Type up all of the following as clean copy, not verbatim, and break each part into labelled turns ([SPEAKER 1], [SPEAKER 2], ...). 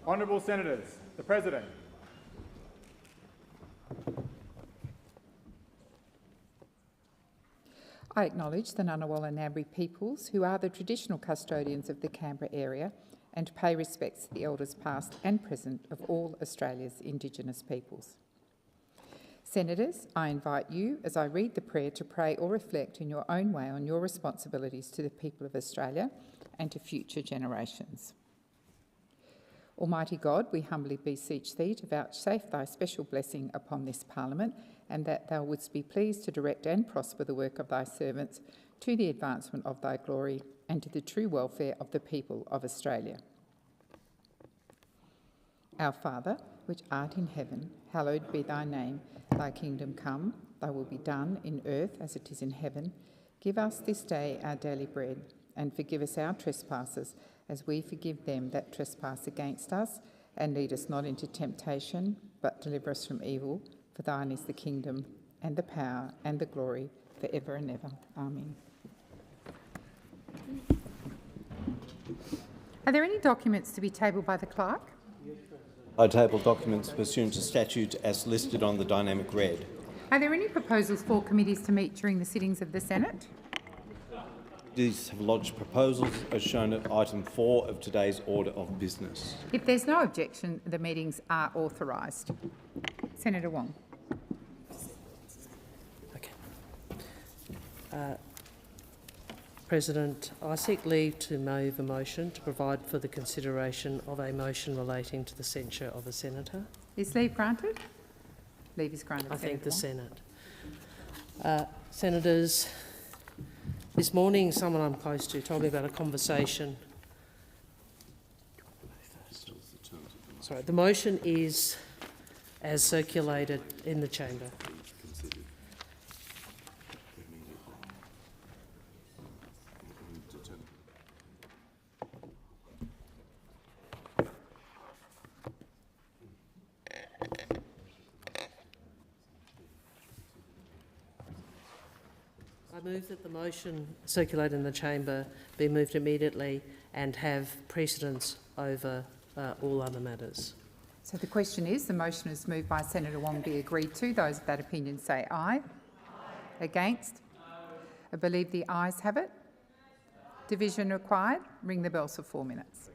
[SPEAKER 1] Honourable Senators, the President.
[SPEAKER 2] I acknowledge the Ngunnawal and Ngambri peoples, who are the traditional custodians of the Canberra area, and pay respects to the elders past and present of all Australia's Indigenous peoples. Senators, I invite you, as I read the prayer, to pray or reflect in your own way on your responsibilities to the people of Australia and to future generations. Almighty God, we humbly beseech thee to vouchsafe thy special blessing upon this Parliament, and that thou wouldst be pleased to direct and prosper the work of thy servants to the advancement of thy glory and to the true welfare of the people of Australia. Our Father, which art in heaven, hallowed be thy name. Thy kingdom come, thy will be done in earth as it is in heaven. Give us this day our daily bread, and forgive us our trespasses, as we forgive them that trespass against us. And lead us not into temptation, but deliver us from evil. For thine is the kingdom, and the power, and the glory, for ever and ever. Amen. Are there any documents to be tabled by the clerk?
[SPEAKER 3] I table documents pursuant to statute as listed on the dynamic red.
[SPEAKER 2] Are there any proposals for committees to meet during the sittings of the Senate?
[SPEAKER 3] These have lodged proposals as shown at item 4 of today's order of business.
[SPEAKER 2] If there's no objection, the meetings are authorised. Senator Wong.
[SPEAKER 4] President, I seek leave to move a motion to provide for the consideration of a motion relating to the censure of a senator.
[SPEAKER 2] Is leave granted? Leave is granted.
[SPEAKER 4] I thank the Senate. Senators, this morning someone I'm close to told me about a conversation. Sorry, the motion is as circulated in the chamber. I move that the motion circulated in the chamber be moved immediately and have precedence over all other matters.
[SPEAKER 2] So the question is, the motion is moved by Senator Wong be agreed to. Those of that opinion say aye. Aye. Against? No. I believe the ayes have it. Division required. Ring the bells for 4 minutes.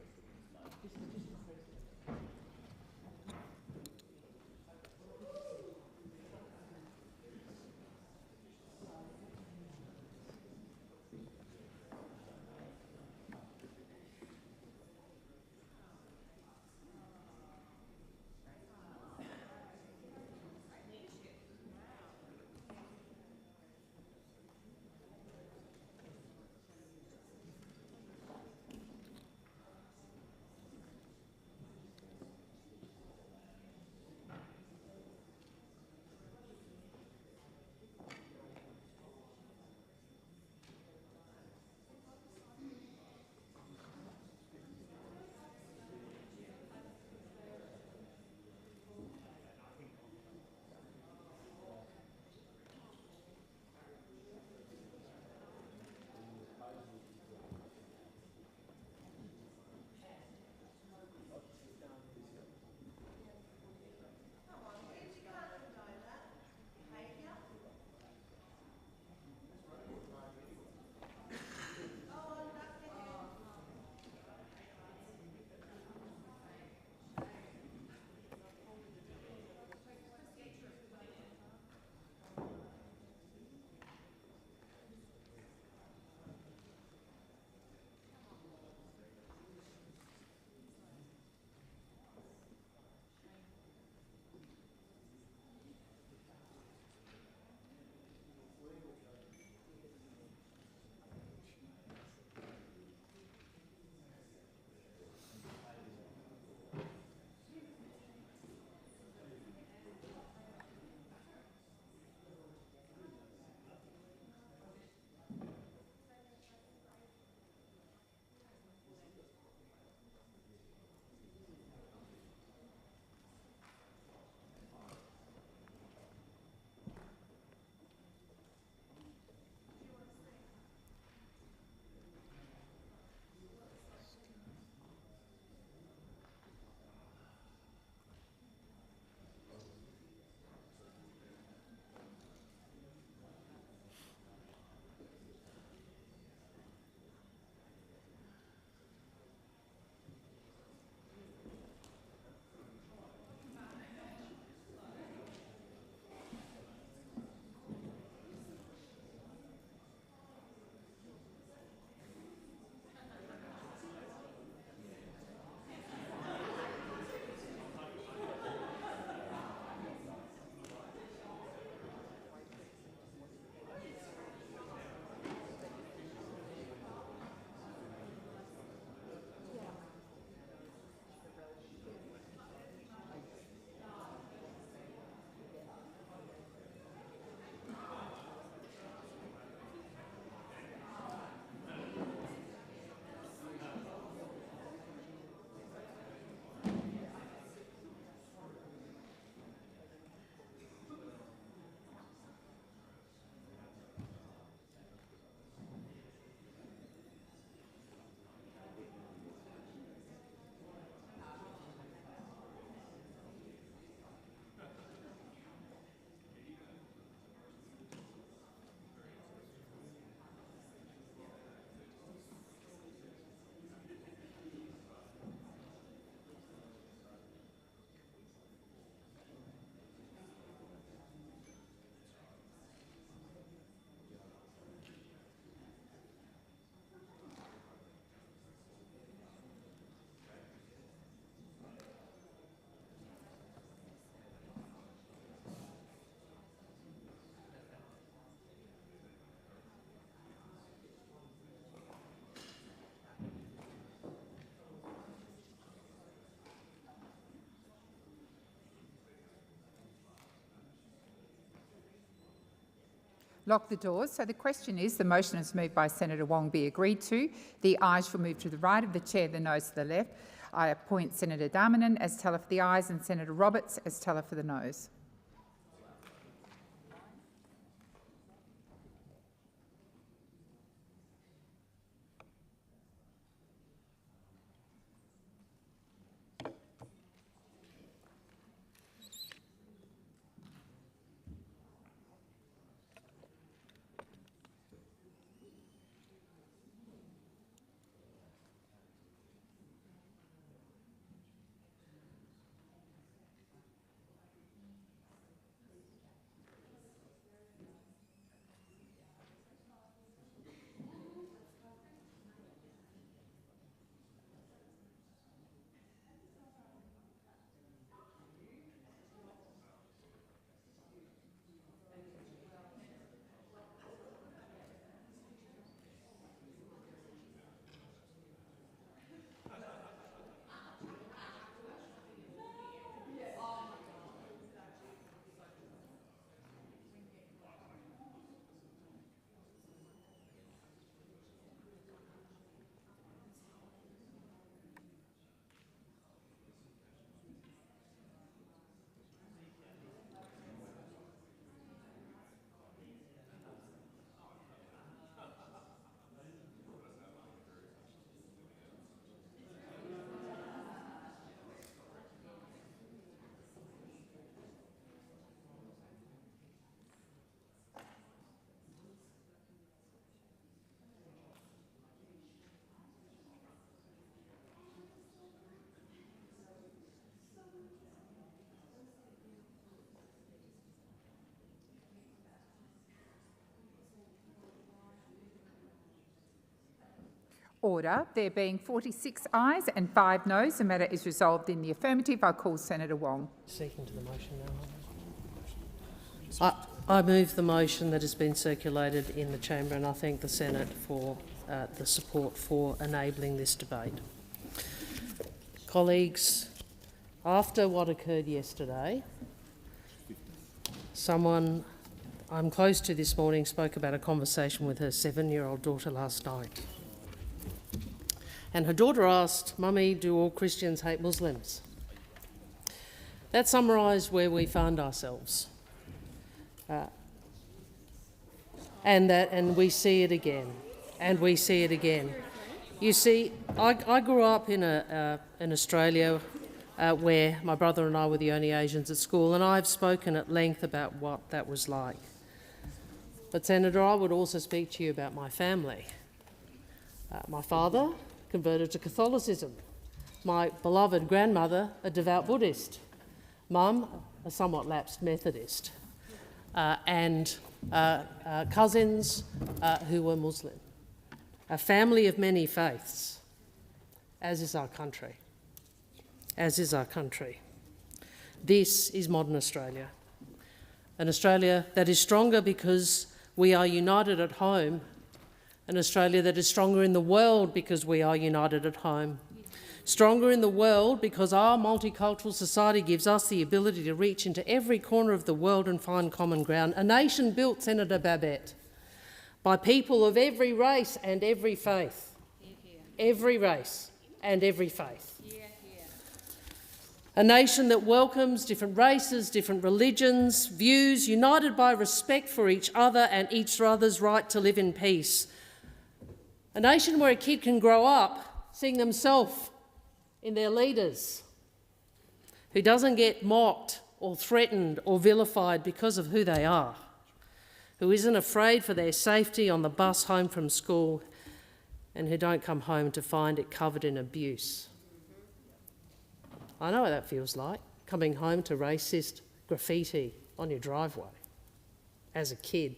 [SPEAKER 2] Lock the doors. So the question is, the motion is moved by Senator Wong be agreed to. The ayes shall move to the right of the chair, the noes to the left. I appoint Senator Darmanin as teller for the ayes and Senator Roberts as teller for the noes. Order. There being 46 ayes and 5 noes, the matter is resolved in the affirmative. I call Senator Wong.
[SPEAKER 4] Second to the motion now. I move the motion that has been circulated in the chamber, and I thank the Senate for the support for enabling this debate. Colleagues, after what occurred yesterday, someone I'm close to this morning spoke about a conversation with her 7-year-old daughter last night. And her daughter asked, "Mummy, do all Christians hate Muslims?" That summarised where we found ourselves. And we see it again, and we see it again. You see, I grew up in Australia where my brother and I were the only Asians at school, and I've spoken at length about what that was like. But Senator, I would also speak to you about my family. My father converted to Catholicism. My beloved grandmother, a devout Buddhist. Mum, a somewhat lapsed Methodist. And cousins who were Muslim. A family of many faiths, as is our country. As is our country. This is modern Australia. An Australia that is stronger because we are united at home. An Australia that is stronger in the world because we are united at home. Stronger in the world because our multicultural society gives us the ability to reach into every corner of the world and find common ground. A nation built, Senator Babette, by people of every race and every faith. Every race and every faith. A nation that welcomes different races, different religions, views, united by respect for each other and each other's right to live in peace. A nation where a kid can grow up seeing themselves in their leaders, who doesn't get mocked or threatened or vilified because of who they are, who isn't afraid for their safety on the bus home from school, and who don't come home to find it covered in abuse. I know what that feels like, coming home to racist graffiti on your driveway as a kid.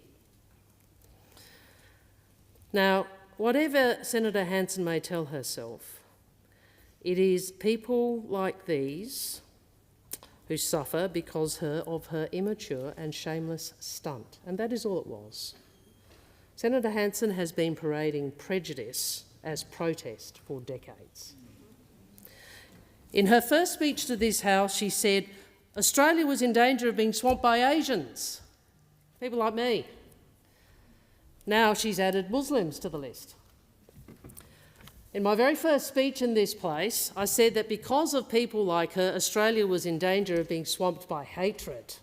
[SPEAKER 4] Now, whatever Senator Hanson may tell herself, it is people like these who suffer because of her immature and shameless stunt, and that is all it was. Senator Hanson has been parading prejudice as protest for decades. In her first speech to this House, she said Australia was in danger of being swamped by Asians, people like me. Now she's added Muslims to the list. In my very first speech in this place, I said that because of people like her, Australia was in danger of being swamped by hatred.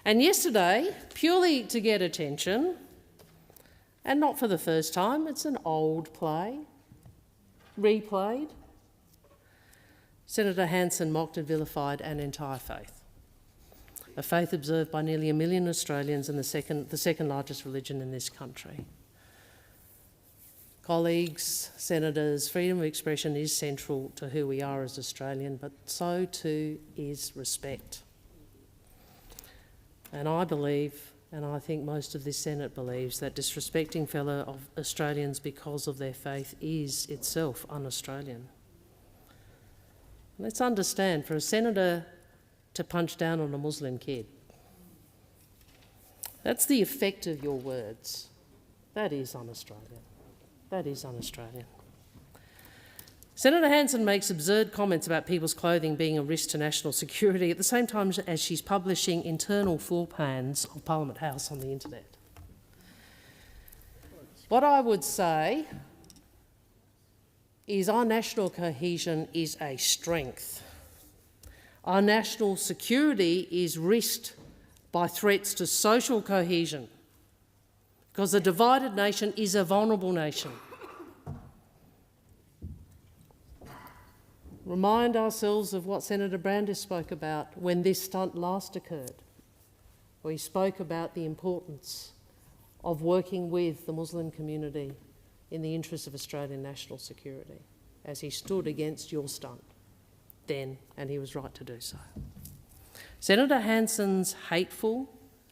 [SPEAKER 4] And yesterday, purely to get attention, and not for the first time, it's an old play, replayed, Senator Hanson mocked and vilified an entire faith, a faith observed by nearly 1 million Australians and the second largest religion in this country. Colleagues, senators, freedom of expression is central to who we are as Australian, but so too is respect. And I believe, and I think most of this Senate believes, that disrespecting fellow Australians because of their faith is itself un-Australian. Let's understand, for a senator to punch down on a Muslim kid, that's the effect of your words. That is un-Australian. That is un-Australian. Senator Hanson makes absurd comments about people's clothing being a risk to national security at the same time as she's publishing internal floor plans of Parliament House on the internet. What I would say is our national cohesion is a strength. Our national security is risked by threats to social cohesion, because a divided nation is a vulnerable nation. Remind ourselves of what Senator Brandis spoke about when this stunt last occurred, where he spoke about the importance of working with the Muslim community in the interests of Australian national security, as he stood against your stunt then, and he was right to do so. Senator Hanson's hateful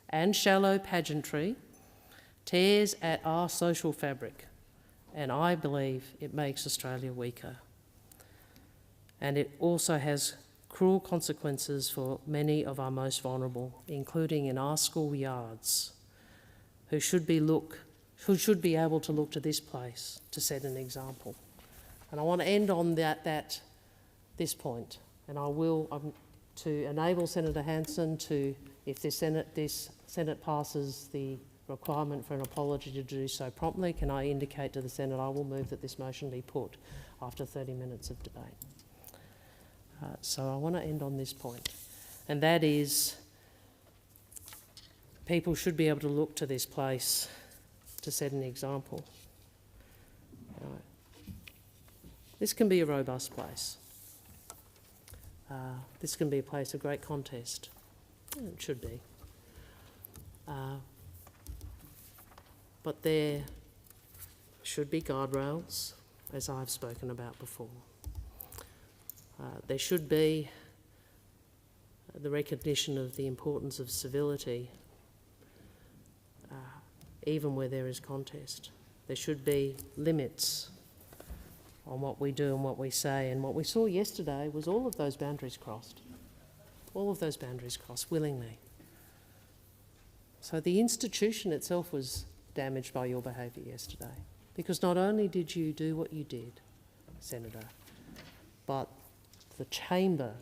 [SPEAKER 4] and shallow pageantry tears at our social fabric, and I believe it makes Australia weaker. And it also has cruel consequences for many of our most vulnerable, including in our schoolyards, who should be able to look to this place to set an example. And I want to end on this point, and I will to enable Senator Hanson to, if this Senate passes the requirement for an apology, to do so promptly. Can I indicate to the Senate I will move that this motion be put after 30 minutes of debate? So I want to end on this point, and that is people should be able to look to this place to set an example. This can be a robust place. This can be a place of great contest. It should be. But there should be guardrails, as I've spoken about before. There should be the recognition of the importance of civility, even where there is contest. There should be limits on what we do and what we say, and what we saw yesterday was all of those boundaries crossed. All of those boundaries crossed willingly. So the institution itself was damaged by your behaviour yesterday, because not only did you do what you did, Senator, but the chamber,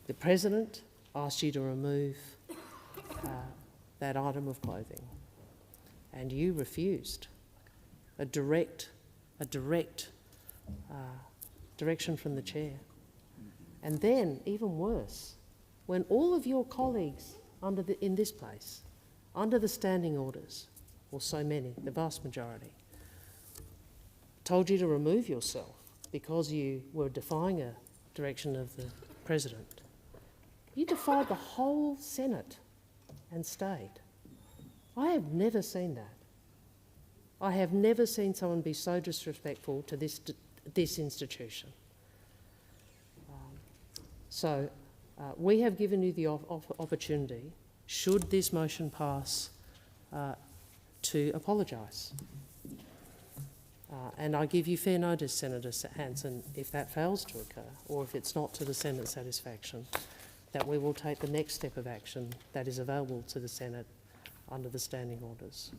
[SPEAKER 4] the President asked you to remove that item of clothing, and you refused. A direct direction from the chair. And then, even worse, when all of your colleagues in this place, under the standing orders, or so many, the vast majority, told you to remove yourself because you were defying a direction of the President, you defied the whole Senate and stayed. I have never seen that. I have never seen someone be so disrespectful to this institution. We have given you the opportunity, should this motion pass, to apologise. And I give you fair notice, Senator Hanson, if that fails to occur, or if it's not to the Senate's satisfaction, that we will take the next step of action that is available to the Senate under the standing orders.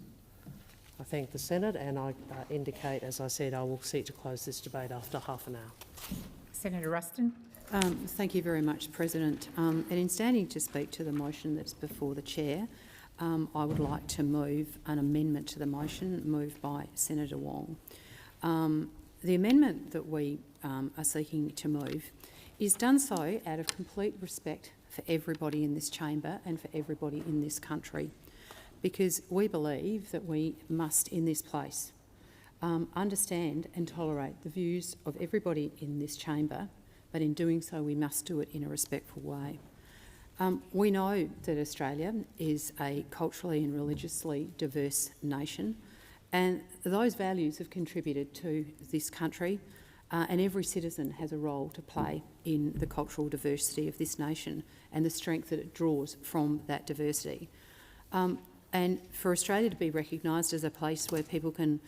[SPEAKER 4] I thank the Senate, and I indicate, as I said, I will seek to close this debate after half an hour.
[SPEAKER 2] Senator Ruston.
[SPEAKER 5] Thank you very much, President. And in standing to speak to the motion that's before the Chair, I would like to move an amendment to the motion moved by Senator Wong. The amendment that we are seeking to move is done so out of complete respect for everybody in this chamber and for everybody in this country, because we believe that we must, in this place, understand and tolerate the views of everybody in this chamber, but in doing so we must do it in a respectful way. We know that Australia is a culturally and religiously diverse nation, and those values have contributed to this country, and every citizen has a role to play in the cultural diversity of this nation and the strength that it draws from that diversity. And for Australia to be recognised as a place where people can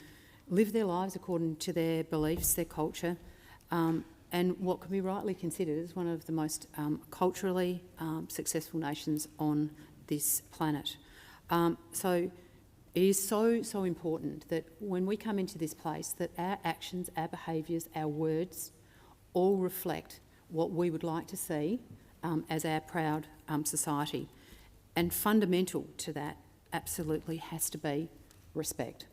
[SPEAKER 5] live their lives according to their beliefs, their culture, and what can be rightly considered as one of the most culturally successful nations on this planet. So it is so important that when we come into this place, that our actions, our behaviours, our words all reflect what we would like to see as our proud society. And fundamental to that absolutely has to be respect.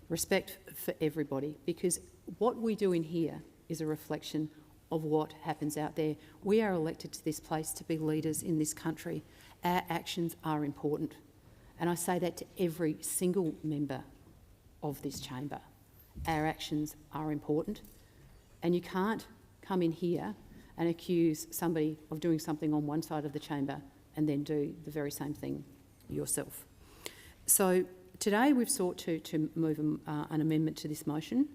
[SPEAKER 5] Respect for everybody, because what we do in here is a reflection of what happens out there. We are elected to this place to be leaders in this country. Our actions are important. And I say that to every single member of this chamber. Our actions are important. And you can't come in here and accuse somebody of doing something on one side of the chamber and then do the very same thing yourself. So today we've sought to move an amendment to this motion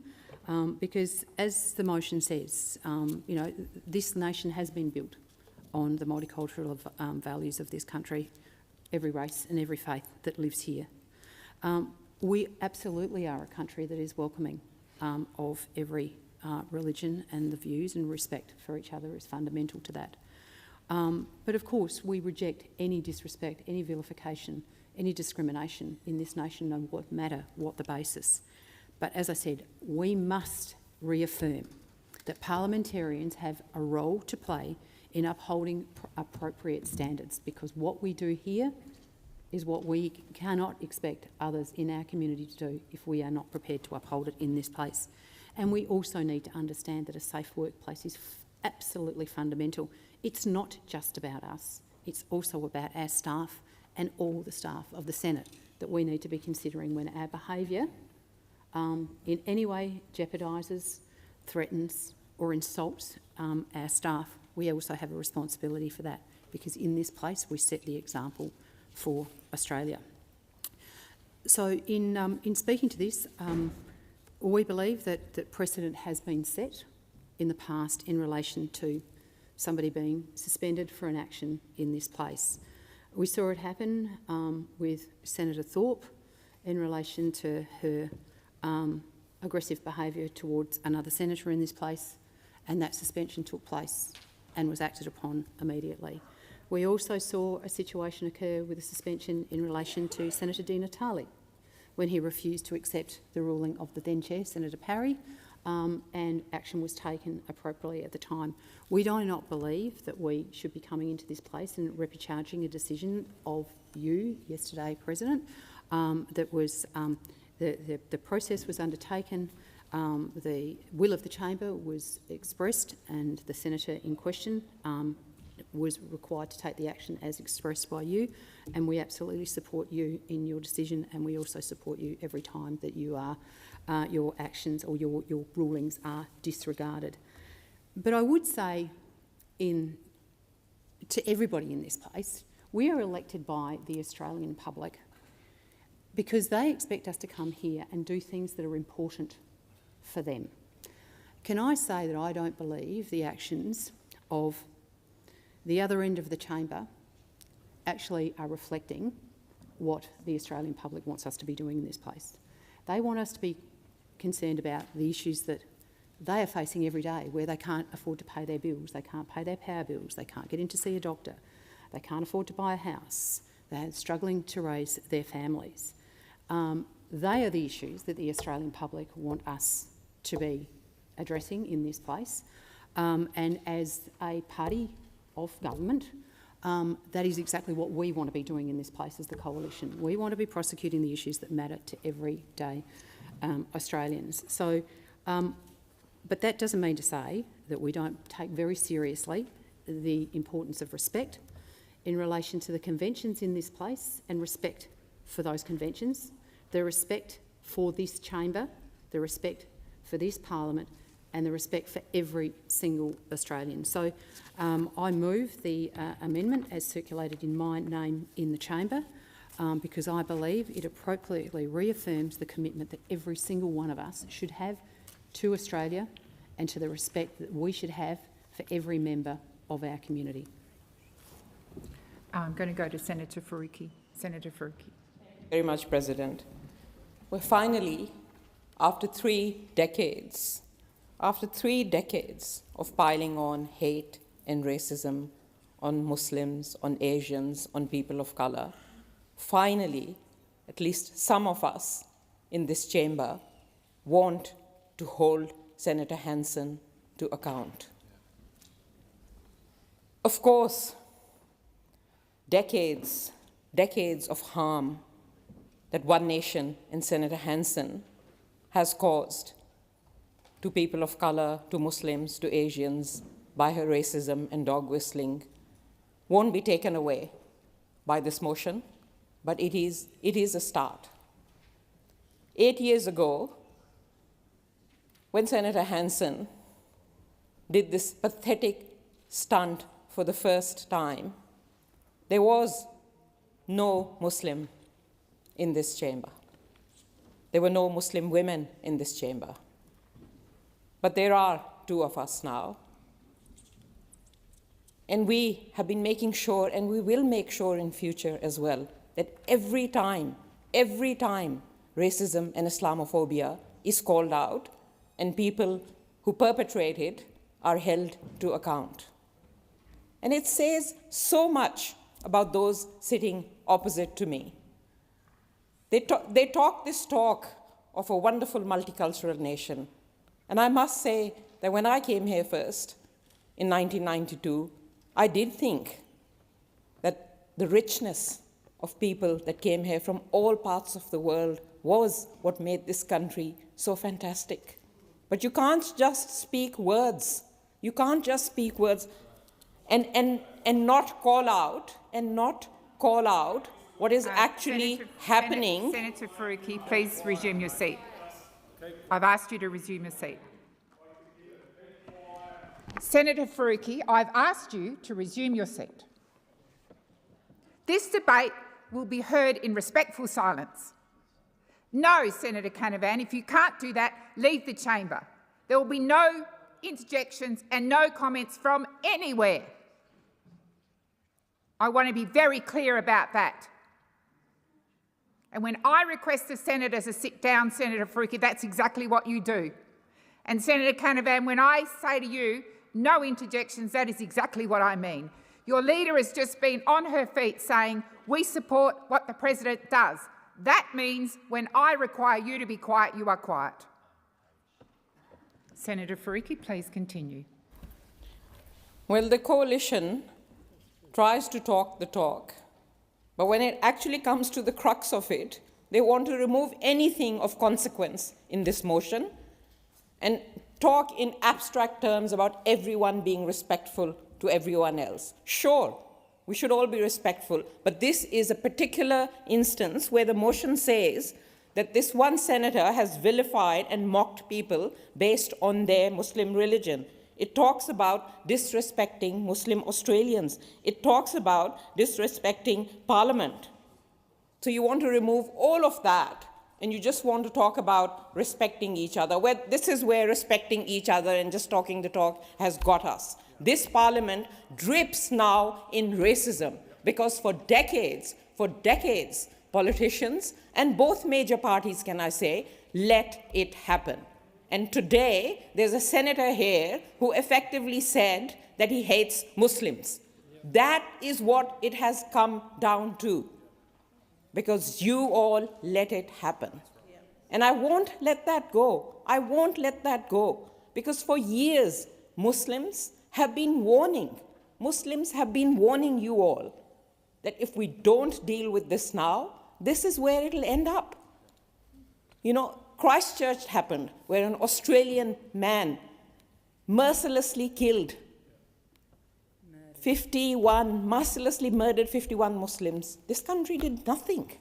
[SPEAKER 5] because, as the motion says, you know, this nation has been built on the multicultural values of this country, every race and every faith that lives here. We absolutely are a country that is welcoming of every religion, and the views and respect for each other is fundamental to that. But of course we reject any disrespect, any vilification, any discrimination in this nation, no matter what the basis. But as I said, we must reaffirm that parliamentarians have a role to play in upholding appropriate standards, because what we do here is what we cannot expect others in our community to do if we are not prepared to uphold it in this place. And we also need to understand that a safe workplace is absolutely fundamental. It's not just about us, it's also about our staff and all the staff of the Senate that we need to be considering when our behaviour in any way jeopardises, threatens or insults our staff. We also have a responsibility for that, because in this place we set the example for Australia. So in speaking to this, we believe that precedent has been set in the past in relation to somebody being suspended for an action in this place. We saw it happen with Senator Thorpe in relation to her aggressive behaviour towards another senator in this place, and that suspension took place and was acted upon immediately. We also saw a situation occur with a suspension in relation to Senator Di Natale when he refused to accept the ruling of the then Chair, Senator Parry, and action was taken appropriately at the time. We do not believe that we should be coming into this place and reprecharging a decision of you yesterday, President, that was the process was undertaken, the will of the chamber was expressed, and the senator in question was required to take the action as expressed by you, and we absolutely support you in your decision, and we also support you every time that you are your actions or your rulings are disregarded. But I would say to everybody in this place, we are elected by the Australian public because they expect us to come here and do things that are important for them. Can I say that I don't believe the actions of the other end of the chamber actually are reflecting what the Australian public wants us to be doing in this place? They want us to be concerned about the issues that they are facing every day, where they can't afford to pay their bills, they can't pay their power bills, they can't get in to see a doctor, they can't afford to buy a house, they're struggling to raise their families. They are the issues that the Australian public want us to be addressing in this place. and as a party of government, that is exactly what we want to be doing in this place as the coalition. We want to be prosecuting the issues that matter to everyday Australians. So, but that doesn't mean to say that we don't take very seriously the importance of respect in relation to the conventions in this place, and respect for those conventions, the respect for this chamber, the respect for this parliament, and the respect for every single Australian. So I move the amendment as circulated in my name in the chamber, because I believe it appropriately reaffirms the commitment that every single one of us should have to Australia and to the respect that we should have for every member of our community.
[SPEAKER 2] I'm going to go to Senator Faruqi. Senator Faruqi.
[SPEAKER 6] Very much, President. Well, finally, after 3 decades of piling on hate and racism on Muslims, on Asians, on people of colour, finally, at least some of us in this chamber want to hold Senator Hanson to account. Of course, decades of harm that One Nation and Senator Hanson has caused to people of colour, to Muslims, to Asians, by her racism and dog whistling, won't be taken away by this motion, but it is a start. 8 years ago, when Senator Hanson did this pathetic stunt for the first time, there was no Muslim in this chamber. There were no Muslim women in this chamber. But there are 2 of us now. And we have been making sure, and we will make sure in future as well, that every time racism and Islamophobia is called out and people who perpetrate it are held to account. And it says so much about those sitting opposite to me. They talk this talk of a wonderful multicultural nation. And I must say that when I came here first, in 1992, I did think that the richness of people that came here from all parts of the world was what made this country so fantastic. But you can't just speak words. You can't just speak words and not call out what is actually happening.
[SPEAKER 2] Senator Faruqi, please resume your seat. I've asked you to resume your seat. Senator Faruqi, I've asked you to resume your seat. This debate will be heard in respectful silence. No, Senator Canavan, if you can't do that, leave the chamber. There will be no interjections and no comments from anywhere. I want to be very clear about that. And when I request the senator to sit down, Senator Faruqi, that's exactly what you do. And Senator Canavan, when I say to you, no interjections, that is exactly what I mean. Your leader has just been on her feet saying, we support what the President does. That means when I require you to be quiet, you are quiet. Senator Faruqi, please continue.
[SPEAKER 6] Well, the coalition tries to talk the talk, but when it actually comes to the crux of it, they want to remove anything of consequence in this motion and talk in abstract terms about everyone being respectful to everyone else. Sure, we should all be respectful, but this is a particular instance where the motion says that this one senator has vilified and mocked people based on their Muslim religion. It talks about disrespecting Muslim Australians. It talks about disrespecting Parliament. So you want to remove all of that, and you just want to talk about respecting each other. This is where respecting each other and just talking the talk has got us. This Parliament drips now in racism because for decades, politicians and both major parties, can I say, let it happen. And today, there's a senator here who effectively said that he hates Muslims. That is what it has come down to, because you all let it happen. And I won't let that go. I won't let that go, because for years, Muslims have been warning you all that if we don't deal with this now, this is where it'll end up. You know, Christchurch happened, where an Australian man mercilessly killed 51, mercilessly murdered 51 Muslims. This country did nothing.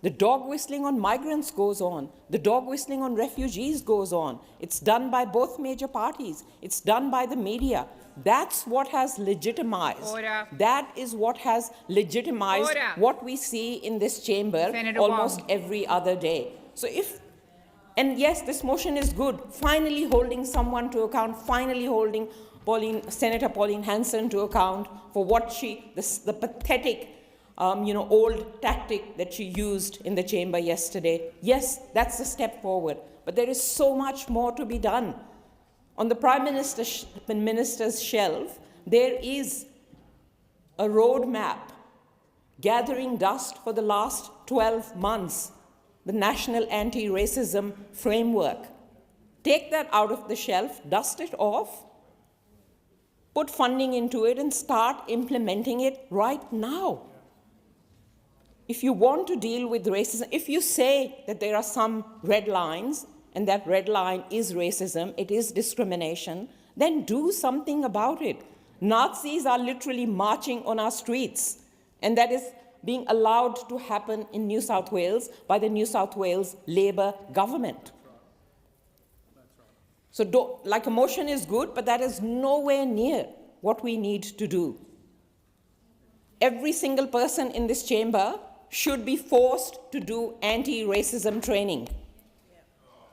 [SPEAKER 6] The dog whistling on migrants goes on. The dog whistling on refugees goes on. It's done by both major parties. It's done by the media. That's what has legitimized.
[SPEAKER 7] Order.
[SPEAKER 6] That is what has legitimized
[SPEAKER 7] Order.
[SPEAKER 6] what we see in this chamber
[SPEAKER 7] Senator
[SPEAKER 6] almost
[SPEAKER 7] Wong.
[SPEAKER 6] every other day. And yes, this motion is good. Finally holding someone to account, finally holding Senator Pauline Hanson to account for what the pathetic old tactic that she used in the chamber yesterday. Yes, that's a step forward, but there is so much more to be done. On the Prime Minister's shelf, there is a roadmap gathering dust for the last 12 months, the National Anti-Racism Framework. Take that out of the shelf, dust it off, put funding into it, and start implementing it right now. If you want to deal with racism, if you say that there are some red lines, and that red line is racism, it is discrimination, then do something about it. Nazis are literally marching on our streets, and that is being allowed to happen in New South Wales by the New South Wales Labor government. So, like a motion is good, but that is nowhere near what we need to do. Every single person in this chamber should be forced to do anti-racism training.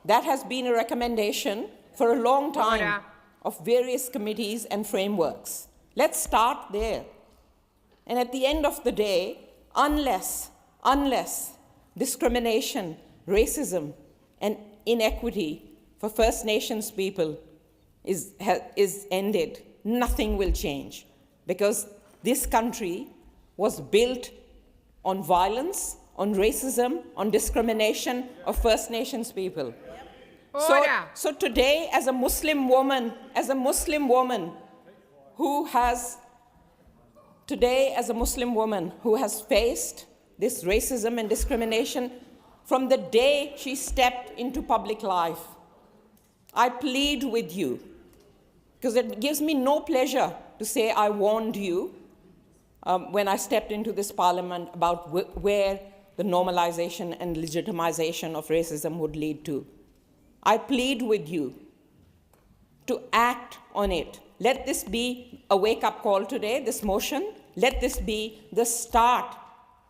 [SPEAKER 6] That has been a recommendation for a long time
[SPEAKER 7] Order.
[SPEAKER 6] of various committees and frameworks. Let's start there. And at the end of the day, unless discrimination, racism, and inequity for First Nations people is ended, nothing will change, because this country was built on violence, on racism, on discrimination of First Nations people. So today, as a Muslim woman who has faced this racism and discrimination from the day she stepped into public life, I plead with you, because it gives me no pleasure to say I warned you when I stepped into this parliament about where the normalization and legitimization of racism would lead to. I plead with you to act on it. Let this be a wake-up call today, this motion. Let this be the start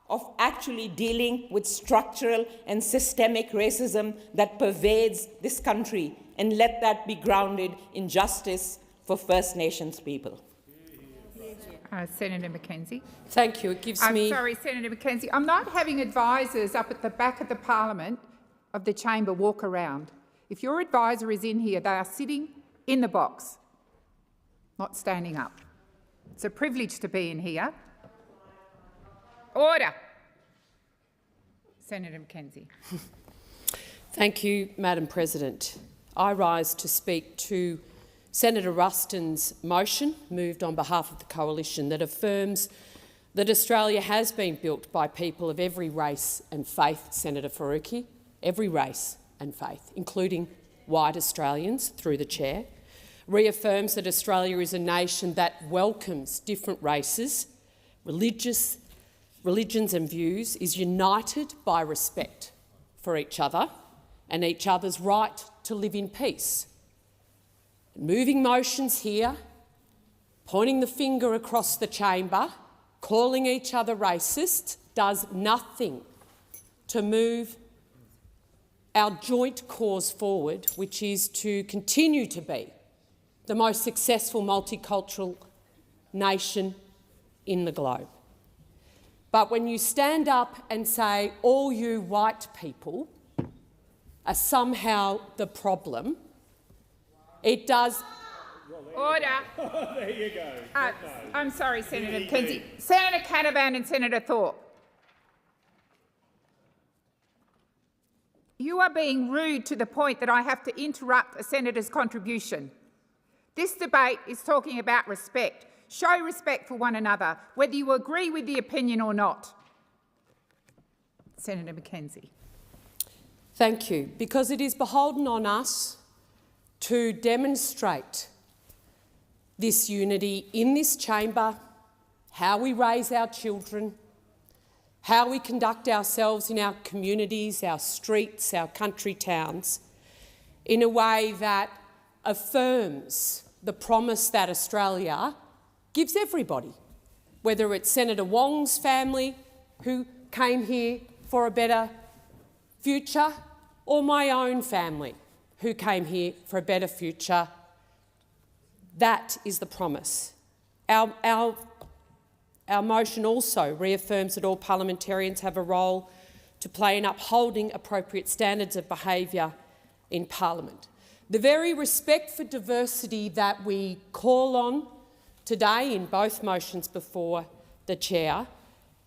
[SPEAKER 6] of actually dealing with structural and systemic racism that pervades this country, and let that be grounded in justice for First Nations people.
[SPEAKER 7] Senator Mackenzie.
[SPEAKER 4] Thank you. It gives me...
[SPEAKER 7] I'm sorry, Senator Mackenzie. I'm not having advisors up at the back of the Parliament of the chamber walk around. If your advisor is in here, they are sitting in the box, not standing up. It's a privilege to be in here. Order. Senator Mackenzie.
[SPEAKER 4] Thank you, Madam President. I rise to speak to Senator Ruston's motion, moved on behalf of the Coalition, that affirms that Australia has been built by people of every race and faith, Senator Faruqi, every race and faith, including white Australians, through the chair, reaffirms that Australia is a nation that welcomes different races, religions and views, is united by respect for each other and each other's right to live in peace. Moving motions here, pointing the finger across the chamber, calling each other racist, does nothing to move our joint cause forward, which is to continue to be the most successful multicultural nation in the globe. But when you stand up and say all you white people are somehow the problem, it does...
[SPEAKER 7] Order.
[SPEAKER 1] There you go.
[SPEAKER 7] I'm sorry, Senator Mackenzie. Senator Canavan and Senator Thorpe. You are being rude to the point that I have to interrupt a senator's contribution. This debate is talking about respect. Show respect for one another, whether you agree with the opinion or not. Senator McKenzie.
[SPEAKER 8] Thank you. Because it is beholden on us to demonstrate this unity in this chamber, how we raise our children, how we conduct ourselves in our communities, our streets, our country towns, in a way that affirms the promise that Australia gives everybody, whether it's Senator Wong's family who came here for a better future, or my own family who came here for a better future. That is the promise. Our motion also reaffirms that all parliamentarians have a role to play in upholding appropriate standards of behaviour in Parliament. The very respect for diversity that we call on today in both motions before the Chair,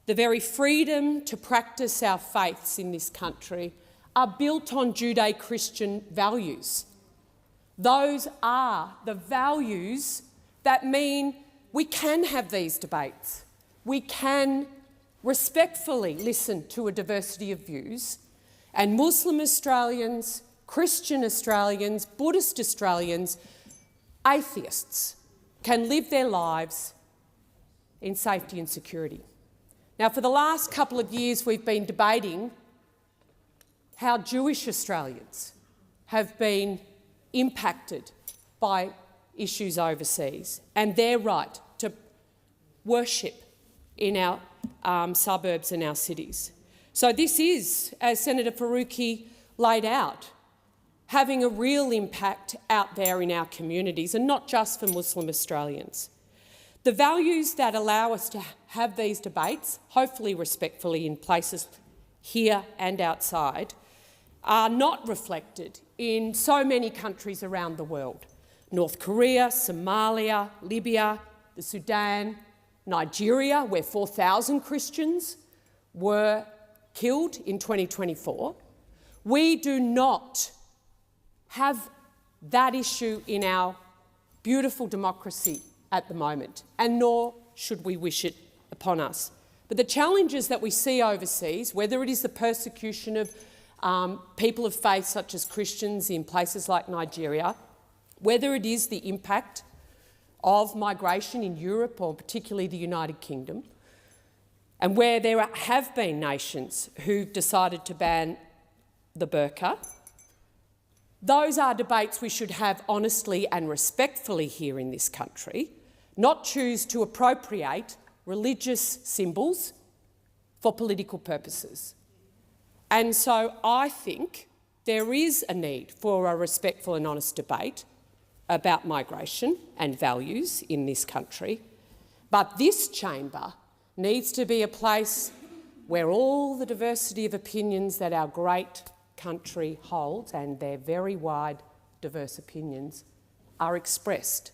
[SPEAKER 8] the very freedom to practice our faiths in this country are built on Judeo-Christian values. Those are the values that mean we can have these debates. We can respectfully listen to a diversity of views, and Muslim Australians, Christian Australians, Buddhist Australians, atheists can live their lives in safety and security. Now, for the last couple of years, we've been debating how Jewish Australians have been impacted by issues overseas and their right to worship in our suburbs and our cities. So this is, as Senator Faruqi laid out, having a real impact out there in our communities, and not just for Muslim Australians. The values that allow us to have these debates, hopefully respectfully in places here and outside, are not reflected in so many countries around the world. North Korea, Somalia, Libya, the Sudan, Nigeria, where 4,000 Christians were killed in 2024. We do not have that issue in our beautiful democracy at the moment, and nor should we wish it upon us. But the challenges that we see overseas, whether it is the persecution of people of faith such as Christians in places like Nigeria, whether it is the impact of migration in Europe or particularly the United Kingdom, and where there have been nations who've decided to ban the burqa, those are debates we should have honestly and respectfully here in this country, not choose to appropriate religious symbols for political purposes. And so I think there is a need for a respectful and honest debate about migration and values in this country. But this chamber needs to be a place where all the diversity of opinions that our great country holds, and their very wide, diverse opinions, are expressed.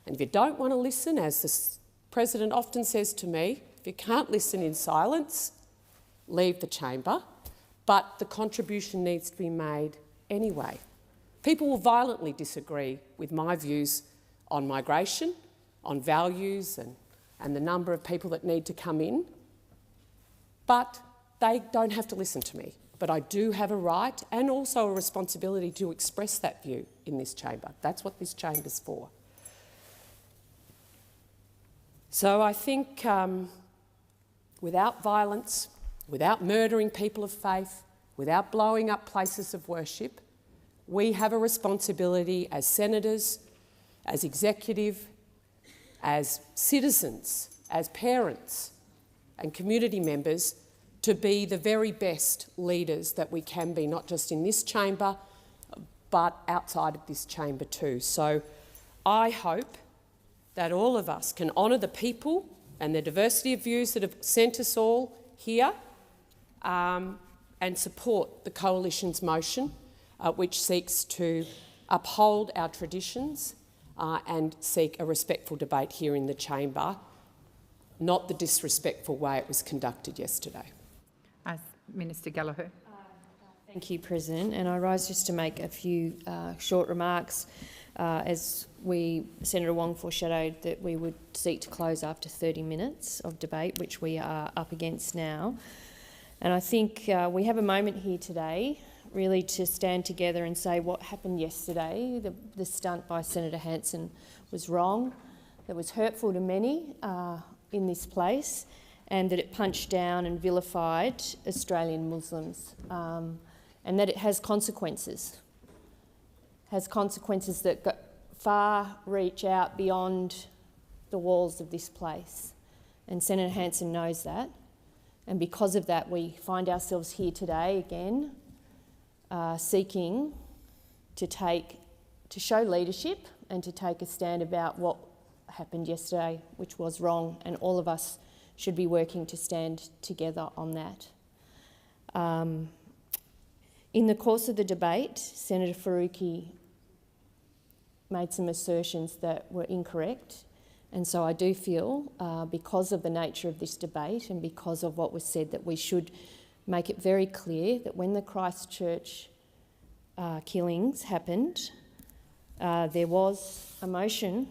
[SPEAKER 8] And if you don't want to listen, as the President often says to me, if you can't listen in silence, leave the chamber. But the contribution needs to be made anyway. People will violently disagree with my views on migration, on values and the number of people that need to come in, but they don't have to listen to me. But I do have a right and also a responsibility to express that view in this chamber. That's what this chamber's for. So I think without violence, without murdering people of faith, without blowing up places of worship, we have a responsibility as senators, as executive, as citizens, as parents and community members to be the very best leaders that we can be, not just in this chamber, but outside of this chamber too. So I hope that all of us can honour the people and the diversity of views that have sent us all here, and support the Coalition's motion, which seeks to uphold our traditions and seek a respectful debate here in the chamber, not the disrespectful way it was conducted yesterday.
[SPEAKER 7] Minister Gallagher.
[SPEAKER 9] Thank you, President. And I rise just to make a few short remarks. as Senator Wong foreshadowed, that we would seek to close after 30 minutes of debate, which we are up against now. And I think we have a moment here today really to stand together and say what happened yesterday. The stunt by Senator Hanson was wrong, that was hurtful to many in this place, and that it punched down and vilified Australian Muslims, and that it has consequences. Has consequences that reach out beyond the walls of this place. And Senator Hanson knows that. And because of that, we find ourselves here today again, seeking to show leadership and to take a stand about what happened yesterday, which was wrong, and all of us should be working to stand together on that. In the course of the debate, Senator Faruqi made some assertions that were incorrect, and so I do feel, because of the nature of this debate and because of what was said, that we should make it very clear that when the Christchurch killings happened, there was a motion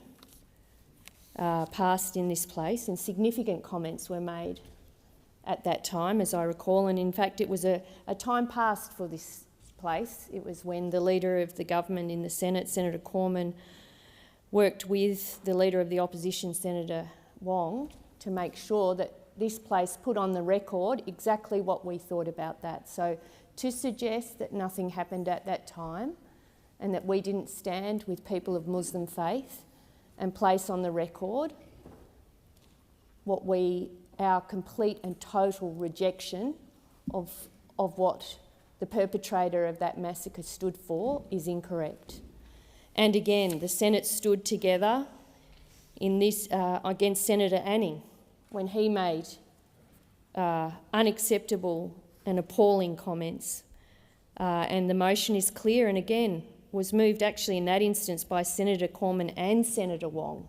[SPEAKER 9] passed in this place, and significant comments were made at that time, as I recall, and in fact it was a time past for this place. It was when the Leader of the government in the Senate, Senator Cormann, worked with the Leader of the Opposition, Senator Wong, to make sure that this place put on the record exactly what we thought about that. So to suggest that nothing happened at that time and that we didn't stand with people of Muslim faith and place on the record our complete and total rejection of what the perpetrator of that massacre stood for is incorrect. And again, the Senate stood together in this against Senator Anning when he made unacceptable and appalling comments. And the motion is clear, and again was moved actually in that instance by Senator Cormann and Senator Wong,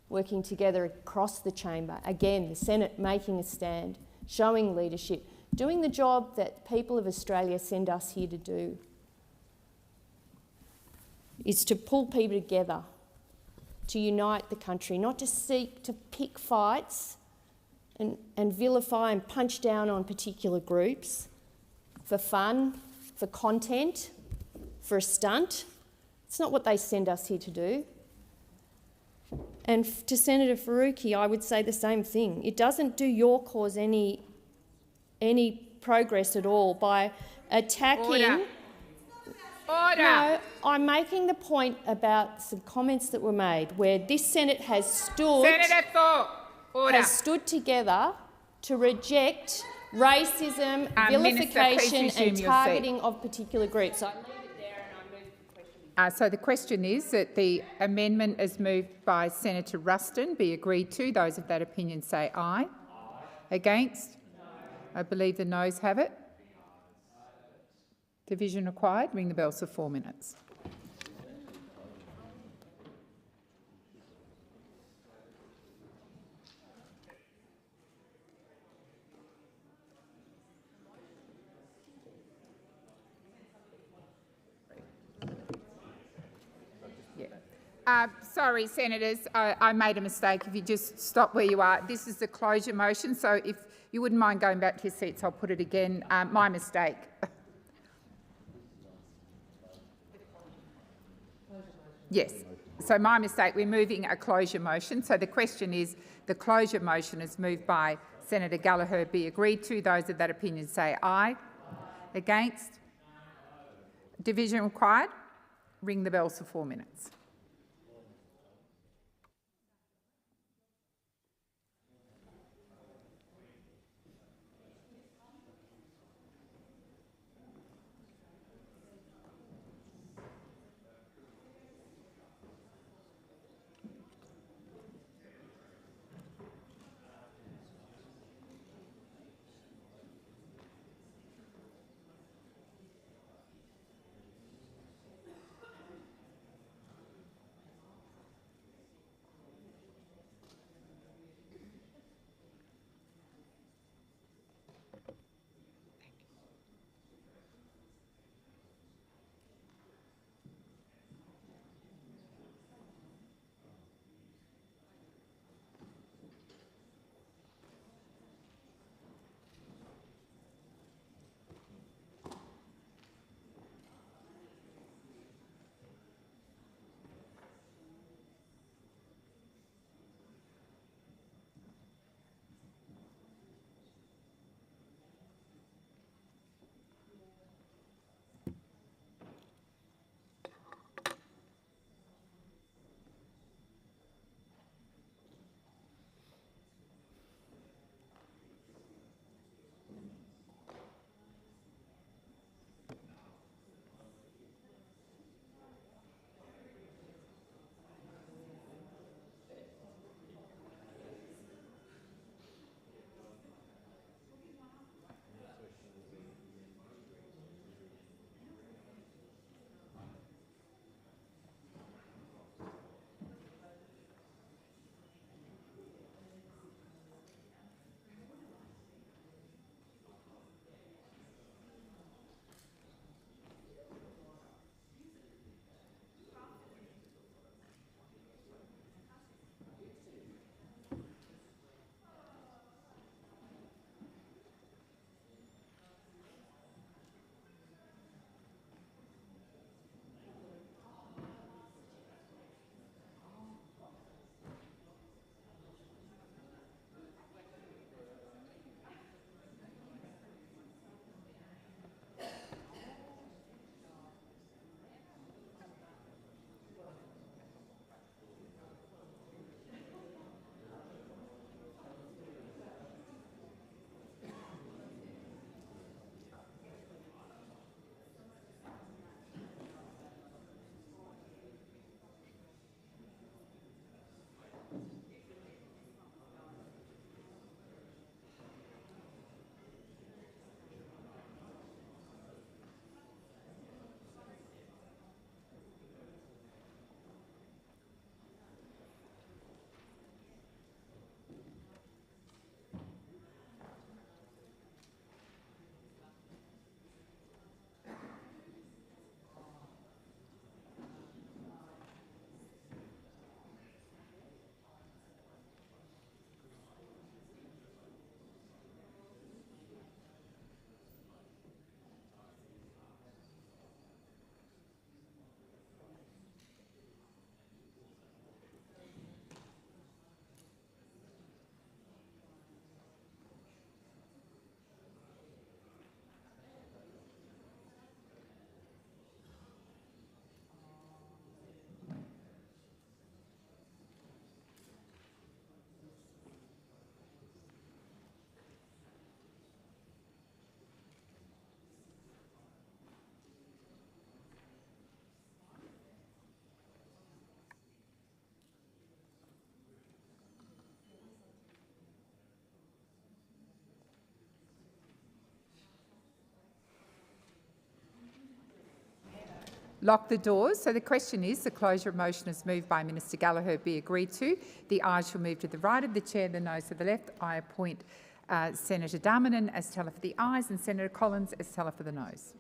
[SPEAKER 9] working together across the chamber. Again, the Senate making a stand, showing leadership, doing the job that people of Australia send us here to do, is to pull people together, to unite the country, not to seek to pick fights and vilify and punch down on particular groups for fun, for content, for a stunt. It's not what they send us here to do. And to Senator Faruqi, I would say the same thing. It doesn't do your cause any progress at all by attacking...
[SPEAKER 7] Order.
[SPEAKER 9] No, I'm making the point about some comments that were made where this Senate has stood...
[SPEAKER 7] Senator Thorpe, order.
[SPEAKER 9] ...has stood together to reject racism, vilification and targeting of particular groups. So I leave it there and I move the question.
[SPEAKER 7] So the question is that the amendment as moved by Senator Ruston be agreed to. Those of that opinion say aye. Aye. Against? No. I believe the noes have it. Division required. Ring the bells for 4 minutes. Sorry, Senators, I made a mistake. If you just stop where you are. This is the closure motion, so if you wouldn't mind going back to your seats, I'll put it again. My mistake. Yes, so my mistake. We're moving a closure motion. So the question is, the closure motion is moved by Senator Gallagher be agreed to. Those of that opinion say aye. Aye. Against? No. Division required. Ring the bells for 4 minutes. Lock the doors. So the question is, the closure of motion is moved by Minister Gallagher be agreed to. The ayes shall move to the right of the chair, the noes to the left. I appoint Senator Darmanin as teller for the ayes and Senator Collins as teller for the noes.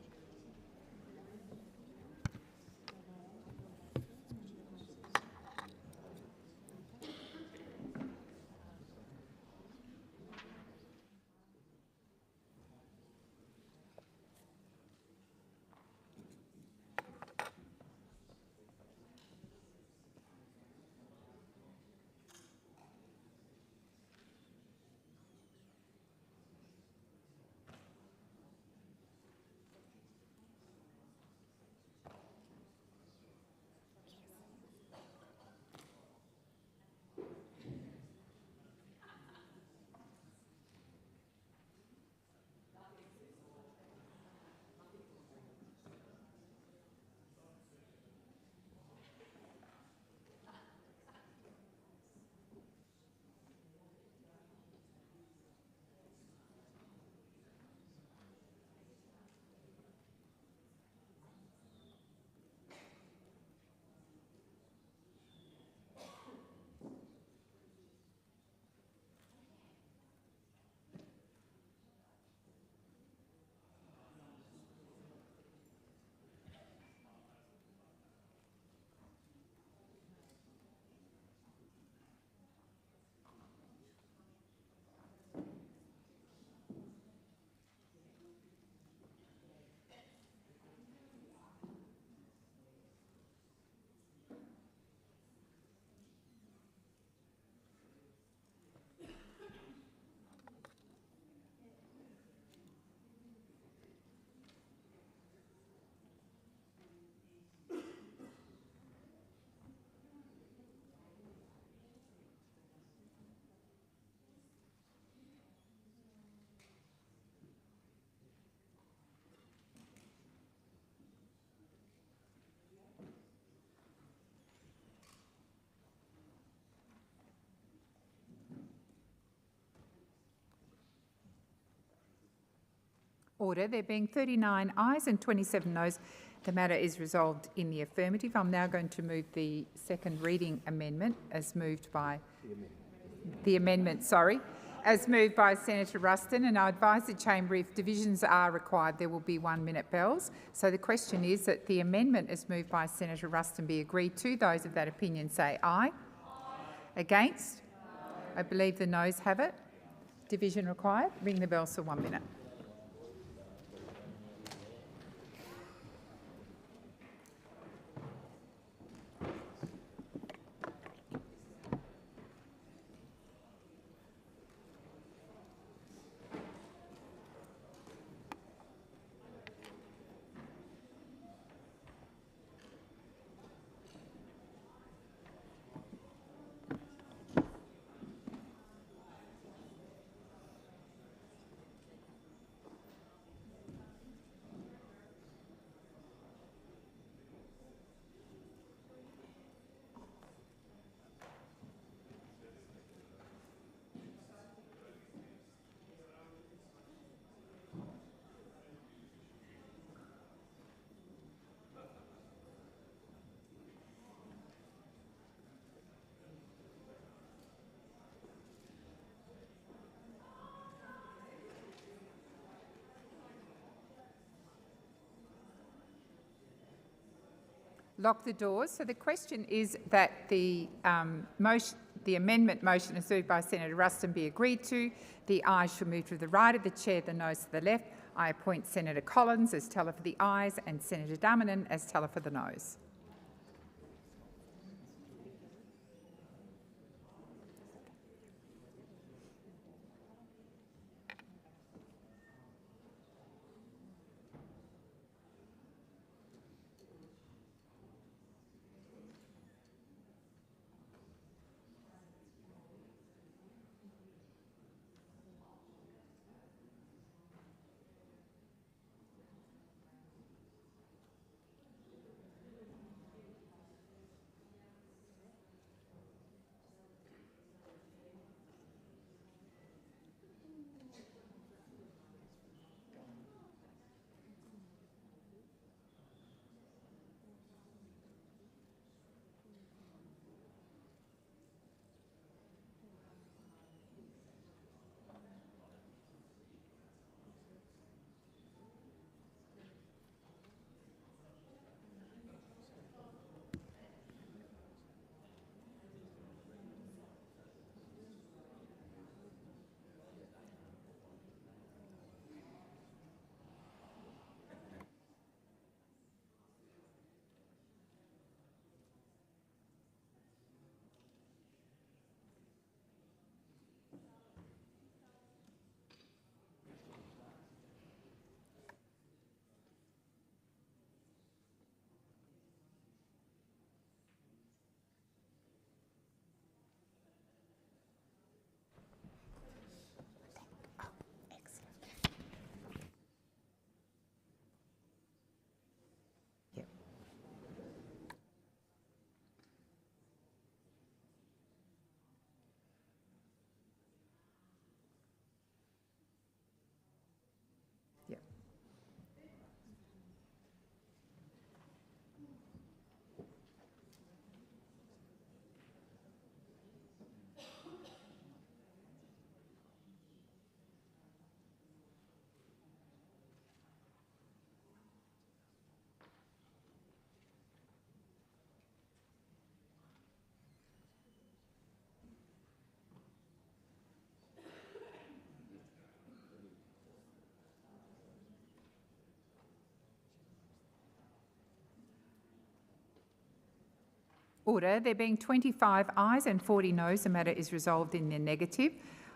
[SPEAKER 7] Order. There being 39 ayes and 27 noes, the matter is resolved in the affirmative. I'm now going to move the second reading amendment as moved by as moved by Senator Ruston, and I advise the chamber if divisions are required there will be 1 minute bells. So the question is that the amendment as moved by Senator Ruston be agreed to. Those of that opinion say aye. Against? I believe the noes have it. Division required. Ring the bells for 1 minute. Lock the doors. So the question is that the amendment motion as moved by Senator Ruston be agreed to. The ayes shall move to the right of the chair, the noes to the left. I appoint Senator Collins as teller for the ayes and Senator Darmanin as teller for the noes. Order. There being 25 ayes and 40 noes, the matter is resolved in the negative.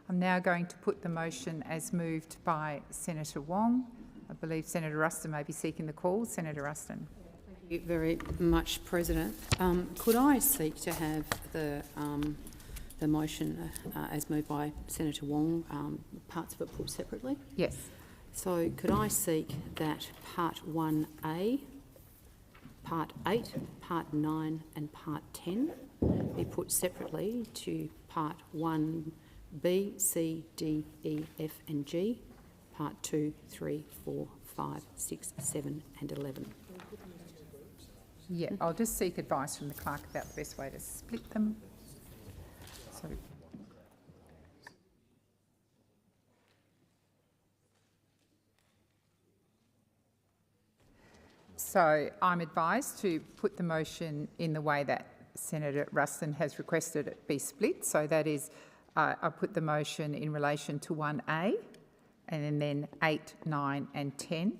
[SPEAKER 7] I'm now going to put the motion as moved by Senator Wong. I believe Senator Ruston may be seeking the call. Senator Ruston.
[SPEAKER 5] Thank you very much, President. Could I seek to have the motion as moved by Senator Wong, parts of it put separately?
[SPEAKER 7] Yes.
[SPEAKER 5] So could I seek that Part 1A, Part 8, Part 9 and Part 10 be put separately to Part 1B, C, D, E, F and G, Part 2, 3, 4, 5, 6, 7 and 11.
[SPEAKER 7] Yeah, I'll just seek advice from the clerk about the best way to split them. So I'm advised to put the motion in the way that Senator Ruston has requested it be split. So that is, I put the motion in relation to 1A and then 8, 9 and 10.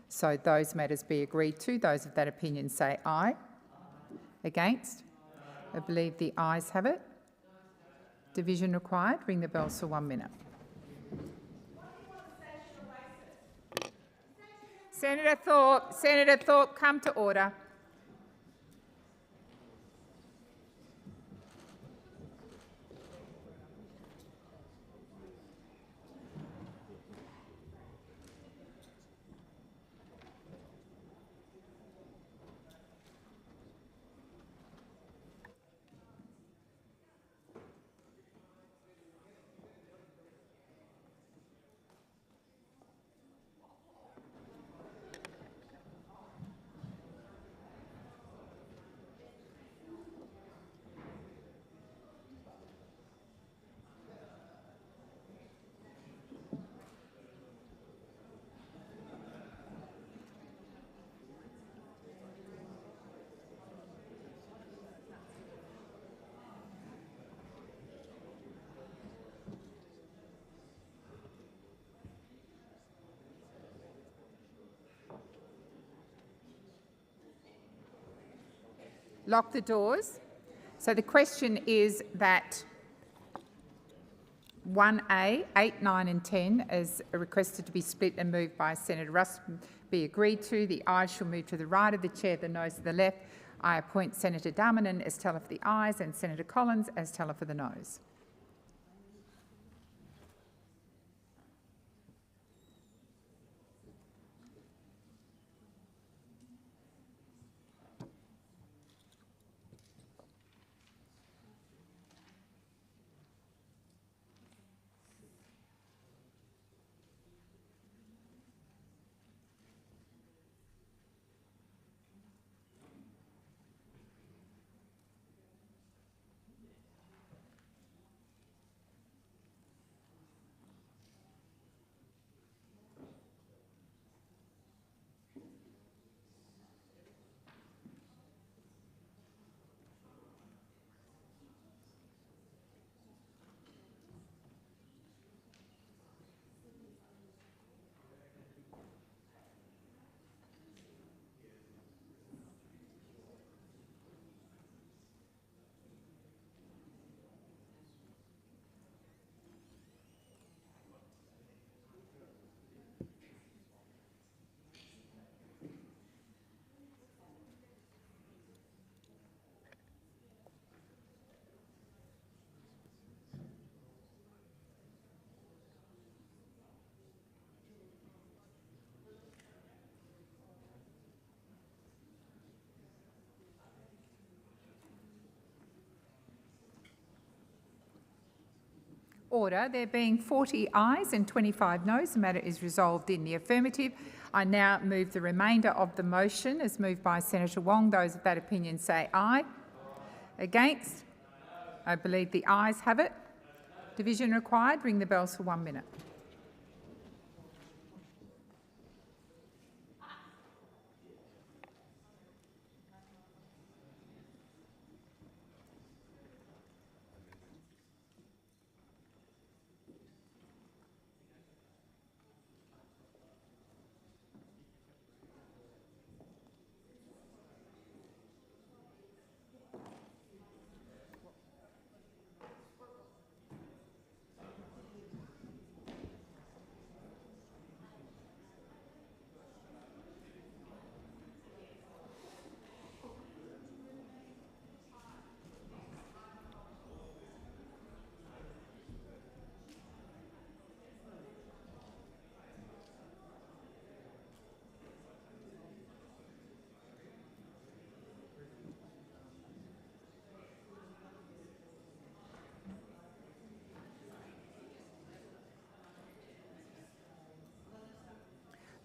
[SPEAKER 7] So those matters be agreed to. Those of that opinion say aye. Against? I believe the ayes have it. Division required. Ring the bells for 1 minute. Senator Thorpe, come to order. Lock the doors. So the question is that 1A, 8, 9 and 10 is requested to be split and moved by Senator Ruston be agreed to. The ayes shall move to the right of the chair, the noes to the left. I appoint Senator Darmanin as teller for the ayes and Senator Collins as teller for the noes. Order. There being 40 ayes and 25 noes, the matter is resolved in the affirmative. I now move the remainder of the motion as moved by Senator Wong. Those of that opinion say aye. Against? I believe the ayes have it. Division required. Ring the bells for 1 minute.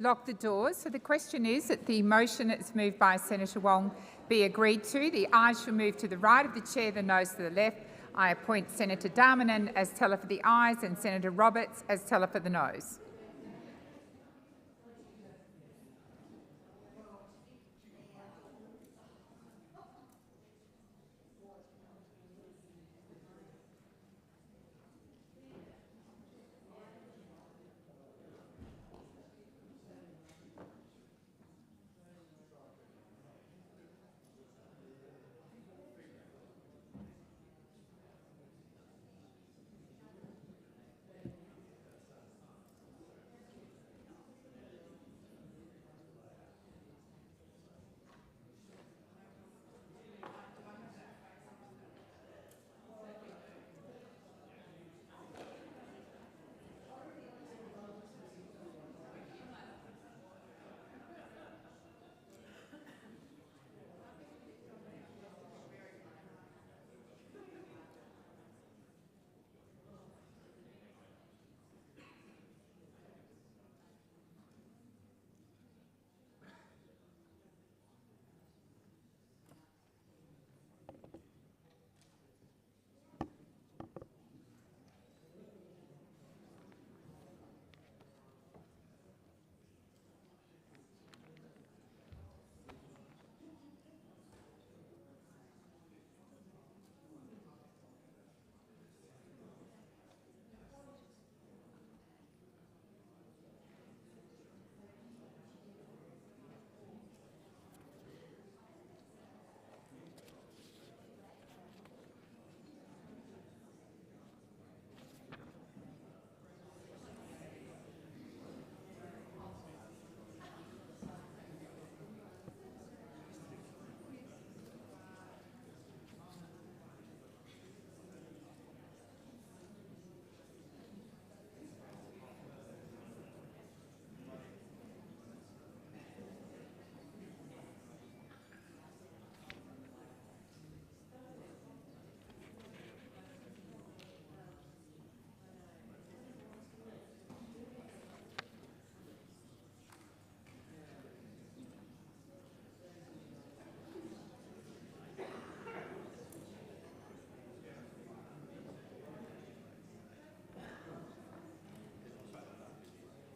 [SPEAKER 7] lock the doors. So the question is that the motion that's moved by Senator Wong be agreed to. The ayes shall move to the right of the chair, the noes to the left. I appoint Senator Darmanin as teller for the ayes and Senator Roberts as teller for the noes.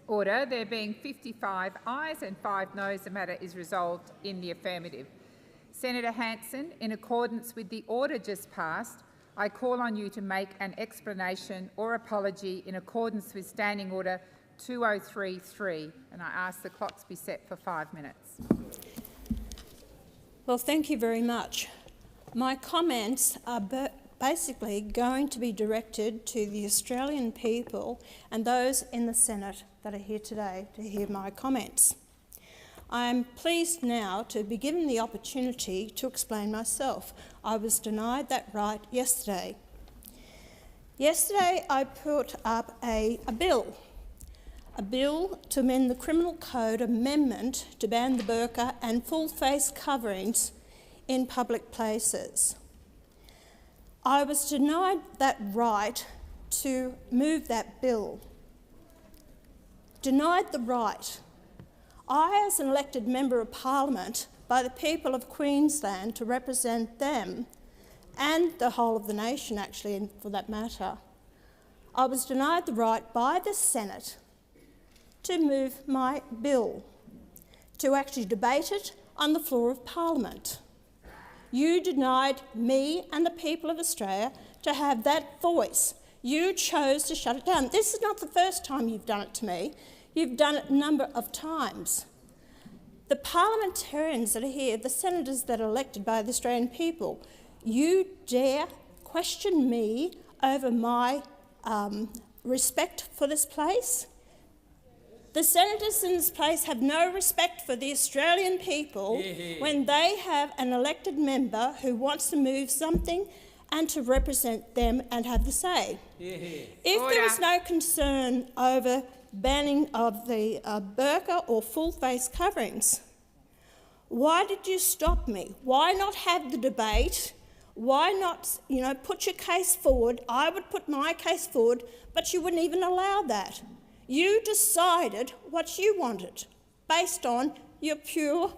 [SPEAKER 7] Order. There being 55 ayes and 5 noes, the matter is resolved in the affirmative. Senator Hanson, in accordance with the order just passed, I call on you to make an explanation or apology in accordance with Standing Order 2033, and I ask the clocks be set for 5 minutes.
[SPEAKER 10] Well, thank you very much. My comments are basically going to be directed to the Australian people and those in the Senate that are here today to hear my comments. I am pleased now to be given the opportunity to explain myself. I was denied that right yesterday. Yesterday I put up a bill to amend the Criminal Code amendment to ban the burqa and full face coverings in public places. I was denied that right to move that bill. Denied the right. I, as an elected Member of Parliament by the people of Queensland to represent them, and the whole of the nation actually, for that matter, I was denied the right by the Senate to move my bill, to actually debate it on the floor of Parliament. You denied me and the people of Australia to have that voice. You chose to shut it down. This is not the first time you've done it to me. You've done it a number of times. The parliamentarians that are here, the senators that are elected by the Australian people, you dare question me over my respect for this place? The senators in this place have no respect for the Australian people when they have an elected member who wants to move something and to represent them and have the say. If there was no concern over banning of the burqa or full face coverings, why did you stop me? Why not have the debate? Why not, put your case forward? I would put my case forward, but you wouldn't even allow that. You decided what you wanted. based on your pure,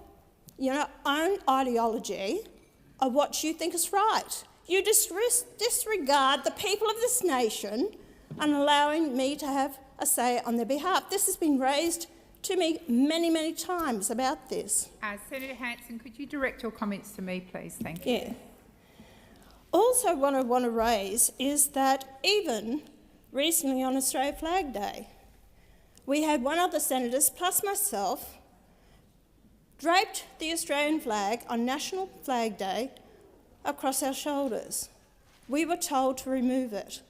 [SPEAKER 10] own ideology of what you think is right. You disregard the people of this nation and allowing me to have a say on their behalf. This has been raised to me many, many times about this.
[SPEAKER 7] Senator Hanson, could you direct your comments to me, please? Thank you.
[SPEAKER 10] Yeah. Also, what I want to raise is that even recently on Australia Flag Day, we had one of the senators, plus myself, draped the Australian flag on National Flag Day across our shoulders. We were told to remove it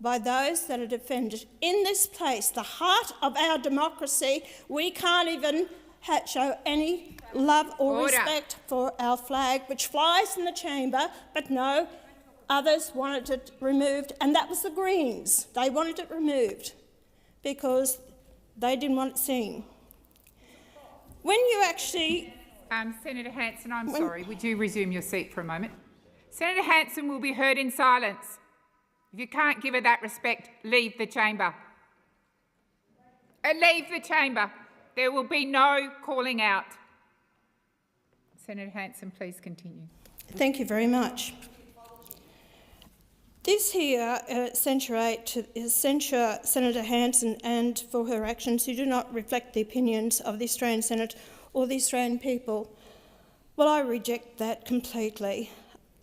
[SPEAKER 10] by those that are defended in this place, the heart of our democracy. We can't even show any love or respect for our flag, which flies in the chamber, but no, others wanted it removed, and that was the Greens. They wanted it removed because they didn't want it seen. When you actually...
[SPEAKER 7] Senator Hanson, I'm sorry, would you resume your seat for a moment? Senator Hanson will be heard in silence. If you can't give her that respect, leave the chamber. Leave the chamber. There will be no calling out. Senator Hanson, please continue.
[SPEAKER 10] Thank you very much. This here censure Senator Hanson and for her actions who do not reflect the opinions of the Australian Senate or the Australian people. Well, I reject that completely.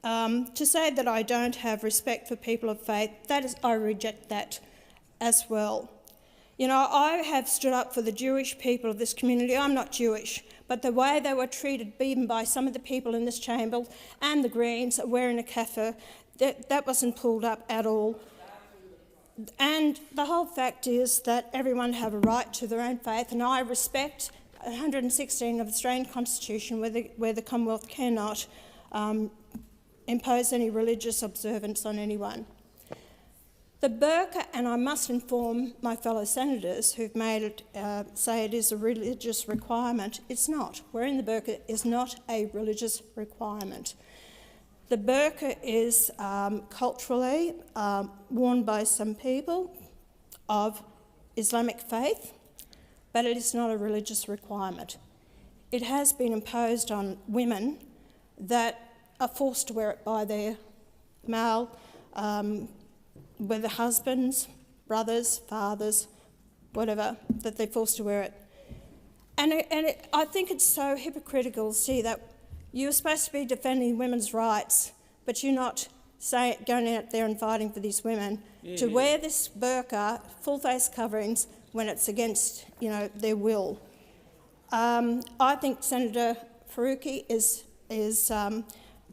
[SPEAKER 10] To say that I don't have respect for people of faith, I reject that as well. I have stood up for the Jewish people of this community. I'm not Jewish, but the way they were treated, even by some of the people in this chamber and the Greens wearing a kafir, that wasn't pulled up at all. And the whole fact is that everyone have a right to their own faith, and I respect 116 of the Australian Constitution where the Commonwealth cannot impose any religious observance on anyone. The burqa, and I must inform my fellow senators who've made it say it is a religious requirement, it's not. Wearing the burqa is not a religious requirement. The burqa is culturally worn by some people of Islamic faith, but it is not a religious requirement. It has been imposed on women that are forced to wear it by their male, whether husbands, brothers, fathers, whatever, that they're forced to wear it. I think it's so hypocritical to see that you're supposed to be defending women's rights, but you're not going out there and fighting for these women to wear this burqa, full face coverings, when it's against, their will. I think Senator Faruqi is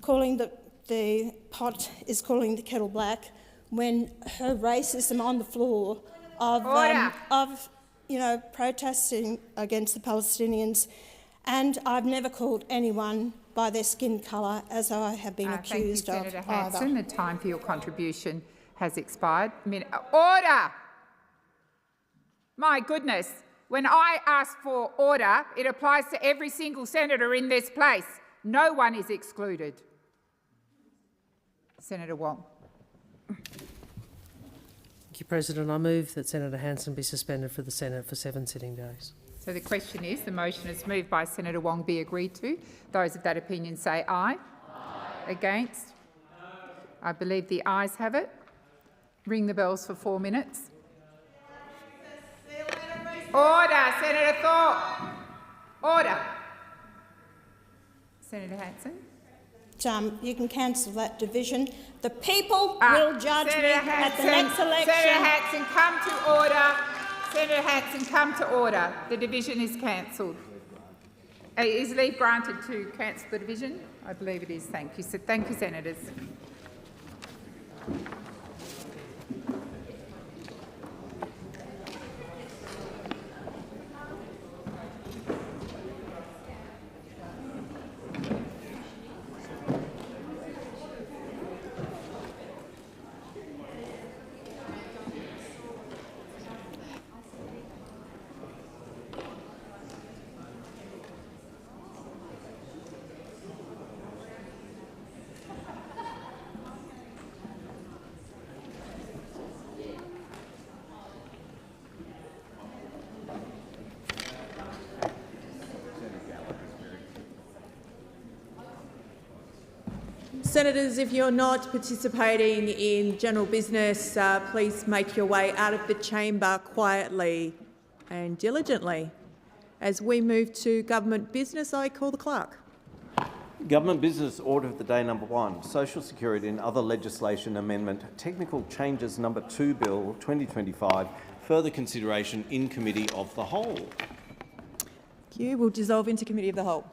[SPEAKER 10] calling the pot is calling the kettle black when her racism on the floor of protesting against the Palestinians, and I've never called anyone by their skin colour, as I have been accused of.
[SPEAKER 7] Senator Hanson, the time for your contribution has expired. Order! My goodness, when I ask for order, it applies to every single senator in this place. No one is excluded. Senator Wong.
[SPEAKER 4] Thank you, President. I move that Senator Hanson be suspended for the Senate for 7 sitting days.
[SPEAKER 7] So the question is, the motion is moved by Senator Wong be agreed to. Those of that opinion say aye. Aye. Against? No. I believe the ayes have it. Ring the bells for 4 minutes. Order, Senator Thorpe. Order. Senator Hanson.
[SPEAKER 10] You can cancel that division. The people will judge me at the next election.
[SPEAKER 7] Senator Hanson, come to order. Senator Hanson, come to order. The division is cancelled. Is leave granted to cancel the division? I believe it is. Thank you. So, thank you, senators.
[SPEAKER 11] Senators, if you're not participating in general business, please make your way out of the chamber quietly and diligently. As we move to government business, I call the clerk.
[SPEAKER 3] Government business order of the day number 1, Social Security and other legislation amendment, technical changes number 2 Bill 2025, further consideration in Committee of the Whole.
[SPEAKER 11] Thank you. We'll dissolve into Committee of the Whole.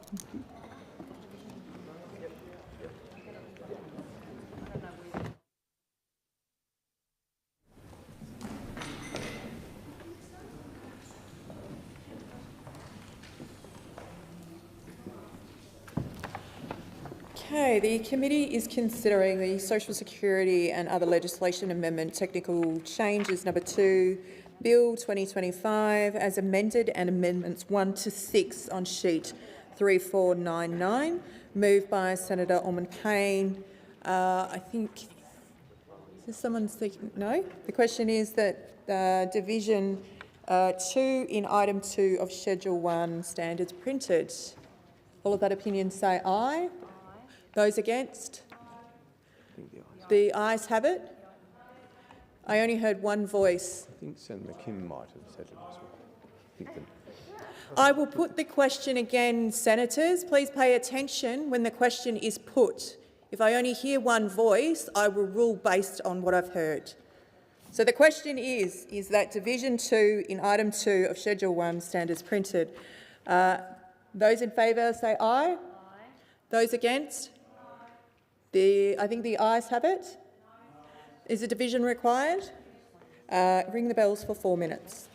[SPEAKER 11] Okay, the committee is considering the Social Security and other legislation amendment technical changes number 2, Bill 2025 as amended and amendments 1 to 6 on sheet 3499, moved by Senator Ormond-Kane. I think, is there someone speaking? No? The question is that Division 2 in item 2 of Schedule 1 standards printed. All of that opinion say aye. Those against? The ayes have it. I only heard one voice.
[SPEAKER 3] I think Senator Kim might have said it as well.
[SPEAKER 11] I will put the question again, Senators. Please pay attention when the question is put. If I only hear one voice, I will rule based on what I've heard. So the question is that Division 2 in item 2 of Schedule 1 standards printed. Those in favour say aye. Aye. Those against? I think the ayes have it. Is a division required? Ring the bells for 4 minutes.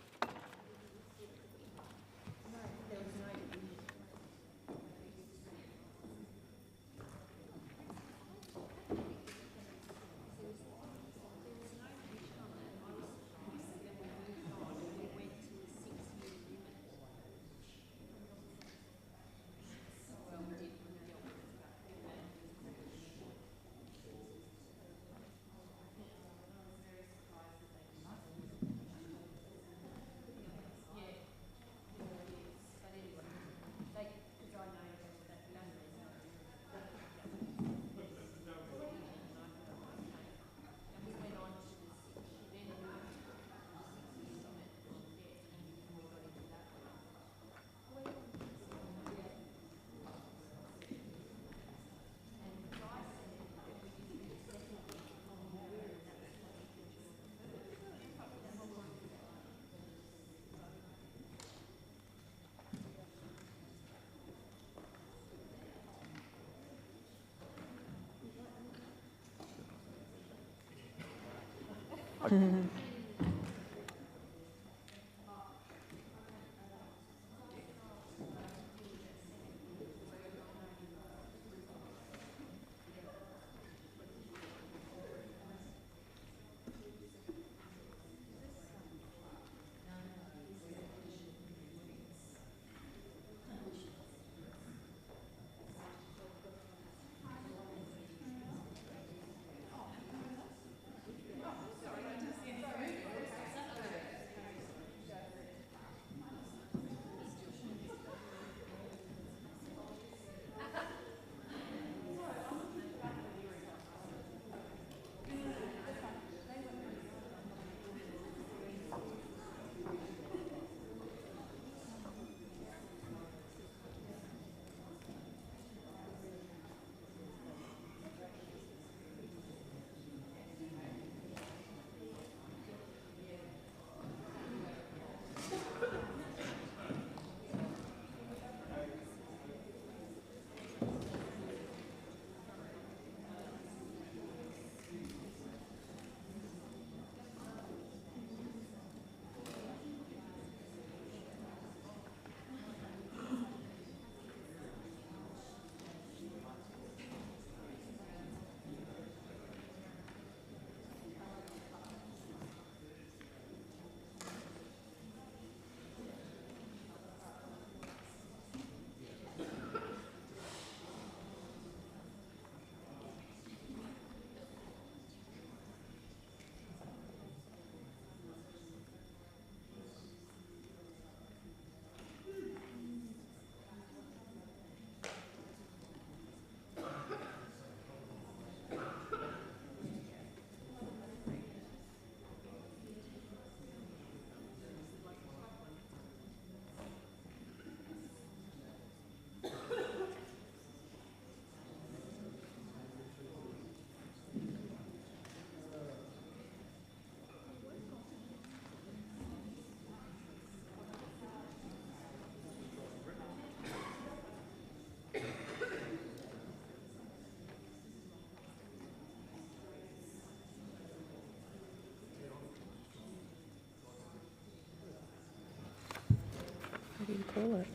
[SPEAKER 11] call it?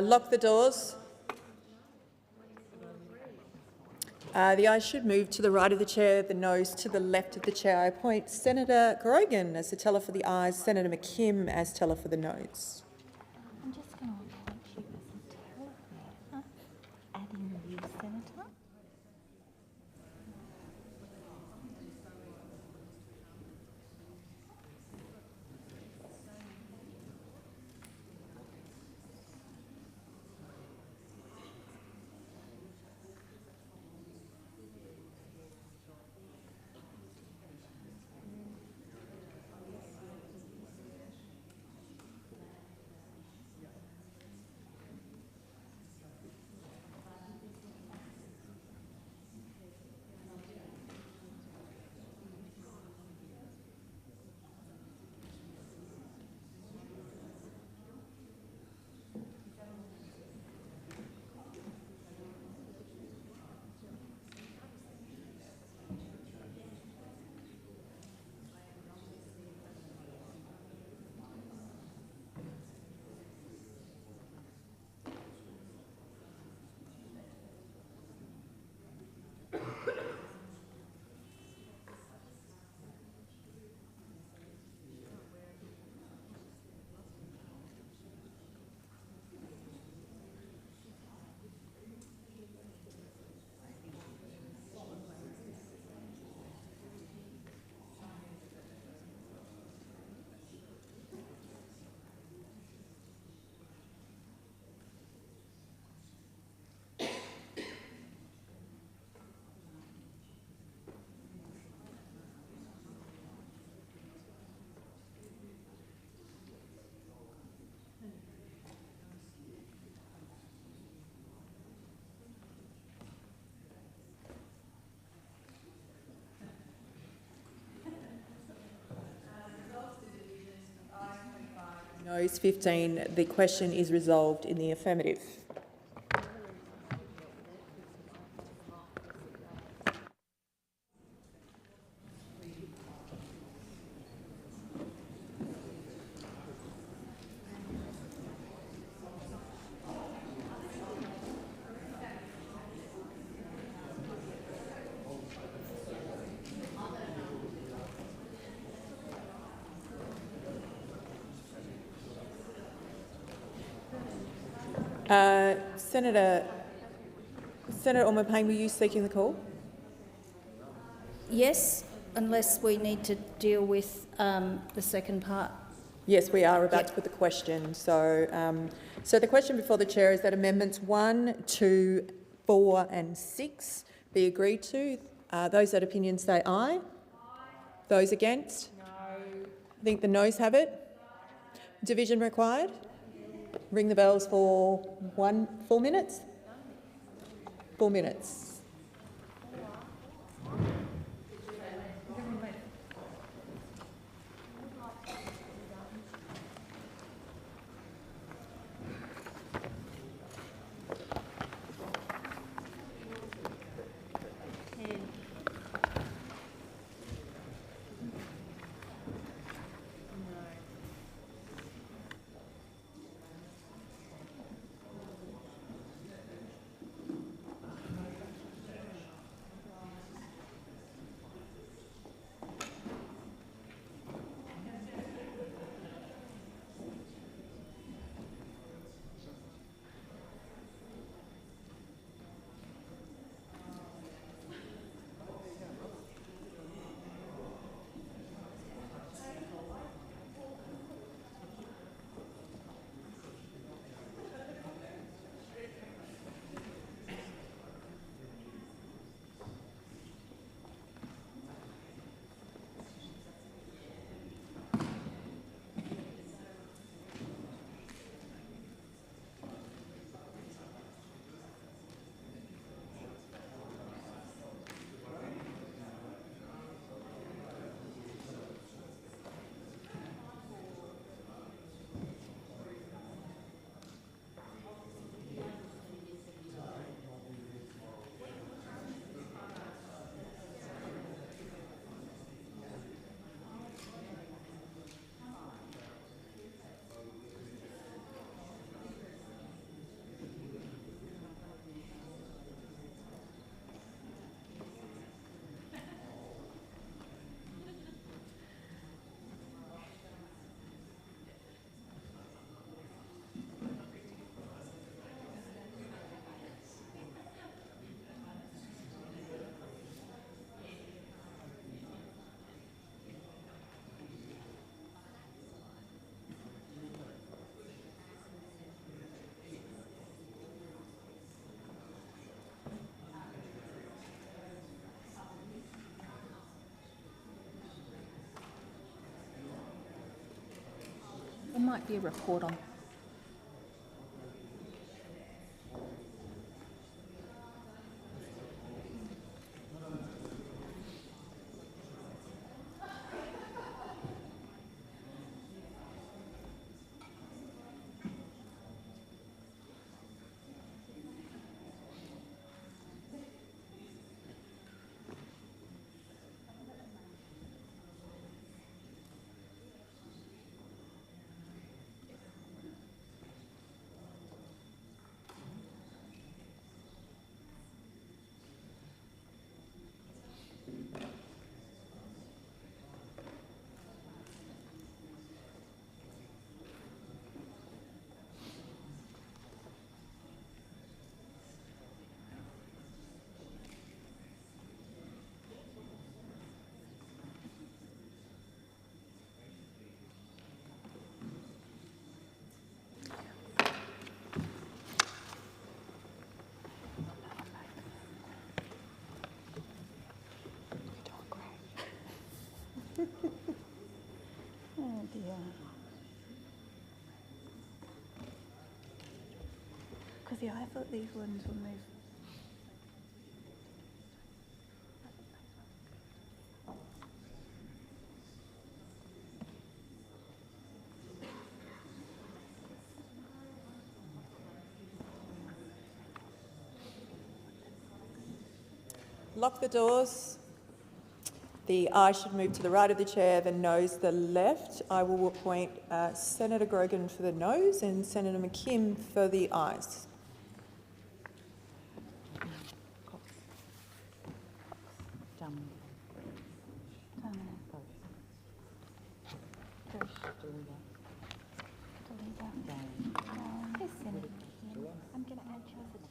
[SPEAKER 11] Lock the doors. The ayes should move to the right of the chair, the noes to the left of the chair. I appoint Senator Grogan as the teller for the ayes, Senator McKim as teller for the noes.
[SPEAKER 12] I'm just going to appoint you as a teller there. Adding you, Senator.
[SPEAKER 11] Noes 15. The question is resolved in the affirmative. Senator Orman-Payne, were you seeking the call?
[SPEAKER 10] Yes, unless we need to deal with the second part.
[SPEAKER 11] Yes, we are about to put the question. So the question before the chair is that amendments 1, 2, 4 and 6 be agreed to. Those that opinion say aye. Those against? No. I think the noes have it. Division required? Ring the bells for 4 minutes? 4 minutes.
[SPEAKER 12] might be a report on. Oh dear. Because yeah, I thought these ones will move.
[SPEAKER 11] Lock the doors. The ayes should move to the right of the chair, the noes the left. I will appoint Senator Grogan for the noes and Senator McKim for the ayes.
[SPEAKER 12] I'm going to add Joseph.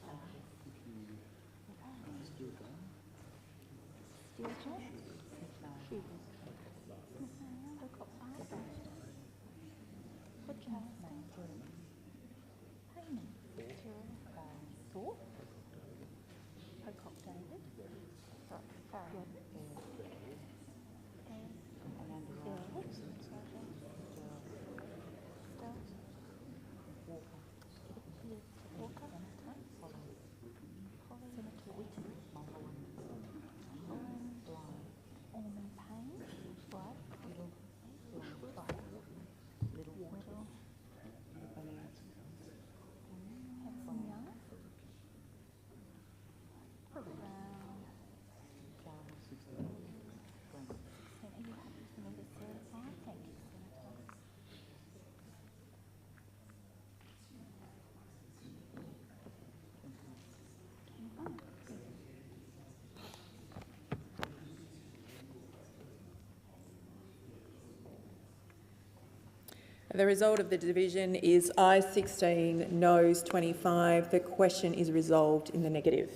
[SPEAKER 11] The result of the division is ayes 16, noes 25. The question is resolved in the negative.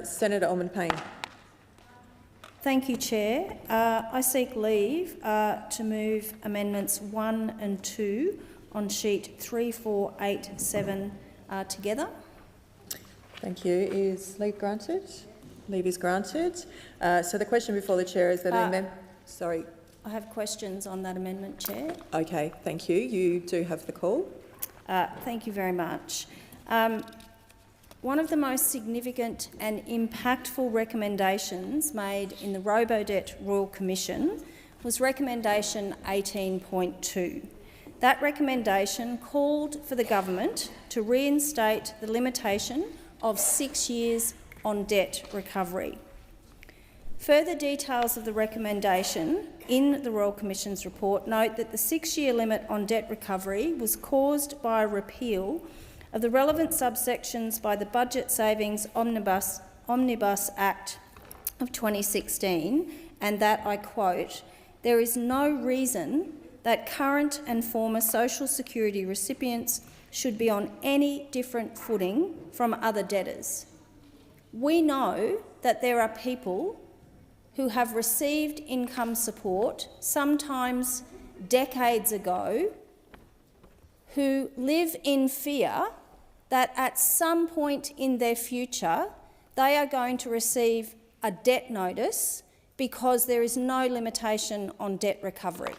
[SPEAKER 11] Senator Ullman-Payne.
[SPEAKER 10] Thank you, Chair. I seek leave to move amendments 1 and 2 on sheet 3487 together.
[SPEAKER 11] Thank you. Is leave granted? Leave is granted. So the question before the chair is that sorry.
[SPEAKER 10] I have questions on that amendment, Chair.
[SPEAKER 11] Okay, thank you. You do have the call.
[SPEAKER 10] Thank you very much. One of the most significant and impactful recommendations made in the Robodebt Royal Commission was recommendation 18.2. That recommendation called for the government to reinstate the limitation of 6 years on debt recovery. Further details of the recommendation in the Royal Commission's report note that the 6-year limit on debt recovery was caused by a repeal of the relevant subsections by the Budget Savings Omnibus Act of 2016, and that, I quote, "There is no reason that current and former social security recipients should be on any different footing from other debtors." We know that there are people who have received income support, sometimes decades ago, who live in fear that at some point in their future they are going to receive a debt notice because there is no limitation on debt recovery.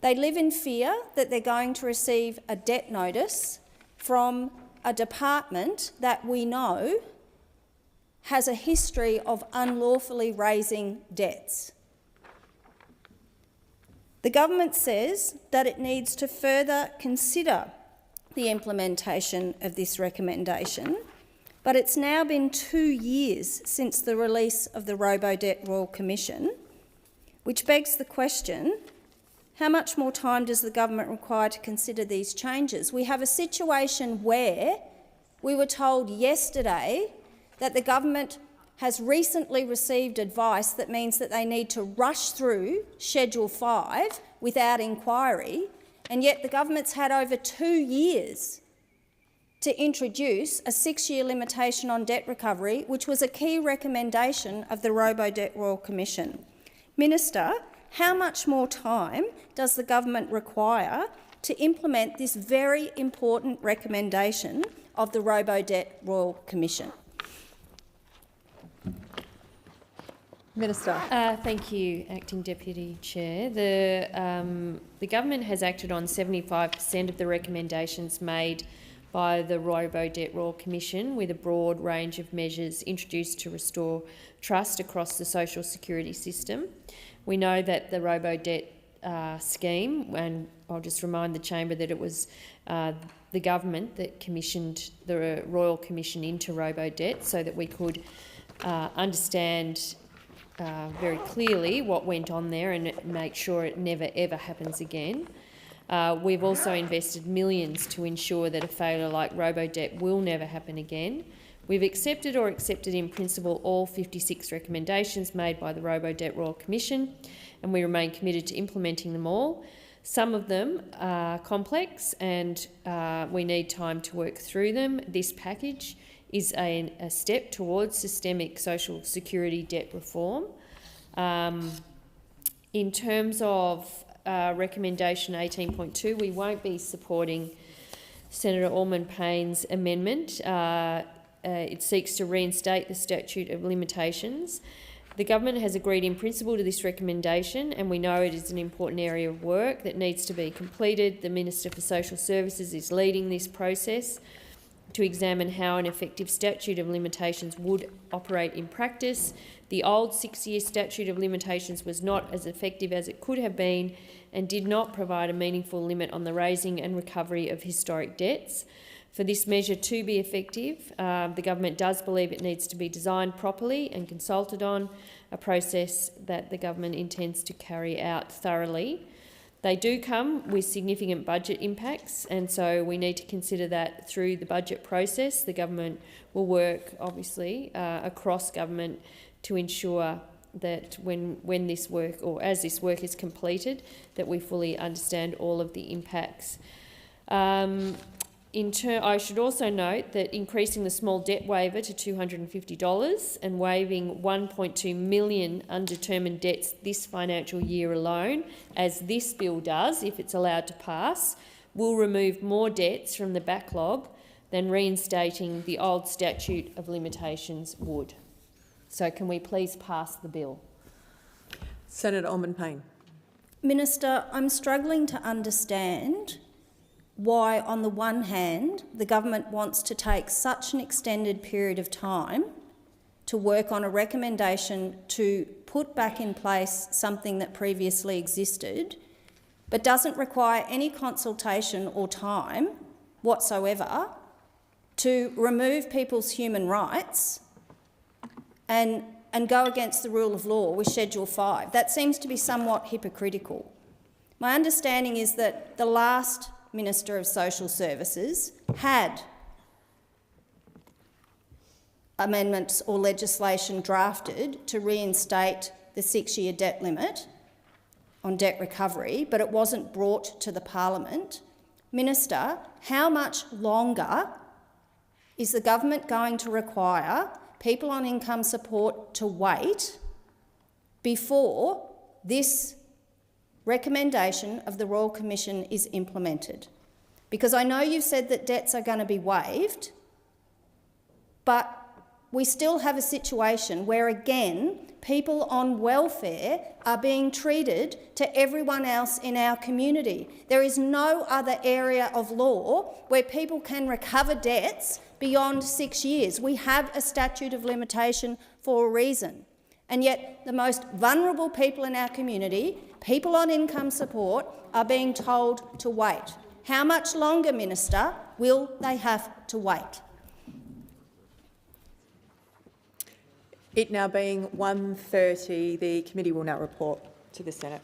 [SPEAKER 10] They live in fear that they're going to receive a debt notice from a department that we know has a history of unlawfully raising debts. The government says that it needs to further consider the implementation of this recommendation, but it's now been 2 years since the release of the Robo-Debt Royal Commission, which begs the question, how much more time does the government require to consider these changes? We have a situation where we were told yesterday that the government has recently received advice that means that they need to rush through Schedule 5 without inquiry, and yet the government's had over 2 years to introduce a 6-year limitation on debt recovery, which was a key recommendation of the Robo-Debt Royal Commission. Minister, how much more time does the government require to implement this very important recommendation of the Robo-Debt Royal Commission?
[SPEAKER 11] Minister.
[SPEAKER 9] Thank you, Acting Deputy Chair. The government has acted on 75% of the recommendations made by the Robo-Debt Royal Commission, with a broad range of measures introduced to restore trust across the social security system. We know that the Robo-Debt scheme, and I'll just remind the chamber that it was the government that commissioned the Royal Commission into Robo-Debt so that we could understand very clearly what went on there and make sure it never ever happens again. We've also invested millions to ensure that a failure like Robo-Debt will never happen again. We've accepted or accepted in principle all 56 recommendations made by the Robo-Debt Royal Commission, and we remain committed to implementing them all. Some of them are complex and we need time to work through them. This package is a step towards systemic social security debt reform. In terms of recommendation 18.2, we won't be supporting Senator Allman-Payne's amendment. It seeks to reinstate the statute of limitations. The government has agreed in principle to this recommendation, and we know it is an important area of work that needs to be completed. The Minister for Social Services is leading this process to examine how an effective statute of limitations would operate in practice. The old 6-year statute of limitations was not as effective as it could have been and did not provide a meaningful limit on the raising and recovery of historic debts. For this measure to be effective, the government does believe it needs to be designed properly and consulted on, a process that the government intends to carry out thoroughly. They do come with significant budget impacts, and so we need to consider that through the budget process. The government will work, obviously, across government to ensure that when this work, or as this work is completed, that we fully understand all of the impacts. I should also note that increasing the small debt waiver to $250 and waiving 1.2 million undetermined debts this financial year alone, as this bill does, if it's allowed to pass, will remove more debts from the backlog than reinstating the old statute of limitations would. So can we please pass the bill?
[SPEAKER 11] Senator Allman-Payne.
[SPEAKER 10] Minister, I'm struggling to understand why, on the one hand, the government wants to take such an extended period of time to work on a recommendation to put back in place something that previously existed, but doesn't require any consultation or time whatsoever to remove people's human rights and go against the rule of law with Schedule 5. That seems to be somewhat hypocritical. My understanding is that the last Minister of Social Services had amendments or legislation drafted to reinstate the 6-year debt limit on debt recovery, but it wasn't brought to the Parliament. Minister, how much longer is the government going to require people on income support to wait before this recommendation of the Royal Commission is implemented? Because I know you've said that debts are going to be waived, but we still have a situation where, again, people on welfare are being treated to everyone else in our community. There is no other area of law where people can recover debts beyond 6 years. We have a statute of limitation for a reason. And yet the most vulnerable people in our community, people on income support, are being told to wait. How much longer, Minister, will they have to wait?
[SPEAKER 11] It now being 1:30, the committee will now report to the Senate.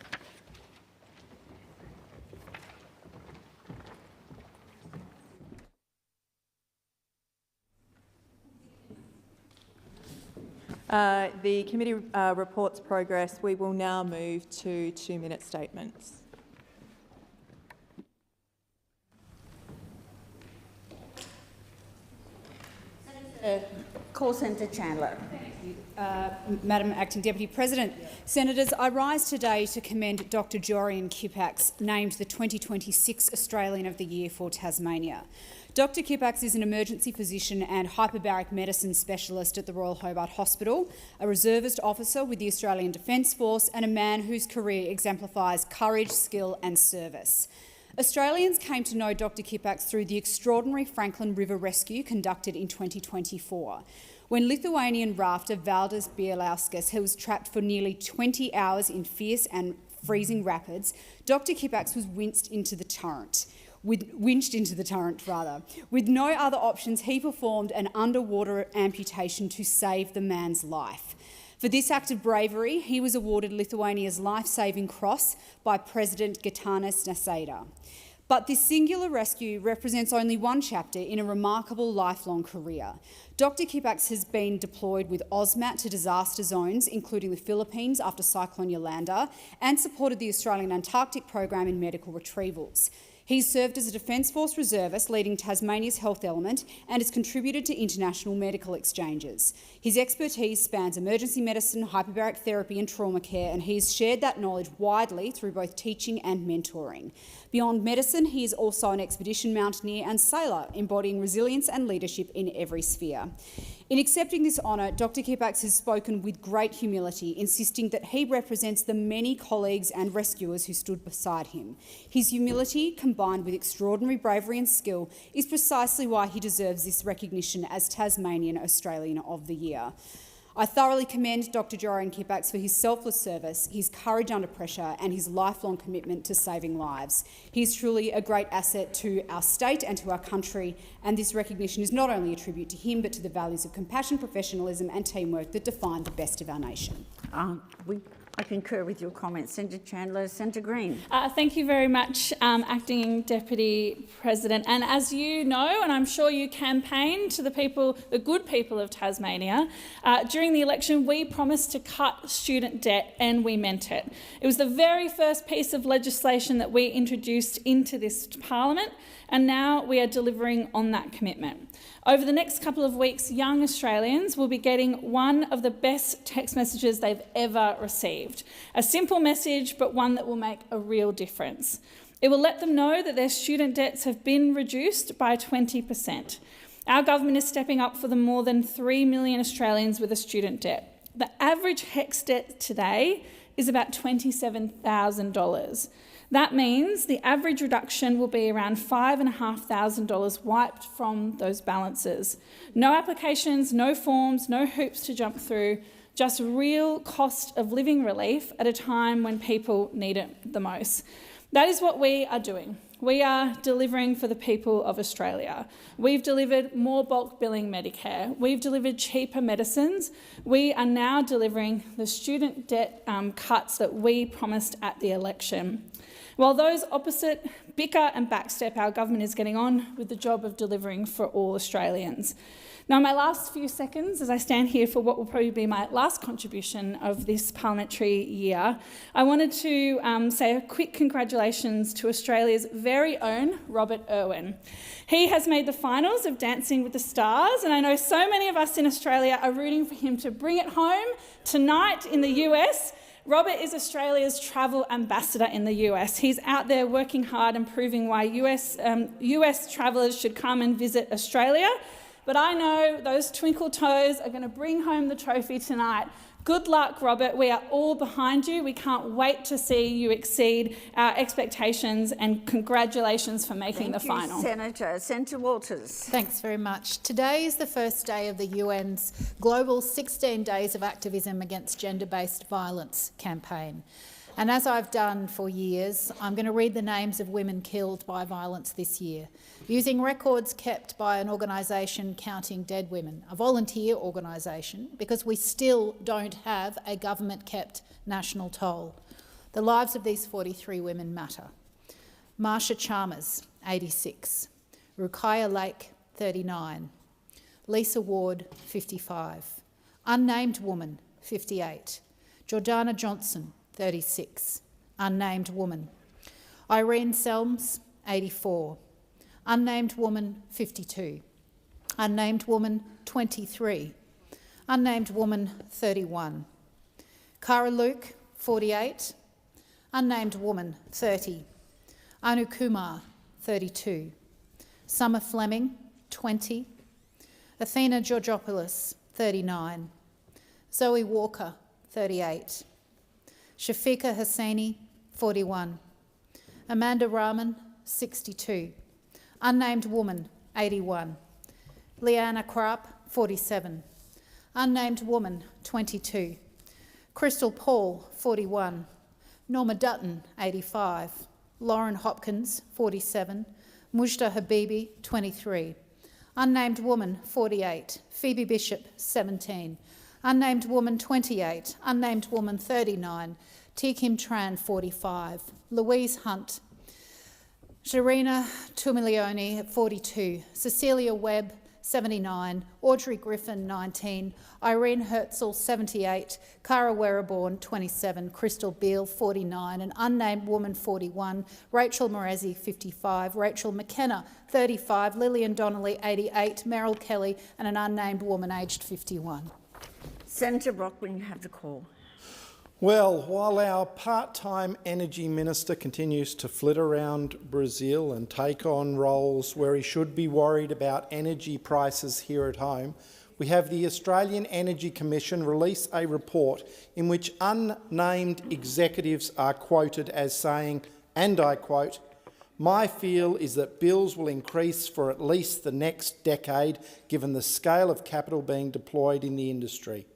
[SPEAKER 11] The committee reports progress. We will now move to 2-minute statements.
[SPEAKER 13] Call Senator Chandler. Madam Acting Deputy President. Senators, I rise today to commend Dr Jorian Kippax, named the 2026 Australian of the Year for Tasmania. Dr Kippax is an emergency physician and hyperbaric medicine specialist at the Royal Hobart Hospital, a reservist officer with the Australian Defence Force and a man whose career exemplifies courage, skill and service. Australians came to know Dr Kippax through the extraordinary Franklin River rescue conducted in 2024. When Lithuanian rafter Valdas Bielauskas was trapped for nearly 20 hours in fierce and freezing rapids, Dr Kippax was winched into the torrent. With no other options, he performed an underwater amputation to save the man's life. For this act of bravery, he was awarded Lithuania's Life-Saving Cross by President Gitanas Nausėda. But this singular rescue represents only one chapter in a remarkable lifelong career. Dr Kippax has been deployed with AUSMAT to disaster zones, including the Philippines after Cyclone Yolanda, and supported the Australian Antarctic program in medical retrievals. He's served as a Defence Force reservist leading Tasmania's health element and has contributed to international medical exchanges. His expertise spans emergency medicine, hyperbaric therapy and trauma care, and he has shared that knowledge widely through both teaching and mentoring. Beyond medicine, he is also an expedition mountaineer and sailor, embodying resilience and leadership in every sphere. In accepting this honour, Dr Kippax has spoken with great humility, insisting that he represents the many colleagues and rescuers who stood beside him. His humility, combined with extraordinary bravery and skill, is precisely why he deserves this recognition as Tasmanian Australian of the Year. I thoroughly commend Dr Jorian Kippax for his selfless service, his courage under pressure and his lifelong commitment to saving lives. He is truly a great asset to our state and to our country, and this recognition is not only a tribute to him but to the values of compassion, professionalism and teamwork that define the best of our nation. I concur with your comments. Senator Chandler. Senator Green.
[SPEAKER 14] Thank you very much, Acting Deputy President. And as you know, and I'm sure you campaigned to the people, the good people of Tasmania, during the election we promised to cut student debt, and we meant it. It was the very first piece of legislation that we introduced into this Parliament, and now we are delivering on that commitment. Over the next couple of weeks, young Australians will be getting one of the best text messages they've ever received. A simple message, but one that will make a real difference. It will let them know that their student debts have been reduced by 20%. Our government is stepping up for the more than 3 million Australians with a student debt. The average HECS debt today is about $27,000. That means the average reduction will be around $5,500 wiped from those balances. No applications, no forms, no hoops to jump through, just real cost of living relief at a time when people need it the most. That is what we are doing. We are delivering for the people of Australia. We've delivered more bulk billing Medicare. We've delivered cheaper medicines. We are now delivering the student debt cuts that we promised at the election. While those opposite bicker and backstep, our government is getting on with the job of delivering for all Australians. Now, my last few seconds, as I stand here for what will probably be my last contribution of this parliamentary year, I wanted to say a quick congratulations to Australia's very own Robert Irwin. He has made the finals of Dancing with the Stars, and I know so many of us in Australia are rooting for him to bring it home tonight in the US. Robert is Australia's travel ambassador in the US. He's out there working hard and proving why US travellers should come and visit Australia. But I know those twinkle toes are going to bring home the trophy tonight. Good luck, Robert. We are all behind you. We can't wait to see you exceed our expectations, and congratulations for making the final.
[SPEAKER 15] Senator. Senator Walters.
[SPEAKER 16] Thanks very much. Today is the first day of the UN's global 16 Days of Activism Against Gender-Based Violence campaign. And as I've done for years, I'm going to read the names of women killed by violence this year, using records kept by an organisation counting dead women, a volunteer organisation, because we still don't have a government-kept national toll. The lives of these 43 women matter. Marsha Chalmers, 86. Rukiah Lake, 39. Lisa Ward, 55. Unnamed woman, 58. Jordana Johnson, 36. Unnamed woman. Irene Selms, 84. Unnamed woman, 52. Unnamed woman, 23. Unnamed woman, 31. Cara Luke, 48. Unnamed woman, 30. Anu Kumar, 32. Summer Fleming, 20. Athena Georgopoulos, 39. Zoe Walker, 38. Shafiqa Hosseini, 41. Amanda Rahman, 62. Unnamed woman, 81. Leanna Krapp, 47. Unnamed woman, 22. Crystal Paul, 41. Norma Dutton, 85. Lauren Hopkins, 47. Mujda Habibi, 23. Unnamed woman, 48. Phoebe Bishop, 17. Unnamed woman, 28. Unnamed woman, 39. T. Kim Tran, 45. Louise Hunt. Sharina Tumilioni, 42. Cecilia Webb, 79. Audrey Griffin, 19. Irene Herzl, 78. Cara Werraborn, 27. Crystal Beale, 49. An unnamed woman, 41. Rachel Morezzi, 55. Rachel McKenna, 35. Lillian Donnelly, 88. Meryl Kelly, and an unnamed woman aged 51.
[SPEAKER 15] Senator Brockman, you have the call.
[SPEAKER 17] Well, while our part-time energy minister continues to flit around Brazil and take on roles where he should be worried about energy prices here at home, we have the Australian Energy Commission release a report in which unnamed executives are quoted as saying, and I quote, "My feel is that bills will increase for at least the next decade given the scale of capital being deployed in the industry."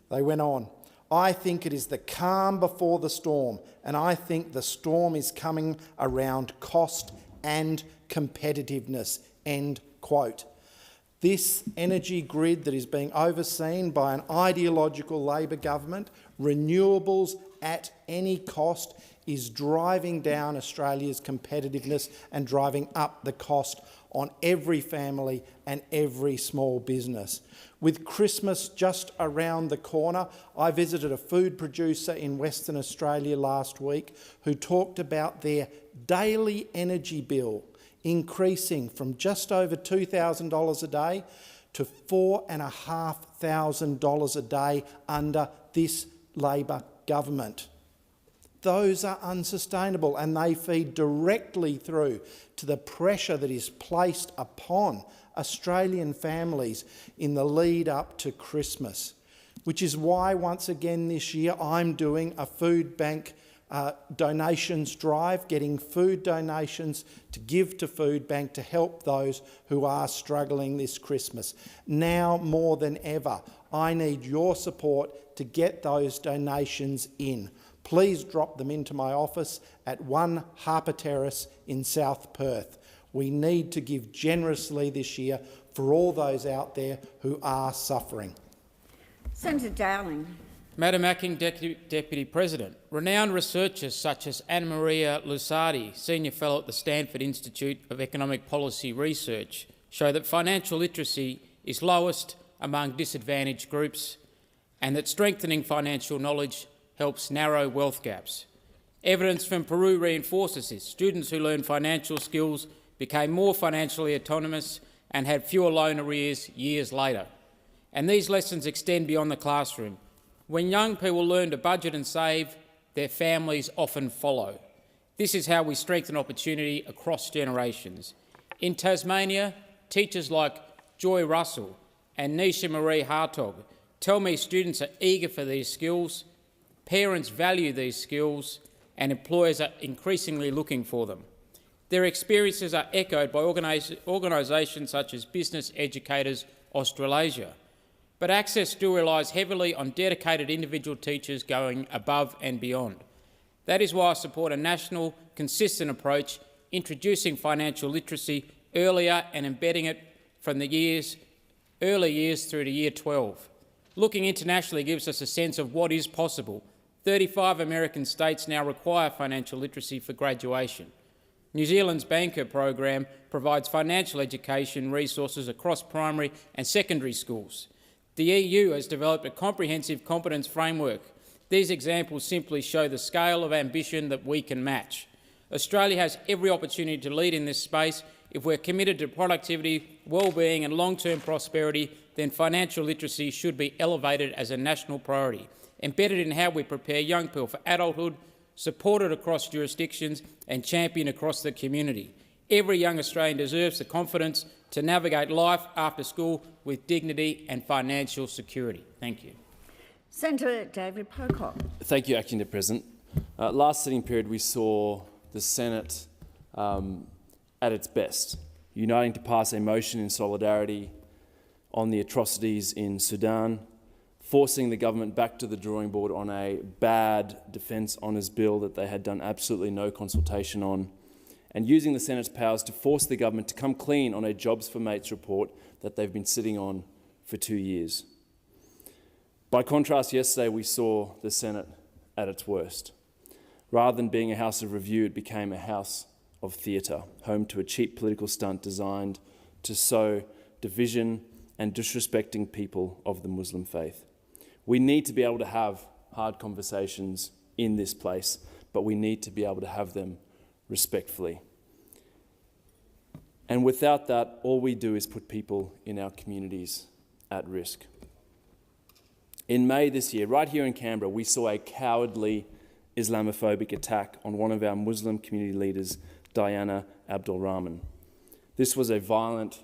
[SPEAKER 17] They went on, "I think it is the calm before the storm, and I think the storm is coming around cost and competitiveness," end quote. This energy grid that is being overseen by an ideological Labor government, renewables at any cost, is driving down Australia's competitiveness and driving up the cost on every family and every small business. With Christmas just around the corner, I visited a food producer in Western Australia last week who talked about their daily energy bill increasing from just over $2,000 a day to $4,500 a day under this Labor government. Those are unsustainable, and they feed directly through to the pressure that is placed upon Australian families in the lead up to Christmas, which is why once again this year I'm doing a food bank donations drive, getting food donations to give to Food Bank to help those who are struggling this Christmas. Now more than ever, I need your support to get those donations in. Please drop them into my office at 1 Harper Terrace in South Perth. We need to give generously this year for all those out there who are suffering.
[SPEAKER 15] Senator Dowling.
[SPEAKER 18] Madam Acting Deputy President, renowned researchers such as Anna Maria Lusardi, Senior Fellow at the Stanford Institute of Economic Policy Research, show that financial literacy is lowest among disadvantaged groups and that strengthening financial knowledge helps narrow wealth gaps. Evidence from Peru reinforces this. Students who learned financial skills became more financially autonomous and had fewer loan arrears years later. And these lessons extend beyond the classroom. When young people learn to budget and save, their families often follow. This is how we strengthen opportunity across generations. In Tasmania, teachers like Joy Russell and Nisha Marie Hartog tell me students are eager for these skills, parents value these skills, and employers are increasingly looking for them. Their experiences are echoed by organisations such as Business Educators Australasia, but access still relies heavily on dedicated individual teachers going above and beyond. That is why I support a national, consistent approach, introducing financial literacy earlier and embedding it from the early years through to year 12. Looking internationally gives us a sense of what is possible. 35 American states now require financial literacy for graduation. New Zealand's Banker program provides financial education resources across primary and secondary schools. The EU has developed a comprehensive competence framework. These examples simply show the scale of ambition that we can match. Australia has every opportunity to lead in this space. If we're committed to productivity, well-being and long-term prosperity, then financial literacy should be elevated as a national priority, embedded in how we prepare young people for adulthood, supported across jurisdictions and championed across the community. Every young Australian deserves the confidence to navigate life after school with dignity and financial security. Thank you.
[SPEAKER 15] Senator David Pocock.
[SPEAKER 19] Thank you, Acting Deputy President. Last sitting period we saw the Senate at its best, uniting to pass a motion in solidarity on the atrocities in Sudan, forcing the government back to the drawing board on a bad Defence Honours Bill that they had done absolutely no consultation on, and using the Senate's powers to force the government to come clean on a Jobs for Mates report that they've been sitting on for 2 years. By contrast, yesterday we saw the Senate at its worst. Rather than being a house of review, it became a house of theatre, home to a cheap political stunt designed to sow division and disrespecting people of the Muslim faith. We need to be able to have hard conversations in this place, but we need to be able to have them respectfully. And without that, all we do is put people in our communities at risk. In May this year, right here in Canberra, we saw a cowardly Islamophobic attack on one of our Muslim community leaders, Diana Abdul Rahman. This was a violent,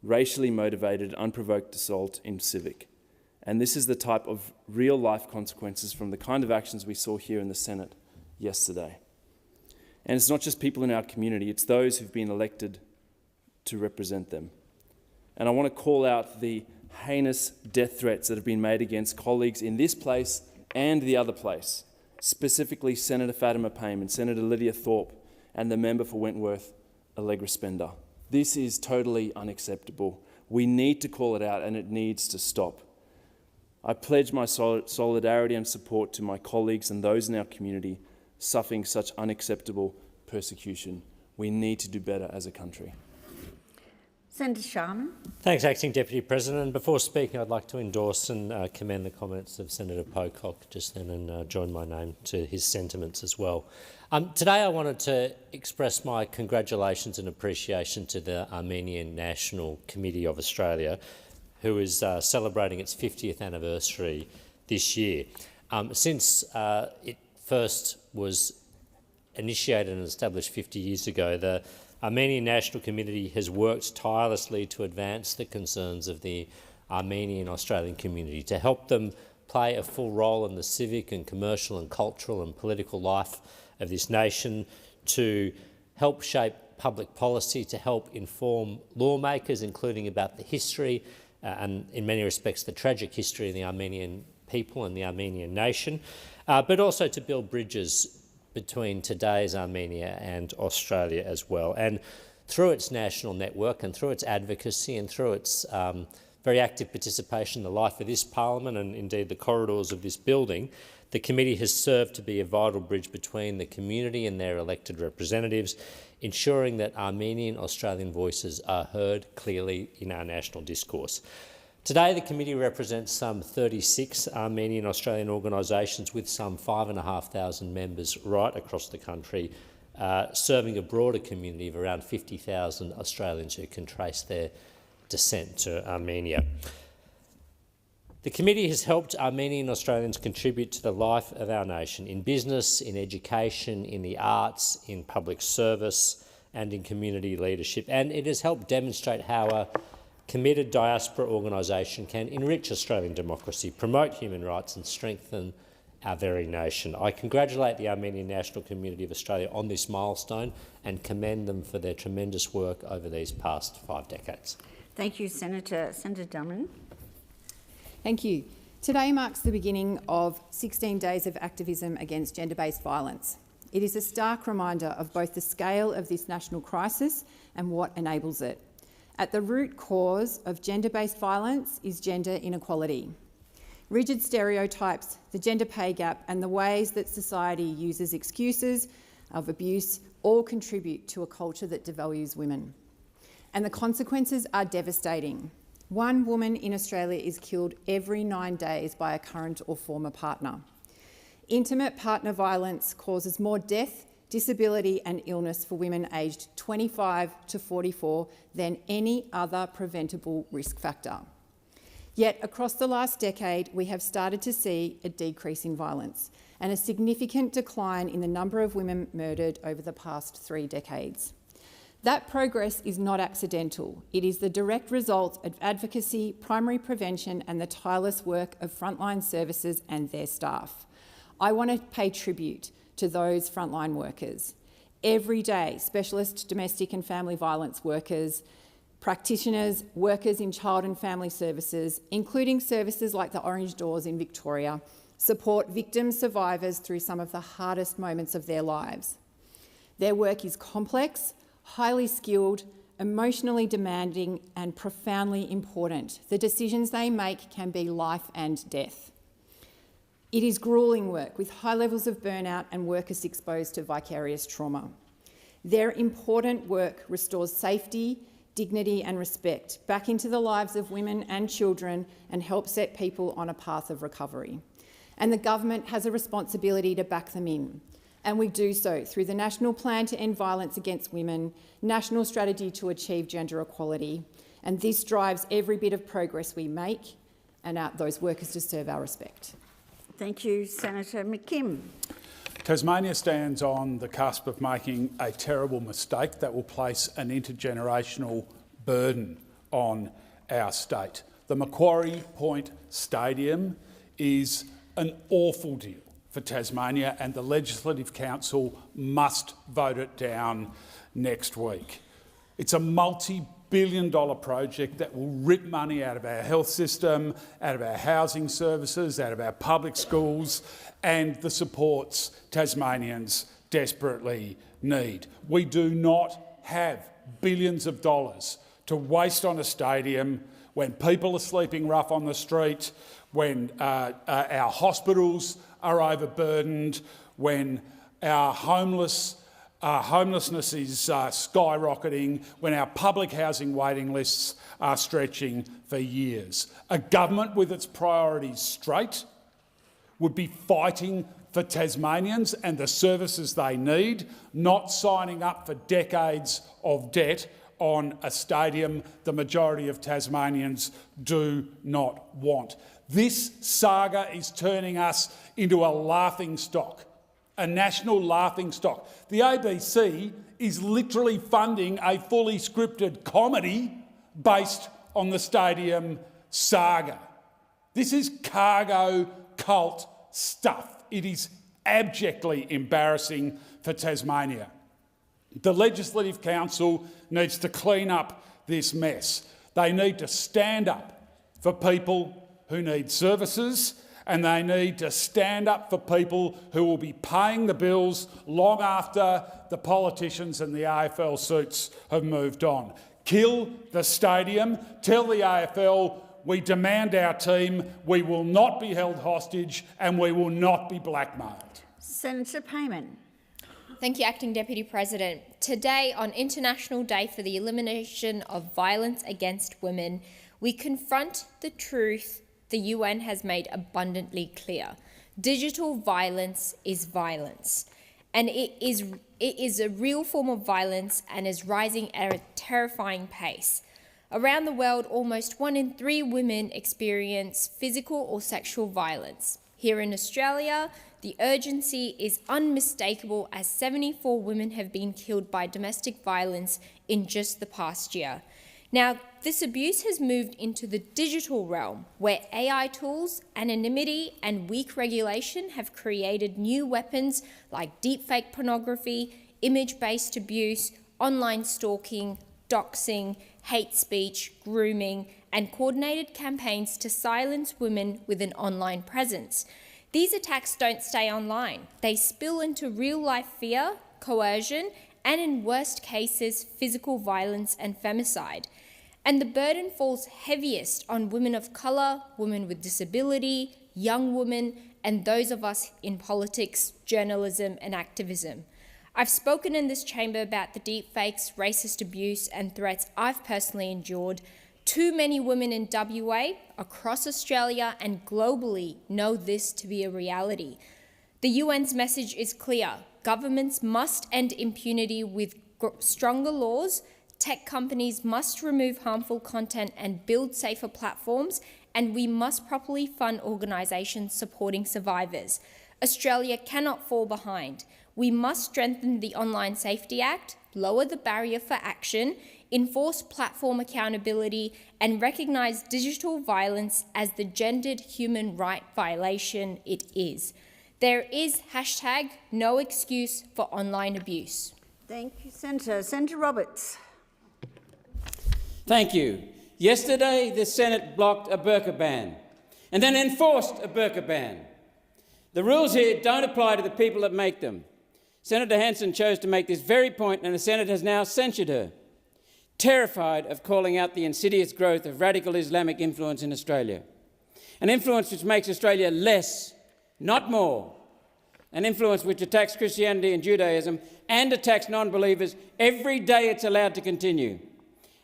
[SPEAKER 19] racially motivated, unprovoked assault in Civic. And this is the type of real-life consequences from the kind of actions we saw here in the Senate yesterday. And it's not just people in our community, it's those who've been elected to represent them. And I want to call out the heinous death threats that have been made against colleagues in this place and the other place, specifically Senator Fatima Payne and Senator Lydia Thorpe and the member for Wentworth, Allegra Spender. This is totally unacceptable. We need to call it out and it needs to stop. I pledge my solidarity and support to my colleagues and those in our community suffering such unacceptable persecution. We need to do better as a country.
[SPEAKER 15] Senator Sharman.
[SPEAKER 20] Thanks, Acting Deputy President. Before speaking, I'd like to endorse and commend the comments of Senator Pocock just then and join my name to his sentiments as well. Today I wanted to express my congratulations and appreciation to the Armenian National Committee of Australia, who is celebrating its 50th anniversary this year. Since it first was initiated and established 50 years ago, the Armenian National Committee has worked tirelessly to advance the concerns of the Armenian Australian community, to help them play a full role in the civic and commercial and cultural and political life of this nation, to help shape public policy, to help inform lawmakers, including about the history and, in many respects, the tragic history of the Armenian people and the Armenian nation, but also to build bridges between today's Armenia and Australia as well. And through its national network and through its advocacy and through its very active participation in the life of this parliament and indeed the corridors of this building, the committee has served to be a vital bridge between the community and their elected representatives, ensuring that Armenian Australian voices are heard clearly in our national discourse. Today, the committee represents some 36 Armenian Australian organisations with some 5,500 members right across the country, serving a broader community of around 50,000 Australians who can trace their descent to Armenia. The committee has helped Armenian Australians contribute to the life of our nation in business, in education, in the arts, in public service and in community leadership, and it has helped demonstrate how a committed diaspora organisation can enrich Australian democracy, promote human rights and strengthen our very nation. I congratulate the Armenian National Community of Australia on this milestone and commend them for their tremendous work over these past 5 decades.
[SPEAKER 15] Thank you, Senator. Senator Dunham.
[SPEAKER 21] Thank you. Today marks the beginning of 16 days of activism against gender-based violence. It is a stark reminder of both the scale of this national crisis and what enables it. At the root cause of gender-based violence is gender inequality. Rigid stereotypes, the gender pay gap and the ways that society uses excuses of abuse all contribute to a culture that devalues women. And the consequences are devastating. 1 woman in Australia is killed every 9 days by a current or former partner. Intimate partner violence causes more death, disability and illness for women aged 25 to 44 than any other preventable risk factor. Yet across the last decade, we have started to see a decrease in violence and a significant decline in the number of women murdered over the past 3 decades. That progress is not accidental. It is the direct result of advocacy, primary prevention and the tireless work of frontline services and their staff. I want to pay tribute to those frontline workers. Every day, specialist domestic and family violence workers, practitioners, workers in child and family services, including services like the Orange Doors in Victoria, support victim survivors through some of the hardest moments of their lives. Their work is complex, highly skilled, emotionally demanding and profoundly important. The decisions they make can be life and death. It is gruelling work with high levels of burnout and workers exposed to vicarious trauma. Their important work restores safety, dignity and respect back into the lives of women and children and helps set people on a path of recovery. And the government has a responsibility to back them in. And we do so through the National Plan to End Violence Against Women, National Strategy to Achieve Gender Equality, and this drives every bit of progress we make, and those workers deserve our respect.
[SPEAKER 15] Thank you, Senator McKim.
[SPEAKER 22] Tasmania stands on the cusp of making a terrible mistake that will place an intergenerational burden on our state. The Macquarie Point Stadium is an awful deal for Tasmania and the Legislative Council must vote it down next week. It's a multi-billion-dollar project that will rip money out of our health system, out of our housing services, out of our public schools and the supports Tasmanians desperately need. We do not have billions of dollars to waste on a stadium when people are sleeping rough on the street, when our hospitals are overburdened, when our homelessness is skyrocketing, when our public housing waiting lists are stretching for years. A government with its priorities straight would be fighting for Tasmanians and the services they need, not signing up for decades of debt on a stadium the majority of Tasmanians do not want. This saga is turning us into a laughingstock, a national laughingstock. The ABC is literally funding a fully scripted comedy based on the stadium saga. This is cargo cult stuff. It is abjectly embarrassing for Tasmania. The Legislative Council needs to clean up this mess. They need to stand up for people who need services, and they need to stand up for people who will be paying the bills long after the politicians and the AFL suits have moved on. Kill the stadium, tell the AFL we demand our team, we will not be held hostage and we will not be blackmailed.
[SPEAKER 15] Senator Payman.
[SPEAKER 23] Thank you, Acting Deputy President. Today, on International Day for the Elimination of Violence Against Women, we confront the truth the UN has made abundantly clear. Digital violence is violence, and it is a real form of violence and is rising at a terrifying pace. Around the world, almost 1 in 3 women experience physical or sexual violence. Here in Australia, the urgency is unmistakable as 74 women have been killed by domestic violence in just the past year. Now, this abuse has moved into the digital realm, where AI tools, anonymity, and weak regulation have created new weapons like deepfake pornography, image-based abuse, online stalking, doxing, hate speech, grooming, and coordinated campaigns to silence women with an online presence. These attacks don't stay online. They spill into real-life fear, coercion, and in worst cases, physical violence and femicide. And the burden falls heaviest on women of colour, women with disability, young women, and those of us in politics, journalism, and activism. I've spoken in this chamber about the deepfakes, racist abuse, and threats I've personally endured. Too many women in WA, across Australia, and globally know this to be a reality. The UN's message is clear. Governments must end impunity with stronger laws. Tech companies must remove harmful content and build safer platforms, and we must properly fund organisations supporting survivors. Australia cannot fall behind. We must strengthen the Online Safety Act, lower the barrier for action, enforce platform accountability, and recognise digital violence as the gendered human right violation it is. There is #no excuse for online abuse.
[SPEAKER 15] Thank you, Senator. Senator Roberts.
[SPEAKER 18] Thank you. Yesterday, the Senate blocked a burqa ban and then enforced a burqa ban. The rules here don't apply to the people that make them. Senator Hanson chose to make this very point, and the Senate has now censured her, terrified of calling out the insidious growth of radical Islamic influence in Australia, an influence which makes Australia less, not more, an influence which attacks Christianity and Judaism and attacks non-believers every day it's allowed to continue,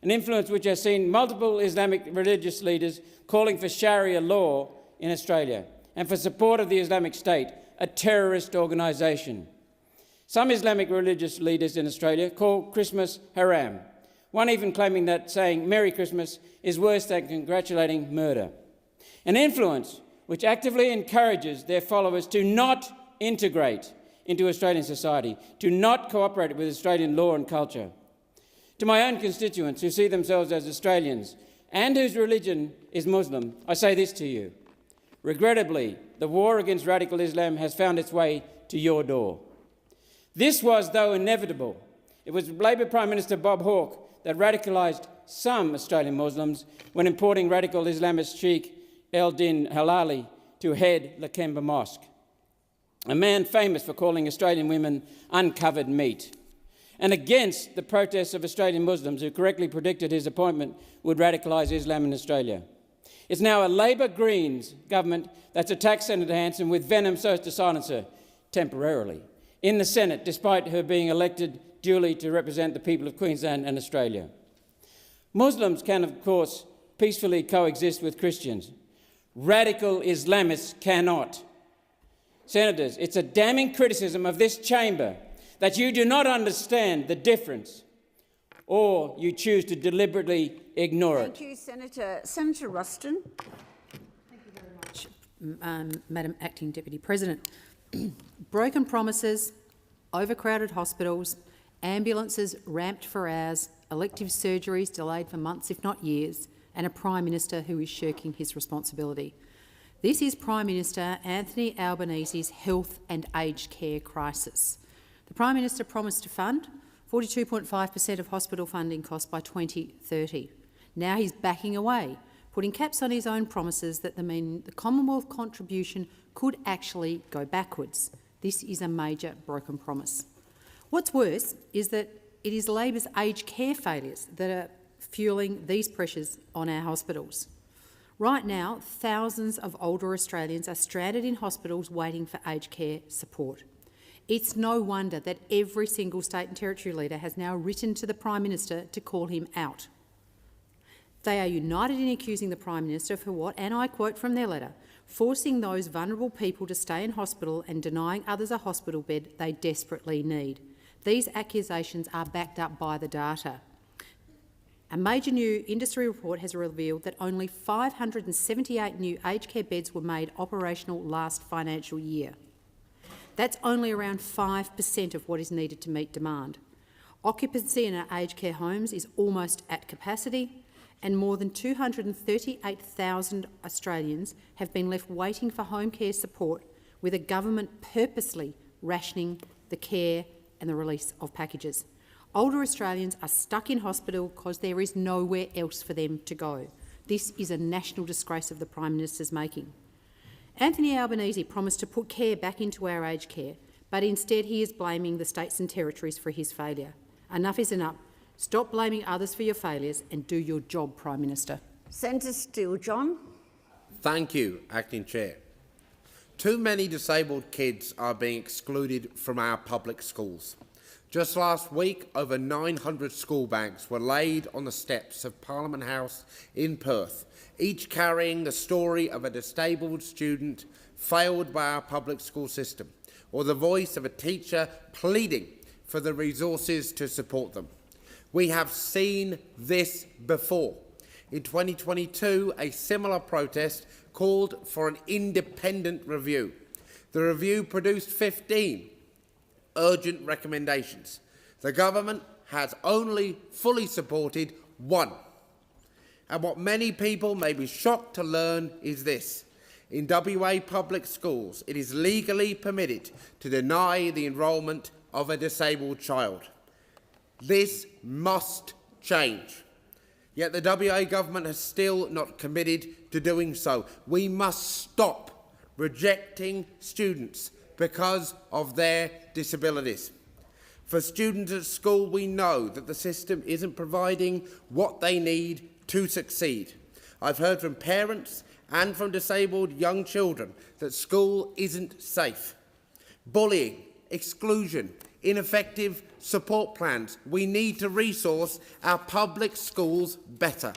[SPEAKER 18] an influence which has seen multiple Islamic religious leaders calling for Sharia law in Australia and for support of the Islamic State, a terrorist organisation. Some Islamic religious leaders in Australia call Christmas haram, one even claiming that saying Merry Christmas is worse than congratulating murder. An influence which actively encourages their followers to not integrate into Australian society, to not cooperate with Australian law and culture. To my own constituents who see themselves as Australians and whose religion is Muslim, I say this to you. Regrettably, the war against radical Islam has found its way to your door. This was, though, inevitable. It was Labor Prime Minister Bob Hawke that radicalised some Australian Muslims when importing radical Islamist Sheikh Eldin Halali to head Lakemba Mosque, a man famous for calling Australian women uncovered meat, and against the protests of Australian Muslims who correctly predicted his appointment would radicalise Islam in Australia. It's now a Labor Greens government that's attacked Senator Hanson with venom so as to silence her, temporarily, in the Senate, despite her being elected duly to represent the people of Queensland and Australia. Muslims can, of course, peacefully coexist with Christians. Radical Islamists cannot. Senators, it's a damning criticism of this chamber that you do not understand the difference, or you choose to deliberately ignore it.
[SPEAKER 15] Thank you, Senator. Senator Ruston.
[SPEAKER 5] Thank you very much, Madam Acting Deputy President. Broken promises, overcrowded hospitals, ambulances ramped for hours, elective surgeries delayed for months if not years, and a Prime Minister who is shirking his responsibility. This is Prime Minister Anthony Albanese's health and aged care crisis. The Prime Minister promised to fund 42.5% of hospital funding costs by 2030. Now he's backing away, putting caps on his own promises that mean the Commonwealth contribution could actually go backwards. This is a major broken promise. What's worse is that it is Labor's aged care failures that are fuelling these pressures on our hospitals. Right now, thousands of older Australians are stranded in hospitals waiting for aged care support. It's no wonder that every single state and territory leader has now written to the Prime Minister to call him out. They are united in accusing the Prime Minister for what, and I quote from their letter, forcing those vulnerable people to stay in hospital and denying others a hospital bed they desperately need. These accusations are backed up by the data. A major new industry report has revealed that only 578 new aged care beds were made operational last financial year. That's only around 5% of what is needed to meet demand. Occupancy in our aged care homes is almost at capacity, and more than 238,000 Australians have been left waiting for home care support, with a government purposely rationing the care and the release of packages. Older Australians are stuck in hospital because there is nowhere else for them to go. This is a national disgrace of the Prime Minister's making. Anthony Albanese promised to put care back into our aged care, but instead he is blaming the states and territories for his failure. Enough is enough. Stop blaming others for your failures and do your job, Prime Minister.
[SPEAKER 15] Senator Steele John.
[SPEAKER 1] Thank you, Acting Chair. Too many disabled kids are being excluded from our public schools. Just last week, over 900 school bags were laid on the steps of Parliament House in Perth, each carrying the story of a disabled student failed by our public school system, or the voice of a teacher pleading for the resources to support them. We have seen this before. In 2022, a similar protest called for an independent review. The review produced 15 urgent recommendations. The government has only fully supported one. And what many people may be shocked to learn is this. In WA public schools, it is legally permitted to deny the enrolment of a disabled child. This must change. Yet the WA government has still not committed to doing so. We must stop rejecting students because of their disabilities. For students at school, we know that the system isn't providing what they need to succeed. I've heard from parents and from disabled young children that school isn't safe. Bullying, exclusion, ineffective support plans. We need to resource our public schools better.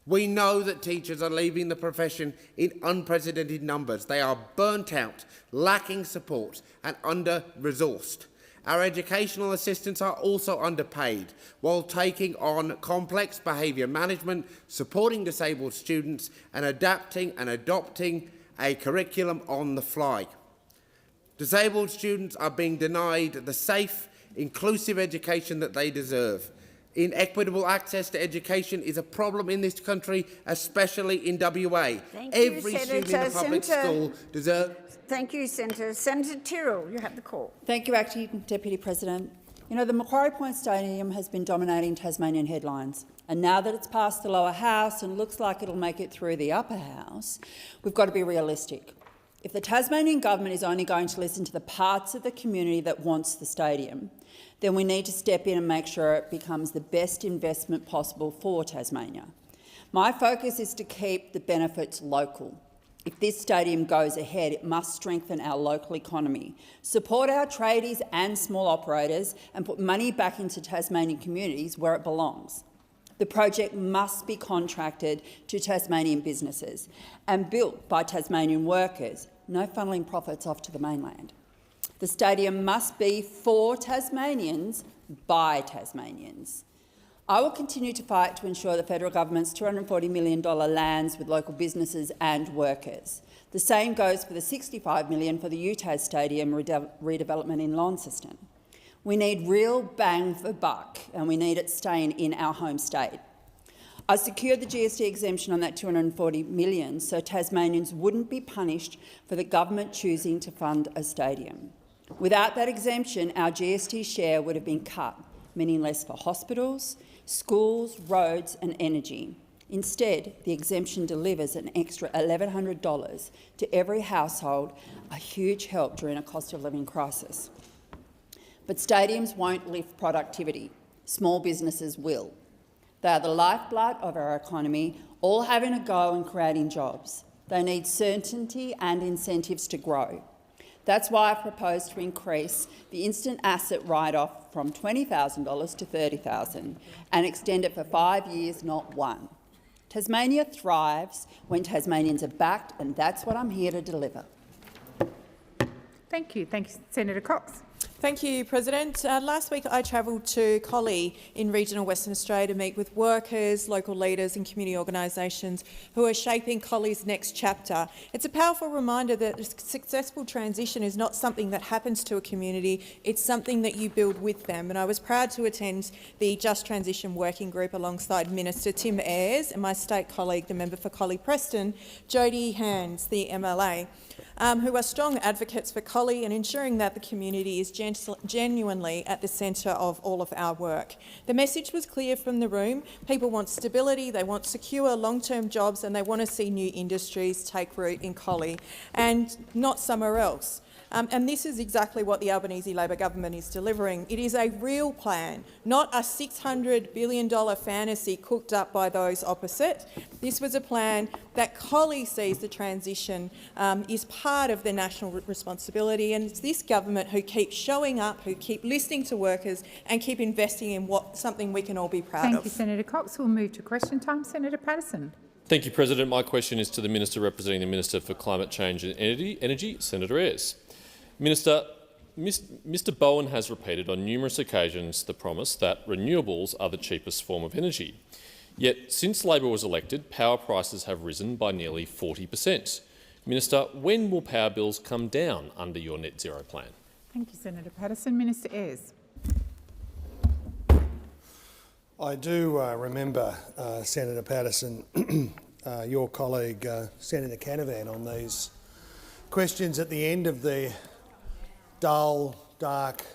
[SPEAKER 1] We know that teachers are leaving the profession in unprecedented numbers. They are burnt out, lacking support and under-resourced. Our educational assistants are also underpaid while taking on complex behaviour management, supporting disabled students and adapting and adopting a curriculum on the fly. Disabled students are being denied the safe, inclusive education that they deserve. Inequitable access to education is a problem in this country, especially in WA. Every student in a public school deserves...
[SPEAKER 15] Thank you, Senator. Senator Tyrrell, you have the call.
[SPEAKER 2] Thank you, Acting Deputy President. You know, the Macquarie Point Stadium has been dominating Tasmanian headlines, and now that it's passed the lower house and looks like it'll make it through the upper house, we've got to be realistic. If the Tasmanian government is only going to listen to the parts of the community that wants the stadium, then we need to step in and make sure it becomes the best investment possible for Tasmania. My focus is to keep the benefits local. If this stadium goes ahead, it must strengthen our local economy, support our tradies and small operators and put money back into Tasmanian communities where it belongs. The project must be contracted to Tasmanian businesses and built by Tasmanian workers, no funneling profits off to the mainland. The stadium must be for Tasmanians by Tasmanians. I will continue to fight to ensure the federal government's $240 million lands with local businesses and workers. The same goes for the $65 million for the UTAS Stadium redevelopment in Launceston. We need real bang for buck, and we need it staying in our home state. I secured the GST exemption on that $240 million so Tasmanians wouldn't be punished for the government choosing to fund a stadium. Without that exemption, our GST share would have been cut, meaning less for hospitals, schools, roads and energy. Instead, the exemption delivers an extra $1,100 to every household, a huge help during a cost of living crisis. But stadiums won't lift productivity. Small businesses will. They are the lifeblood of our economy, all having a go and creating jobs. They need certainty and incentives to grow. That's why I propose to increase the instant asset write-off from $20,000 to $30,000 and extend it for 5 years, not one. Tasmania thrives when Tasmanians are backed, and that's what I'm here to deliver.
[SPEAKER 7] Thank you. Thank you, Senator Cox.
[SPEAKER 11] Thank you, President. Last week I travelled to Collie in regional Western Australia to meet with workers, local leaders and community organisations who are shaping Collie's next chapter. It's a powerful reminder that a successful transition is not something that happens to a community, it's something that you build with them. And I was proud to attend the Just Transition Working Group alongside Minister Tim Ayres and my state colleague, the member for Collie Preston, Jodie Hands, the MLA. Who are strong advocates for Collie and ensuring that the community is genuinely at the centre of all of our work. The message was clear from the room. People want stability, they want secure long-term jobs and they want to see new industries take root in Collie and not somewhere else. And this is exactly what the Albanese Labor government is delivering. It is a real plan, not a $600 billion fantasy cooked up by those opposite. This was a plan that Collie sees the transition is part of the national responsibility, and it's this government who keeps showing up, who keep listening to workers and keep investing in something we can all be proud of.
[SPEAKER 7] Thank you, Senator Cox. We'll move to question time. Senator Patterson.
[SPEAKER 4] Thank you, President. My question is to the Minister representing the Minister for Climate Change and Energy, Senator Ayres. Minister, Mr Bowen has repeated on numerous occasions the promise that renewables are the cheapest form of energy. Yet, since Labor was elected, power prices have risen by nearly 40%. Minister, when will power bills come down under your net zero plan?
[SPEAKER 7] Thank you, Senator Patterson. Minister Ayres.
[SPEAKER 6] I do remember, Senator Patterson, your colleague, Senator Canavan, on these questions at the end of the dull, dark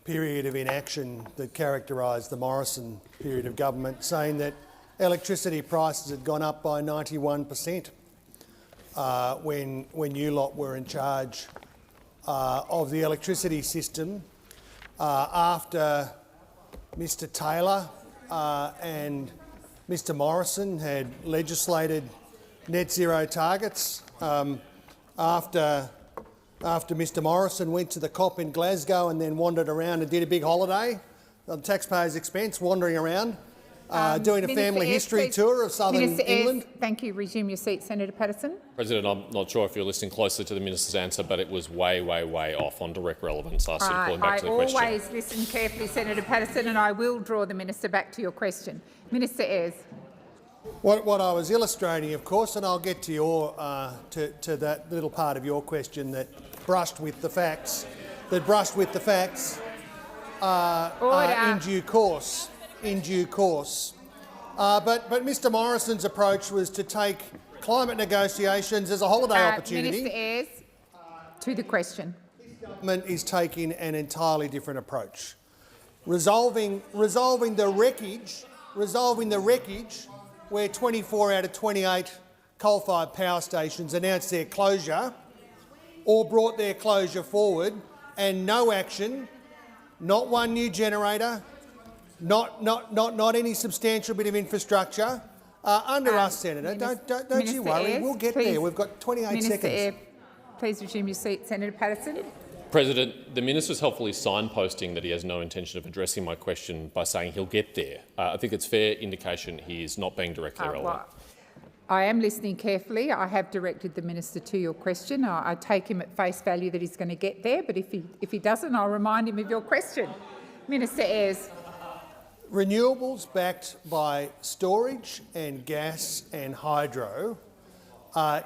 [SPEAKER 6] period of inaction that characterised the Morrison period of government, saying that electricity prices had gone up by 91% when you lot were in charge of the electricity system after Mr Taylor and Mr Morrison had legislated net zero targets. After Mr Morrison went to the COP in Glasgow and then wandered around and did a big holiday on taxpayers' expense, wandering around, doing a family history tour of southern England.
[SPEAKER 7] Thank you. Resume your seat, Senator Patterson.
[SPEAKER 4] President, I'm not sure if you're listening closely to the Minister's answer, but it was way, way, way off on direct relevance. I ask you to call him back to the question.
[SPEAKER 7] I always listen carefully, Senator Patterson, and I will draw the Minister back to your question. Minister Ayres.
[SPEAKER 6] What I was illustrating, of course, and I'll get to your to that little part of your question that brushed with the facts, in due course. But Mr Morrison's approach was to take climate negotiations as a holiday opportunity.
[SPEAKER 7] Minister Ayres, to the question.
[SPEAKER 6] This government is taking an entirely different approach, resolving the wreckage where 24 out of 28 coal-fired power stations announced their closure or brought their closure forward, and no action, not one new generator, not any substantial bit of infrastructure under us, Senator. Don't you worry,
[SPEAKER 7] Ayres,
[SPEAKER 6] we'll get there. We've got 28 seconds.
[SPEAKER 7] Ayres, please resume your seat, Senator Patterson.
[SPEAKER 4] President, the Minister is helpfully signposting that he has no intention of addressing my question by saying he'll get there. I think it's fair indication he is not being directly relevant.
[SPEAKER 7] I am listening carefully. I have directed the Minister to your question. I take him at face value that he's going to get there, but if he doesn't, I'll remind him of your question. Minister Ayres.
[SPEAKER 6] Renewables backed by storage and gas and hydro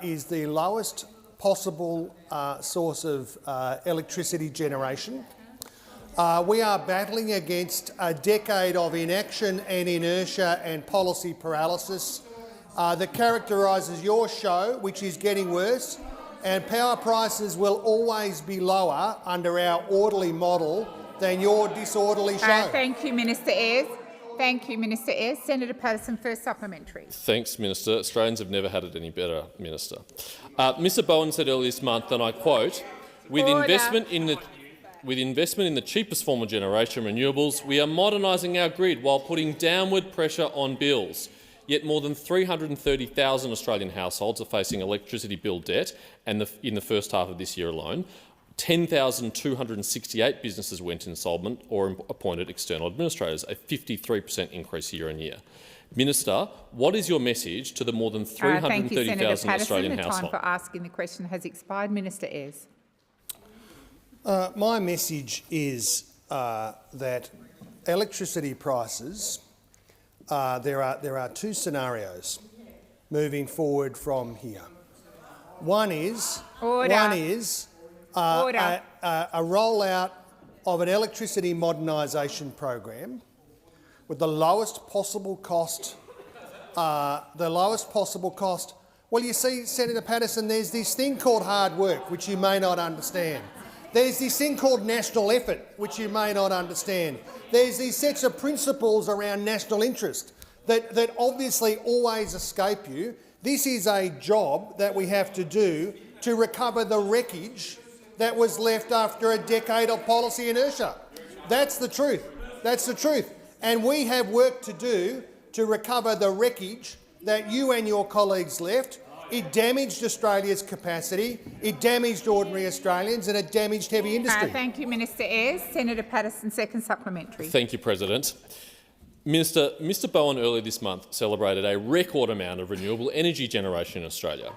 [SPEAKER 6] is the lowest possible source of electricity generation. We are battling against a decade of inaction and inertia and policy paralysis that characterises your show, which is getting worse, and power prices will always be lower under our orderly model than your disorderly show.
[SPEAKER 7] Thank you, Minister Ayres. Thank you, Minister Ayres. Senator Patterson, first supplementary.
[SPEAKER 4] Thanks, Minister. Australians have never had it any better, Minister. Mr Bowen said earlier this month, and I quote, with investment in the cheapest form of generation, renewables, we are modernising our grid while putting downward pressure on bills. Yet more than 330,000 Australian households are facing electricity bill debt, and in the first half of this year alone, 10,268 businesses went insolvent or appointed external administrators, a 53% increase year on year. Minister, what is your message to the more than 330,000 Australian households?
[SPEAKER 7] The time for asking the question has expired. Minister Ayres.
[SPEAKER 6] My message is that electricity prices, there are two scenarios moving forward from here. One is a rollout of an electricity modernisation program with the lowest possible cost. Well, you see, Senator Patterson, there's this thing called hard work, which you may not understand. There's this thing called national effort, which you may not understand. There's these sets of principles around national interest that obviously always escape you. This is a job that we have to do to recover the wreckage that was left after a decade of policy inertia. That's the truth. That's the truth. And we have work to do to recover the wreckage that you and your colleagues left. It damaged Australia's capacity, it damaged ordinary Australians and it damaged heavy industry.
[SPEAKER 7] Thank you, Minister Ayres. Senator Patterson, second supplementary.
[SPEAKER 4] Thank you, President. Mr Bowen earlier this month celebrated a record amount of renewable energy generation in Australia.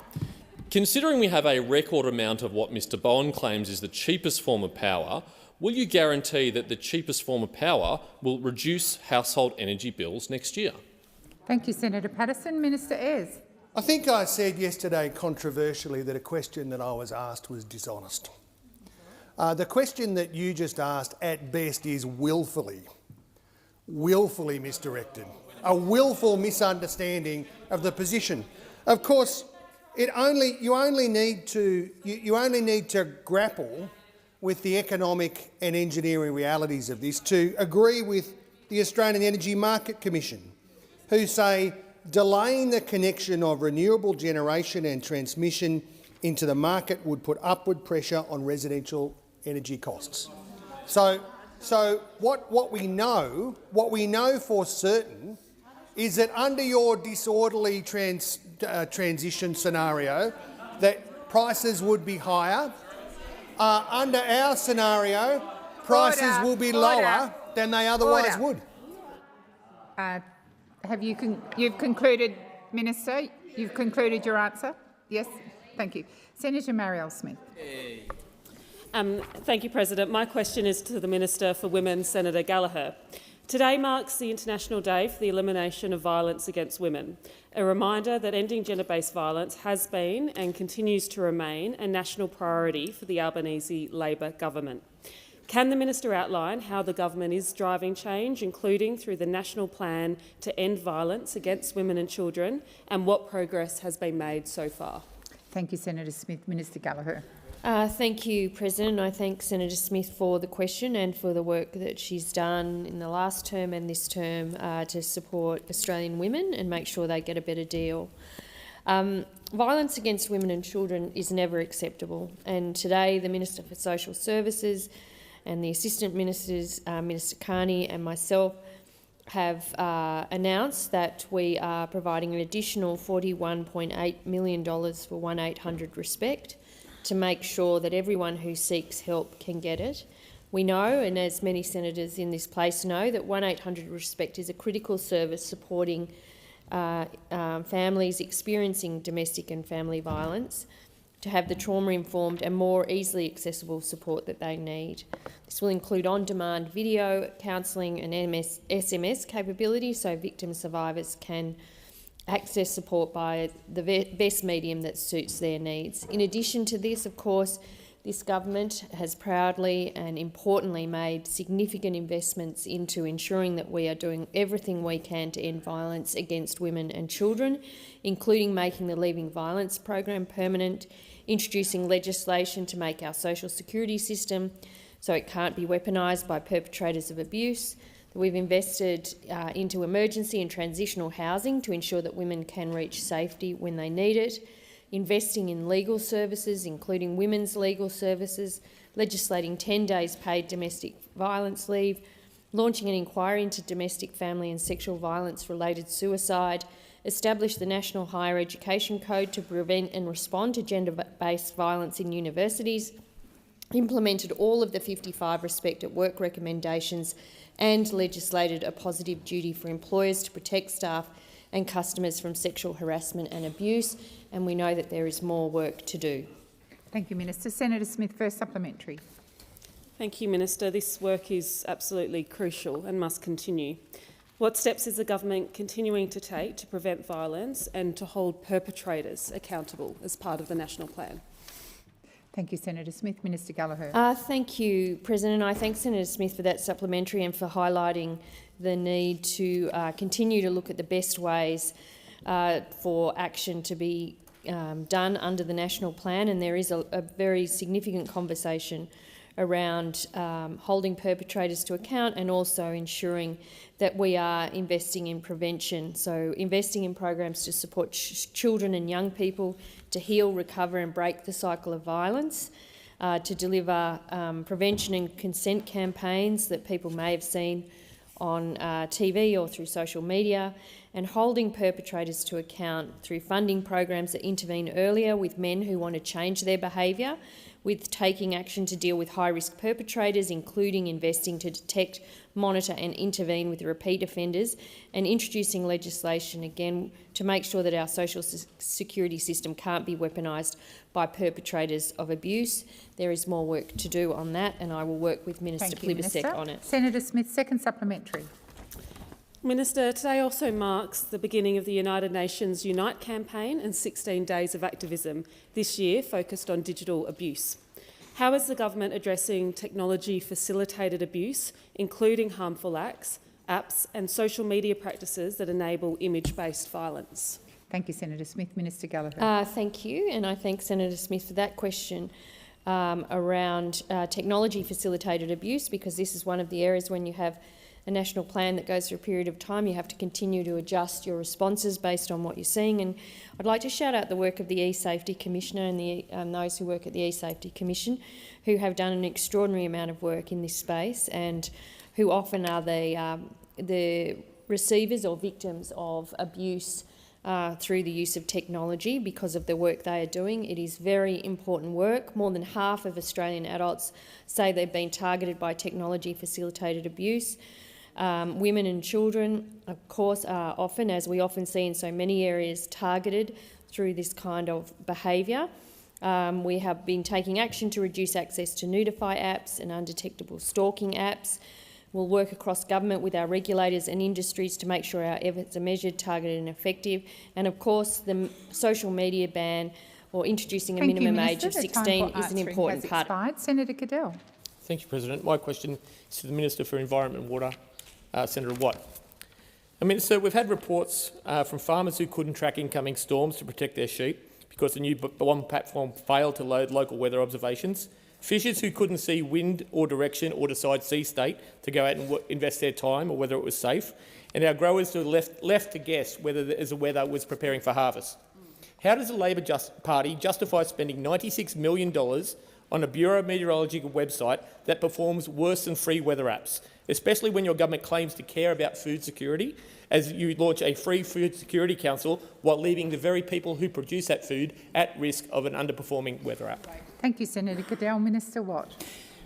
[SPEAKER 4] Considering we have a record amount of what Mr Bowen claims is the cheapest form of power, will you guarantee that the cheapest form of power will reduce household energy bills next year?
[SPEAKER 7] Thank you, Senator Patterson. Minister Ayres.
[SPEAKER 6] I think I said yesterday controversially that a question that I was asked was dishonest. The question that you just asked at best is willfully misdirected, a willful misunderstanding of the position. Of course, you only need to grapple with the economic and engineering realities of this to agree with the Australian Energy Market Commission, who say delaying the connection of renewable generation and transmission into the market would put upward pressure on residential energy costs. So what we know for certain is that under your disorderly transition scenario, that prices would be higher. Under our scenario, prices will be lower than they otherwise would.
[SPEAKER 7] You've concluded, Minister? You've concluded your answer? Yes? Thank you. Senator Marielle Smith.
[SPEAKER 3] Thank you, President. My question is to the Minister for Women, Senator Gallagher. Today marks the International Day for the Elimination of Violence Against Women, a reminder that ending gender-based violence has been and continues to remain a national priority for the Albanese Labor government. Can the Minister outline how the government is driving change, including through the National Plan to End Violence Against Women and Children, and what progress has been made so far?
[SPEAKER 7] Thank you, Senator Smith. Minister Gallagher.
[SPEAKER 9] Thank you, President. I thank Senator Smith for the question and for the work that she's done in the last term and this term to support Australian women and make sure they get a better deal. Violence against women and children is never acceptable, and today the Minister for Social Services and the Assistant Ministers, Minister Carney and myself, have announced that we are providing an additional $41.8 million for 1800 Respect to make sure that everyone who seeks help can get it. We know, and as many senators in this place know, that 1800 Respect is a critical service supporting families experiencing domestic and family violence to have the trauma-informed and more easily accessible support that they need. This will include on-demand video, counselling and SMS capability so victim survivors can access support by the best medium that suits their needs. In addition to this, of course, this government has proudly and importantly made significant investments into ensuring that we are doing everything we can to end violence against women and children, including making the Leaving Violence program permanent, introducing legislation to make our social security system so it can't be weaponised by perpetrators of abuse. We've invested into emergency and transitional housing to ensure that women can reach safety when they need it, investing in legal services, including women's legal services, legislating 10 days paid domestic violence leave, launching an inquiry into domestic, family and sexual violence-related suicide, established the National Higher Education Code to prevent and respond to gender-based violence in universities, implemented all of the 55 Respect at Work recommendations and legislated a positive duty for employers to protect staff and customers from sexual harassment and abuse, and we know that there is more work to do.
[SPEAKER 7] Thank you, Minister. Senator Smith, first supplementary.
[SPEAKER 3] Thank you, Minister. This work is absolutely crucial and must continue. What steps is the government continuing to take to prevent violence and to hold perpetrators accountable as part of the national plan?
[SPEAKER 7] Thank you, Senator Smith. Minister Gallagher.
[SPEAKER 9] Thank you, President. I thank Senator Smith for that supplementary and for highlighting the need to continue to look at the best ways for action to be done under the national plan. And there is a very significant conversation around holding perpetrators to account and also ensuring that we are investing in prevention. So investing in programs to support children and young people to heal, recover and break the cycle of violence, to deliver prevention and consent campaigns that people may have seen on TV or through social media, and holding perpetrators to account through funding programs that intervene earlier with men who want to change their behaviour, with taking action to deal with high-risk perpetrators, including investing to detect, monitor and intervene with repeat offenders, and introducing legislation, again, to make sure that our social security system can't be weaponised by perpetrators of abuse. There is more work to do on that, and I will work with Minister Plibersek on it.
[SPEAKER 7] Senator Smith, second supplementary.
[SPEAKER 3] Minister, today also marks the beginning of the United Nations Unite campaign and 16 days of activism, this year focused on digital abuse. How is the government addressing technology-facilitated abuse, including harmful apps and social media practices that enable image-based violence?
[SPEAKER 7] Thank you, Senator Smith. Minister Gallagher.
[SPEAKER 9] Thank you, and I thank Senator Smith for that question around technology-facilitated abuse, because this is one of the areas when you have a national plan that goes through a period of time, you have to continue to adjust your responses based on what you're seeing. And I'd like to shout out the work of the E-Safety Commissioner and those who work at the E-Safety Commission, who have done an extraordinary amount of work in this space and who often are the receivers or victims of abuse through the use of technology because of the work they are doing. It is very important work. More than half of Australian adults say they've been targeted by technology-facilitated abuse. Women and children, of course, are often, as we often see in so many areas, targeted through this kind of behaviour. We have been taking action to reduce access to notify apps and undetectable stalking apps. We'll work across government with our regulators and industries to make sure our efforts are measured, targeted and effective. And of course, the social media ban or introducing a minimum age of 16 is an important part.
[SPEAKER 7] Senator Cadell.
[SPEAKER 8] Thank you, President. My question is to the Minister for Environment and Water, Senator Watt. Minister, we've had reports from farmers who couldn't track incoming storms to protect their sheep because the new bomb platform failed to load local weather observations, fishers who couldn't see wind or direction or decide sea state to go out and invest their time or whether it was safe, and our growers who are left to guess whether the weather was preparing for harvest. How does the Labor Party justify spending $96 million on a Bureau of Meteorology website that performs worse than free weather apps, especially when your government claims to care about food security, as you launch a free food security council while leaving the very people who produce that food at risk of an underperforming weather app?
[SPEAKER 7] Thank you, Senator Cadell. Minister Watt.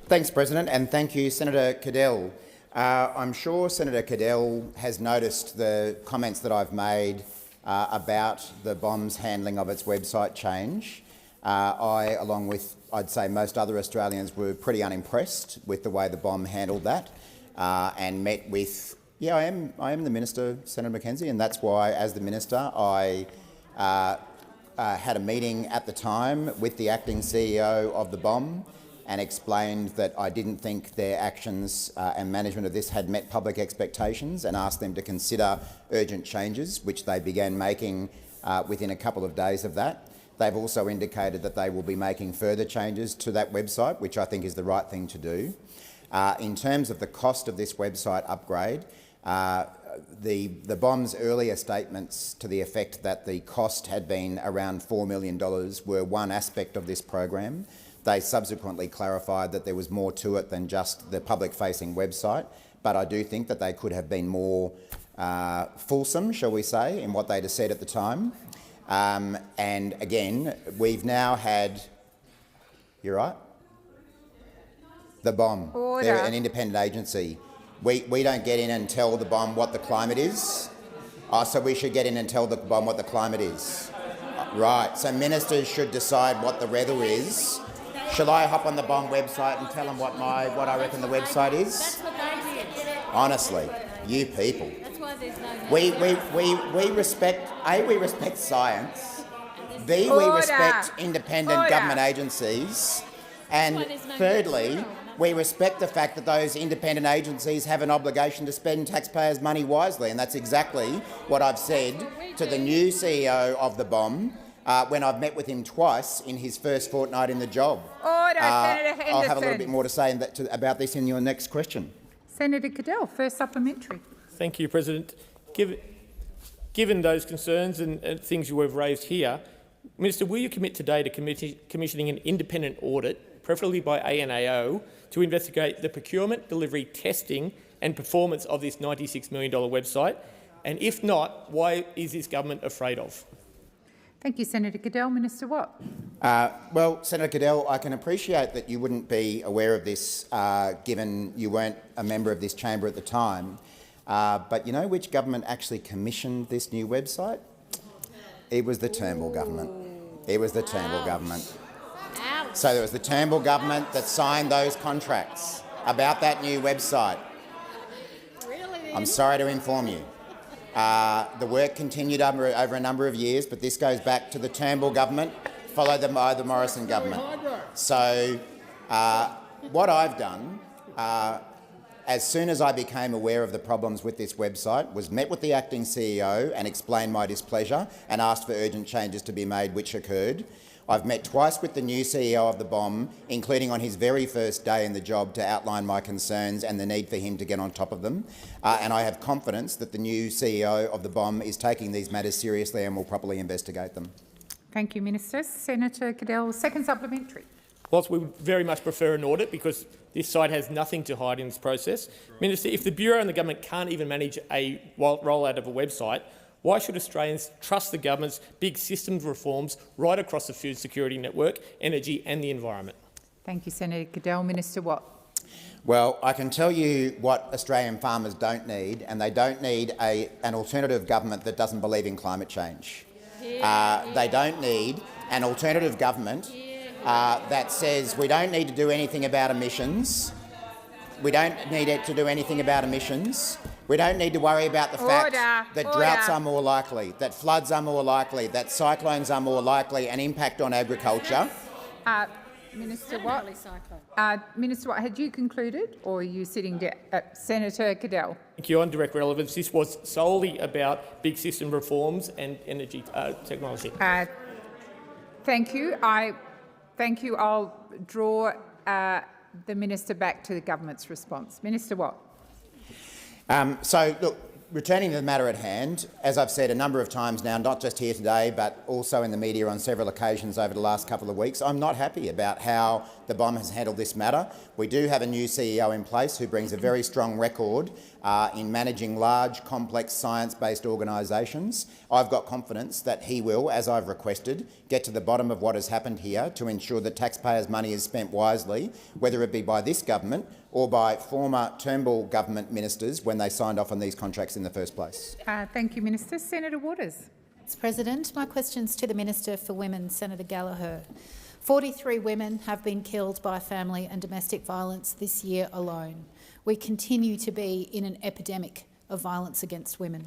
[SPEAKER 10] Thanks, President, and thank you, Senator Cadell. I'm sure Senator Cadell has noticed the comments that I've made about the BOM's handling of its website change. I, along with, I'd say, most other Australians, were pretty unimpressed with the way the BOM handled that and met with, I am the Minister, Senator Mackenzie, and that's why, as the Minister, I had a meeting at the time with the acting CEO of the BOM and explained that I didn't think their actions and management of this had met public expectations, and asked them to consider urgent changes, which they began making within a couple of days of that. They've also indicated that they will be making further changes to that website, which I think is the right thing to do. In terms of the cost of this website upgrade, the BOM's earlier statements to the effect that the cost had been around $4 million were one aspect of this program. They subsequently clarified that there was more to it than just the public-facing website, but I do think that they could have been more fulsome, shall we say, in what they'd have said at the time. And again, we've now had... You're right? The BOM.
[SPEAKER 15] Order.
[SPEAKER 10] They're an independent agency. We don't get in and tell the BOM what the climate is. So we should get in and tell the BOM what the climate is. Right. So ministers should decide what the weather is. Shall I hop on the BOM website and tell them what I reckon the website is?
[SPEAKER 12] That's what they did.
[SPEAKER 10] Honestly, you people.
[SPEAKER 12] That's why there's no...
[SPEAKER 10] We respect science. B, we
[SPEAKER 7] Order.
[SPEAKER 10] respect independent
[SPEAKER 7] Order.
[SPEAKER 10] government agencies. And thirdly, we respect the fact that those independent agencies have an obligation to spend taxpayers' money wisely, and that's exactly what I've said to the new CEO of the BOM when I've met with him twice in his first fortnight in the job.
[SPEAKER 7] Order, Senator Henderson.
[SPEAKER 10] I'll have a little bit more to say about this in your next question.
[SPEAKER 7] Senator Cadell, first supplementary.
[SPEAKER 8] Thank you, President. Given those concerns and things you have raised here, Minister, will you commit today to commissioning an independent audit, preferably by ANAO, to investigate the procurement, delivery, testing and performance of this $96 million website? And if not, why is this government afraid of?
[SPEAKER 7] Thank you, Senator Cadell. Minister Watt.
[SPEAKER 10] Well, Senator Cadell, I can appreciate that you wouldn't be aware of this given you weren't a member of this chamber at the time. But you know which government actually commissioned this new website? It was the Turnbull government. It was the Turnbull government. So it was the Turnbull government that signed those contracts about that new website. I'm sorry to inform you. The work continued over a number of years, but this goes back to the Turnbull government, followed by the Morrison government. So what I've done, as soon as I became aware of the problems with this website, was met with the acting CEO and explained my displeasure and asked for urgent changes to be made, which occurred. I've met twice with the new CEO of the BOM, including on his very first day in the job, to outline my concerns and the need for him to get on top of them. And I have confidence that the new CEO of the BOM is taking these matters seriously and will properly investigate them.
[SPEAKER 7] Thank you, Minister. Senator Cadell, second supplementary.
[SPEAKER 8] Whilst we would very much prefer an audit because this site has nothing to hide in this process, Minister, if the Bureau and the government can't even manage a rollout of a website, why should Australians trust the government's big systems reforms right across the food security network, energy and the environment?
[SPEAKER 7] Thank you, Senator Cadell. Minister Watt.
[SPEAKER 10] Well, I can tell you what Australian farmers don't need, and they don't need an alternative government that doesn't believe in climate change. They don't need an alternative government that says we don't need to do anything about emissions. We don't need it to do anything about emissions. We don't need to worry about the fact that droughts are more likely, that floods are more likely, that cyclones are more likely and impact on agriculture.
[SPEAKER 7] Minister Watt. Minister Watt, had you concluded, or are you sitting down? Senator Cadell.
[SPEAKER 8] Thank you. On direct relevance, this was solely about big system reforms and energy technology.
[SPEAKER 7] Thank you. Thank you. I'll draw the minister back to the government's response. Minister Watt.
[SPEAKER 10] So, look, returning to the matter at hand, as I've said a number of times now, not just here today, but also in the media on several occasions over the last couple of weeks, I'm not happy about how the BOM has handled this matter. We do have a new CEO in place who brings a very strong record in managing large, complex, science-based organisations. I've got confidence that he will, as I've requested, get to the bottom of what has happened here to ensure that taxpayers' money is spent wisely, whether it be by this government or by former Turnbull government ministers when they signed off on these contracts in the first place.
[SPEAKER 7] Thank you, Minister. Senator Waters.
[SPEAKER 16] Mr. President, my question's to the Minister for Women, Senator Gallagher. 43 women have been killed by family and domestic violence this year alone. We continue to be in an epidemic of violence against women.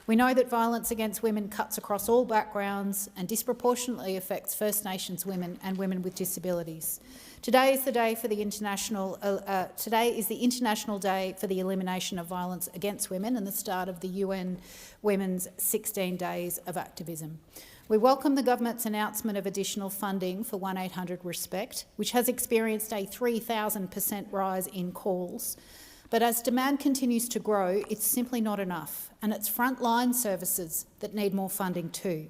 [SPEAKER 16] We know that violence against women cuts across all backgrounds and disproportionately affects First Nations women and women with disabilities. Today is the day for the International Day for the Elimination of Violence Against Women and the start of the UN Women's 16 Days of Activism. We welcome the government's announcement of additional funding for 1800-RESPECT, which has experienced a 3,000% rise in calls. But as demand continues to grow, it's simply not enough, and it's frontline services that need more funding too.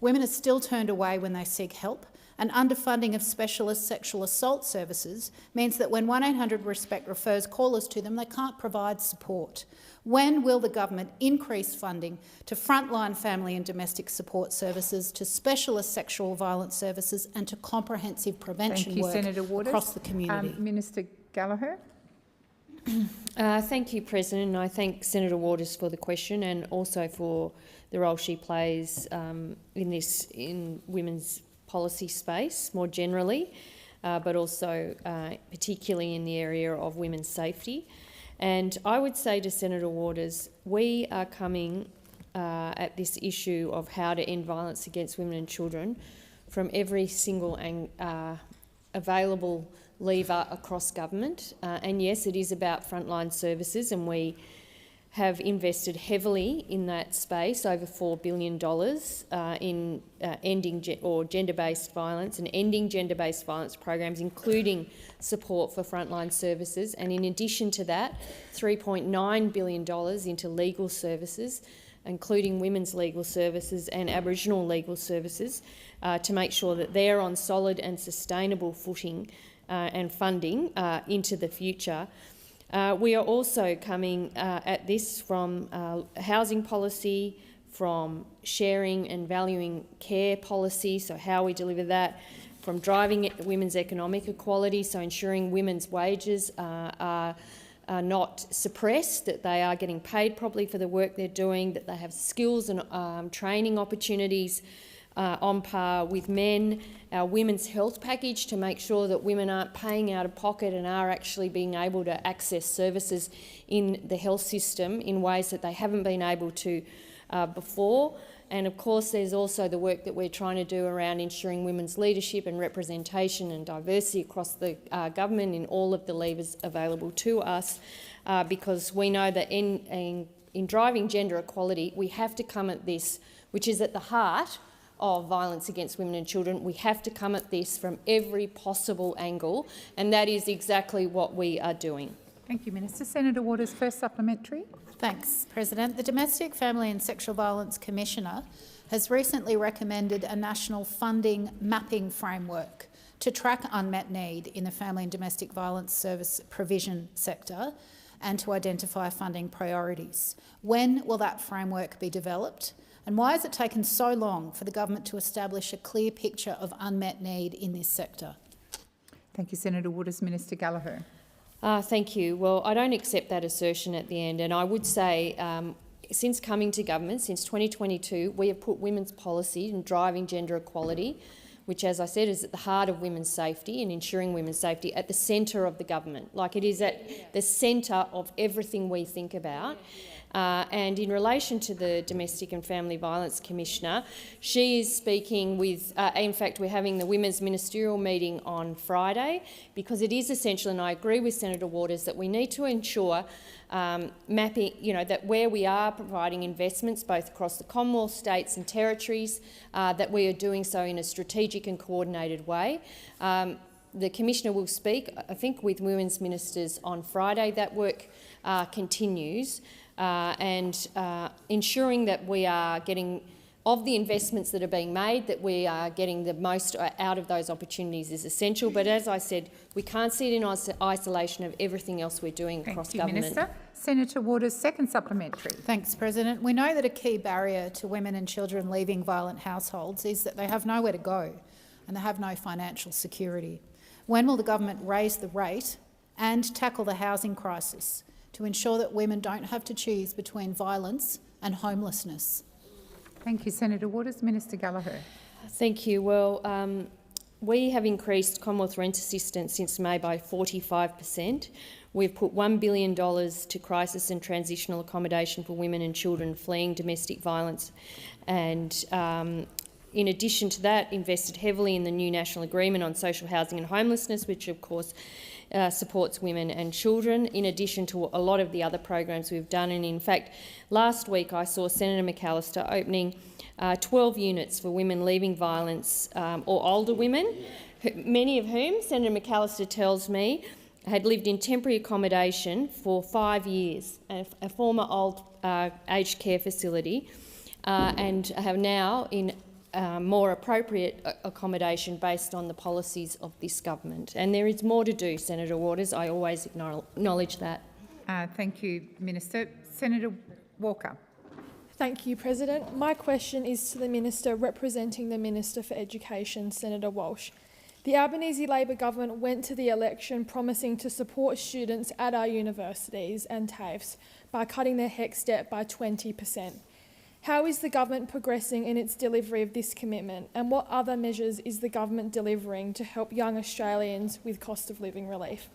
[SPEAKER 16] Women are still turned away when they seek help, and underfunding of specialist sexual assault services means that when 1800-RESPECT refers callers to them, they can't provide support. When will the government increase funding to frontline family and domestic support services, to specialist sexual violence services and to comprehensive prevention work across the community?
[SPEAKER 7] Minister Gallagher.
[SPEAKER 9] Thank you, President, and I thank Senator Waters for the question and also for the role she plays in women's policy space more generally. but also particularly in the area of women's safety. And I would say to Senator Waters, we are coming at this issue of how to end violence against women and children from every single available lever across government. And yes, it is about frontline services, and we have invested heavily in that space, over $4 billion in ending gender-based violence and ending gender-based violence programs, including support for frontline services. And in addition to that, $3.9 billion into legal services, including women's legal services and Aboriginal legal services, to make sure that they're on solid and sustainable footing and funding into the future. We are also coming at this from housing policy, from sharing and valuing care policy, so how we deliver that, from driving women's economic equality, so ensuring women's wages are not suppressed, that they are getting paid properly for the work they're doing, that they have skills and training opportunities on par with men, our women's health package to make sure that women aren't paying out of pocket and are actually being able to access services in the health system in ways that they haven't been able to before. And of course there's also the work that we're trying to do around ensuring women's leadership and representation and diversity across the government in all of the levers available to us, because we know that in driving gender equality we have to come at this, which is at the heart of violence against women and children. We have to come at this from every possible angle, and that is exactly what we are doing.
[SPEAKER 7] Thank you, Minister. Senator Waters, first supplementary.
[SPEAKER 16] Thanks, President. The Domestic, Family and Sexual Violence Commissioner has recently recommended a national funding mapping framework to track unmet need in the family and domestic violence service provision sector and to identify funding priorities. When will that framework be developed? And why has it taken so long for the government to establish a clear picture of unmet need in this sector?
[SPEAKER 7] Thank you, Senator Waters. Minister Gallagher.
[SPEAKER 9] Thank you. Well, I don't accept that assertion at the end, and I would say since coming to government, since 2022, we have put women's policy and driving gender equality, which, as I said, is at the heart of women's safety and ensuring women's safety, at the centre of the government. Like, it is at the centre of everything we think about. And in relation to the Domestic and Family Violence Commissioner, she is speaking with, in fact, we're having the Women's Ministerial meeting on Friday, because it is essential, and I agree with Senator Waters, that we need to ensure mapping, that where we are providing investments both across the Commonwealth, states and territories, that we are doing so in a strategic and coordinated way. The Commissioner will speak, I think, with Women's Ministers on Friday. That work continues. And ensuring that we are getting, of the investments that are being made, that we are getting the most out of those opportunities is essential. But as I said, we can't see it in isolation of everything else we're doing across government.
[SPEAKER 7] Minister. Senator Waters, second supplementary.
[SPEAKER 16] Thanks, President. We know that a key barrier to women and children leaving violent households is that they have nowhere to go and they have no financial security. When will the government raise the rate and tackle the housing crisis to ensure that women don't have to choose between violence and homelessness?
[SPEAKER 7] Thank you, Senator Waters. Minister Gallagher.
[SPEAKER 9] Thank you. Well, we have increased Commonwealth rent assistance since May by 45%. We've put $1 billion to crisis and transitional accommodation for women and children fleeing domestic violence, and in addition to that, invested heavily in the new National Agreement on Social Housing and Homelessness, which of course supports women and children, in addition to a lot of the other programs we've done. And in fact, last week I saw Senator McAllister opening 12 units for women leaving violence, or older women, many of whom, Senator McAllister tells me, had lived in temporary accommodation for 5 years, a former old aged care facility, and have now in more appropriate accommodation based on the policies of this government. And there is more to do, Senator Waters. I always acknowledge that.
[SPEAKER 7] Thank you, Minister. Senator Walker.
[SPEAKER 13] Thank you, President. My question is to the Minister representing the Minister for Education, Senator Walsh. The Albanese Labor government went to the election promising to support students at our universities and TAFEs by cutting their HECS debt by 20%. How is the government progressing in its delivery of this commitment, and what other measures is the government delivering to help young Australians with cost of living relief?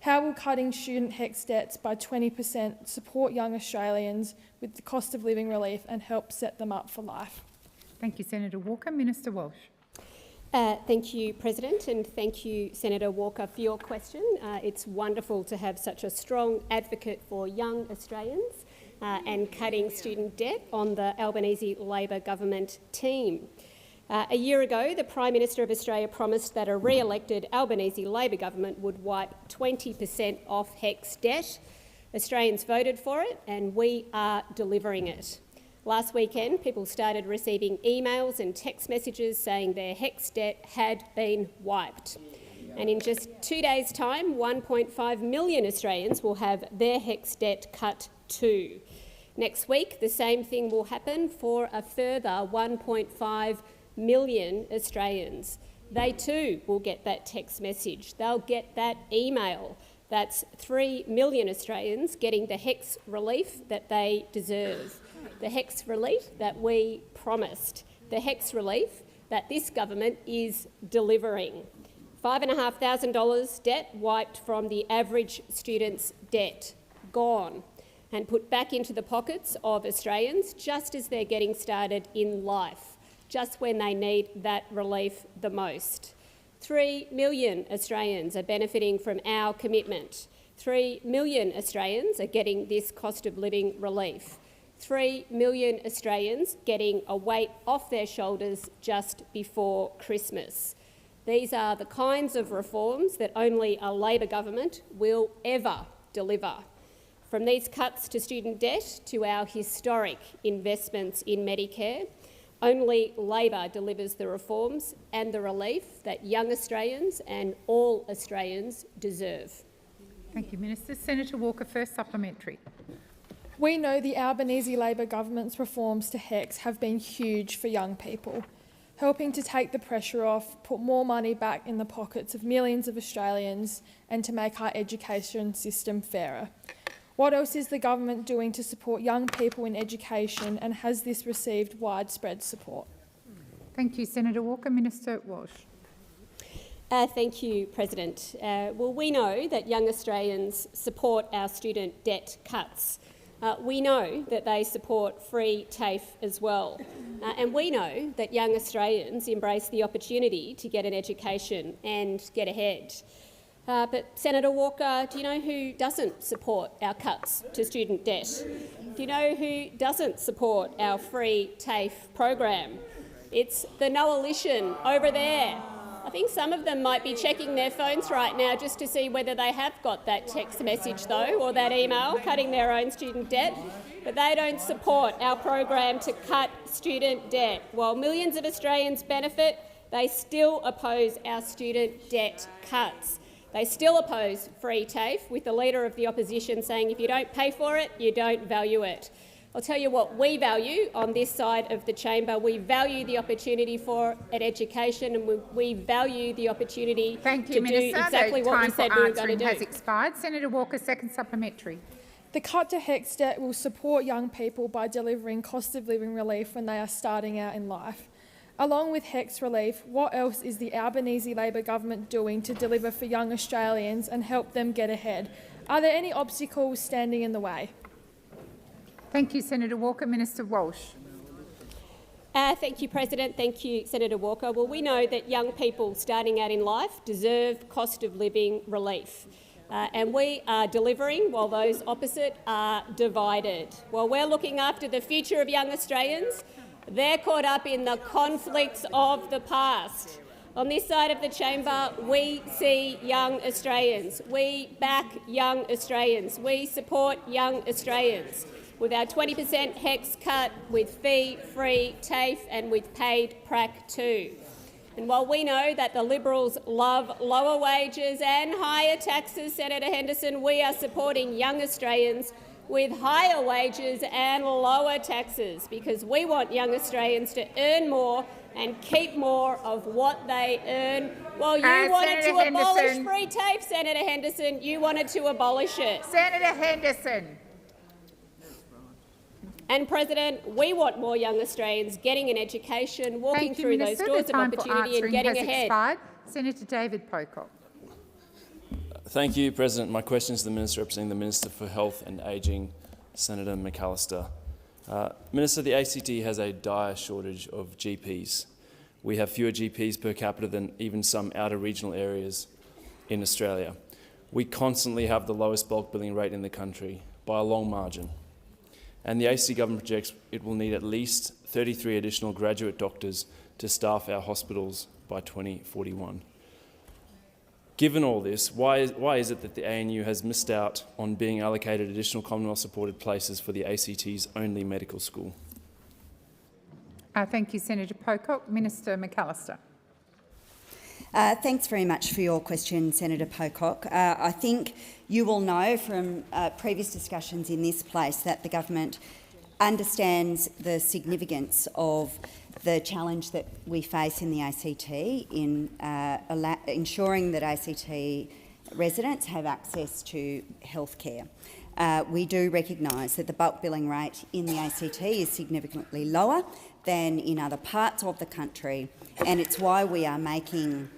[SPEAKER 13] How will cutting student HECS debts by 20% support young Australians with the cost of living relief and help set them up for life?
[SPEAKER 7] Thank you, Senator Walker. Minister Walsh.
[SPEAKER 14] Thank you, President, and thank you, Senator Walker, for your question. It's wonderful to have such a strong advocate for young Australians and cutting student debt on the Albanese Labor government team. A year ago, the Prime Minister of Australia promised that a re-elected Albanese Labor government would wipe 20% off HECS debt. Australians voted for it, and we are delivering it. Last weekend, people started receiving emails and text messages saying their HECS debt had been wiped. And in just 2 days' time, 1.5 million Australians will have their HECS debt cut too. Next week, the same thing will happen for a further 1.5 million Australians. They too will get that text message. They'll get that email. That's 3 million Australians getting the HECS relief that they deserve. The HECS relief that we promised. The HECS relief that this government is delivering. $5,500 debt wiped from the average student's debt. Gone. And put back into the pockets of Australians just as they're getting started in life, just when they need that relief the most. 3 million Australians are benefiting from our commitment. 3 million Australians are getting this cost of living relief. 3 million Australians getting a weight off their shoulders just before Christmas. These are the kinds of reforms that only a Labor government will ever deliver. From these cuts to student debt to our historic investments in Medicare, only Labor delivers the reforms and the relief that young Australians and all Australians deserve.
[SPEAKER 7] Thank you, Minister. Senator Walker, first supplementary.
[SPEAKER 13] We know the Albanese Labor government's reforms to HECS have been huge for young people, helping to take the pressure off, put more money back in the pockets of millions of Australians and to make our education system fairer. What else is the government doing to support young people in education, and has this received widespread support?
[SPEAKER 7] Thank you, Senator Walker. Minister Walsh.
[SPEAKER 14] Thank you, President. Well, we know that young Australians support our student debt cuts. We know that they support free TAFE as well. And we know that young Australians embrace the opportunity to get an education and get ahead. But Senator Walker, do you know who doesn't support our cuts to student debt? Do you know who doesn't support our free TAFE program? It's the coalition over there. I think some of them might be checking their phones right now just to see whether they have got that text message, though, or that email cutting their own student debt. But they don't support our program to cut student debt. While millions of Australians benefit, they still oppose our student debt cuts. They still oppose free TAFE, with the Leader of the Opposition saying if you don't pay for it, you don't value it. I'll tell you what we value on this side of the chamber. We value the opportunity for an education, and we value the opportunity
[SPEAKER 7] to
[SPEAKER 14] do exactly what we said we were going to do.
[SPEAKER 7] Has expired. Senator Walker, second supplementary.
[SPEAKER 13] The cut to HECS debt will support young people by delivering cost of living relief when they are starting out in life. Along with HECS relief, what else is the Albanese Labor government doing to deliver for young Australians and help them get ahead? Are there any obstacles standing in the way?
[SPEAKER 7] Thank you, Senator Walker. Minister Walsh.
[SPEAKER 14] Thank you, President. Thank you, Senator Walker. Well, we know that young people starting out in life deserve cost of living relief. And we are delivering while those opposite are divided. While we're looking after the future of young Australians, they're caught up in the conflicts of the past. On this side of the chamber, we see young Australians. We back young Australians. We support young Australians with our 20% HECS cut, with fee-free TAFE and with paid prac too. And while we know that the Liberals love lower wages and higher taxes, Senator Henderson, we are supporting young Australians with higher wages and lower taxes, because we want young Australians to earn more and keep more of what they earn. While you wanted to abolish free TAFE, Senator Henderson, you wanted to abolish it.
[SPEAKER 7] Senator Henderson.
[SPEAKER 14] And, President, we want more young Australians getting an education, walking through those doors of opportunity and getting ahead.
[SPEAKER 7] Expired. Senator David Pocock.
[SPEAKER 17] Thank you, President. My question is to the Minister representing the Minister for Health and Ageing, Senator McAllister. Minister, the ACT has a dire shortage of GPs. We have fewer GPs per capita than even some outer regional areas in Australia. We constantly have the lowest bulk billing rate in the country by a long margin. And the ACT government projects it will need at least 33 additional graduate doctors to staff our hospitals by 2041. Given all this, why is it that the ANU has missed out on being allocated additional Commonwealth-supported places for the ACT's only medical school?
[SPEAKER 7] Thank you, Senator Pocock. Minister McAllister.
[SPEAKER 2] Thanks very much for your question, Senator Pocock. I think you will know from previous discussions in this place that the government understands the significance of the challenge that we face in the ACT in ensuring that ACT residents have access to health care. We do recognise that the bulk billing rate in the ACT is significantly lower than in other parts of the country, and it's why we are making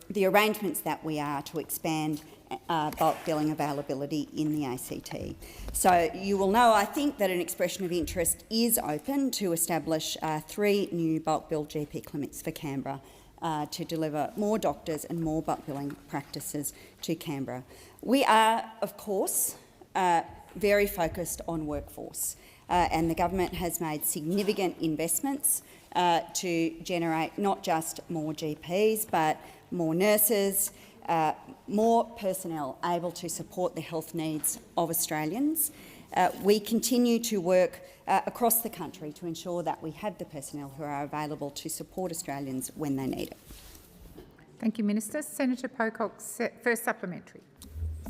[SPEAKER 2] the arrangements that we are to expand bulk billing availability in the ACT. So you will know, I think, that an expression of interest is open to establish 3 new bulk bill GP clinics for Canberra to deliver more doctors and more bulk billing practices to Canberra. We are, of course, very focused on workforce, and the government has made significant investments to generate not just more GPs but more nurses, more personnel able to support the health needs of Australians. We continue to work across the country to ensure that we have the personnel who are available to support Australians when they need it.
[SPEAKER 7] Thank you, Minister. Senator Pocock, first supplementary.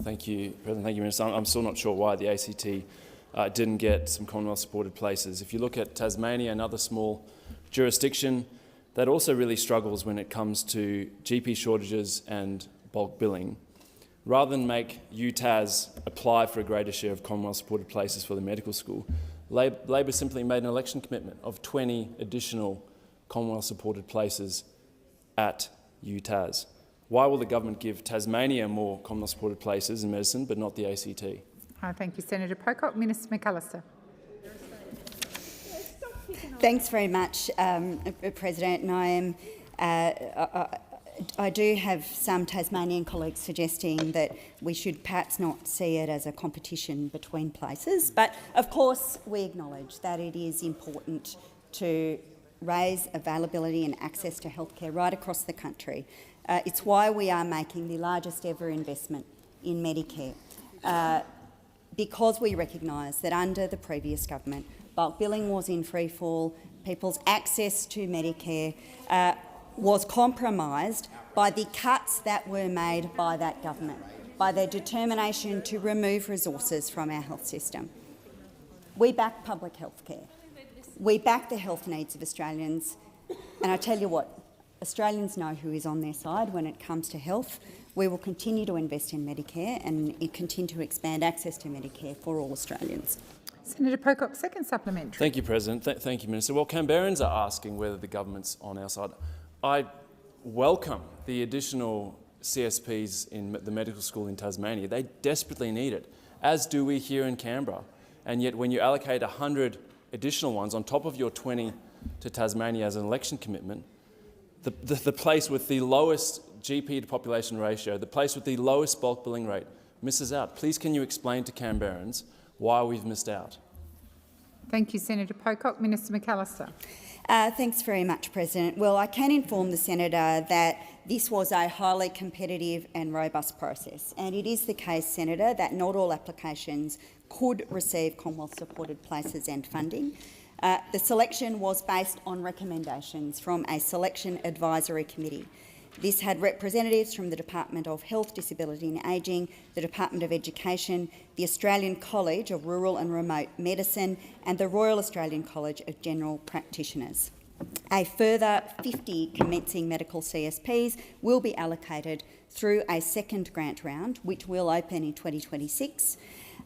[SPEAKER 17] Thank you, President. Thank you, Minister. I'm still not sure why the ACT didn't get some Commonwealth-supported places. If you look at Tasmania, another small jurisdiction that also really struggles when it comes to GP shortages and bulk billing, rather than make UTAS apply for a greater share of Commonwealth-supported places for the medical school, Labor simply made an election commitment of 20 additional Commonwealth-supported places at UTAS. Why will the government give Tasmania more Commonwealth-supported places in medicine but not the ACT?
[SPEAKER 7] Thank you, Senator Pocock. Minister McAllister.
[SPEAKER 2] Thanks very much, President. And I do have some Tasmanian colleagues suggesting that we should perhaps not see it as a competition between places. But of course, we acknowledge that it is important to raise availability and access to healthcare right across the country. It's why we are making the largest ever investment in Medicare, because we recognise that under the previous government, bulk billing was in freefall, people's access to Medicare was compromised by the cuts that were made by that government, by their determination to remove resources from our health system. We back public health care. We back the health needs of Australians. And I tell you what, Australians know who is on their side when it comes to health. We will continue to invest in Medicare and continue to expand access to Medicare for all Australians.
[SPEAKER 7] Senator Pocock, second supplementary.
[SPEAKER 17] Thank you, President. Thank you, Minister. Well, Canberrans are asking whether the government's on our side. I welcome the additional CSPs in the medical school in Tasmania. They desperately need it, as do we here in Canberra. And yet when you allocate 100 additional ones on top of your 20 to Tasmania as an election commitment, the place with the lowest GP to population ratio, the place with the lowest bulk billing rate, misses out. Please can you explain to Canberrans why we've missed out?
[SPEAKER 7] Thank you, Senator Pocock. Minister McAllister.
[SPEAKER 2] Thanks very much, President. Well, I can inform the Senator that this was a highly competitive and robust process, and it is the case, Senator, that not all applications could receive Commonwealth-supported places and funding. The selection was based on recommendations from a selection advisory committee. This had representatives from the Department of Health, Disability and Ageing, the Department of Education, the Australian College of Rural and Remote Medicine and the Royal Australian College of General Practitioners. A further 50 commencing medical CSPs will be allocated through a second grant round, which will open in 2026.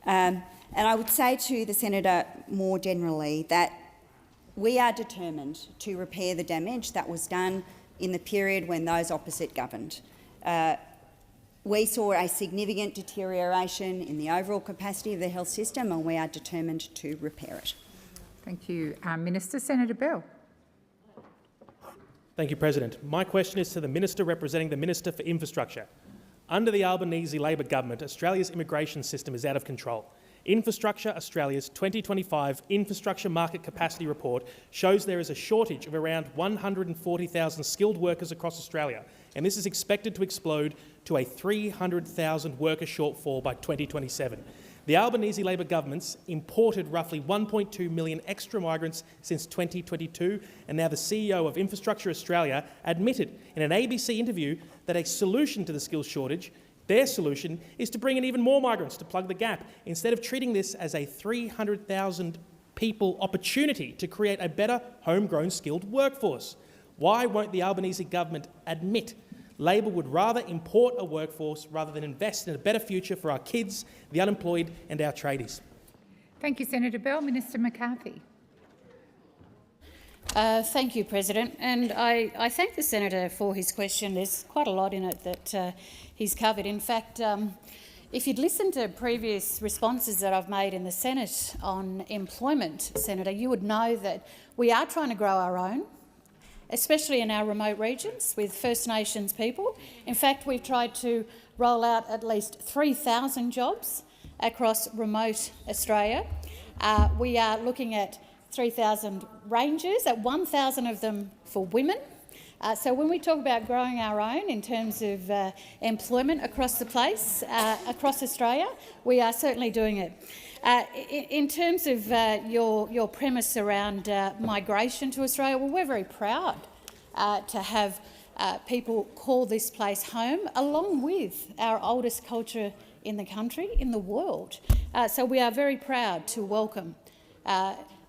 [SPEAKER 19] And I would say to the senator more generally that we are determined to repair the damage that was done in the period when those opposite governed. We saw a significant deterioration in the overall capacity of the health system, and we are determined to repair it.
[SPEAKER 7] Thank you. Minister. Senator Bell.
[SPEAKER 20] Thank you, President. My question is to the Minister representing the Minister for Infrastructure. Under the Albanese Labor government, Australia's immigration system is out of control. Infrastructure Australia's 2025 Infrastructure Market Capacity Report shows there is a shortage of around 140,000 skilled workers across Australia, and this is expected to explode to a 300,000 worker shortfall by 2027. The Albanese Labor government's imported roughly 1.2 million extra migrants since 2022, and now the CEO of Infrastructure Australia admitted in an ABC interview that a solution to the skills shortage, their solution, is to bring in even more migrants to plug the gap, instead of treating this as a 300,000 people opportunity to create a better homegrown skilled workforce. Why won't the Albanese government admit Labor would rather import a workforce rather than invest in a better future for our kids, the unemployed and our tradies?
[SPEAKER 7] Thank you, Senator Bell. Minister McCarthy.
[SPEAKER 16] Thank you, President. And I thank the senator for his question. There's quite a lot in it that he's covered. In fact, if you'd listened to previous responses that I've made in the Senate on employment, Senator, you would know that we are trying to grow our own, especially in our remote regions with First Nations people. In fact, we've tried to roll out at least 3,000 jobs across remote Australia. We are looking at 3,000 rangers, at 1,000 of them for women. So when we talk about growing our own in terms of employment across the place, across Australia, we are certainly doing it. In terms of your premise around migration to Australia, well, we're very proud to have people call this place home, along with our oldest culture in the country, in the world. So we are very proud to welcome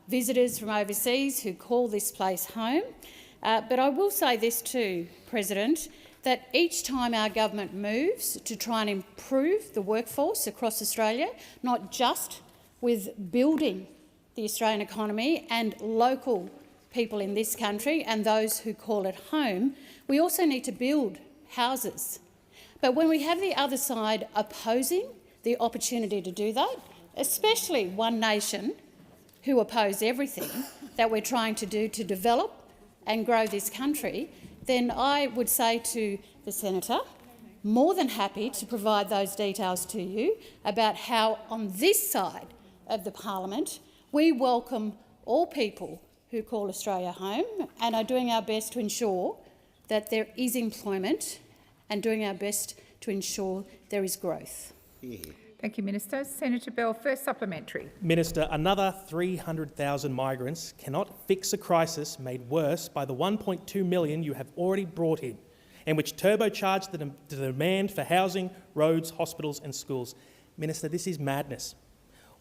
[SPEAKER 16] visitors from overseas who call this place home. But I will say this too, President, that each time our government moves to try and improve the workforce across Australia, not just with building the Australian economy and local people in this country and those who call it home, we also need to build houses. But when we have the other side opposing the opportunity to do that, especially One Nation, who oppose everything that we're trying to do to develop and grow this country, then I would say to the senator, more than happy to provide those details to you about how on this side of the parliament we welcome all people who call Australia home and are doing our best to ensure that there is employment and doing our best to ensure there is growth.
[SPEAKER 7] Thank you, Minister. Senator Bell, first supplementary.
[SPEAKER 20] Minister, another 300,000 migrants cannot fix a crisis made worse by the 1.2 million you have already brought in, and which turbocharged the demand for housing, roads, hospitals and schools. Minister, this is madness.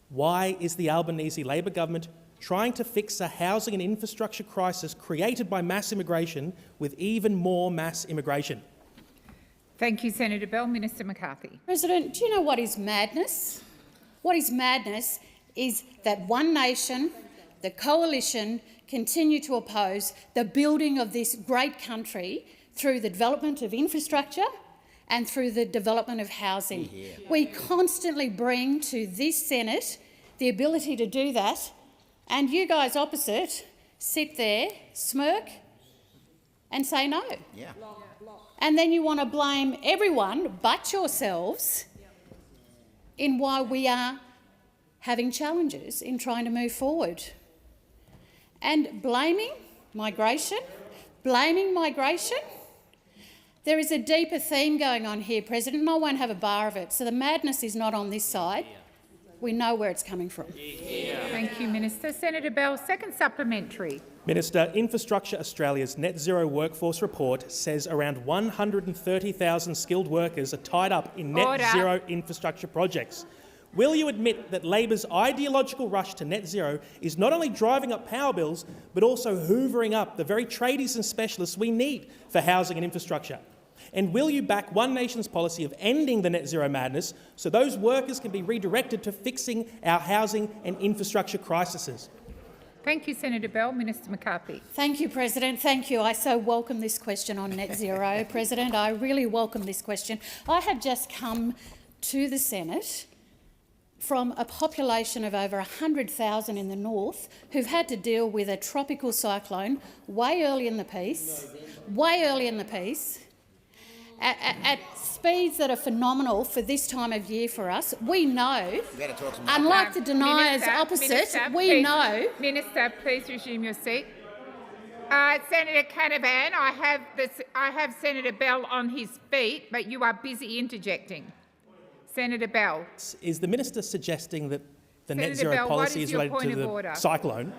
[SPEAKER 20] Why is the Albanese Labor government trying to fix a housing and infrastructure crisis created by mass immigration with even more mass immigration?
[SPEAKER 7] Thank you, Senator Bell. Minister McCarthy.
[SPEAKER 16] President, do you know what is madness? What is madness is that One Nation, the coalition, continue to oppose the building of this great country through the development of infrastructure and through the development of housing. We constantly bring to this Senate the ability to do that, and you guys opposite sit there, smirk and say no.
[SPEAKER 10] Yeah.
[SPEAKER 16] And then you want to blame everyone but yourselves in why we are having challenges in trying to move forward. And blaming migration, there is a deeper theme going on here, President, and I won't have a bar of it. So the madness is not on this side. We know where it's coming from.
[SPEAKER 7] Thank you, Minister. Senator Bell, second supplementary.
[SPEAKER 20] Minister, Infrastructure Australia's Net Zero Workforce Report says around 130,000 skilled workers are tied up in net zero infrastructure projects. Will you admit that Labor's ideological rush to net zero is not only driving up power bills, but also hoovering up the very tradies and specialists we need for housing and infrastructure? And will you back One Nation's policy of ending the net zero madness so those workers can be redirected to fixing our housing and infrastructure crises?
[SPEAKER 7] Thank you, Senator Bell. Minister McCarthy.
[SPEAKER 16] Thank you, President. Thank you. I so welcome this question on net zero, President. I really welcome this question. I have just come to the Senate from a population of over 100,000 in the north who've had to deal with a tropical cyclone way early in the piece, at speeds that are phenomenal for this time of year for us. We know, unlike the deniers opposite, we know...
[SPEAKER 7] Minister, please resume your seat. Senator Canavan, I have Senator Bell on his feet, but you are busy interjecting. Senator Bell.
[SPEAKER 20] Is the minister suggesting that the
[SPEAKER 7] Senator
[SPEAKER 20] net zero
[SPEAKER 7] Bell,
[SPEAKER 20] policy is related to the cyclone?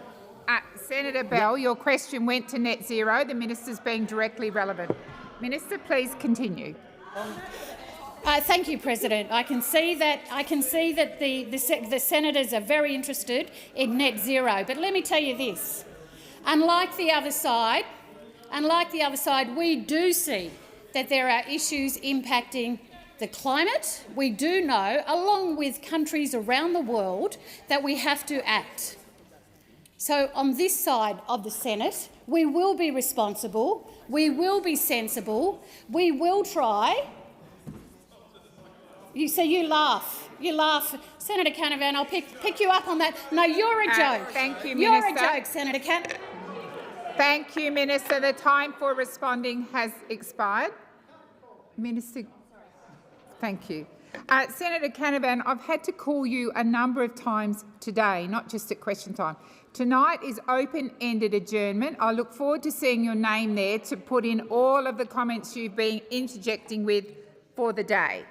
[SPEAKER 7] Senator Bell, your question went to net zero. The minister's being directly relevant. Minister, please continue.
[SPEAKER 16] Thank you, President. I can see that the senators are very interested in net zero. But let me tell you this: unlike the other side, we do see that there are issues impacting the climate. We do know, along with countries around the world, that we have to act. So on this side of the Senate, we will be responsible, we will be sensible, we will try. You laugh. Senator Canavan, I'll pick you up on that. No, you're a joke.
[SPEAKER 7] Thank you,
[SPEAKER 16] You're
[SPEAKER 7] Minister.
[SPEAKER 16] a joke, Senator Canavan.
[SPEAKER 7] Thank you, Minister. The time for responding has expired. Minister, thank you. Senator Canavan, I've had to call you a number of times today, not just at question time. Tonight is open-ended adjournment. I look forward to seeing your name there to put in all of the comments you've been interjecting with for the day.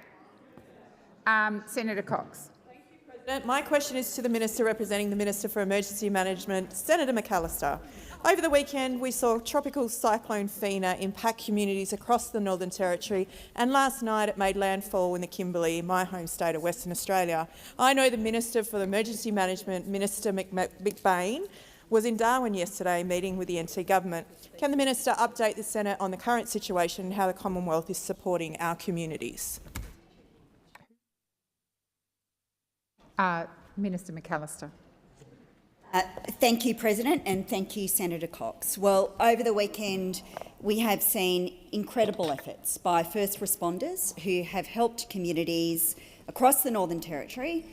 [SPEAKER 7] Senator Cox.
[SPEAKER 11] Thank you, President. My question is to the Minister representing the Minister for Emergency Management, Senator McAllister. Over the weekend, we saw tropical cyclone Fina impact communities across the Northern Territory, and last night it made landfall in the Kimberley, my home state of Western Australia. I know the Minister for Emergency Management, Minister McBain, was in Darwin yesterday meeting with the NT Government. Can the Minister update the Senate on the current situation and how the Commonwealth is supporting our communities?
[SPEAKER 7] Minister McAllister.
[SPEAKER 19] Thank you, President, and thank you, Senator Cox. Well, over the weekend we have seen incredible efforts by first responders who have helped communities across the Northern Territory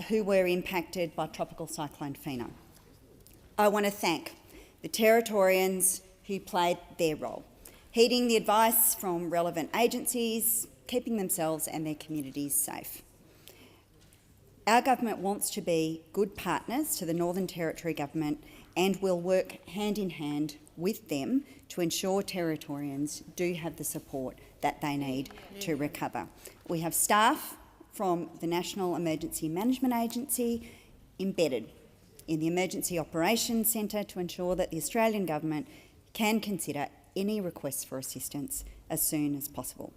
[SPEAKER 19] who were impacted by Tropical Cyclone Fina. I want to thank the Territorians who played their role, heeding the advice from relevant agencies, keeping themselves and their communities safe. Our government wants to be good partners to the Northern Territory Government and will work hand in hand with them to ensure Territorians do have the support that they need to recover. We have staff from the National Emergency Management Agency embedded in the Emergency Operations Centre to ensure that the Australian Government can consider any requests for assistance as soon as possible.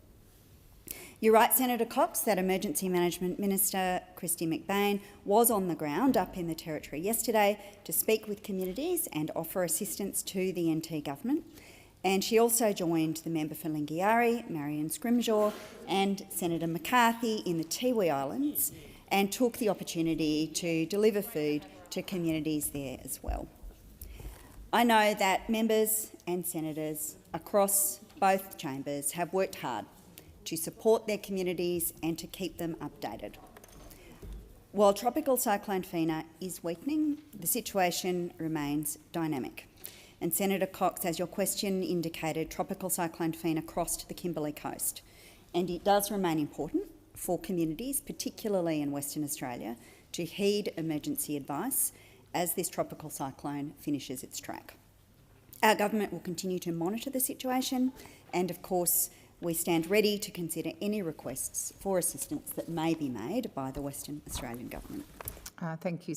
[SPEAKER 19] You're right, Senator Cox, that Emergency Management Minister Christy McBain was on the ground up in the Territory yesterday to speak with communities and offer assistance to the NT Government. And she also joined the member for Lingiari, Marion Scrimshaw, and Senator McCarthy in the Tiwi Islands and took the opportunity to deliver food to communities there as well. I know that members and senators across both chambers have worked hard to support their communities and to keep them updated. While Tropical Cyclone Fina is weakening, the situation remains dynamic. And Senator Cox, as your question indicated, Tropical Cyclone Fina crossed the Kimberley coast, and it does remain important for communities, particularly in Western Australia, to heed emergency advice as this tropical cyclone finishes its track. Our government will continue to monitor the situation and, of course, we stand ready to consider any requests for assistance that may be made by the Western Australian Government.
[SPEAKER 7] Thank you,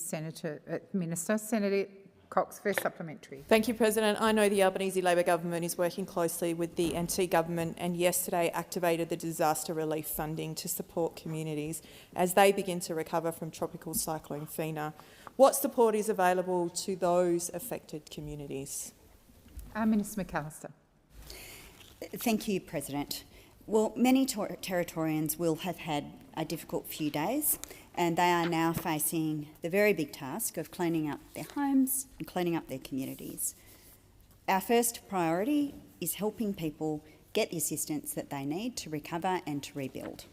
[SPEAKER 7] Minister. Senator Cox, first supplementary.
[SPEAKER 11] Thank you, President. I know the Albanese Labor Government is working closely with the NT Government and yesterday activated the disaster relief funding to support communities as they begin to recover from Tropical Cyclone Fina. What support is available to those affected communities?
[SPEAKER 7] Minister McAllister.
[SPEAKER 19] Thank you, President. Well, many Territorians will have had a difficult few days, and they are now facing the very big task of cleaning up their homes and cleaning up their communities. Our first priority is helping people get the assistance that they need to recover and to rebuild.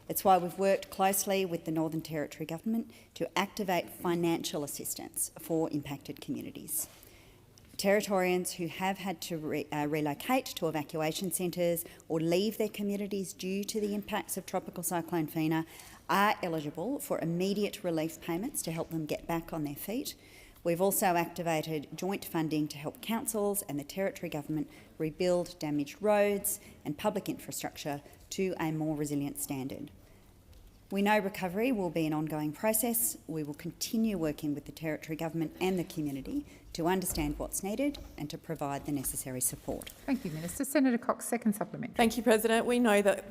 [SPEAKER 19] It's why we've worked closely with the Northern Territory Government to activate financial assistance for impacted communities. Territorians who have had to relocate to evacuation centres or leave their communities due to the impacts of Tropical Cyclone Fina are eligible for immediate relief payments to help them get back on their feet. We've also activated joint funding to help councils and the Territory Government rebuild damaged roads and public infrastructure to a more resilient standard. We know recovery will be an ongoing process. We will continue working with the Territory Government and the community to understand what's needed and to provide the necessary support.
[SPEAKER 7] Thank you, Minister. Senator Cox, second supplement.
[SPEAKER 11] Thank you, President. We know that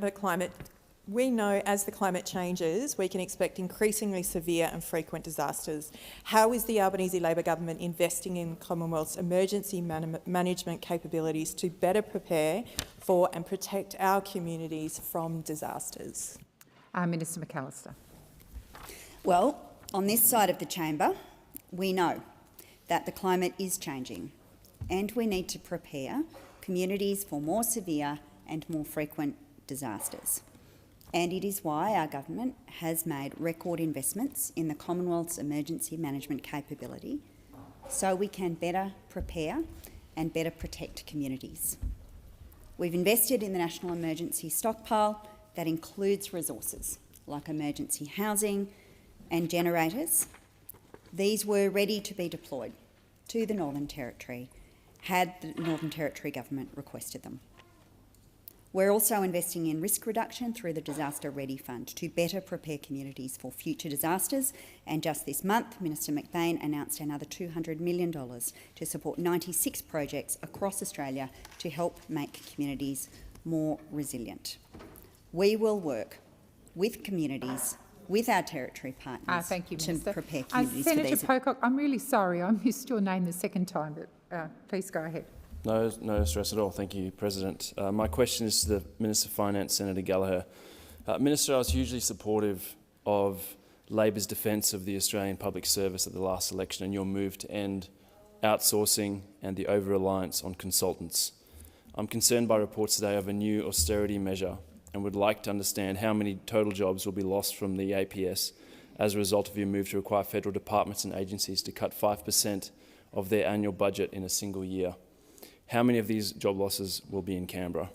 [SPEAKER 11] as the climate changes, we can expect increasingly severe and frequent disasters. How is the Albanese Labor Government investing in Commonwealth's emergency management capabilities to better prepare for and protect our communities from disasters?
[SPEAKER 7] Minister McAllister.
[SPEAKER 19] Well, on this side of the chamber, we know that the climate is changing and we need to prepare communities for more severe and more frequent disasters. And it is why our government has made record investments in the Commonwealth's emergency management capability so we can better prepare and better protect communities. We've invested in the National Emergency Stockpile that includes resources like emergency housing and generators. These were ready to be deployed to the Northern Territory had the Northern Territory Government requested them. We're also investing in risk reduction through the Disaster Ready Fund to better prepare communities for future disasters. And just this month, Minister McBain announced another $200 million to support 96 projects across Australia to help make communities more resilient. We will work with communities, with our Territory partners
[SPEAKER 7] Thank you,
[SPEAKER 19] to
[SPEAKER 7] Minister.
[SPEAKER 19] prepare communities for
[SPEAKER 7] Senator
[SPEAKER 19] these.
[SPEAKER 7] Pocock, I'm really sorry I missed your name the second time, but please go ahead.
[SPEAKER 17] No stress at all. Thank you, President. My question is to the Minister for Finance, Senator Gallagher. Minister, I was hugely supportive of Labor's defence of the Australian Public Service at the last election and your move to end outsourcing and the over-reliance on consultants. I'm concerned by reports today of a new austerity measure and would like to understand how many total jobs will be lost from the APS as a result of your move to require federal departments and agencies to cut 5% of their annual budget in a single year. How many of these job losses will be in Canberra?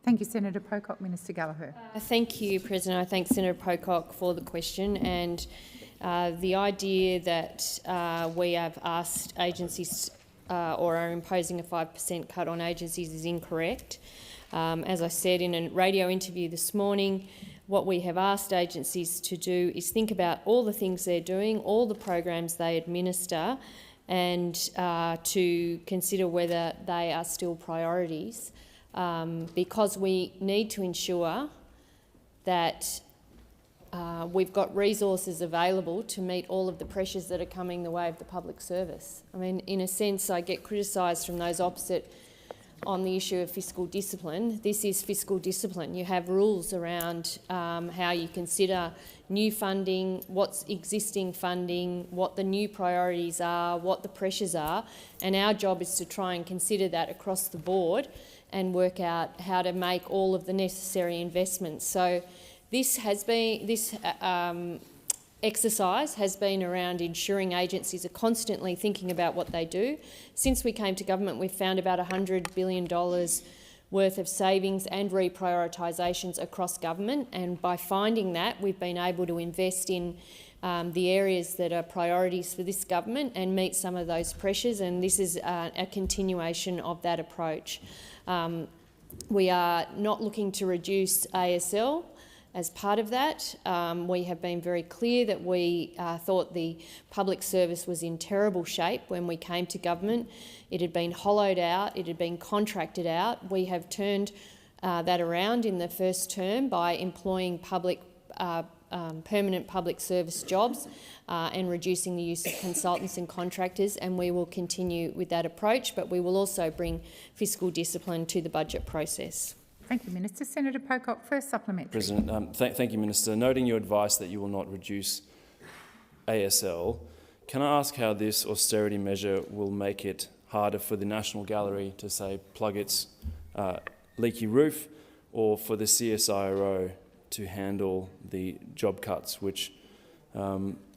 [SPEAKER 7] Thank you, Senator Pocock. Minister Gallagher.
[SPEAKER 9] Thank you, President. I thank Senator Pocock for the question, and the idea that we have asked agencies or are imposing a 5% cut on agencies is incorrect. As I said in a radio interview this morning, what we have asked agencies to do is think about all the things they're doing, all the programs they administer, and to consider whether they are still priorities, because we need to ensure that we've got resources available to meet all of the pressures that are coming the way of the public service. I mean, in a sense, I get criticised from those opposite on the issue of fiscal discipline. This is fiscal discipline. You have rules around how you consider new funding, what's existing funding, what the new priorities are, what the pressures are, and our job is to try and consider that across the board and work out how to make all of the necessary investments. So this exercise has been around ensuring agencies are constantly thinking about what they do. Since we came to government, we've found about $100 billion worth of savings and reprioritisations across government, and by finding that, we've been able to invest in the areas that are priorities for this government and meet some of those pressures, and this is a continuation of that approach. We are not looking to reduce ASL. As part of that, we have been very clear that we thought the public service was in terrible shape when we came to government. It had been hollowed out, it had been contracted out. We have turned that around in the first term by employing permanent public service jobs and reducing the use of consultants and contractors, and we will continue with that approach, but we will also bring fiscal discipline to the budget process.
[SPEAKER 7] Thank you, Minister. Senator Pocock, first supplementary.
[SPEAKER 17] President, thank you, Minister. Noting your advice that you will not reduce ASL, can I ask how this austerity measure will make it harder for the National Gallery to, say, plug its leaky roof, or for the CSIRO to handle the job cuts, which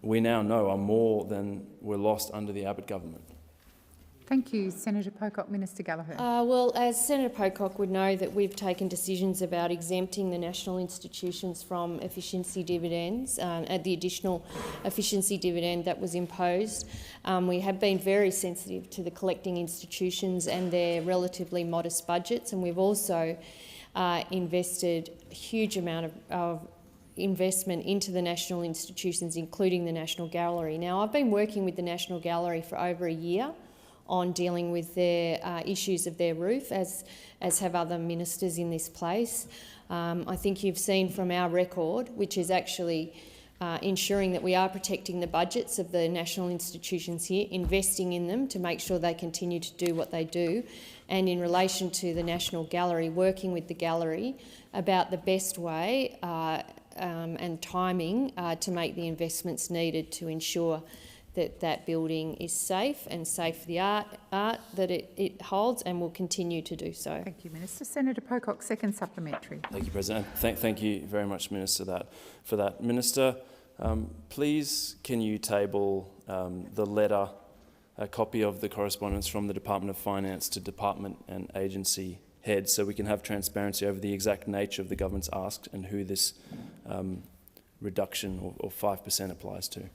[SPEAKER 17] we now know are more than were lost under the Abbott government?
[SPEAKER 7] Thank you, Senator Pocock. Minister Gallagher.
[SPEAKER 9] Well, as Senator Pocock would know, that we've taken decisions about exempting the national institutions from efficiency dividends, at the additional efficiency dividend that was imposed. We have been very sensitive to the collecting institutions and their relatively modest budgets, and we've also invested a huge amount of investment into the national institutions, including the National Gallery. Now, I've been working with the National Gallery for over a year on dealing with their issues of their roof, as have other ministers in this place. I think you've seen from our record, which is actually ensuring that we are protecting the budgets of the national institutions here, investing in them to make sure they continue to do what they do, and in relation to the National Gallery, working with the gallery about the best way and timing to make the investments needed to ensure that that building is safe and safe for the art that it holds, and will continue to do so.
[SPEAKER 7] Thank you, Minister. Senator Pocock, second supplementary.
[SPEAKER 17] Thank you, President. Thank you very much, Minister, for that. Minister, please can you table the letter, a copy of the correspondence from the Department of Finance to department and agency heads, so we can have transparency over the exact nature of the government's ask and who this reduction or 5% applies to?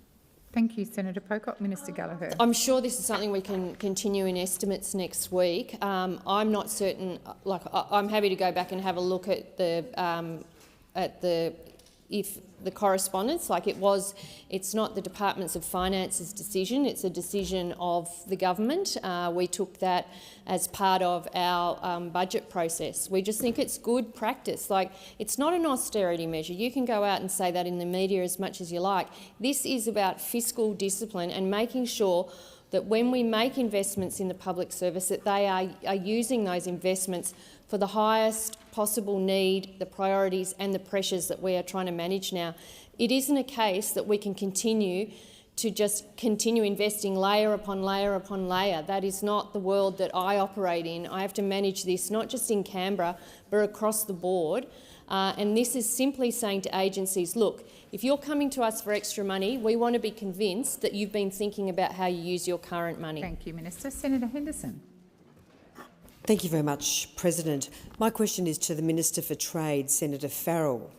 [SPEAKER 7] Thank you, Senator Pocock. Minister Gallagher.
[SPEAKER 9] I'm sure this is something we can continue in estimates next week. I'm not certain. I'm happy to go back and have a look at the correspondence. It's not the Departments of Finance's decision. It's a decision of the government. We took that as part of our budget process. We just think it's good practice. It's not an austerity measure. You can go out and say that in the media as much as you like. This is about fiscal discipline and making sure that when we make investments in the public service, that they are using those investments for the highest possible need, the priorities and the pressures that we are trying to manage now. It isn't a case that we can continue investing layer upon layer upon layer. That is not the world that I operate in. I have to manage this not just in Canberra but across the board. And this is simply saying to agencies, look, if you're coming to us for extra money, we want to be convinced that you've been thinking about how you use your current money.
[SPEAKER 7] Thank you, Minister. Senator Henderson.
[SPEAKER 21] Thank you very much, President. My question is to the Minister for Trade, Senator Farrell.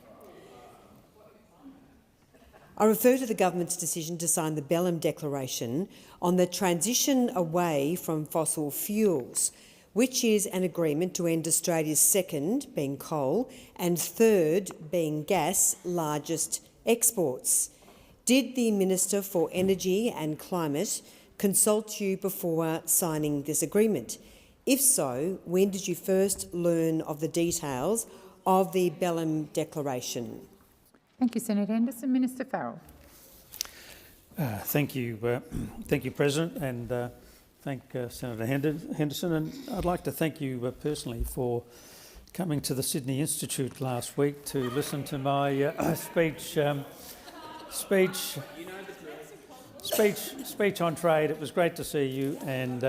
[SPEAKER 21] I refer to the government's decision to sign the Belém Declaration on the transition away from fossil fuels, which is an agreement to end Australia's second, being coal, and third, being gas, largest exports. Did the Minister for Energy and Climate consult you before signing this agreement? If so, when did you first learn of the details of the Belém Declaration?
[SPEAKER 7] Thank you, Senator Henderson. Minister Farrell.
[SPEAKER 22] Thank you, President, and thank Senator Henderson. And I'd like to thank you personally for coming to the Sydney Institute last week to listen to my speech on trade. It was great to see you, and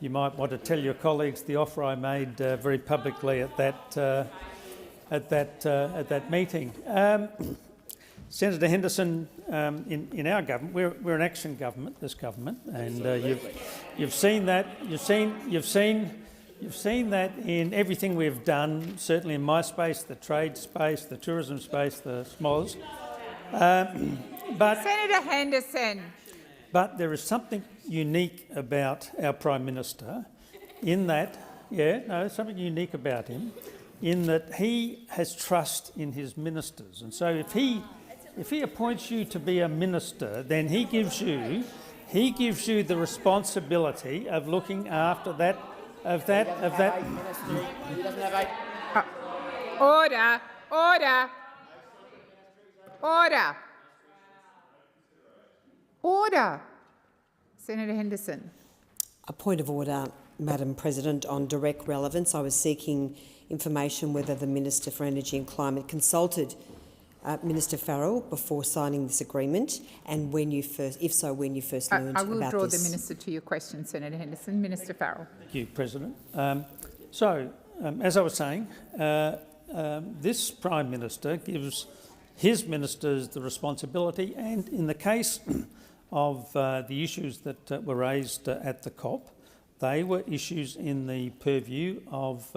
[SPEAKER 22] you might want to tell your colleagues the offer I made very publicly at that meeting. Senator Henderson, in our government, we're an action government. This government, and you've seen that. You've seen that in everything we've done. Certainly in my space, the trade space, the tourism space, the SMOS. But
[SPEAKER 7] Senator Henderson.
[SPEAKER 22] But there is something unique about our Prime Minister, in that, something unique about him, in that he has trust in his ministers, and so if he appoints you to be a minister, then he gives you the responsibility of looking after that.
[SPEAKER 7] Order. Senator Henderson.
[SPEAKER 21] A point of order, Madam President, on direct relevance. I was seeking information whether the Minister for Energy and Climate consulted Minister Farrell before signing this agreement, and when you first, if so, when you first learned about this?
[SPEAKER 7] I will draw the Minister to your question, Senator Henderson. Minister Farrell.
[SPEAKER 22] Thank you, President. As I was saying, this Prime Minister gives his ministers the responsibility, and in the case of the issues that were raised at the COP, they were issues in the purview of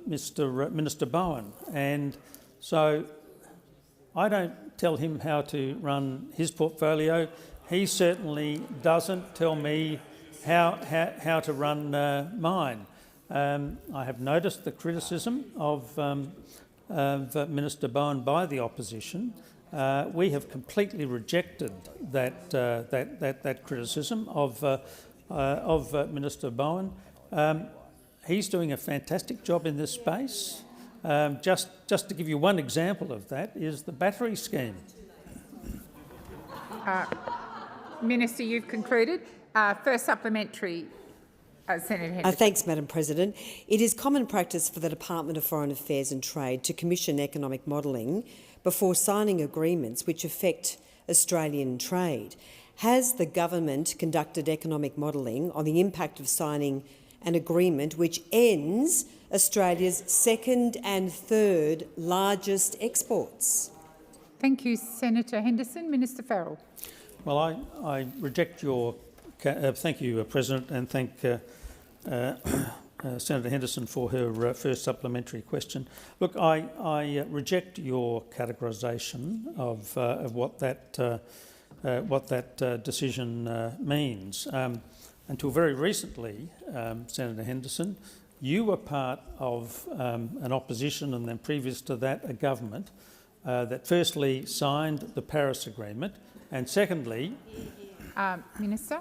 [SPEAKER 22] Minister Bowen. And so I don't tell him how to run his portfolio. He certainly doesn't tell me how to run mine. I have noticed the criticism of Minister Bowen by the opposition. We have completely rejected that criticism of Minister Bowen. He's doing a fantastic job in this space. Just to give you one example of that is the battery scheme.
[SPEAKER 7] Minister, you've concluded. First supplementary, Senator Henderson.
[SPEAKER 21] Thanks, Madam President. It is common practice for the Department of Foreign Affairs and Trade to commission economic modelling before signing agreements which affect Australian trade. Has the government conducted economic modelling on the impact of signing an agreement which ends Australia's second and third largest exports?
[SPEAKER 7] Thank you, Senator Henderson. Minister Farrell.
[SPEAKER 22] Well, I reject your... thank you, President, and thank Senator Henderson for her first supplementary question. Look, I reject your categorisation of what that decision means. Until very recently, Senator Henderson, you were part of an opposition, and then previous to that a government that firstly signed the Paris Agreement, and secondly...
[SPEAKER 7] Minister?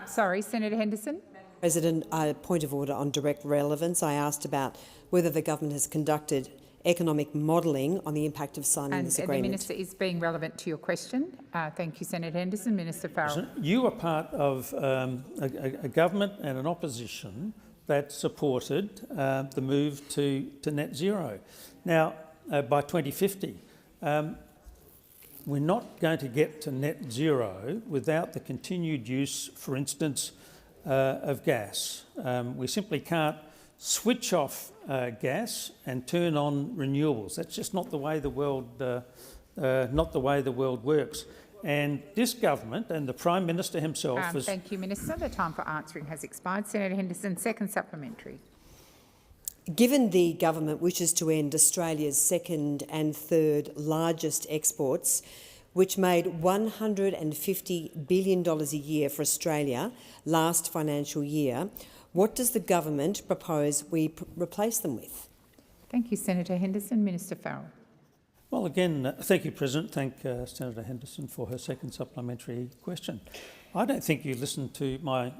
[SPEAKER 7] Sorry, Senator Henderson.
[SPEAKER 21] President, a point of order on direct relevance. I asked about whether the government has conducted economic modelling on the impact of signing this agreement.
[SPEAKER 7] And the Minister is being relevant to your question. Thank you, Senator Henderson. Minister Farrell.
[SPEAKER 22] You were part of a government and an opposition that supported the move to net zero. Now, by 2050, we're not going to get to net zero without the continued use, for instance, of gas. We simply can't switch off gas and turn on renewables. That's just not the way the world works. And this government and the Prime Minister himself has...
[SPEAKER 7] Thank you, Minister. The time for answering has expired. Senator Henderson, second supplementary.
[SPEAKER 21] Given the government wishes to end Australia's second and third largest exports, which made $150 billion a year for Australia last financial year, what does the government propose we replace them with?
[SPEAKER 7] Thank you, Senator Henderson. Minister Farrell.
[SPEAKER 22] Well, again, thank you, President. Thank Senator Henderson for her second supplementary question. I don't think you listened to my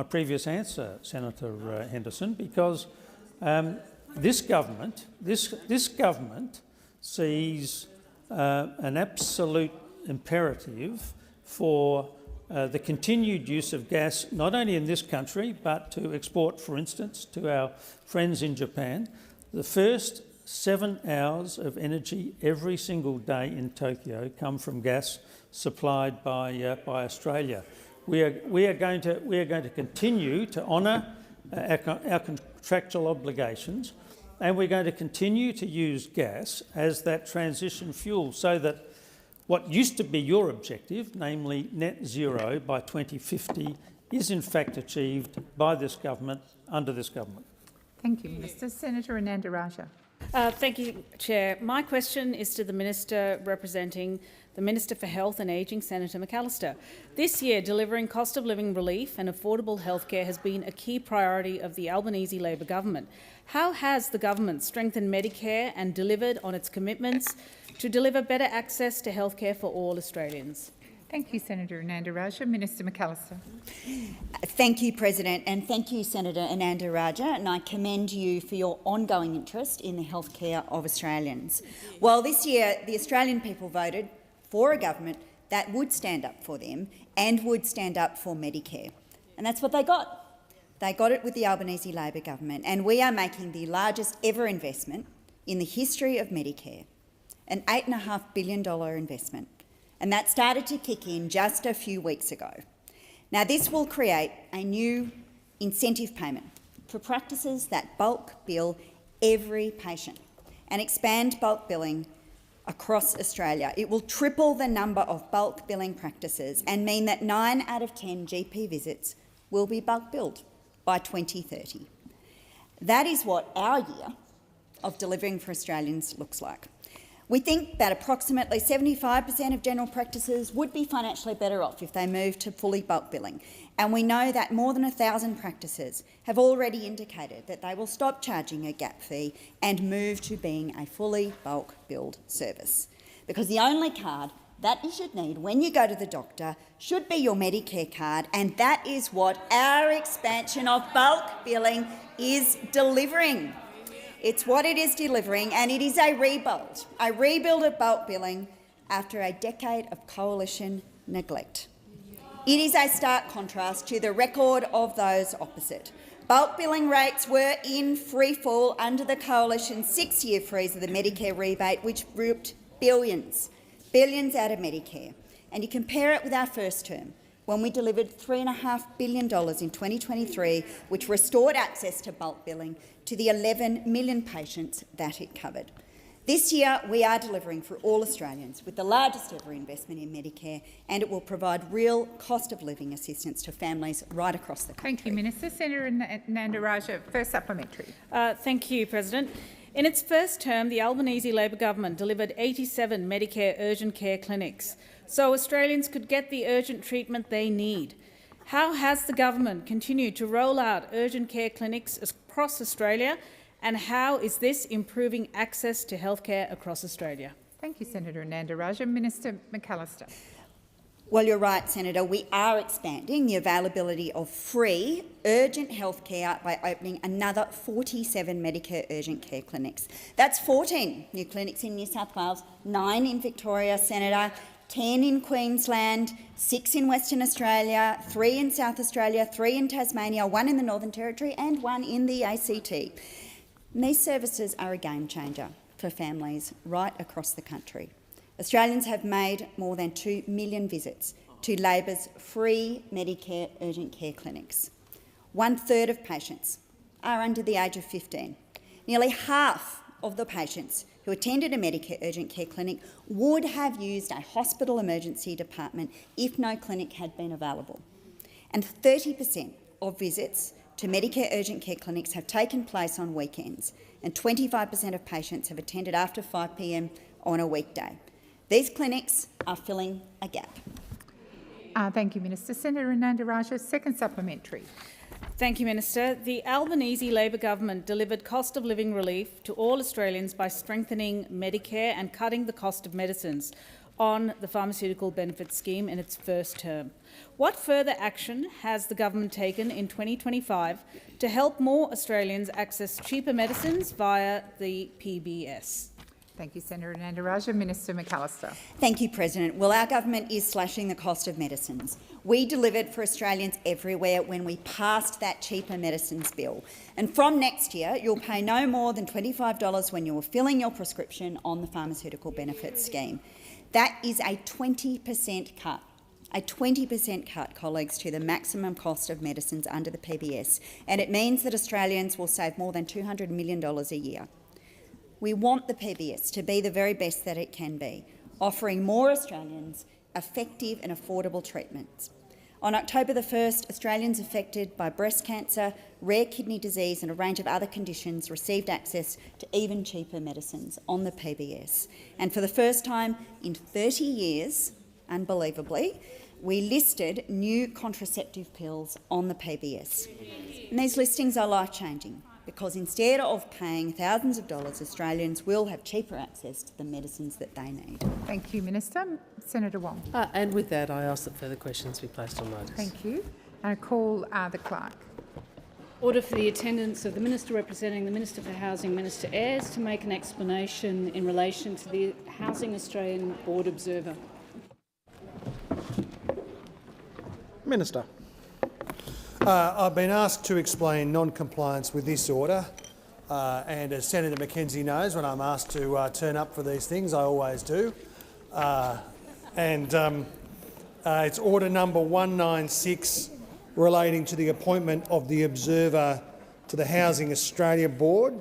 [SPEAKER 22] previous answer, Senator Henderson, because this government sees an absolute imperative for the continued use of gas, not only in this country, but to export, for instance, to our friends in Japan. The first 7 hours of energy every single day in Tokyo come from gas supplied by Australia. We are going to continue to honour our contractual obligations, and we're going to continue to use gas as that transition fuel, so that what used to be your objective, namely net zero by 2050, is in fact achieved by this government, under this government.
[SPEAKER 7] Thank you, Minister. Senator Ananda Raja.
[SPEAKER 5] Thank you, Chair. My question is to the Minister representing the Minister for Health and Ageing, Senator McAllister. This year, delivering cost of living relief and affordable healthcare has been a key priority of the Albanese Labor government. How has the government strengthened Medicare and delivered on its commitments to deliver better access to healthcare for all Australians?
[SPEAKER 7] Thank you, Senator Ananda Raja. Minister McAllister.
[SPEAKER 19] Thank you, President, and thank you, Senator Ananda Raja, and I commend you for your ongoing interest in the healthcare of Australians. Well, this year the Australian people voted for a government that would stand up for them and would stand up for Medicare, and that's what they got. They got it with the Albanese Labor government, and we are making the largest ever investment in the history of Medicare, an $8.5 billion investment, and that started to kick in just a few weeks ago. Now, this will create a new incentive payment for practices that bulk bill every patient and expand bulk billing across Australia. It will triple the number of bulk billing practices and mean that 9 out of 10 GP visits will be bulk billed by 2030. That is what our year of delivering for Australians looks like. We think that approximately 75% of general practices would be financially better off if they moved to fully bulk billing, and we know that more than 1,000 practices have already indicated that they will stop charging a gap fee and move to being a fully bulk billed service. Because the only card that you should need when you go to the doctor should be your Medicare card, and that is what our expansion of bulk billing is delivering. It's what it is delivering, and it is a rebuild of bulk billing after a decade of coalition neglect. It is a stark contrast to the record of those opposite. Bulk billing rates were in free fall under the coalition's 6-year freeze of the Medicare rebate, which ripped billions out of Medicare. And you compare it with our first term, when we delivered $3.5 billion in 2023, which restored access to bulk billing to the 11 million patients that it covered. This year, we are delivering for all Australians with the largest ever investment in Medicare, and it will provide real cost of living assistance to families right across the country.
[SPEAKER 7] Thank you, Minister. Senator Nandaraja, first supplementary.
[SPEAKER 5] Thank you, President. In its first term, the Albanese Labor government delivered 87 Medicare urgent care clinics, so Australians could get the urgent treatment they need. How has the government continued to roll out urgent care clinics across Australia, and how is this improving access to healthcare across Australia?
[SPEAKER 7] Thank you, Senator Nandaraja. Minister McAllister.
[SPEAKER 19] Well, you're right, Senator. We are expanding the availability of free urgent health care by opening another 47 Medicare urgent care clinics. That's 14 new clinics in New South Wales, 9 in Victoria, Senator, 10 in Queensland, 6 in Western Australia, 3 in South Australia, 3 in Tasmania, 1 in the Northern Territory and 1 in the ACT. And these services are a game changer for families right across the country. Australians have made more than 2 million visits to Labor's free Medicare urgent care clinics. 1/3 of patients are under the age of 15. Nearly half of the patients who attended a Medicare urgent care clinic would have used a hospital emergency department if no clinic had been available. And 30% of visits to Medicare urgent care clinics have taken place on weekends, and 25% of patients have attended after 5 p.m. on a weekday. These clinics are filling a gap.
[SPEAKER 7] Thank you, Minister. Senator Nandaraja, second supplementary.
[SPEAKER 5] Thank you, Minister. The Albanese Labor government delivered cost of living relief to all Australians by strengthening Medicare and cutting the cost of medicines on the pharmaceutical benefits scheme in its first term. What further action has the government taken in 2025 to help more Australians access cheaper medicines via the PBS?
[SPEAKER 7] Thank you, Senator Nandaraja. Minister McAllister.
[SPEAKER 19] Thank you, President. Well, our government is slashing the cost of medicines. We delivered for Australians everywhere when we passed that cheaper medicines bill. And from next year, you'll pay no more than $25 when you're filling your prescription on the pharmaceutical benefits scheme. That is a 20% cut. A 20% cut, colleagues, to the maximum cost of medicines under the PBS, and it means that Australians will save more than $200 million a year. We want the PBS to be the very best that it can be, offering more Australians effective and affordable treatments. On October the 1st, Australians affected by breast cancer, rare kidney disease and a range of other conditions received access to even cheaper medicines on the PBS. And for the first time in 30 years, unbelievably, we listed new contraceptive pills on the PBS. And these listings are life-changing, because instead of paying thousands of dollars, Australians will have cheaper access to the medicines that they need.
[SPEAKER 7] Thank you, Minister. Senator Wong.
[SPEAKER 1] And with that, I ask that further questions be placed on notice.
[SPEAKER 7] Thank you. I call the clerk.
[SPEAKER 18] Order for the attendance of the Minister representing the Minister for Housing, Minister Ayres, to make an explanation in relation to the Housing Australian Board Observer.
[SPEAKER 23] Minister.
[SPEAKER 4] I've been asked to explain non-compliance with this order, and as Senator Mackenzie knows, when I'm asked to turn up for these things, I always do. It's order number 196 relating to the appointment of the Observer to the Housing Australia Board,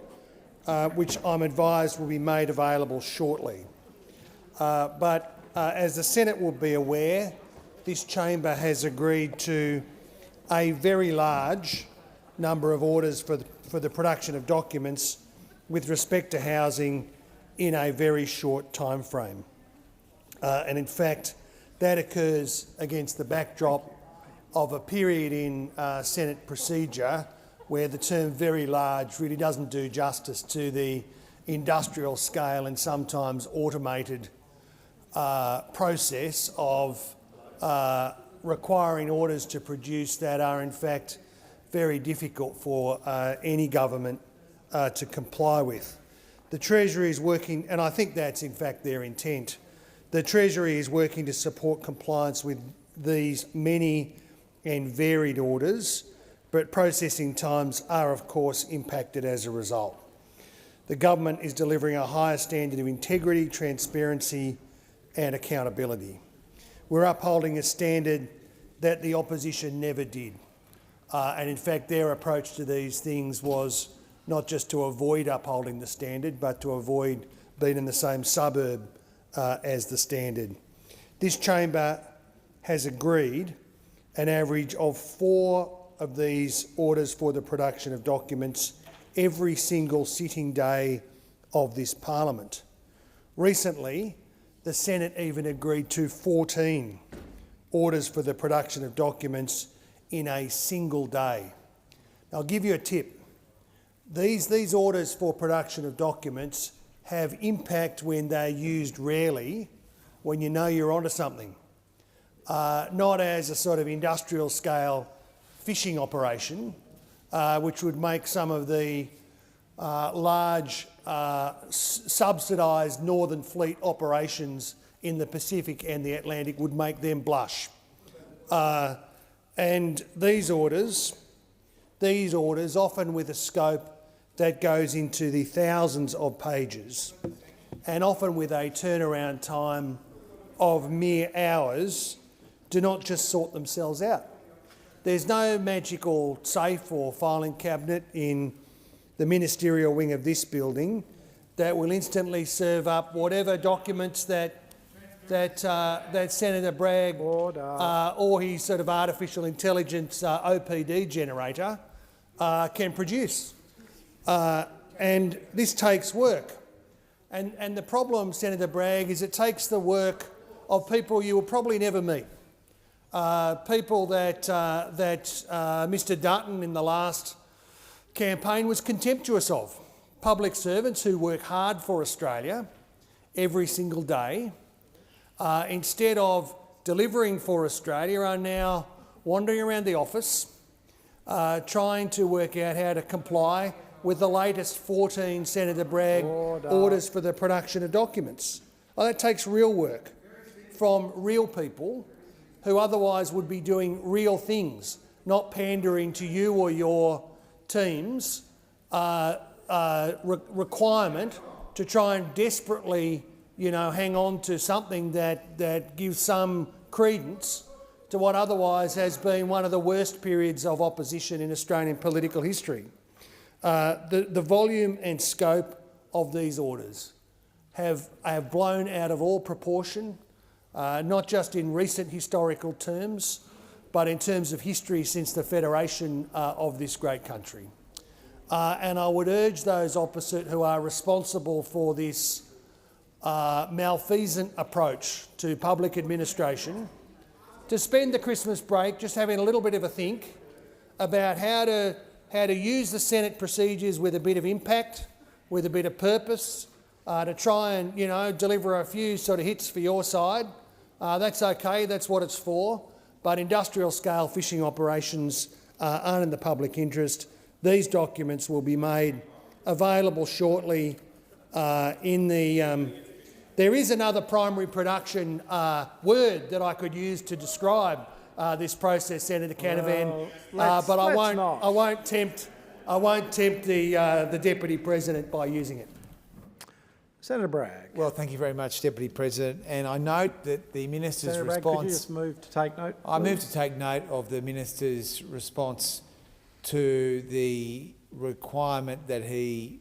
[SPEAKER 4] which I'm advised will be made available shortly. But as the Senate will be aware, this chamber has agreed to a very large number of orders for the production of documents with respect to housing in a very short time frame. And in fact, that occurs against the backdrop of a period in Senate procedure where the term very large really doesn't do justice to the industrial scale and sometimes automated process of requiring orders to produce that are in fact very difficult for any government to comply with. The Treasury is working, and I think that's in fact their intent, the Treasury is working to support compliance with these many and varied orders, but processing times are of course impacted as a result. The government is delivering a higher standard of integrity, transparency and accountability. We're upholding a standard that the opposition never did. And in fact, their approach to these things was not just to avoid upholding the standard, but to avoid being in the same suburb as the standard. This chamber has agreed an average of 4 of these orders for the production of documents every single sitting day of this parliament. Recently, the Senate even agreed to 14 orders for the production of documents in a single day. Now, I'll give you a tip. These orders for production of documents have impact when they're used rarely, when you know you're onto something. Not as a sort of industrial scale fishing operation, which would make some of the large subsidised Northern Fleet operations in the Pacific and the Atlantic would make them blush. And these orders, often with a scope that goes into the thousands of pages, and often with a turnaround time of mere hours, do not just sort themselves out. There's no magical safe or filing cabinet in the ministerial wing of this building that will instantly serve up whatever documents that Senator Bragg or his sort of artificial intelligence OPD generator can produce. And this takes work. And the problem, Senator Bragg, is it takes the work of people you will probably never meet. People that Mr Dutton in the last campaign was contemptuous of. Public servants who work hard for Australia every single day, instead of delivering for Australia, are now wandering around the office trying to work out how to comply with the latest 14 Senator Bragg orders for the production of documents. Well, that takes real work from real people who otherwise would be doing real things, not pandering to you or your team's requirement to try and desperately, hang on to something that gives some credence to what otherwise has been one of the worst periods of opposition in Australian political history. The volume and scope of these orders have blown out of all proportion, not just in recent historical terms, but in terms of history since the federation of this great country. And I would urge those opposite who are responsible for this malfeasant approach to public administration to spend the Christmas break just having a little bit of a think about how to use the Senate procedures with a bit of impact, with a bit of purpose, to try and deliver a few sort of hits for your side. That's okay, that's what it's for. But industrial scale fishing operations aren't in the public interest. These documents will be made available shortly there is another primary production word that I could use to describe this process, Senator Canavan, but I won't tempt the Deputy President by using it.
[SPEAKER 22] Senator Bragg.
[SPEAKER 3] Well, thank you very much, Deputy President. And I note that the Minister's
[SPEAKER 22] Senator Bragg,
[SPEAKER 3] response...
[SPEAKER 22] could you just move to take note?
[SPEAKER 3] I move to take note of the Minister's response to the requirement that he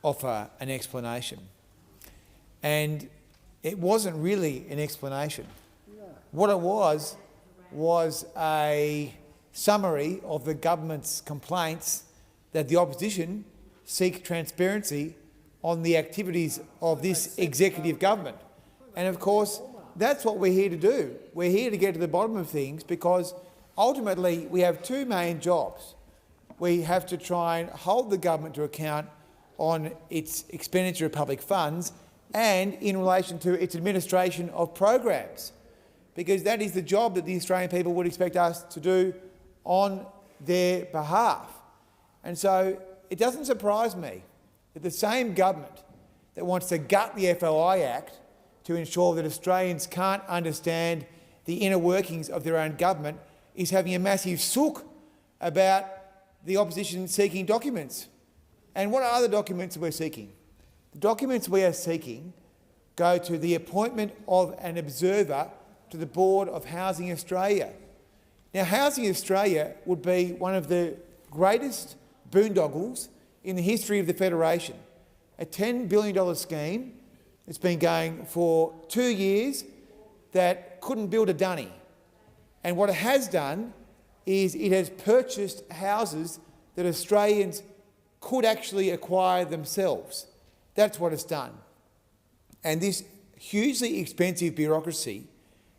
[SPEAKER 3] offer an explanation. And it wasn't really an explanation. What it was a summary of the government's complaints that the opposition seek transparency on the activities of this executive government. And of course, that's what we're here to do. We're here to get to the bottom of things because ultimately we have two main jobs. We have to try and hold the government to account on its expenditure of public funds and in relation to its administration of programs, because that is the job that the Australian people would expect us to do on their behalf. And so it doesn't surprise me that the same government that wants to gut the FOI Act to ensure that Australians can't understand the inner workings of their own government is having a massive sook about the opposition seeking documents. And what are the documents we're seeking? The documents we are seeking go to the appointment of an observer to the Board of Housing Australia. Now, Housing Australia would be one of the greatest boondoggles in the history of the Federation. A $10 billion scheme that's been going for 2 years that couldn't build a dunny. And what it has done is it has purchased houses that Australians could actually acquire themselves. That's what it's done. And this hugely expensive bureaucracy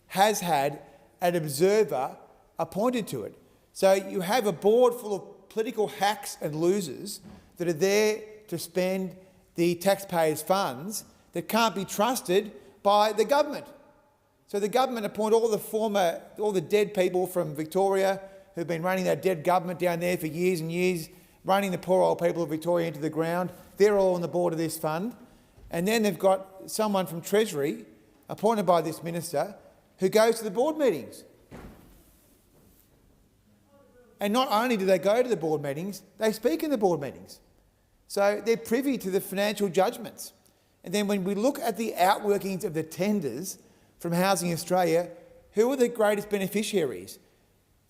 [SPEAKER 3] has had an observer appointed to it. So you have a board full of political hacks and losers that are there to spend the taxpayers' funds that can't be trusted by the government. So the government appoint all the dead people from Victoria who've been running that dead government down there for years and years, running the poor old people of Victoria into the ground. They're all on the board of this fund. And then they've got someone from Treasury appointed by this minister who goes to the board meetings. And not only do they go to the board meetings, they speak in the board meetings. So they're privy to the financial judgments. And then when we look at the outworkings of the tenders from Housing Australia, who are the greatest beneficiaries?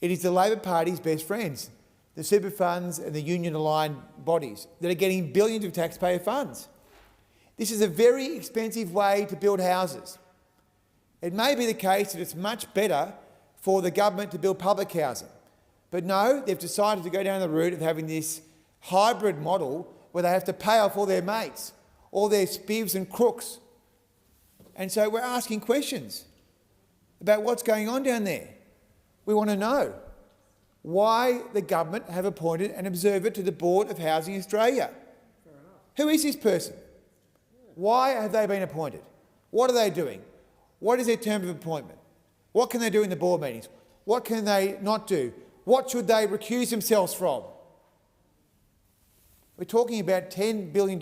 [SPEAKER 3] It is the Labor Party's best friends, the super funds and the union-aligned bodies that are getting billions of taxpayer funds. This is a very expensive way to build houses. It may be the case that it's much better for the government to build public housing. But no, they've decided to go down the route of having this hybrid model where they have to pay off all their mates, all their spivs and crooks. And so we're asking questions about what's going on down there. We want to know why the government have appointed an observer to the Board of Housing Australia. Who is this person? Why have they been appointed? What are they doing? What is their term of appointment? What can they do in the board meetings? What can they not do? What should they recuse themselves from? We're talking about $10 billion.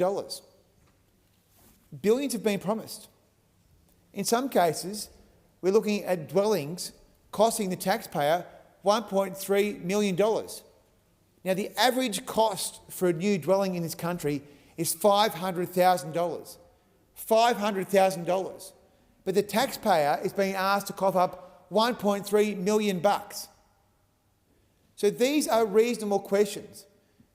[SPEAKER 3] Billions have been promised. In some cases, we're looking at dwellings costing the taxpayer $1.3 million. Now, the average cost for a new dwelling in this country is $500,000. $500,000. But the taxpayer is being asked to cough up $1.3 million. So these are reasonable questions.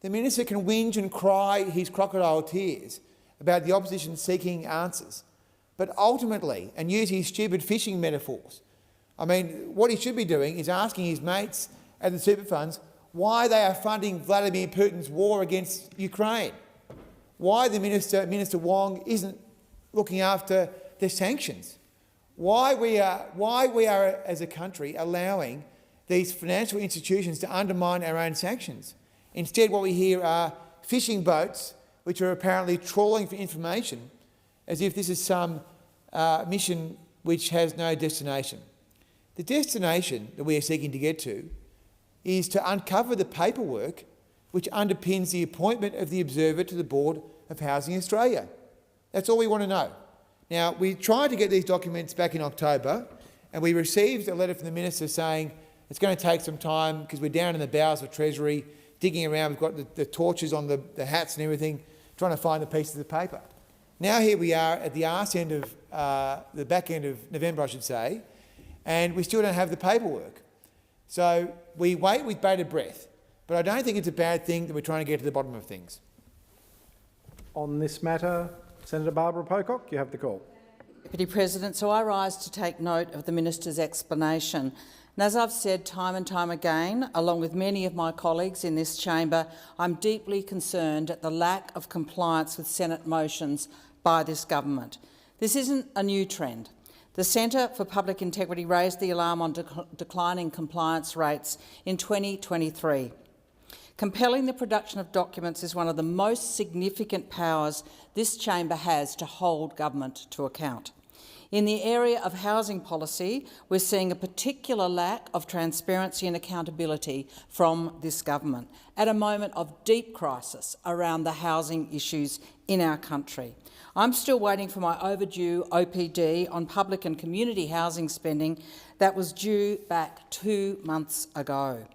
[SPEAKER 3] The minister can whinge and cry his crocodile tears about the opposition seeking answers. But ultimately, and use his stupid fishing metaphors, I mean, what he should be doing is asking his mates at the super funds why they are funding Vladimir Putin's war against Ukraine, why the Minister Wong isn't looking after the sanctions, why we are as a country allowing these financial institutions to undermine our own sanctions. Instead, what we hear are fishing boats which are apparently trawling for information as if this is some mission which has no destination. The destination that we are seeking to get to is to uncover the paperwork which underpins the appointment of the observer to the Board of Housing Australia. That's all we want to know. Now, we tried to get these documents back in October, and we received a letter from the minister saying It's going to take some time because we're down in the bowels of Treasury, digging around. We've got the torches on the hats and everything, trying to find the pieces of paper. Now here we are at the arse end of, the back end of November, I should say, and we still don't have the paperwork. So we wait with bated breath. But I don't think it's a bad thing that we're trying to get to the bottom of things.
[SPEAKER 6] On this matter, Senator Barbara Pocock, you have the call.
[SPEAKER 15] Deputy President, so I rise to take note of the Minister's explanation. And as I've said time and time again, along with many of my colleagues in this chamber, I'm deeply concerned at the lack of compliance with Senate motions by this government. This isn't a new trend. The Centre for Public Integrity raised the alarm on declining compliance rates in 2023. Compelling the production of documents is one of the most significant powers this chamber has to hold government to account. In the area of housing policy, we're seeing a particular lack of transparency and accountability from this government at a moment of deep crisis around the housing issues in our country. I'm still waiting for my overdue OPD on public and community housing spending that was due back 2 months ago.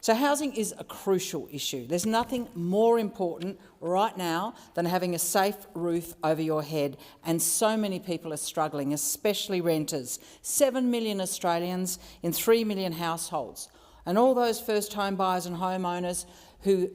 [SPEAKER 15] So housing is a crucial issue. There's nothing more important right now than having a safe roof over your head, and so many people are struggling, especially renters. 7 million Australians in 3 million households. And all those first home buyers and homeowners who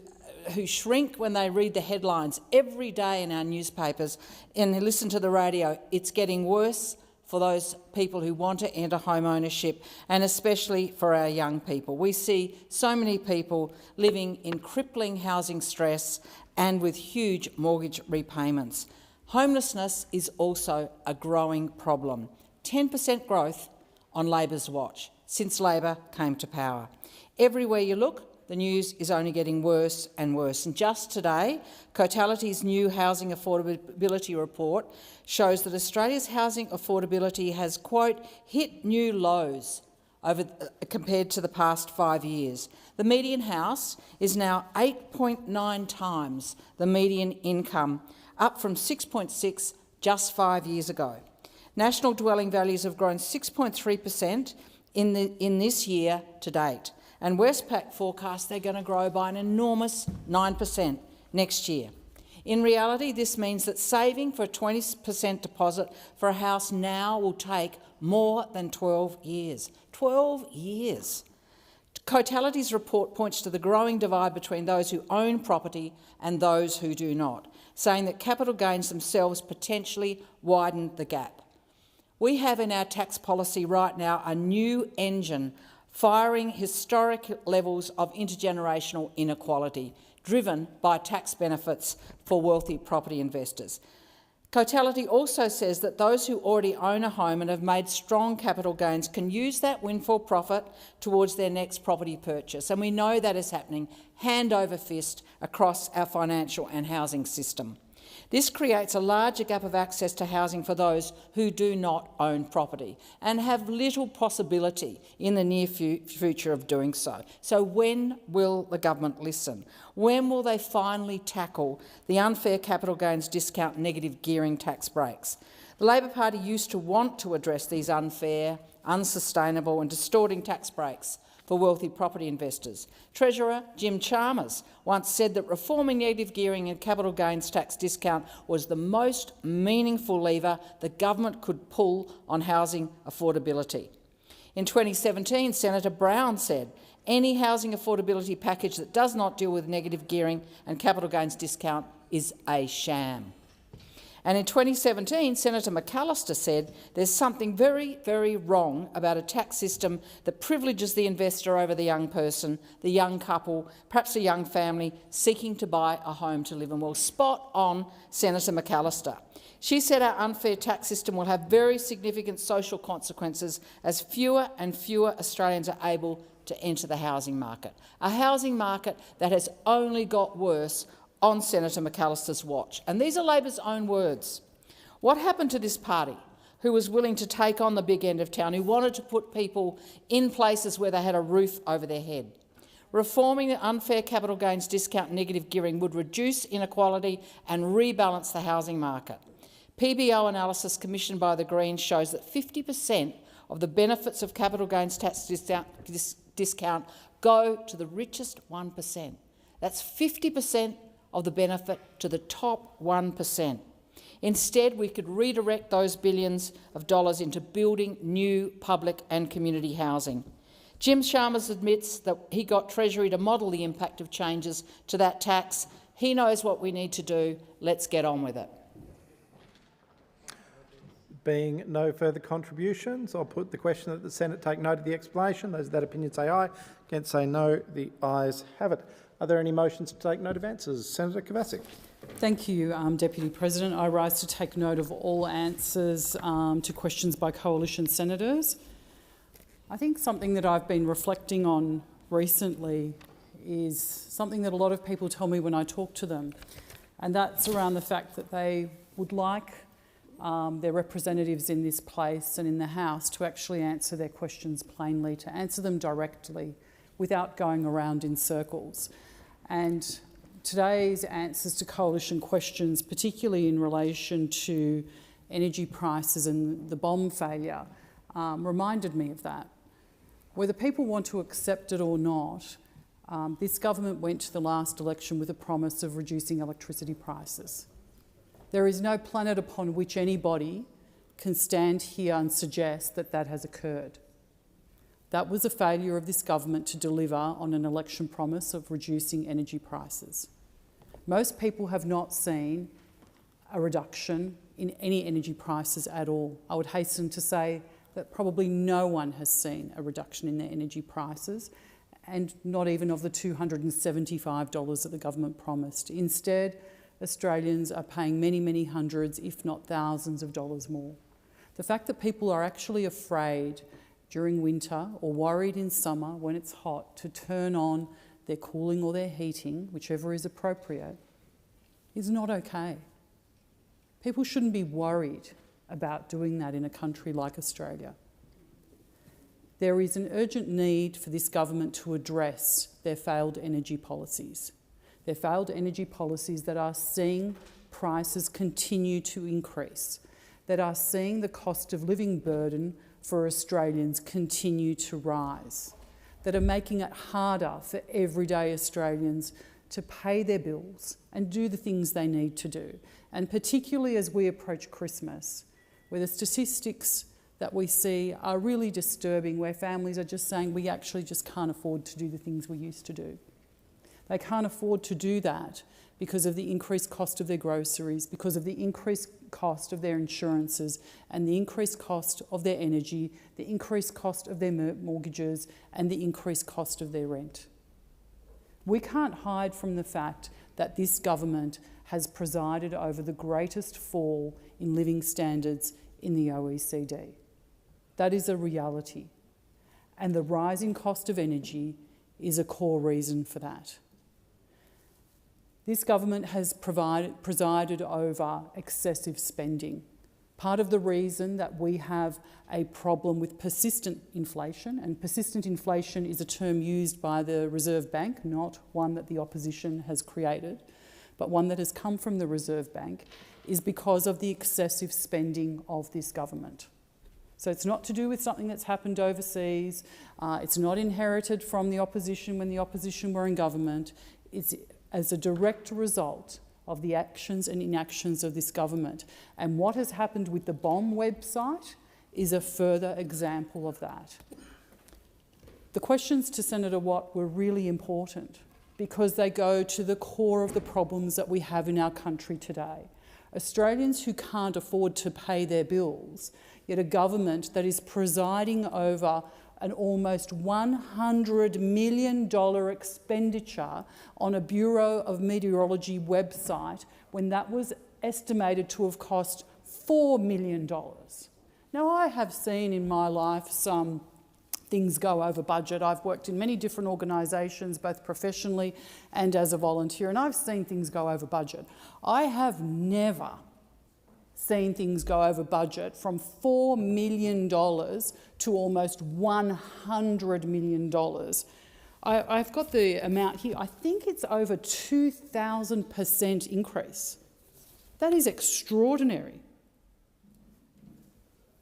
[SPEAKER 15] shrink when they read the headlines every day in our newspapers and listen to the radio. It's getting worse for those people who want to enter home ownership, and especially for our young people. We see so many people living in crippling housing stress and with huge mortgage repayments. Homelessness is also a growing problem. 10% growth on Labor's watch since Labor came to power. Everywhere you look, the news is only getting worse and worse. And just today, Cotality's new housing affordability report shows that Australia's housing affordability has, quote, hit new lows compared to the past 5 years. The median house is now 8.9 times the median income, up from 6.6 just 5 years ago. National dwelling values have grown 6.3% in this year to date, and Westpac forecasts they're going to grow by an enormous 9% next year. In reality, this means that saving for a 20% deposit for a house now will take more than 12 years. 12 years. Cotality's report points to the growing divide between those who own property and those who do not, saying that capital gains themselves potentially widen the gap. We have in our tax policy right now a new engine firing historic levels of intergenerational inequality, driven by tax benefits for wealthy property investors. Cotality also says that those who already own a home and have made strong capital gains can use that windfall profit towards their next property purchase, and we know that is happening hand over fist across our financial and housing system. This creates a larger gap of access to housing for those who do not own property and have little possibility in the near future of doing so. So when will the government listen? When will they finally tackle the unfair capital gains discount negative gearing tax breaks? The Labor Party used to want to address these unfair, unsustainable and distorting tax breaks for wealthy property investors. Treasurer Jim Chalmers once said that reforming negative gearing and capital gains tax discount was the most meaningful lever the government could pull on housing affordability. In 2017, Senator Brown said, any housing affordability package that does not deal with negative gearing and capital gains discount is a sham. And in 2017, Senator McAllister said there's something very, very wrong about a tax system that privileges the investor over the young person, the young couple, perhaps a young family seeking to buy a home to live in. Well, spot on, Senator McAllister. She said our unfair tax system will have very significant social consequences as fewer and fewer Australians are able to enter the housing market, a housing market that has only got worse on Senator McAllister's watch. And these are Labor's own words. What happened to this party who was willing to take on the big end of town, who wanted to put people in places where they had a roof over their head? Reforming the unfair capital gains discount and negative gearing would reduce inequality and rebalance the housing market. PBO analysis commissioned by the Greens shows that 50% of the benefits of capital gains tax discount go to the richest 1%. That's 50% of the benefit to the top 1%. Instead, we could redirect those billions of dollars into building new public and community housing. Jim Chalmers admits that he got Treasury to model the impact of changes to that tax. He knows what we need to do. Let's get on with it.
[SPEAKER 6] Being no further contributions, I'll put the question that the Senate take note of the explanation. Those of that opinion say aye. Against say no. The ayes have it. Are there any motions to take note of answers? Senator Kovacic.
[SPEAKER 8] Thank you, Deputy President. I rise to take note of all answers to questions by coalition senators. I think something that I've been reflecting on recently is something that a lot of people tell me when I talk to them, and that's around the fact that they would like their representatives in this place and in the House to actually answer their questions plainly, to answer them directly without going around in circles. And today's answers to coalition questions, particularly in relation to energy prices and the bomb failure, reminded me of that. Whether people want to accept it or not, this government went to the last election with a promise of reducing electricity prices. There is no planet upon which anybody can stand here and suggest that that has occurred. That was a failure of this government to deliver on an election promise of reducing energy prices. Most people have not seen a reduction in any energy prices at all. I would hasten to say that probably no one has seen a reduction in their energy prices, and not even of the $275 that the government promised. Instead, Australians are paying many, many hundreds, if not thousands of dollars more. The fact that people are actually afraid during winter or worried in summer when it's hot to turn on their cooling or their heating, whichever is appropriate, is not okay. People shouldn't be worried about doing that in a country like Australia. There is an urgent need for this government to address their failed energy policies. Their failed energy policies that are seeing prices continue to increase, that are seeing the cost of living burden for Australians continue to rise, that are making it harder for everyday Australians to pay their bills and do the things they need to do. And particularly as we approach Christmas, where the statistics that we see are really disturbing, where families are just saying we actually just can't afford to do the things we used to do. They can't afford to do that because of the increased cost of their groceries, because of the increased cost of their insurances and the increased cost of their energy, the increased cost of their mortgages and the increased cost of their rent. We can't hide from the fact that this government has presided over the greatest fall in living standards in the OECD. That is a reality. And the rising cost of energy is a core reason for that. This government has presided over excessive spending. Part of the reason that we have a problem with persistent inflation, and persistent inflation is a term used by the Reserve Bank, not one that the opposition has created, but one that has come from the Reserve Bank, is because of the excessive spending of this government. So it's not to do with something that's happened overseas. It's not inherited from the opposition when the opposition were in government. It's as a direct result of the actions and inactions of this government. And what has happened with the bomb website is a further example of that. The questions to Senator Watt were really important because they go to the core of the problems that we have in our country today. Australians who can't afford to pay their bills, yet a government that is presiding over an almost $100 million expenditure on a Bureau of Meteorology website when that was estimated to have cost $4 million. Now, I have seen in my life some things go over budget. I've worked in many different organisations, both professionally and as a volunteer, and I've seen things go over budget. I have never seen things go over budget from $4 million to almost $100 million. I've got the amount here. I think it's over 2,000% increase. That is extraordinary.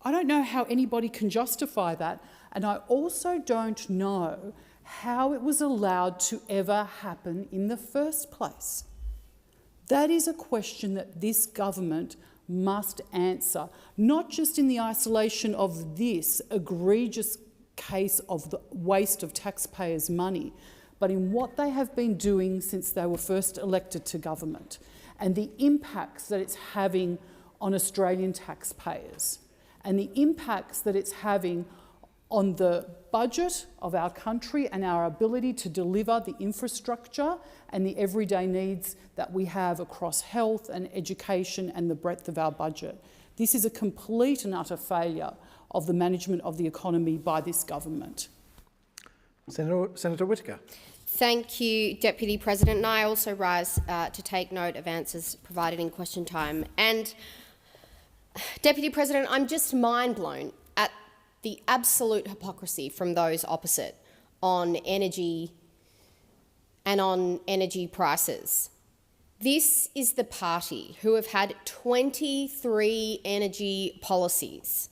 [SPEAKER 8] I don't know how anybody can justify that, and I also don't know how it was allowed to ever happen in the first place. That is a question that this government must answer, not just in the isolation of this egregious case of the waste of taxpayers' money, but in what they have been doing since they were first elected to government and the impacts that it's having on Australian taxpayers and the impacts that it's having on the budget of our country and our ability to deliver the infrastructure and the everyday needs that we have across health and education and the breadth of our budget. This is a complete and utter failure of the management of the economy by this government.
[SPEAKER 6] Senator Whittaker.
[SPEAKER 12] Thank you, Deputy President. And I also rise to take note of answers provided in question time. And, Deputy President, I'm just mind-blown at the absolute hypocrisy from those opposite on energy and on energy prices. This is the party who have had 23 energy policies.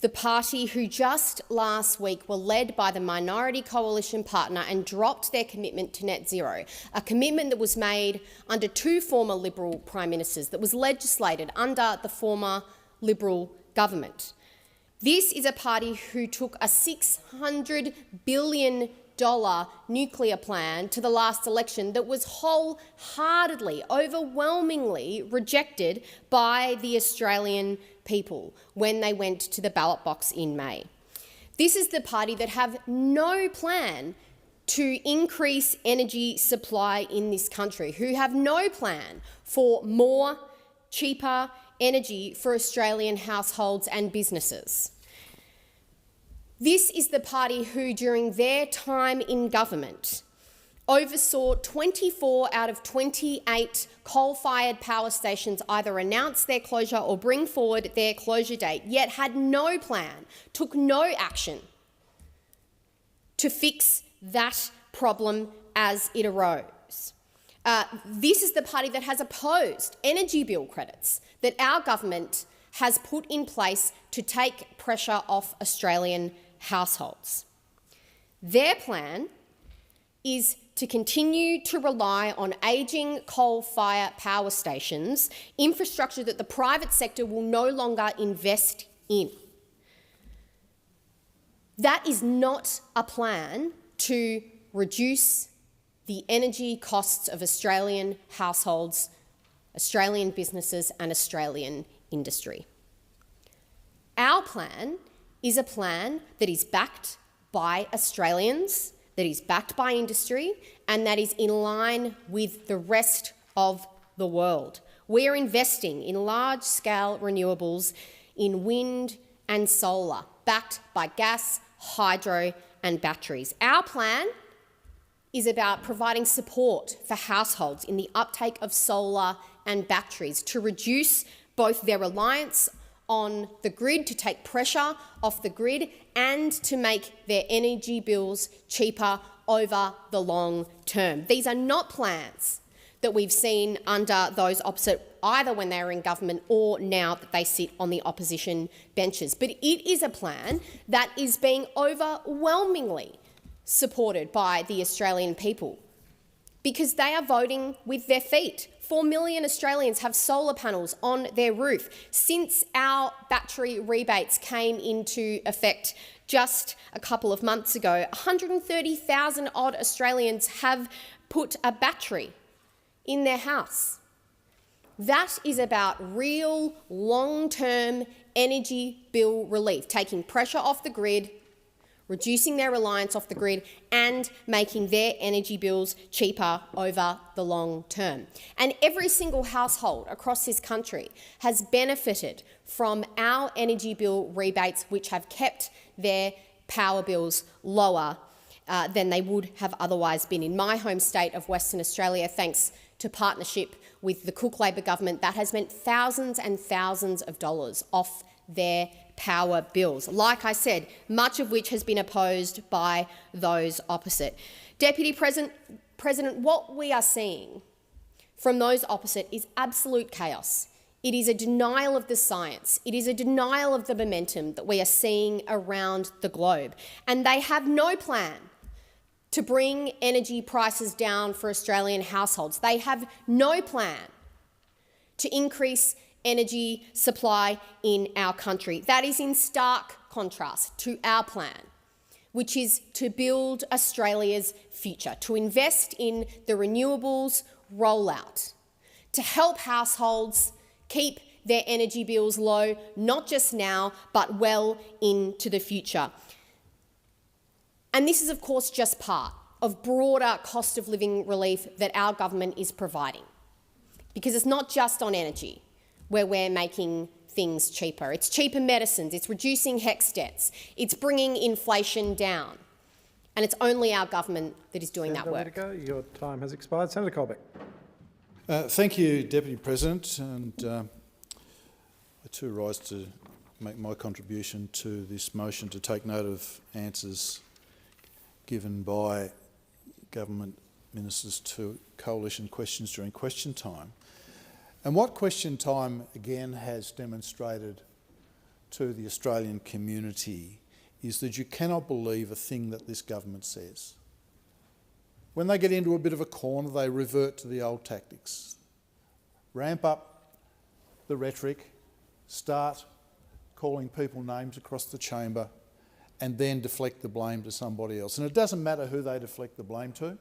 [SPEAKER 12] The party who just last week were led by the minority coalition partner and dropped their commitment to net zero, a commitment that was made under two former Liberal Prime Ministers, that was legislated under the former Liberal government. This is a party who took a $600 billion nuclear plan to the last election that was wholeheartedly, overwhelmingly rejected by the Australian people when they went to the ballot box in May. This is the party that have no plan to increase energy supply in this country, who have no plan for more, cheaper energy for Australian households and businesses. This is the party who, during their time in government, oversaw 24 out of 28 coal-fired power stations either announce their closure or bring forward their closure date, yet had no plan, took no action to fix that problem as it arose. This is the party that has opposed energy bill credits that our government has put in place to take pressure off Australian households. Their plan is to continue to rely on ageing coal-fired power stations, infrastructure that the private sector will no longer invest in. That is not a plan to reduce the energy costs of Australian households, Australian businesses and Australian industry. Our plan is a plan that is backed by Australians, that is backed by industry, and that is in line with the rest of the world. We are investing in large-scale renewables in wind and solar, backed by gas, hydro and batteries. Our plan is about providing support for households in the uptake of solar and batteries to reduce both their reliance on the grid, to take pressure off the grid and to make their energy bills cheaper over the long term. These are not plans that we've seen under those opposite, either when they were in government or now that they sit on the opposition benches. But it is a plan that is being overwhelmingly supported by the Australian people because they are voting with their feet. 4 million Australians have solar panels on their roof. Since our battery rebates came into effect just a couple of months ago, 130,000 odd Australians have put a battery in their house. That is about real long-term energy bill relief, taking pressure off the grid, reducing their reliance off the grid and making their energy bills cheaper over the long term. And every single household across this country has benefited from our energy bill rebates, which have kept their power bills lower than they would have otherwise been. In my home state of Western Australia, thanks to partnership with the Cook Labor government, that has meant thousands and thousands of dollars off their power bills. Like I said, much of which has been opposed by those opposite. Deputy President, what we are seeing from those opposite is absolute chaos It is a denial of the science. It is a denial of the momentum that we are seeing around the globe. And they have no plan to bring energy prices down for Australian households. They have no plan to increase energy supply in our country. That is in stark contrast to our plan, which is to build Australia's future, to invest in the renewables rollout, to help households keep their energy bills low, not just now, but well into the future. And this is, of course, just part of broader cost of living relief that our government is providing. Because it's not just on energy where we're making things cheaper. It's cheaper medicines, it's reducing HECS debts, it's bringing inflation down. And it's only our government that is doing that work.
[SPEAKER 6] Your time has expired. Senator Colbeck.
[SPEAKER 13] Thank you, Deputy President. And I too rise to make my contribution to this motion to take note of answers given by government ministers to coalition questions during question time. And what question time again has demonstrated to the Australian community is that you cannot believe a thing that this government says. When they get into a bit of a corner, they revert to the old tactics. Ramp up the rhetoric, start calling people names across the chamber, and then deflect the blame to somebody else. And it doesn't matter who they deflect the blame to,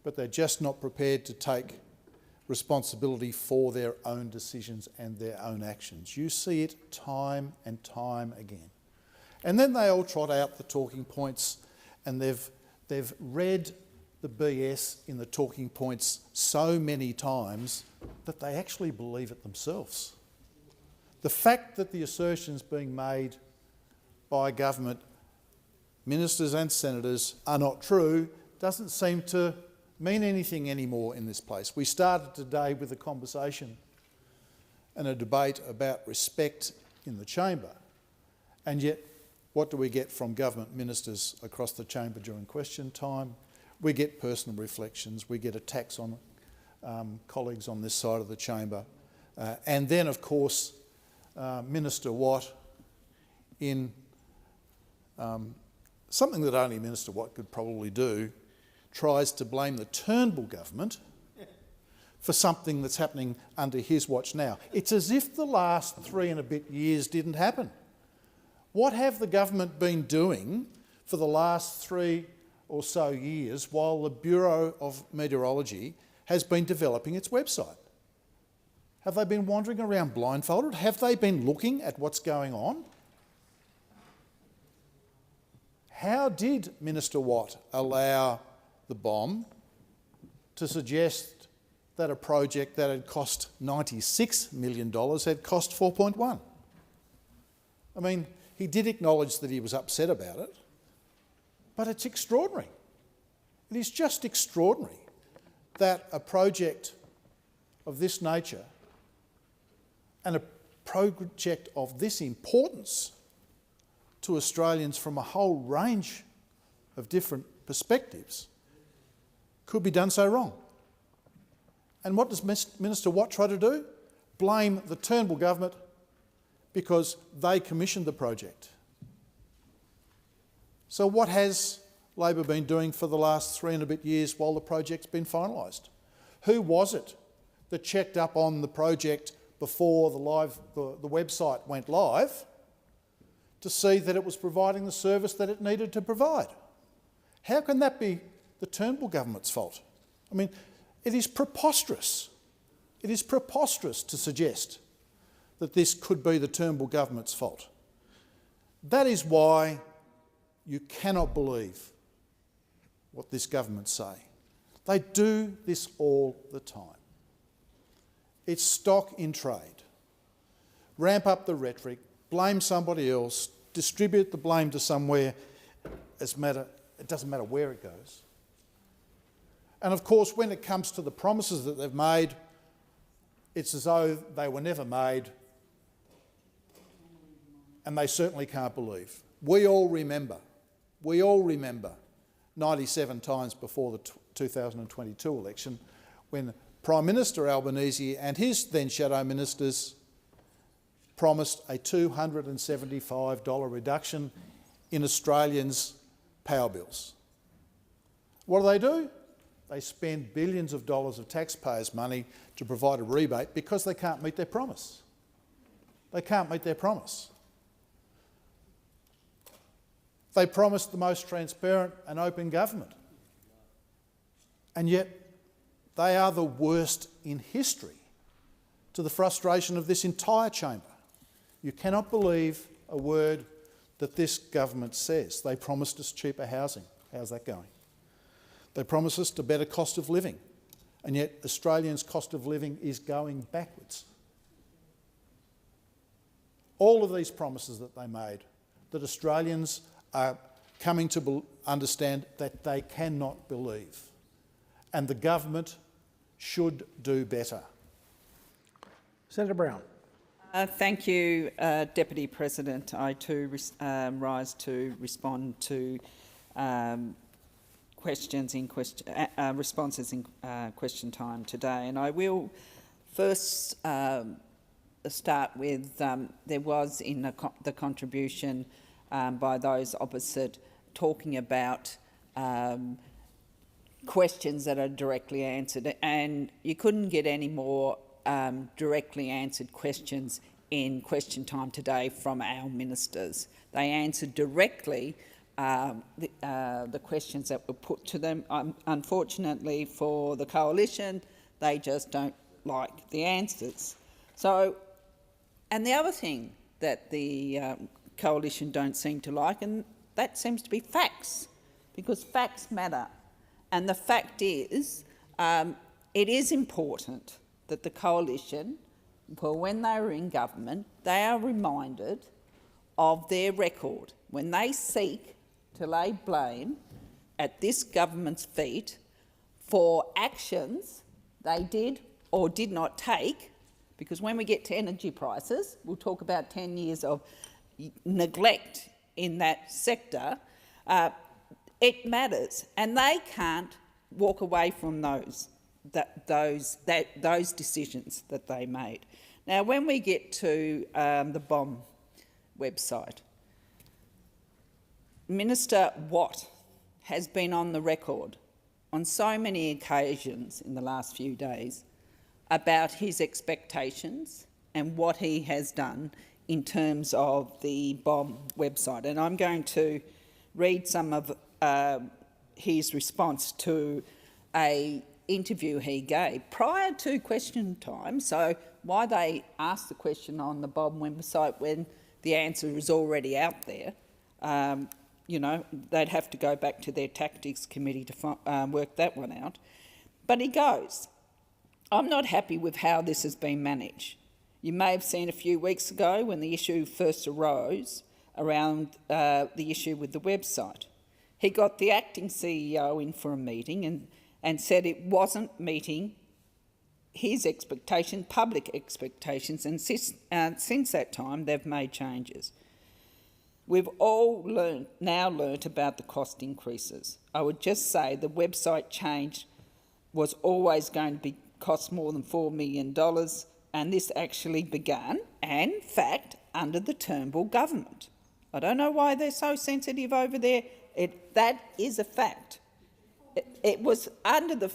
[SPEAKER 13] but they're just not prepared to take responsibility for their own decisions and their own actions. You see it time and time again. And then they all trot out the talking points, and they've read the BS in the talking points so many times that they actually believe it themselves. The fact that the assertions being made by government ministers and senators are not true doesn't seem to mean anything anymore in this place. We started today with a conversation and a debate about respect in the chamber, and yet what do we get from government ministers across the chamber during question time? We get personal reflections, we get attacks on colleagues on this side of the chamber, and then of course Minister Watt, in something that only Minister Watt could probably do, tries to blame the Turnbull government for something that's happening under his watch now. It's as if the last 3 and a bit years didn't happen. What have the government been doing for the last 3 or so years while the Bureau of Meteorology has been developing its website? Have they been wandering around blindfolded? Have they been looking at what's going on? How did Minister Watt allow the bomb to suggest that a project that had cost $96 million had cost 4.1? I mean, he did acknowledge that he was upset about it, but it's extraordinary. It is just extraordinary that a project of this nature and a project of this importance to Australians from a whole range of different perspectives could be done so wrong. And what does Minister Watt try to do? Blame the Turnbull government because they commissioned the project. So what has Labor been doing for the last 3 and a bit years while the project's been finalised? Who was it that checked up on the project before the website went live to see that it was providing the service that it needed to provide? How can that be the Turnbull government's fault? I mean, it is preposterous. It is preposterous to suggest that this could be the Turnbull government's fault. That is why you cannot believe what this government say. They do this all the time. It's stock in trade. Ramp up the rhetoric, blame somebody else, distribute the blame to somewhere, it doesn't matter where it goes. And of course, when it comes to the promises that they've made, it's as though they were never made, and they certainly can't believe. We all remember 97 times before the 2022 election when Prime Minister Albanese and his then shadow ministers promised a $275 reduction in Australians' power bills. What do? They spend billions of dollars of taxpayers' money to provide a rebate because they can't meet their promise. They can't meet their promise. They promised the most transparent and open government. And yet they are the worst in history, to the frustration of this entire chamber. You cannot believe a word that this government says. They promised us cheaper housing. How's that going? They promised us a better cost of living, and yet Australians' cost of living is going backwards. All of these promises that they made, that Australians are coming to understand that they cannot believe, and the government should do better.
[SPEAKER 6] Senator Brown.
[SPEAKER 2] Thank you, Deputy President. I too rise to respond to responses in question time today, and I will first start with there was in the contribution by those opposite talking about questions that are directly answered, and you couldn't get any more directly answered questions in question time today from our ministers. They answered directly the questions that were put to them. Unfortunately for the coalition, they just don't like the answers. So, and the other thing that the coalition don't seem to like, and that seems to be facts, because facts matter. And the fact is, it is important that the coalition, well, when they are in government, they are reminded of their record. When they seek to lay blame at this government's feet for actions they did or did not take, because when we get to energy prices, we'll talk about 10 years of neglect in that sector, it matters, and they can't walk away from those decisions that they made. Now, when we get to the BOM website, Minister Watt has been on the record on so many occasions in the last few days about his expectations and what he has done in terms of the BOM website. And I'm going to read some of his response to an interview he gave prior to question time. So why they asked the question on the BOM website when the answer is already out there, you know, they'd have to go back to their tactics committee to work that one out. But he goes, "I'm not happy with how this has been managed. You may have seen a few weeks ago when the issue first arose around the issue with the website. He got the acting CEO in for a meeting and said it wasn't meeting his expectation, public expectations, and since that time they've made changes. We've all now learnt about the cost increases. I would just say the website change was always going to cost more than $4 million, and this actually began, and in fact, under the Turnbull government. I don't know why they're so sensitive over there. That is a fact. It was under the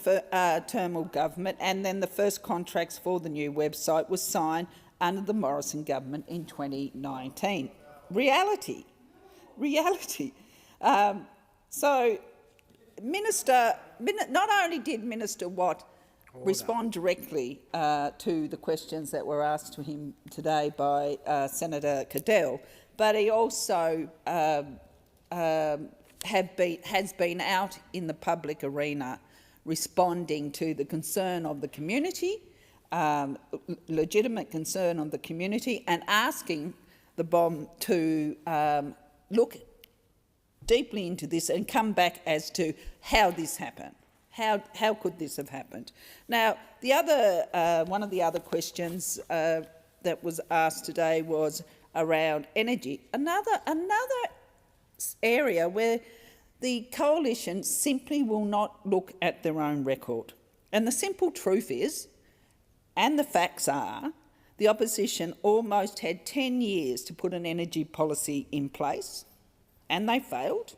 [SPEAKER 2] Turnbull government, and then the first contracts for the new website was signed under the Morrison government in 2019. Reality. So, not only did Minister Watt respond directly to the questions that were asked to him today by Senator Cadell, but he also has been out in the public arena responding to the concern of the community, legitimate concern of the community, and asking the BOM to look deeply into this and come back as to how this happened. How could this have happened? Now, the other one of the other questions that was asked today was around energy. Another area where the coalition simply will not look at their own record. And the simple truth is, and the facts are, the opposition almost had 10 years to put an energy policy in place, and they failed.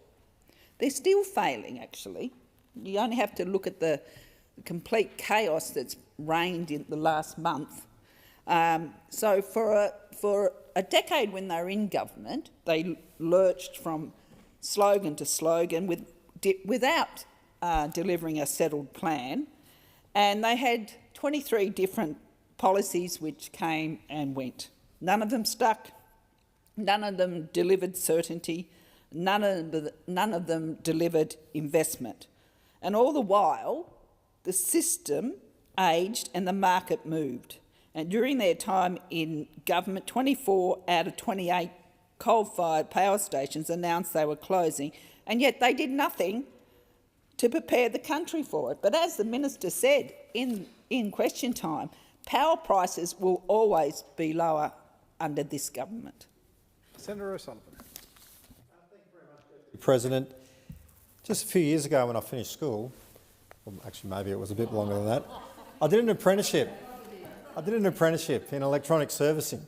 [SPEAKER 2] They're still failing, actually. You only have to look at the complete chaos that's reigned in the last month. So for a decade when they were in government, they lurched from slogan to slogan without delivering a settled plan, and they had 23 different policies which came and went. None of them stuck. None of them delivered certainty. None of them delivered investment. And all the while, the system aged and the market moved. And during their time in government, 24 out of 28 coal-fired power stations announced they were closing, and yet they did nothing to prepare the country for it. But as the minister said in question time, power prices will always be lower under this government.
[SPEAKER 6] Senator O'Sullivan.
[SPEAKER 10] President, just a few years ago when I finished school, well, actually maybe it was a bit longer than that, I did an apprenticeship. In electronic servicing.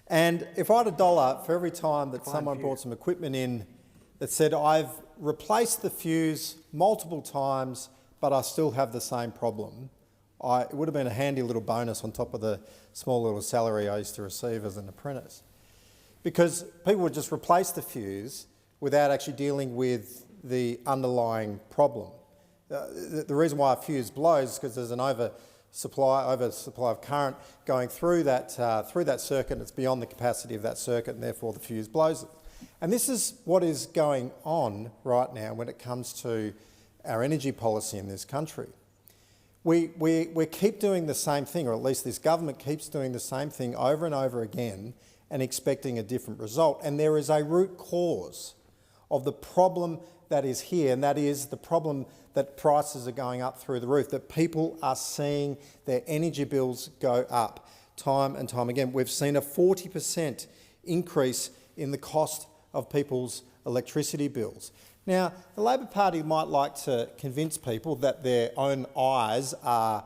[SPEAKER 10] And if I had $1 for every time that someone brought some equipment in that said, I've replaced the fuse multiple times, but I still have the same problem, it would have been a handy little bonus on top of the small little salary I used to receive as an apprentice. Because people would just replace the fuse without actually dealing with the underlying problem. The reason why a fuse blows is because there's an oversupply of current going through that circuit, and it's beyond the capacity of that circuit, and therefore the fuse blows it. And this is what is going on right now when it comes to our energy policy in this country. We keep doing the same thing, or at least this government keeps doing the same thing over and over again and expecting a different result. And there is a root cause of the problem that is here, and that is the problem that prices are going up through the roof, that people are seeing their energy bills go up time and time again. We've seen a 40% increase in the cost of people's electricity bills. Now, the Labor Party might like to convince people that their own eyes are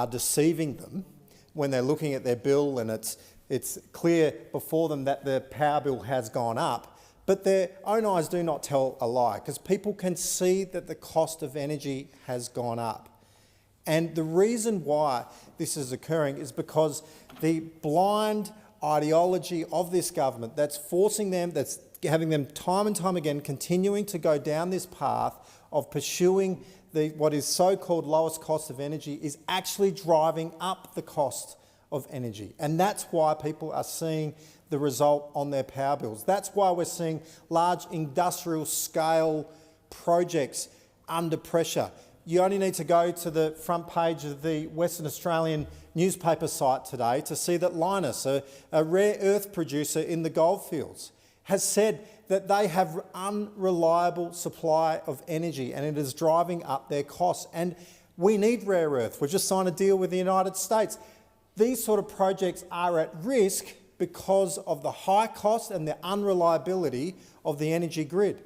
[SPEAKER 10] deceiving them when they're looking at their bill and it's clear before them that the power bill has gone up. But their own eyes do not tell a lie, because people can see that the cost of energy has gone up. And the reason why this is occurring is because the blind ideology of this government that's forcing them, that's having them time and time again continuing to go down this path of pursuing what is so-called lowest cost of energy, is actually driving up the cost of energy. And that's why people are seeing the result on their power bills. That's why we're seeing large industrial scale projects under pressure. You only need to go to the front page of the Western Australian newspaper site today to see that Lynas, a rare earth producer in the goldfields, has said that they have unreliable supply of energy and it is driving up their costs. And we need rare earth. We've just signed a deal with the United States. These sort of projects are at risk because of the high cost and the unreliability of the energy grid.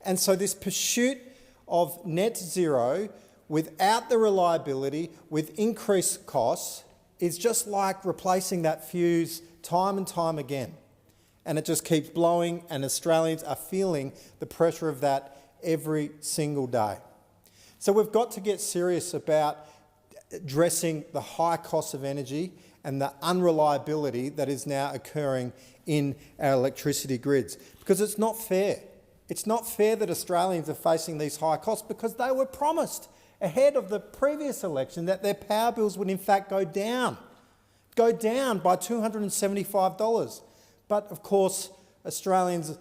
[SPEAKER 10] And so this pursuit of net zero without the reliability, with increased costs, is just like replacing that fuse time and time again. And it just keeps blowing, and Australians are feeling the pressure of that every single day. So we've got to get serious about addressing the high cost of energy and the unreliability that is now occurring in our electricity grids. Because it's not fair. It's not fair that Australians are facing these high costs, because they were promised ahead of the previous election that their power bills would in fact go down by $275. But of course, Australians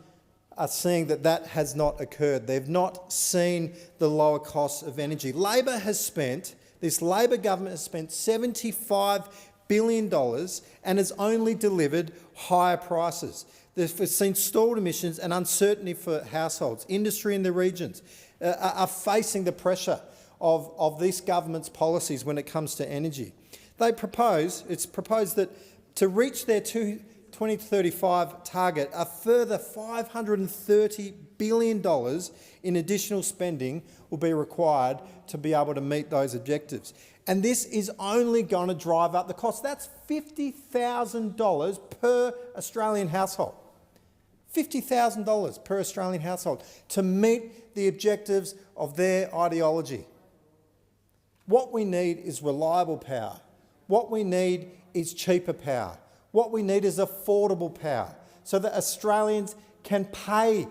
[SPEAKER 10] are seeing that that has not occurred. They've not seen the lower costs of energy. This Labor government has spent $75 billion and has only delivered higher prices. They've seen stalled emissions and uncertainty for households. Industry in the regions are facing the pressure of this government's policies when it comes to energy. It's proposed that to reach their 2035 target, a further $530 billion in additional spending will be required to be able to meet those objectives. And this is only going to drive up the cost. That's $50,000 per Australian household. $50,000 per Australian household to meet the objectives of their ideology. What we need is reliable power. What we need is cheaper power. What we need is affordable power so that Australians can pay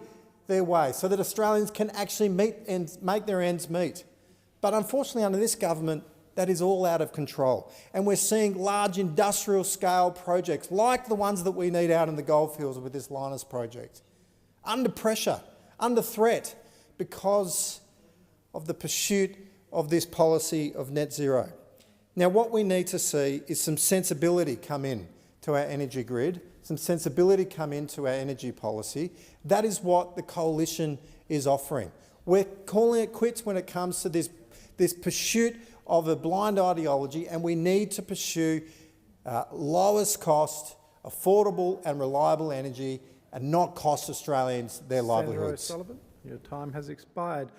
[SPEAKER 10] their way, so that Australians can actually make their ends meet. But unfortunately, under this government, that is all out of control. And we're seeing large industrial scale projects like the ones that we need out in the goldfields with this Linus project, under pressure, under threat, because of the pursuit of this policy of net zero. Now, what we need to see is some sensibility come in to our energy grid, some sensibility come into our energy policy. That is what the coalition is offering. We're calling it quits when it comes to this pursuit of a blind ideology, and we need to pursue lowest cost, affordable and reliable energy and not cost Australians their livelihoods.
[SPEAKER 6] Senator O'Sullivan, your time has expired.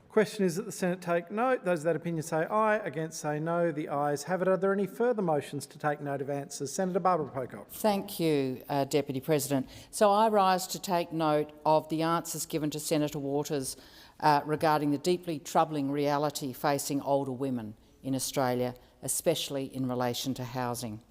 [SPEAKER 6] Question is that the Senate take note. Those of that opinion say aye. Against say no. The ayes have it. Are there any further motions to take note of answers? Senator Barbara Pocock.
[SPEAKER 15] Thank you, Deputy President. So I rise to take note of the answers given to Senator Waters regarding the deeply troubling reality facing older women in Australia, especially in relation to housing.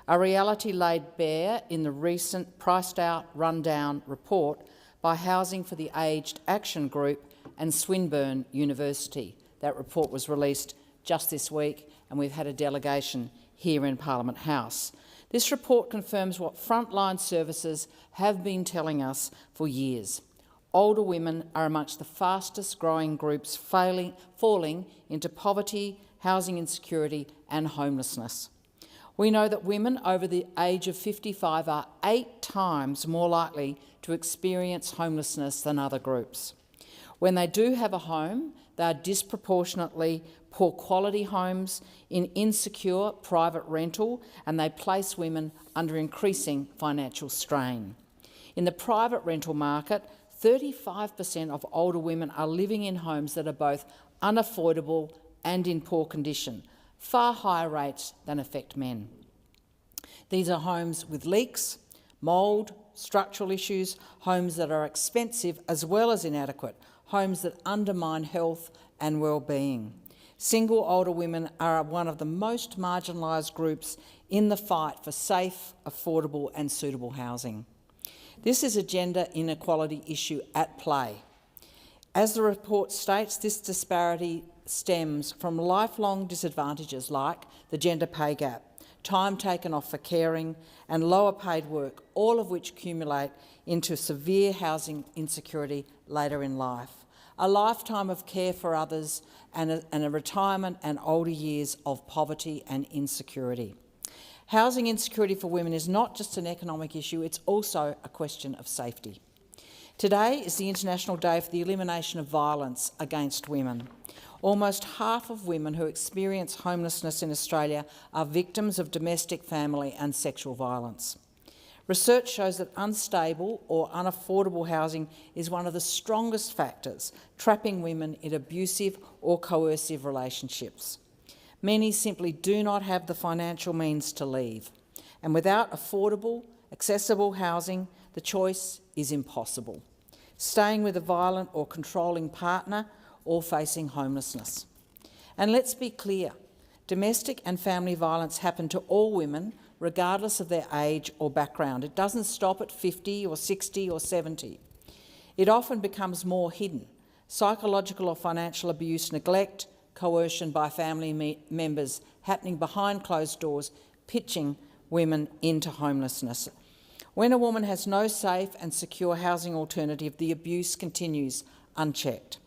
[SPEAKER 15] A reality laid bare in the recent Priced Out Rundown report by Housing for the Aged Action Group and Swinburne University. That report was released just this week, and we've had a delegation here in Parliament House. This report confirms what frontline services have been telling us for years. Older women are amongst the fastest growing groups falling into poverty, housing insecurity and homelessness. We know that women over the age of 55 are 8 times more likely to experience homelessness than other groups. When they do have a home, they are disproportionately poor quality homes in insecure private rental, and they place women under increasing financial strain. In the private rental market, 35% of older women are living in homes that are both unaffordable and in poor condition, far higher rates than affect men. These are homes with leaks, mould, structural issues, homes that are expensive as well as inadequate, homes that undermine health and well-being. Single older women are one of the most marginalised groups in the fight for safe, affordable and suitable housing. This is a gender inequality issue at play. As the report states, this disparity stems from lifelong disadvantages like the gender pay gap, time taken off for caring and lower paid work, all of which accumulate into severe housing insecurity later in life, a lifetime of care for others and a retirement and older years of poverty and insecurity. Housing insecurity for women is not just an economic issue, it's also a question of safety. Today is the International Day for the Elimination of Violence Against Women. Almost half of women who experience homelessness in Australia are victims of domestic, family and sexual violence. Research shows that unstable or unaffordable housing is one of the strongest factors trapping women in abusive or coercive relationships. Many simply do not have the financial means to leave, and without affordable, accessible housing, the choice is impossible: staying with a violent or controlling partner or facing homelessness. And let's be clear, domestic and family violence happen to all women regardless of their age or background. It doesn't stop at 50 or 60 or 70. It often becomes more hidden: psychological or financial abuse, neglect, coercion by family members happening behind closed doors, pitching women into homelessness. When a woman has no safe and secure housing alternative, the abuse continues unchecked.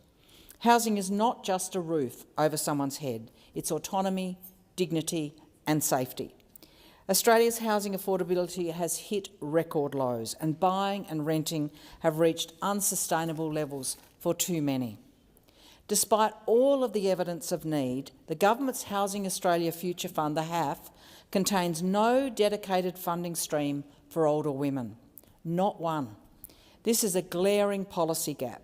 [SPEAKER 15] Housing is not just a roof over someone's head, it's autonomy, dignity and safety. Australia's housing affordability has hit record lows, and buying and renting have reached unsustainable levels for too many. Despite all of the evidence of need, the government's Housing Australia Future Fund, the HAF, contains no dedicated funding stream for older women. Not one. This is a glaring policy gap.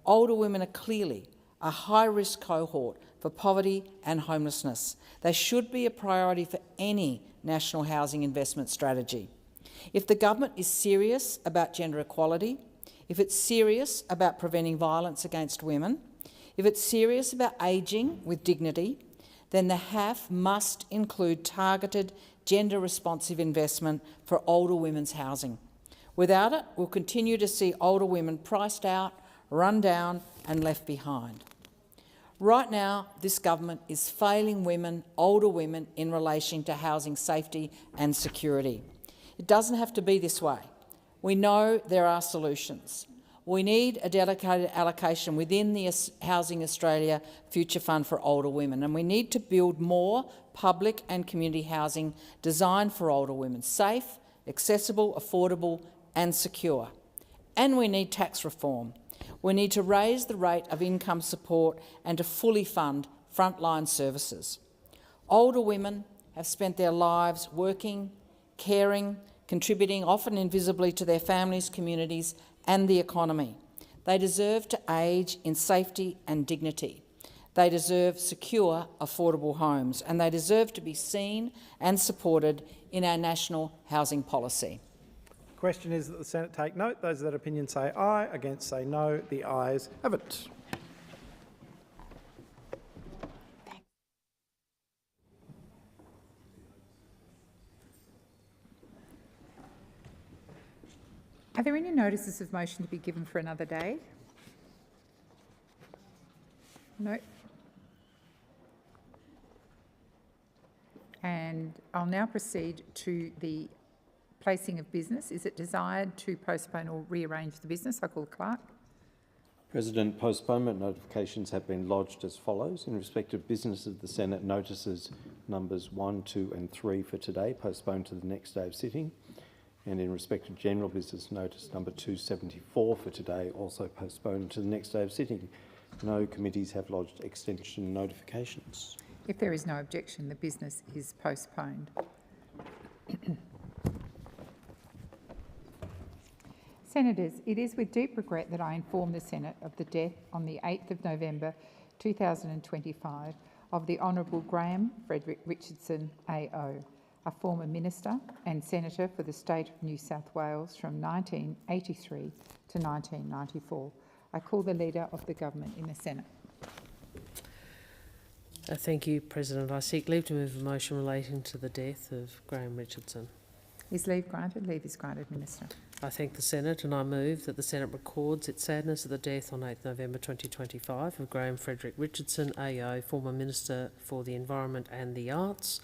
[SPEAKER 15] Older women are clearly a high-risk cohort for poverty and homelessness. They should be a priority for any national housing investment strategy. If the government is serious about gender equality, if it's serious about preventing violence against women, if it's serious about ageing with dignity, then the HAF must include targeted gender-responsive investment for older women's housing. Without it, we'll continue to see older women priced out, run down and left behind. Right now, this government is failing women, older women, in relation to housing safety and security. It doesn't have to be this way. We know there are solutions. We need a dedicated allocation within the Housing Australia Future Fund for older women, and we need to build more public and community housing designed for older women, safe, accessible, affordable and secure. And we need tax reform. We need to raise the rate of income support and to fully fund frontline services. Older women have spent their lives working, caring, contributing, often invisibly, to their families, communities and the economy. They deserve to age in safety and dignity. They deserve secure, affordable homes, and they deserve to be seen and supported in our national housing policy.
[SPEAKER 6] The question is that the Senate take note. Those of that opinion say aye, against say no. The ayes have it.
[SPEAKER 7] Are there any notices of motion to be given for another day? No. And I'll now proceed to the placing of business. Is it desired to postpone or rearrange the business? I call the clerk.
[SPEAKER 14] President, postponement notifications have been lodged as follows. In respect of business of the Senate, notices numbers 1, 2 and 3 for today postponed to the next day of sitting. And in respect of general business, notice number 274 for today also postponed to the next day of sitting. No committees have lodged extension notifications.
[SPEAKER 7] If there is no objection, the business is postponed. Senators, it is with deep regret that I inform the Senate of the death on the 8th of November 2025 of the Honourable Graham Frederick Richardson AO, a former Minister and Senator for the State of New South Wales from 1983 to 1994. I call the Leader of the Government in the Senate.
[SPEAKER 1] Thank you, President. I seek leave to move a motion relating to the death of Graham Richardson.
[SPEAKER 7] Is leave granted? Leave is granted, Minister.
[SPEAKER 1] I thank the Senate and I move that the Senate records its sadness at the death on 8th November 2025 of Graham Frederick Richardson AO, former Minister for the Environment and the Arts,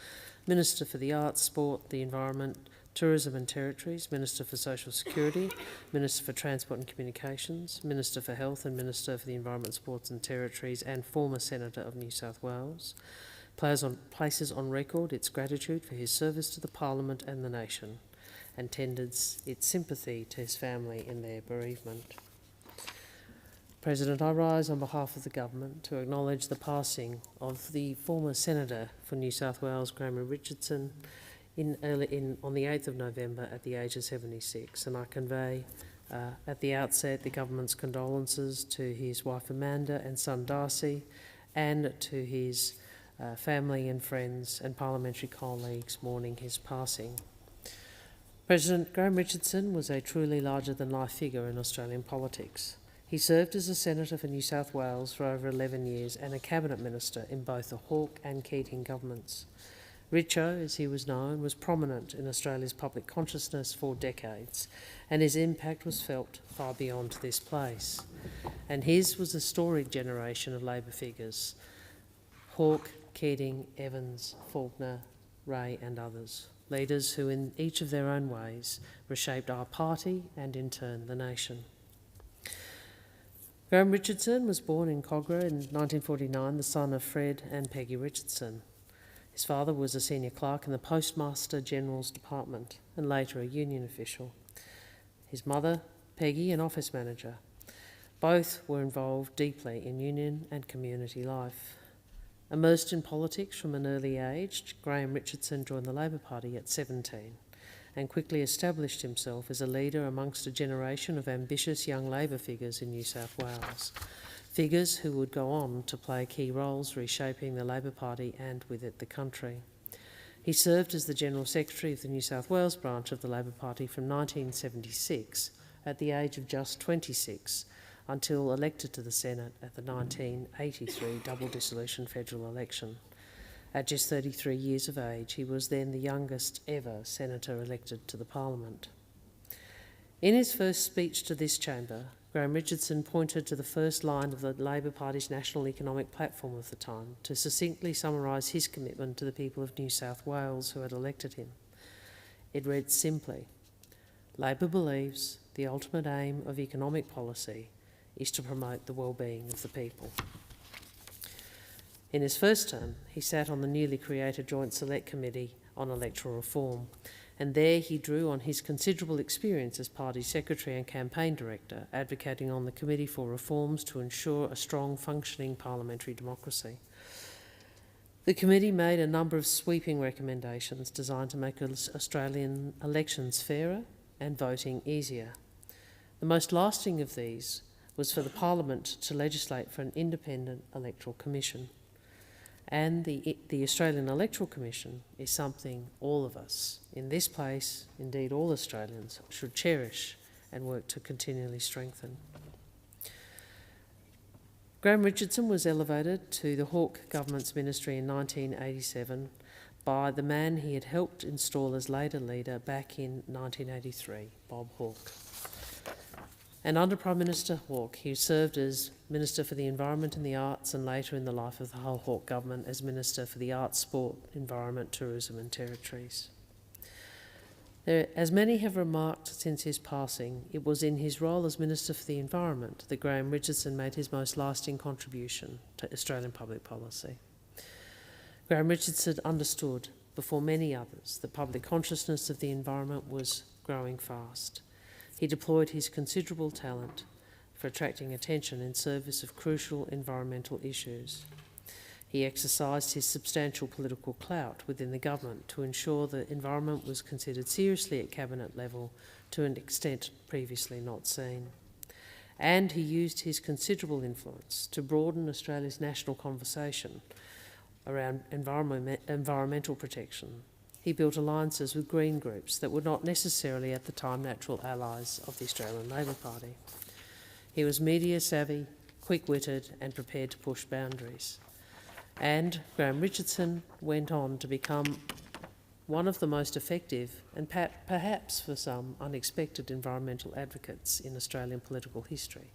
[SPEAKER 1] Minister for the Arts, Sport, the Environment, Tourism and Territories, Minister for Social Security, Minister for Transport and Communications, Minister for Health and Minister for the Environment, Sports and Territories, and former Senator of New South Wales. Places on record its gratitude for his service to the Parliament and the nation, and tenders its sympathy to his family in their bereavement. President, I rise on behalf of the Government to acknowledge the passing of the former Senator for New South Wales, Graham Richardson, on the 8th of November at the age of 76, and I convey at the outset the Government's condolences to his wife Amanda and son Darcy, and to his family and friends and parliamentary colleagues mourning his passing. President, Graham Richardson was a truly larger-than-life figure in Australian politics. He served as a Senator for New South Wales for over 11 years and a Cabinet Minister in both the Hawke and Keating governments. Richo, as he was known, was prominent in Australia's public consciousness for decades, and his impact was felt far beyond this place. And his was a storied generation of Labor figures: Hawke, Keating, Evans, Faulkner, Ray and others. Leaders who, in each of their own ways, reshaped our party and, in turn, the nation. Graham Richardson was born in Cogra in 1949, the son of Fred and Peggy Richardson. His father was a senior clerk in the Postmaster General's Department and later a union official. His mother, Peggy, an office manager. Both were involved deeply in union and community life. Immersed in politics from an early age, Graham Richardson joined the Labor Party at 17 and quickly established himself as a leader amongst a generation of ambitious young Labor figures in New South Wales. figures who would go on to play key roles reshaping the Labor Party and with it the country. He served as the General Secretary of the New South Wales branch of the Labor Party from 1976 at the age of just 26 until elected to the Senate at the 1983 double dissolution federal election. At just 33 years of age, he was then the youngest ever senator elected to the Parliament. In his first speech to this chamber, Graham Richardson pointed to the first line of the Labor Party's national economic platform of the time to succinctly summarise his commitment to the people of New South Wales who had elected him. It read simply, "Labor believes the ultimate aim of economic policy is to promote the well-being of the people." In his first term, he sat on the newly created Joint Select Committee on Electoral Reform, and there he drew on his considerable experience as party secretary and campaign director, advocating on the committee for reforms to ensure a strong functioning parliamentary democracy. The committee made a number of sweeping recommendations designed to make Australian elections fairer and voting easier. The most lasting of these was for the Parliament to legislate for an independent electoral commission. And the Australian Electoral Commission is something all of us in this place, indeed all Australians, should cherish and work to continually strengthen. Graham Richardson was elevated to the Hawke government's ministry in 1987 by the man he had helped install as Labor leader back in 1983, Bob Hawke. And under Prime Minister Hawke, he served as Minister for the Environment and the Arts, and later in the life of the whole Hawke government as Minister for the Arts, Sport, Environment, Tourism and Territories. As many have remarked since his passing, it was in his role as Minister for the Environment that Graham Richardson made his most lasting contribution to Australian public policy. Graham Richardson understood, before many others, that public consciousness of the environment was growing fast. He deployed his considerable talent for attracting attention in service of crucial environmental issues. He exercised his substantial political clout within the government to ensure the environment was considered seriously at cabinet level to an extent previously not seen. And he used his considerable influence to broaden Australia's national conversation around environmental protection. He built alliances with green groups that were not necessarily at the time natural allies of the Australian Labor Party. He was media savvy, quick-witted and prepared to push boundaries. And Graham Richardson went on to become one of the most effective and perhaps for some unexpected environmental advocates in Australian political history,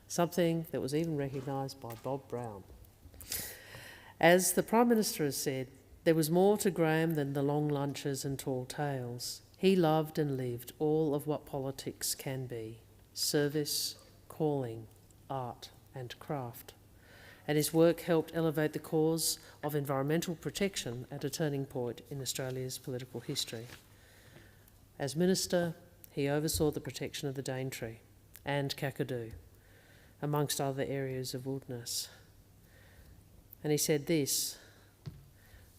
[SPEAKER 1] something that was even recognised by Bob Brown. As the Prime Minister has said, there was more to Graham than the long lunches and tall tales. He loved and lived all of what politics can be: service, calling, art and craft. And his work helped elevate the cause of environmental protection at a turning point in Australia's political history. As Minister, he oversaw the protection of the Daintree and Kakadu, amongst other areas of wilderness. And he said this: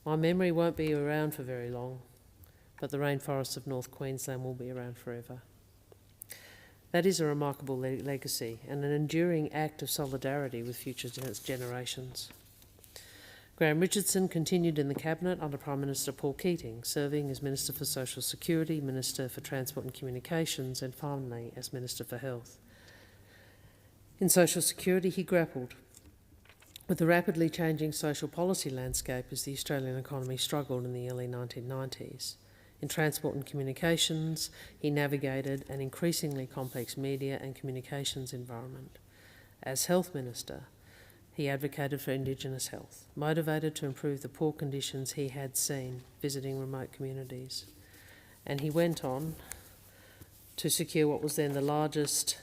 [SPEAKER 1] "My memory won't be around for very long, but the rainforests of North Queensland will be around forever." That is a remarkable legacy and an enduring act of solidarity with future generations. Graham Richardson continued in the Cabinet under Prime Minister Paul Keating, serving as Minister for Social Security, Minister for Transport and Communications, and finally as Minister for Health. In Social Security, he grappled with the rapidly changing social policy landscape as the Australian economy struggled in the early 1990s. In Transport and Communications, he navigated an increasingly complex media and communications environment. As Health Minister, he advocated for Indigenous health, motivated to improve the poor conditions he had seen visiting remote communities. And he went on to secure what was then the largest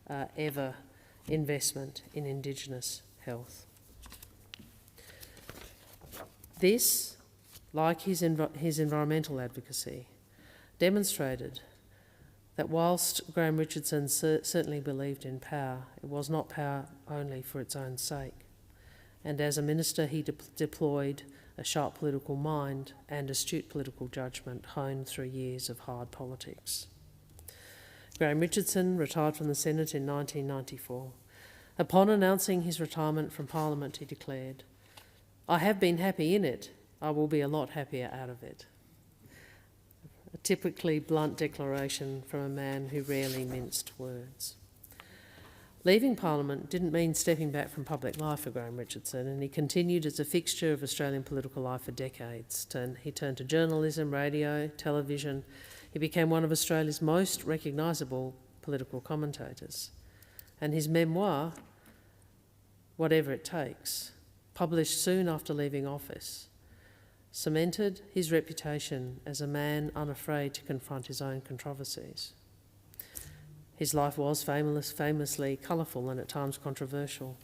[SPEAKER 1] ever investment in Indigenous health. This, like his environmental advocacy, demonstrated that whilst Graham Richardson certainly believed in power, it was not power only for its own sake. And as a minister, he deployed a sharp political mind and astute political judgment honed through years of hard politics. Graham Richardson retired from the Senate in 1994, Upon announcing his retirement from Parliament, he declared, "I have been happy in it. I will be a lot happier out of it." A typically blunt declaration from a man who rarely minced words. Leaving Parliament didn't mean stepping back from public life for Graham Richardson, and he continued as a fixture of Australian political life for decades. He turned to journalism, radio, television. He became one of Australia's most recognisable political commentators. And his memoir, Whatever It Takes, published soon after leaving office, cemented his reputation as a man unafraid to confront his own controversies. His life was famously colourful and at times controversial.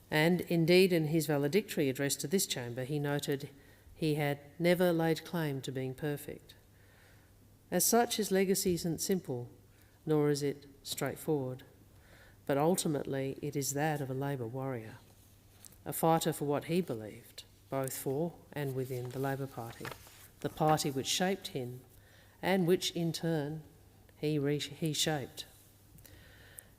[SPEAKER 1] And indeed, in his valedictory address to this chamber, he noted he had never laid claim to being perfect. As such, his legacy isn't simple, nor is it straightforward, but ultimately it is that of a Labor warrior, a fighter for what he believed, both for and within the Labor Party, the party which shaped him and which, in turn, he shaped.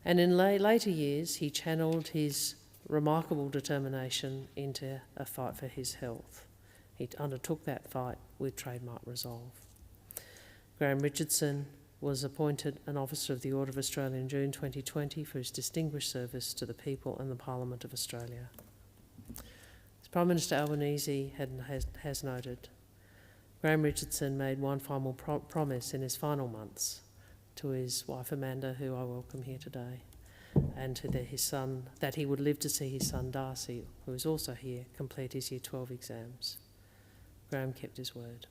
[SPEAKER 1] And in later years, he channeled his remarkable determination into a fight for his health. He undertook that fight with trademark resolve. Graham Richardson was appointed an Officer of the Order of Australia in June 2020 for his distinguished service to the people and the Parliament of Australia. As Prime Minister Albanese has noted, Graham Richardson made one final promise in his final months to his wife Amanda, who I welcome here today, and to his son, that he would live to see his son Darcy, who is also here, complete his Year 12 exams. Graham kept his word.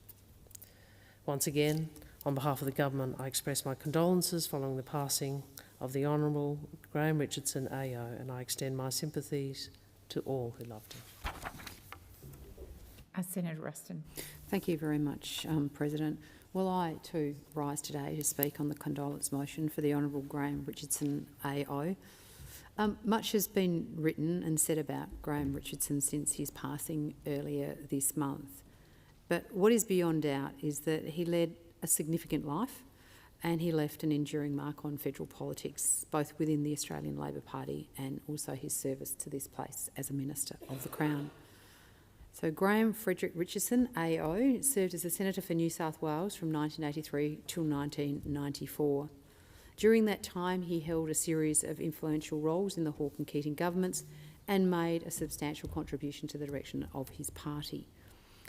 [SPEAKER 1] Once again, on behalf of the government, I express my condolences following the passing of the Honourable Graham Richardson AO, and I extend my sympathies to all who loved him.
[SPEAKER 7] Senator Ruston.
[SPEAKER 16] Thank you very much, President. Well, I too rise today to speak on the condolence motion for the Honourable Graham Richardson AO. Much has been written and said about Graham Richardson since his passing earlier this month. But what is beyond doubt is that he led a significant life and he left an enduring mark on federal politics, both within the Australian Labor Party and also his service to this place as a Minister of the Crown. So Graham Frederick Richardson, AO, served as a Senator for New South Wales from 1983 till 1994. During that time, he held a series of influential roles in the Hawke and Keating governments and made a substantial contribution to the direction of his party.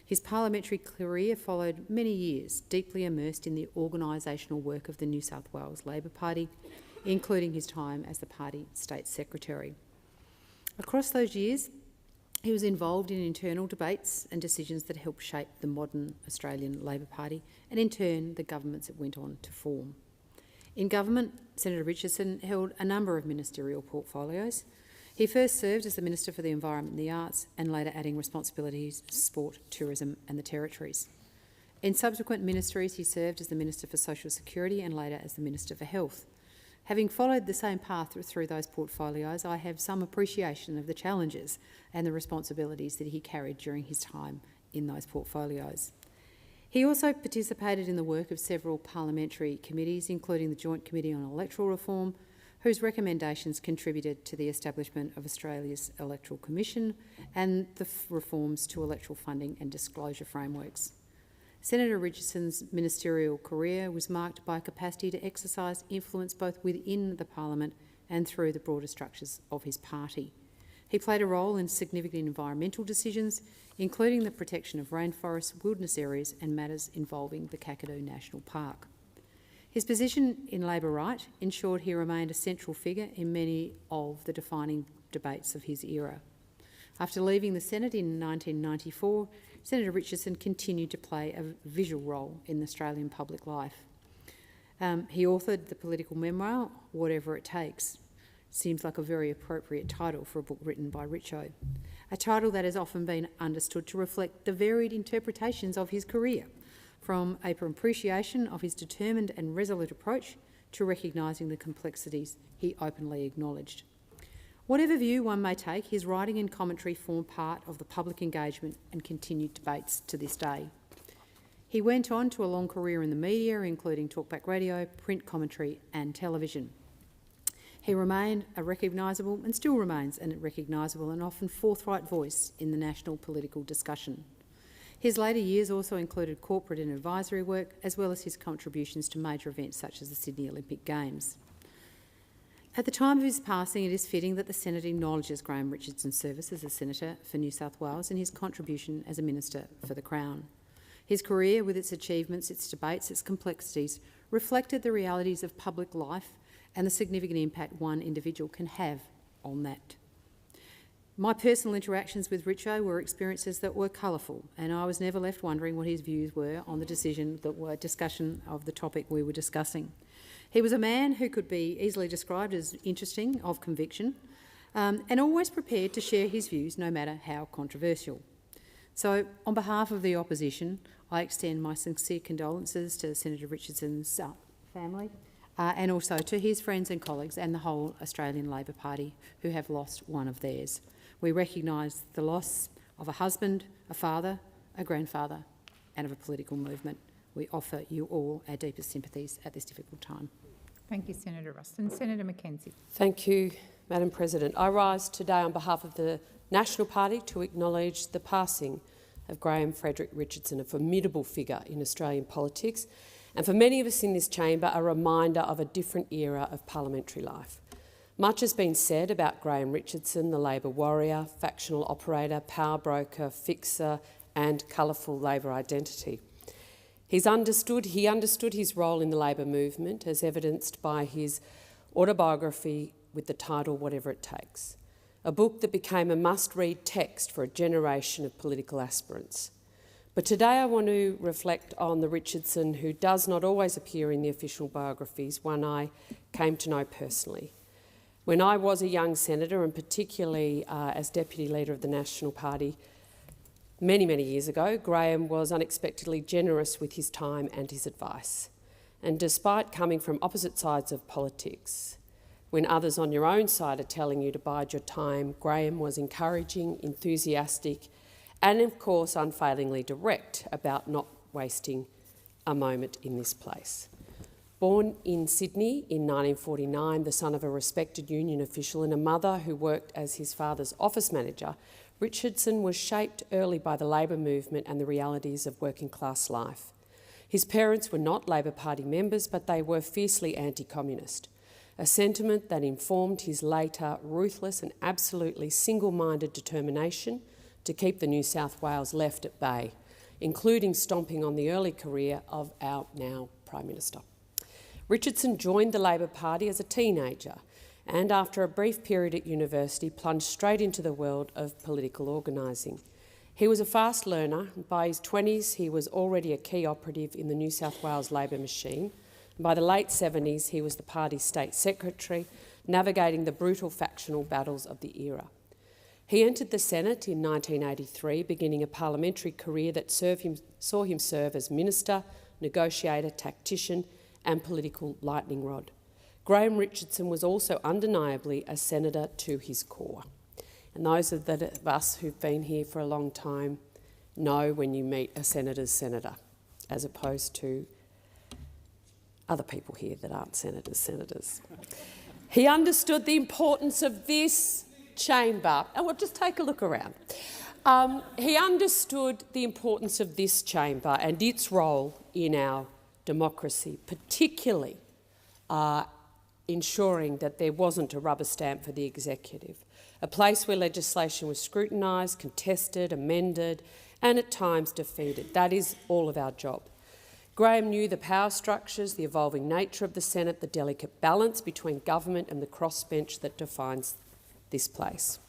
[SPEAKER 16] His parliamentary career followed many years, deeply immersed in the organisational work of the New South Wales Labor Party, including his time as the party State Secretary. Across those years, he was involved in internal debates and decisions that helped shape the modern Australian Labor Party and, in turn, the governments it went on to form. In government, Senator Richardson held a number of ministerial portfolios. He first served as the Minister for the Environment and the Arts and later adding responsibilities for sport, tourism and the territories. In subsequent ministries, he served as the Minister for Social Security and later as the Minister for Health. Having followed the same path through those portfolios, I have some appreciation of the challenges and the responsibilities that he carried during his time in those portfolios. He also participated in the work of several parliamentary committees, including the Joint Committee on Electoral Reform, whose recommendations contributed to the establishment of Australia's Electoral Commission and the reforms to electoral funding and disclosure frameworks. Senator Richardson's ministerial career was marked by a capacity to exercise influence both within the parliament and through the broader structures of his party. He played a role in significant environmental decisions, including the protection of rainforests, wilderness areas and matters involving the Kakadu National Park. His position in Labor right ensured he remained a central figure in many of the defining debates of his era. After leaving the Senate in 1994, Senator Richardson continued to play a visual role in Australian public life. He authored the political memoir, Whatever It Takes. Seems like a very appropriate title for a book written by Richo, a title that has often been understood to reflect the varied interpretations of his career, from an appreciation of his determined and resolute approach to recognising the complexities he openly acknowledged. Whatever view one may take, his writing and commentary form part of the public engagement and continued debates to this day. He went on to a long career in the media, including talkback radio, print commentary and television. He remained a recognisable, and still remains a recognisable and often forthright voice in the national political discussion. His later years also included corporate and advisory work, as well as his contributions to major events such as the Sydney Olympic Games. At the time of his passing, it is fitting that the Senate acknowledges Graham Richardson's service as a Senator for New South Wales and his contribution as a Minister for the Crown. His career, with its achievements, its debates, its complexities, reflected the realities of public life and the significant impact one individual can have on that. My personal interactions with Richo were experiences that were colourful, and I was never left wondering what his views were on the discussion of the topic we were discussing. He was a man who could be easily described as interesting, of conviction, and always prepared to share his views, no matter how controversial. So, on behalf of the opposition, I extend my sincere condolences to Senator Richardson's family, and also to his friends and colleagues and the whole Australian Labor Party who have lost one of theirs. We recognise the loss of a husband, a father, a grandfather, and of a political movement. We offer you all our deepest sympathies at this difficult time.
[SPEAKER 7] Thank you, Senator Ruston. Senator Mackenzie.
[SPEAKER 11] Thank you, Madam President. I rise today on behalf of the National Party to acknowledge the passing of Graham Frederick Richardson, a formidable figure in Australian politics, and for many of us in this chamber, a reminder of a different era of parliamentary life. Much has been said about Graham Richardson, the Labor warrior, factional operator, power broker, fixer and colourful Labor identity. He understood his role in the Labor movement, as evidenced by his autobiography with the title Whatever It Takes, a book that became a must-read text for a generation of political aspirants. But today I want to reflect on the Richardson who does not always appear in the official biographies, one I came to know personally. When I was a young senator, and particularly as Deputy Leader of the National Party, many years ago, Graham was unexpectedly generous with his time and his advice. And despite coming from opposite sides of politics, when others on your own side are telling you to bide your time, Graham was encouraging, enthusiastic, and of course unfailingly direct about not wasting a moment in this place. Born in Sydney in 1949, the son of a respected union official and a mother who worked as his father's office manager, Richardson was shaped early by the Labor movement and the realities of working-class life. His parents were not Labor Party members, but they were fiercely anti-communist, a sentiment that informed his later ruthless and absolutely single-minded determination to keep the New South Wales left at bay, including stomping on the early career of our now Prime Minister. Richardson joined the Labor Party as a teenager, and after a brief period at university plunged straight into the world of political organising. He was a fast learner. By his 20s he was already a key operative in the New South Wales Labor machine. And by the late 70s he was the party's state secretary, navigating the brutal factional battles of the era. He entered the Senate in 1983, beginning a parliamentary career that saw him serve as minister, negotiator, tactician and political lightning rod. Graham Richardson was also undeniably a senator to his core. And those of us who've been here for a long time know when you meet a senator's senator, as opposed to other people here that aren't senators. He understood the importance of this chamber. And we'll just take a look around. He understood the importance of this chamber and its role in our democracy, particularly ensuring that there wasn't a rubber stamp for the executive, a place where legislation was scrutinised, contested, amended and at times defeated. That is all of our job. Graham knew the power structures, the evolving nature of the Senate, the delicate balance between government and the crossbench that defines this place.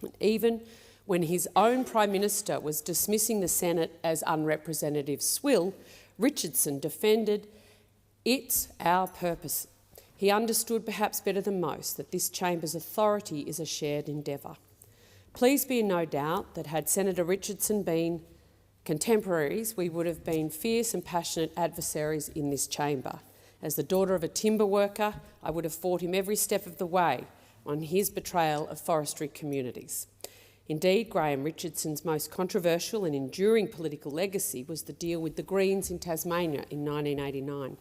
[SPEAKER 11] And even when his own Prime Minister was dismissing the Senate as unrepresentative swill, Richardson defended it's our purpose. He understood perhaps better than most that this chamber's authority is a shared endeavour. Please be in no doubt that had Senator Richardson been contemporaries, we would have been fierce and passionate adversaries in this chamber. As the daughter of a timber worker, I would have fought him every step of the way on his betrayal of forestry communities. Indeed, Graham Richardson's most controversial and enduring political legacy was the deal with the Greens in Tasmania in 1989.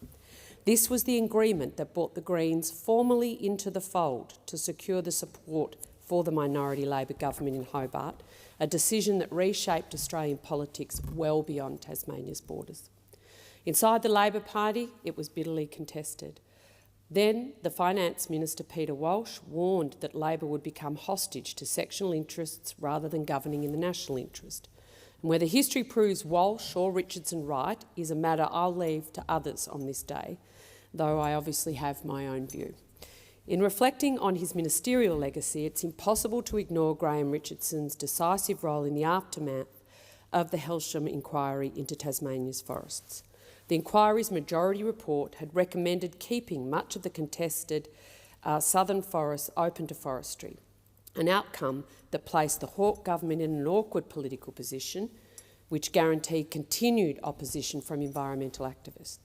[SPEAKER 11] This was the agreement that brought the Greens formally into the fold to secure the support for the minority Labor government in Hobart, a decision that reshaped Australian politics well beyond Tasmania's borders. Inside the Labor Party, it was bitterly contested. Then the Finance Minister, Peter Walsh, warned that Labor would become hostage to sectional interests rather than governing in the national interest. And whether history proves Walsh or Richardson right is a matter I'll leave to others on this day, though I obviously have my own view. In reflecting on his ministerial legacy, it's impossible to ignore Graham Richardson's decisive role in the aftermath of the Helsham inquiry into Tasmania's forests. The inquiry's majority report had recommended keeping much of the contested southern forests open to forestry, an outcome that placed the Hawke government in an awkward political position, which guaranteed continued opposition from environmental activists.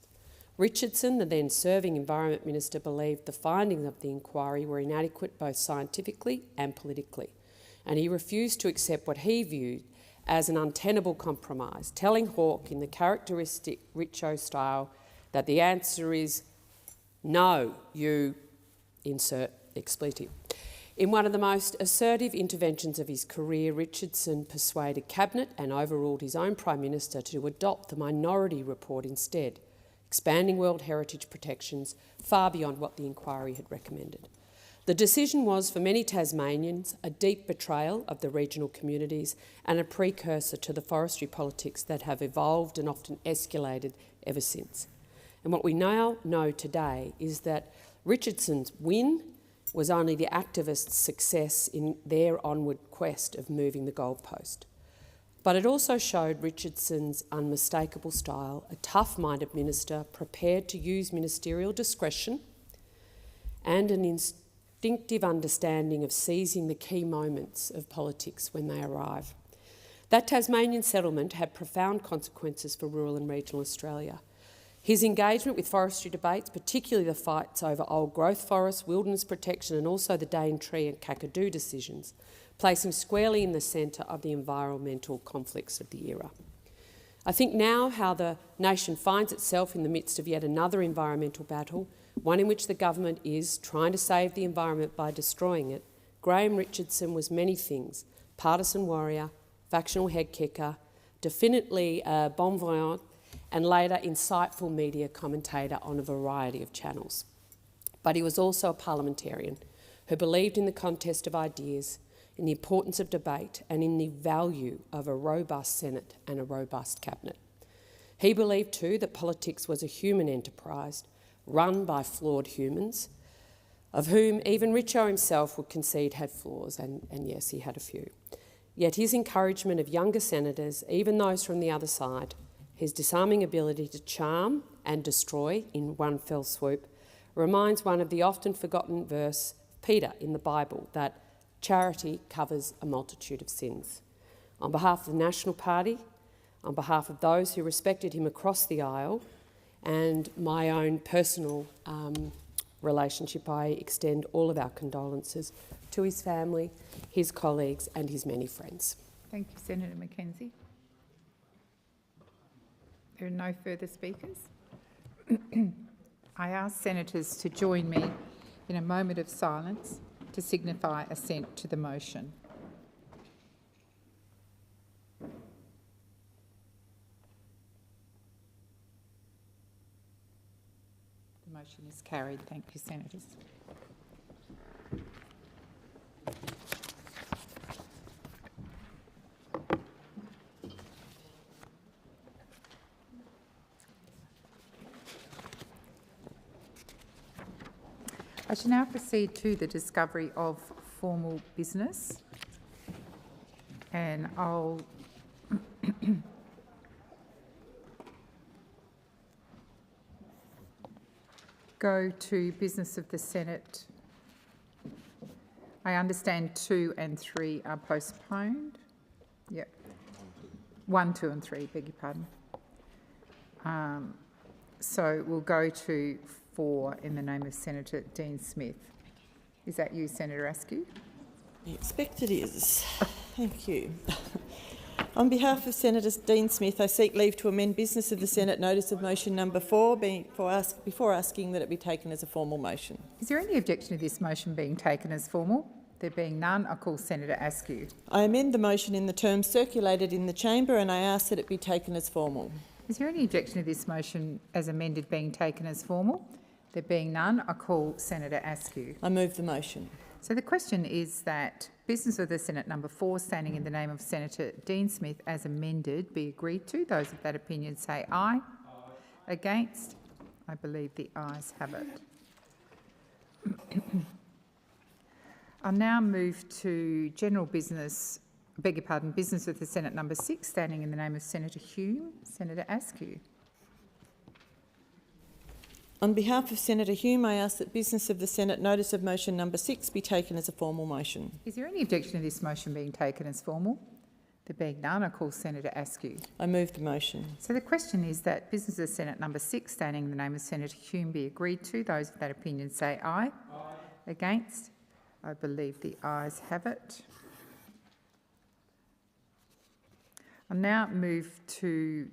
[SPEAKER 11] Richardson, the then serving Environment Minister, believed the findings of the inquiry were inadequate both scientifically and politically, and he refused to accept what he viewed as an untenable compromise, telling Hawke in the characteristic Richo style that the answer is no, you insert expletive. In one of the most assertive interventions of his career, Richardson persuaded Cabinet and overruled his own Prime Minister to adopt the minority report instead, expanding World Heritage protections far beyond what the inquiry had recommended. The decision was, for many Tasmanians, a deep betrayal of the regional communities and a precursor to the forestry politics that have evolved and often escalated ever since. And what we now know today is that Richardson's win was only the activists' success in their onward quest of moving the goalpost. But it also showed Richardson's unmistakable style, a tough-minded minister prepared to use ministerial discretion and an instinctive understanding of seizing the key moments of politics when they arrive. That Tasmanian settlement had profound consequences for rural and regional Australia. His engagement with forestry debates, particularly the fights over old growth forests, wilderness protection and also the Daintree and Kakadu decisions, place him squarely in the centre of the environmental conflicts of the era. I think now how the nation finds itself in the midst of yet another environmental battle, one in which the government is trying to save the environment by destroying it. Graham Richardson was many things: partisan warrior, factional head kicker, definitely a bon vivant, and later insightful media commentator on a variety of channels. But he was also a parliamentarian who believed in the contest of ideas, in the importance of debate and in the value of a robust Senate and a robust Cabinet. He believed too that politics was a human enterprise run by flawed humans, of whom even Richo himself would concede had flaws, and yes, he had a few. Yet his encouragement of younger senators, even those from the other side, his disarming ability to charm and destroy in one fell swoop, reminds one of the often forgotten verse of Peter in the Bible, that charity covers a multitude of sins. On behalf of the National Party, on behalf of those who respected him across the aisle, and my own personal relationship, I extend all of our condolences to his family, his colleagues and his many friends.
[SPEAKER 7] Thank you, Senator Mackenzie. There are no further speakers. I ask senators to join me in a moment of silence to signify assent to the motion. The motion is carried. Thank you, senators. I shall now proceed to the discovery of formal business, and I'll go to business of the Senate. I understand 2 and 3 are postponed. Yep. 1, 2 and 3, beg your pardon. So we'll go to 4 in the name of Senator Dean Smith. Is that you, Senator Askew?
[SPEAKER 17] I expect it is. Thank you. On behalf of Senator Dean Smith, I seek leave to amend business of the Senate notice of motion number 4 before asking that it be taken as a formal motion.
[SPEAKER 7] Is there any objection to this motion being taken as formal? There being none, I call Senator Askew.
[SPEAKER 17] I amend the motion in the terms circulated in the chamber and I ask that it be taken as formal.
[SPEAKER 7] Is there any objection to this motion as amended being taken as formal? There being none, I call Senator Askew.
[SPEAKER 17] I move the motion.
[SPEAKER 7] So the question is that business of the Senate number 4 standing in the name of Senator Dean Smith as amended be agreed to. Those of that opinion say aye. Aye. Against? I believe the ayes have it. I'll now move to general business, business of the Senate number 6 standing in the name of Senator Hume. Senator Askew.
[SPEAKER 17] On behalf of Senator Hume, I ask that business of the Senate notice of motion number 6 be taken as a formal motion.
[SPEAKER 7] Is there any objection to this motion being taken as formal? There being none, I call Senator Askew.
[SPEAKER 17] I move the motion.
[SPEAKER 7] So the question is that business of the Senate number 6 standing in the name of Senator Hume be agreed to. Those of that opinion say aye. Aye. Against? I believe the ayes have it. I'll now move to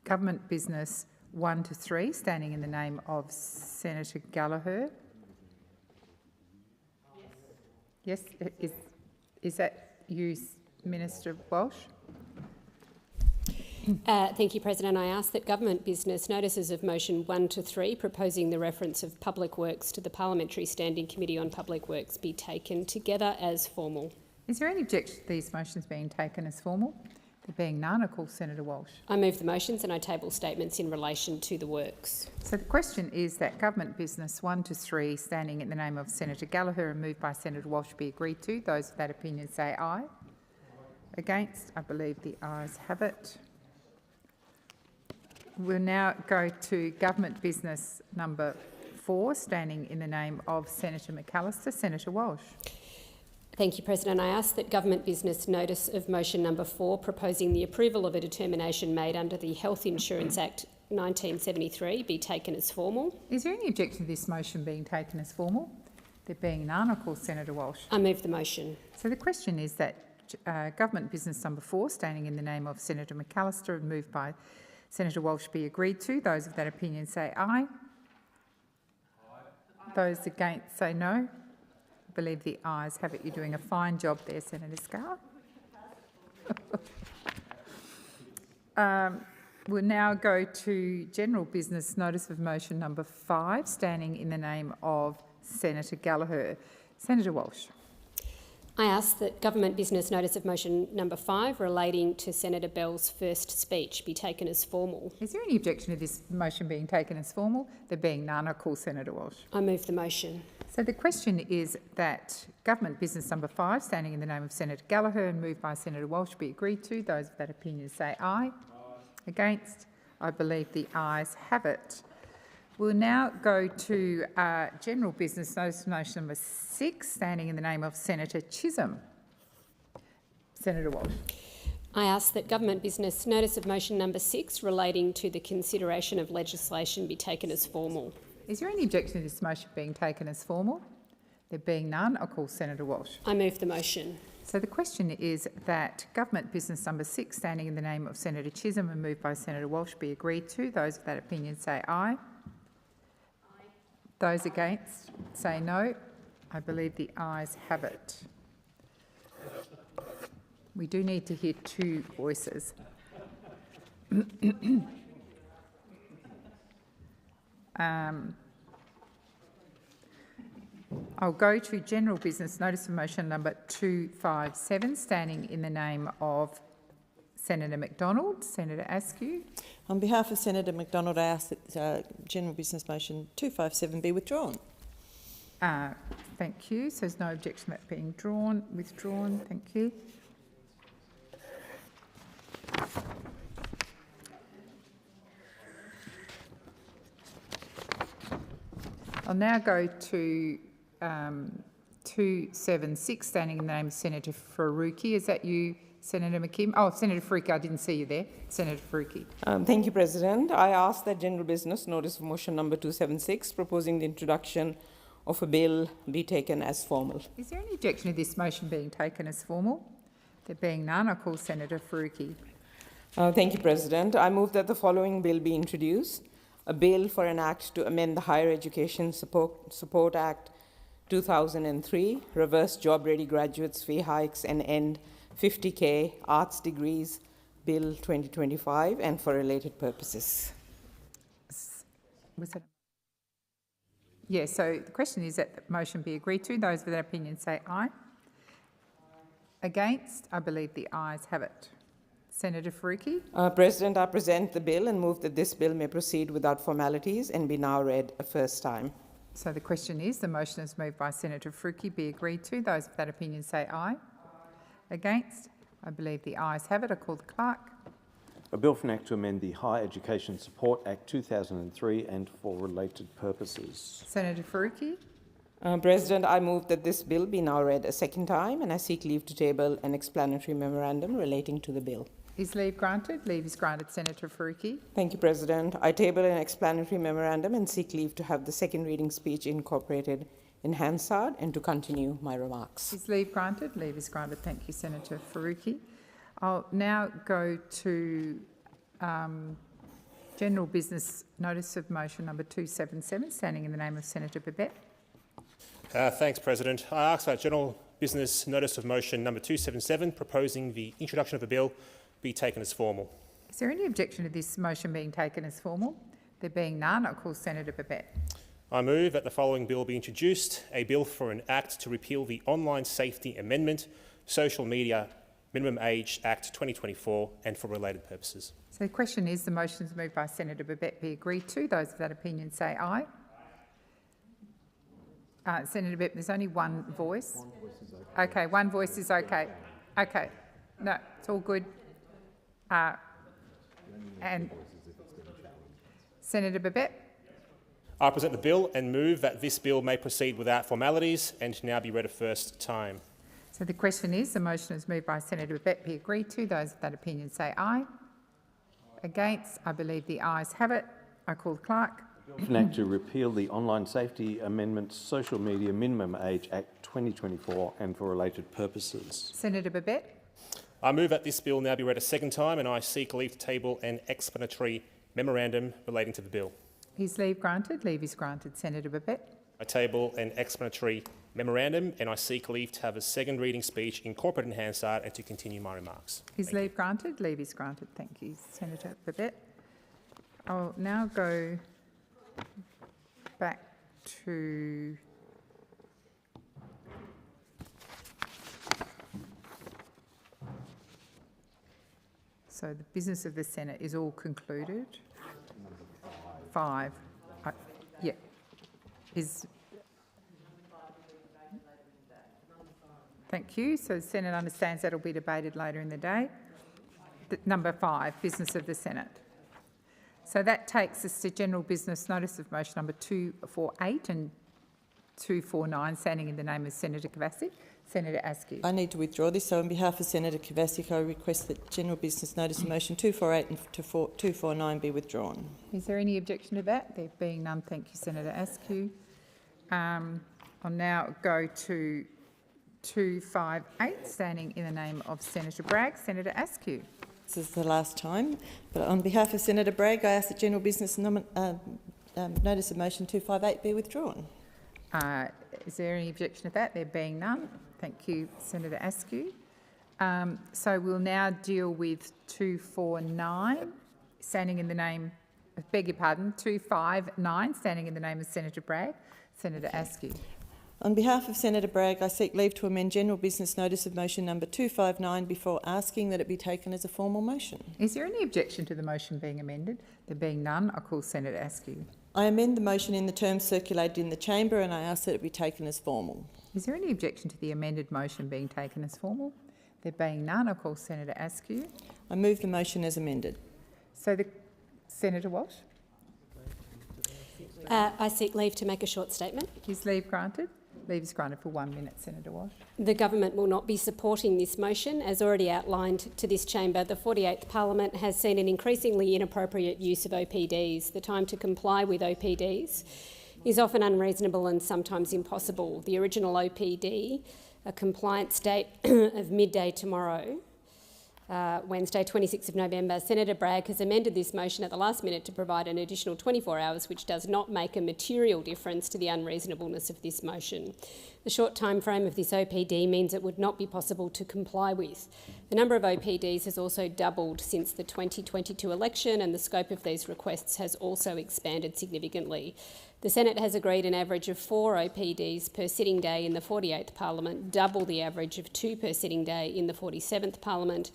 [SPEAKER 7] government business 1 to 3, standing in the name of Senator Gallagher. Yes, is that you, Minister Walsh?
[SPEAKER 20] Thank you, President. I ask that government business notices of motion 1 to 3, proposing the reference of Public Works to the Parliamentary Standing Committee on Public Works, be taken together as formal.
[SPEAKER 7] Is there any objection to these motions being taken as formal? There being none, I call Senator Walsh.
[SPEAKER 20] I move the motions and I table statements in relation to the works.
[SPEAKER 7] So the question is that government business 1 to 3, standing in the name of Senator Gallagher and moved by Senator Walsh, be agreed to. Those of that opinion say aye. Against? I believe the ayes have it. We'll now go to government business number 4, standing in the name of Senator McAllister. Senator Walsh.
[SPEAKER 20] Thank you, President. I ask that government business notice of motion number 4, proposing the approval of a determination made under the Health Insurance Act 1973, be taken as formal.
[SPEAKER 7] Is there any objection to this motion being taken as formal? There being none, I call Senator Walsh.
[SPEAKER 20] I move the motion.
[SPEAKER 7] So the question is that government business number 4, standing in the name of Senator McAllister and moved by Senator Walsh, be agreed to. Those of that opinion say aye. Aye. Those against say no. I believe the ayes have it. You're doing a fine job there, Senator Scarr. We'll now go to general business notice of motion number 5, standing in the name of Senator Gallagher. Senator Walsh.
[SPEAKER 20] I ask that government business notice of motion number 5 relating to Senator Bell's first speech be taken as formal.
[SPEAKER 7] Is there any objection to this motion being taken as formal? There being none, I call Senator Walsh.
[SPEAKER 20] I move the motion.
[SPEAKER 7] So the question is that government business number 5, standing in the name of Senator Gallagher and moved by Senator Walsh, be agreed to. Those of that opinion say aye. Aye. Against? I believe the ayes have it. We'll now go to general business notice of motion number 6, standing in the name of Senator Chisholm. Senator Walsh.
[SPEAKER 20] I ask that government business notice of motion number 6 relating to the consideration of legislation be taken as formal.
[SPEAKER 7] Is there any objection to this motion being taken as formal? There being none, I'll call Senator Walsh.
[SPEAKER 20] I move the motion.
[SPEAKER 7] So the question is that government business number 6, standing in the name of Senator Chisholm and moved by Senator Walsh, be agreed to. Those of that opinion say aye. Those against say no. I believe the ayes have it. We do need to hear 2 voices. I'll go to general business notice of motion number 257, standing in the name of Senator McDonald. Senator Askew.
[SPEAKER 17] On behalf of Senator McDonald, I ask that general business motion 257 be withdrawn.
[SPEAKER 7] Thank you. So there's no objection to that being withdrawn. Thank you. I'll now go to 276, standing in the name of Senator Faruqi. Is that you, Senator McKim? Oh, Senator Faruqi, I didn't see you there. Senator Faruqi.
[SPEAKER 23] Thank you, President. I ask that general business notice of motion number 276, proposing the introduction
[SPEAKER 9] of a bill be taken as formal.
[SPEAKER 7] Is there any objection to this motion being taken as formal? There being none, I call Senator Faruqi.
[SPEAKER 9] Thank you, President. I move that the following bill be introduced. A bill for an act to amend the Higher Education Support Act 2003, reverse job-ready graduates fee hikes and end 50K arts degrees Bill 2025 and for related purposes.
[SPEAKER 7] Was that? Yeah, so the question is that the motion be agreed to. Those with that opinion say aye. Against? I believe the ayes have it. Senator Faruqi.
[SPEAKER 9] President, I present the bill and move that this bill may proceed without formalities and be now read a first time.
[SPEAKER 7] So the question is, the motion is moved by Senator Faruqi be agreed to. Those with that opinion say aye. Against? I believe the ayes have it. I call the clerk.
[SPEAKER 14] A bill for an act to amend the Higher Education Support Act 2003 and for related purposes.
[SPEAKER 7] Senator Faruqi.
[SPEAKER 9] President, I move that this bill be now read a second time and I seek leave to table an explanatory memorandum relating to the bill.
[SPEAKER 7] Is leave granted? Leave is granted. Senator Faruqi.
[SPEAKER 9] Thank you, President. I table an explanatory memorandum and seek leave to have the second reading speech incorporated in Hansard and to continue my remarks.
[SPEAKER 7] Is leave granted? Leave is granted. Thank you, Senator Faruqi. I'll now go to general business notice of motion number 277, standing in the name of Senator Babet.
[SPEAKER 21] Thanks, President. I ask that general business notice of motion number 277, proposing the introduction of a bill, be taken as formal.
[SPEAKER 7] Is there any objection to this motion being taken as formal? There being none, I'll call Senator Babet.
[SPEAKER 21] I move that the following bill be introduced, a bill for an act to repeal the Online Safety Amendment, Social Media Minimum Age Act 2024 and for related purposes.
[SPEAKER 7] So the question is, the motion is moved by Senator Babet be agreed to. Those of that opinion say aye. Senator Babet, there's only one voice. One voice is okay. Okay, one voice is okay. Okay, no, it's all good. And Senator Babet.
[SPEAKER 21] I present the bill and move that this bill may proceed without formalities and now be read a first time.
[SPEAKER 7] So the question is, the motion is moved by Senator Babet be agreed to. Those of that opinion say aye. Against? I believe the ayes have it. I call the clerk.
[SPEAKER 14] An act to repeal the Online Safety Amendment, Social Media Minimum Age Act 2024 and for related purposes.
[SPEAKER 7] Senator Babet.
[SPEAKER 21] I move that this bill now be read a second time and I seek leave to table an explanatory memorandum relating to the bill.
[SPEAKER 7] Is leave granted? Leave is granted. Senator Babet.
[SPEAKER 21] I table an explanatory memorandum and I seek leave to have a second reading speech incorporated in Hansard and to continue my remarks.
[SPEAKER 7] Is leave granted? Leave is granted. Thank you, Senator Babet. I'll now go back to so the business of the Senate is all concluded. 5. Yeah. Thank you. So the Senate understands that will be debated later in the day. Number 5, business of the Senate. So that takes us to general business notice of motion number 248 and 249, standing in the name of Senator Kovacic. Senator Askew.
[SPEAKER 17] I need to withdraw this. So on behalf of Senator Kovacic, I request that general business notice of motion 248 and 249 be withdrawn.
[SPEAKER 7] Is there any objection to that? There being none, thank you, Senator Askew. I'll now go to 258, standing in the name of Senator Bragg. Senator Askew.
[SPEAKER 17] This is the last time, but on behalf of Senator Bragg, I ask that general business notice of motion 258 be withdrawn.
[SPEAKER 7] Is there any objection to that? There being none, thank you, Senator Askew. So we'll now deal with 249, standing in the name, beg your pardon, 259, standing in the name of Senator Bragg. Senator Askew.
[SPEAKER 17] On behalf of Senator Bragg, I seek leave to amend general business notice of motion number 259 before asking that it be taken as a formal motion.
[SPEAKER 7] Is there any objection to the motion being amended? There being none, I call Senator Askew.
[SPEAKER 17] I amend the motion in the terms circulated in the chamber and I ask that it be taken as formal.
[SPEAKER 7] Is there any objection to the amended motion being taken as formal? There being none, I call Senator Askew.
[SPEAKER 17] I move the motion as amended.
[SPEAKER 7] So Senator Walsh?
[SPEAKER 20] I seek leave to make a short statement.
[SPEAKER 7] Is leave granted? Leave is granted for 1 minute, Senator Walsh.
[SPEAKER 20] The government will not be supporting this motion. As already outlined to this chamber, the 48th Parliament has seen an increasingly inappropriate use of OPDs. The time to comply with OPDs is often unreasonable and sometimes impossible. The original OPD, a compliance date of midday tomorrow, Wednesday, 26th of November, Senator Bragg has amended this motion at the last minute to provide an additional 24 hours, which does not make a material difference to the unreasonableness of this motion. The short time frame of this OPD means it would not be possible to comply with. The number of OPDs has also doubled since the 2022 election, and the scope of these requests has also expanded significantly. The Senate has agreed an average of 4 OPDs per sitting day in the 48th Parliament, double the average of 2 per sitting day in the 47th Parliament,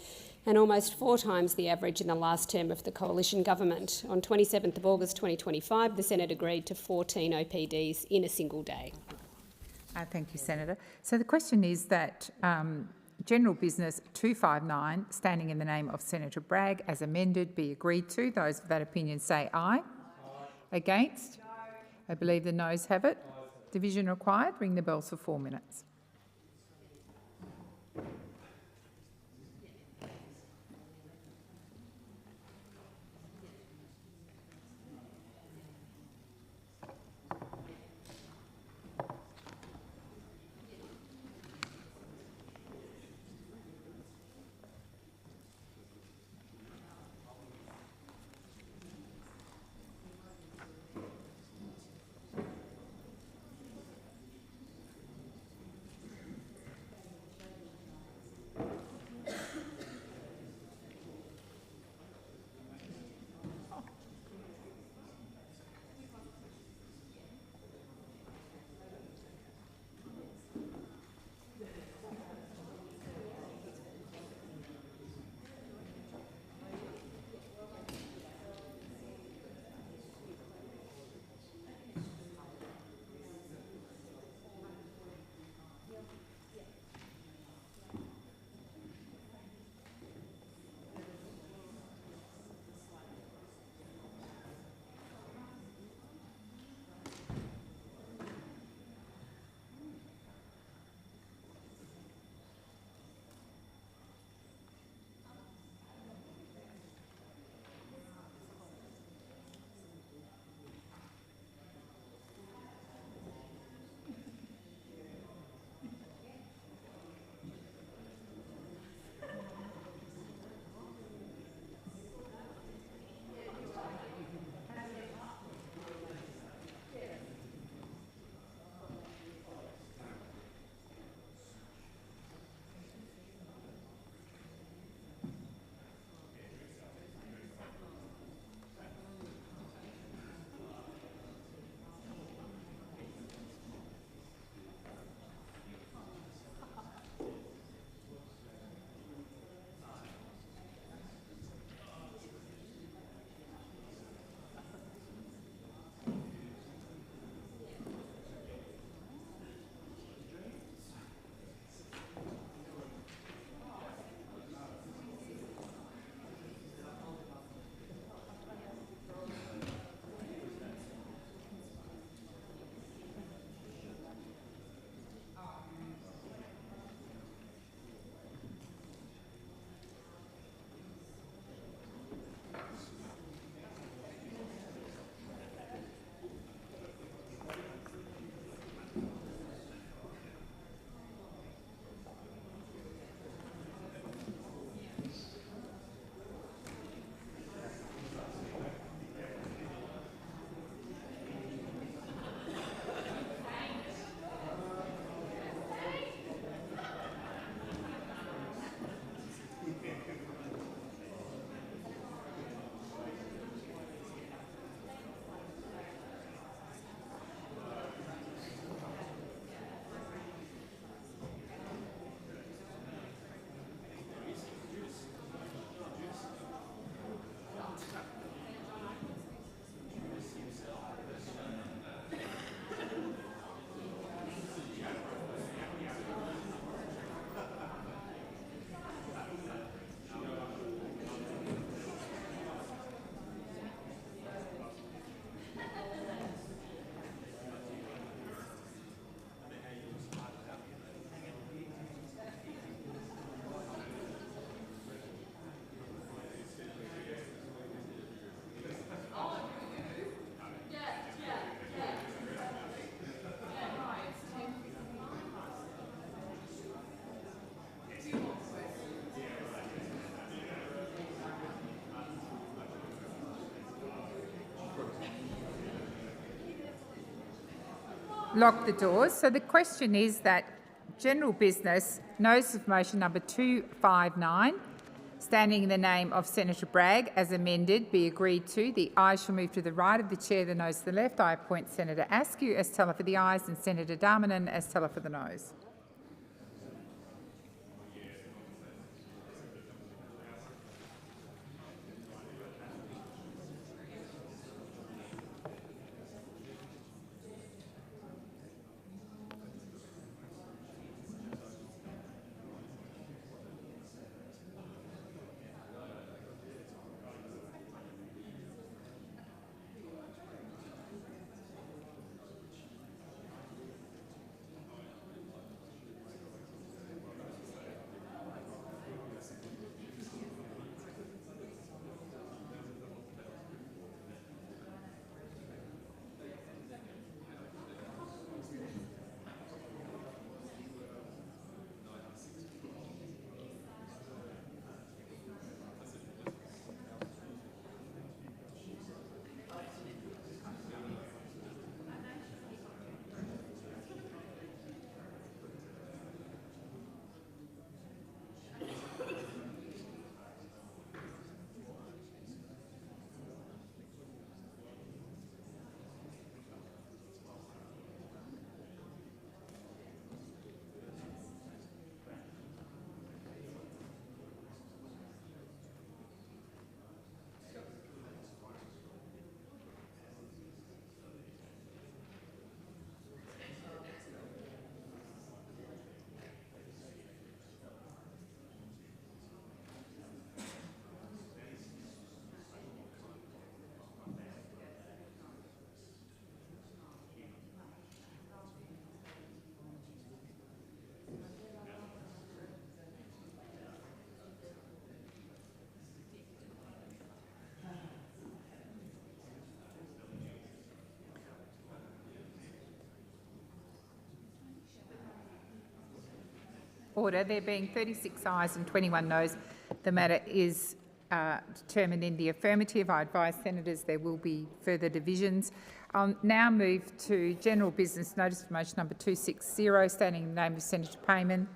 [SPEAKER 20] and almost 4 times the average in the last term of the coalition government. On 27th of August 2025, the Senate agreed to 14 OPDs in a single day.
[SPEAKER 7] Thank you, Senator. So the question is that General Business 259, standing in the name of Senator Bragg, as amended, be agreed to. Those of that opinion say aye. Aye. Against? No. I believe the noes have it. Division required. Ring the bells for 4 minutes. lock the doors. So the question is that general business, notice of motion number 259, standing in the name of Senator Bragg as amended, be agreed to. The ayes shall move to the right of the chair, the noes to the left. I appoint Senator Askew as teller for the ayes and Senator Darmanin as teller for the noes. Order. There being 36 ayes and 21 noes, the matter is determined in the affirmative. I advise senators there will be further divisions. I'll now move to general business notice of motion number 260, standing in the name of Senator Payman.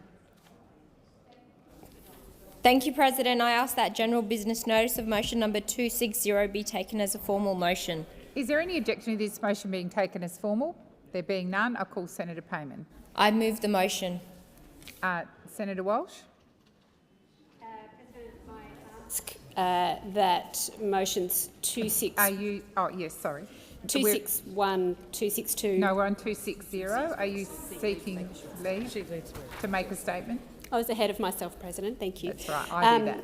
[SPEAKER 5] Thank you, President. I ask that general business notice of motion number 260 be taken as a formal motion.
[SPEAKER 7] Is there any objection to this motion being taken as formal? There being none, I call Senator Payman.
[SPEAKER 5] I move the motion.
[SPEAKER 7] Senator Walsh.
[SPEAKER 20] President, I ask that motions 26...
[SPEAKER 7] Are you... Oh, yes, sorry.
[SPEAKER 20] 261, 262...
[SPEAKER 7] No, we're on 260. Are you seeking leave to make a statement?
[SPEAKER 20] I was ahead of myself, President. Thank you.
[SPEAKER 7] That's right, I do that.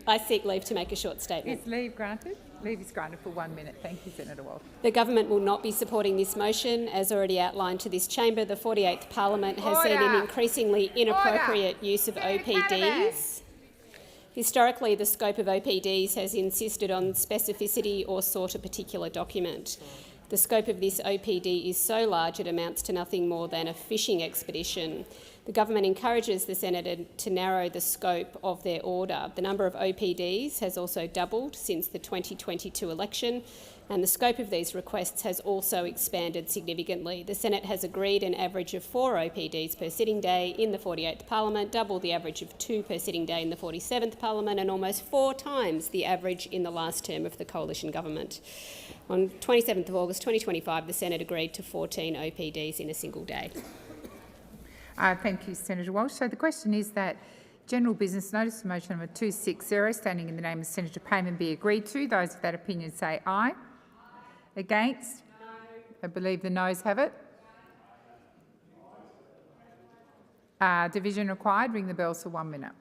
[SPEAKER 20] I seek leave to make a short statement.
[SPEAKER 7] Is leave granted? Leave is granted for 1 minute. Thank you, Senator Walsh.
[SPEAKER 20] The government will not be supporting this motion. As already outlined to this chamber, the 48th Parliament has seen an increasingly inappropriate use of OPDs. Historically, the scope of OPDs has insisted on specificity or sought a particular document. The scope of this OPD is so large it amounts to nothing more than a fishing expedition. The government encourages the Senator to narrow the scope of their order. The number of OPDs has also doubled since the 2022 election, and the scope of these requests has also expanded significantly. The Senate has agreed an average of 4 OPDs per sitting day in the 48th Parliament, double the average of 2 per sitting day in the 47th Parliament, and almost 4 times the average in the last term of the coalition government. On 27th of August 2025, the Senate agreed to 14 OPDs in a single day.
[SPEAKER 7] Thank you, Senator Walsh. So the question is that general business notice of motion number 260, standing in the name of Senator Payman, be agreed to. Those of that opinion say aye. Against? No. I believe the noes have it. Division required. Ring the bells for 1 minute.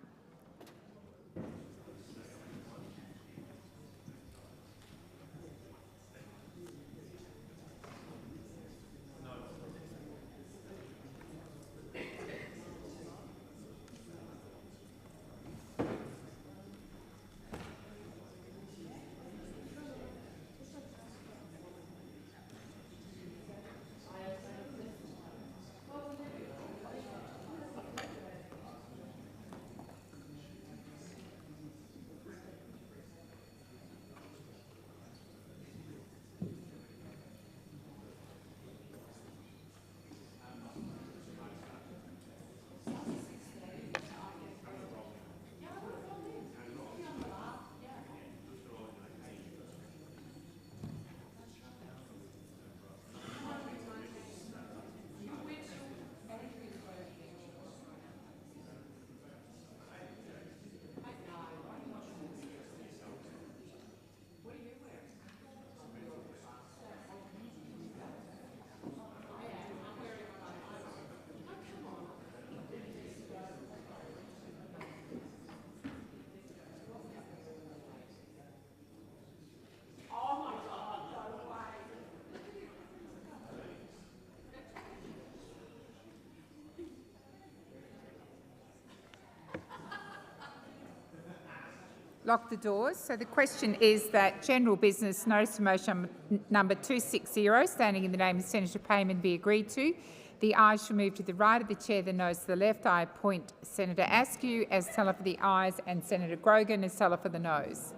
[SPEAKER 7] lock the doors. So the question is that general business notice of motion number 260, standing in the name of Senator Payman, be agreed to. The ayes shall move to the right of the chair, the noes to the left. I appoint Senator Askew as teller for the ayes and Senator Grogan as teller for the noes.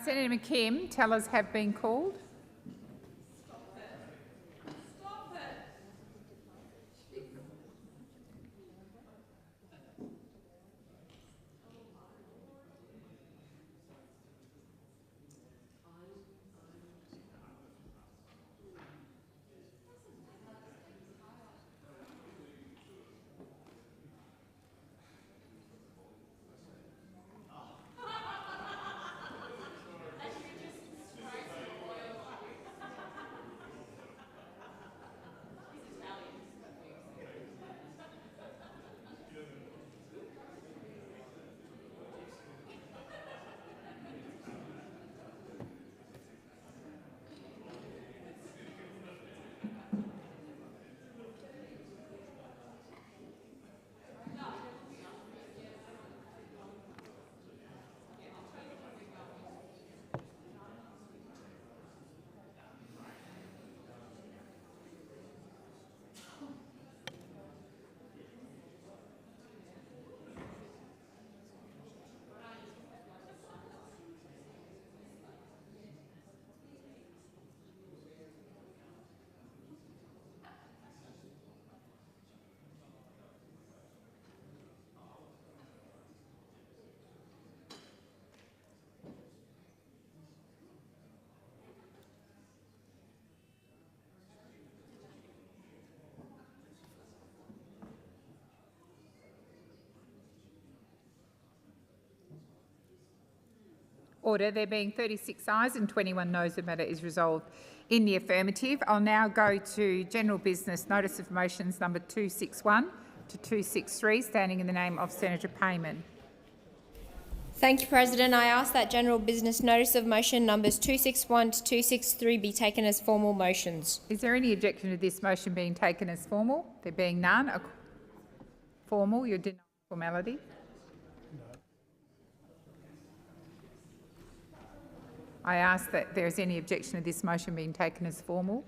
[SPEAKER 7] Senator McKim, tellers have been called. Order. There being 36 ayes and 21 noes, the matter is resolved in the affirmative. I'll now go to general business notice of motions number 261 to 263, standing in the name of Senator Payman.
[SPEAKER 5] Thank you, President. I ask that general business notice of motion numbers 261 to 263 be taken as formal motions.
[SPEAKER 7] Is there any objection to this motion being taken as formal? There being none, formal, you're denying formality. I ask that there is any objection to this motion being taken as formal.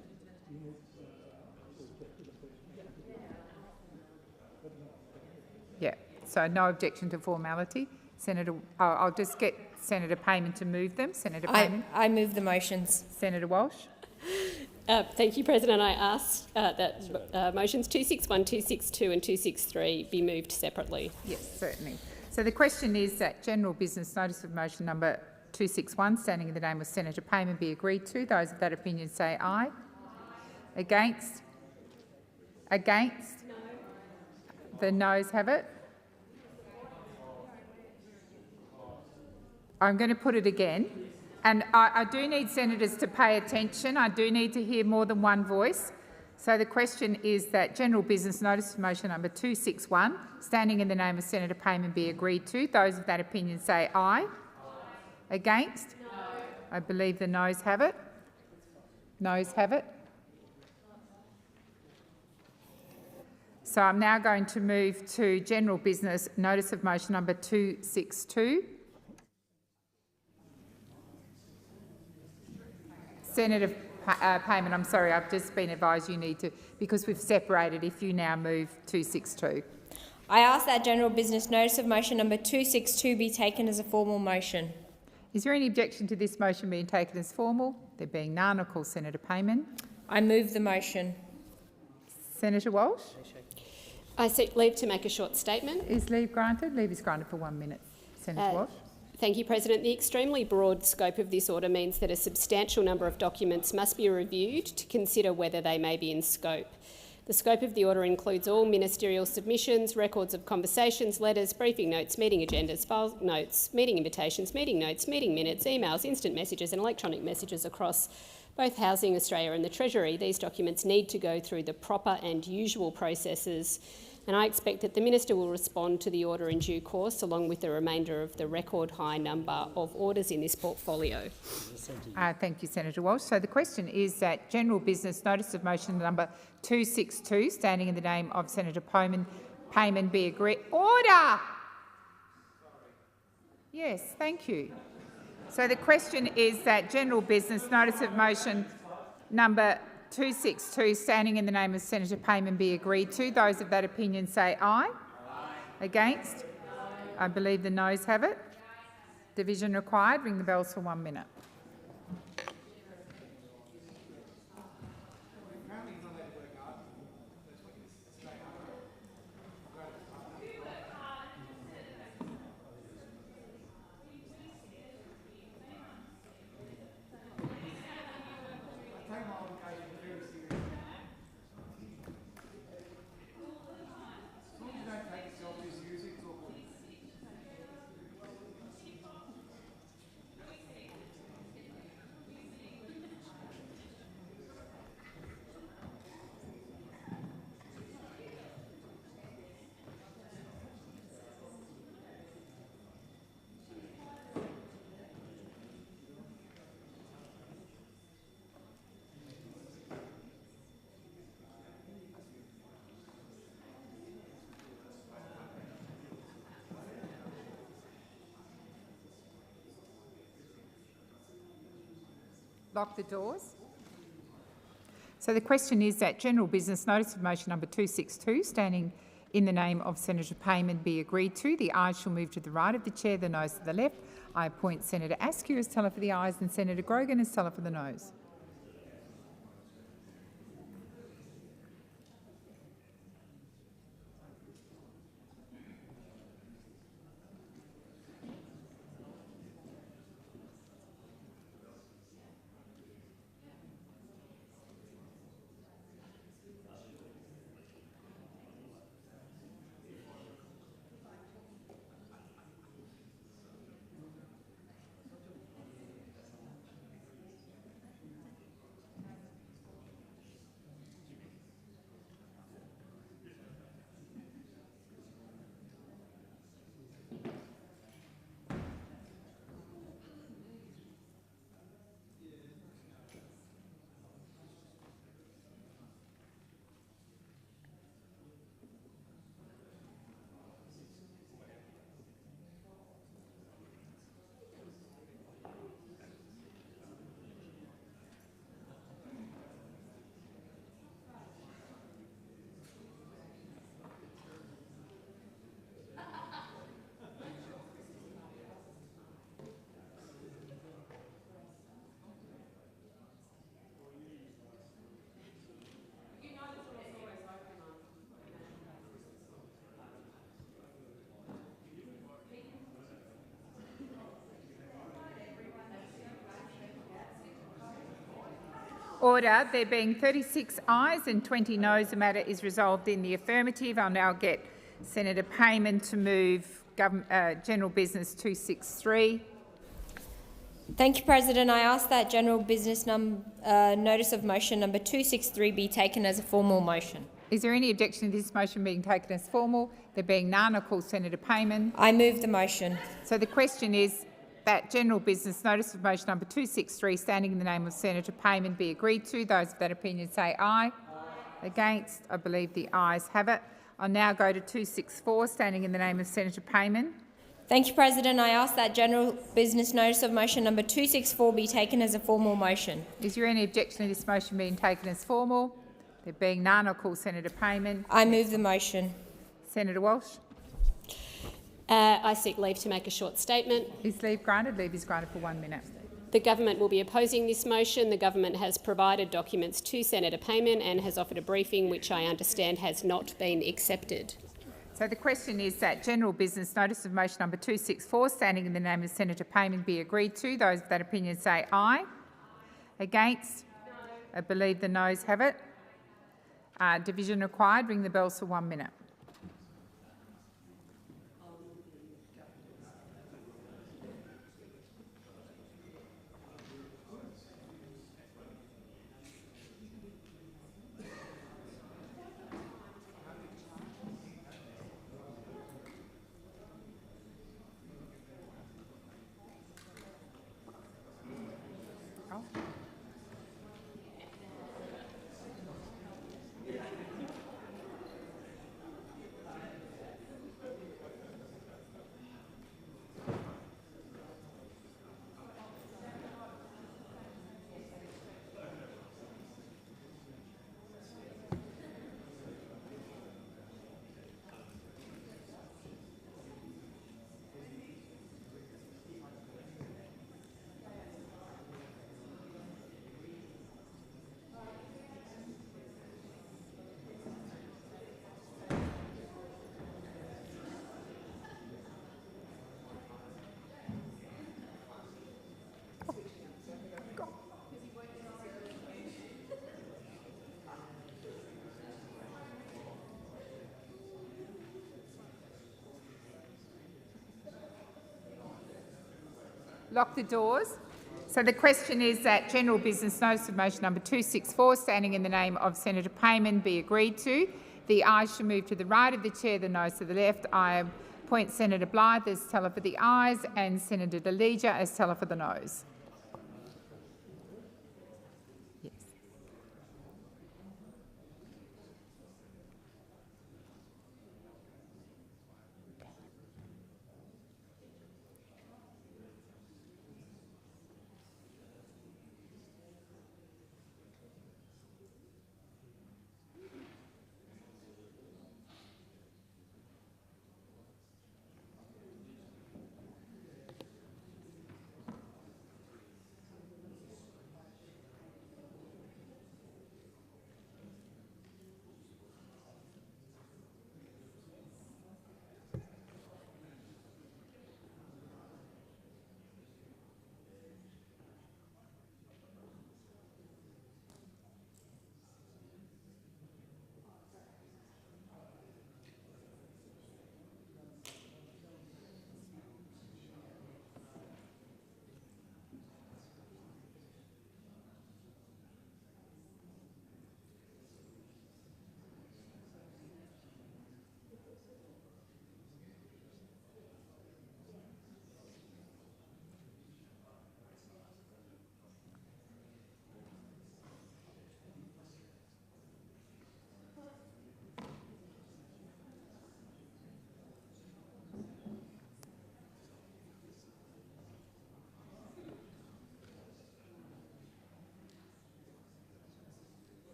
[SPEAKER 7] Yeah, so no objection to formality. Senator, I'll just get Senator Payman to move them. Senator Payman.
[SPEAKER 5] I move the motions.
[SPEAKER 7] Senator Walsh.
[SPEAKER 20] Thank you, President. I ask that motions 261, 262 and 263 be moved separately.
[SPEAKER 7] Yes, certainly. So the question is that general business notice of motion number 261, standing in the name of Senator Payman, be agreed to. Those of that opinion say aye. Against? Against? No. The noes have it. I'm going to put it again. And I do need senators to pay attention. I do need to hear more than one voice. So the question is that general business notice of motion number 261, standing in the name of Senator Payman, be agreed to. Those of that opinion say aye. Against? No. I believe the noes have it. Noes have it. So I'm now going to move to general business notice of motion number 262. Senator Payman, I'm sorry, I've just been advised you need to, because we've separated, if you now move 262.
[SPEAKER 5] I ask that general business notice of motion number 262 be taken as a formal motion.
[SPEAKER 7] Is there any objection to this motion being taken as formal? There being none, I'll call Senator Payman.
[SPEAKER 5] I move the motion.
[SPEAKER 7] Senator Walsh?
[SPEAKER 20] I seek leave to make a short statement.
[SPEAKER 7] Is leave granted? Leave is granted for 1 minute. Senator Walsh?
[SPEAKER 20] Thank you, President. The extremely broad scope of this order means that a substantial number of documents must be reviewed to consider whether they may be in scope. The scope of the order includes all ministerial submissions, records of conversations, letters, briefing notes, meeting agendas, file notes, meeting invitations, meeting notes, meeting minutes, emails, instant messages and electronic messages across both Housing Australia and the Treasury. These documents need to go through the proper and usual processes, and I expect that the Minister will respond to the order in due course, along with the remainder of the record high number of orders in this portfolio.
[SPEAKER 7] Thank you, Senator Walsh. So the question is that general business notice of motion number 262, standing in the name of Senator Payman, be agreed. Order! Yes, thank you. So the question is that general business notice of motion number 262, standing in the name of Senator Payman, be agreed to. Those of that opinion say aye. Aye. Against? I believe the noes have it. Division required. Ring the bells for 1 minute. Lock the doors. So the question is that general business notice of motion number 262, standing in the name of Senator Payman, be agreed to. The ayes shall move to the right of the chair, the noes to the left. I appoint Senator Askew as teller for the ayes and Senator Grogan as teller for the noes. Order. There being 36 ayes and 20 noes, the matter is resolved in the affirmative. I'll now get Senator Payman to move general business 263.
[SPEAKER 5] Thank you, President. I ask that general business notice of motion number 263 be taken as a formal motion.
[SPEAKER 7] Is there any objection to this motion being taken as formal? There being none, I call Senator Payman.
[SPEAKER 5] I move the motion.
[SPEAKER 7] So the question is that general business notice of motion number 263, standing in the name of Senator Payman, be agreed to. Those of that opinion say aye. Aye. Against? I believe the ayes have it. I'll now go to 264, standing in the name of Senator Payman.
[SPEAKER 5] Thank you, President. I ask that general business notice of motion number 264 be taken as a formal motion.
[SPEAKER 7] Is there any objection to this motion being taken as formal? There being none, I'll call Senator Payman.
[SPEAKER 5] I move the motion.
[SPEAKER 7] Senator Walsh.
[SPEAKER 20] I seek leave to make a short statement.
[SPEAKER 7] Is leave granted? Leave is granted for 1 minute.
[SPEAKER 20] The government will be opposing this motion. The government has provided documents to Senator Payman and has offered a briefing which I understand has not been accepted.
[SPEAKER 7] So the question is that general business notice of motion number 264, standing in the name of Senator Payman, be agreed to. Those of that opinion say aye. Against? I believe the noes have it. Division required. Ring the bells for 1 minute. Lock the doors. So the question is that general business notice of motion number 264, standing in the name of Senator Payman, be agreed to. The ayes shall move to the right of the chair, the noes to the left. I appoint Senator Blythe as teller for the ayes and Senator Dalija as teller for the noes.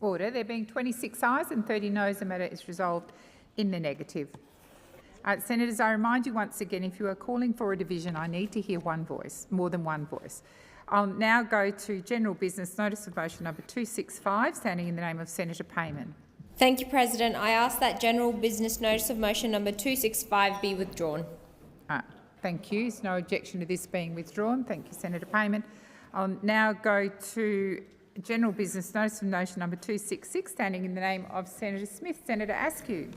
[SPEAKER 7] Order. There being 26 ayes and 30 noes, the matter is resolved in the negative. Senators, I remind you once again, if you are calling for a division, I need to hear one voice, more than one voice. I'll now go to general business notice of motion number 265, standing in the name of Senator Payman.
[SPEAKER 5] Thank you, President. I ask that general business notice of motion number 265 be withdrawn.
[SPEAKER 7] Thank you. There's no objection to this being withdrawn. Thank you, Senator Payman. I'll now go to general business notice of motion number 266, standing in the name of Senator Smith. Senator Askew.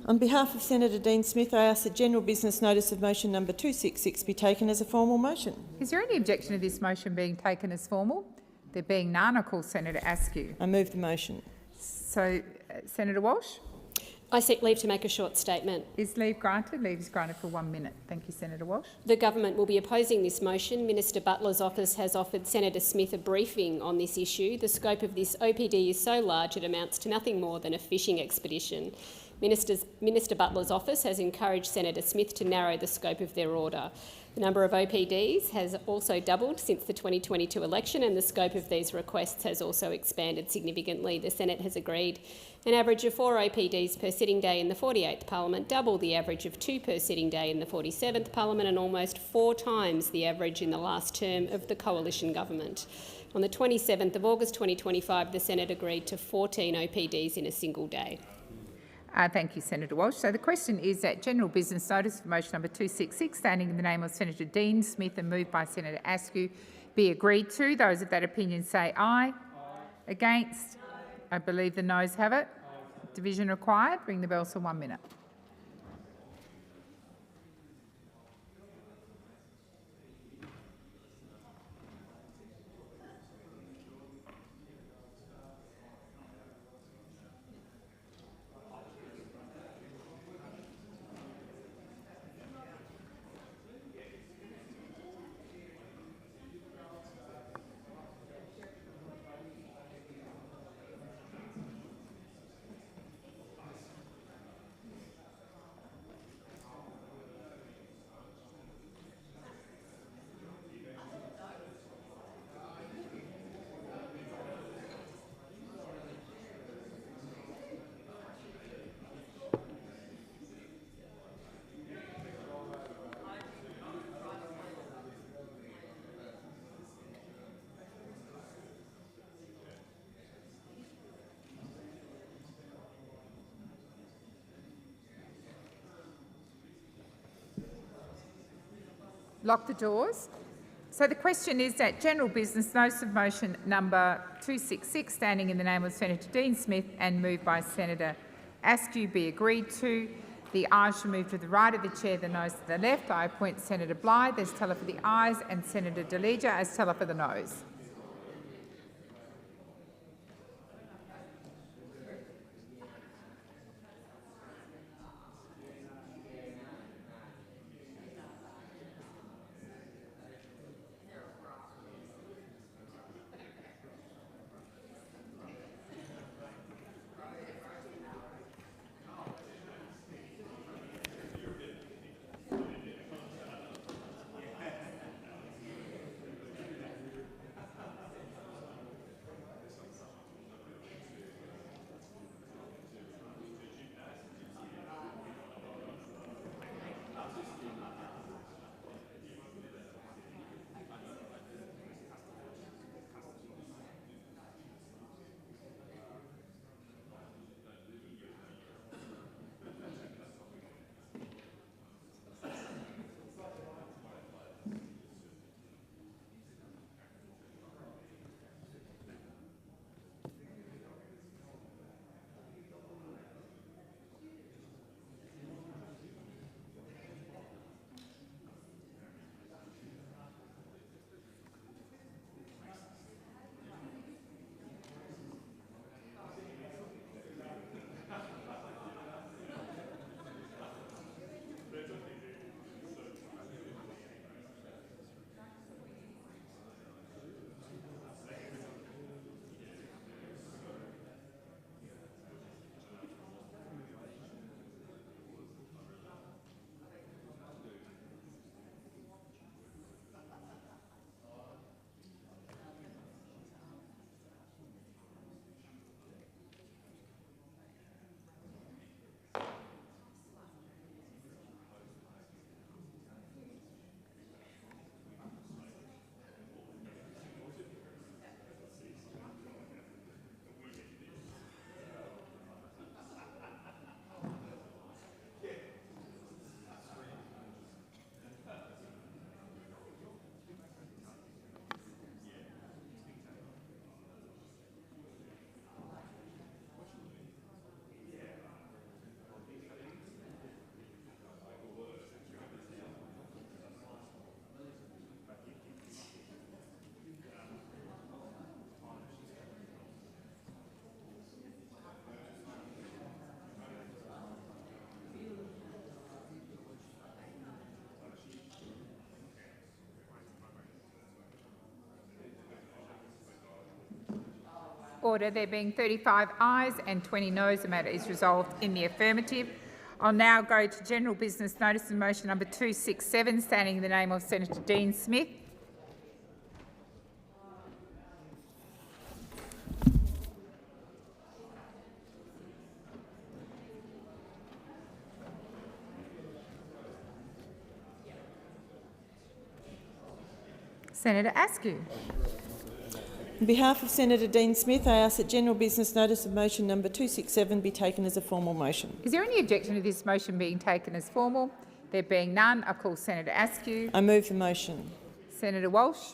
[SPEAKER 17] On behalf of Senator Dean Smith, I ask that general business notice of motion number 266 be taken as a formal motion.
[SPEAKER 7] Is there any objection to this motion being taken as formal? There being none, I call Senator Askew.
[SPEAKER 17] I move the motion.
[SPEAKER 7] So, Senator Walsh?
[SPEAKER 20] I seek leave to make a short statement.
[SPEAKER 7] Is leave granted? Leave is granted for 1 minute. Thank you, Senator Walsh.
[SPEAKER 20] The government will be opposing this motion. Minister Butler's office has offered Senator Smith a briefing on this issue. The scope of this OPD is so large it amounts to nothing more than a fishing expedition. Minister Butler's office has encouraged Senator Smith to narrow the scope of their order. The number of OPDs has also doubled since the 2022 election, and the scope of these requests has also expanded significantly. The Senate has agreed an average of 4 OPDs per sitting day in the 48th Parliament, double the average of 2 per sitting day in the 47th Parliament, and almost 4 times the average in the last term of the coalition government. On the 27th of August 2025, the Senate agreed to 14 OPDs in a single day.
[SPEAKER 7] Thank you, Senator Walsh. So the question is that general business notice for motion number 266, standing in the name of Senator Dean Smith and moved by Senator Askew, be agreed to. Those of that opinion say aye. Against? I believe the noes have it. Division required. Ring the bells for 1 minute. lock the doors. So the question is that general business notice of motion number 266, standing in the name of Senator Dean Smith and moved by Senator Askew, be agreed to. The ayes shall move to the right of the chair, the noes to the left. I appoint Senator Blythe as teller for the ayes and Senator Delegia as teller for the noes. Order. There being 35 ayes and 20 noes, the matter is resolved in the affirmative. I'll now go to general business notice of motion number 267, standing in the name of Senator Dean Smith. Senator Askew.
[SPEAKER 17] On behalf of Senator Dean Smith, I ask that general business notice of motion number 267 be taken as a formal motion.
[SPEAKER 7] Is there any objection to this motion being taken as formal? There being none, I call Senator Askew.
[SPEAKER 17] I move the motion.
[SPEAKER 7] Senator Walsh.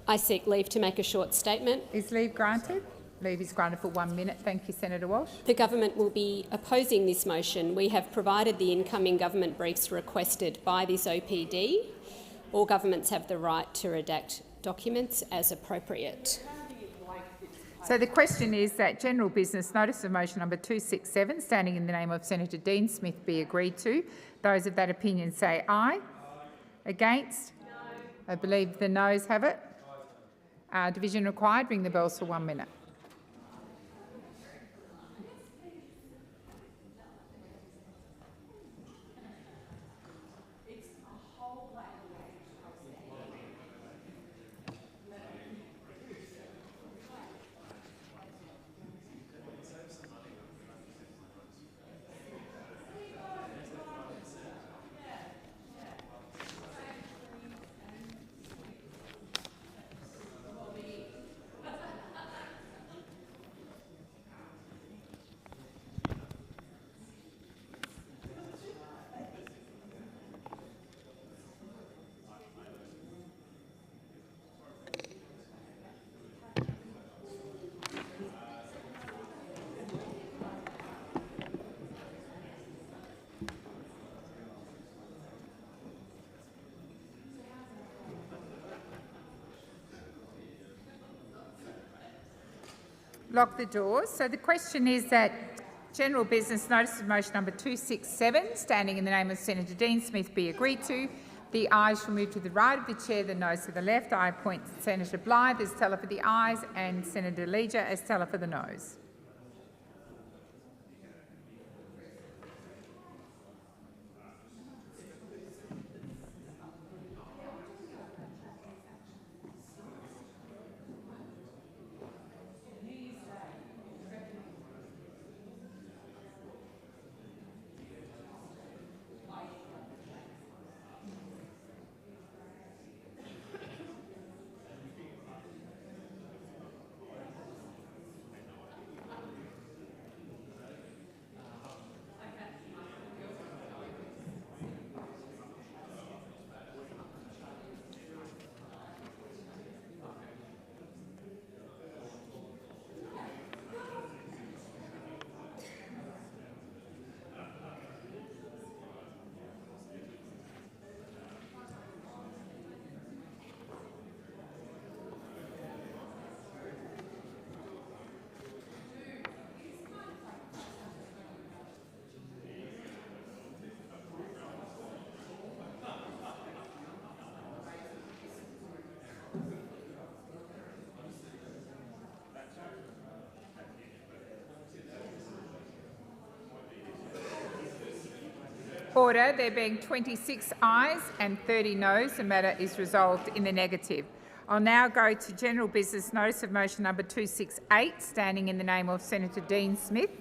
[SPEAKER 20] I seek leave to make a short statement.
[SPEAKER 7] Is leave granted? Leave is granted for 1 minute. Thank you, Senator Walsh.
[SPEAKER 20] The government will be opposing this motion. We have provided the incoming government briefs requested by this OPD. All governments have the right to redact documents as appropriate.
[SPEAKER 7] So the question is that general business notice of motion number 267, standing in the name of Senator Dean Smith, be agreed to. Those of that opinion say aye. Against? No. I believe the noes have it. Division required. Ring the bells for 1 minute. Lock the doors. So the question is that general business notice of motion number 267, standing in the name of Senator Dean Smith, be agreed to. The ayes shall move to the right of the chair, the noes to the left. I appoint Senator Blythe as teller for the ayes and Senator Leger as teller for the noes. Order. There being 26 ayes and 30 noes, the matter is resolved in the negative. I'll now go to general business notice of motion number 268, standing in the name of Senator Dean Smith.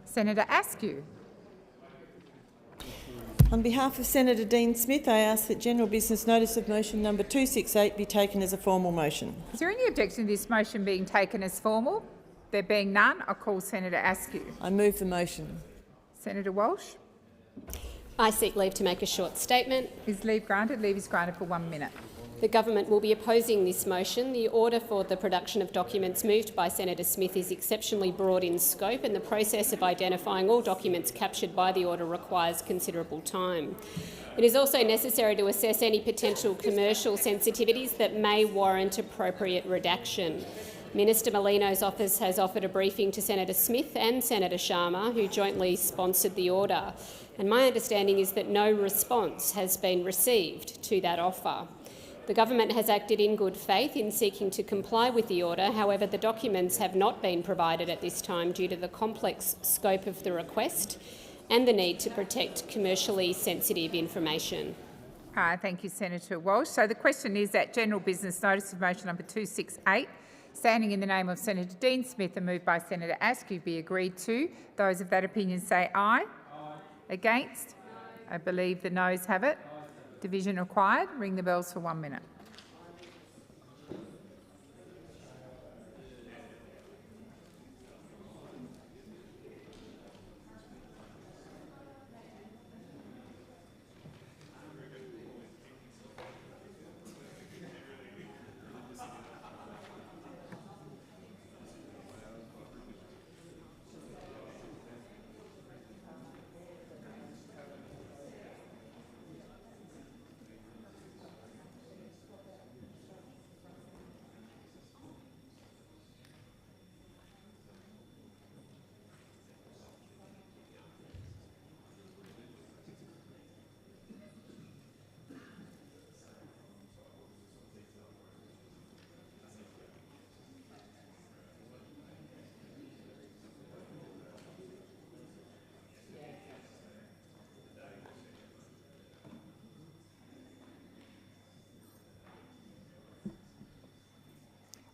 [SPEAKER 7] Senator Askew.
[SPEAKER 17] On behalf of Senator Dean Smith, I ask that general business notice of motion number 268 be taken as a formal motion.
[SPEAKER 7] Is there any objection to this motion being taken as formal? There being none, I call Senator Askew.
[SPEAKER 17] I move the motion.
[SPEAKER 7] Senator Walsh.
[SPEAKER 20] I seek leave to make a short statement.
[SPEAKER 7] Is leave granted? Leave is granted for 1 minute.
[SPEAKER 20] The government will be opposing this motion. The order for the production of documents moved by Senator Smith is exceptionally broad in scope, and the process of identifying all documents captured by the order requires considerable time. It is also necessary to assess any potential commercial sensitivities that may warrant appropriate redaction. Minister Molino's office has offered a briefing to Senator Smith and Senator Sharma, who jointly sponsored the order, and my understanding is that no response has been received to that offer. The government has acted in good faith in seeking to comply with the order. However, the documents have not been provided at this time due to the complex scope of the request and the need to protect commercially sensitive information.
[SPEAKER 7] Thank you, Senator Walsh. So the question is that general business notice of motion number 268, standing in the name of Senator Dean Smith and moved by Senator Askew, be agreed to. Those of that opinion say aye. Aye. Against? I believe the noes have it. Division required. Ring the bells for 1 minute.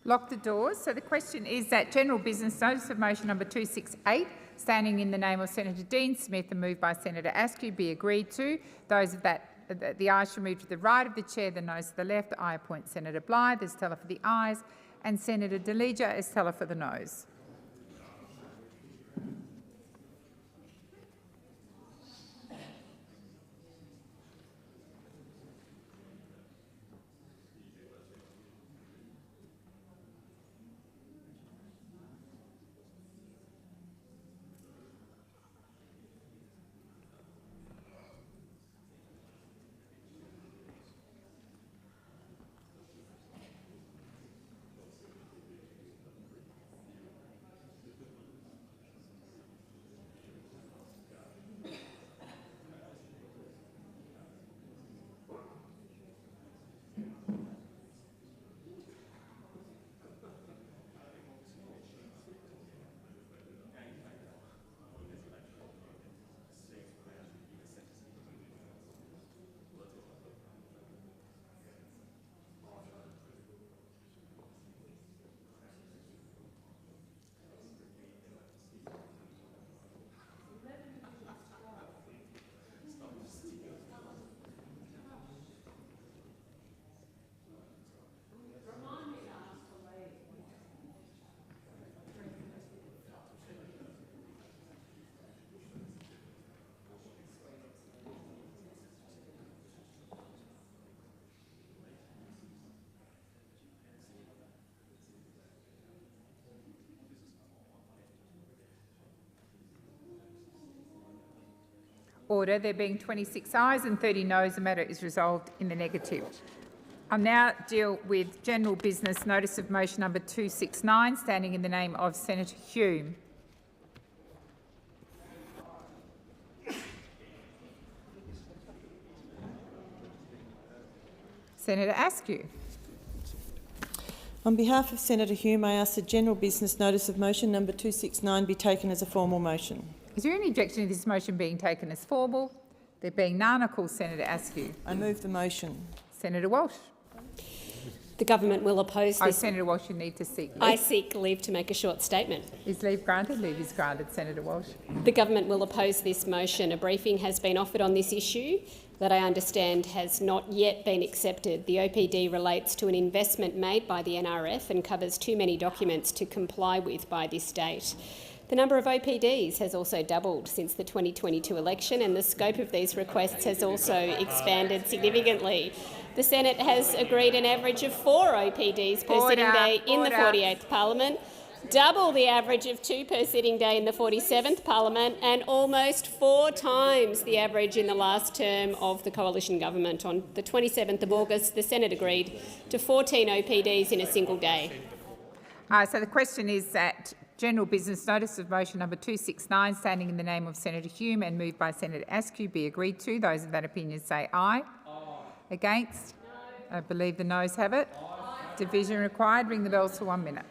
[SPEAKER 7] Lock the doors. So the question is that general business notice of motion number 268, standing in the name of Senator Dean Smith and moved by Senator Askew, be agreed to. Those of that, the ayes shall move to the right of the chair, the noes to the left. I appoint Senator Blythe as teller for the ayes and Senator De Leger as teller for the noes. Order. There being 26 ayes and 30 noes, the matter is resolved in the negative. I'll now deal with general business notice of motion number 269, standing in the name of Senator Hume. Senator Askew.
[SPEAKER 17] On behalf of Senator Hume, I ask that general business notice of motion number 269 be taken as a formal motion.
[SPEAKER 7] Is there any objection to this motion being taken as formal? There being none, I call Senator Askew.
[SPEAKER 17] I move the motion.
[SPEAKER 7] Senator Walsh.
[SPEAKER 20] The government will oppose this.
[SPEAKER 7] Senator Walsh, you need to seek leave.
[SPEAKER 20] I seek leave to make a short statement.
[SPEAKER 7] Is leave granted? Leave is granted. Senator Walsh.
[SPEAKER 20] The government will oppose this motion. A briefing has been offered on this issue that I understand has not yet been accepted. The OPD relates to an investment made by the NRF and covers too many documents to comply with by this date. The number of OPDs has also doubled since the 2022 election, and the scope of these requests has also expanded significantly. The Senate has agreed an average of 4 OPDs per sitting day in the 48th Parliament, double the average of 2 per sitting day in the 47th Parliament, and almost 4 times the average in the last term of the coalition government. On the 27th of August, the Senate agreed to 14 OPDs in a single day.
[SPEAKER 7] So the question is that general business notice of motion number 269, standing in the name of Senator Hume and moved by Senator Askew, be agreed to. Those of that opinion say aye. Against? No. I believe the noes have it. Aye. Division required. Ring the bells for 1 minute.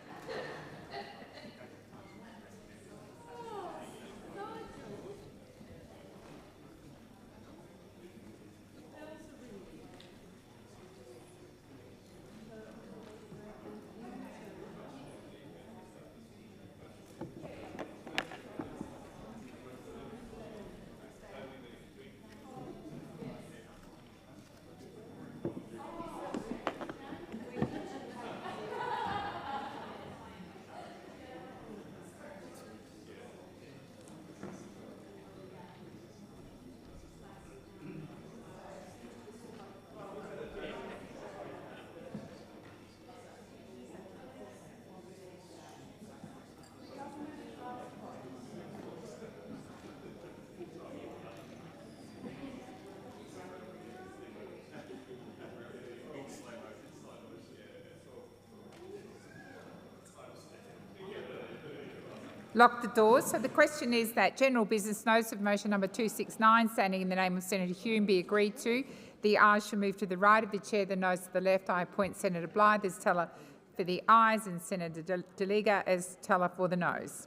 [SPEAKER 7] Lock the doors. So the question is that general business notice of motion number 269, standing in the name of Senator Hume, be agreed to. The ayes shall move to the right of the chair, the noes to the left. I appoint Senator Blythe as teller for the ayes and Senator De Liga as teller for the noes.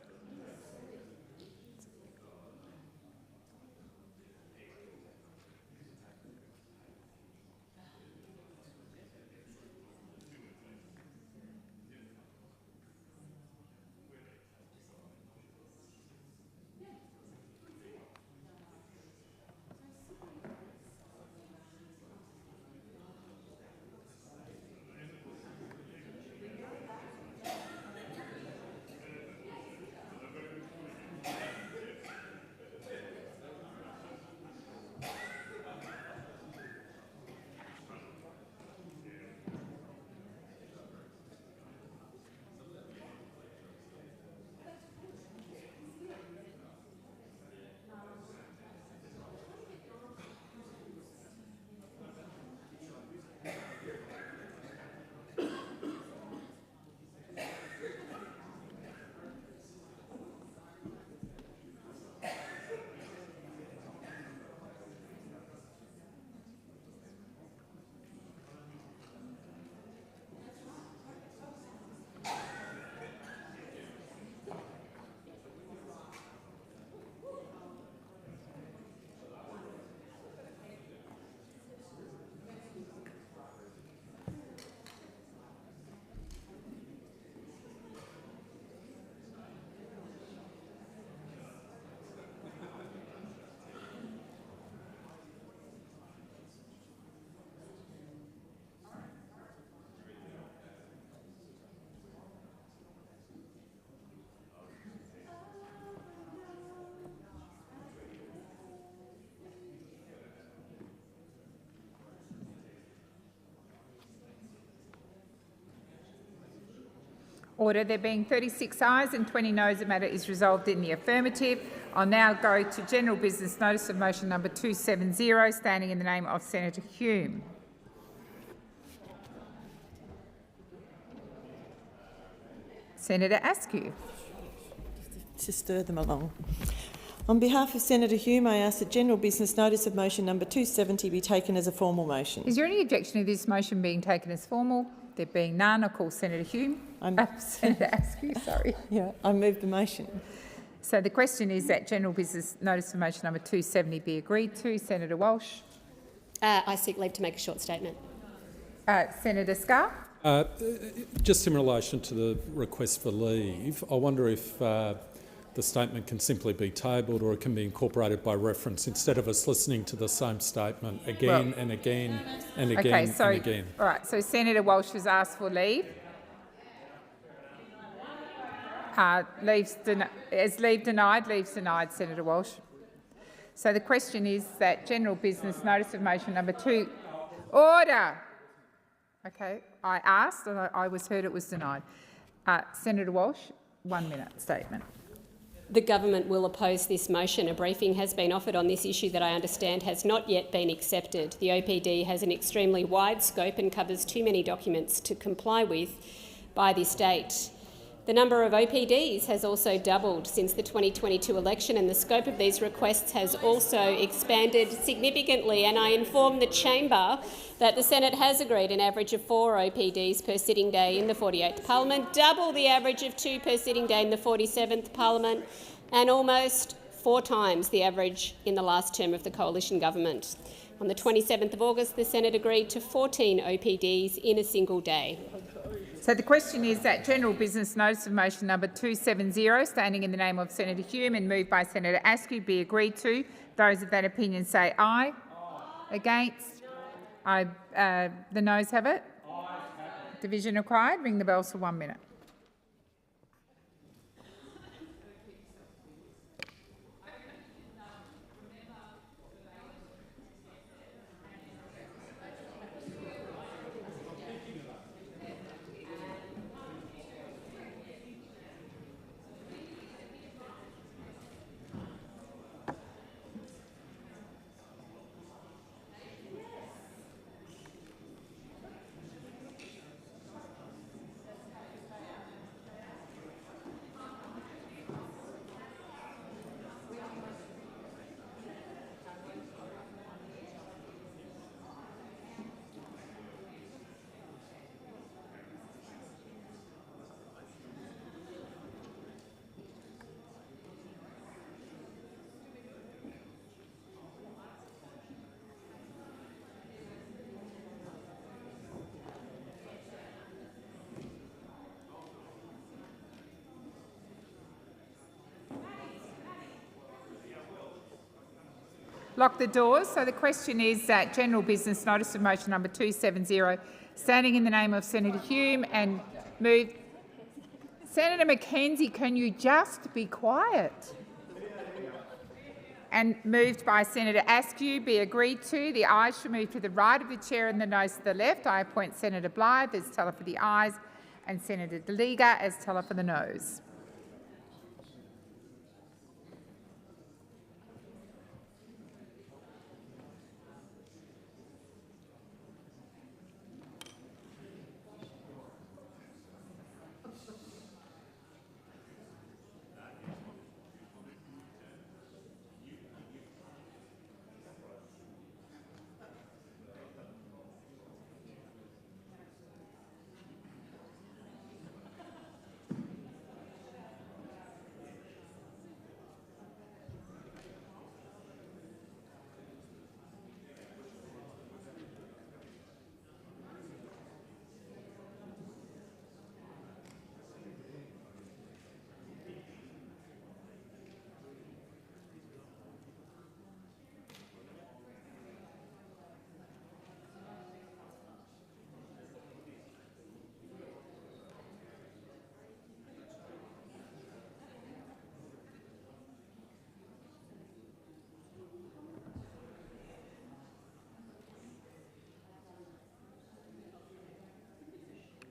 [SPEAKER 7] Order. There being 36 ayes and 20 noes, the matter is resolved in the affirmative. I'll now go to general business notice of motion number 270, standing in the name of Senator Hume. Senator Askew.
[SPEAKER 17] To stir them along. On behalf of Senator Hume, I ask that general business notice of motion number 270 be taken as a formal motion.
[SPEAKER 7] Is there any objection to this motion being taken as formal? There being none, I call Senator Hume. Senator Askew, sorry.
[SPEAKER 17] Yeah, I move the motion.
[SPEAKER 7] So the question is that general business notice of motion number 270 be agreed to. Senator Walsh.
[SPEAKER 20] I seek leave to make a short statement.
[SPEAKER 7] Senator Scarr.
[SPEAKER 18] Just in relation to the request for leave, I wonder if the statement can simply be tabled or it can be incorporated by reference instead of us listening to the same statement again and again and again and again.
[SPEAKER 7] All right, so Senator Walsh has asked for leave. Is leave denied? Leave's denied, Senator Walsh. So the question is that general business notice of motion number 2... Order! Okay, I asked and I was heard it was denied. Senator Walsh, 1 minute statement.
[SPEAKER 20] The government will oppose this motion. A briefing has been offered on this issue that I understand has not yet been accepted. The OPD has an extremely wide scope and covers too many documents to comply with by this date. The number of OPDs has also doubled since the 2022 election, and the scope of these requests has also expanded significantly. And I inform the chamber that the Senate has agreed an average of 4 OPDs per sitting day in the 48th Parliament, double the average of 2 per sitting day in the 47th Parliament, and almost 4 times the average in the last term of the coalition government. On the 27th of August, the Senate agreed to 14 OPDs in a single day.
[SPEAKER 7] So the question is that general business notice of motion number 270, standing in the name of Senator Hume and moved by Senator Askew, be agreed to. Those of that opinion say aye. Against? The noes have it. Division required. Ring the bells for 1 minute. Lock the doors. So the question is that general business notice of motion number 270, standing in the name of Senator Hume and moved... Senator Mackenzie, can you just be quiet? And moved by Senator Askew, be agreed to. The ayes shall move to the right of the chair and the noes to the left. I appoint Senator Blythe as teller for the ayes and Senator De Liga as teller for the noes.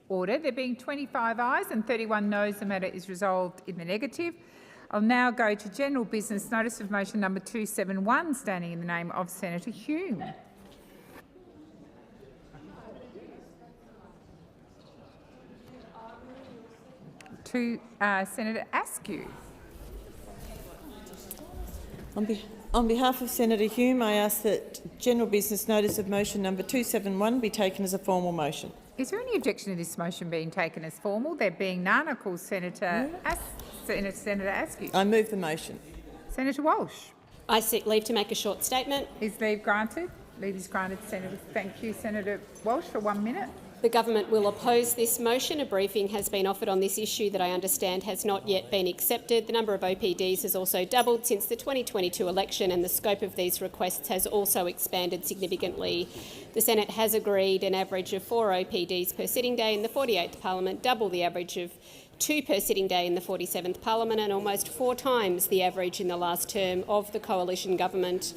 [SPEAKER 7] Order. There being 25 ayes and 31 noes, the matter is resolved in the negative. I'll now go to general business notice of motion number 271, standing in the name of Senator Hume. To Senator Askew.
[SPEAKER 17] On behalf of Senator Hume, I ask that general business notice of motion number 271 be taken as a formal motion.
[SPEAKER 7] Is there any objection to this motion being taken as formal? There being none, I call Senator Askew.
[SPEAKER 17] I move the motion.
[SPEAKER 7] Senator Walsh.
[SPEAKER 20] I seek leave to make a short statement.
[SPEAKER 7] Is leave granted? Leave is granted, Senator. Thank you, Senator Walsh, for 1 minute.
[SPEAKER 20] The government will oppose this motion. A briefing has been offered on this issue that I understand has not yet been accepted. The number of OPDs has also doubled since the 2022 election, and the scope of these requests has also expanded significantly. The Senate has agreed an average of 4 OPDs per sitting day in the 48th Parliament, double the average of 2 per sitting day in the 47th Parliament, and almost 4 times the average in the last term of the coalition government.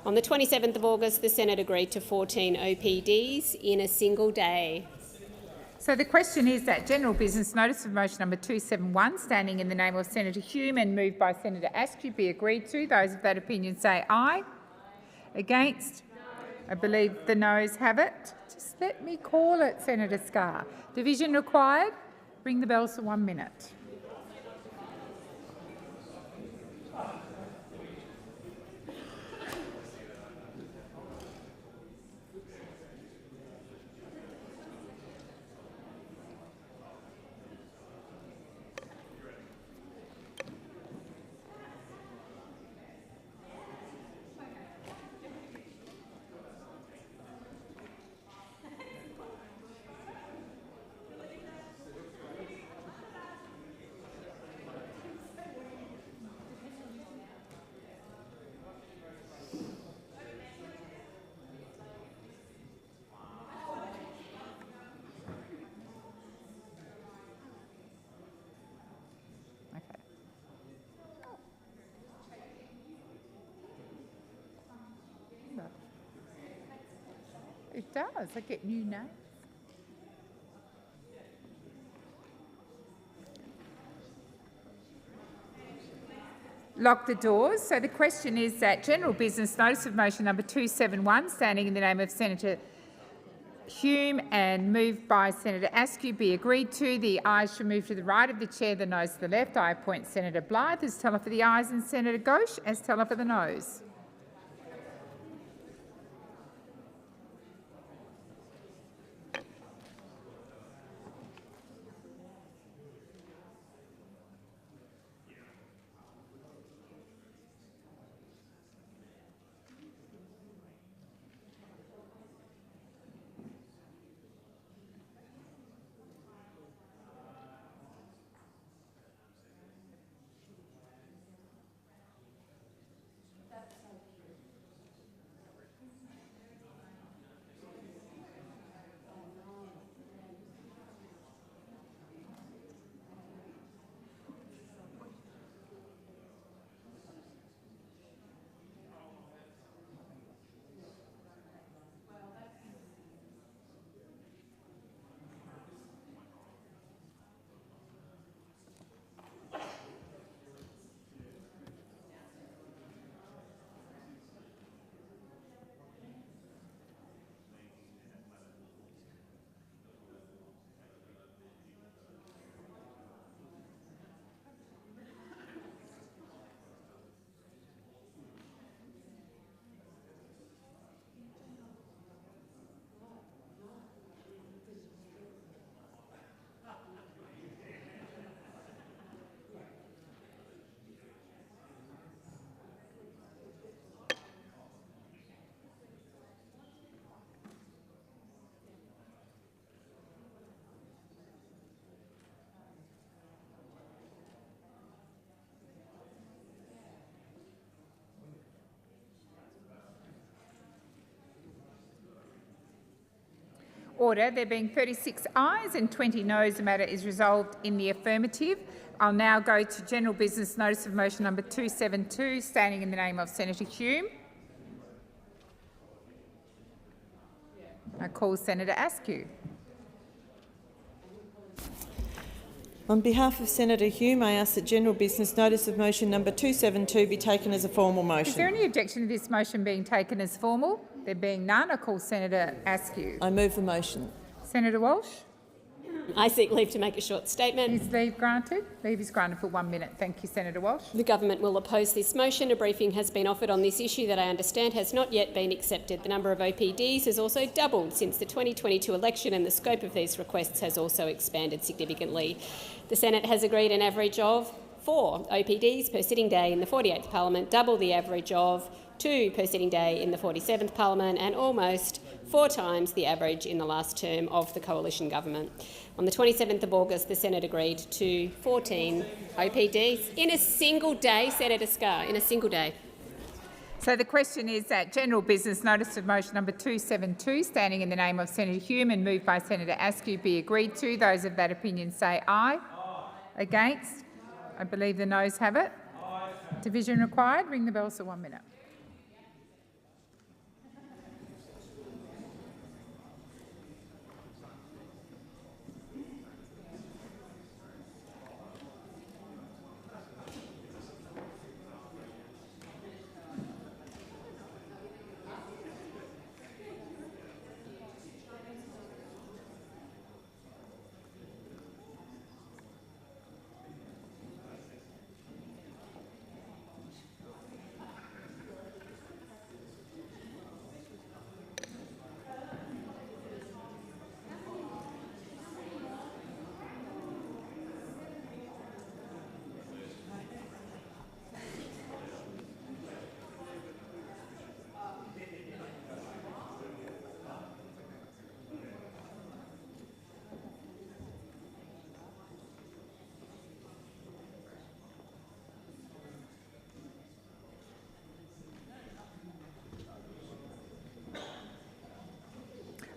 [SPEAKER 20] On the 27th of August, the Senate agreed to 14 OPDs in a single day.
[SPEAKER 7] So the question is that general business notice of motion number 271, standing in the name of Senator Hume and moved by Senator Askew, be agreed to. Those of that opinion say aye. Against? I believe the noes have it. Just let me call it, Senator Scarr. Division required. Ring the bells for 1 minute. It does. I get new names. Lock the doors. So the question is that general business notice of motion number 271, standing in the name of Senator Hume and moved by Senator Askew, be agreed to. The ayes shall move to the right of the chair, the noes to the left. I appoint Senator Blythe as teller for the ayes and Senator Ghosh as teller for the noes. Order. There being 36 ayes and 20 noes, the matter is resolved in the affirmative. I'll now go to general business notice of motion number 272, standing in the name of Senator Hume. I call Senator Askew.
[SPEAKER 17] On behalf of Senator Hume, I ask that general business notice of motion number 272 be taken as a formal motion.
[SPEAKER 7] Is there any objection to this motion being taken as formal? There being none, I call Senator Askew.
[SPEAKER 17] I move the motion.
[SPEAKER 7] Senator Walsh?
[SPEAKER 20] I seek leave to make a short statement.
[SPEAKER 7] Is leave granted? Leave is granted for 1 minute. Thank you, Senator Walsh.
[SPEAKER 20] The government will oppose this motion. A briefing has been offered on this issue that I understand has not yet been accepted. The number of OPDs has also doubled since the 2022 election, and the scope of these requests has also expanded significantly. The Senate has agreed an average of 4 OPDs per sitting day in the 48th Parliament, double the average of 2 per sitting day in the 47th Parliament, and almost 4 times the average in the last term of the coalition government. On the 27th of August, the Senate agreed to 14 OPDs in a single day, Senator Scarr, in a single day.
[SPEAKER 7] So the question is that general business notice of motion number 272, standing in the name of Senator Hume and moved by Senator Askew, be agreed to. Those of that opinion say aye. Against? I believe the noes have it. Division required. Ring the bells for 1 minute.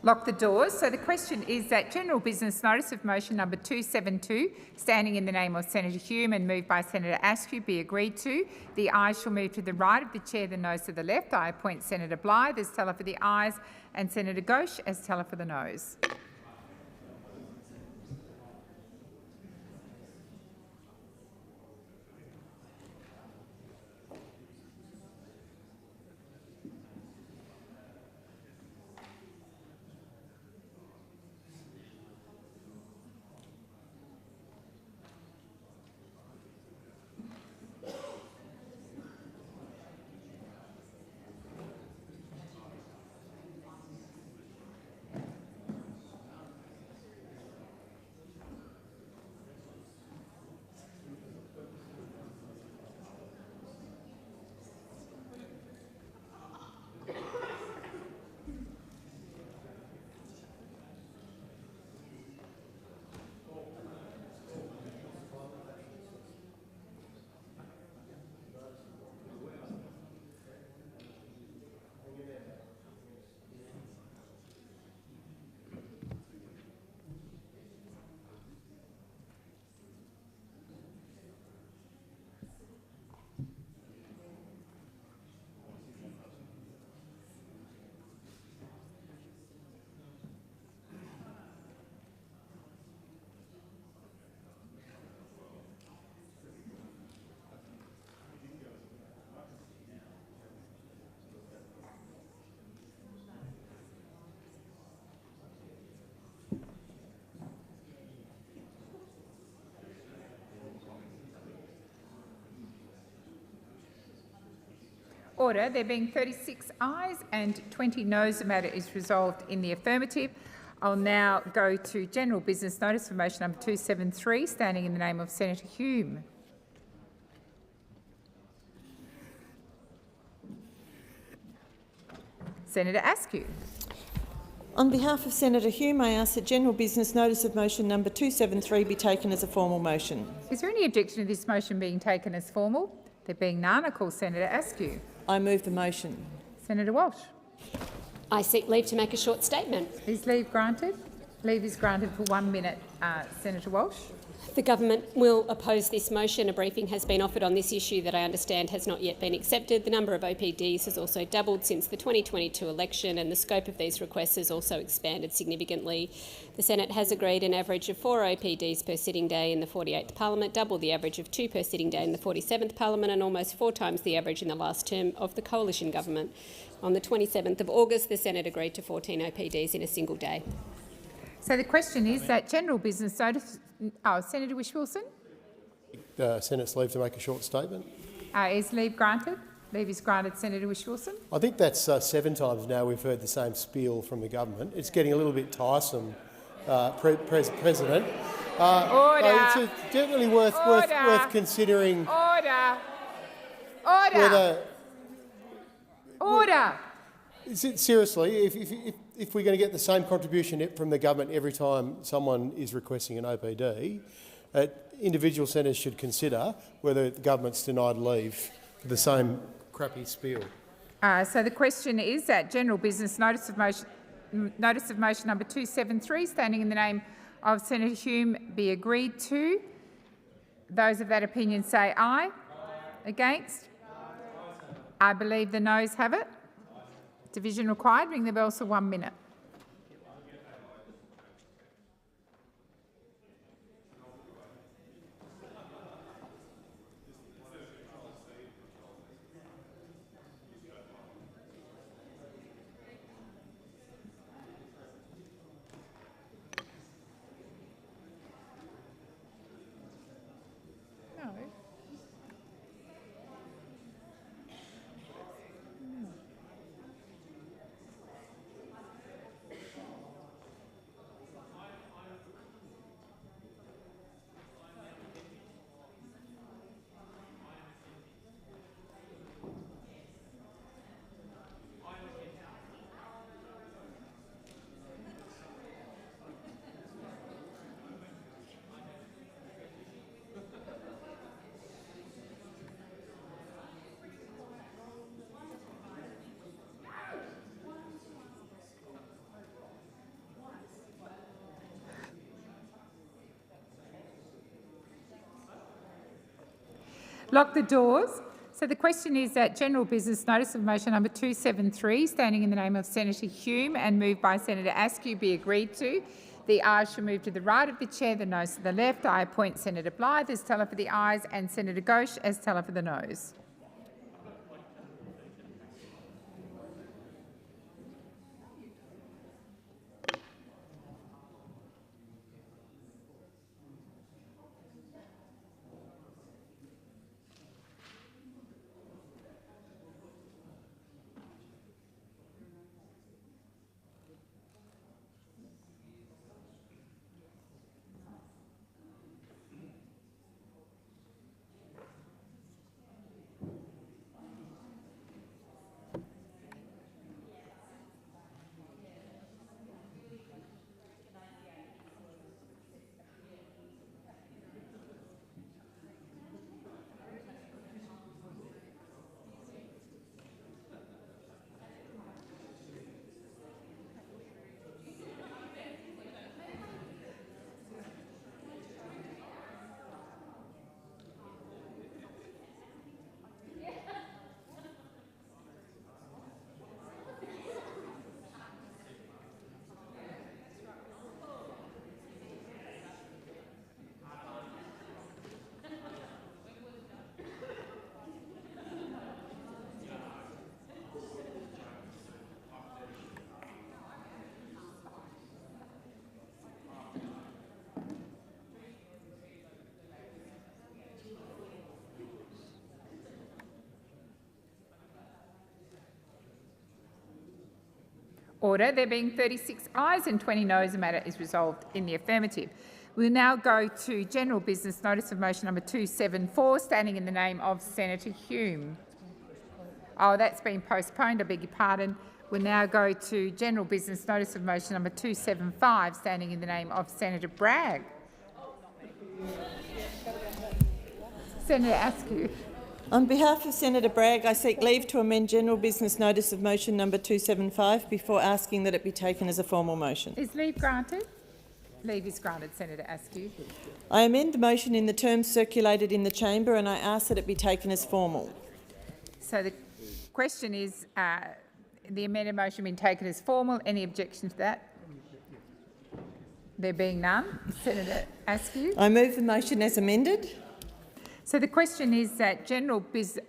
[SPEAKER 7] Lock the doors. So the question is that general business notice of motion number 272, standing in the name of Senator Hume and moved by Senator Askew, be agreed to. The ayes shall move to the right of the chair, the noes to the left. I appoint Senator Blythe as teller for the ayes and Senator Ghosh as teller for the noes. Order. There being 36 ayes and 20 noes, the matter is resolved in the affirmative. I'll now go to general business notice for motion number 273, standing in the name of Senator Hume. Senator Askew.
[SPEAKER 17] On behalf of Senator Hume, I ask that general business notice of motion number 273 be taken as a formal motion.
[SPEAKER 7] Is there any objection to this motion being taken as formal? There being none, I call Senator Askew.
[SPEAKER 17] I move the motion.
[SPEAKER 7] Senator Walsh.
[SPEAKER 20] I seek leave to make a short statement.
[SPEAKER 7] Is leave granted? Leave is granted for 1 minute. Senator Walsh.
[SPEAKER 20] The government will oppose this motion. A briefing has been offered on this issue that I understand has not yet been accepted. The number of OPDs has also doubled since the 2022 election, and the scope of these requests has also expanded significantly. The Senate has agreed an average of 4 OPDs per sitting day in the 48th Parliament, double the average of 2 per sitting day in the 47th Parliament, and almost 4 times the average in the last term of the coalition government. On the 27th of August, the Senate agreed to 14 OPDs in a single day.
[SPEAKER 7] So the question is that general business notice. Senator Whish-Wilson.
[SPEAKER 4] Senate's leave to make a short statement.
[SPEAKER 7] Is leave granted? Leave is granted. Senator Whish-Wilson.
[SPEAKER 4] I think that's 7 times now we've heard the same spiel from the government. It's getting a little bit tiresome, President.
[SPEAKER 7] Order.
[SPEAKER 4] It's definitely worth considering.
[SPEAKER 7] Order. Order. Order.
[SPEAKER 4] Seriously, if we're going to get the same contribution from the government every time someone is requesting an OPD, individual senators should consider whether the government's denied leave for the same crappy spiel.
[SPEAKER 7] So the question is that general business notice of motion number 273, standing in the name of Senator Hume, be agreed to. Those of that opinion say aye. Against? I believe the noes have it. Division required. Ring the bells for 1 minute. Lock the doors. So the question is that general business notice of motion number 273, standing in the name of Senator Hume and moved by Senator Askew, be agreed to. The ayes shall move to the right of the chair, the noes to the left. I appoint Senator Blythe as teller for the ayes and Senator Ghosh as teller for the noes. Order. There being 36 ayes and 20 noes, the matter is resolved in the affirmative. We'll now go to general business notice of motion number 274, standing in the name of Senator Hume. Oh, that's been postponed. I beg your pardon. We'll now go to general business notice of motion number 275, standing in the name of Senator Bragg. Senator Askew.
[SPEAKER 17] On behalf of Senator Bragg, I seek leave to amend general business notice of motion number 275 before asking that it be taken as a formal motion.
[SPEAKER 7] Is leave granted? Leave is granted. Senator Askew.
[SPEAKER 17] I amend the motion in the terms circulated in the chamber and I ask that it be taken as formal.
[SPEAKER 7] So the question is, the amended motion being taken as formal. Any objection to that? There being none. Senator Askew.
[SPEAKER 17] I move the motion as amended.
[SPEAKER 7] So the question is that general business...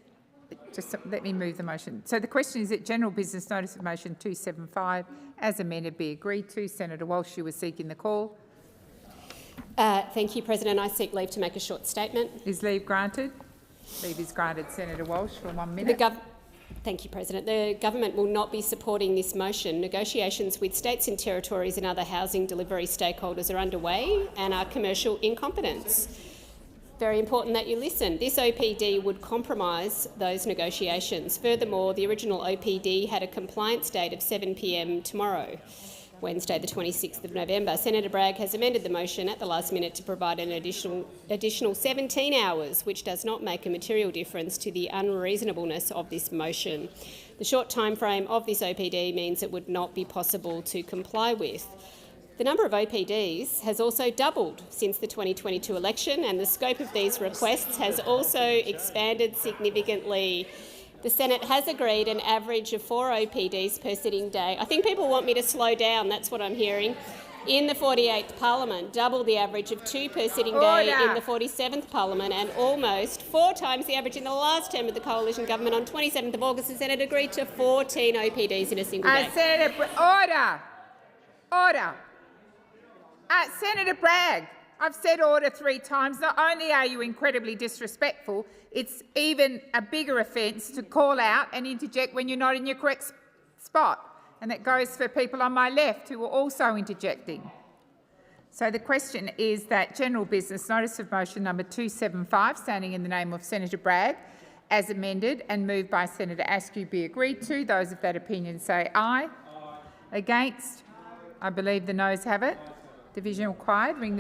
[SPEAKER 7] Just let me move the motion. So the question is that general business notice of motion 275 as amended be agreed to. Senator Walsh, you were seeking the call.
[SPEAKER 20] Thank you, President. I seek leave to make a short statement.
[SPEAKER 7] Is leave granted? Leave is granted. Senator Walsh for 1 minute.
[SPEAKER 20] Thank you, President. The government will not be supporting this motion. Negotiations with states and territories and other housing delivery stakeholders are underway and are commercial incompetence. Very important that you listen. This OPD would compromise those negotiations. Furthermore, the original OPD had a compliance date of 7 p.m. tomorrow, Wednesday the 26th of November. Senator Bragg has amended the motion at the last minute to provide an additional 17 hours, which does not make a material difference to the unreasonableness of this motion. The short time frame of this OPD means it would not be possible to comply with. The number of OPDs has also doubled since the 2022 election, and the scope of these requests has also expanded significantly. The Senate has agreed an average of 4 OPDs per sitting day. I think people want me to slow down, that's what I'm hearing. In the 48th Parliament, double the average of 2 per sitting day in the 47th Parliament, and almost 4 times the average in the last term of the coalition government. On 27th of August, the Senate agreed to 14 OPDs in a single day.
[SPEAKER 7] Senator, order! Order! Senator Bragg, I've said order 3 times. Not only are you incredibly disrespectful, it's even a bigger offence to call out and interject when you're not in your correct spot. And that goes for people on my left who are also interjecting. So the question is that general business notice of motion number 275, standing in the name of Senator Bragg, as amended and moved by Senator Askew, be agreed to. Those of that opinion say aye. Aye. Against? I believe the noes have it. Division required. Ring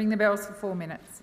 [SPEAKER 7] the bells for 4 minutes.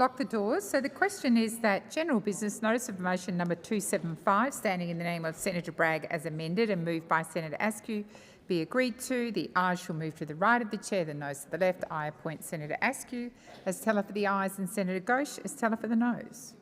[SPEAKER 7] lock the doors. So the question is that general business notice of motion number 275, standing in the name of Senator Bragg as amended and moved by Senator Askew, be agreed to. The ayes shall move to the right of the chair, the noes to the left. I appoint Senator Askew as teller for the ayes and Senator Ghosh as teller for the noes.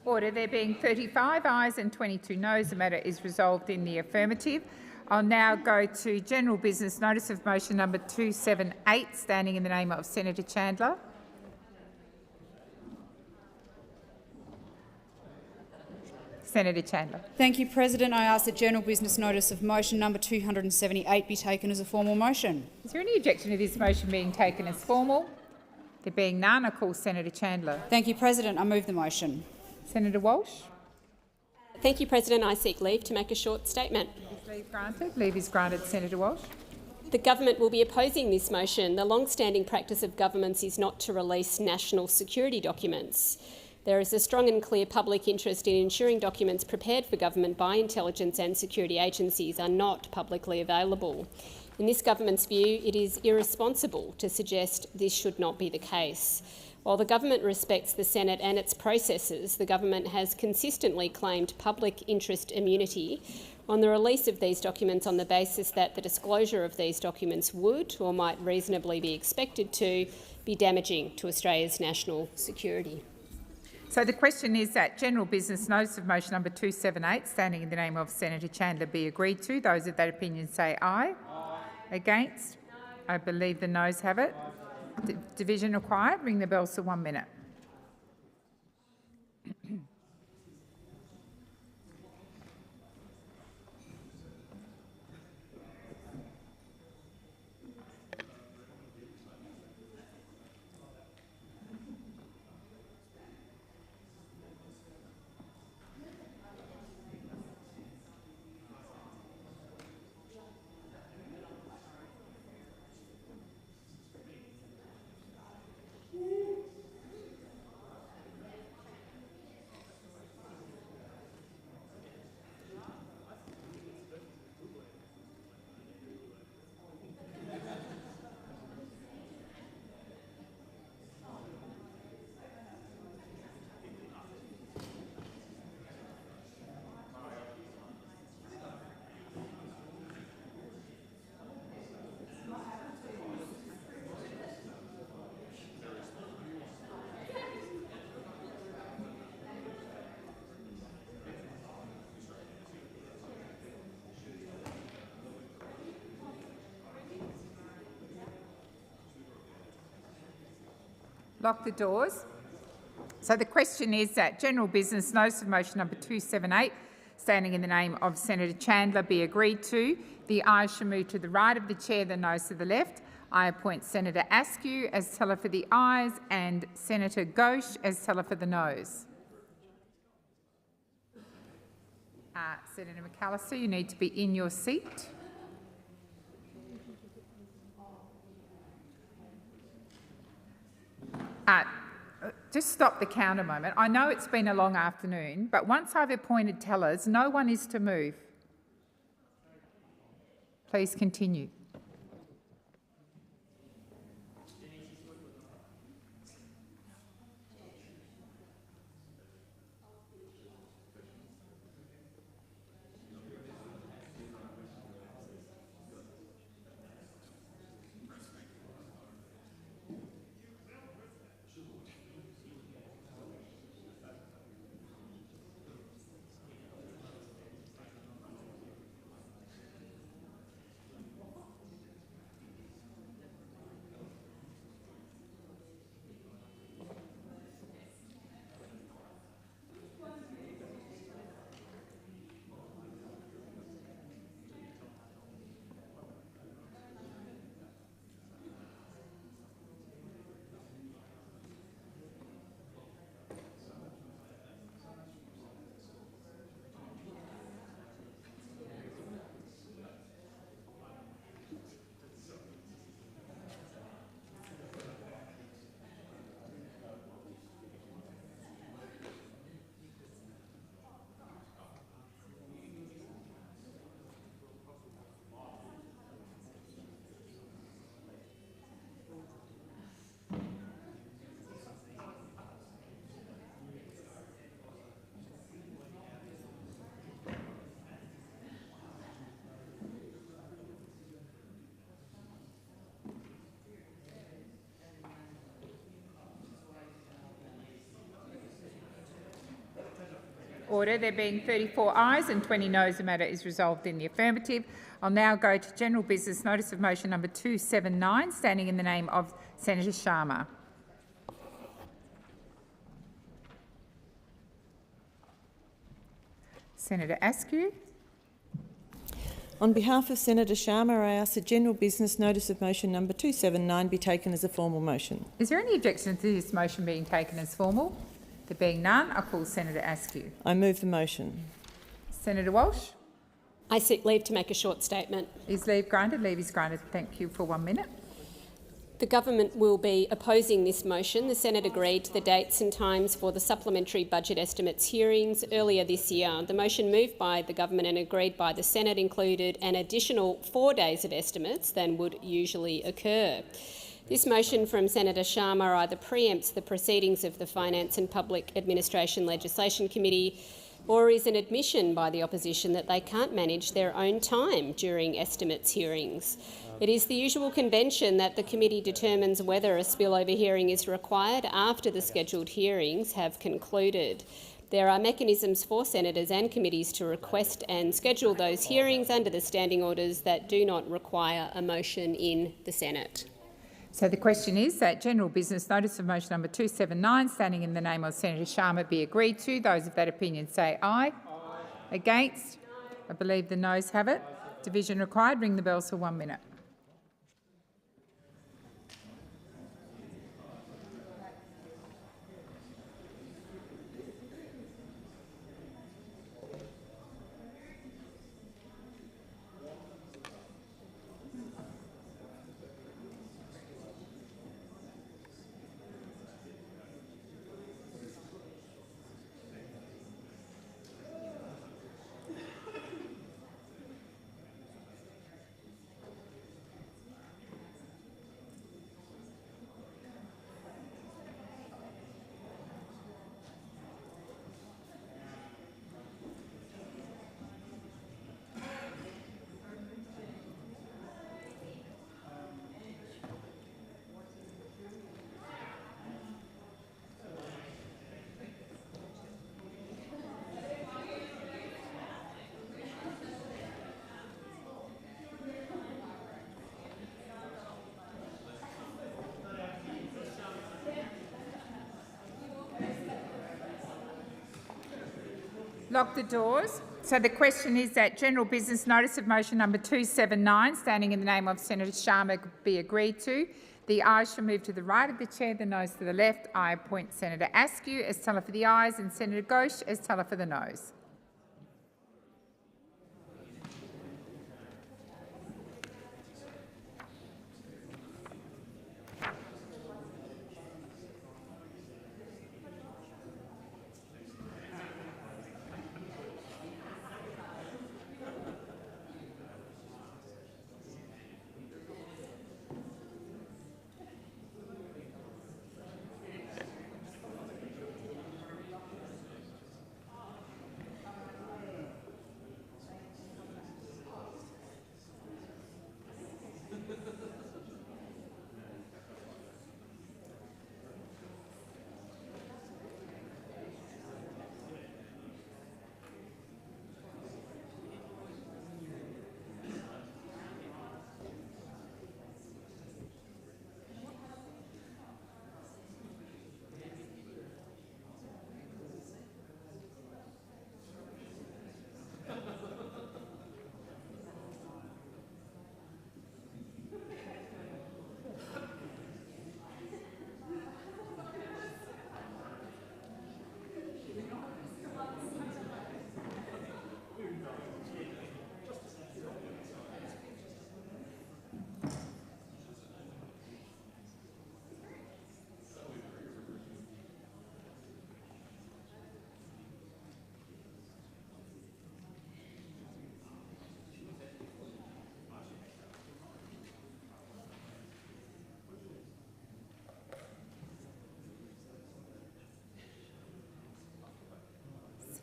[SPEAKER 7] Order. There being 35 ayes and 22 noes, the matter is resolved in the affirmative. I'll now go to general business notice of motion number 278, standing in the name of Senator Chandler. Senator Chandler.
[SPEAKER 19] Thank you, President. I ask that general business notice of motion number 278 be taken as a formal motion.
[SPEAKER 7] Is there any objection to this motion being taken as formal? There being none, I call Senator Chandler.
[SPEAKER 19] Thank you, President. I move the motion.
[SPEAKER 7] Senator Walsh.
[SPEAKER 20] Thank you, President. I seek leave to make a short statement.
[SPEAKER 7] Leave granted. Leave is granted. Senator Walsh.
[SPEAKER 20] The government will be opposing this motion. The long-standing practice of governments is not to release national security documents. There is a strong and clear public interest in ensuring documents prepared for government by intelligence and security agencies are not publicly available. In this government's view, it is irresponsible to suggest this should not be the case. While the government respects the Senate and its processes, the government has consistently claimed public interest immunity on the release of these documents on the basis that the disclosure of these documents would, or might reasonably be expected to, be damaging to Australia's national security.
[SPEAKER 7] So the question is that general business notice of motion number 278, standing in the name of Senator Chandler, be agreed to. Those of that opinion say aye. Aye. Against? No. I believe the noes have it. Division required. Ring the bells for 1 minute. Lock the doors. So the question is that general business notice of motion number 278, standing in the name of Senator Chandler, be agreed to. The ayes shall move to the right of the chair, the noes to the left. I appoint Senator Askew as teller for the ayes and Senator Ghosh as teller for the noes. Senator McAllister, you need to be in your seat. Just stop the count a moment. I know it's been a long afternoon, but once I've appointed tellers, no one is to move. Please continue. Order. There being 34 ayes and 20 noes, the matter is resolved in the affirmative. I'll now go to general business notice of motion number 279, standing in the name of Senator Sharma. Senator Askew.
[SPEAKER 17] On behalf of Senator Sharma, I ask that general business notice of motion number 279 be taken as a formal motion.
[SPEAKER 7] Is there any objection to this motion being taken as formal? There being none, I call Senator Askew.
[SPEAKER 17] I move the motion.
[SPEAKER 7] Senator Walsh.
[SPEAKER 20] I seek leave to make a short statement.
[SPEAKER 7] Is leave granted? Leave is granted. Thank you for 1 minute.
[SPEAKER 20] The government will be opposing this motion. The Senate agreed to the dates and times for the supplementary budget estimates hearings earlier this year. The motion moved by the government and agreed by the Senate included an additional 4 days of estimates than would usually occur. This motion from Senator Sharma either preempts the proceedings of the Finance and Public Administration Legislation Committee or is an admission by the opposition that they can't manage their own time during estimates hearings. It is the usual convention that the committee determines whether a spillover hearing is required after the scheduled hearings have concluded. There are mechanisms for senators and committees to request and schedule those hearings under the standing orders that do not require a motion in the Senate.
[SPEAKER 7] So the question is that general business notice of motion number 279, standing in the name of Senator Sharma, be agreed to. Those of that opinion say aye. Aye. Against? I believe the noes have it. Division required. Ring the bells for 1 minute. Lock the doors. So the question is that general business notice of motion number 279, standing in the name of Senator Sharma, be agreed to. The ayes shall move to the right of the chair, the noes to the left. I appoint Senator Askew as teller for the ayes and Senator Ghosh as teller for the noes.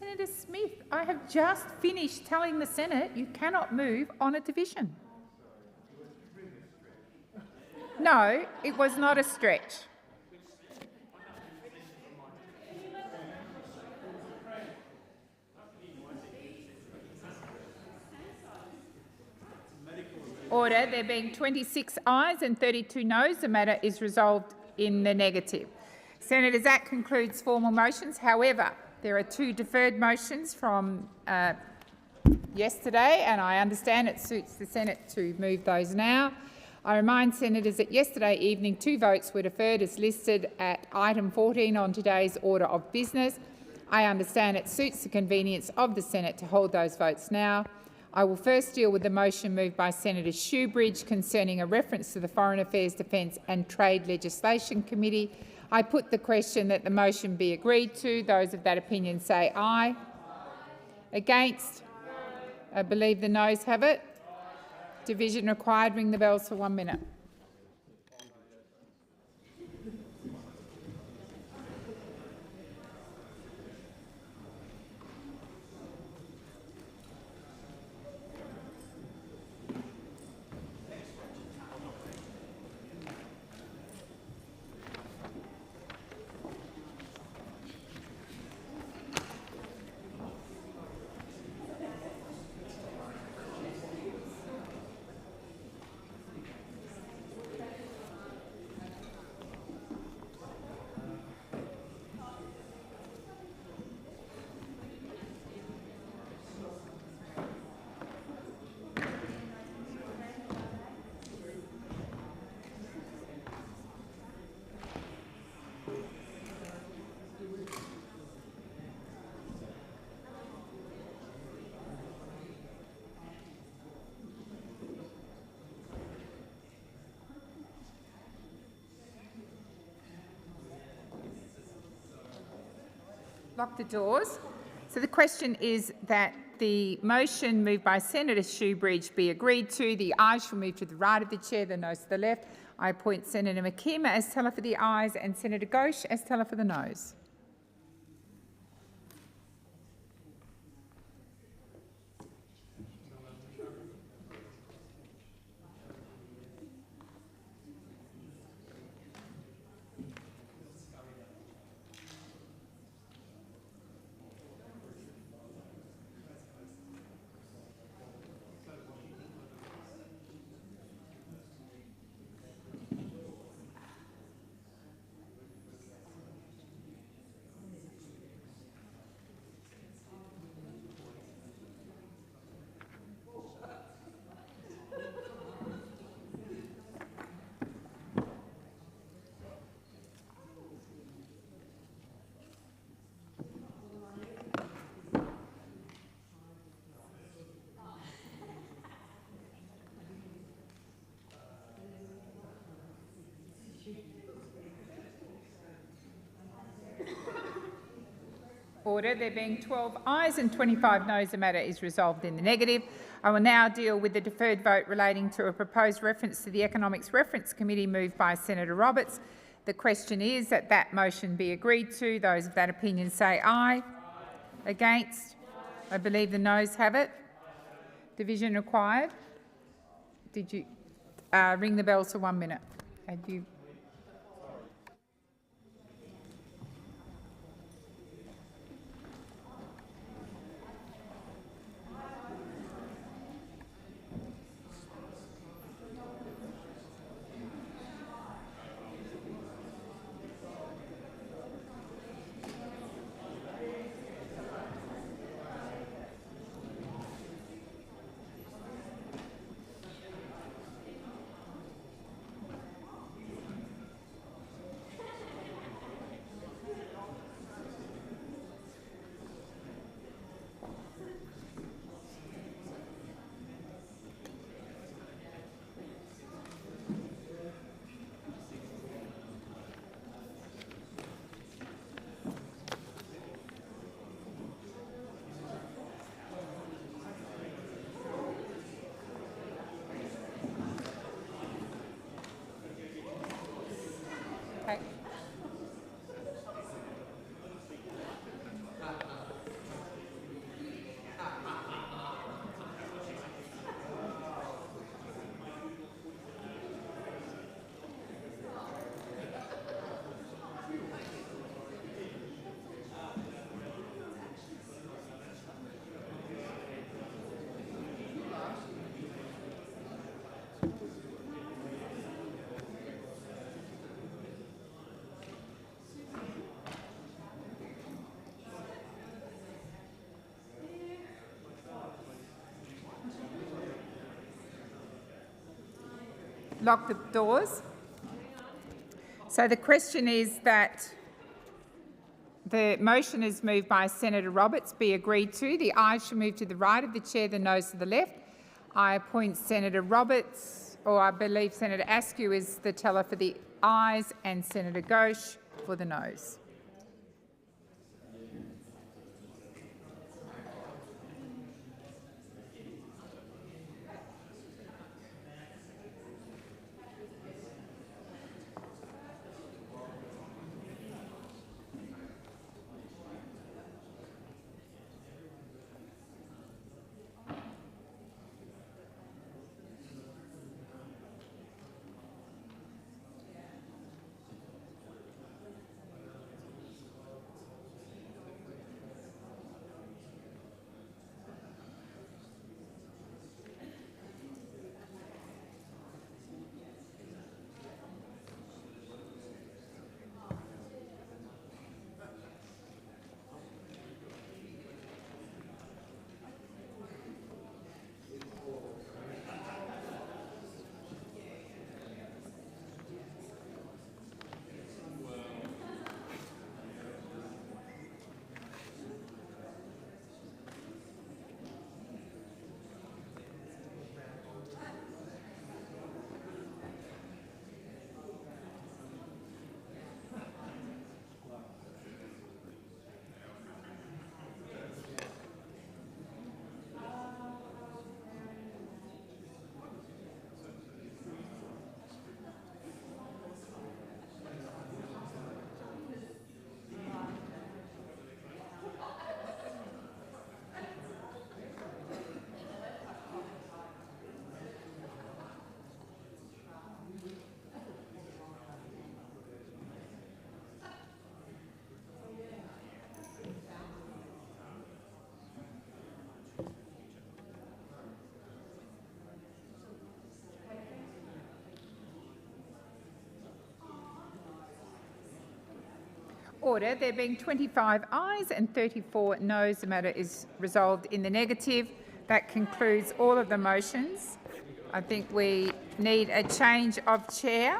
[SPEAKER 7] Senator Smith, I have just finished telling the Senate you cannot move on a division. No, it was not a stretch. Order. There being 26 ayes and 32 noes, the matter is resolved in the negative. Senators, that concludes formal motions. However, there are two deferred motions from yesterday, and I understand it suits the Senate to move those now. I remind senators that yesterday evening 2 votes were deferred as listed at item 14 on today's order of business. I understand it suits the convenience of the Senate to hold those votes now. I will first deal with the motion moved by Senator Shoebridge concerning a reference to the Foreign Affairs, Defence and Trade Legislation Committee. I put the question that the motion be agreed to. Those of that opinion say aye. Against? I believe the noes have it. Division required. Ring the bells for 1 minute. Lock the doors. So the question is that the motion moved by Senator Shoebridge be agreed to. The ayes shall move to the right of the chair, the noes to the left. I appoint Senator McKim as teller for the ayes and Senator Ghosh as teller for the noes. Order. There being 12 ayes and 25 noes, the matter is resolved in the negative. I will now deal with the deferred vote relating to a proposed reference to the Economics Reference Committee moved by Senator Roberts. The question is that that motion be agreed to. Those of that opinion say aye. Against? I believe the noes have it. Division required. Did you ring the bells for 1 minute? Had you? Okay. Lock the doors. So the question is that the motion is moved by Senator Roberts be agreed to. The ayes shall move to the right of the chair, the noes to the left. I appoint Senator Roberts, or I believe Senator Askew is the teller for the ayes, and Senator Ghosh for the noes. Order. There being 25 ayes and 34 noes, the matter is resolved in the negative. That concludes all of the motions. I think we need a change of chair.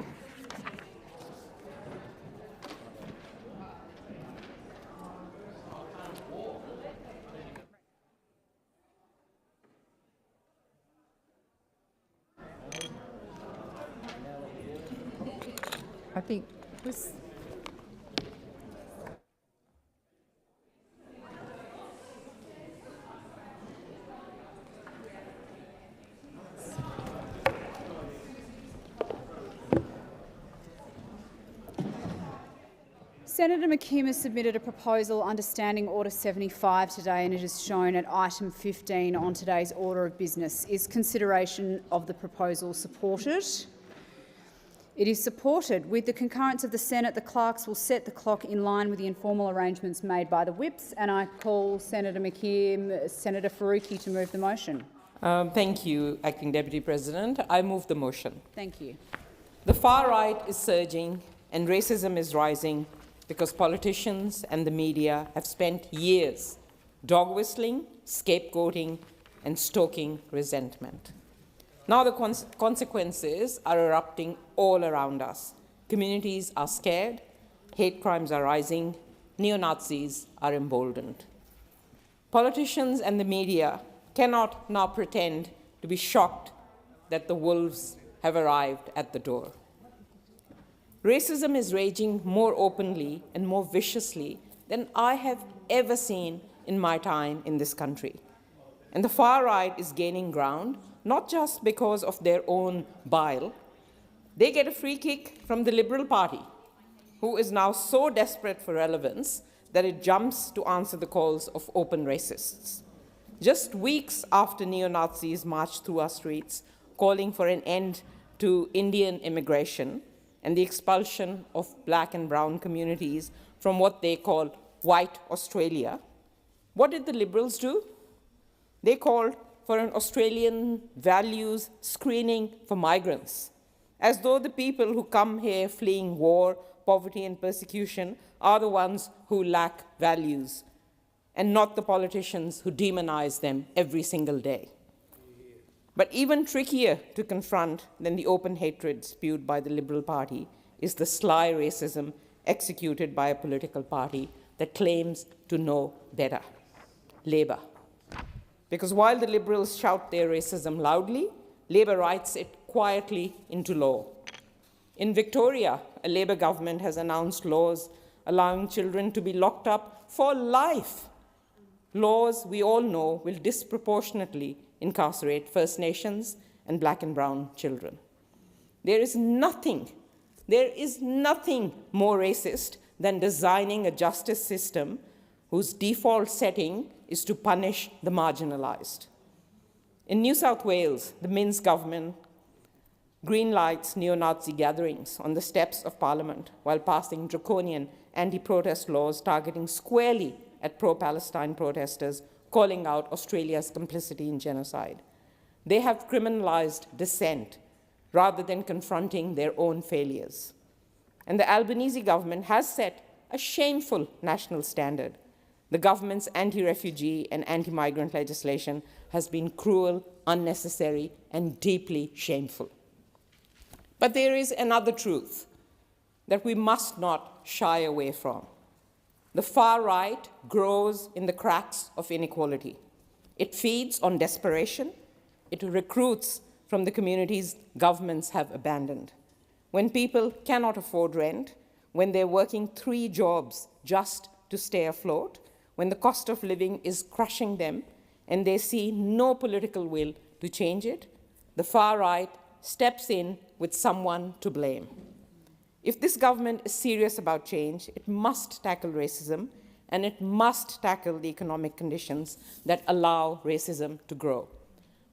[SPEAKER 7] I think
[SPEAKER 19] Senator McKim has submitted a proposal under Standing Order 75 today, and it is shown at item 15 on today's order of business. Is consideration of the proposal supported? It is supported. With the concurrence of the Senate, the clerks will set the clock in line with the informal arrangements made by the whips, and I call Senator McKim, Senator Faruqi to move the motion.
[SPEAKER 9] Thank you, Acting Deputy President. I move the motion.
[SPEAKER 19] Thank you.
[SPEAKER 9] The far right is surging and racism is rising because politicians and the media have spent years dog whistling, scapegoating, and stoking resentment. Now the consequences are erupting all around us. Communities are scared, hate crimes are rising, neo-Nazis are emboldened. Politicians and the media cannot now pretend to be shocked that the wolves have arrived at the door. Racism is raging more openly and more viciously than I have ever seen in my time in this country. And the far right is gaining ground, not just because of their own bile. They get a free kick from the Liberal Party, who is now so desperate for relevance that it jumps to answer the calls of open racists. Just weeks after neo-Nazis marched through our streets, calling for an end to Indian immigration and the expulsion of black and brown communities from what they call white Australia, what did the Liberals do? They called for an Australian values screening for migrants, as though the people who come here fleeing war, poverty, and persecution are the ones who lack values, and not the politicians who demonize them every single day. But even trickier to confront than the open hatred spewed by the Liberal Party is the sly racism executed by a political party that claims to know better, Labour. Because while the Liberals shout their racism loudly, Labour writes it quietly into law. In Victoria, a Labour government has announced laws allowing children to be locked up for life. Laws we all know will disproportionately incarcerate First Nations and black and brown children. There is nothing more racist than designing a justice system whose default setting is to punish the marginalized. In New South Wales, the Minns government greenlights neo-Nazi gatherings on the steps of Parliament while passing draconian anti-protest laws targeting squarely at pro-Palestine protesters, calling out Australia's complicity in genocide. They have criminalized dissent rather than confronting their own failures. And the Albanese government has set a shameful national standard. The government's anti-refugee and anti-migrant legislation has been cruel, unnecessary, and deeply shameful. But there is another truth that we must not shy away from. The far right grows in the cracks of inequality. It feeds on desperation. It recruits from the communities governments have abandoned. When people cannot afford rent, when they're working 3 jobs just to stay afloat, when the cost of living is crushing them and they see no political will to change it, the far right steps in with someone to blame. If this government is serious about change, it must tackle racism and it must tackle the economic conditions that allow racism to grow.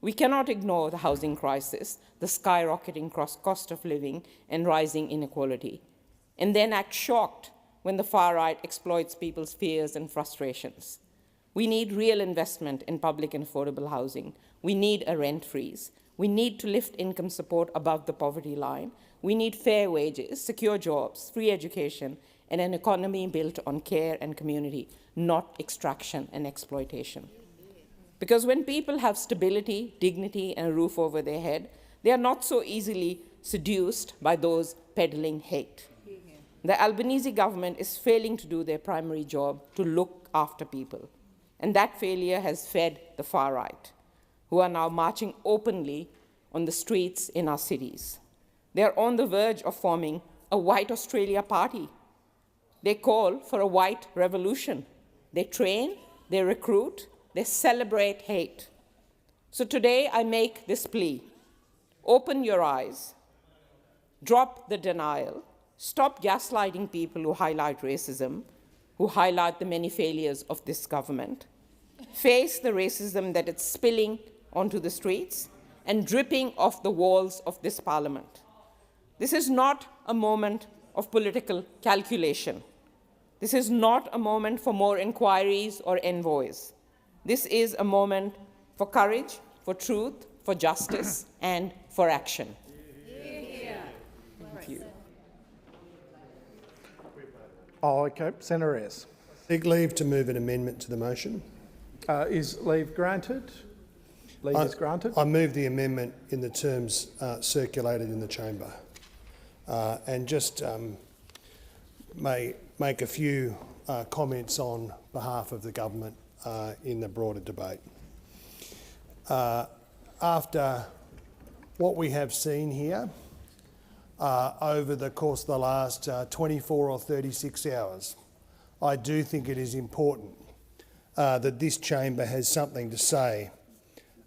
[SPEAKER 9] We cannot ignore the housing crisis, the skyrocketing cost of living, and rising inequality, and then act shocked when the far right exploits people's fears and frustrations. We need real investment in public and affordable housing. We need a rent freeze. We need to lift income support above the poverty line. We need fair wages, secure jobs, free education, and an economy built on care and community, not extraction and exploitation. Because when people have stability, dignity, and a roof over their head, they are not so easily seduced by those peddling hate. The Albanese government is failing to do their primary job to look after people. And that failure has fed the far right, who are now marching openly on the streets in our cities. They are on the verge of forming a white Australia party. They call for a white revolution. They train, they recruit, they celebrate hate. So today I make this plea. Open your eyes, drop the denial, Stop gaslighting people who highlight racism, who highlight the many failures of this government. Face the racism that it's spilling onto the streets and dripping off the walls of this parliament. This is not a moment of political calculation. This is not a moment for more inquiries or envoys. This is a moment for courage, for truth, for justice, and for action. Thank you.
[SPEAKER 6] Oh, okay. Senator Ayres.
[SPEAKER 3] Seek leave to move an amendment to the motion.
[SPEAKER 6] Is leave granted? Leave is granted.
[SPEAKER 3] I move the amendment in the terms circulated in the chamber. And just may make a few comments on behalf of the government in the broader debate. After what we have seen here over the course of the last 24 or 36 hours, I do think it is important that this chamber has something to say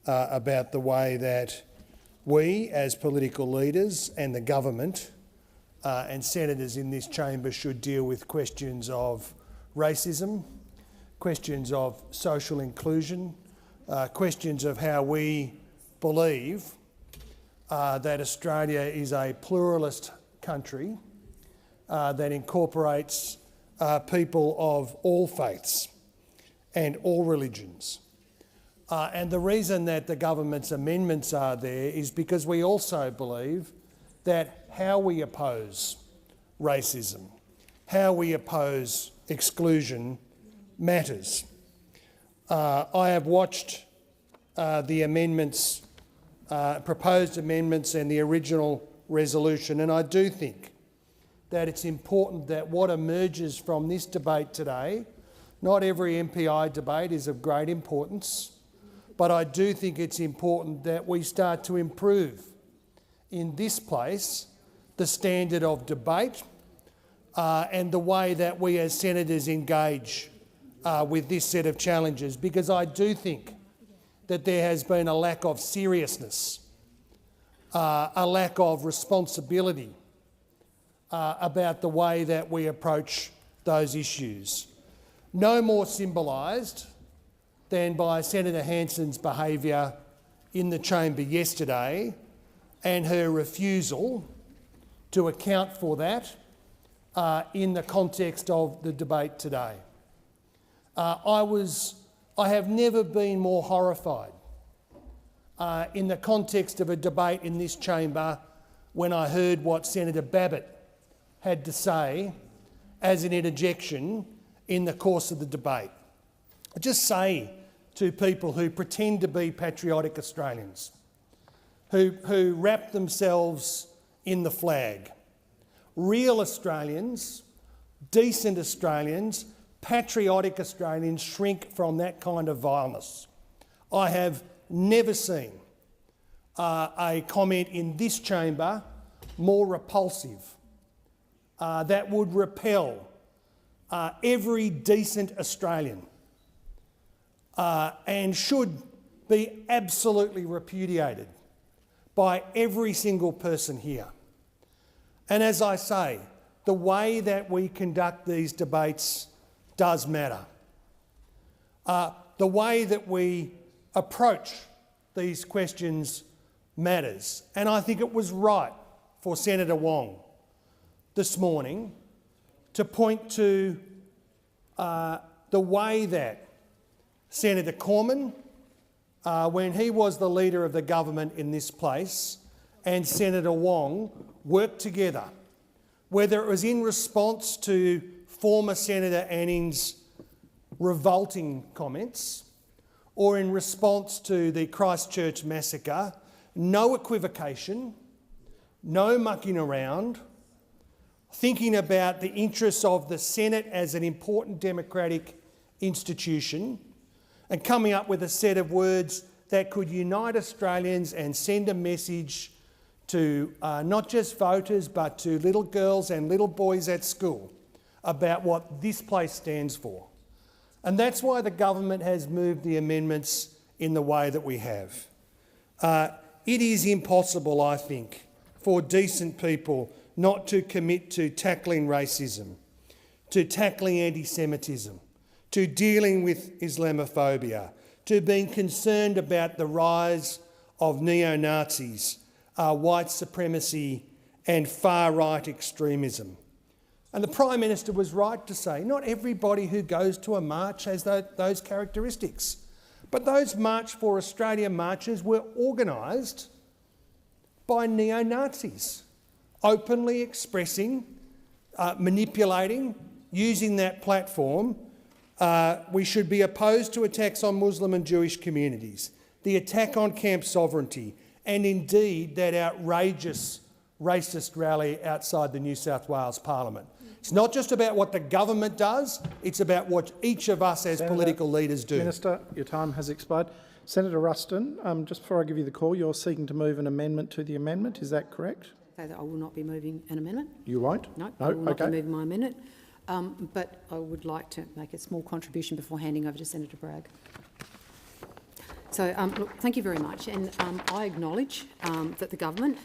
[SPEAKER 3] about the way that we as political leaders and the government and senators in this chamber should deal with questions of racism, questions of social inclusion, questions of how we believe that Australia is a pluralist country that incorporates people of all faiths and all religions. And the reason that the government's amendments are there is because we also believe that how we oppose racism, how we oppose exclusion matters. I have watched the amendments, proposed amendments and the original resolution, and I do think that it's important that what emerges from this debate today, not every MPI debate is of great importance, but I do think it's important that we start to improve in this place the standard of debate and the way that we as senators engage with this set of challenges, because I do think that there has been a lack of seriousness, a lack of responsibility about the way that we approach those issues. No more symbolised than by Senator Hanson's behaviour in the chamber yesterday and her refusal to account for that in the context of the debate today. I have never been more horrified in the context of a debate in this chamber when I heard what Senator Babbitt had to say as an interjection in the course of the debate. I just say to people who pretend to be patriotic Australians, who wrap themselves in the flag, real Australians, decent Australians, patriotic Australians shrink from that kind of vileness. I have never seen a comment in this chamber more repulsive, that would repel every decent Australian and should be absolutely repudiated by every single person here. And as I say, the way that we conduct these debates does matter. The way that we approach these questions matters. And I think it was right for Senator Wong this morning to point to the way that Senator Cormann, when he was the leader of the government in this place, and Senator Wong worked together, whether it was in response to former Senator Anning's revolting comments or in response to the Christchurch massacre, no equivocation, no mucking around, thinking about the interests of the Senate as an important democratic institution and coming up with a set of words that could unite Australians and send a message to not just voters but to little girls and little boys at school about what this place stands for. And that's why the government has moved the amendments in the way that we have. It is impossible, I think, for decent people not to commit to tackling racism, to tackling anti-Semitism, to dealing with Islamophobia, to being concerned about the rise of neo-Nazis, white supremacy and far-right extremism. And the Prime Minister was right to say not everybody who goes to a march has those characteristics. But those March for Australia marches were organised by neo-Nazis, openly expressing, manipulating, using that platform. We should be opposed to attacks on Muslim and Jewish communities, the attack on camp sovereignty, and indeed that outrageous racist rally outside the New South Wales Parliament. It's not just about what the government does, it's about what each of us as political leaders do.
[SPEAKER 6] Minister, your time has expired. Senator Ruston, just before I give you the call, you're seeking to move an amendment to the amendment, is that correct?
[SPEAKER 16] Say that I will not be moving an amendment.
[SPEAKER 6] You won't?
[SPEAKER 16] No, I will not be moving my amendment. But I would like to make a small contribution before handing over to Senator Bragg. So, look, thank you very much. And I acknowledge that the government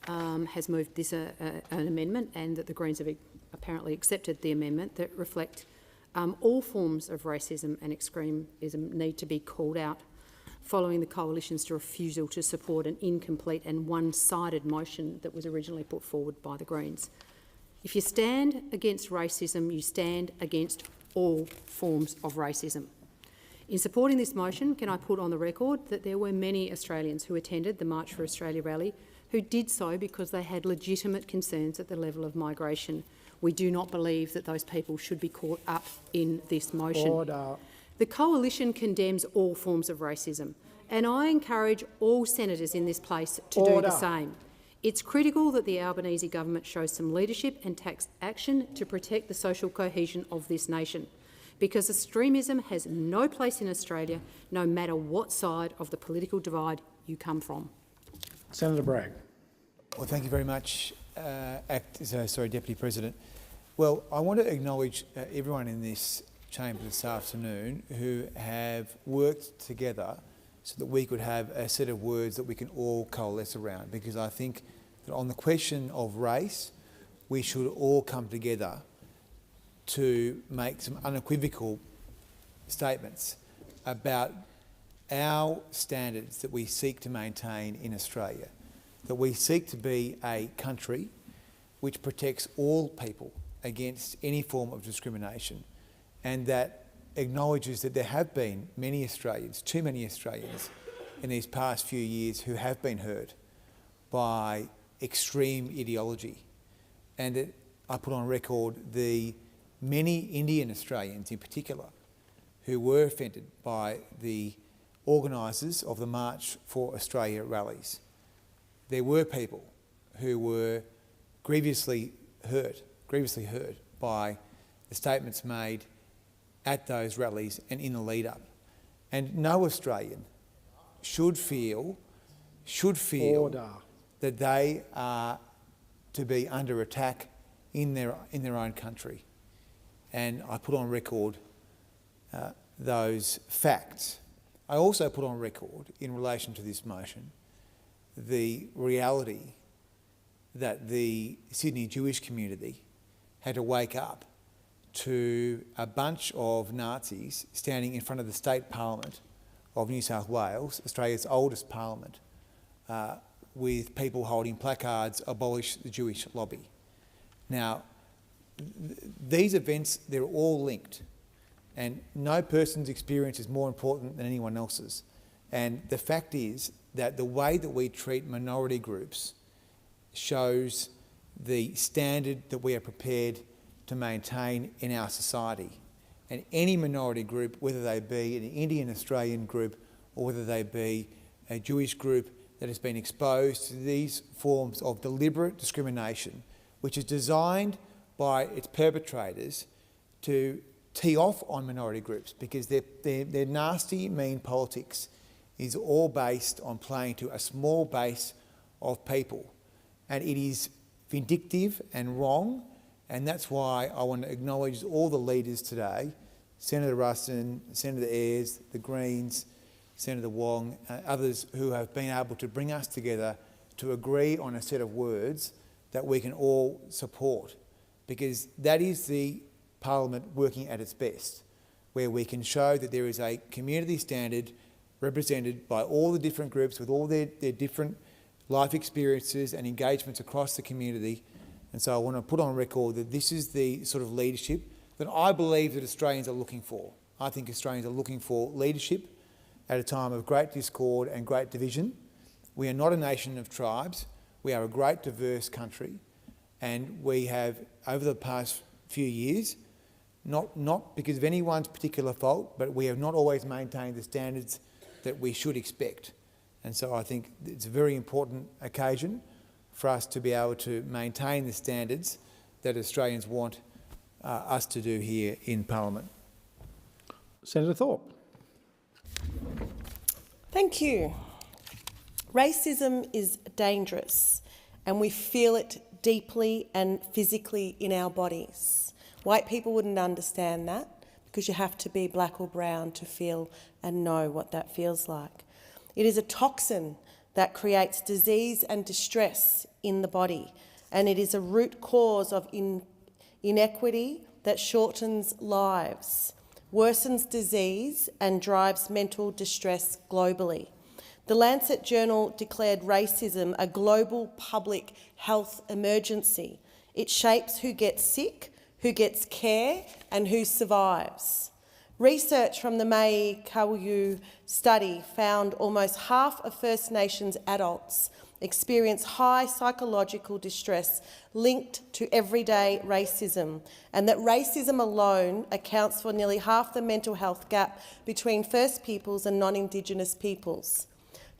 [SPEAKER 16] has moved this an amendment, and that the Greens have apparently accepted the amendment that reflect all forms of racism and extremism need to be called out following the Coalition's refusal to support an incomplete and one-sided motion that was originally put forward by the Greens. If you stand against racism, you stand against all forms of racism. In supporting this motion, can I put on the record that there were many Australians who attended the March for Australia rally who did so because they had legitimate concerns at the level of migration. We do not believe that those people should be caught up in this motion.
[SPEAKER 6] Order.
[SPEAKER 16] The Coalition condemns all forms of racism, and I encourage all senators in this place to do the same. It's critical that the Albanese government shows some leadership and takes action to protect the social cohesion of this nation, because extremism has no place in Australia, no matter what side of the political divide you come from.
[SPEAKER 6] Senator Bragg.
[SPEAKER 8] Well, thank you very much, Deputy President. Well, I want to acknowledge everyone in this chamber this afternoon who have worked together so that we could have a set of words that we can all coalesce around, because I think that on the question of race, we should all come together to make some unequivocal statements about our standards that we seek to maintain in Australia, that we seek to be a country which protects all people against any form of discrimination, and that acknowledges that there have been many Australians, too many Australians, in these past few years who have been hurt by extreme ideology, and that I put on record the many Indian Australians in particular who were offended by the organisers of the March for Australia rallies. There were people who were grievously hurt by the statements made at those rallies and in the lead-up. And no Australian should feel that they are to be under attack in their own country. And I put on record those facts. I also put on record, in relation to this motion, the reality that the Sydney Jewish community had to wake up to a bunch of Nazis standing in front of the State Parliament of New South Wales, Australia's oldest parliament, with people holding placards, "Abolish the Jewish lobby." Now, these events, they're all linked, and no person's experience is more important than anyone else's. And the fact is that the way that we treat minority groups shows the standard that we are prepared to maintain in our society. And any minority group, whether they be an Indian Australian group or whether they be a Jewish group that has been exposed to these forms of deliberate discrimination, which is designed by its perpetrators to tee off on minority groups, because their nasty, mean politics is all based on playing to a small base of people. And it is vindictive and wrong, and that's why I want to acknowledge all the leaders today, Senator Ruston, Senator Ayres, the Greens, Senator Wong, others who have been able to bring us together to agree on a set of words that we can all support, because that is the Parliament working at its best, where we can show that there is a community standard represented by all the different groups with all their different life experiences and engagements across the community. And so I want to put on record that this is the sort of leadership that I believe that Australians are looking for. I think Australians are looking for leadership at a time of great discord and great division. We are not a nation of tribes. We are a great diverse country, and we have, over the past few years, not because of anyone's particular fault, but we have not always maintained the standards that we should expect. And so I think it's a very important occasion for us to be able to maintain the standards that Australians want us to do here in Parliament.
[SPEAKER 6] Senator Thorpe.
[SPEAKER 17] Thank you. Racism is dangerous, and we feel it deeply and physically in our bodies. White people wouldn't understand that, because you have to be black or brown to feel and know what that feels like. It is a toxin that creates disease and distress in the body, and it is a root cause of inequity that shortens lives, worsens disease and drives mental distress globally. The Lancet Journal declared racism a global public health emergency. It shapes who gets sick, who gets care, and who survives. Research from the Mai Kawayu study found almost half of First Nations adults experience high psychological distress linked to everyday racism, and that racism alone accounts for nearly half the mental health gap between First Peoples and non-Indigenous peoples.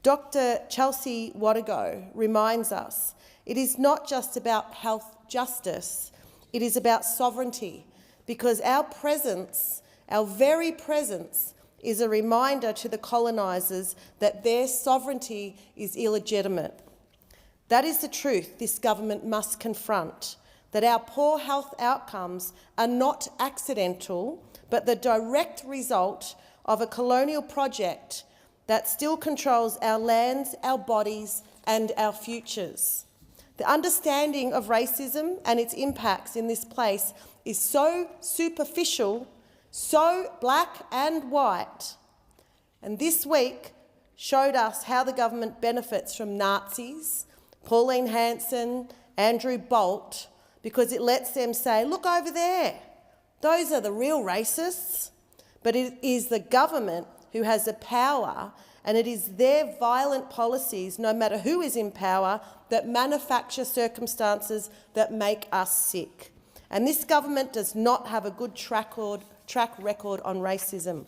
[SPEAKER 17] Dr. Chelsea Wadago reminds us it is not just about health justice, it is about sovereignty, because our presence, our very presence, is a reminder to the colonisers that their sovereignty is illegitimate. That is the truth this government must confront, that our poor health outcomes are not accidental, but the direct result of a colonial project that still controls our lands, our bodies, and our futures. The understanding of racism and its impacts in this place is so superficial, so black and white, and this week showed us how the government benefits from Nazis, Pauline Hanson, Andrew Bolt, because it lets them say, look over there, those are the real racists. But it is the government who has the power, and it is their violent policies, no matter who is in power, that manufacture circumstances that make us sick. And this government does not have a good track record on racism.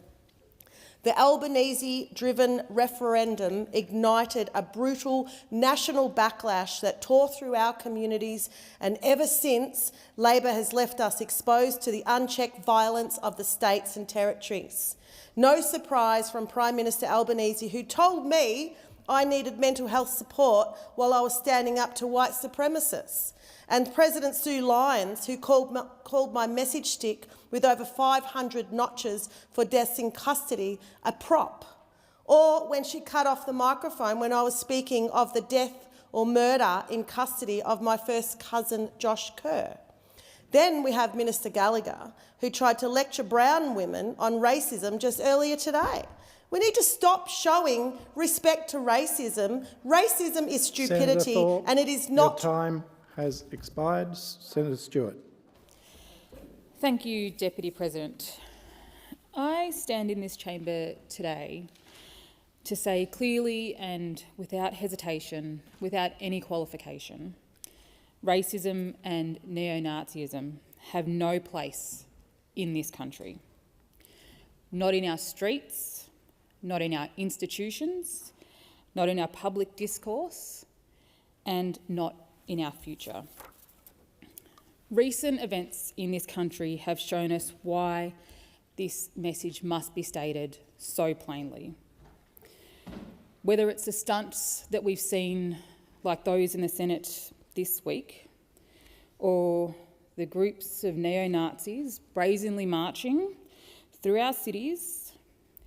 [SPEAKER 17] The Albanese-driven referendum ignited a brutal national backlash that tore through our communities, and ever since, Labor has left us exposed to the unchecked violence of the states and territories. No surprise from Prime Minister Albanese, who told me I needed mental health support while I was standing up to white supremacists, and President Sue Lyons, who called my message stick with over 500 notches for deaths in custody a prop, or when she cut off the microphone when I was speaking of the death or murder in custody of my first cousin Josh Kerr. Then we have Minister Gallagher, who tried to lecture brown women on racism just earlier today. We need to stop showing respect to racism. Racism is stupidity,
[SPEAKER 6] Thorpe,
[SPEAKER 17] and it is not...
[SPEAKER 6] Your time has expired. Senator Stewart.
[SPEAKER 12] Thank you, Deputy President. I stand in this chamber today to say clearly and without hesitation, without any qualification, racism and neo-Nazism have no place in this country. Not in our streets, not in our institutions, not in our public discourse, and not in our future. Recent events in this country have shown us why this message must be stated so plainly. Whether it's the stunts that we've seen, like those in the Senate this week, or the groups of neo-Nazis brazenly marching through our cities,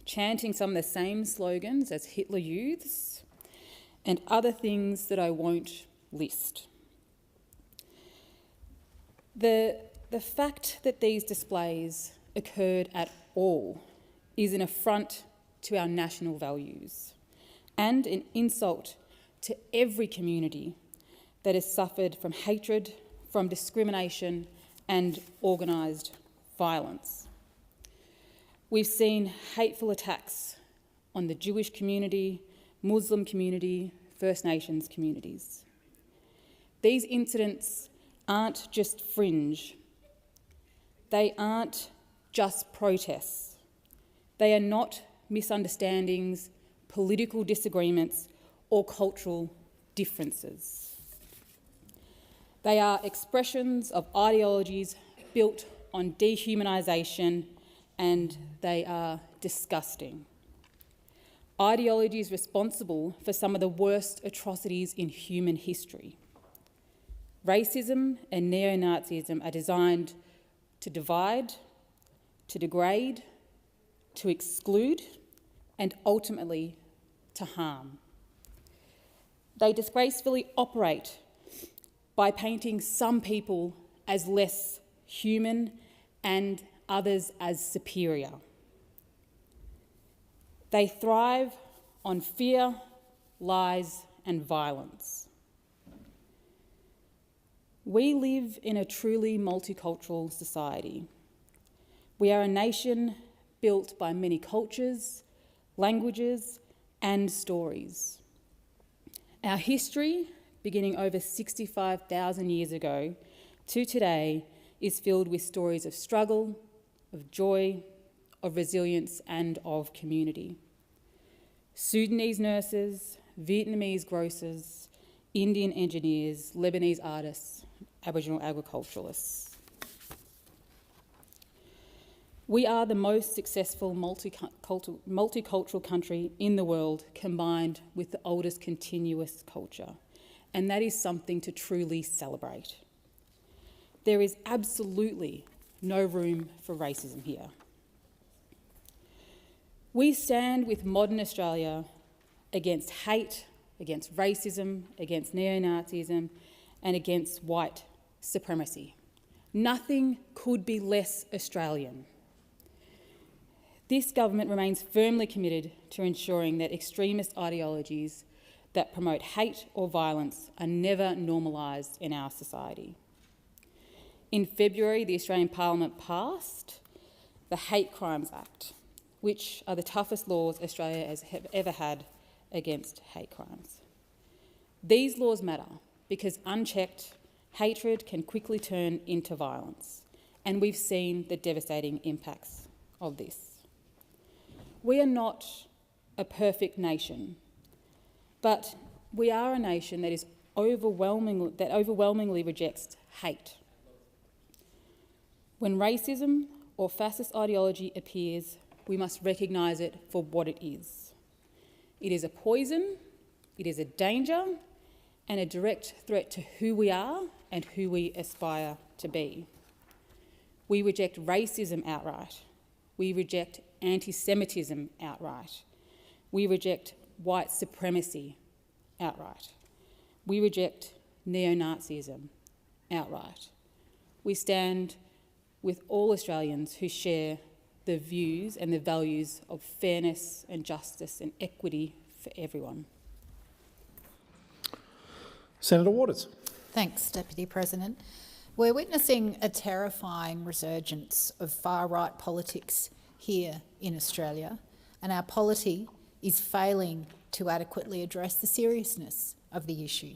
[SPEAKER 12] chanting some of the same slogans as Hitler Youths, and other things that I won't list. The fact that these displays occurred at all is an affront to our national values and an insult to every community that has suffered from hatred, from discrimination and organised violence. We've seen hateful attacks on the Jewish community, Muslim community, First Nations communities. These incidents aren't just fringe. They aren't just protests. They are not misunderstandings, political disagreements, or cultural differences. They are expressions of ideologies built on dehumanisation, and they are disgusting. Ideologies responsible for some of the worst atrocities in human history. Racism and neo-Nazism are designed to divide, to degrade, to exclude, and ultimately to harm. They disgracefully operate by painting some people as less human and others as superior. They thrive on fear, lies, and violence. We live in a truly multicultural society. We are a nation built by many cultures, languages, and stories. Our history, beginning over 65,000 years ago to today, is filled with stories of struggle, of joy, of resilience, and of community. Sudanese nurses, Vietnamese grocers, Indian engineers, Lebanese artists, Aboriginal agriculturalists. We are the most successful multicultural country in the world, combined with the oldest continuous culture, and that is something to truly celebrate. There is absolutely no room for racism here. We stand with modern Australia against hate, against racism, against neo-Nazism, and against white supremacy. Nothing could be less Australian. This government remains firmly committed to ensuring that extremist ideologies that promote hate or violence are never normalised in our society. In February, the Australian Parliament passed the Hate Crimes Act, which are the toughest laws Australia has ever had against hate crimes. These laws matter because unchecked, hatred can quickly turn into violence, and we've seen the devastating impacts of this. We are not a perfect nation, but we are a nation that overwhelmingly rejects hate. When racism or fascist ideology appears, we must recognise it for what it is. It is a poison, it is a danger, and a direct threat to who we are and who we aspire to be. We reject racism outright. We reject anti-Semitism outright. We reject white supremacy outright. We reject neo-Nazism outright. We stand with all Australians who share the views and the values of fairness and justice and equity for everyone.
[SPEAKER 6] Senator Waters.
[SPEAKER 13] Thanks, Deputy President. We're witnessing a terrifying resurgence of far-right politics here in Australia, and our polity is failing to adequately address the seriousness of the issue.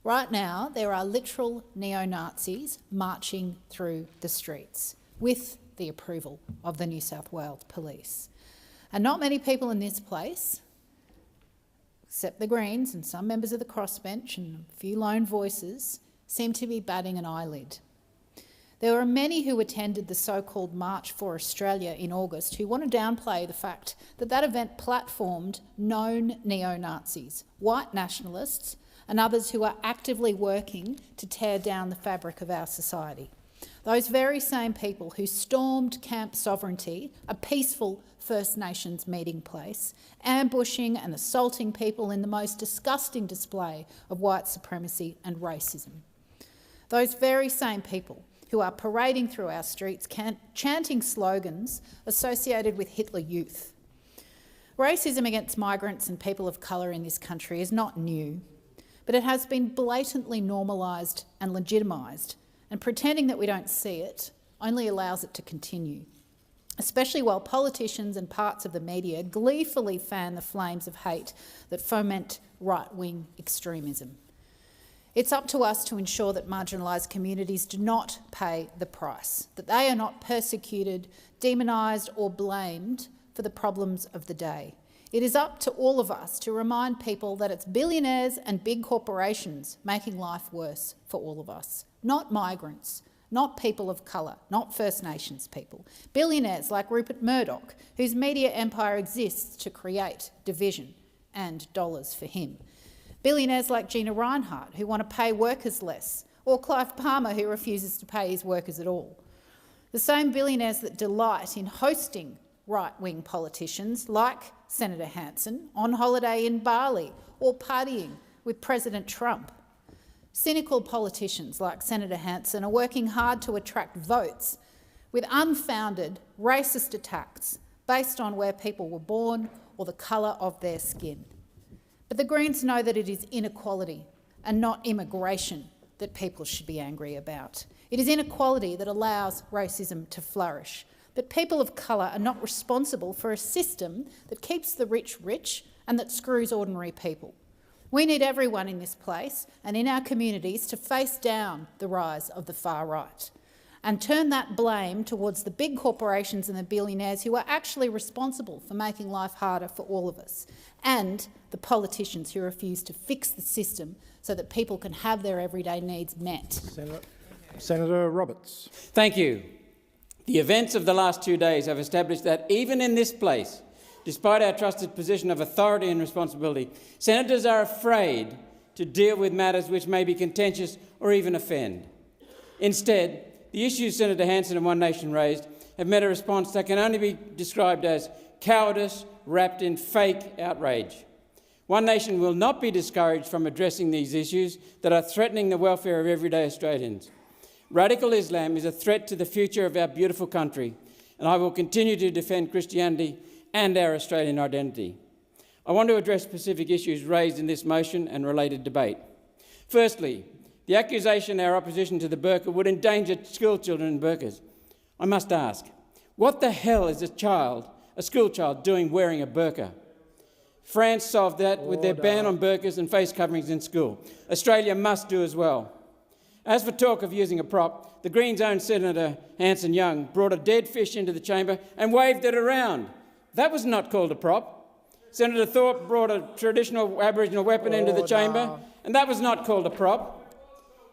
[SPEAKER 13] Right now, there are literal neo-Nazis marching through the streets with the approval of the New South Wales Police. And not many people in this place, except the Greens and some members of the crossbench and a few lone voices, seem to be batting an eyelid. There were many who attended the so-called March for Australia in August who want to downplay the fact that that event platformed known neo-Nazis, white nationalists, and others who are actively working to tear down the fabric of our society. Those very same people who stormed Camp Sovereignty, a peaceful First Nations meeting place, ambushing and assaulting people in the most disgusting display of white supremacy and racism. Those very same people who are parading through our streets chanting slogans associated with Hitler Youth. Racism against migrants and people of colour in this country is not new, but it has been blatantly normalised and legitimised, and pretending that we don't see it only allows it to continue, especially while politicians and parts of the media gleefully fan the flames of hate that foment right-wing extremism. It's up to us to ensure that marginalised communities do not pay the price, that they are not persecuted, demonised or blamed for the problems of the day. It is up to all of us to remind people that it's billionaires and big corporations making life worse for all of us, not migrants, not people of colour, not First Nations people. Billionaires like Rupert Murdoch, whose media empire exists to create division and dollars for him. Billionaires like Gina Rinehart, who want to pay workers less, or Clive Palmer, who refuses to pay his workers at all. The same billionaires that delight in hosting right-wing politicians like Senator Hanson on holiday in Bali or partying with President Trump. Cynical politicians like Senator Hanson are working hard to attract votes with unfounded racist attacks based on where people were born or the colour of their skin. But the Greens know that it is inequality and not immigration that people should be angry about. It is inequality that allows racism to flourish. But people of colour are not responsible for a system that keeps the rich rich and that screws ordinary people. We need everyone in this place and in our communities to face down the rise of the far right and turn that blame towards the big corporations and the billionaires who are actually responsible for making life harder for all of us, and the politicians who refuse to fix the system so that people can have their everyday needs met.
[SPEAKER 6] Senator Roberts.
[SPEAKER 2] Thank you. The events of the last 2 days have established that even in this place, despite our trusted position of authority and responsibility, senators are afraid to deal with matters which may be contentious or even offend. Instead, the issues Senator Hanson and One Nation raised have met a response that can only be described as cowardice wrapped in fake outrage. One Nation will not be discouraged from addressing these issues that are threatening the welfare of everyday Australians. Radical Islam is a threat to the future of our beautiful country, and I will continue to defend Christianity and our Australian identity. I want to address specific issues raised in this motion and related debate. Firstly, the accusation our opposition to the burqa would endanger school children in burqas. I must ask, what the hell is a school child doing wearing a burqa? France solved that with their ban on burqas and face coverings in school. Australia must do as well. As for talk of using a prop, the Greens' own Senator Hanson Young brought a dead fish into the chamber and waved it around. That was not called a prop. Senator Thorpe brought a traditional Aboriginal weapon into the chamber, and that was not called a prop.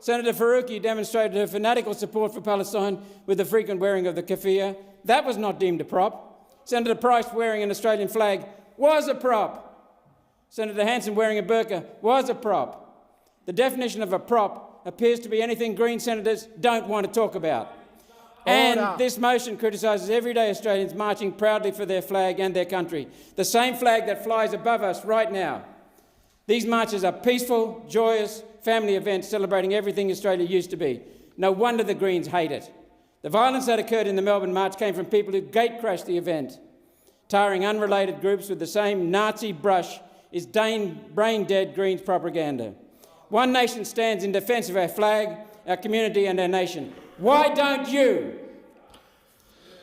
[SPEAKER 2] Senator Faruqi demonstrated her fanatical support for Palestine with the frequent wearing of the keffiyeh. That was not deemed a prop. Senator Price wearing an Australian flag was a prop. Senator Hanson wearing a burqa was a prop. The definition of a prop appears to be anything Green senators don't want to talk about. And this motion criticises everyday Australians marching proudly for their flag and their country, the same flag that flies above us right now. These marches are peaceful, joyous, family events celebrating everything Australia used to be. No wonder the Greens hate it. The violence that occurred in the Melbourne March came from people who gate-crashed the event. Tarring unrelated groups with the same Nazi brush is brain-dead Greens propaganda. One Nation stands in defence of our flag, our community and our nation. Why don't you?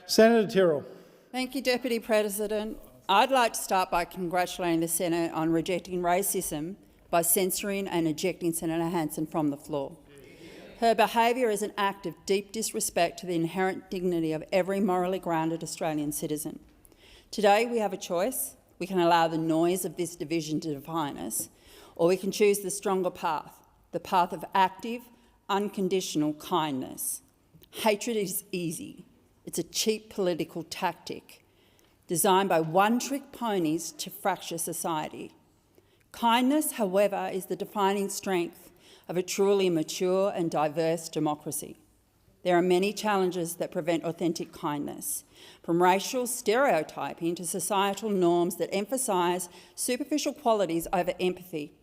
[SPEAKER 6] Senator Tyrrell.
[SPEAKER 22] Thank you, Deputy President. I'd like to start by congratulating the Senate on rejecting racism by censoring and ejecting Senator Hanson from the floor. Her behaviour is an act of deep disrespect to the inherent dignity of every morally grounded Australian citizen. Today we have a choice. We can allow the noise of this division to define us, or we can choose the stronger path, the path of active, unconditional kindness. Hatred is easy. It's a cheap political tactic designed by one-trick ponies to fracture society. Kindness, however, is the defining strength of a truly mature and diverse democracy. There are many challenges that prevent authentic kindness, from racial stereotyping to societal norms that emphasise superficial qualities over empathy.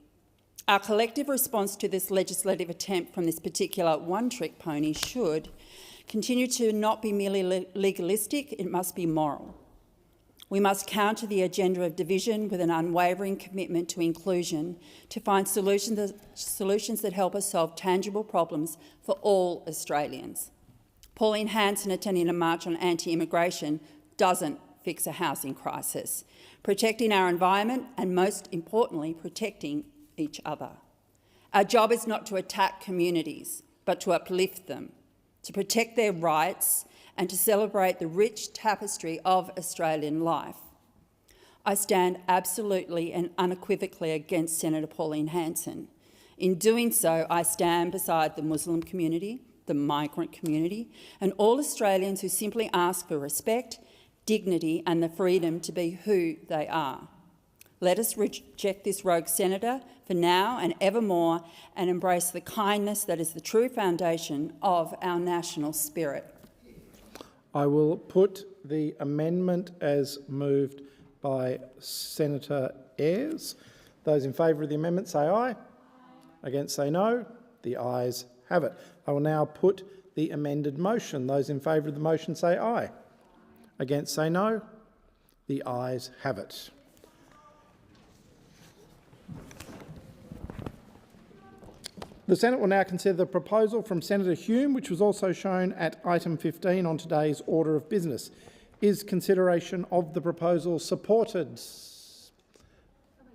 [SPEAKER 22] Our collective response to this legislative attempt from this particular one-trick pony should continue to not be merely legalistic, it must be moral. We must counter the agenda of division with an unwavering commitment to inclusion to find solutions that help us solve tangible problems for all Australians. Pauline Hanson attending a march on anti-immigration doesn't fix a housing crisis. Protecting our environment and, most importantly, protecting each other. Our job is not to attack communities, but to uplift them, to protect their rights and to celebrate the rich tapestry of Australian life. I stand absolutely and unequivocally against Senator Pauline Hanson. In doing so, I stand beside the Muslim community, the migrant community, and all Australians who simply ask for respect, dignity and the freedom to be who they are. Let us reject this rogue senator for now and evermore and embrace the kindness that is the true foundation of our national spirit.
[SPEAKER 6] I will put the amendment as moved by Senator Ayres. Those in favour of the amendment say aye. Against say no. The ayes have it. I will now put the amended motion. Those in favour of the motion say aye. Against say no. The ayes have it. The Senate will now consider the proposal from Senator Hume, which was also shown at item 15 on today's order of business. Is consideration of the proposal supported?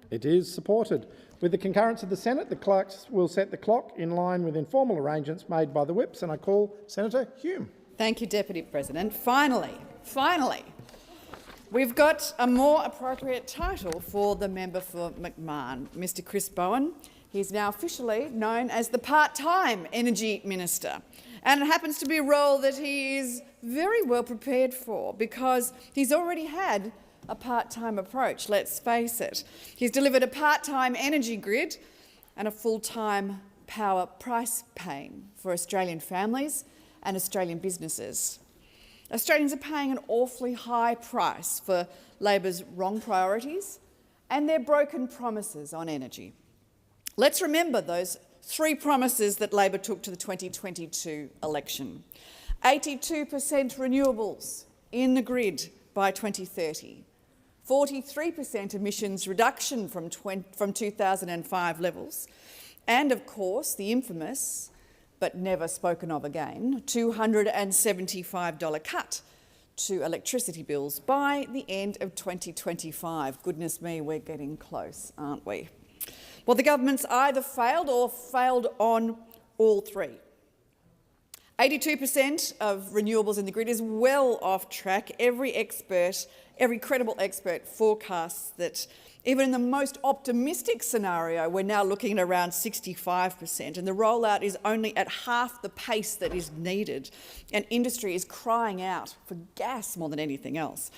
[SPEAKER 6] It is supported. With the concurrence of the Senate, the clerks will set the clock in line with informal arrangements made by the whips, and I call Senator Hume.
[SPEAKER 10] Thank you, Deputy President. Finally, we've got a more appropriate title for the member for McMahon, Mr Chris Bowen. He's now officially known as the part-time Energy Minister, and it happens to be a role that he is very well prepared for because he's already had a part-time approach, let's face it. He's delivered a part-time energy grid and a full-time power price pane for Australian families and Australian businesses. Australians are paying an awfully high price for Labor's wrong priorities and their broken promises on energy. Let's remember those three promises that Labor took to the 2022 election. 82% renewables in the grid by 2030, 43% emissions reduction from 2005 levels, and of course the infamous, but never spoken of again, $275 cut to electricity bills by the end of 2025. Goodness me, we're getting close, aren't we? Well, the government's either failed or failed on all three. 82% of renewables in the grid is well off track. Every credible expert forecasts that even in the most optimistic scenario, we're now looking at around 65%, and the rollout is only at half the pace that is needed, and industry is crying out for gas more than anything else.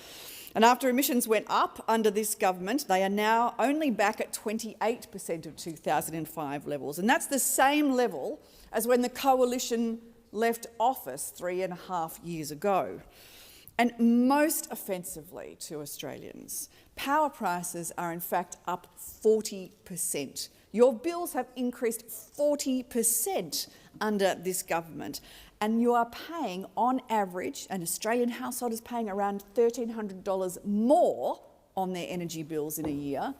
[SPEAKER 10] And after emissions went up under this government, they are now only back at 28% of 2005 levels. And that's the same level as when the coalition left office 3.5 years ago. And most offensively to Australians, power prices are in fact up 40%. Your bills have increased 40% under this government. And you are paying, on average, an Australian household is paying around $1,300 more on their energy bills in a year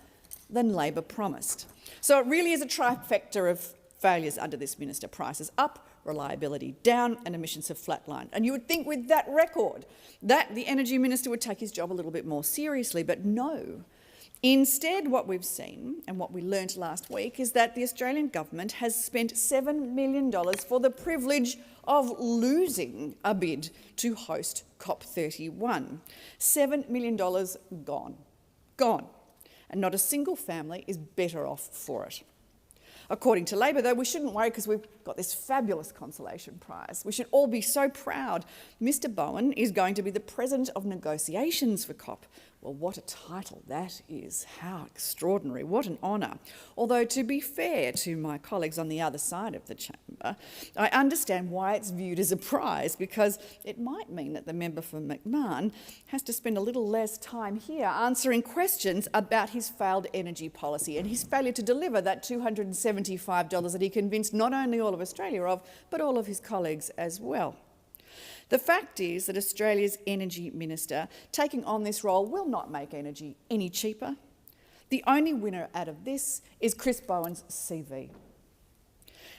[SPEAKER 10] than Labor promised. So it really is a trifecta of failures under this minister. Prices up, reliability down, and emissions have flatlined. And you would think with that record that the Energy Minister would take his job a little bit more seriously, but no. Instead, what we've seen and what we learnt last week is that the Australian government has spent $7 million for the privilege of losing a bid to host COP31. $7 million gone. Gone. And not a single family is better off for it. According to Labor, though, we shouldn't worry because we've got this fabulous consolation prize. We should all be so proud. Mr Bowen is going to be the president of negotiations for COP, Well, what a title that is. How extraordinary. What an honour. Although, to be fair to my colleagues on the other side of the chamber, I understand why it's viewed as a prize, because it might mean that the member for McMahon has to spend a little less time here answering questions about his failed energy policy and his failure to deliver that $275 that he convinced not only all of Australia of, but all of his colleagues as well. The fact is that Australia's Energy Minister taking on this role will not make energy any cheaper. The only winner out of this is Chris Bowen's CV.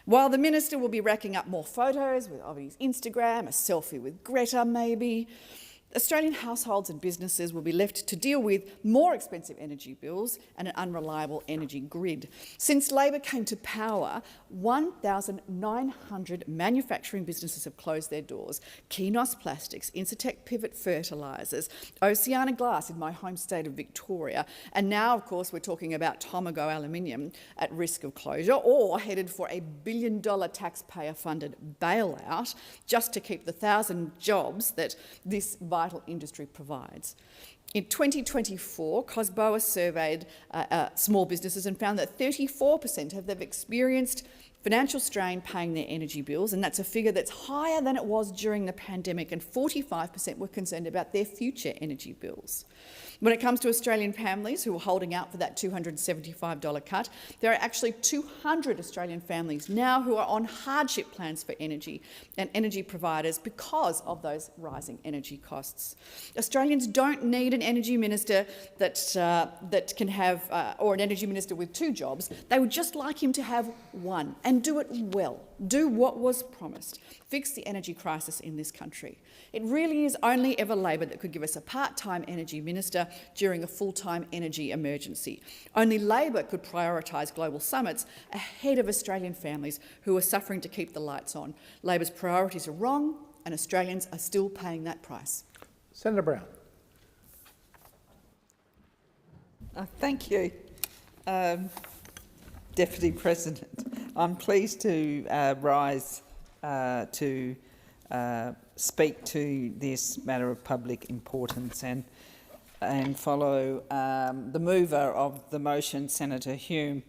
[SPEAKER 10] While the Minister will be racking up more photos of his Instagram, a selfie with Greta maybe, Australian households and businesses will be left to deal with more expensive energy bills and an unreliable energy grid. Since Labor came to power, 1,900 manufacturing businesses have closed their doors. Keynos Plastics, Incitec Pivot Fertilisers, Oceana Glass in my home state of Victoria, and now, of course, we're talking about Tomago Aluminium at risk of closure or headed for a $1 billion taxpayer-funded bailout just to keep the 1,000 jobs that this vital industry provides. In 2024, COSBOA surveyed small businesses and found that 34% have experienced financial strain paying their energy bills, and that's a figure that's higher than it was during the pandemic, and 45% were concerned about their future energy bills. When it comes to Australian families who are holding out for that $275 cut, there are actually 200 Australian families now who are on hardship plans for energy and energy providers because of those rising energy costs. Australians don't need an energy minister that can have, or an energy minister with 2 jobs. They would just like him to have one and do it well. Do what was promised. Fix the energy crisis in this country. It really is only ever Labor that could give us a part-time energy minister during a full-time energy emergency. Only Labor could prioritise global summits ahead of Australian families who are suffering to keep the lights on. Labor's priorities are wrong, and Australians are still paying that price.
[SPEAKER 6] Senator Brown.
[SPEAKER 1] Thank you, Deputy President. I'm pleased to rise to speak to this matter of public importance and follow the mover of the motion, Senator Hume,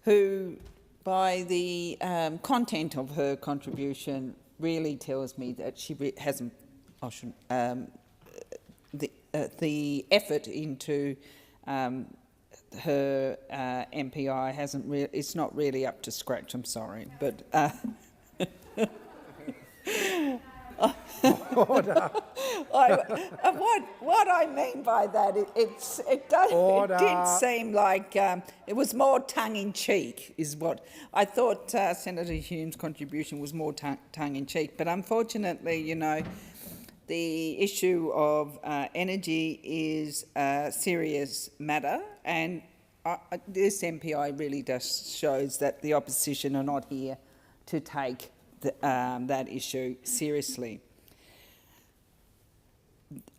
[SPEAKER 1] who, by the content of her contribution, really tells me that she hasn't, the effort into her MPI hasn't it's not really up to scratch. I'm sorry, but what I mean by that, it did seem like it was more tongue-in-cheek, is what I thought. Senator Hume's contribution was more tongue-in-cheek, but unfortunately, you know, the issue of energy is a serious matter, and this MPI really just shows that the opposition are not here to take that issue seriously.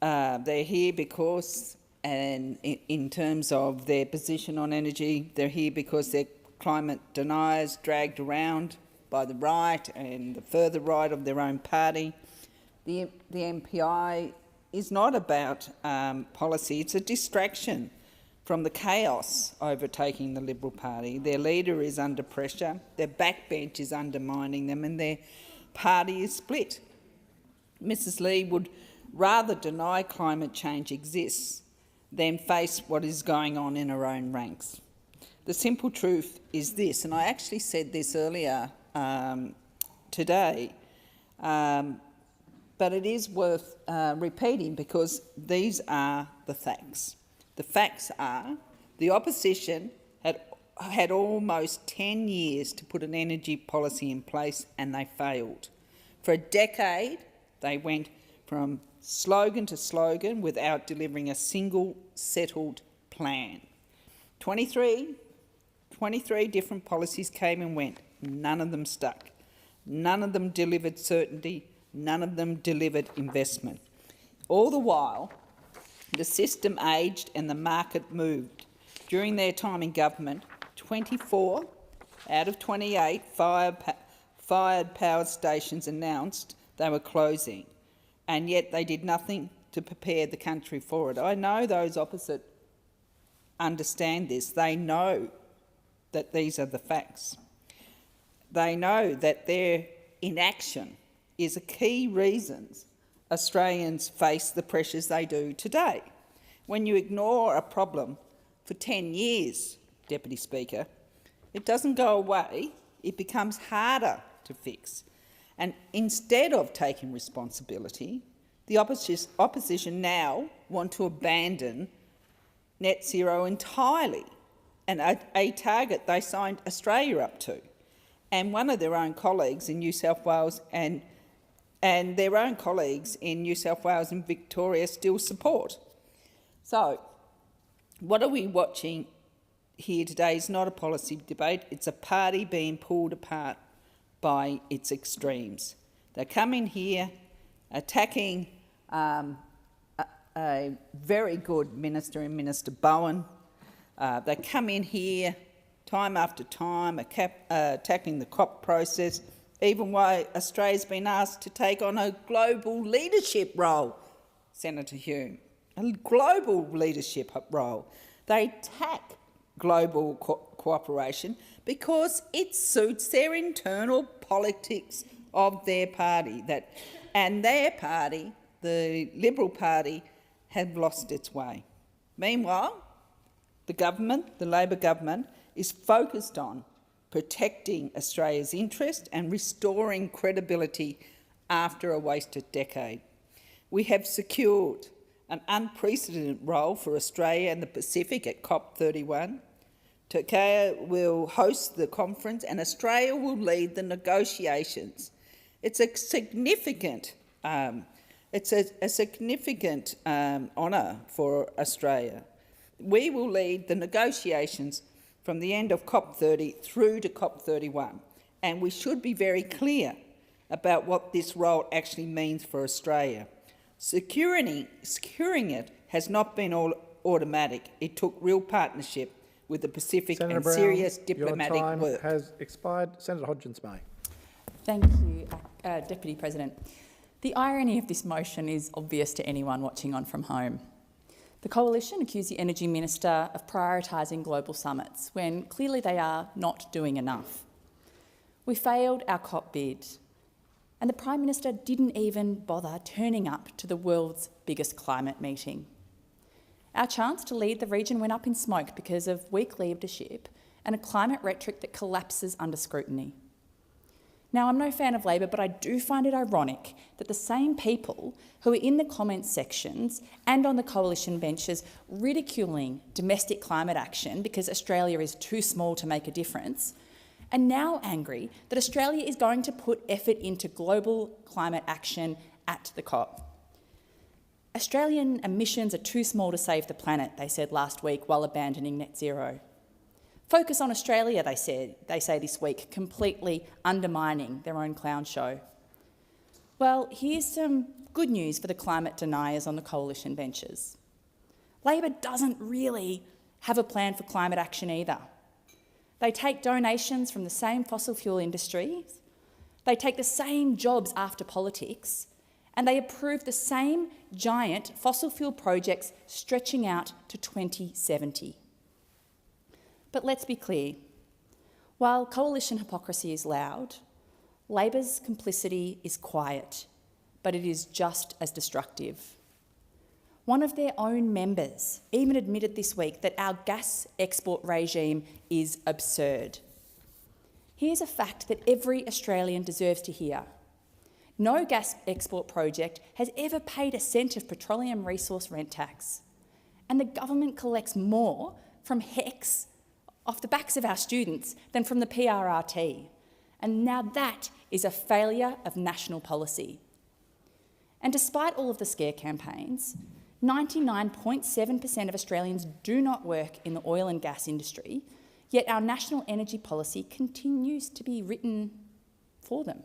[SPEAKER 1] They're here because, and in terms of their position on energy, they're here because they're climate deniers dragged around by the right and the further right of their own party. The MPI is not about policy, it's a distraction from the chaos overtaking the Liberal Party. Their leader is under pressure, their backbench is undermining them, and their party is split. Mrs Lee would rather deny climate change exists than face what is going on in her own ranks. The simple truth is this, and I actually said this earlier today, but it is worth repeating because these are the facts. The facts are the opposition had almost 10 years to put an energy policy in place and they failed. For a decade, they went from slogan to slogan without delivering a single settled plan. 23 different policies came and went. None of them stuck. None of them delivered certainty. None of them delivered investment. All the while, the system aged and the market moved. During their time in government, 24 out of 28 fired power stations announced they were closing, and yet they did nothing to prepare the country for it. I know those opposite understand this. They know that these are the facts. They know that their inaction is a key reason Australians face the pressures they do today. When you ignore a problem for 10 years, Deputy Speaker, it doesn't go away, it becomes harder to fix. And instead of taking responsibility, the opposition now want to abandon net zero entirely, and a target they signed Australia up to, and one of their own colleagues in New South Wales and their own colleagues in New South Wales and Victoria still support. So, what are we watching here today is not a policy debate, it's a party being pulled apart by its extremes. They come in here attacking a very good minister in Minister Bowen. They come in here time after time attacking the COP process, even while Australia's been asked to take on a global leadership role, Senator Hume, a global leadership role. They attack global cooperation because it suits their internal politics of their party, and their party, the Liberal Party, have lost its way. Meanwhile, the government, the Labor government, is focused on protecting Australia's interest and restoring credibility after a wasted decade. We have secured an unprecedented role for Australia and the Pacific at COP31. Turkey will host the conference and Australia will lead the negotiations. It's a significant honour for Australia. We will lead the negotiations from the end of COP30 through to COP31, and we should be very clear about what this role actually means for Australia. Securing it has not been all automatic. It took real partnership with the Pacific
[SPEAKER 6] Senator
[SPEAKER 1] and
[SPEAKER 6] Brown,
[SPEAKER 1] serious diplomatic
[SPEAKER 6] your time
[SPEAKER 1] work.
[SPEAKER 6] has expired. Senator Hodgins-May.
[SPEAKER 11] Thank you, Deputy President. The irony of this motion is obvious to anyone watching on from home. The Coalition accused the Energy Minister of prioritising global summits when clearly they are not doing enough. We failed our COP bid, and the Prime Minister didn't even bother turning up to the world's biggest climate meeting. Our chance to lead the region went up in smoke because of weak leadership and a climate rhetoric that collapses under scrutiny. Now, I'm no fan of Labor, but I do find it ironic that the same people who are in the comments sections and on the coalition benches ridiculing domestic climate action because Australia is too small to make a difference are now angry that Australia is going to put effort into global climate action at the COP. Australian emissions are too small to save the planet, they said last week, while abandoning net zero. Focus on Australia, they say this week, completely undermining their own clown show. Well, here's some good news for the climate deniers on the coalition benches. Labor doesn't really have a plan for climate action either. They take donations from the same fossil fuel industries, they take the same jobs after politics, and they approve the same giant fossil fuel projects stretching out to 2070. But let's be clear, while coalition hypocrisy is loud, Labor's complicity is quiet, but it is just as destructive. One of their own members even admitted this week that our gas export regime is absurd. Here's a fact that every Australian deserves to hear. No gas export project has ever paid a cent of petroleum resource rent tax, and the government collects more from HECS off the backs of our students than from the PRRT. And now that is a failure of national policy. And despite all of the scare campaigns, 99.7% of Australians do not work in the oil and gas industry, yet our national energy policy continues to be written for them.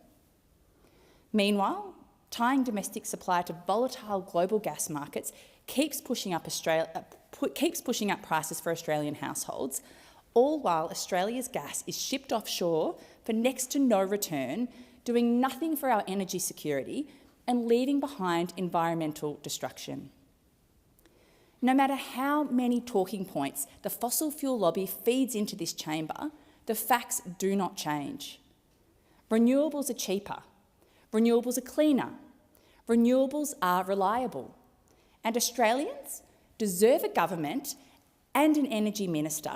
[SPEAKER 11] Meanwhile, tying domestic supply to volatile global gas markets keeps pushing up prices for Australian households, all while Australia's gas is shipped offshore for next to no return, doing nothing for our energy security and leaving behind environmental destruction. No matter how many talking points the fossil fuel lobby feeds into this chamber, the facts do not change. Renewables are cheaper, renewables are cleaner, renewables are reliable, and Australians deserve a government and an energy minister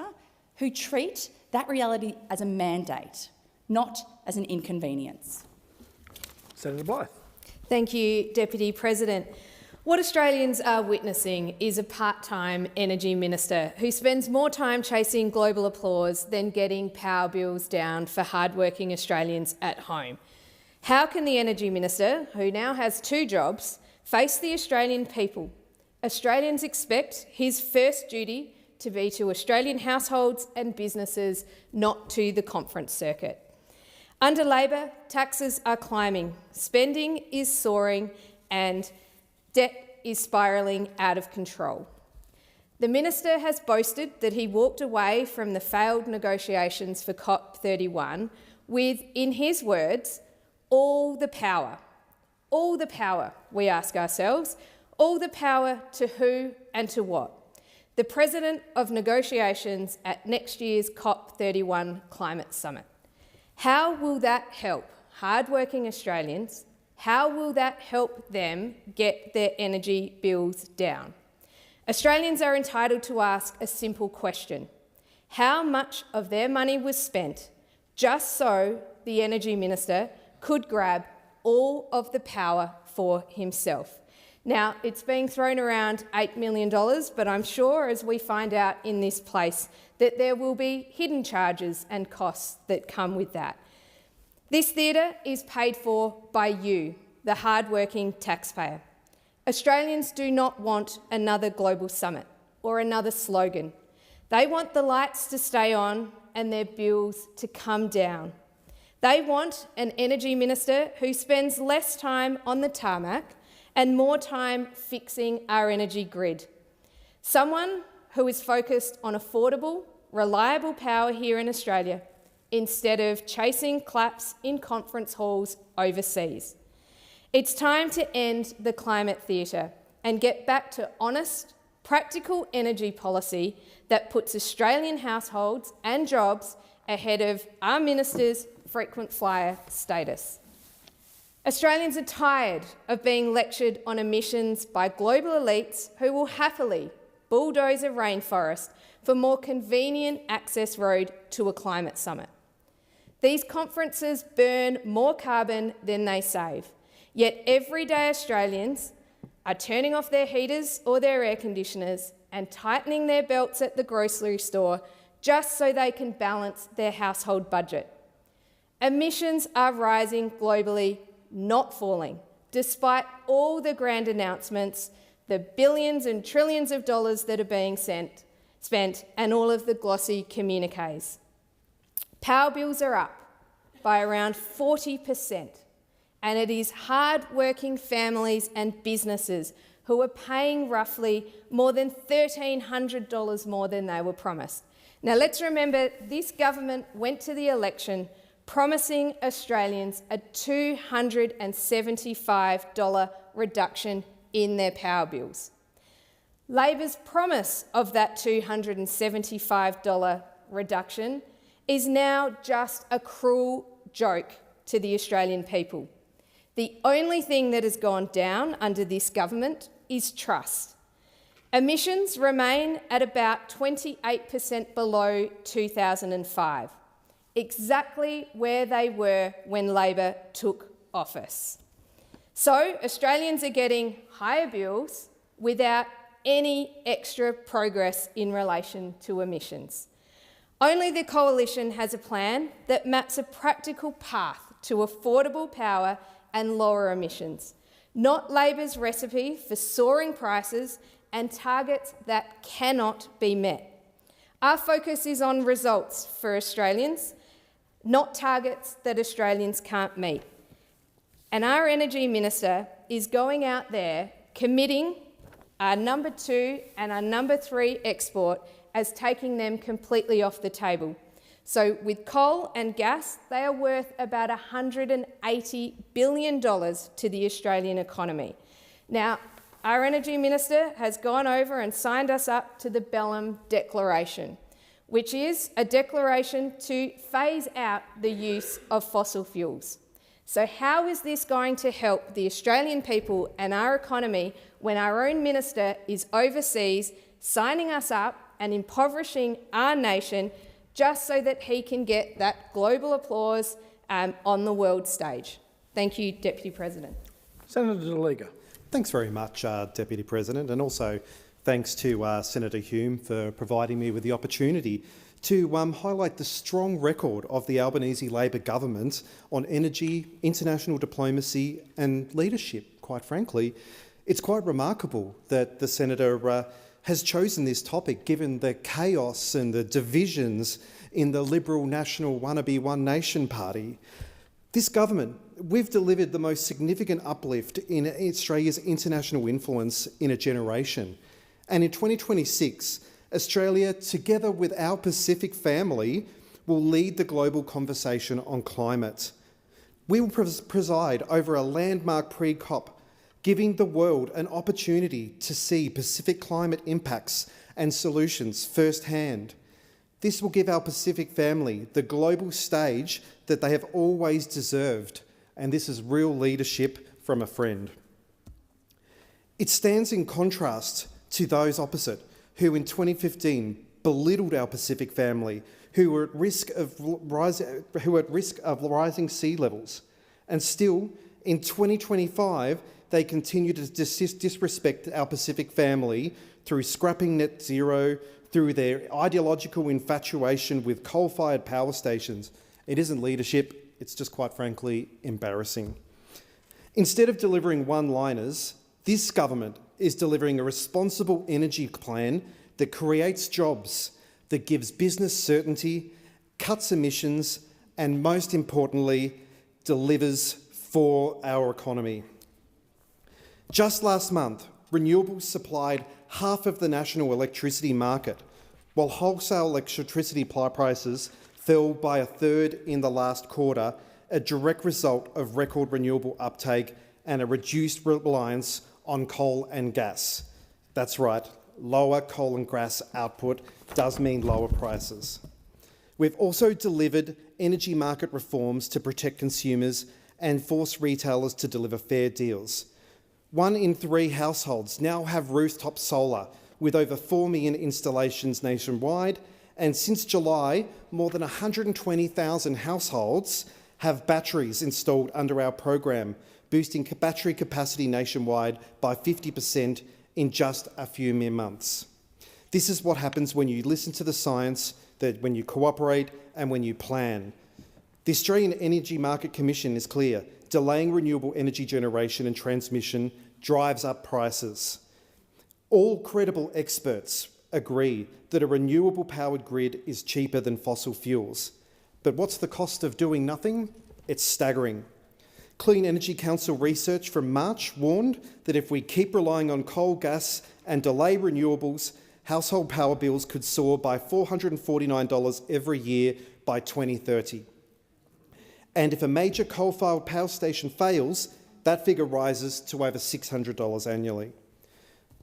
[SPEAKER 11] who treat that reality as a mandate, not as an inconvenience.
[SPEAKER 6] Senator Blythe.
[SPEAKER 14] Thank you, Deputy President. What Australians are witnessing is a part-time energy minister who spends more time chasing global applause than getting power bills down for hard-working Australians at home. How can the energy minister, who now has 2 jobs, face the Australian people? Australians expect his first duty to be to Australian households and businesses, not to the conference circuit. Under Labor, taxes are climbing, spending is soaring, and debt is spiralling out of control. The minister has boasted that he walked away from the failed negotiations for COP31 with, in his words, all the power. All the power, we ask ourselves. All the power to who and to what? The president of negotiations at next year's COP31 Climate Summit. How will that help hard-working Australians? How will that help them get their energy bills down? Australians are entitled to ask a simple question. How much of their money was spent just so the energy minister could grab all of the power for himself? Now, it's being thrown around $8 million, but I'm sure, as we find out in this place, that there will be hidden charges and costs that come with that. This theatre is paid for by you, the hard-working taxpayer. Australians do not want another global summit or another slogan. They want the lights to stay on and their bills to come down. They want an energy minister who spends less time on the tarmac and more time fixing our energy grid. Someone who is focused on affordable, reliable power here in Australia instead of chasing claps in conference halls overseas. It's time to end the climate theatre and get back to honest, practical energy policy that puts Australian households and jobs ahead of our minister's frequent flyer status. Australians are tired of being lectured on emissions by global elites who will happily bulldoze a rainforest for more convenient access road to a climate summit. These conferences burn more carbon than they save, yet everyday Australians are turning off their heaters or their air conditioners and tightening their belts at the grocery store just so they can balance their household budget. Emissions are rising globally, not falling, despite all the grand announcements, the billions and trillions of dollars that are being spent, and all of the glossy communiques. Power bills are up by around 40%, and it is hard-working families and businesses who are paying roughly more than $1,300 more than they were promised. Now, let's remember this government went to the election promising Australians a $275 reduction in their power bills. Labor's promise of that $275 reduction is now just a cruel joke to the Australian people. The only thing that has gone down under this government is trust. Emissions remain at about 28% below 2005, exactly where they were when Labor took office. So Australians are getting higher bills without any extra progress in relation to emissions. Only the Coalition has a plan that maps a practical path to affordable power and lower emissions, not Labor's recipe for soaring prices and targets that cannot be met. Our focus is on results for Australians, not targets that Australians can't meet. And our Energy Minister is going out there committing our number 2 and our number 3 export as taking them completely off the table. So with coal and gas, they are worth about $180 billion to the Australian economy. Now, our Energy Minister has gone over and signed us up to the Belém Declaration, which is a declaration to phase out the use of fossil fuels. So how is this going to help the Australian people and our economy when our own minister is overseas signing us up and impoverishing our nation just so that he can get that global applause on the world stage? Thank you, Deputy President.
[SPEAKER 6] Senator De Liga.
[SPEAKER 15] Thanks very much, Deputy President, and also thanks to Senator Hume for providing me with the opportunity to highlight the strong record of the Albanese Labor government on energy, international diplomacy and leadership. Quite frankly, it's quite remarkable that the Senator has chosen this topic given the chaos and the divisions in the Liberal National wannabe One Nation Party. This government, we've delivered the most significant uplift in Australia's international influence in a generation. And in 2026, Australia, together with our Pacific family, will lead the global conversation on climate. We will preside over a landmark pre-COP, giving the world an opportunity to see Pacific climate impacts and solutions firsthand. This will give our Pacific family the global stage that they have always deserved, and this is real leadership from a friend. It stands in contrast to those opposite who in 2015 belittled our Pacific family, who were at risk of rising sea levels. And still, in 2025, they continue to disrespect our Pacific family through scrapping net zero, through their ideological infatuation with coal-fired power stations. It isn't leadership, it's just quite frankly embarrassing. Instead of delivering one-liners, this government is delivering a responsible energy plan that creates jobs, that gives business certainty, cuts emissions, and most importantly, delivers for our economy. Just last month, renewables supplied half of the national electricity market, while wholesale electricity prices fell by a third in the last quarter, a direct result of record renewable uptake and a reduced reliance on coal and gas. That's right, lower coal and gas output does mean lower prices. We've also delivered energy market reforms to protect consumers and force retailers to deliver fair deals. 1 in 3 households now have rooftop solar, with over 4 million installations nationwide, and since July, more than 120,000 households have batteries installed under our program, boosting battery capacity nationwide by 50% in just a few mere months. This is what happens when you listen to the science, that when you cooperate and when you plan. The Australian Energy Market Commission is clear: delaying renewable energy generation and transmission drives up prices. All credible experts agree that a renewable powered grid is cheaper than fossil fuels. But what's the cost of doing nothing? It's staggering. Clean Energy Council research from March warned that if we keep relying on coal, gas and delay renewables, household power bills could soar by $449 every year by 2030. And if a major coal-fired power station fails, that figure rises to over $600 annually.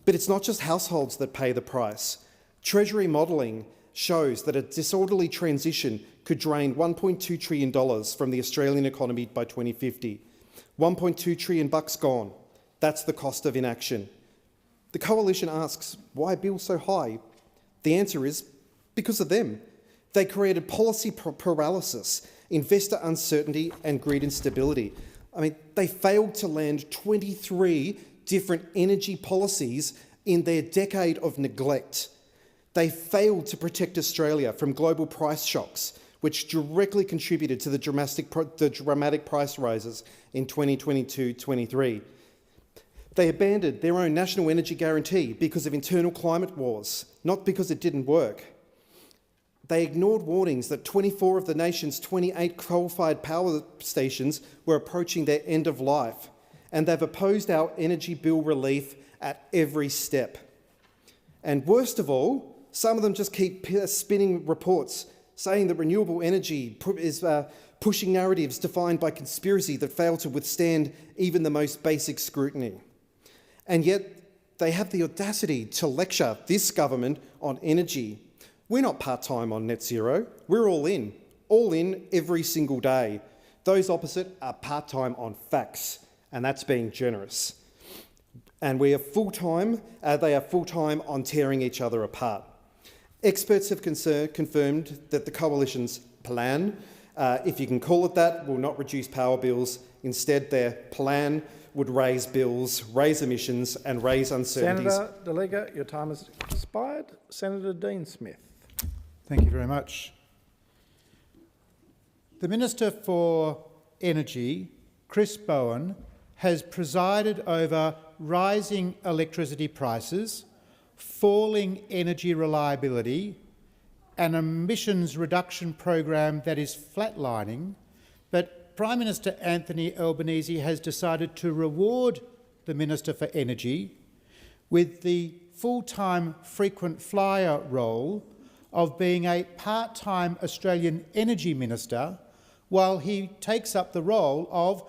[SPEAKER 15] But it's not just households that pay the price. Treasury modelling shows that a disorderly transition could drain $1.2 trillion from the Australian economy by 2050. $1.2 trillion gone. That's the cost of inaction. The Coalition asks, why bills so high? The answer is because of them. They created policy paralysis, investor uncertainty and grid instability. I mean, they failed to land 23 different energy policies in their decade of neglect. They failed to protect Australia from global price shocks, which directly contributed to the dramatic price rises in 2022-23. They abandoned their own national energy guarantee because of internal climate wars, not because it didn't work. They ignored warnings that 24 of the nation's 28 coal-fired power stations were approaching their end of life, and they've opposed our energy bill relief at every step. And worst of all, some of them just keep spinning reports saying that renewable energy is pushing narratives defined by conspiracy that fail to withstand even the most basic scrutiny. And yet they have the audacity to lecture this government on energy. We're not part-time on net zero. We're all in every single day. Those opposite are part-time on facts, and that's being generous. And we are full-time, they are full-time on tearing each other apart. Experts have confirmed that the Coalition's plan, if you can call it that, will not reduce power bills. Instead, their plan would raise bills, raise emissions and raise uncertainties.
[SPEAKER 6] Senator De Liga, your time has expired. Senator Dean Smith.
[SPEAKER 5] Thank you very much. The Minister for Energy, Chris Bowen, has presided over rising electricity prices, falling energy reliability, an emissions reduction program that is flatlining, but Prime Minister Anthony Albanese has decided to reward the Minister for Energy with the full-time frequent flyer role of being a part-time Australian Energy Minister, while he takes up the role of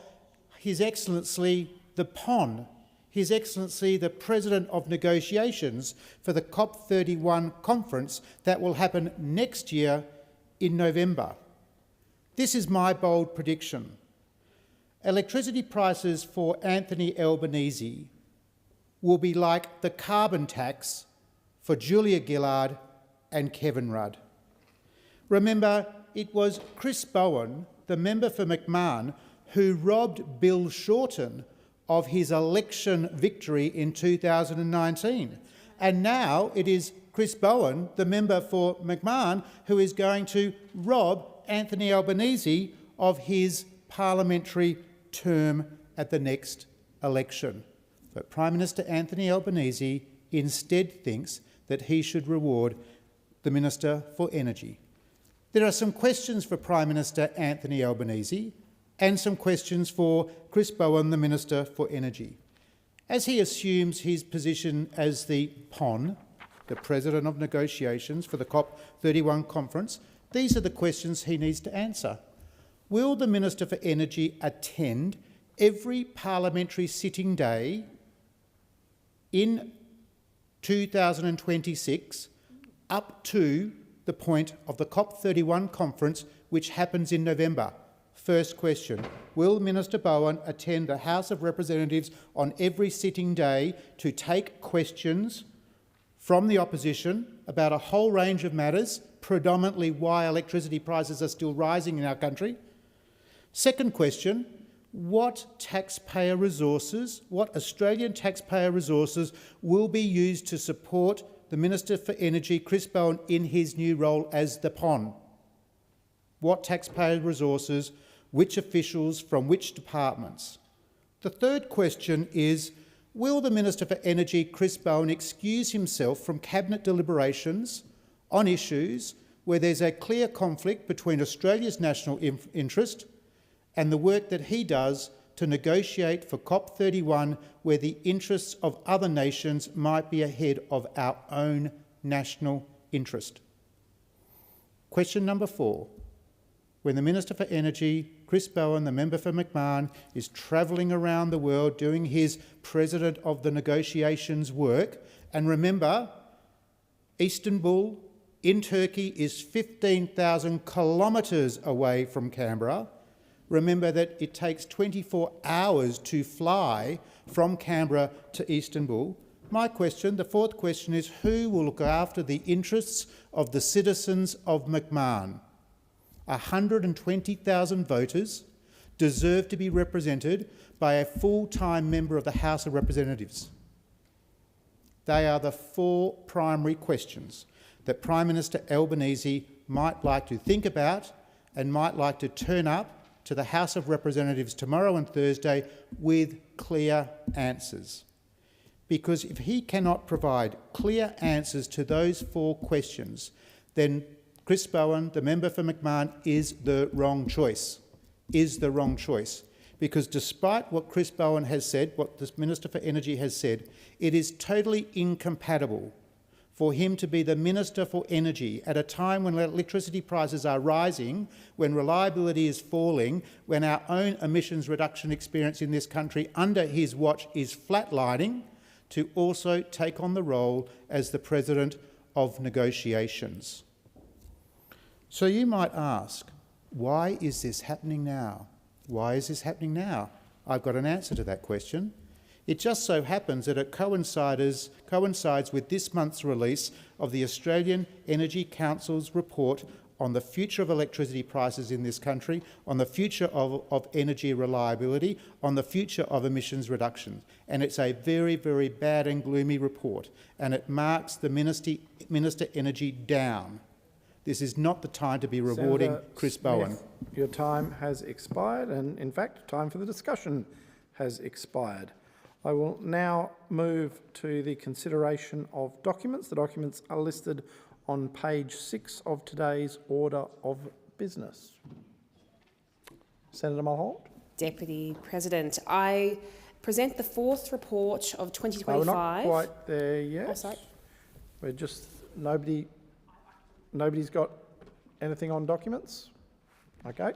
[SPEAKER 5] His Excellency the PON, His Excellency the President of Negotiations for the COP31 conference that will happen next year in November. This is my bold prediction. Electricity prices for Anthony Albanese will be like the carbon tax for Julia Gillard and Kevin Rudd. Remember, it was Chris Bowen, the member for McMahon, who robbed Bill Shorten of his election victory in 2019. And now it is Chris Bowen, the member for McMahon, who is going to rob Anthony Albanese of his parliamentary term at the next election. But Prime Minister Anthony Albanese instead thinks that he should reward the Minister for Energy. There are some questions for Prime Minister Anthony Albanese and some questions for Chris Bowen, the Minister for Energy. As he assumes his position as the PON, the President of Negotiations for the COP31 conference, these are the questions he needs to answer. Will the Minister for Energy attend every parliamentary sitting day in 2026 up to the point of the COP31 conference, which happens in November? First question, will Minister Bowen attend the House of Representatives on every sitting day to take questions from the opposition about a whole range of matters, predominantly why electricity prices are still rising in our country? Second question, what taxpayer resources, what Australian taxpayer resources will be used to support the Minister for Energy, Chris Bowen, in his new role as the PON? What taxpayer resources, which officials from which departments? The third question is, will the Minister for Energy, Chris Bowen, excuse himself from Cabinet deliberations on issues where there's a clear conflict between Australia's national interest and the work that he does to negotiate for COP31, where the interests of other nations might be ahead of our own national interest? Question number 4. When the Minister for Energy, Chris Bowen, the member for McMahon, is travelling around the world doing his President of the Negotiations work, and remember, Istanbul in Turkey is 15,000 kilometres away from Canberra. Remember that it takes 24 hours to fly from Canberra to Istanbul. My question, the fourth question, is who will look after the interests of the citizens of McMahon? 120,000 voters deserve to be represented by a full-time member of the House of Representatives. They are the 4 primary questions that Prime Minister Albanese might like to think about and might like to turn up to the House of Representatives tomorrow and Thursday with clear answers. Because if he cannot provide clear answers to those 4 questions, then Chris Bowen, the member for McMahon, is the wrong choice. Because despite what Chris Bowen has said, what the Minister for Energy has said, it is totally incompatible for him to be the Minister for Energy at a time when electricity prices are rising, when reliability is falling, when our own emissions reduction experience in this country under his watch is flatlining, to also take on the role as the President of Negotiations. So you might ask, why is this happening now? Why is this happening now? I've got an answer to that question. It just so happens that it coincides with this month's release of the Australian Energy Council's report on the future of electricity prices in this country, on the future of energy reliability, on the future of emissions reduction. And it's a very, very bad and gloomy report, and it marks the Minister Energy down. This is not the time to be rewarding
[SPEAKER 6] Senator
[SPEAKER 5] Chris
[SPEAKER 6] Smith,
[SPEAKER 5] Bowen.
[SPEAKER 6] your time has expired, and in fact, time for the discussion has expired. I will now move to the consideration of documents. The documents are listed on page 6 of today's order of business. Senator Mulholland.
[SPEAKER 18] Deputy President, I present the 4th report of 2025.
[SPEAKER 6] We're not quite there yet.
[SPEAKER 18] Oh, sorry.
[SPEAKER 6] We're just nobody's got anything on documents. Okay.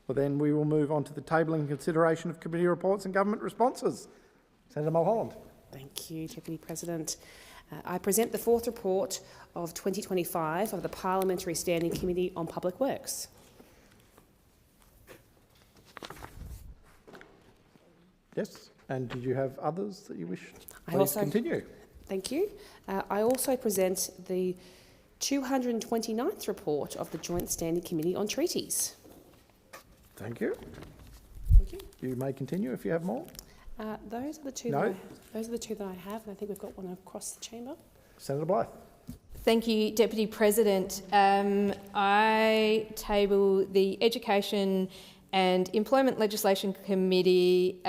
[SPEAKER 6] Well, then we will move on to the tabling and consideration of committee reports and government responses. Senator Mulholland.
[SPEAKER 18] Thank you, Deputy President. I present the 4th report of 2025 of the Parliamentary Standing Committee on Public Works.
[SPEAKER 6] Yes, and did you have others that you wish
[SPEAKER 18] to
[SPEAKER 6] continue?
[SPEAKER 18] Thank you. I also present the 229th report of the Joint Standing Committee on Treaties.
[SPEAKER 6] Thank you.
[SPEAKER 18] Thank you.
[SPEAKER 6] You may continue if you have more.
[SPEAKER 18] Those are the two.
[SPEAKER 6] No.
[SPEAKER 18] Those are the two that I have, and I think we've got one across the chamber.
[SPEAKER 6] Senator Blythe.
[SPEAKER 14] Thank you, Deputy President. I table the Education and Employment Legislation Committee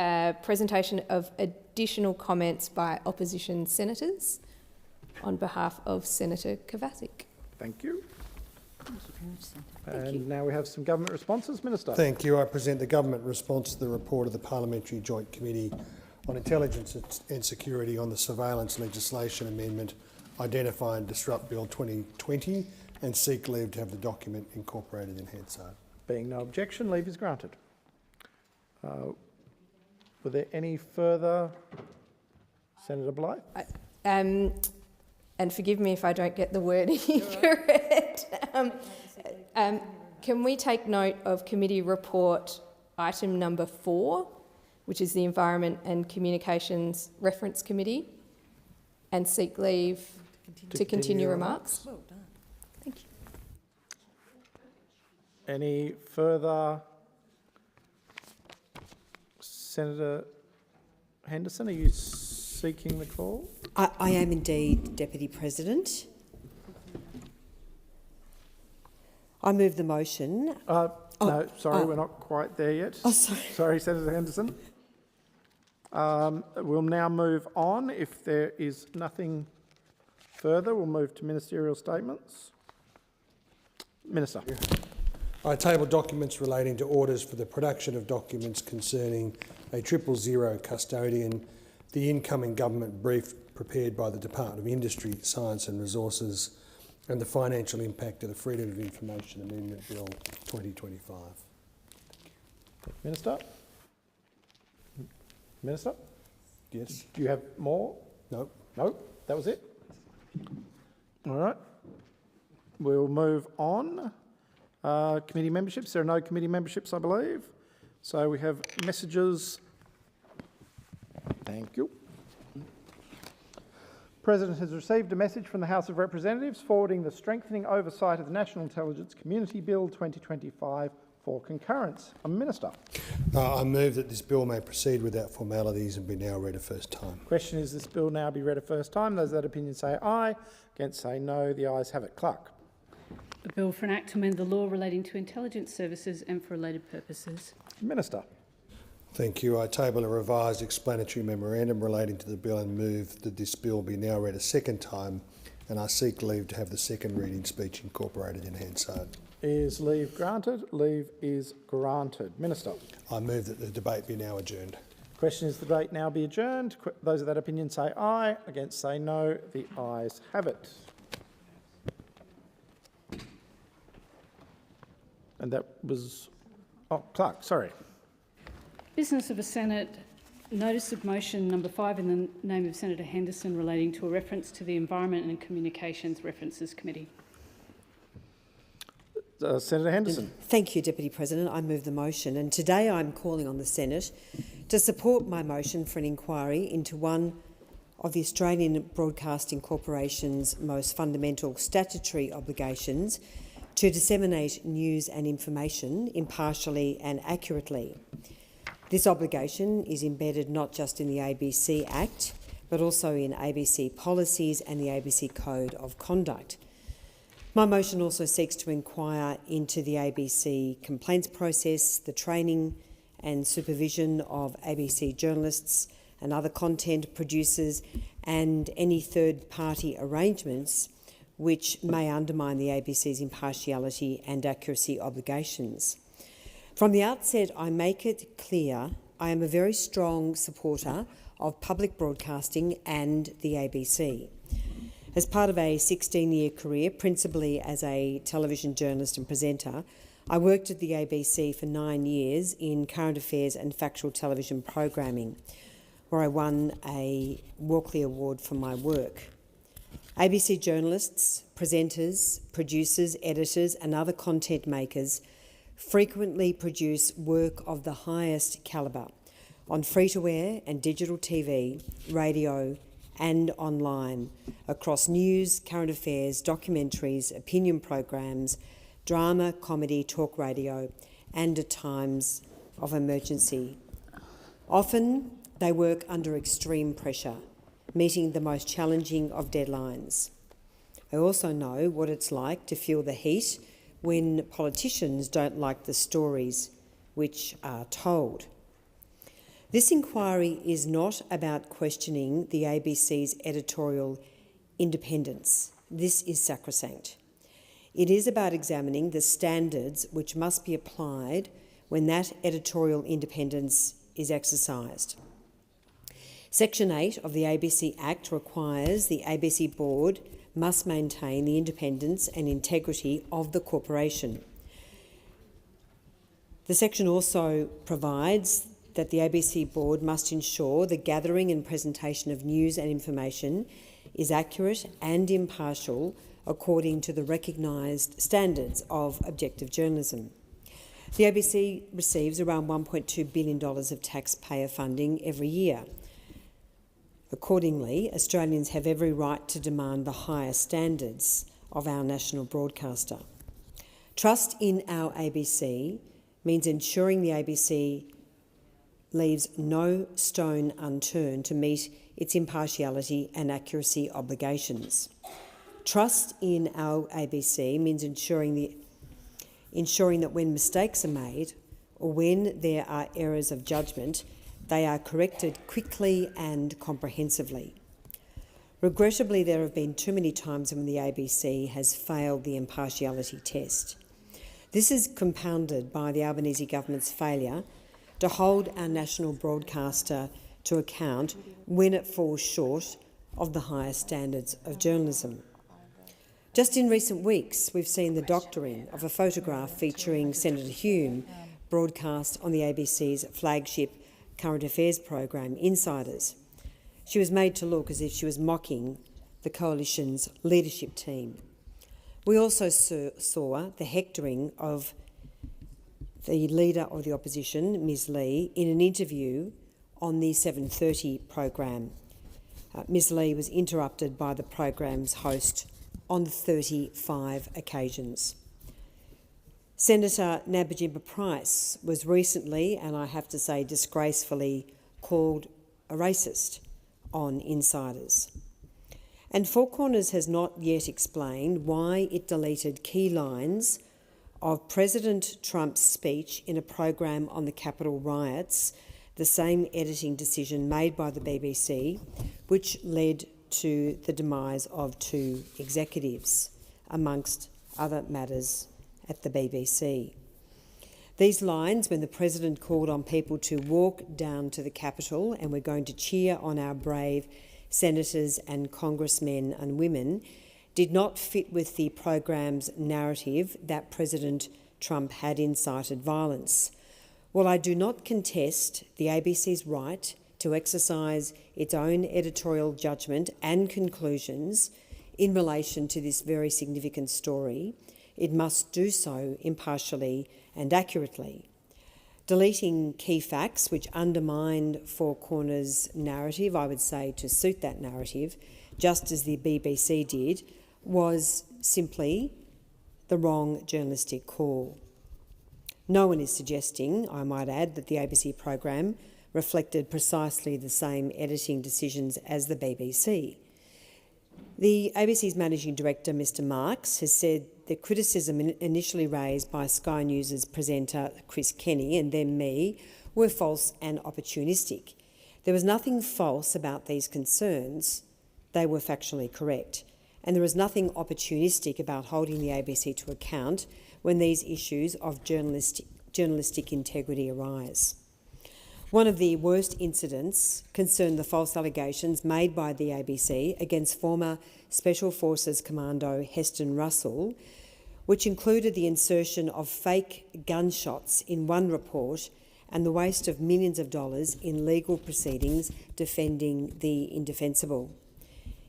[SPEAKER 14] presentation of additional comments by opposition senators on behalf of Senator Kovacic.
[SPEAKER 6] Thank you. And now we have some government responses. Minister.
[SPEAKER 3] Thank you. I present the government response to the report of the Parliamentary Joint Committee on Intelligence and Security on the Surveillance Legislation Amendment Identify and Disrupt Bill 2020 and seek leave to have the document incorporated in Hansard.
[SPEAKER 6] Being no objection, leave is granted. Were there any further? Senator Blythe?
[SPEAKER 14] And forgive me if I don't get the wording correct. Can we take note of committee report item number 4, which is the Environment and Communications Reference Committee, and seek leave to continue remarks?
[SPEAKER 6] Well done. Thank you. Any further? Senator Henderson, are you seeking the call?
[SPEAKER 21] I am indeed, Deputy President. I move the motion.
[SPEAKER 6] No, sorry, we're not quite there yet.
[SPEAKER 21] Oh, sorry.
[SPEAKER 6] Sorry, Senator Henderson. We'll now move on. If there is nothing further, we'll move to ministerial statements. Minister.
[SPEAKER 3] I table documents relating to orders for the production of documents concerning a 000 custodian, the incoming government brief prepared by the Department of Industry, Science and Resources, and the financial impact of the Freedom of Information Amendment Bill 2025.
[SPEAKER 6] Minister? Minister?
[SPEAKER 3] Yes.
[SPEAKER 6] Do you have more?
[SPEAKER 3] No.
[SPEAKER 6] No? That was it? All right. We'll move on. Committee memberships. There are no committee memberships, I believe. So we have messages. Thank you. President has received a message from the House of Representatives forwarding the Strengthening Oversight of the National Intelligence Community Bill 2025 for concurrence. Minister.
[SPEAKER 3] I move that this bill may proceed without formalities and be now read a first time.
[SPEAKER 6] Question is this bill now be read a first time? Those of that opinion say aye. Against say no. The ayes have it. Clerk.
[SPEAKER 23] A bill for an act to amend the law relating to intelligence services and for related purposes.
[SPEAKER 6] Minister.
[SPEAKER 3] Thank you. I table a revised explanatory memorandum relating to the bill and move that this bill be now read a second time, and I seek leave to have the second reading speech incorporated in Hansard.
[SPEAKER 6] Is leave granted? Leave is granted. Minister.
[SPEAKER 3] I move that the debate be now adjourned.
[SPEAKER 6] Question is the debate now be adjourned. Those of that opinion say aye. Against say no. The ayes have it. And that was... Oh, Clark, sorry.
[SPEAKER 23] Business of the Senate. Notice of motion number 5 in the name of Senator Henderson relating to a reference to the Environment and Communications References Committee.
[SPEAKER 6] Senator Henderson.
[SPEAKER 21] Thank you, Deputy President. I move the motion, and today I'm calling on the Senate to support my motion for an inquiry into one of the Australian Broadcasting Corporation's most fundamental statutory obligations to disseminate news and information impartially and accurately. This obligation is embedded not just in the ABC Act, but also in ABC policies and the ABC Code of Conduct. My motion also seeks to inquire into the ABC complaints process, the training and supervision of ABC journalists and other content producers, and any third-party arrangements which may undermine the ABC's impartiality and accuracy obligations. From the outset, I make it clear I am a very strong supporter of public broadcasting and the ABC. As part of a 16-year career, principally as a television journalist and presenter, I worked at the ABC for 9 years in current affairs and factual television programming, where I won a Walkley Award for my work. ABC journalists, presenters, producers, editors and other content makers frequently produce work of the highest calibre on free-to-air and digital TV, radio and online, across news, current affairs, documentaries, opinion programs, drama, comedy, talk radio, and at times of emergency. Often they work under extreme pressure, meeting the most challenging of deadlines. I also know what it's like to feel the heat when politicians don't like the stories which are told. This inquiry is not about questioning the ABC's editorial independence. This is sacrosanct. It is about examining the standards which must be applied when that editorial independence is exercised. Section 8 of the ABC Act requires the ABC Board must maintain the independence and integrity of the corporation. The section also provides that the ABC Board must ensure the gathering and presentation of news and information is accurate and impartial according to the recognised standards of objective journalism. The ABC receives around $1.2 billion of taxpayer funding every year. Accordingly, Australians have every right to demand the higher standards of our national broadcaster. Trust in our ABC means ensuring the ABC leaves no stone unturned to meet its impartiality and accuracy obligations. Trust in our ABC means ensuring that when mistakes are made or when there are errors of judgment, they are corrected quickly and comprehensively. Regrettably, there have been too many times when the ABC has failed the impartiality test. This is compounded by the Albanese government's failure to hold our national broadcaster to account when it falls short of the highest standards of journalism. Just in recent weeks, we've seen the doctoring of a photograph featuring Senator Hume broadcast on the ABC's flagship current affairs program, Insiders. She was made to look as if she was mocking the Coalition's leadership team. We also saw the hectoring of the Leader of the Opposition, Ms Lee, in an interview on the 7:30 program. Ms Lee was interrupted by the program's host on 35 occasions. Senator Nabajimba Price was recently, and I have to say disgracefully, called a racist on Insiders. And Four Corners has not yet explained why it deleted key lines of President Trump's speech in a program on the Capitol riots, the same editing decision made by the BBC, which led to the demise of 2 executives, amongst other matters at the BBC. These lines, when the President called on people to walk down to the Capitol and we're going to cheer on our brave senators and congressmen and women, did not fit with the program's narrative that President Trump had incited violence. While I do not contest the ABC's right to exercise its own editorial judgment and conclusions in relation to this very significant story, it must do so impartially and accurately. Deleting key facts which undermine Four Corners' narrative, I would say to suit that narrative, just as the BBC did, was simply the wrong journalistic call. No one is suggesting, I might add, that the ABC program reflected precisely the same editing decisions as the BBC. The ABC's Managing Director, Mr Marks, has said the criticism initially raised by Sky News' presenter Chris Kenny and then me were false and opportunistic. There was nothing false about these concerns. They were factually correct. And there was nothing opportunistic about holding the ABC to account when these issues of journalistic integrity arise. One of the worst incidents concerned the false allegations made by the ABC against former Special Forces Commando Heston Russell, which included the insertion of fake gunshots in one report and the waste of millions of dollars in legal proceedings defending the indefensible.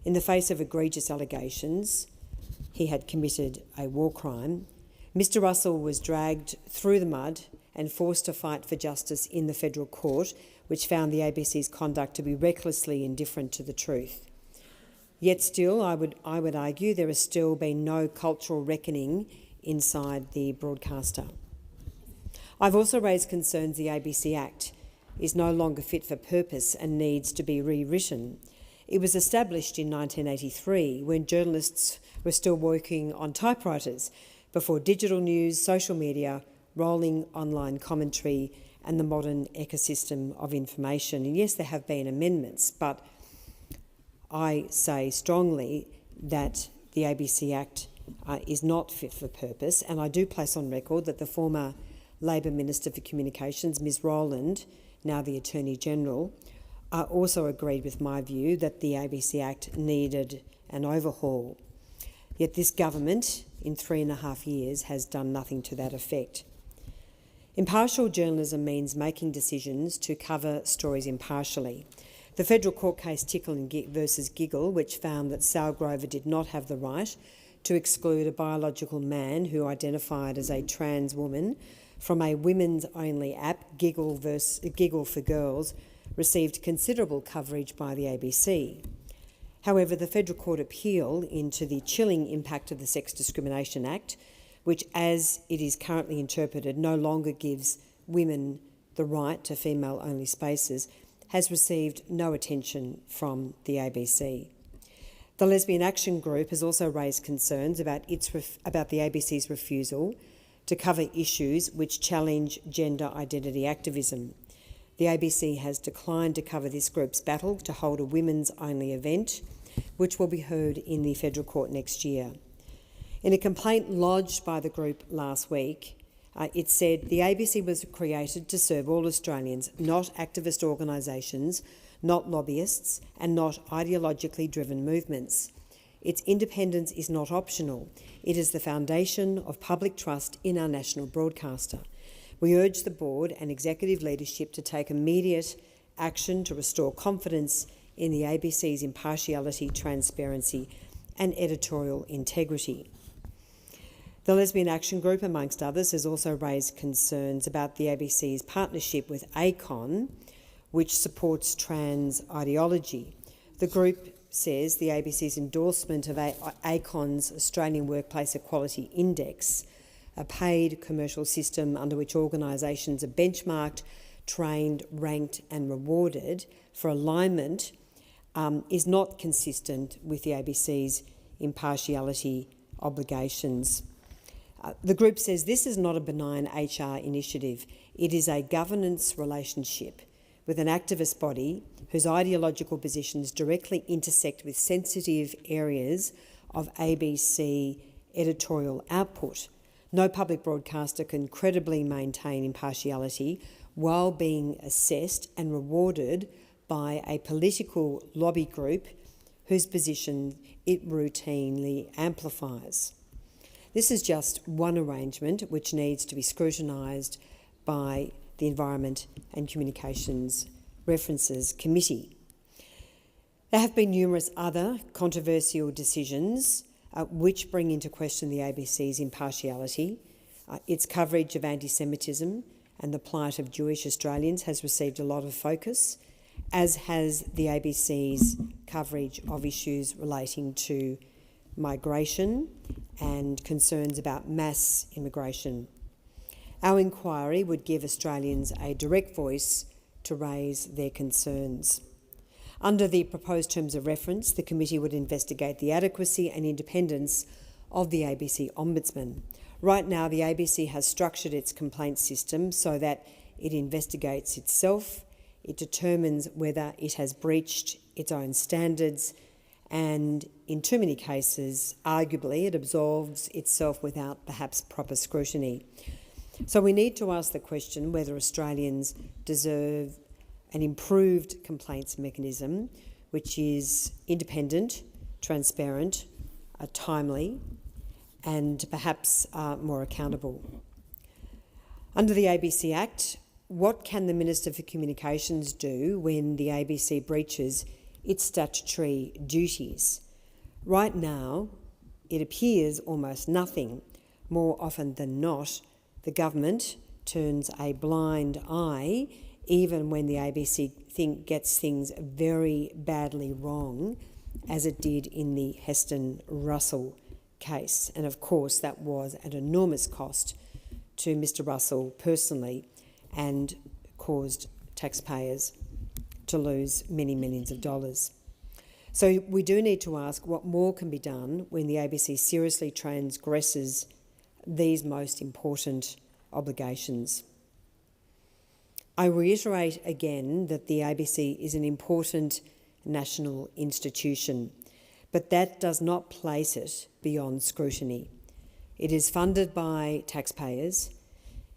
[SPEAKER 21] In the face of egregious allegations, he had committed a war crime. Mr Russell was dragged through the mud and forced to fight for justice in the federal court, which found the ABC's conduct to be recklessly indifferent to the truth. Yet still, I would argue there has still been no cultural reckoning inside the broadcaster. I've also raised concerns the ABC Act is no longer fit for purpose and needs to be rewritten. It was established in 1983 when journalists were still working on typewriters before digital news, social media, rolling online commentary and the modern ecosystem of information. And yes, there have been amendments, but I say strongly that the ABC Act is not fit for purpose, and I do place on record that the former Labor Minister for Communications, Ms Rowland, now the Attorney-General, also agreed with my view that the ABC Act needed an overhaul. Yet this government, in 3.5 years, has done nothing to that effect. Impartial journalism means making decisions to cover stories impartially. The federal court case Tickle versus Giggle, which found that Sal Grover did not have the right to exclude a biological man who identified as a trans woman from a women's-only app, Giggle for Girls, received considerable coverage by the ABC. However, the federal court appeal into the chilling impact of the Sex Discrimination Act, which, as it is currently interpreted, no longer gives women the right to female-only spaces, has received no attention from the ABC. The Lesbian Action Group has also raised concerns about the ABC's refusal to cover issues which challenge gender identity activism. The ABC has declined to cover this group's battle to hold a women's-only event, which will be heard in the federal court next year. In a complaint lodged by the group last week, it said the ABC was created to serve all Australians, not activist organisations, not lobbyists, and not ideologically driven movements. Its independence is not optional. It is the foundation of public trust in our national broadcaster. We urge the board and executive leadership to take immediate action to restore confidence in the ABC's impartiality, transparency, and editorial integrity. The Lesbian Action Group, amongst others, has also raised concerns about the ABC's partnership with ACON, which supports trans ideology. The group says the ABC's endorsement of ACON's Australian Workplace Equality Index, a paid commercial system under which organisations are benchmarked, trained, ranked and rewarded for alignment, is not consistent with the ABC's impartiality obligations. The group says this is not a benign HR initiative. It is a governance relationship with an activist body whose ideological positions directly intersect with sensitive areas of ABC editorial output. No public broadcaster can credibly maintain impartiality while being assessed and rewarded by a political lobby group whose position it routinely amplifies. This is just one arrangement which needs to be scrutinised by the Environment and Communications References Committee. There have been numerous other controversial decisions which bring into question the ABC's impartiality. Its coverage of anti-Semitism and the plight of Jewish Australians has received a lot of focus, as has the ABC's coverage of issues relating to migration and concerns about mass immigration. Our inquiry would give Australians a direct voice to raise their concerns. Under the proposed terms of reference, the committee would investigate the adequacy and independence of the ABC Ombudsman. Right now, the ABC has structured its complaint system so that it investigates itself, it determines whether it has breached its own standards, and in too many cases, arguably, it absolves itself without perhaps proper scrutiny. So we need to ask the question whether Australians deserve an improved complaints mechanism which is independent, transparent, timely, and perhaps more accountable. Under the ABC Act, what can the Minister for Communications do when the ABC breaches its statutory duties? Right now, it appears almost nothing. More often than not, the government turns a blind eye even when the ABC gets things very badly wrong, as it did in the Heston-Russell case. And of course, that was an enormous cost to Mr Russell personally and caused taxpayers to lose many millions of dollars. So we do need to ask what more can be done when the ABC seriously transgresses these most important obligations. I reiterate again that the ABC is an important national institution, but that does not place it beyond scrutiny. It is funded by taxpayers,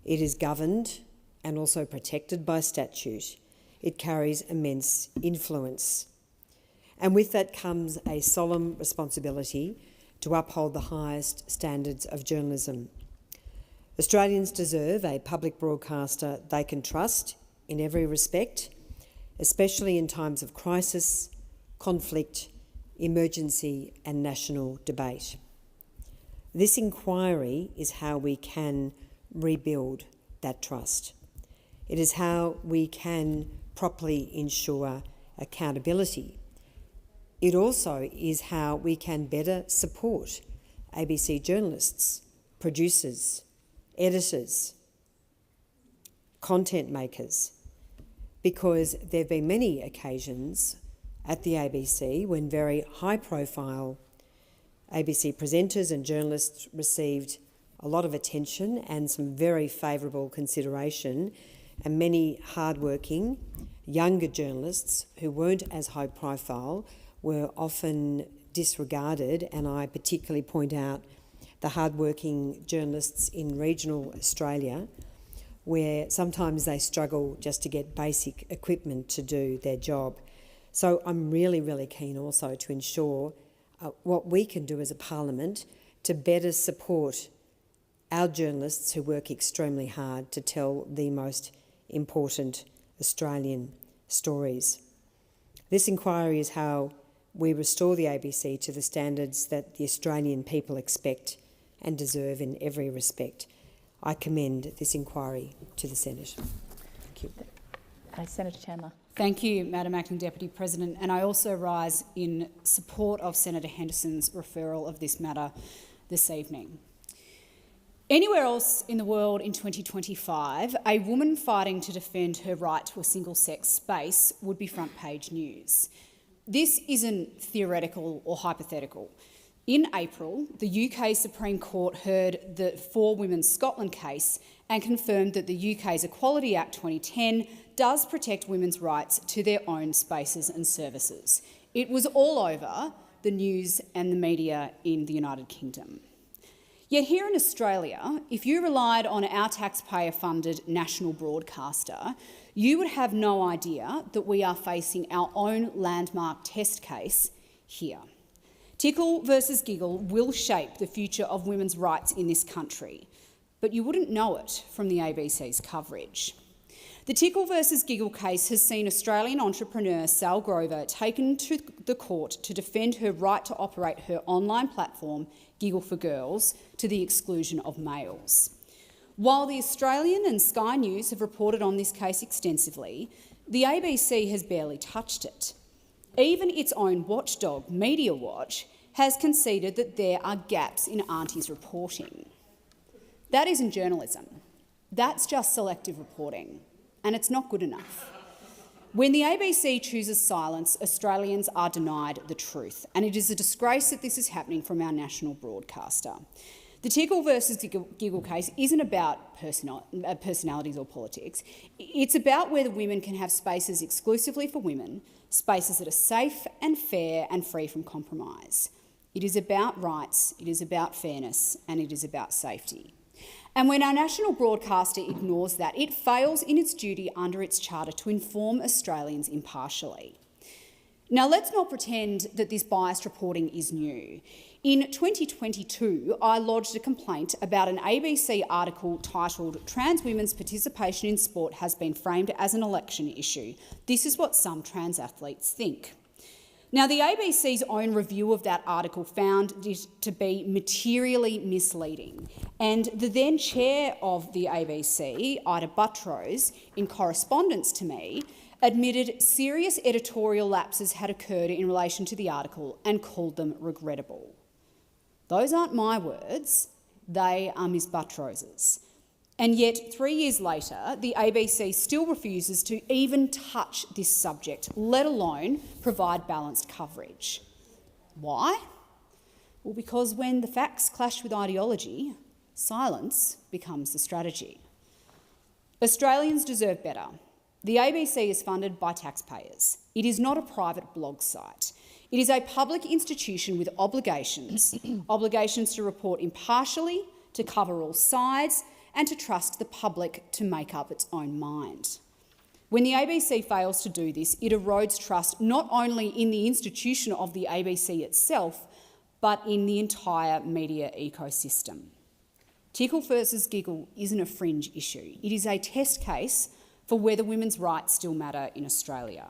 [SPEAKER 21] it is governed and also protected by statute. It carries immense influence. And with that comes a solemn responsibility to uphold the highest standards of journalism. Australians deserve a public broadcaster they can trust in every respect, especially in times of crisis, conflict, emergency and national debate. This inquiry is how we can rebuild that trust. It is how we can properly ensure accountability. It also is how we can better support ABC journalists, producers, editors, content makers, because there have been many occasions at the ABC when very high-profile ABC presenters and journalists received a lot of attention and some very favourable consideration, and many hard-working younger journalists who weren't as high-profile were often disregarded, and I particularly point out the hard-working journalists in regional Australia, where sometimes they struggle just to get basic equipment to do their job. So I'm really, really keen also to ensure what we can do as a parliament to better support our journalists who work extremely hard to tell the most important Australian stories. This inquiry is how we restore the ABC to the standards that the Australian people expect and deserve in every respect. I commend this inquiry to the Senate. Thank you.
[SPEAKER 11] Senator Chandler.
[SPEAKER 19] Thank you, Madam Acting Deputy President, and I also rise in support of Senator Henderson's referral of this matter this evening. Anywhere else in the world in 2025, a woman fighting to defend her right to a single-sex space would be front-page news. This isn't theoretical or hypothetical. In April, the UK Supreme Court heard the For Women Scotland case and confirmed that the UK's Equality Act 2010 does protect women's rights to their own spaces and services. It was all over the news and the media in the United Kingdom. Yet here in Australia, if you relied on our taxpayer-funded national broadcaster, you would have no idea that we are facing our own landmark test case here. Tickle versus Giggle will shape the future of women's rights in this country, but you wouldn't know it from the ABC's coverage. The Tickle versus Giggle case has seen Australian entrepreneur Sal Grover taken to the court to defend her right to operate her online platform, Giggle for Girls, to the exclusion of males. While the Australian and Sky News have reported on this case extensively, the ABC has barely touched it. Even its own watchdog, Media Watch, has conceded that there are gaps in Auntie's reporting. That isn't journalism. That's just selective reporting, and it's not good enough. When the ABC chooses silence, Australians are denied the truth, and it is a disgrace that this is happening from our national broadcaster. The Tickle versus Giggle case isn't about personalities or politics. It's about whether women can have spaces exclusively for women, spaces that are safe and fair and free from compromise. It is about rights, it is about fairness, and it is about safety. And when our national broadcaster ignores that, it fails in its duty under its charter to inform Australians impartially. Now, let's not pretend that this biased reporting is new. In 2022, I lodged a complaint about an ABC article titled "Trans Women's Participation in Sport Has Been Framed as an Election Issue. This is what some trans athletes think." Now, the ABC's own review of that article found it to be materially misleading, and the then chair of the ABC, Ida Buttrose, in correspondence to me, admitted serious editorial lapses had occurred in relation to the article and called them regrettable. Those aren't my words, they are Ms Buttrose's. And yet, 3 years later, the ABC still refuses to even touch this subject, let alone provide balanced coverage. Why? Well, because when the facts clash with ideology, silence becomes the strategy. Australians deserve better. The ABC is funded by taxpayers. It is not a private blog site. It is a public institution with obligations, obligations to report impartially, to cover all sides, and to trust the public to make up its own mind. When the ABC fails to do this, it erodes trust not only in the institution of the ABC itself, but in the entire media ecosystem. Tickle versus Giggle isn't a fringe issue. It is a test case for whether women's rights still matter in Australia.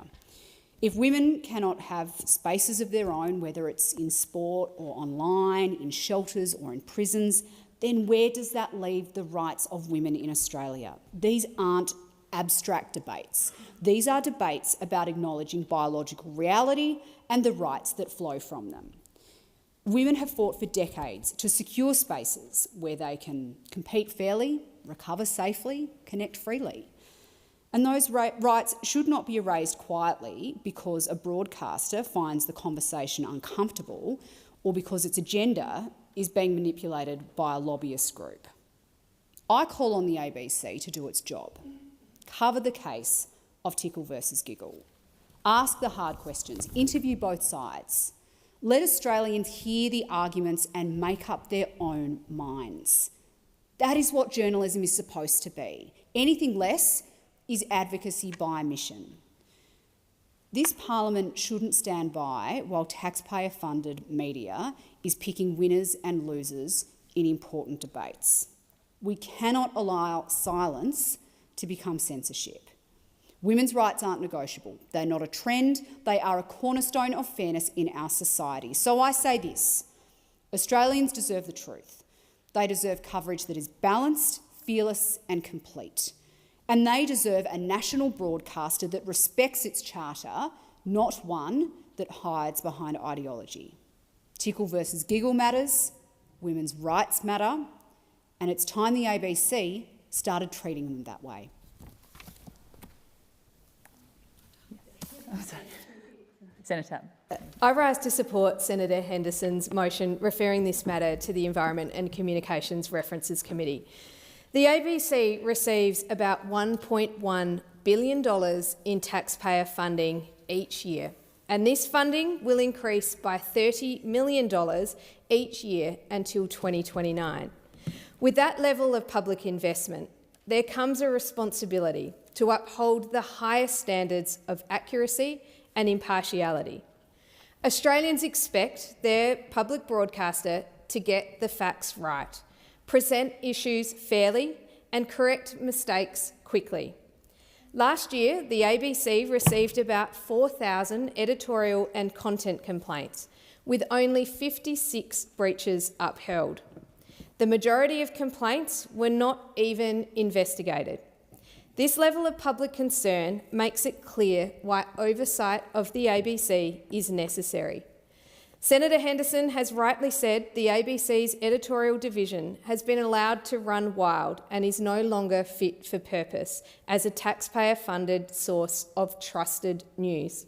[SPEAKER 19] If women cannot have spaces of their own, whether it's in sport or online, in shelters or in prisons, then where does that leave the rights of women in Australia? These aren't abstract debates. These are debates about acknowledging biological reality and the rights that flow from them. Women have fought for decades to secure spaces where they can compete fairly, recover safely, connect freely. And those rights should not be erased quietly because a broadcaster finds the conversation uncomfortable or because its agenda is being manipulated by a lobbyist group. I call on the ABC to do its job. Cover the case of Tickle versus Giggle. Ask the hard questions. Interview both sides. Let Australians hear the arguments and make up their own minds. That is what journalism is supposed to be. Anything less is advocacy by mission. This parliament shouldn't stand by while taxpayer-funded media is picking winners and losers in important debates. We cannot allow silence to become censorship. Women's rights aren't negotiable. They're not a trend. They are a cornerstone of fairness in our society. So I say this: Australians deserve the truth. They deserve coverage that is balanced, fearless and complete. And they deserve a national broadcaster that respects its charter, not one that hides behind ideology. Tickle versus Giggle matters, women's rights matter, and it's time the ABC started treating them that way.
[SPEAKER 11] Senator.
[SPEAKER 14] I rise to support Senator Henderson's motion referring this matter to the Environment and Communications References Committee. The ABC receives about $1.1 billion in taxpayer funding each year and this funding will increase by $30 million each year until 2029. With that level of public investment, there comes a responsibility to uphold the highest standards of accuracy and impartiality. Australians expect their public broadcaster to get the facts right, present issues fairly, and correct mistakes quickly. Last year, the ABC received about 4,000 editorial and content complaints, with only 56 breaches upheld. The majority of complaints were not even investigated. This level of public concern makes it clear why oversight of the ABC is necessary. Senator Henderson has rightly said the ABC's editorial division has been allowed to run wild and is no longer fit for purpose as a taxpayer-funded source of trusted news.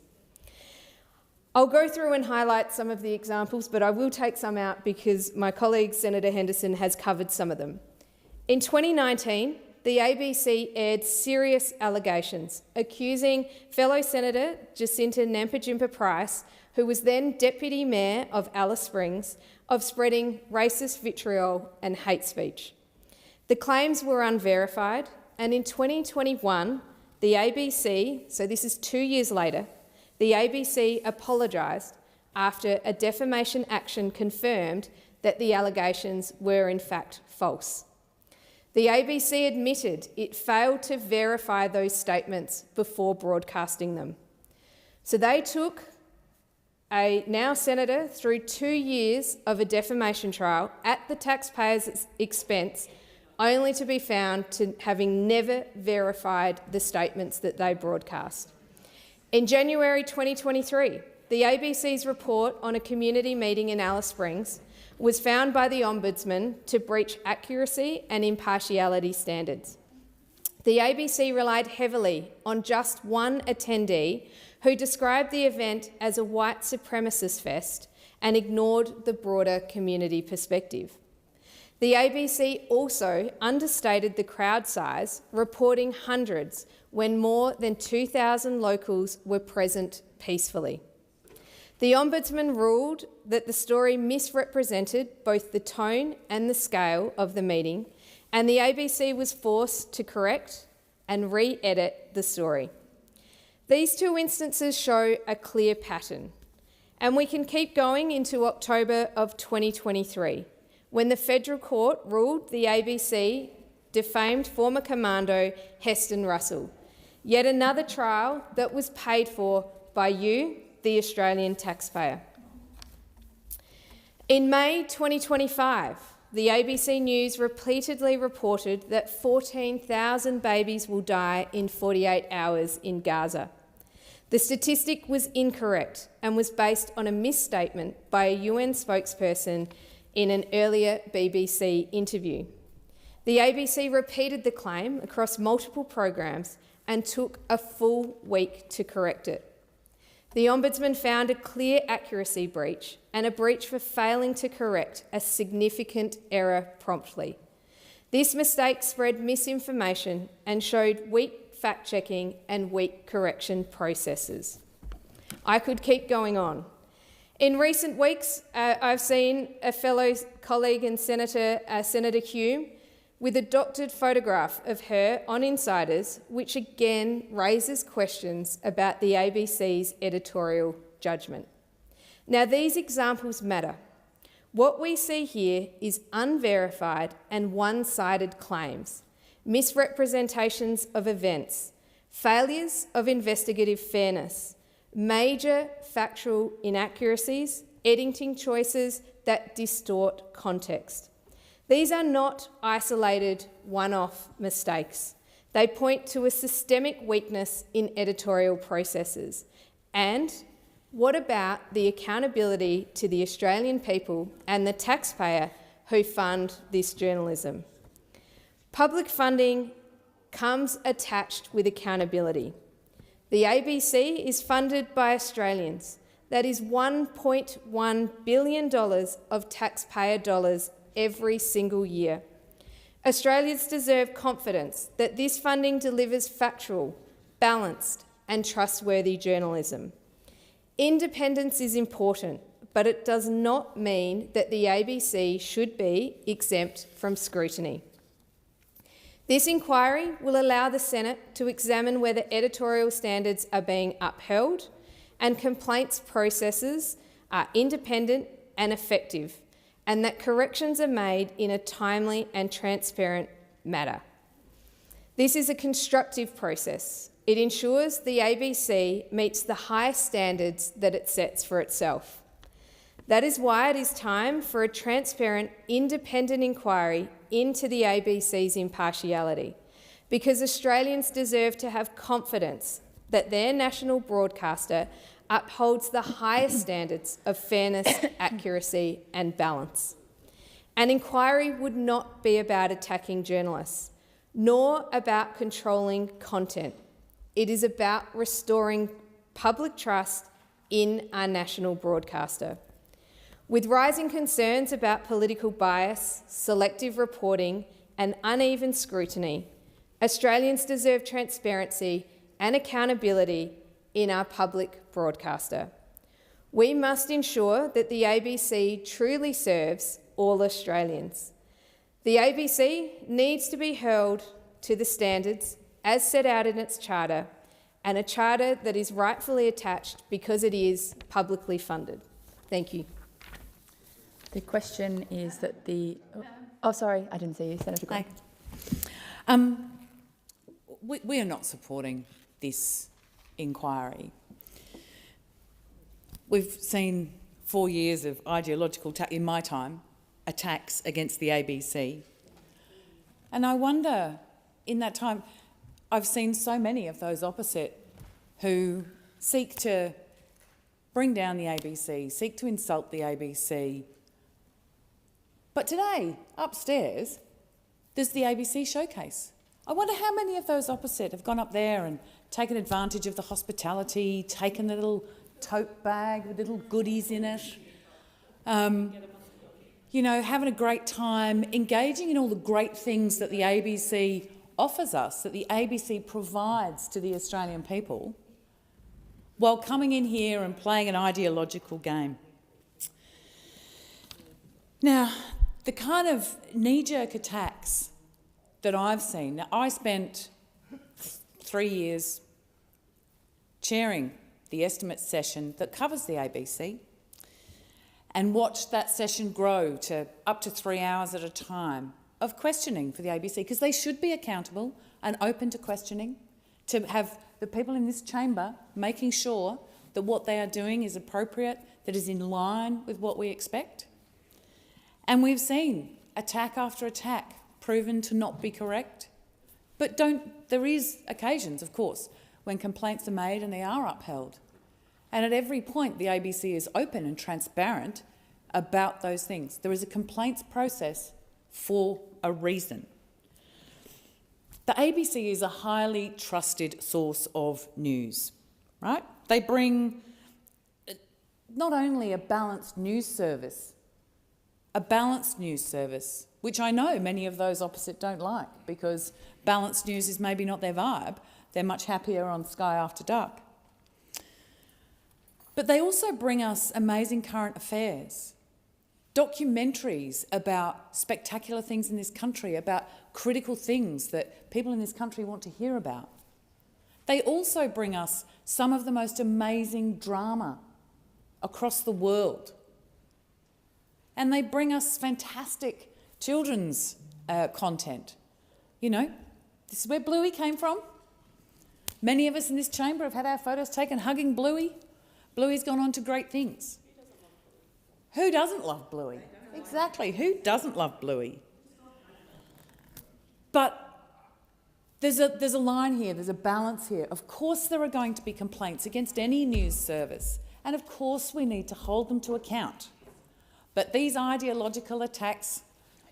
[SPEAKER 14] I'll go through and highlight some of the examples, but I will take some out because my colleague Senator Henderson has covered some of them. In 2019, the ABC aired serious allegations accusing fellow Senator Jacinta Nampijinpa-Price, who was then Deputy Mayor of Alice Springs, of spreading racist vitriol and hate speech. The claims were unverified, and in 2021, the ABC, so this is 2 years later, the ABC apologised after a defamation action confirmed that the allegations were in fact false. The ABC admitted it failed to verify those statements before broadcasting them. So they took a now senator through 2 years of a defamation trial at the taxpayer's expense, only to be found to having never verified the statements that they broadcast. In January 2023, the ABC's report on a community meeting in Alice Springs was found by the Ombudsman to breach accuracy and impartiality standards. The ABC relied heavily on just one attendee who described the event as a white supremacist fest and ignored the broader community perspective. The ABC also understated the crowd size, reporting hundreds when more than 2,000 locals were present peacefully. The Ombudsman ruled that the story misrepresented both the tone and the scale of the meeting, and the ABC was forced to correct and re-edit the story. These two instances show a clear pattern, and we can keep going into October of 2023, when the Federal Court ruled the ABC defamed former commando Heston Russell, yet another trial that was paid for by you, the Australian taxpayer. In May 2025, the ABC News repeatedly reported that 14,000 babies will die in 48 hours in Gaza. The statistic was incorrect and was based on a misstatement by a UN spokesperson in an earlier BBC interview. The ABC repeated the claim across multiple programs and took a full week to correct it. The Ombudsman found a clear accuracy breach and a breach for failing to correct a significant error promptly. This mistake spread misinformation and showed weak fact-checking and weak correction processes. I could keep going on. In recent weeks, I've seen a fellow colleague and Senator Hume with a doctored photograph of her on Insiders, which again raises questions about the ABC's editorial judgment. Now, these examples matter. What we see here is unverified and one-sided claims, misrepresentations of events, failures of investigative fairness, major factual inaccuracies, editing choices that distort context. These are not isolated one-off mistakes. They point to a systemic weakness in editorial processes. And what about the accountability to the Australian people and the taxpayer who fund this journalism? Public funding comes attached with accountability. The ABC is funded by Australians. That is $1.1 billion of taxpayer dollars every single year. Australians deserve confidence that this funding delivers factual, balanced and trustworthy journalism. Independence is important, but it does not mean that the ABC should be exempt from scrutiny. This inquiry will allow the Senate to examine whether editorial standards are being upheld and complaints processes are independent and effective, and that corrections are made in a timely and transparent manner. This is a constructive process. It ensures the ABC meets the highest standards that it sets for itself. That is why it is time for a transparent, independent inquiry into the ABC's impartiality, because Australians deserve to have confidence that their national broadcaster upholds the highest standards of fairness, accuracy and balance. An inquiry would not be about attacking journalists, nor about controlling content. It is about restoring public trust in our national broadcaster. With rising concerns about political bias, selective reporting and uneven scrutiny, Australians deserve transparency and accountability in our public broadcaster. We must ensure that the ABC truly serves all Australians. The ABC needs to be held to the standards as set out in its charter, and a charter that is rightfully attached because it is publicly funded. Thank you.
[SPEAKER 11] The question is that the... Oh, sorry, I didn't see you, Senator Green.
[SPEAKER 4] We are not supporting this inquiry. We've seen 4 years of ideological, in my time, attacks against the ABC. And I wonder, in that time, I've seen so many of those opposite who seek to bring down the ABC, seek to insult the ABC. But today, upstairs, there's the ABC showcase. I wonder how many of those opposite have gone up there and taken advantage of the hospitality, taken a little tote bag with little goodies in it, you know, having a great time, engaging in all the great things that the ABC offers us, that the ABC provides to the Australian people, while coming in here and playing an ideological game. Now, the kind of knee-jerk attacks that I've seen, now I spent 3 years chairing the estimates session that covers the ABC and watched that session grow to up to 3 hours at a time of questioning for the ABC, because they should be accountable and open to questioning, to have the people in this chamber making sure that what they are doing is appropriate, that is in line with what we expect. And we've seen attack after attack proven to not be correct. But there is occasions, of course, when complaints are made and they are upheld. And at every point, the ABC is open and transparent about those things. There is a complaints process for a reason. The ABC is a highly trusted source of news, right? They bring not only a balanced news service, which I know many of those opposite don't like, because balanced news is maybe not their vibe. They're much happier on Sky After Dark. But they also bring us amazing current affairs, documentaries about spectacular things in this country, about critical things that people in this country want to hear about. They also bring us some of the most amazing drama across the world. And they bring us fantastic children's content. You know, this is where Bluey came from. Many of us in this chamber have had our photos taken hugging Bluey. Bluey's gone on to great things. Who doesn't love Bluey? Exactly, who doesn't love Bluey? But there's a line here, there's a balance here. Of course there are going to be complaints against any news service, and of course we need to hold them to account. But these ideological attacks,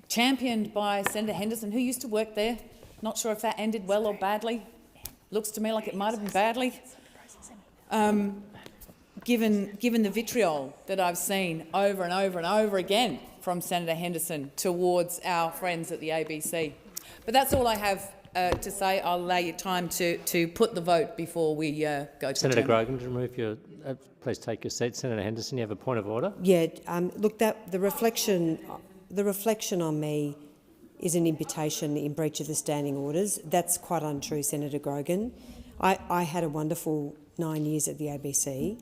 [SPEAKER 4] championed by Senator Henderson, who used to work there, not sure if that ended well or badly, looks to me like it might have been badly, given the vitriol that I've seen over and over and over again from Senator Henderson towards our friends at the ABC. But that's all I have to say. I'll allow you time to put the vote before we go to
[SPEAKER 7] Senator Grogan, to remove your please take your seat. Senator Henderson, you have a point of order.
[SPEAKER 21] Yeah, look, the reflection on me is an imputation in breach of the standing orders. That's quite untrue, Senator Grogan. I had a wonderful 9 years at the ABC.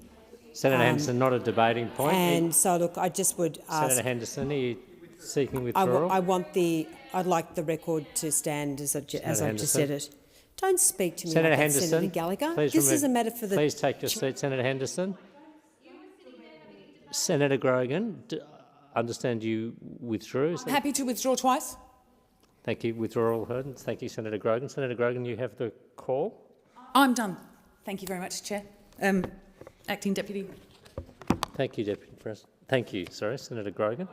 [SPEAKER 7] Senator Henderson, not a debating point.
[SPEAKER 21] And so, look, I just would ask...
[SPEAKER 7] Senator Henderson, are you seeking withdrawal?
[SPEAKER 21] I'd like the record to stand as I've just said it. Don't speak to me
[SPEAKER 7] Senator
[SPEAKER 21] like that,
[SPEAKER 7] Henderson,
[SPEAKER 21] Senator Gallagher. This is a matter for the...
[SPEAKER 7] Please take your seat, Senator Henderson. Senator Grogan, understand you withdrew.
[SPEAKER 4] Happy to withdraw twice.
[SPEAKER 7] Thank you. Withdrawal heard. Thank you, Senator Grogan. Senator Grogan, you have the call.
[SPEAKER 4] I'm done. Thank you very much, Chair. Acting Deputy.
[SPEAKER 7] Thank you, Deputy President. Thank you, sorry, Senator Grogan.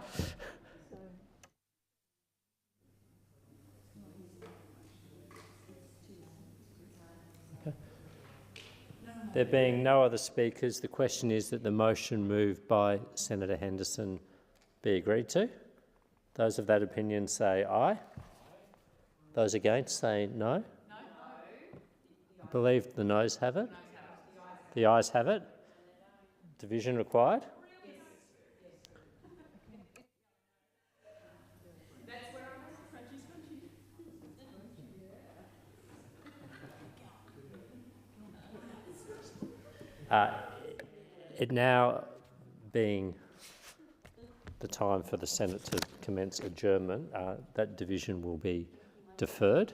[SPEAKER 7] Okay. There being no other speakers, the question is that the motion moved by Senator Henderson be agreed to. Those of that opinion say aye. Those against say no. No. I believe the noes have it. The ayes have it. Division required. It now being the time for the Senate to commence adjournment, that division will be deferred.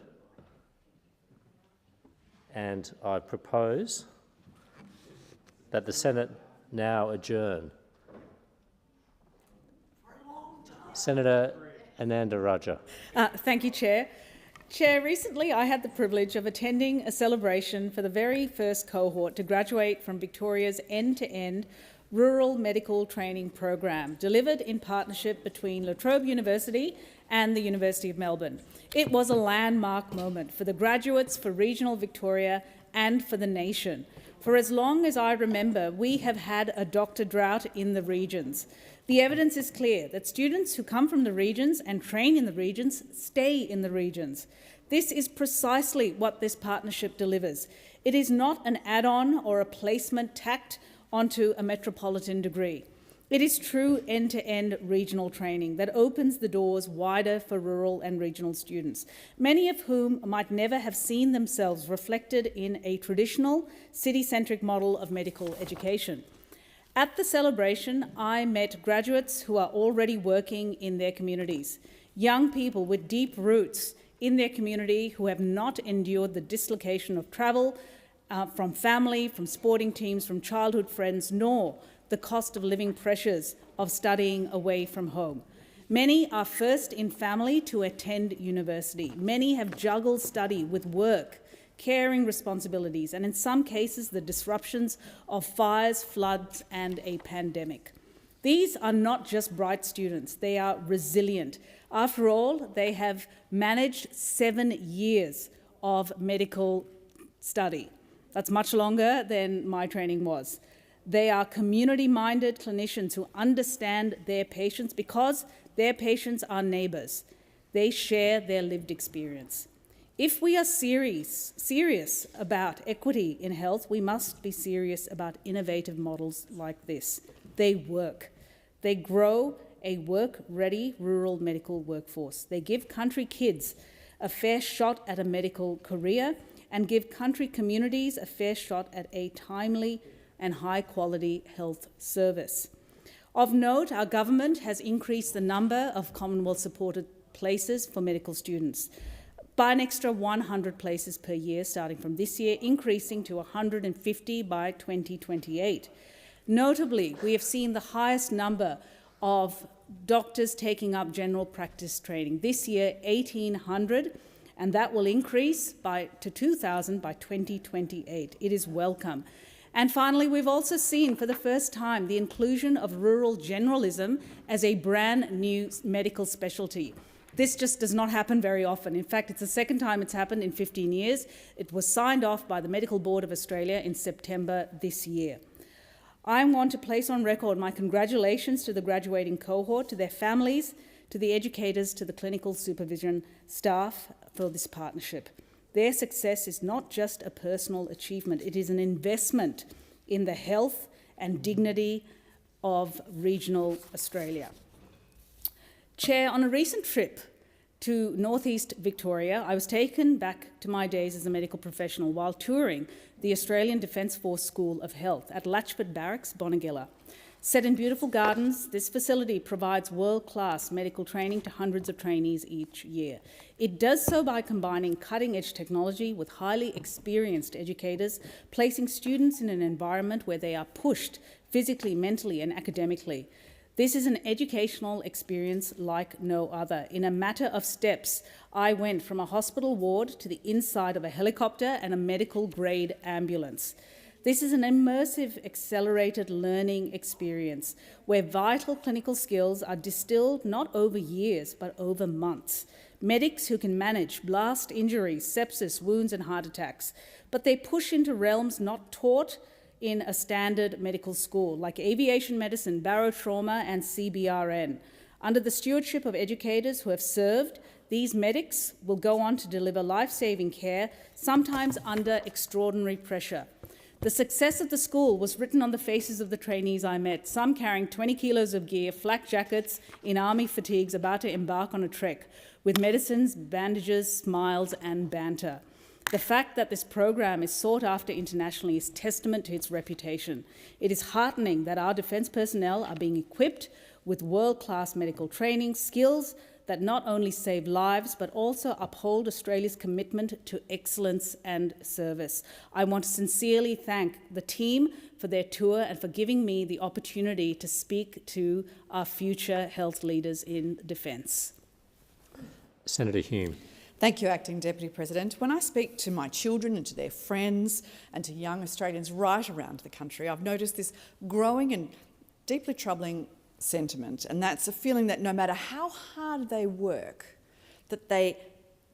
[SPEAKER 7] And I propose that the Senate now adjourn. Senator Ananda Raja.
[SPEAKER 9] Thank you, Chair. Chair, recently I had the privilege of attending a celebration for the very first cohort to graduate from Victoria's end-to-end rural medical training program, delivered in partnership between La Trobe University and the University of Melbourne. It was a landmark moment for the graduates, for regional Victoria and for the nation. For as long as I remember, we have had a doctor drought in the regions. The evidence is clear that students who come from the regions and train in the regions stay in the regions. This is precisely what this partnership delivers. It is not an add-on or a placement tacked onto a metropolitan degree. It is true end-to-end regional training that opens the doors wider for rural and regional students, many of whom might never have seen themselves reflected in a traditional city-centric model of medical education. At the celebration, I met graduates who are already working in their communities, young people with deep roots in their community who have not endured the dislocation of travel from family, from sporting teams, from childhood friends, nor the cost of living pressures of studying away from home. Many are first in family to attend university. Many have juggled study with work, caring responsibilities, and in some cases the disruptions of fires, floods, and a pandemic. These are not just bright students, they are resilient. After all, they have managed 7 years of medical study. That's much longer than my training was. They are community-minded clinicians who understand their patients because their patients are neighbours. They share their lived experience. If we are serious about equity in health, we must be serious about innovative models like this. They work. They grow a work-ready rural medical workforce. They give country kids a fair shot at a medical career and give country communities a fair shot at a timely and high-quality health service. Of note, our government has increased the number of Commonwealth-supported places for medical students by an extra 100 places per year starting from this year, increasing to 150 by 2028. Notably, we have seen the highest number of doctors taking up general practice training. This year, 1,800, and that will increase to 2,000 by 2028. It is welcome. And finally, we've also seen for the first time the inclusion of rural generalism as a brand new medical specialty. This just does not happen very often. In fact, it's the second time it's happened in 15 years. It was signed off by the Medical Board of Australia in September this year. I want to place on record my congratulations to the graduating cohort, to their families, to the educators, to the clinical supervision staff for this partnership. Their success is not just a personal achievement, it is an investment in the health and dignity of regional Australia. Chair, on a recent trip to northeast Victoria, I was taken back to my days as a medical professional while touring the Australian Defence Force School of Health at Latchford Barracks, Bonegilla. Set in beautiful gardens, this facility provides world-class medical training to hundreds of trainees each year. It does so by combining cutting-edge technology with highly experienced educators, placing students in an environment where they are pushed physically, mentally, and academically. This is an educational experience like no other. In a matter of steps, I went from a hospital ward to the inside of a helicopter and a medical-grade ambulance. This is an immersive, accelerated learning experience where vital clinical skills are distilled not over years, but over months. Medics who can manage blast injuries, sepsis, wounds, and heart attacks, but they push into realms not taught in a standard medical school, like aviation medicine, barotrauma, and CBRN. Under the stewardship of educators who have served, these medics will go on to deliver life-saving care, sometimes under extraordinary pressure. The success of the school was written on the faces of the trainees I met, some carrying 20 kilos of gear, flak jackets, in army fatigues, about to embark on a trek, with medicines, bandages, smiles, and banter. The fact that this program is sought after internationally is testament to its reputation. It is heartening that our defence personnel are being equipped with world-class medical training, skills that not only save lives but also uphold Australia's commitment to excellence and service. I want to sincerely thank the team for their tour and for giving me the opportunity to speak to our future health leaders in defence.
[SPEAKER 7] Senator Hume.
[SPEAKER 10] Thank you, Acting Deputy President. When I speak to my children and to their friends and to young Australians right around the country, I've noticed this growing and deeply troubling sentiment, and that's a feeling that no matter how hard they work, that they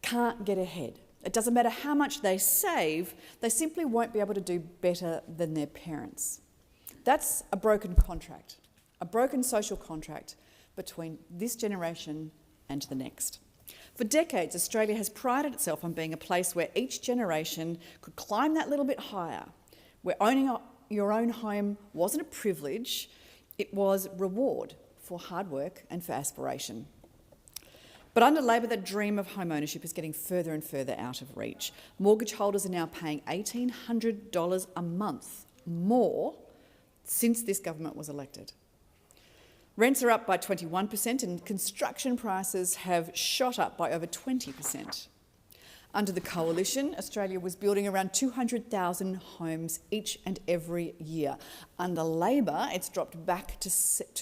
[SPEAKER 10] can't get ahead. It doesn't matter how much they save, they simply won't be able to do better than their parents. That's a broken contract, a broken social contract between this generation and the next. For decades, Australia has prided itself on being a place where each generation could climb that little bit higher, where owning your own home wasn't a privilege, it was reward for hard work and for aspiration. But under Labor, that dream of home ownership is getting further and further out of reach. Mortgage holders are now paying $1,800 a month more since this government was elected. Rents are up by 21% and construction prices have shot up by over 20%. Under the Coalition, Australia was building around 200,000 homes each and every year. Under Labor, it's dropped back to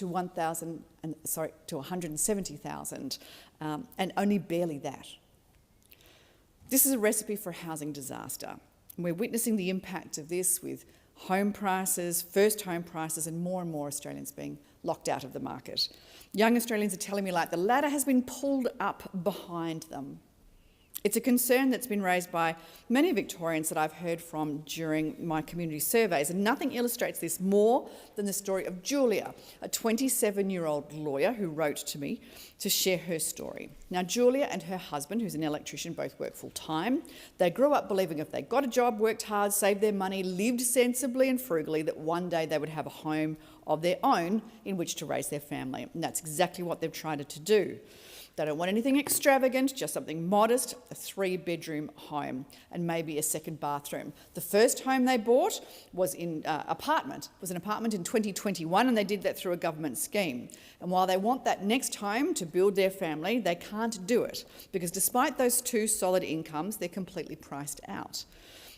[SPEAKER 10] 170,000, and only barely that. This is a recipe for a housing disaster. And we're witnessing the impact of this with home prices, first home prices, and more Australians being locked out of the market. Young Australians are telling me like the ladder has been pulled up behind them. It's a concern that's been raised by many Victorians that I've heard from during my community surveys, and nothing illustrates this more than the story of Julia, a 27-year-old lawyer who wrote to me to share her story. Now, Julia and her husband, who's an electrician, both work full-time. They grew up believing if they got a job, worked hard, saved their money, lived sensibly and frugally, that one day they would have a home of their own in which to raise their family. And that's exactly what they've tried to do. They don't want anything extravagant, just something modest, a 3-bedroom home and maybe a second bathroom. The first home they bought was an apartment in 2021, and they did that through a government scheme. And while they want that next home to build their family, they can't do it because despite those 2 solid incomes, they're completely priced out.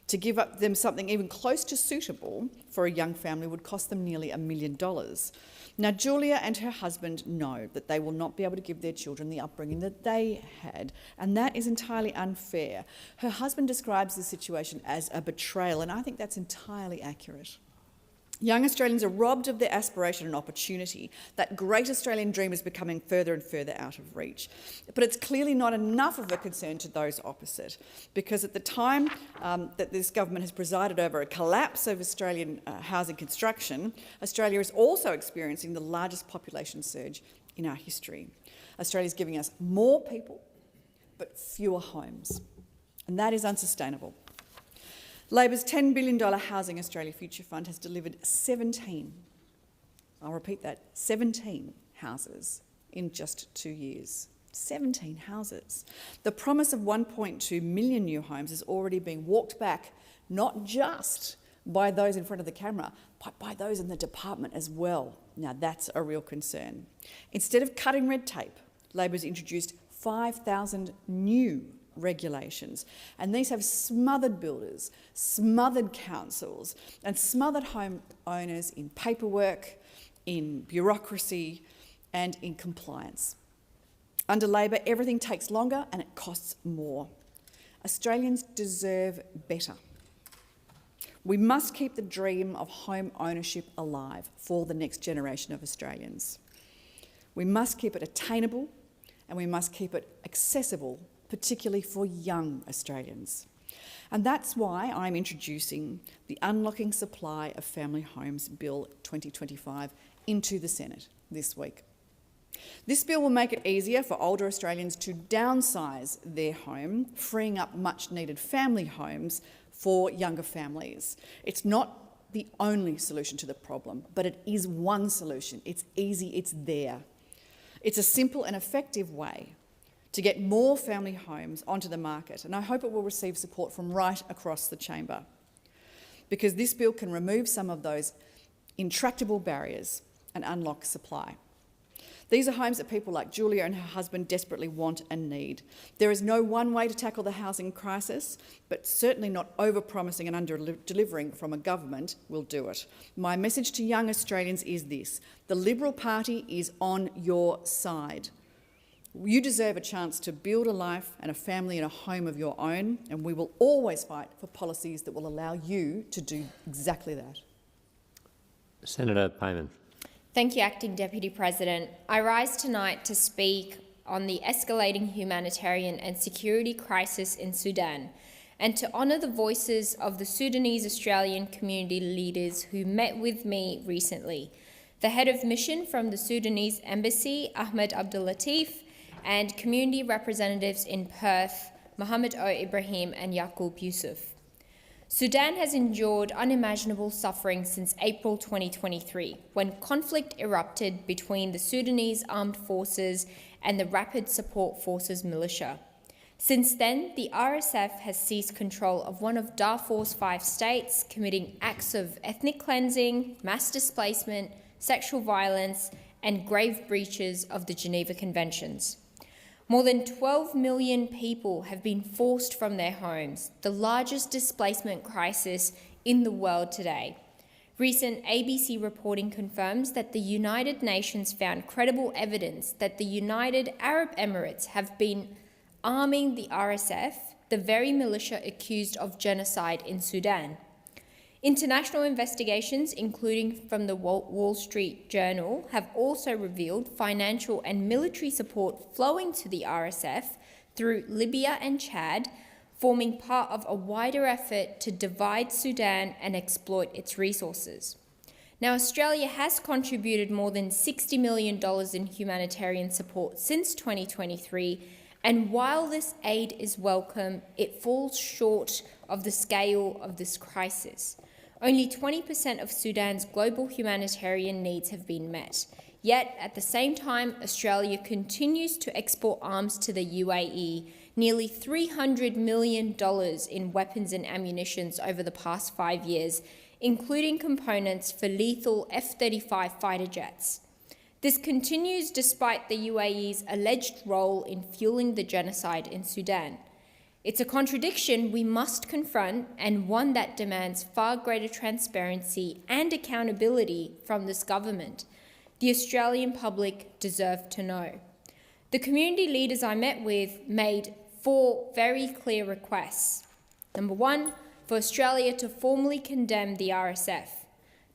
[SPEAKER 10] To give up them something even close to suitable for a young family would cost them nearly $1 million. Now, Julia and her husband know that they will not be able to give their children the upbringing that they had, and that is entirely unfair. Her husband describes the situation as a betrayal, and I think that's entirely accurate. Young Australians are robbed of their aspiration and opportunity. That great Australian dream is becoming further and further out of reach. But it's clearly not enough of a concern to those opposite, because at the time that this government has presided over a collapse of Australian housing construction, Australia is also experiencing the largest population surge in our history. Australia is giving us more people, but fewer homes, and that is unsustainable. Labor's $10 billion Housing Australia Future Fund has delivered 17, I'll repeat that, 17 houses in just 2 years. 17 houses. The promise of 1.2 million new homes is already being walked back, not just by those in front of the camera, but by those in the department as well. Now that's a real concern. Instead of cutting red tape, Labor's introduced 5,000 new regulations, and these have smothered builders, smothered councils, and smothered home owners in paperwork, in bureaucracy, and in compliance. Under Labor, everything takes longer and it costs more. Australians deserve better. We must keep the dream of home ownership alive for the next generation of Australians. We must keep it attainable and we must keep it accessible, particularly for young Australians. And that's why I'm introducing the Unlocking Supply of Family Homes Bill 2025 into the Senate this week. This bill will make it easier for older Australians to downsize their home, freeing up much-needed family homes for younger families. It's not the only solution to the problem, but it is one solution. It's easy, it's there. It's a simple and effective way to get more family homes onto the market, and I hope it will receive support from right across the chamber, because this bill can remove some of those intractable barriers and unlock supply. These are homes that people like Julia and her husband desperately want and need. There is no one way to tackle the housing crisis, but certainly not over-promising and under-delivering from a government will do it. My message to young Australians is this: the Liberal Party is on your side. You deserve a chance to build a life and a family and a home of your own, and we will always fight for policies that will allow you to do exactly that.
[SPEAKER 7] Senator Payman.
[SPEAKER 8] Thank you, Acting Deputy President. I rise tonight to speak on the escalating humanitarian and security crisis in Sudan and to honour the voices of the Sudanese Australian community leaders who met with me recently. The head of mission from the Sudanese Embassy, Ahmed Abdulatif, and community representatives in Perth, Mohammed O. Ibrahim and Yaqub Yusuf. Sudan has endured unimaginable suffering since April 2023, when conflict erupted between the Sudanese Armed Forces and the Rapid Support Forces militia. Since then, the RSF has seized control of one of Darfur's 5 states, committing acts of ethnic cleansing, mass displacement, sexual violence, and grave breaches of the Geneva Conventions. More than 12 million people have been forced from their homes, the largest displacement crisis in the world today. Recent ABC reporting confirms that the United Nations found credible evidence that the United Arab Emirates have been arming the RSF, the very militia accused of genocide in Sudan. International investigations, including from the Wall Street Journal, have also revealed financial and military support flowing to the RSF through Libya and Chad, forming part of a wider effort to divide Sudan and exploit its resources. Now, Australia has contributed more than $60 million in humanitarian support since 2023, and while this aid is welcome, it falls short of the scale of this crisis. Only 20% of Sudan's global humanitarian needs have been met. Yet, at the same time, Australia continues to export arms to the UAE, nearly $300 million in weapons and ammunition over the past 5 years, including components for lethal F-35 fighter jets. This continues despite the UAE's alleged role in fueling the genocide in Sudan. It's a contradiction we must confront, and one that demands far greater transparency and accountability from this government. The Australian public deserve to know. The community leaders I met with made 4 very clear requests. Number 1, for Australia to formally condemn the RSF,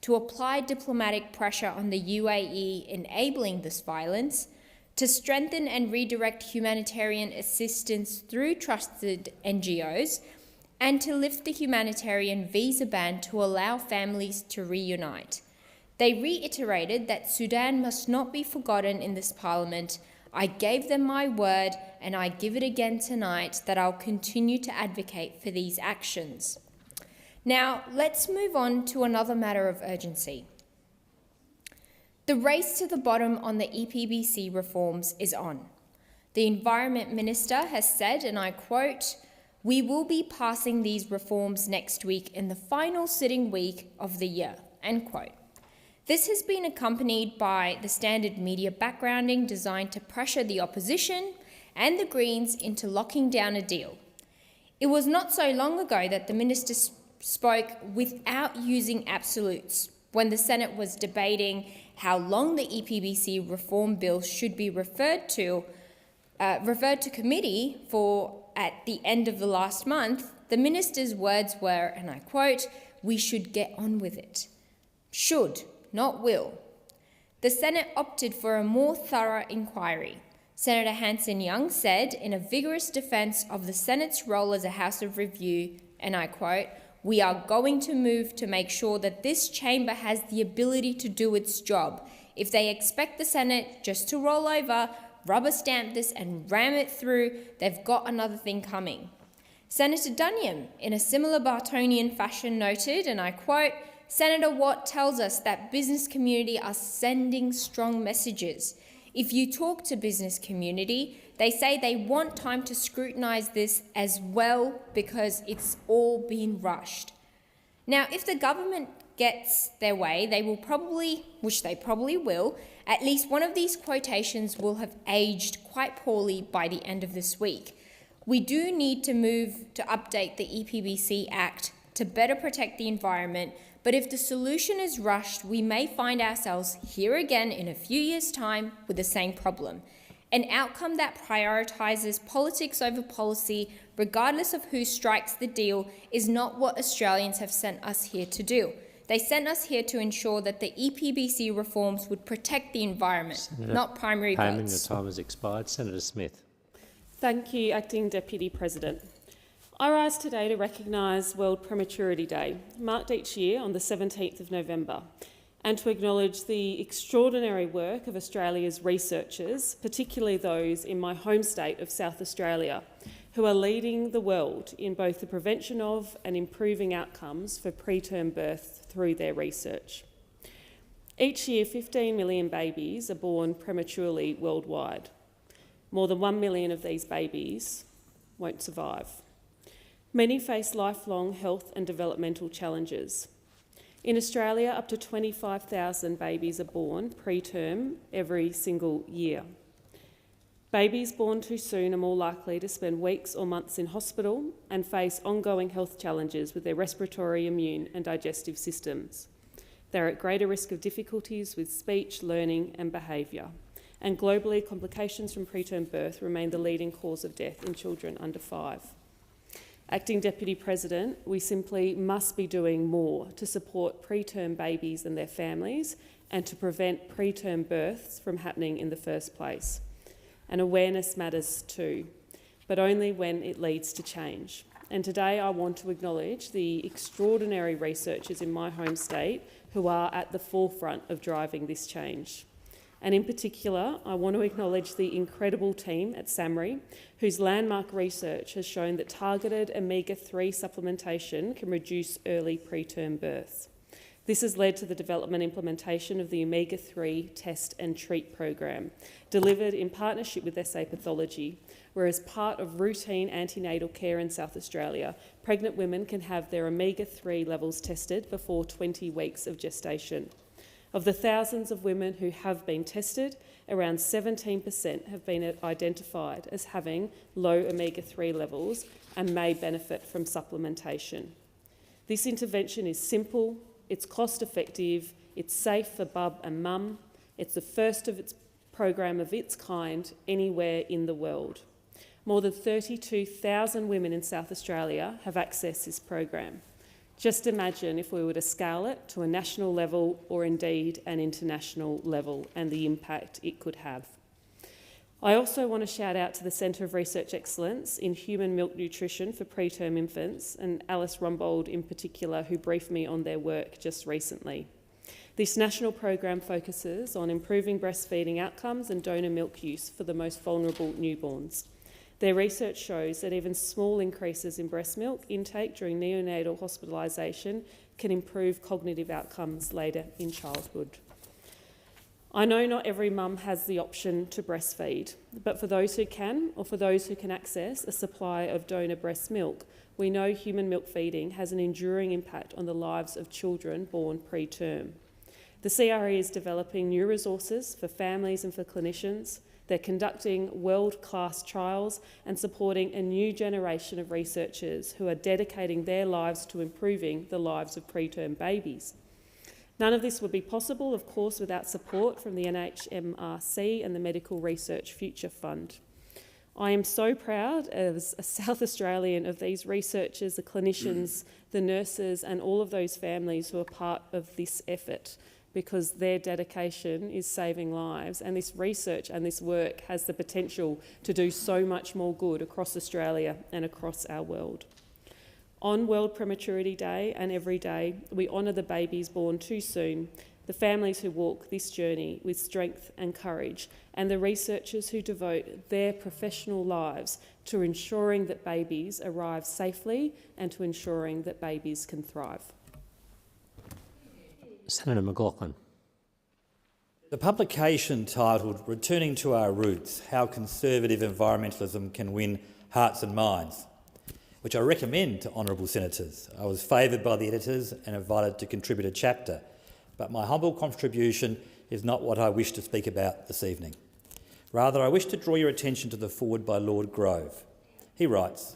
[SPEAKER 8] to apply diplomatic pressure on the UAE enabling this violence, to strengthen and redirect humanitarian assistance through trusted NGOs, and to lift the humanitarian visa ban to allow families to reunite. They reiterated that Sudan must not be forgotten in this Parliament. I gave them my word, and I give it again tonight, that I'll continue to advocate for these actions. Now, let's move on to another matter of urgency. The race to the bottom on the EPBC reforms is on. The Environment Minister has said, and I quote, "We will be passing these reforms next week in the final sitting week of the year," end quote. This has been accompanied by the standard media backgrounding designed to pressure the opposition and the Greens into locking down a deal. It was not so long ago that the minister spoke without using absolutes when the Senate was debating how long the EPBC reform bill should be referred to committee for at the end of the last month. The minister's words were, and I quote, "We should get on with it." Should, not will. The Senate opted for a more thorough inquiry. Senator Hanson-Young said, in a vigorous defence of the Senate's role as a House of Review, and I quote, "We are going to move to make sure that this chamber has the ability to do its job. If they expect the Senate just to roll over, rubber stamp this and ram it through, they've got another thing coming." Senator Duniam, in a similar Bartonian fashion, noted, and I quote, "Senator Watt tells us that business community are sending strong messages. If you talk to business community, they say they want time to scrutinise this as well because it's all been rushed." Now, if the government gets their way, they will probably, which they probably will, at least one of these quotations will have aged quite poorly by the end of this week. We do need to move to update the EPBC Act to better protect the environment, but if the solution is rushed, we may find ourselves here again in a few years' time with the same problem. An outcome that prioritises politics over policy, regardless of who strikes the deal, is not what Australians have sent us here to do. They sent us here to ensure that the EPBC reforms would protect the environment, not primary
[SPEAKER 7] Payman,
[SPEAKER 8] votes.
[SPEAKER 7] your time has expired. Senator Smith.
[SPEAKER 16] Thank you, Acting Deputy President. I rise today to recognise World Prematurity Day, marked each year on the 17th of November, and to acknowledge the extraordinary work of Australia's researchers, particularly those in my home state of South Australia, who are leading the world in both the prevention of and improving outcomes for preterm birth through their research. Each year, 15 million babies are born prematurely worldwide. More than 1 million of these babies won't survive. Many face lifelong health and developmental challenges. In Australia, up to 25,000 babies are born preterm every single year. Babies born too soon are more likely to spend weeks or months in hospital and face ongoing health challenges with their respiratory, immune and digestive systems. They're at greater risk of difficulties with speech, learning and behaviour. And globally, complications from preterm birth remain the leading cause of death in children under 5. Acting Deputy President, we simply must be doing more to support preterm babies and their families and to prevent preterm births from happening in the first place. And awareness matters too, but only when it leads to change. And today I want to acknowledge the extraordinary researchers in my home state who are at the forefront of driving this change. And in particular, I want to acknowledge the incredible team at SAMRI, whose landmark research has shown that targeted omega-3 supplementation can reduce early preterm births. This has led to the development and implementation of the omega-3 Test and Treat program, delivered in partnership with SA Pathology, where as part of routine antenatal care in South Australia, pregnant women can have their omega-3 levels tested before 20 weeks of gestation. Of the thousands of women who have been tested, around 17% have been identified as having low omega-3 levels and may benefit from supplementation. This intervention is simple, it's cost-effective, it's safe for bub and mum, it's the first of its program of its kind anywhere in the world. More than 32,000 women in South Australia have accessed this program. Just imagine if we were to scale it to a national level or indeed an international level and the impact it could have. I also want to shout out to the Centre of Research Excellence in Human Milk Nutrition for Preterm Infants and Alice Rumbold in particular, who briefed me on their work just recently. This national program focuses on improving breastfeeding outcomes and donor milk use for the most vulnerable newborns. Their research shows that even small increases in breast milk intake during neonatal hospitalisation can improve cognitive outcomes later in childhood. I know not every mum has the option to breastfeed, but for those who can, or for those who can access a supply of donor breast milk, we know human milk feeding has an enduring impact on the lives of children born preterm. The CRE is developing new resources for families and for clinicians. They're conducting world-class trials and supporting a new generation of researchers who are dedicating their lives to improving the lives of preterm babies. None of this would be possible, of course, without support from the NHMRC and the Medical Research Future Fund. I am so proud as a South Australian of these researchers, the clinicians, the nurses and all of those families who are part of this effort, because their dedication is saving lives, and this research and this work has the potential to do so much more good across Australia and across our world. On World Prematurity Day and every day, we honour the babies born too soon, the families who walk this journey with strength and courage, and the researchers who devote their professional lives to ensuring that babies arrive safely and to ensuring that babies can thrive.
[SPEAKER 7] Senator McLaughlin.
[SPEAKER 12] The publication titled "Returning to Our Roots: How Conservative Environmentalism Can Win Hearts and Minds," which I recommend to honourable senators. I was favoured by the editors and invited to contribute a chapter, but my humble contribution is not what I wish to speak about this evening. Rather, I wish to draw your attention to the foreword by Lord Grove. He writes,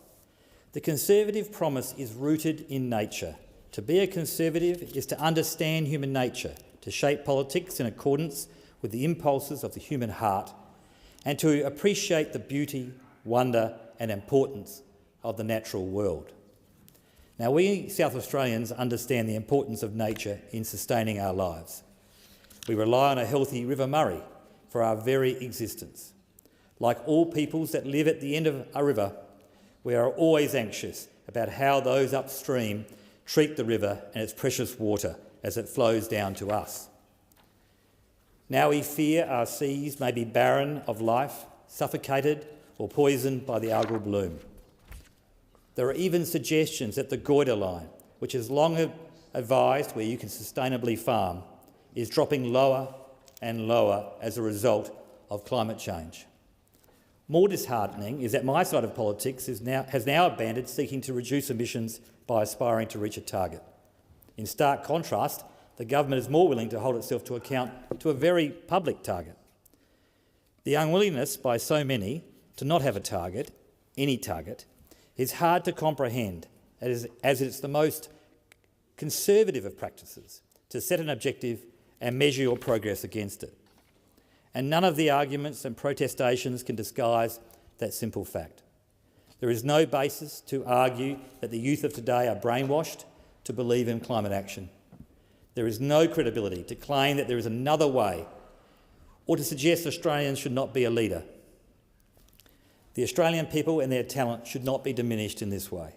[SPEAKER 12] "The conservative promise is rooted in nature. To be a conservative is to understand human nature, to shape politics in accordance with the impulses of the human heart, and to appreciate the beauty, wonder and importance of the natural world." Now, we South Australians understand the importance of nature in sustaining our lives. We rely on a healthy River Murray for our very existence. Like all peoples that live at the end of a river, we are always anxious about how those upstream treat the river and its precious water as it flows down to us. Now we fear our seas may be barren of life, suffocated or poisoned by the algal bloom. There are even suggestions that the goiter line, which is long advised where you can sustainably farm, is dropping lower and lower as a result of climate change. More disheartening is that my side of politics has now abandoned seeking to reduce emissions by aspiring to reach a target. In stark contrast, the government is more willing to hold itself to account to a very public target. The unwillingness by so many to not have a target, any target, is hard to comprehend, as it's the most conservative of practices to set an objective and measure your progress against it. And none of the arguments and protestations can disguise that simple fact. There is no basis to argue that the youth of today are brainwashed to believe in climate action. There is no credibility to claim that there is another way or to suggest Australians should not be a leader. The Australian people and their talent should not be diminished in this way.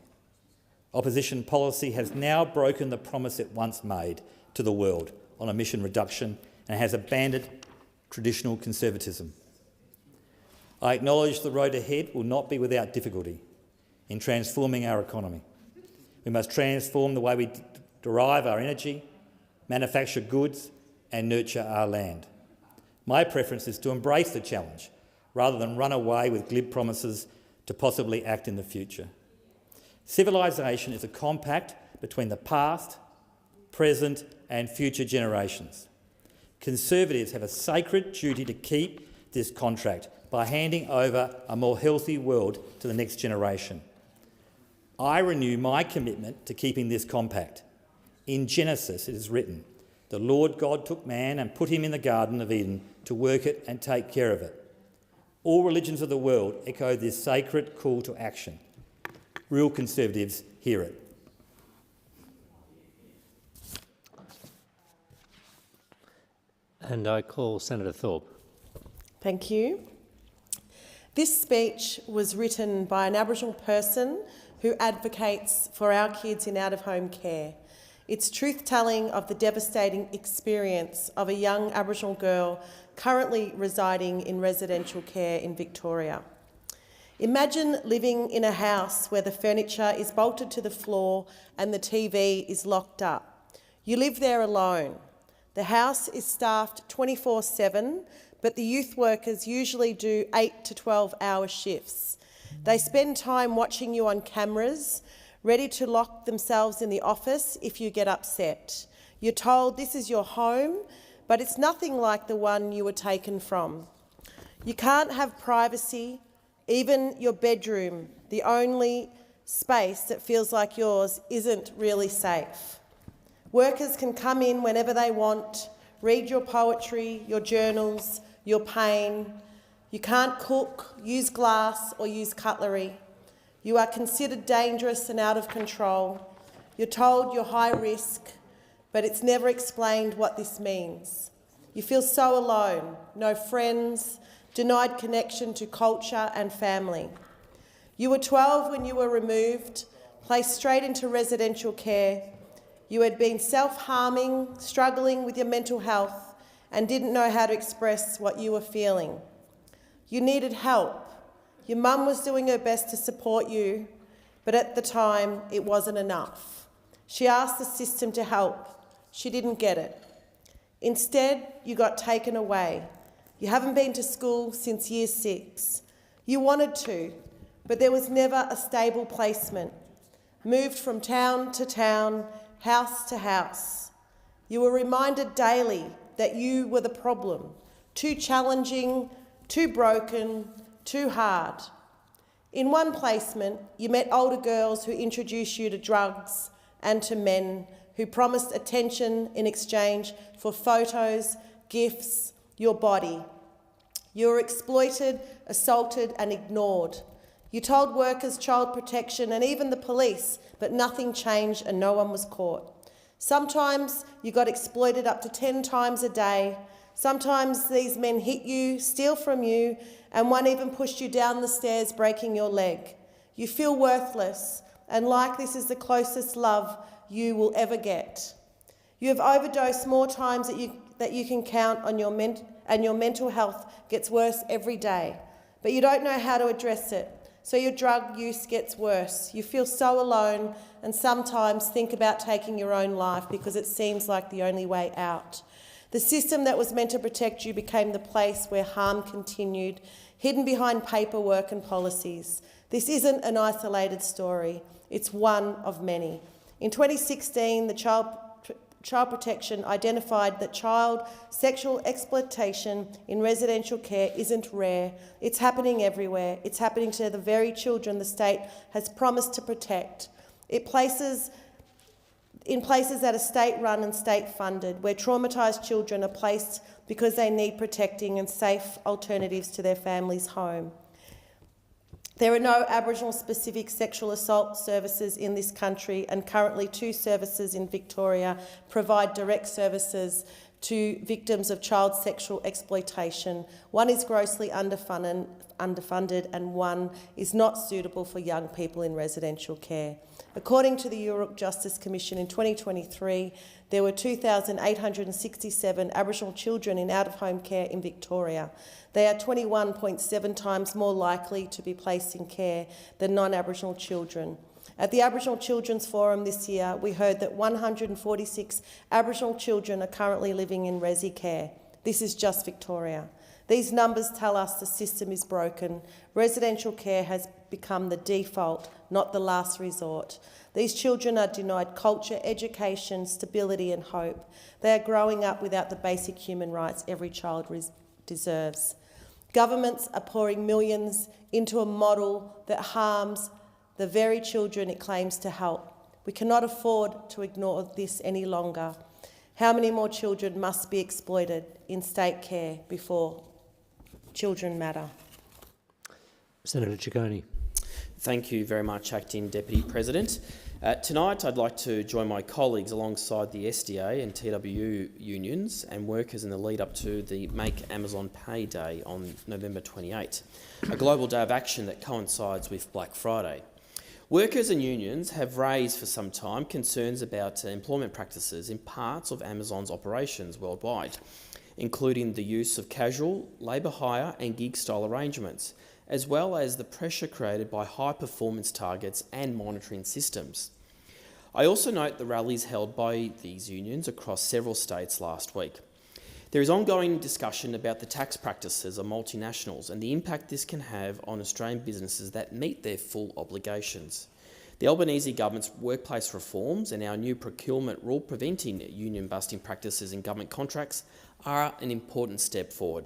[SPEAKER 12] Opposition policy has now broken the promise it once made to the world on emission reduction and has abandoned traditional conservatism. I acknowledge the road ahead will not be without difficulty in transforming our economy. We must transform the way we derive our energy, manufacture goods and nurture our land. My preference is to embrace the challenge rather than run away with glib promises to possibly act in the future. Civilisation is a compact between the past, present and future generations. Conservatives have a sacred duty to keep this contract by handing over a more healthy world to the next generation. I renew my commitment to keeping this compact. In Genesis it is written, "The Lord God took man and put him in the Garden of Eden to work it and take care of it." All religions of the world echo this sacred call to action. Real conservatives hear it.
[SPEAKER 7] And I call Senator Thorpe.
[SPEAKER 17] Thank you. This speech was written by an Aboriginal person who advocates for our kids in out-of-home care. It's truth-telling of the devastating experience of a young Aboriginal girl currently residing in residential care in Victoria. Imagine living in a house where the furniture is bolted to the floor and the TV is locked up. You live there alone. The house is staffed 24/7, but the youth workers usually do 8 to 12-hour shifts. They spend time watching you on cameras, ready to lock themselves in the office if you get upset. You're told this is your home, but it's nothing like the one you were taken from. You can't have privacy. Even your bedroom, the only space that feels like yours, isn't really safe. Workers can come in whenever they want, read your poetry, your journals, your pain. You can't cook, use glass or use cutlery. You are considered dangerous and out of control. You're told you're high risk, but it's never explained what this means. You feel so alone, no friends, denied connection to culture and family. You were 12 when you were removed, placed straight into residential care. You had been self-harming, struggling with your mental health, and didn't know how to express what you were feeling. You needed help. Your mum was doing her best to support you, but at the time it wasn't enough. She asked the system to help. She didn't get it. Instead, you got taken away. You haven't been to school since year 6. You wanted to, but there was never a stable placement. Moved from town to town, house to house. You were reminded daily that you were the problem. Too challenging, too broken, too hard. In one placement, you met older girls who introduced you to drugs and to men who promised attention in exchange for photos, gifts, your body. You were exploited, assaulted and ignored. You told workers, child protection and even the police, but nothing changed and no one was caught. Sometimes you got exploited up to 10 times a day. Sometimes these men hit you, steal from you, and one even pushed you down the stairs, breaking your leg. You feel worthless, and like this is the closest love you will ever get. You have overdosed more times that you can count on and your mental health gets worse every day, but you don't know how to address it, so your drug use gets worse. You feel so alone and sometimes think about taking your own life because it seems like the only way out. The system that was meant to protect you became the place where harm continued, hidden behind paperwork and policies. This isn't an isolated story, it's one of many. In 2016, the Child Protection identified that child sexual exploitation in residential care isn't rare. It's happening everywhere. It's happening to the very children the state has promised to protect. In places that are state-run and state-funded, where traumatised children are placed because they need protecting and safe alternatives to their family's home. There are no Aboriginal-specific sexual assault services in this country, and currently 2 services in Victoria provide direct services to victims of child sexual exploitation. One is grossly underfunded and one is not suitable for young people in residential care. According to the Europe Justice Commission, in 2023, there were 2,867 Aboriginal children in out-of-home care in Victoria. They are 21.7 times more likely to be placed in care than non-Aboriginal children. At the Aboriginal Children's Forum this year, we heard that 146 Aboriginal children are currently living in resi care. This is just Victoria. These numbers tell us the system is broken. Residential care has become the default, not the last resort. These children are denied culture, education, stability and hope. They are growing up without the basic human rights every child deserves. Governments are pouring millions into a model that harms the very children it claims to help. We cannot afford to ignore this any longer. How many more children must be exploited in state care before children matter?
[SPEAKER 7] Senator Ciccone.
[SPEAKER 2] Thank you very much, Acting Deputy President. Tonight I'd like to join my colleagues alongside the SDA and TWU unions and workers in the lead up to the Make Amazon Pay Day on November 28, a global day of action that coincides with Black Friday. Workers and unions have raised for some time concerns about employment practices in parts of Amazon's operations worldwide, including the use of casual, labour hire and gig-style arrangements, as well as the pressure created by high performance targets and monitoring systems. I also note the rallies held by these unions across several states last week. There is ongoing discussion about the tax practices of multinationals and the impact this can have on Australian businesses that meet their full obligations. The Albanese government's workplace reforms and our new procurement rule preventing union-busting practices in government contracts are an important step forward.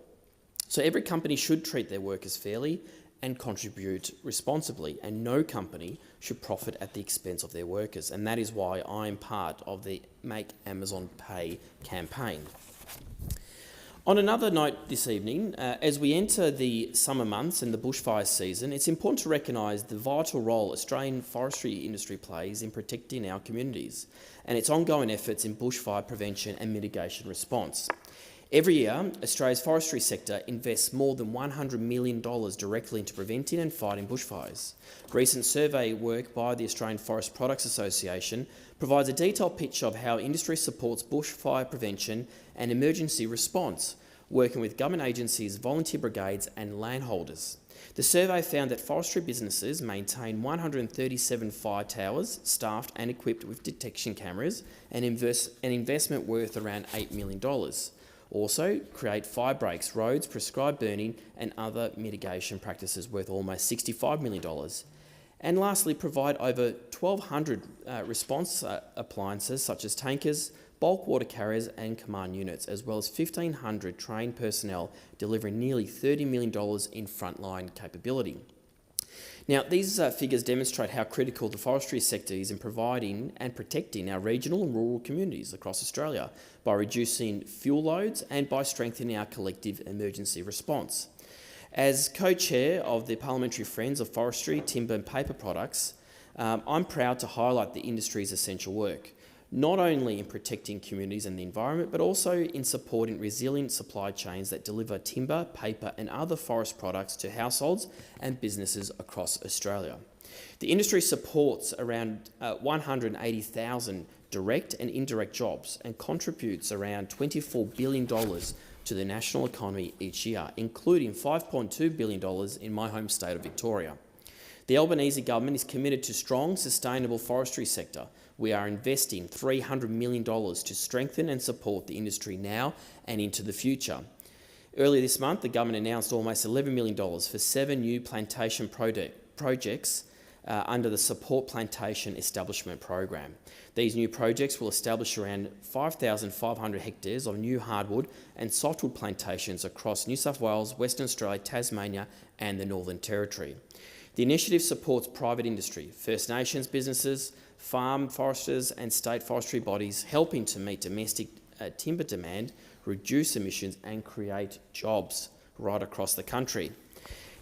[SPEAKER 2] So every company should treat their workers fairly and contribute responsibly, and no company should profit at the expense of their workers, and that is why I am part of the Make Amazon Pay campaign. On another note this evening, as we enter the summer months and the bushfire season, it's important to recognise the vital role Australian forestry industry plays in protecting our communities and its ongoing efforts in bushfire prevention and mitigation response. Every year, Australia's forestry sector invests more than $100 million directly into preventing and fighting bushfires. Recent survey work by the Australian Forest Products Association provides a detailed picture of how industry supports bushfire prevention and emergency response, working with government agencies, volunteer brigades and landholders. The survey found that forestry businesses maintain 137 fire towers, staffed and equipped with detection cameras, and an investment worth around $8 million. Also, create fire breaks, roads, prescribed burning and other mitigation practices worth almost $65 million. And lastly, provide over 1,200 response appliances such as tankers, bulk water carriers and command units, as well as 1,500 trained personnel delivering nearly $30 million in frontline capability. Now, these figures demonstrate how critical the forestry sector is in providing and protecting our regional and rural communities across Australia by reducing fuel loads and by strengthening our collective emergency response. As co-chair of the Parliamentary Friends of Forestry, Timber and Paper Products, I'm proud to highlight the industry's essential work, not only in protecting communities and the environment, but also in supporting resilient supply chains that deliver timber, paper and other forest products to households and businesses across Australia. The industry supports around 180,000 direct and indirect jobs and contributes around $24 billion to the national economy each year, including $5.2 billion in my home state of Victoria. The Albanese government is committed to strong, sustainable forestry sector. We are investing $300 million to strengthen and support the industry now and into the future. Earlier this month, the government announced almost $11 million for 7 new plantation projects under the Support Plantation Establishment Program. These new projects will establish around 5,500 hectares of new hardwood and softwood plantations across New South Wales, Western Australia, Tasmania and the Northern Territory. The initiative supports private industry, First Nations businesses, farm foresters and state forestry bodies, helping to meet domestic timber demand, reduce emissions and create jobs right across the country.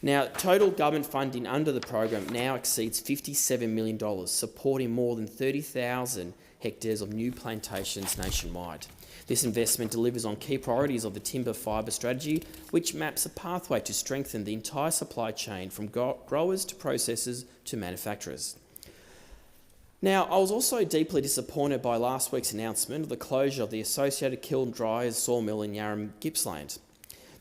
[SPEAKER 2] Now, total government funding under the program now exceeds $57 million, supporting more than 30,000 hectares of new plantations nationwide. This investment delivers on key priorities of the timber fibre strategy, which maps a pathway to strengthen the entire supply chain from growers to processors to manufacturers. Now, I was also deeply disappointed by last week's announcement of the closure of the Associated Kiln Dryers sawmill in Yarram, Gippsland.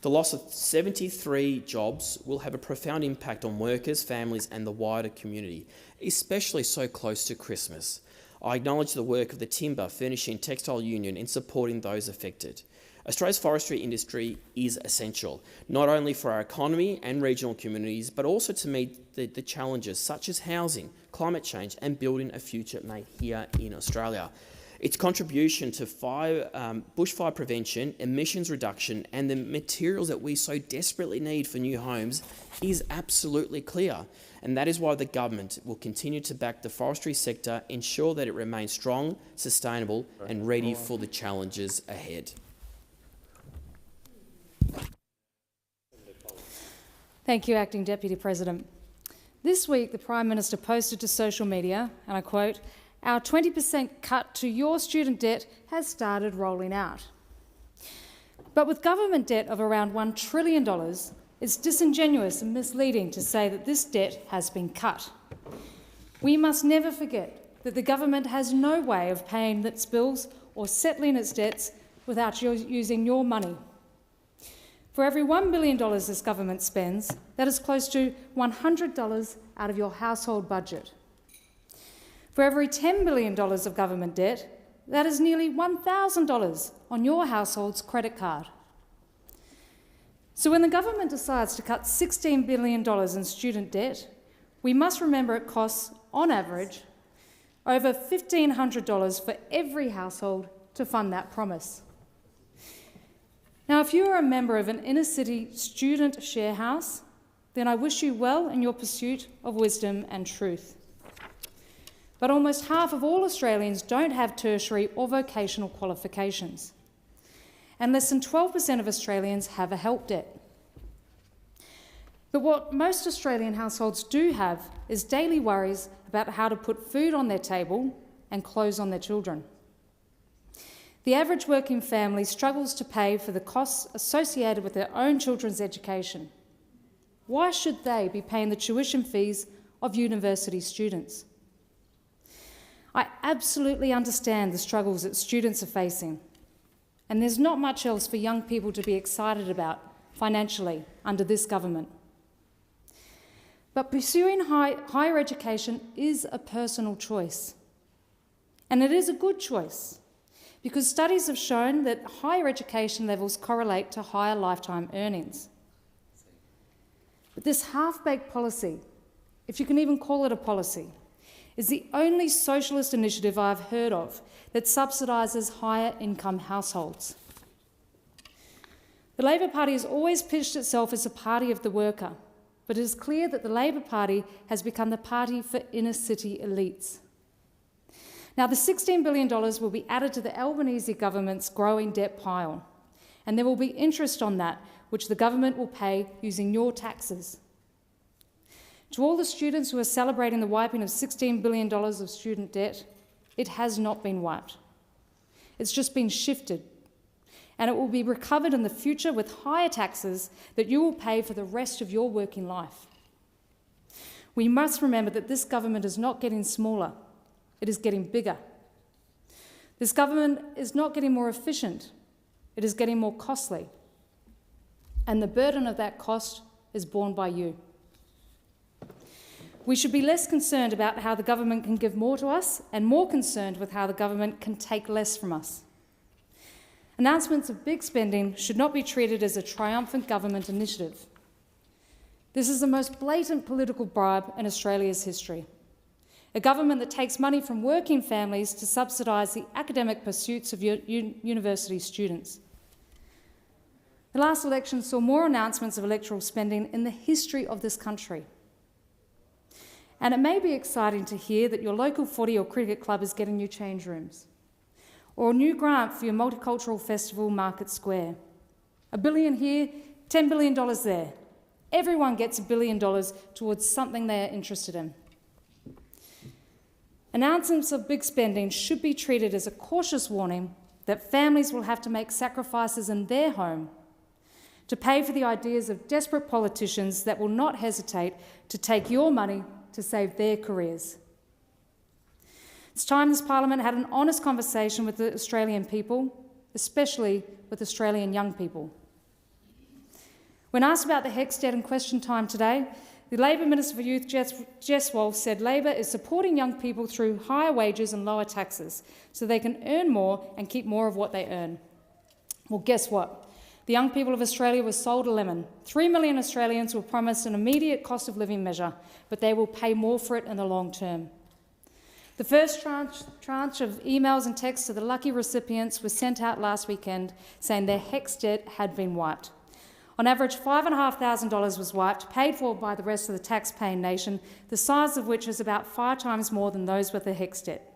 [SPEAKER 2] The loss of 73 jobs will have a profound impact on workers, families and the wider community, especially so close to Christmas. I acknowledge the work of the Timber, Furnishing and Textile Union in supporting those affected. Australia's forestry industry is essential, not only for our economy and regional communities, but also to meet the challenges such as housing, climate change and building a future made here in Australia. Its contribution to bushfire prevention, emissions reduction and the materials that we so desperately need for new homes is absolutely clear. And that is why the government will continue to back the forestry sector, ensure that it remains strong, sustainable and ready for the challenges ahead.
[SPEAKER 13] Thank you, Acting Deputy President. This week, the Prime Minister posted to social media, and I quote, "Our 20% cut to your student debt has started rolling out." But with government debt of around $1 trillion, it's disingenuous and misleading to say that this debt has been cut. We must never forget that the government has no way of paying its bills or settling its debts without using your money. For every $1 billion this government spends, that is close to $100 out of your household budget. For every $10 billion of government debt, that is nearly $1,000 on your household's credit card. So when the government decides to cut $16 billion in student debt, we must remember it costs, on average, over $1,500 for every household to fund that promise. Now, if you are a member of an inner-city student share house, then I wish you well in your pursuit of wisdom and truth. But almost half of all Australians don't have tertiary or vocational qualifications, and less than 12% of Australians have a help debt. But what most Australian households do have is daily worries about how to put food on their table and clothes on their children. The average working family struggles to pay for the costs associated with their own children's education. Why should they be paying the tuition fees of university students? I absolutely understand the struggles that students are facing, and there's not much else for young people to be excited about financially under this government. But pursuing higher education is a personal choice, and it is a good choice, because studies have shown that higher education levels correlate to higher lifetime earnings. But this half-baked policy, if you can even call it a policy, is the only socialist initiative I've heard of that subsidises higher income households. The Labor Party has always pitched itself as a party of the worker, but it is clear that the Labor Party has become the party for inner-city elites. Now, the $16 billion will be added to the Albanese government's growing debt pile, and there will be interest on that, which the government will pay using your taxes. To all the students who are celebrating the wiping of $16 billion of student debt, it has not been wiped. It's just been shifted, and it will be recovered in the future with higher taxes that you will pay for the rest of your working life. We must remember that this government is not getting smaller, it is getting bigger. This government is not getting more efficient, it is getting more costly. And the burden of that cost is borne by you. We should be less concerned about how the government can give more to us and more concerned with how the government can take less from us. Announcements of big spending should not be treated as a triumphant government initiative. This is the most blatant political bribe in Australia's history. A government that takes money from working families to subsidise the academic pursuits of university students. The last election saw more announcements of electoral spending in the history of this country. And it may be exciting to hear that your local footy or cricket club is getting new change rooms, or a new grant for your multicultural festival, Market Square. $1 billion here, $10 billion there. Everyone gets $1 billion towards something they are interested in. Announcements of big spending should be treated as a cautious warning that families will have to make sacrifices in their home to pay for the ideas of desperate politicians that will not hesitate to take your money to save their careers. It's time this Parliament had an honest conversation with the Australian people, especially with Australian young people. When asked about the HECS debt in question time today, the Labor Minister for Youth, Jess Wolf, said Labor is supporting young people through higher wages and lower taxes so they can earn more and keep more of what they earn. Well, guess what? The young people of Australia were sold a lemon. 3 million Australians were promised an immediate cost of living measure, but they will pay more for it in the long term. The first tranche of emails and texts to the lucky recipients was sent out last weekend saying their HECS debt had been wiped. On average, $5,500 was wiped, paid for by the rest of the tax-paying nation, the size of which is about 5 times more than those with the HECS debt.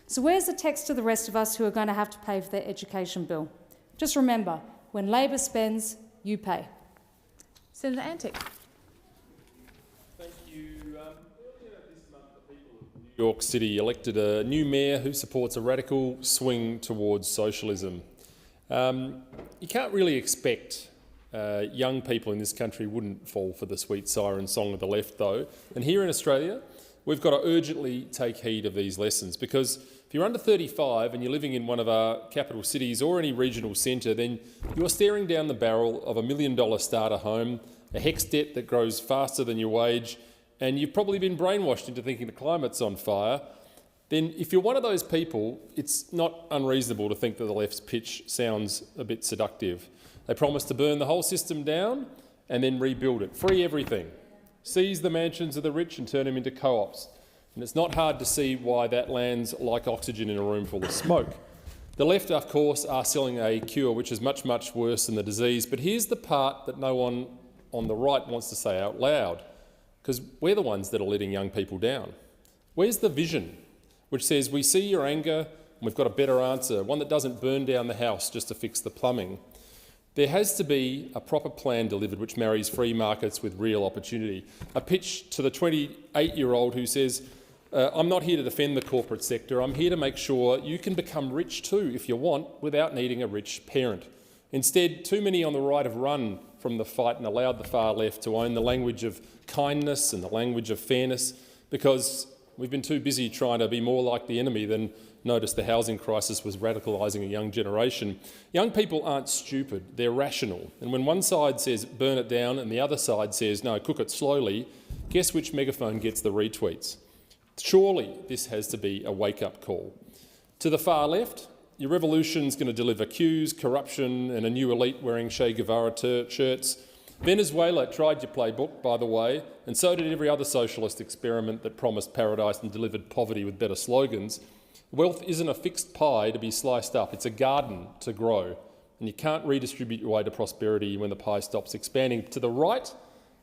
[SPEAKER 13] So where's the text to the rest of us who are going to have to pay for their education bill? Just remember, when Labor spends, you pay. Senator Antic.
[SPEAKER 1] Thank you. Earlier this month, the people of New York City elected a new mayor who supports a radical swing towards socialism. You can't really expect young people in this country wouldn't fall for the sweet siren song of the left, though. And here in Australia, we've got to urgently take heed of these lessons, because if you're under 35 and you're living in one of our capital cities or any regional centre, then you're staring down the barrel of $1 million starter home, a HEX debt that grows faster than your wage, and you've probably been brainwashed into thinking the climate's on fire. Then if you're one of those people, it's not unreasonable to think that the left's pitch sounds a bit seductive. They promise to burn the whole system down and then rebuild it, free everything, seize the mansions of the rich and turn them into co-ops. And it's not hard to see why that lands like oxygen in a room full of smoke. The left, of course, are selling a cure which is much, much worse than the disease. But here's the part that no one on the right wants to say out loud, because we're the ones that are letting young people down. Where's the vision which says, we see your anger and we've got a better answer, one that doesn't burn down the house just to fix the plumbing? There has to be a proper plan delivered which marries free markets with real opportunity. A pitch to the 28-year-old who says, I'm not here to defend the corporate sector, I'm here to make sure you can become rich too if you want, without needing a rich parent. Instead, too many on the right have run from the fight and allowed the far left to own the language of kindness and the language of fairness, because we've been too busy trying to be more like the enemy than notice the housing crisis was radicalising a young generation. Young people aren't stupid, they're rational. And when one side says burn it down and the other side says no, cook it slowly, guess which megaphone gets the retweets? Surely this has to be a wake-up call. To the far left, your revolution's going to deliver queues, corruption and a new elite wearing Che Guevara shirts. Venezuela tried your playbook, by the way, and so did every other socialist experiment that promised paradise and delivered poverty with better slogans. Wealth isn't a fixed pie to be sliced up, it's a garden to grow, and you can't redistribute your way to prosperity when the pie stops expanding. To the right,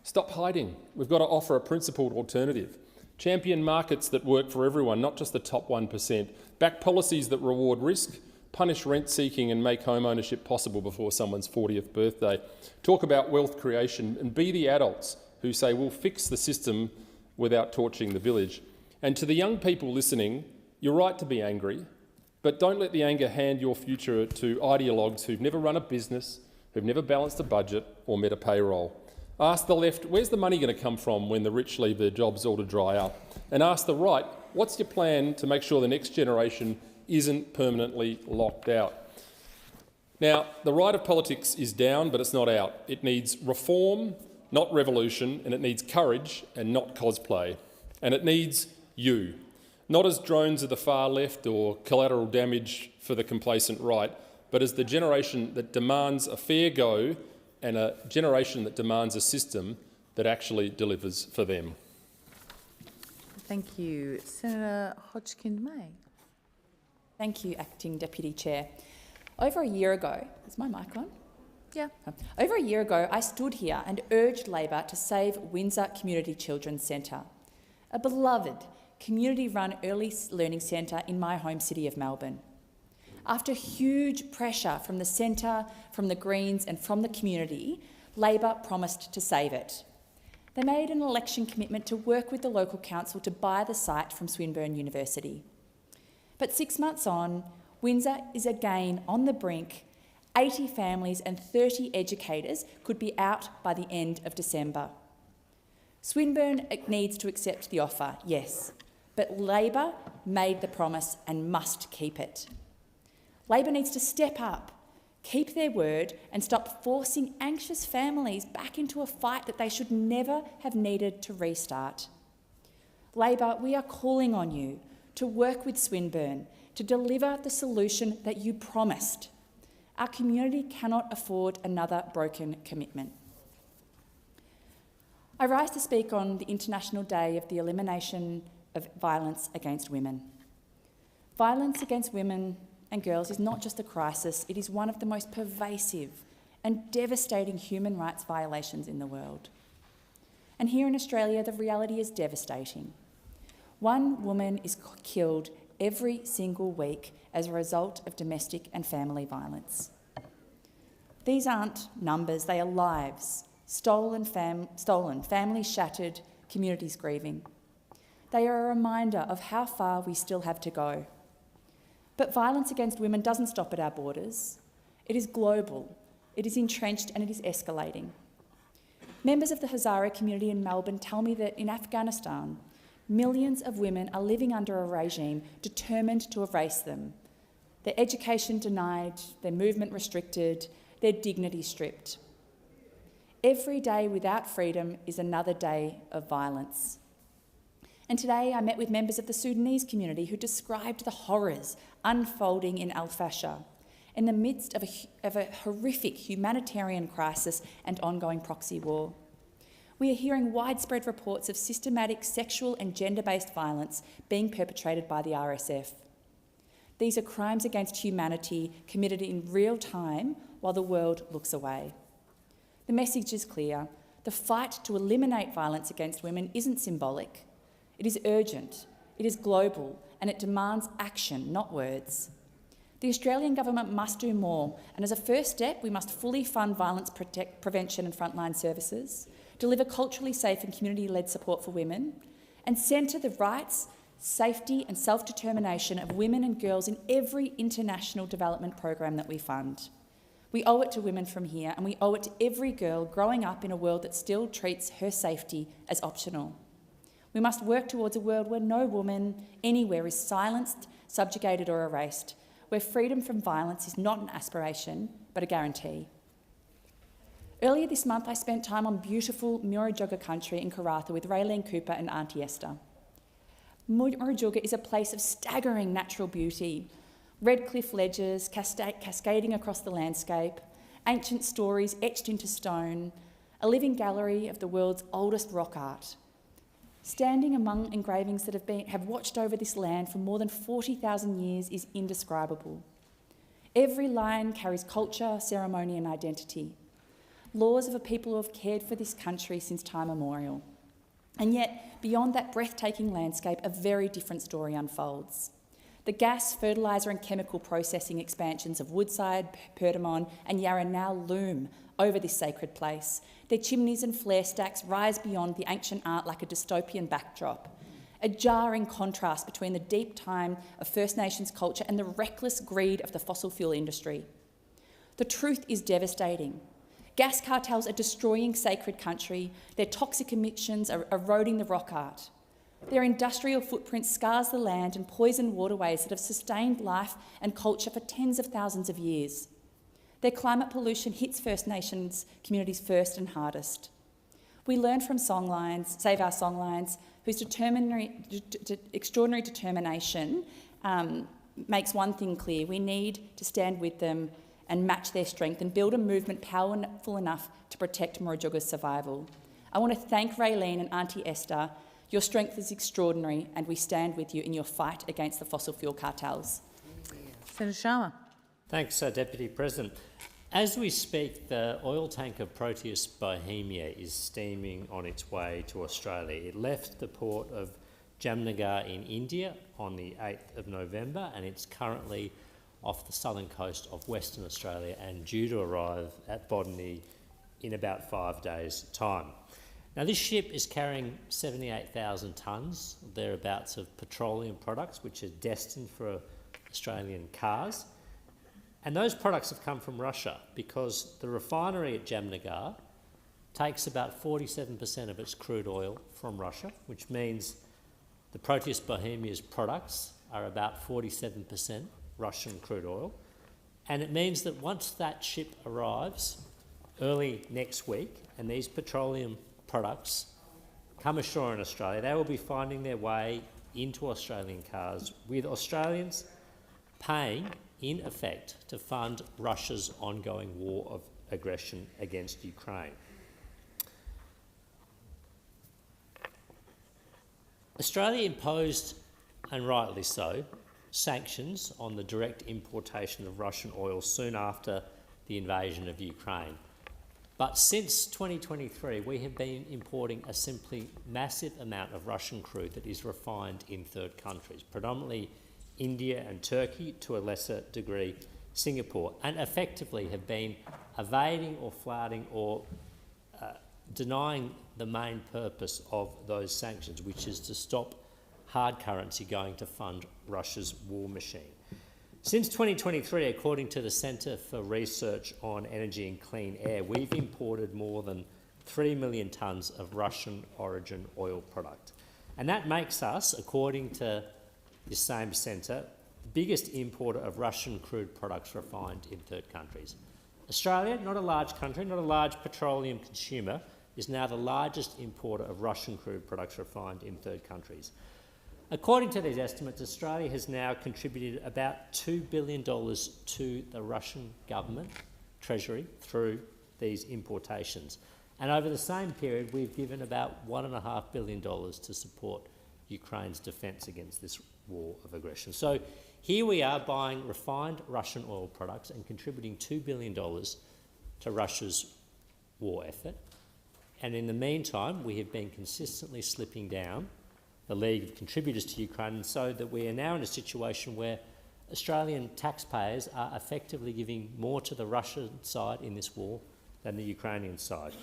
[SPEAKER 1] stop hiding. We've got to offer a principled alternative. Champion markets that work for everyone, not just the top 1%. Back policies that reward risk, punish rent-seeking and make home ownership possible before someone's 40th birthday. Talk about wealth creation and be the adults who say we'll fix the system without torching the village. And to the young people listening, you're right to be angry, but don't let the anger hand your future to ideologues who've never run a business, who've never balanced a budget or met a payroll. Ask the left, where's the money going to come from when the rich leave their jobs all to dry up? And ask the right, what's your plan to make sure the next generation isn't permanently locked out? Now, the right of politics is down, but it's not out. It needs reform, not revolution, and it needs courage and not cosplay. And it needs you, not as drones of the far left or collateral damage for the complacent right, but as the generation that demands a fair go and a generation that demands a system that actually delivers for them.
[SPEAKER 11] Thank you. Senator Hodgkin-May. Thank you, Acting Deputy Chair. Over a year ago, is my mic on? Yeah. Over a year ago, I stood here and urged Labor to save Windsor Community Children's Centre, a beloved community-run early learning centre in my home city of Melbourne. After huge pressure from the centre, from the Greens and from the community, Labor promised to save it. They made an election commitment to work with the local council to buy the site from Swinburne University. But 6 months on, Windsor is again on the brink. 80 families and 30 educators could be out by the end of December. Swinburne needs to accept the offer, yes, but Labor made the promise and must keep it. Labor needs to step up, keep their word and stop forcing anxious families back into a fight that they should never have needed to restart. Labor, we are calling on you to work with Swinburne to deliver the solution that you promised. Our community cannot afford another broken commitment. I rise to speak on the International Day of the Elimination of Violence Against Women. Violence against women and girls is not just a crisis, it is one of the most pervasive and devastating human rights violations in the world. And here in Australia, the reality is devastating. One woman is killed every single week as a result of domestic and family violence. These aren't numbers, they are lives, stolen, families shattered, communities grieving. They are a reminder of how far we still have to go. But violence against women doesn't stop at our borders. It is global, it is entrenched and it is escalating. Members of the Hazara community in Melbourne tell me that in Afghanistan, Millions of women are living under a regime determined to erase them. Their education denied, their movement restricted, their dignity stripped. Every day without freedom is another day of violence. And today I met with members of the Sudanese community who described the horrors unfolding in Al Fasher in the midst of a horrific humanitarian crisis and ongoing proxy war. We are hearing widespread reports of systematic sexual and gender-based violence being perpetrated by the RSF. These are crimes against humanity committed in real time while the world looks away. The message is clear. The fight to eliminate violence against women isn't symbolic. It is urgent, it is global, and it demands action, not words. The Australian Government must do more, and as a first step, we must fully fund violence prevention and frontline services, deliver culturally safe and community-led support for women, and centre the rights, safety and self-determination of women and girls in every international development program that we fund. We owe it to women from here, and we owe it to every girl growing up in a world that still treats her safety as optional. We must work towards a world where no woman anywhere is silenced, subjugated or erased, where freedom from violence is not an aspiration, but a guarantee. Earlier this month, I spent time on beautiful Murujuga country in Karratha with Raylene Cooper and Auntie Esther. Murujuga is a place of staggering natural beauty, red cliff ledges cascading across the landscape, ancient stories etched into stone, a living gallery of the world's oldest rock art. Standing among engravings that have watched over this land for more than 40,000 years is indescribable. Every line carries culture, ceremony and identity, laws of a people who have cared for this country since time immemorial. And yet, beyond that breathtaking landscape, a very different story unfolds. The gas, fertiliser and chemical processing expansions of Woodside, Perdaman and Yarra now loom over this sacred place. Their chimneys and flare stacks rise beyond the ancient art like a dystopian backdrop, a jarring contrast between the deep time of First Nations culture and the reckless greed of the fossil fuel industry. The truth is devastating. Gas cartels are destroying sacred country, their toxic emissions are eroding the rock art. Their industrial footprint scars the land and poison waterways that have sustained life and culture for tens of thousands of years. Their climate pollution hits First Nations communities first and hardest. We learn from songlines, Save Our Songlines, whose extraordinary determination makes one thing clear. We need to stand with them and match their strength and build a movement powerful enough to protect Murujuga's survival. I want to thank Raylene and Auntie Esther. Your strength is extraordinary and we stand with you in your fight against the fossil fuel cartels.
[SPEAKER 4] Senator Sharma.
[SPEAKER 7] Thanks, Deputy President. As we speak, the oil tanker Proteus Bohemia is steaming on its way to Australia. It left the port of Jamnagar in India on the 8th of November and it's currently off the southern coast of Western Australia and due to arrive at Botany in about 5 days' time. Now, this ship is carrying 78,000 tonnes, thereabouts, of petroleum products which are destined for Australian cars. And those products have come from Russia because the refinery at Jamnagar takes about 47% of its crude oil from Russia, which means the Proteus Bohemia's products are about 47% Russian crude oil. And it means that once that ship arrives early next week and these petroleum products come ashore in Australia, they will be finding their way into Australian cars, with Australians paying, in effect, to fund Russia's ongoing war of aggression against Ukraine. Australia imposed, and rightly so, sanctions on the direct importation of Russian oil soon after the invasion of Ukraine. But since 2023, we have been importing a simply massive amount of Russian crude that is refined in third countries, predominantly India and Turkey, to a lesser degree Singapore, and effectively have been evading or flouting or denying the main purpose of those sanctions, which is to stop hard currency going to fund Russia's war machine. Since 2023, according to the Centre for Research on Energy and Clean Air, we've imported more than 3 million tonnes of Russian origin oil product. And that makes us, according to this same centre, the biggest importer of Russian crude products refined in third countries. Australia, not a large country, not a large petroleum consumer, is now the largest importer of Russian crude products refined in third countries. According to these estimates, Australia has now contributed about $2 billion to the Russian government treasury through these importations. And over the same period, we've given about $1.5 billion to support Ukraine's defence against this war of aggression. So here we are buying refined Russian oil products and contributing $2 billion to Russia's war effort. And in the meantime, we have been consistently slipping down the league of contributors to Ukraine, so that we are now in a situation where Australian taxpayers are effectively giving more to the Russian side in this war than the Ukrainian side.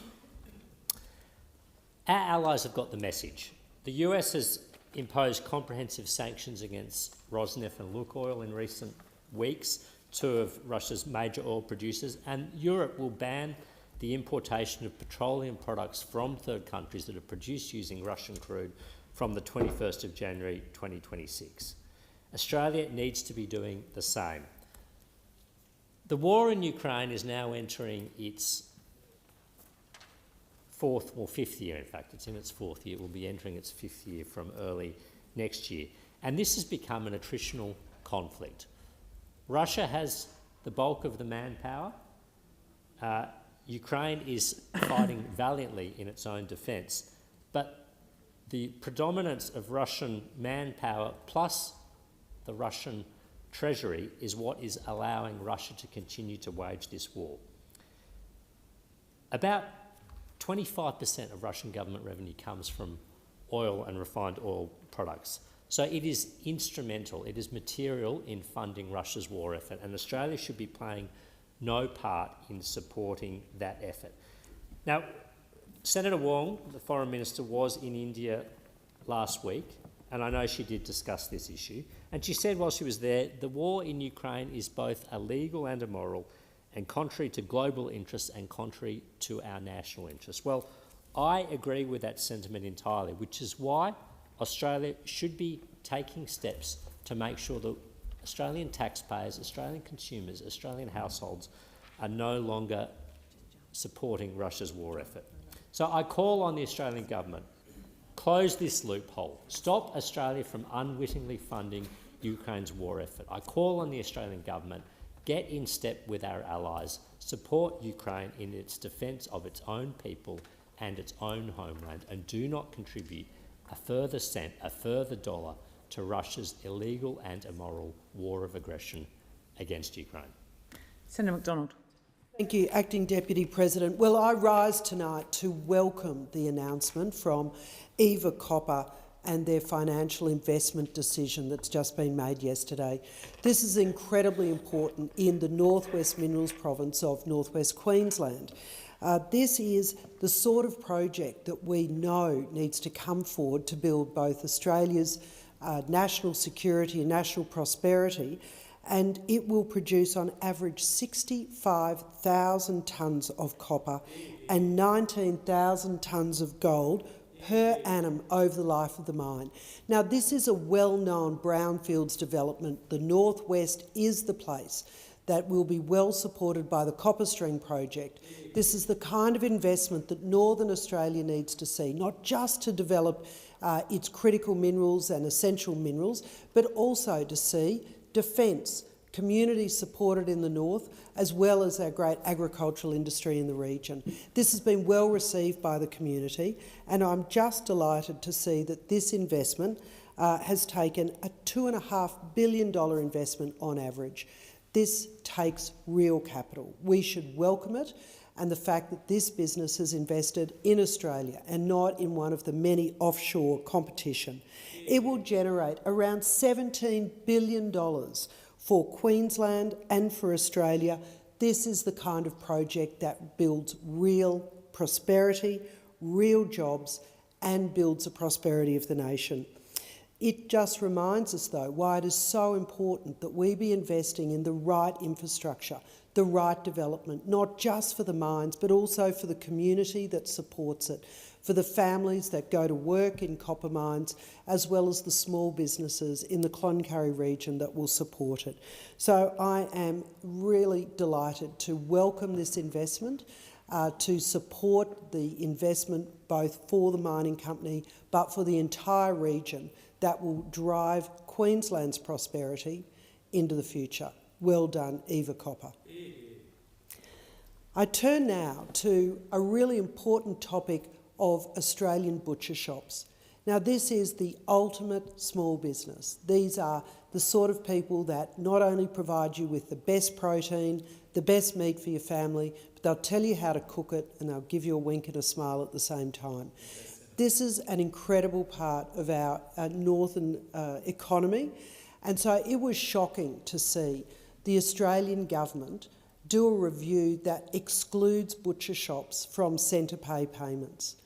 [SPEAKER 7] Our allies have got the message. The US has imposed comprehensive sanctions against Rosneft and Lukoil in recent weeks, two of Russia's major oil producers, and Europe will ban the importation of petroleum products from third countries that are produced using Russian crude from the 21st of January 2026. Australia needs to be doing the same. The war in Ukraine is now entering its fifth year, in fact. It's in its fourth year. It will be entering its fifth year from early next year. And this has become an attritional conflict. Russia has the bulk of the manpower. Ukraine is fighting valiantly in its own defence. But the predominance of Russian manpower plus the Russian treasury is what is allowing Russia to continue to wage this war. About 25% of Russian government revenue comes from oil and refined oil products. So it is instrumental, it is material in funding Russia's war effort, and Australia should be playing no part in supporting that effort. Now, Senator Wong, the Foreign Minister, was in India last week, and I know she did discuss this issue, and she said while she was there, the war in Ukraine is both illegal and immoral, and contrary to global interests and contrary to our national interests. Well, I agree with that sentiment entirely, which is why Australia should be taking steps to make sure that Australian taxpayers, Australian consumers, Australian households are no longer supporting Russia's war effort. So I call on the Australian government, close this loophole, stop Australia from unwittingly funding Ukraine's war effort. I call on the Australian government, get in step with our allies, support Ukraine in its defence of its own people and its own homeland, and do not contribute a further cent, a further dollar to Russia's illegal and immoral war of aggression against Ukraine.
[SPEAKER 4] Senator McDonald.
[SPEAKER 15] Thank you, Acting Deputy President. Well, I rise tonight to welcome the announcement from Eva Copper and their financial investment decision that's just been made yesterday. This is incredibly important in the Northwest Minerals province of Northwest Queensland. This is the sort of project that we know needs to come forward to build both Australia's national security and national prosperity, and it will produce on average 65,000 tonnes of copper and 19,000 tonnes of gold per annum over the life of the mine. Now, this is a well-known brownfields development. The Northwest is the place that will be well supported by the Copper String project. This is the kind of investment that Northern Australia needs to see, not just to develop its critical minerals and essential minerals, but also to see defence, communities supported in the north, as well as our great agricultural industry in the region. This has been well received by the community, and I'm just delighted to see that this investment has taken a $2.5 billion investment on average. This takes real capital. We should welcome it, and the fact that this business has invested in Australia and not in one of the many offshore competition. It will generate around $17 billion for Queensland and for Australia. This is the kind of project that builds real prosperity, real jobs, and builds the prosperity of the nation. It just reminds us, though, why it is so important that we be investing in the right infrastructure, the right development, not just for the mines, but also for the community that supports it, for the families that go to work in copper mines, as well as the small businesses in the Cloncurry region that will support it. So I am really delighted to welcome this investment, to support the investment both for the mining company but for the entire region that will drive Queensland's prosperity into the future. Well done, Eva Copper. I turn now to a really important topic of Australian butcher shops. Now, this is the ultimate small business. These are the sort of people that not only provide you with the best protein, the best meat for your family, but they'll tell you how to cook it and they'll give you a wink and a smile at the same time. This is an incredible part of our northern economy, and so it was shocking to see the Australian government do a review that excludes butcher shops from centre pay payments.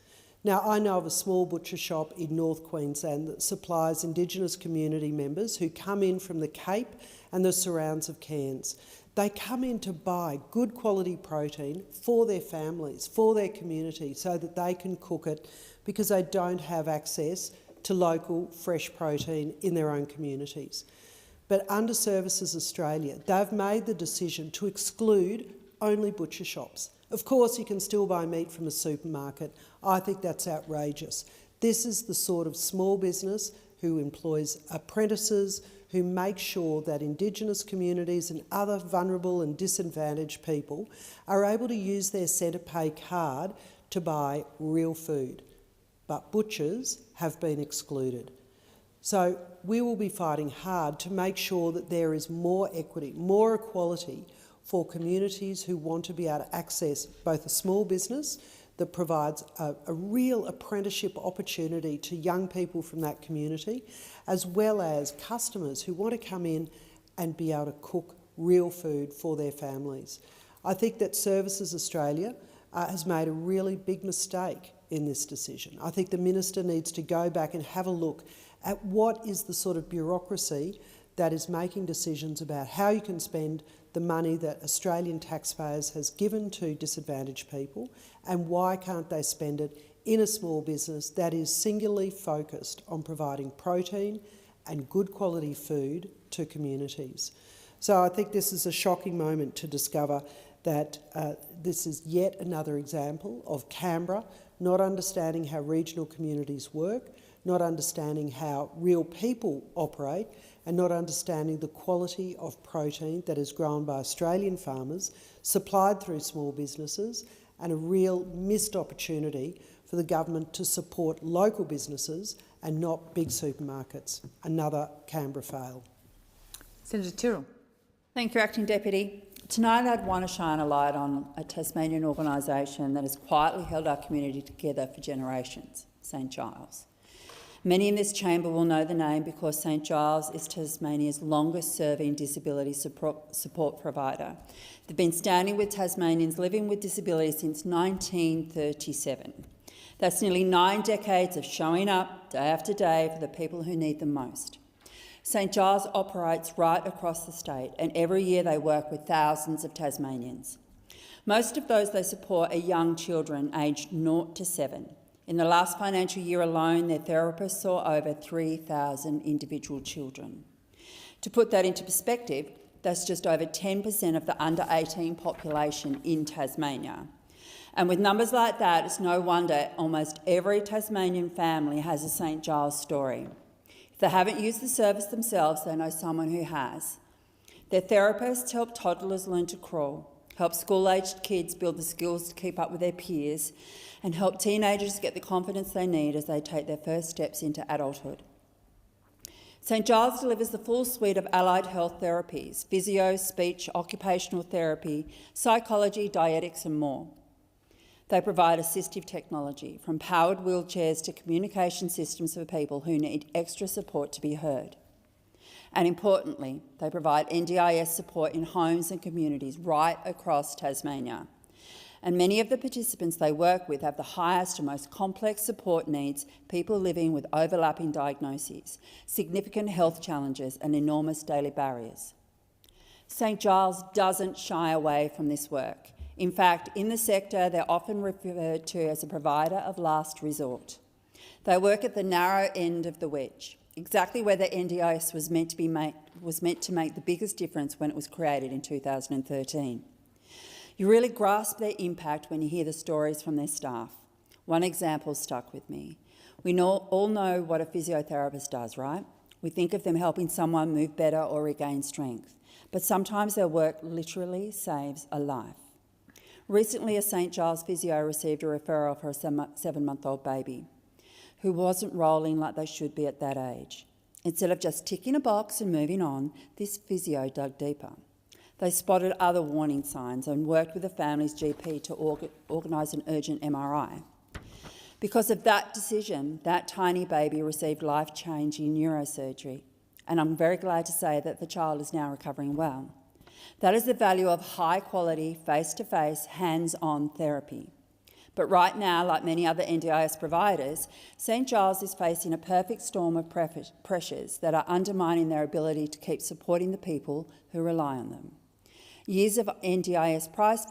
[SPEAKER 15] Now, I know of a small butcher shop in North Queensland that supplies Indigenous community members who come in from the Cape and the surrounds of Cairns. They come in to buy good quality protein for their families, for their community, so that they can cook it because they don't have access to local fresh protein in their own communities. But under Services Australia, they've made the decision to exclude only butcher shops. Of course, you can still buy meat from a supermarket. I think that's outrageous. This is the sort of small business who employs apprentices, who make sure that Indigenous communities and other vulnerable and disadvantaged people are able to use their centre pay card to buy real food. But butchers have been excluded. So we will be fighting hard to make sure that there is more equity, more equality for communities who want to be able to access both a small business that provides a real apprenticeship opportunity to young people from that community, as well as customers who want to come in and be able to cook real food for their families. I think that Services Australia has made a really big mistake in this decision. I think the Minister needs to go back and have a look at what is the sort of bureaucracy that is making decisions about how you can spend the money that Australian taxpayers has given to disadvantaged people, and why can't they spend it in a small business that is singularly focused on providing protein and good quality food to communities. So I think this is a shocking moment to discover that this is yet another example of Canberra not understanding how regional communities work, not understanding how real people operate, and not understanding the quality of protein that is grown by Australian farmers, supplied through small businesses, and a real missed opportunity for the government to support local businesses and not big supermarkets. Another Canberra fail.
[SPEAKER 4] Senator Tyrrell.
[SPEAKER 5] Thank you, Acting Deputy. Tonight I'd want to shine a light on a Tasmanian organisation that has quietly held our community together for generations, St Giles. Many in this chamber will know the name because St Giles is Tasmania's longest-serving disability support provider. They've been standing with Tasmanians living with disability since 1937. That's nearly 9 decades of showing up day after day for the people who need them most. St Giles operates right across the state, and every year they work with thousands of Tasmanians. Most of those they support are young children aged 0 to 7. In the last financial year alone, their therapists saw over 3,000 individual children. To put that into perspective, that's just over 10% of the under-18 population in Tasmania. And with numbers like that, it's no wonder almost every Tasmanian family has a St Giles story. If they haven't used the service themselves, they know someone who has. Their therapists help toddlers learn to crawl, help school-aged kids build the skills to keep up with their peers, and help teenagers get the confidence they need as they take their first steps into adulthood. St Giles delivers the full suite of allied health therapies: physio, speech, occupational therapy, psychology, dietetics and more. They provide assistive technology, from powered wheelchairs to communication systems for people who need extra support to be heard. And importantly, they provide NDIS support in homes and communities right across Tasmania. And many of the participants they work with have the highest and most complex support needs, people living with overlapping diagnoses, significant health challenges and enormous daily barriers. St Giles doesn't shy away from this work. In fact, in the sector, they're often referred to as a provider of last resort. They work at the narrow end of the wedge, exactly where the NDIS was meant to make the biggest difference when it was created in 2013. You really grasp their impact when you hear the stories from their staff. One example stuck with me. We all know what a physiotherapist does, right? We think of them helping someone move better or regain strength, but sometimes their work literally saves a life. Recently, a St Giles physio received a referral for a 7-month-old baby who wasn't rolling like they should be at that age. Instead of just ticking a box and moving on, this physio dug deeper. They spotted other warning signs and worked with the family's GP to organise an urgent MRI. Because of that decision, that tiny baby received life-changing neurosurgery, and I'm very glad to say that the child is now recovering well. That is the value of high-quality, face-to-face, hands-on therapy. But right now, like many other NDIS providers, St Giles is facing a perfect storm of pressures that are undermining their ability to keep supporting the people who rely on them. Years of NDIS price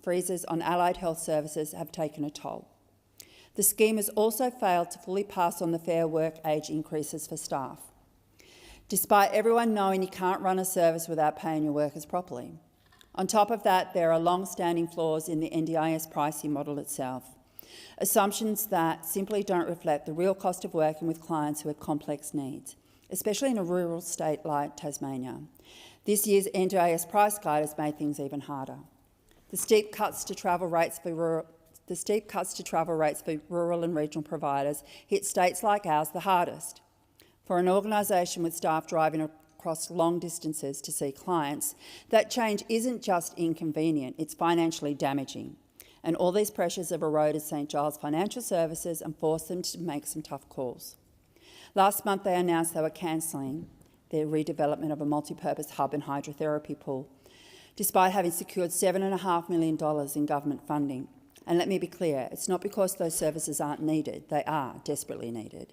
[SPEAKER 5] freezes on allied health services have taken a toll. The scheme has also failed to fully pass on the fair work age increases for staff, despite everyone knowing you can't run a service without paying your workers properly. On top of that, there are long-standing flaws in the NDIS pricing model itself, assumptions that simply don't reflect the real cost of working with clients who have complex needs, especially in a rural state like Tasmania. This year's NDIS price guide has made things even harder. The steep cuts to travel rates for rural and regional providers hit states like ours the hardest. For an organisation with staff driving across long distances to see clients, that change isn't just inconvenient, it's financially damaging. And all these pressures have eroded St Giles Financial Services and forced them to make some tough calls. Last month they announced they were cancelling their redevelopment of a multi-purpose hub and hydrotherapy pool, despite having secured $7.5 million in government funding. And let me be clear, it's not because those services aren't needed, they are desperately needed.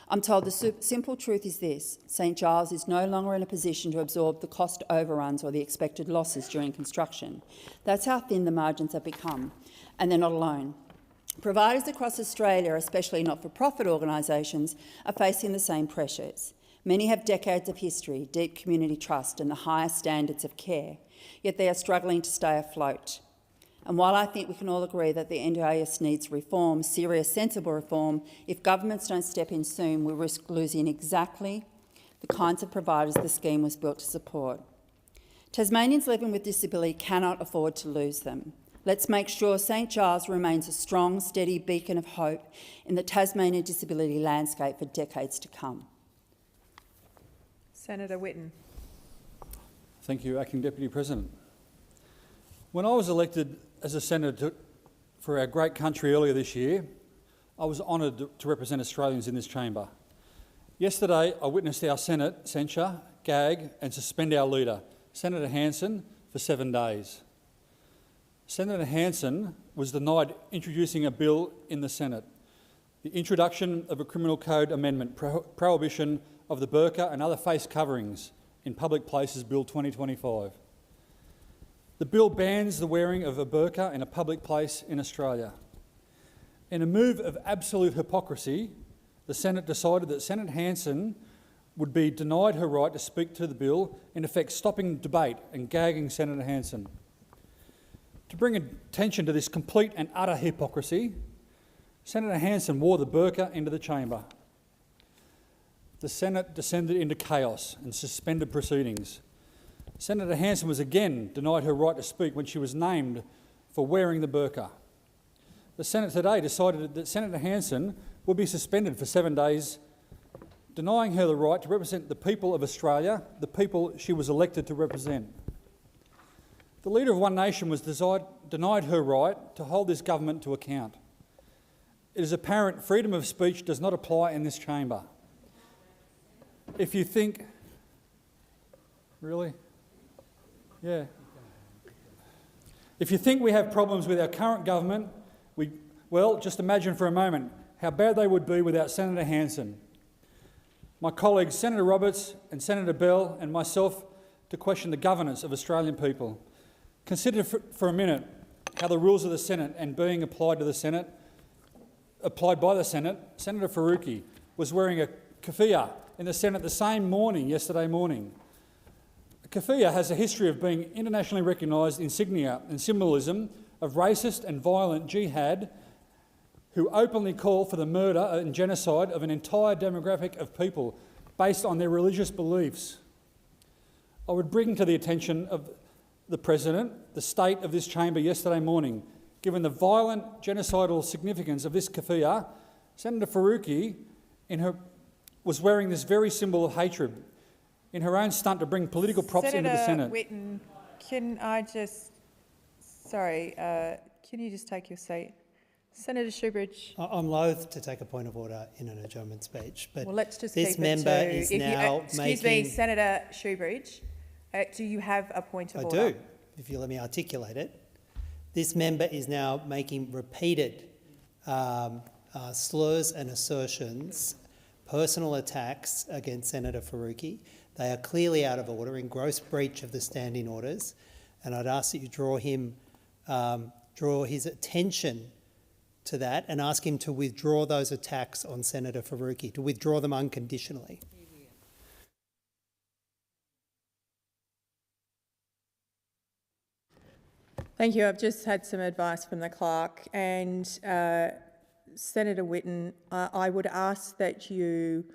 [SPEAKER 5] I'm told the simple truth is this: St Giles is no longer in a position to absorb the cost overruns or the expected losses during construction. That's how thin the margins have become, and they're not alone. Providers across Australia, especially not-for-profit organisations, are facing the same pressures. Many have decades of history, deep community trust and the highest standards of care, yet they are struggling to stay afloat. And while I think we can all agree that the NDIS needs reform, serious, sensible reform, if governments don't step in soon, we risk losing exactly the kinds of providers the scheme was built to support. Tasmanians living with disability cannot afford to lose them. Let's make sure St Giles remains a strong, steady beacon of hope in the Tasmanian disability landscape for decades to come.
[SPEAKER 10] Senator Whitten.
[SPEAKER 18] Thank you, Acting Deputy President. When I was elected as a senator for our great country earlier this year, I was honoured to represent Australians in this chamber. Yesterday, I witnessed our Senate censure, gag and suspend our leader, Senator Hanson, for 7 days. Senator Hanson was denied introducing a bill in the Senate, the introduction of a criminal code amendment, prohibition of the burqa and other face coverings in public places, Bill 2025. The bill bans the wearing of a burqa in a public place in Australia. In a move of absolute hypocrisy, the Senate decided that Senator Hanson would be denied her right to speak to the bill, in effect stopping debate and gagging Senator Hanson. To bring attention to this complete and utter hypocrisy, Senator Hanson wore the burqa into the chamber. The Senate descended into chaos and suspended proceedings. Senator Hanson was again denied her right to speak when she was named for wearing the burqa. The Senate today decided that Senator Hanson would be suspended for 7 days, denying her the right to represent the people of Australia, the people she was elected to represent. The Leader of One Nation was denied her right to hold this government to account. It is apparent freedom of speech does not apply in this chamber. If you think... Really? Yeah. If you think we have problems with our current government, well, just imagine for a moment how bad they would be without Senator Hanson. My colleagues, Senator Roberts and Senator Bell and myself, to question the governance of Australian people. Consider for a minute how the rules of the Senate and being applied by the Senate, Senator Faruqi was wearing a keffiyeh in the Senate the same morning, yesterday morning. A keffiyeh has a history of being internationally recognised insignia and symbolism of racist and violent jihad who openly call for the murder and genocide of an entire demographic of people based on their religious beliefs. I would bring to the attention of the President the state of this chamber yesterday morning. Given the violent genocidal significance of this keffiyeh, Senator Faruqi was wearing this very symbol of hatred in her own stunt to bring political props into the Senate.
[SPEAKER 3] Senator Whitten, can I just... Sorry, can you just take your seat? Senator Shoebridge.
[SPEAKER 20] I'm loath to take a point of order in an adjournment speech, but
[SPEAKER 3] well, let's just
[SPEAKER 20] this
[SPEAKER 3] keep
[SPEAKER 20] member
[SPEAKER 3] it to,
[SPEAKER 20] is
[SPEAKER 3] if
[SPEAKER 20] now
[SPEAKER 3] you, excuse
[SPEAKER 20] making...
[SPEAKER 3] me, Senator Shoebridge, do you have a point of order?
[SPEAKER 20] I do, if you let me articulate it. This member is now making repeated slurs and assertions, personal attacks against Senator Faruqi. They are clearly out of order, in gross breach of the standing orders, and I'd ask that you draw his attention to that and ask him to withdraw those attacks on Senator Faruqi, to withdraw them unconditionally.
[SPEAKER 3] Thank you. I've just had some advice from the clerk, and Senator Whitten, I would ask that you,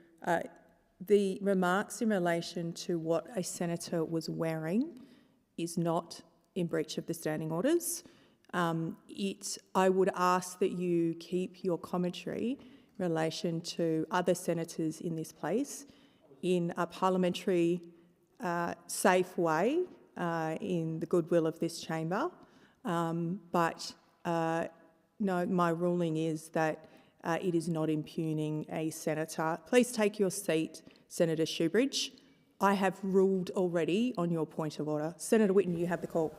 [SPEAKER 3] the remarks in relation to what a senator was wearing is not in breach of the standing orders. I would ask that you keep your commentary in relation to other senators in this place in a parliamentary, safe way, in the goodwill of this chamber. No, my ruling is that it is not impugning a senator. Please take your seat, Senator Shoebridge. I have ruled already on your point of order. Senator Whitten, you have the call.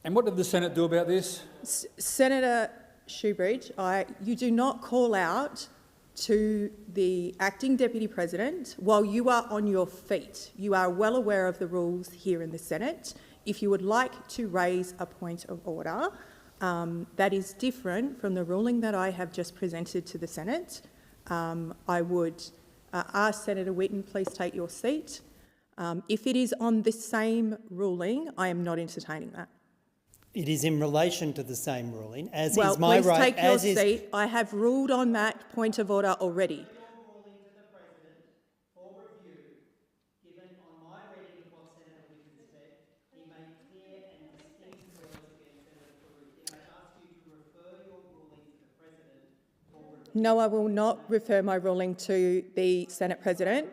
[SPEAKER 18] And what did the Senate do about this?
[SPEAKER 3] Senator Shoebridge, you do not call out to the Acting Deputy President while you are on your feet. You are well aware of the rules here in the Senate. If you would like to raise a point of order, that is different from the ruling that I have just presented to the Senate. I would ask Senator Whitten, please take your seat. If it is on the same ruling, I am not entertaining that.
[SPEAKER 20] It is in relation to the same ruling, as
[SPEAKER 3] well,
[SPEAKER 20] is my right.
[SPEAKER 3] Well, please take your seat. I have ruled on that point of order already. No, I will not refer my ruling to the Senate President.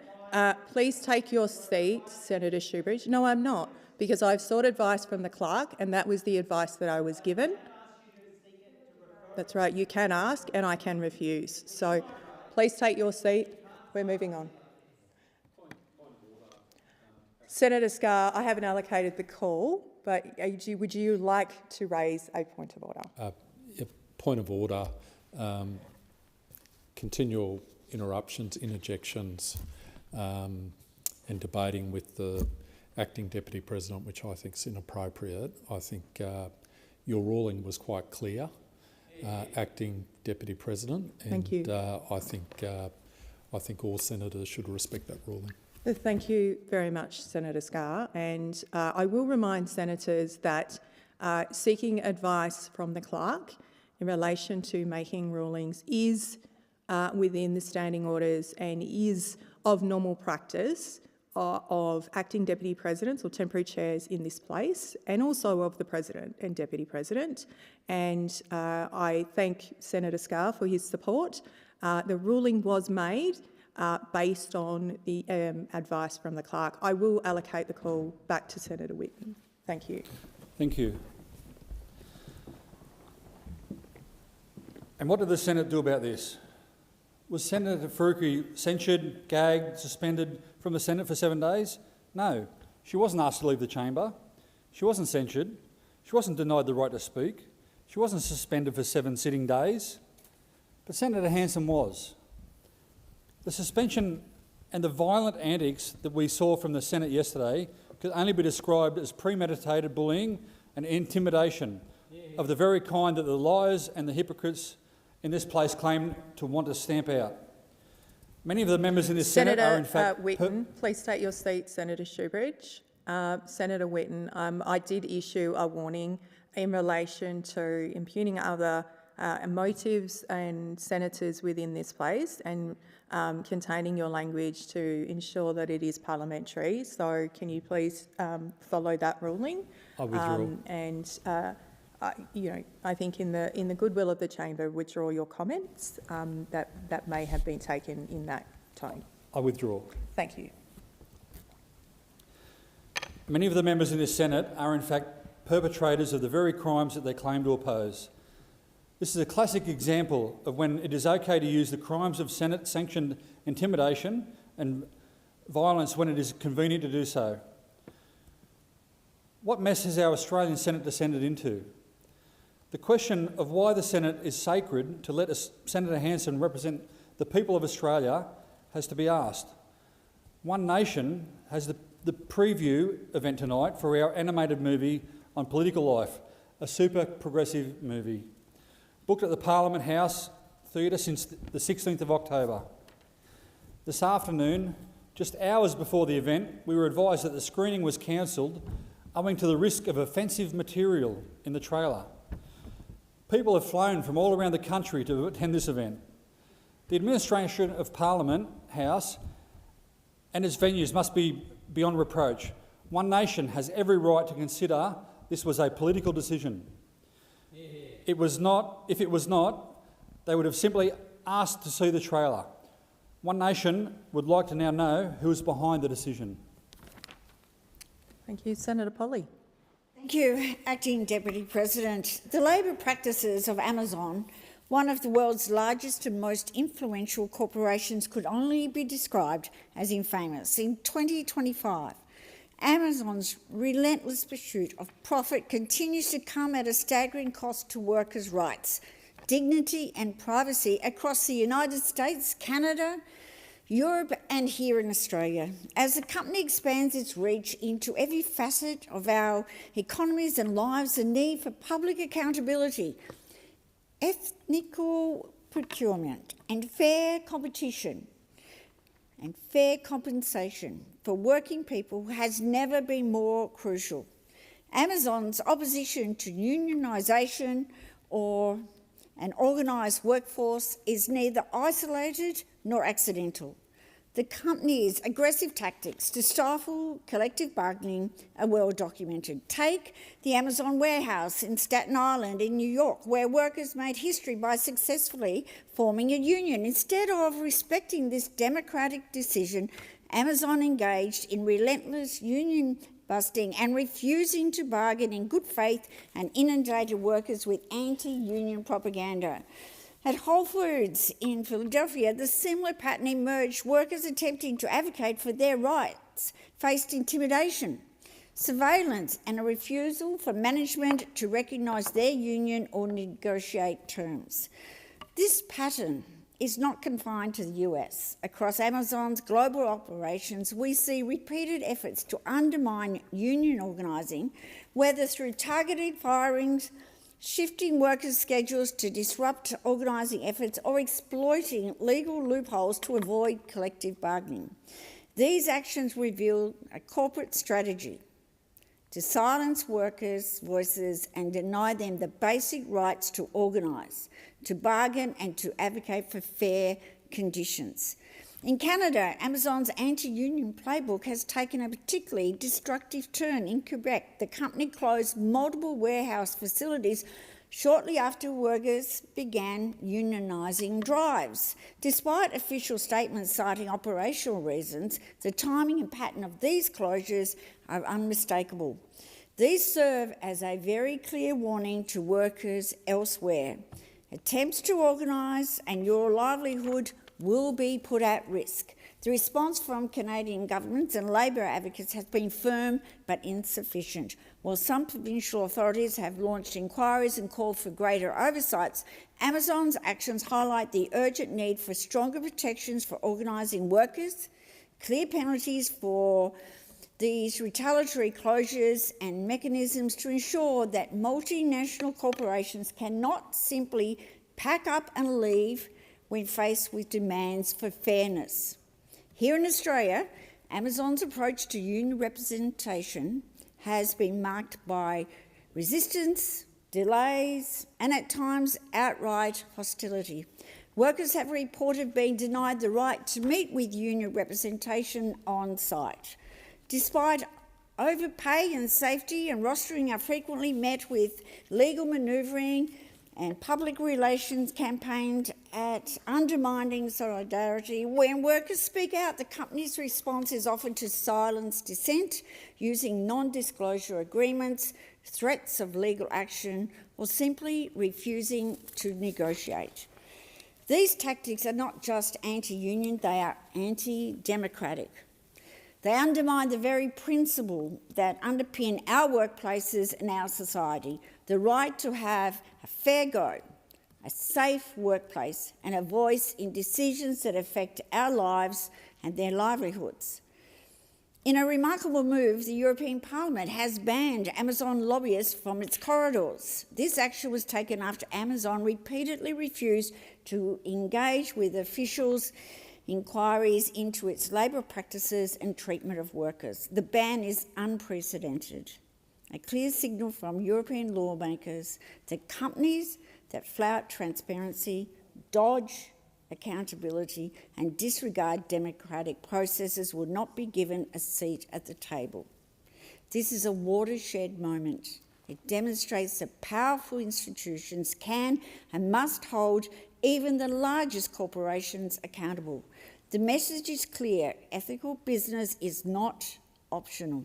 [SPEAKER 3] Please take your seat, Senator Shoebridge. No, I'm not, because I've sought advice from the clerk and that was the advice that I was given. That's right, you can ask and I can refuse. So please take your seat. We're moving on. Senator Scarr, I haven't allocated the call, but would you like to raise a point of order?
[SPEAKER 1] Point of order. Continual interruptions, interjections, and debating with the Acting Deputy President, which I think is inappropriate. I think your ruling was quite clear, Acting Deputy President, and
[SPEAKER 3] thank you.
[SPEAKER 1] I think all senators should respect that ruling.
[SPEAKER 3] Thank you very much, Senator Scarr, and I will remind senators that seeking advice from the clerk in relation to making rulings is within the standing orders and is of normal practice of acting deputy presidents or temporary chairs in this place, and also of the President and Deputy President. And I thank Senator Scarr for his support. The ruling was made based on the advice from the clerk. I will allocate the call back to Senator Whitten. Thank you.
[SPEAKER 18] Thank you. And what did the Senate do about this? Was Senator Faruqi censured, gagged, suspended from the Senate for 7 days? No. She wasn't asked to leave the chamber. She wasn't censured. She wasn't denied the right to speak. She wasn't suspended for 7 sitting days. But Senator Hanson was. The suspension and the violent antics that we saw from the Senate yesterday could only be described as premeditated bullying and intimidation of the very kind that the liars and the hypocrites in this place claim to want to stamp out. Many of the members in this Senate are in fact...
[SPEAKER 3] Whitten, please take your seat, Senator Shoebridge. Senator Whitten, I did issue a warning in relation to impugning other motives and senators within this place and containing your language to ensure that it is parliamentary. So can you please follow that ruling?
[SPEAKER 18] I withdraw.
[SPEAKER 3] I think in the goodwill of the chamber, withdraw your comments that may have been taken in that tone.
[SPEAKER 18] I withdraw.
[SPEAKER 3] Thank you.
[SPEAKER 18] Many of the members in this Senate are in fact perpetrators of the very crimes that they claim to oppose. This is a classic example of when it is okay to use the crimes of Senate-sanctioned intimidation and violence when it is convenient to do so. What mess has our Australian Senate descended into? The question of why the Senate is sacred to let Senator Hanson represent the people of Australia has to be asked. One Nation has the preview event tonight for our animated movie on political life, a super progressive movie, booked at the Parliament House Theatre since the 16th of October. This afternoon, just hours before the event, we were advised that the screening was cancelled owing to the risk of offensive material in the trailer. People have flown from all around the country to attend this event. The administration of Parliament House and its venues must be beyond reproach. One Nation has every right to consider this was a political decision. If it was not, they would have simply asked to see the trailer. One Nation would like to now know who is behind the decision.
[SPEAKER 3] Thank you. Senator Polley.
[SPEAKER 6] Thank you, Acting Deputy President. The labour practices of Amazon, one of the world's largest and most influential corporations, could only be described as infamous. In 2025, Amazon's relentless pursuit of profit continues to come at a staggering cost to workers' rights, dignity and privacy across the United States, Canada, Europe and here in Australia. As the company expands its reach into every facet of our economies and lives, the need for public accountability, ethical procurement and fair competition and fair compensation for working people has never been more crucial. Amazon's opposition to unionisation or an organised workforce is neither isolated nor accidental. The company's aggressive tactics to stifle collective bargaining are well documented. Take the Amazon warehouse in Staten Island in New York, where workers made history by successfully forming a union. Instead of respecting this democratic decision, Amazon engaged in relentless union busting and refusing to bargain in good faith and inundated workers with anti-union propaganda. At Whole Foods in Philadelphia, the similar pattern emerged. Workers attempting to advocate for their rights faced intimidation, surveillance and a refusal for management to recognise their union or negotiate terms. This pattern is not confined to the US. Across Amazon's global operations, we see repeated efforts to undermine union organising, whether through targeted firings, shifting workers' schedules to disrupt organising efforts, or exploiting legal loopholes to avoid collective bargaining. These actions reveal a corporate strategy to silence workers' voices and deny them the basic rights to organise, to bargain and to advocate for fair conditions. In Canada, Amazon's anti-union playbook has taken a particularly destructive turn. In Quebec, the company closed multiple warehouse facilities shortly after workers began unionising drives. Despite official statements citing operational reasons, the timing and pattern of these closures are unmistakable. These serve as a very clear warning to workers elsewhere. Attempts to organise and your livelihood will be put at risk. The response from Canadian governments and labour advocates has been firm but insufficient. While some provincial authorities have launched inquiries and called for greater oversights, Amazon's actions highlight the urgent need for stronger protections for organising workers clear penalties for these retaliatory closures and mechanisms to ensure that multinational corporations cannot simply pack up and leave when faced with demands for fairness. Here in Australia, Amazon's approach to union representation has been marked by resistance, delays, and at times outright hostility. Workers have reported being denied the right to meet with union representation on site. Despite overpay and safety and rostering are frequently met with legal manoeuvring and public relations campaigned at undermining solidarity. When workers speak out, the company's response is often to silence dissent, using non-disclosure agreements, threats of legal action, or simply refusing to negotiate. These tactics are not just anti-union, they are anti-democratic. They undermine the very principle that underpin our workplaces and our society, the right to have a fair go, a safe workplace, and a voice in decisions that affect our lives and their livelihoods. In a remarkable move, the European Parliament has banned Amazon lobbyists from its corridors. This action was taken after Amazon repeatedly refused to engage with officials' inquiries into its labour practices and treatment of workers. The ban is unprecedented, a clear signal from European lawmakers that companies that flout transparency, dodge accountability and disregard democratic processes will not be given a seat at the table. This is a watershed moment. It demonstrates that powerful institutions can and must hold even the largest corporations accountable. The message is clear: ethical business is not optional,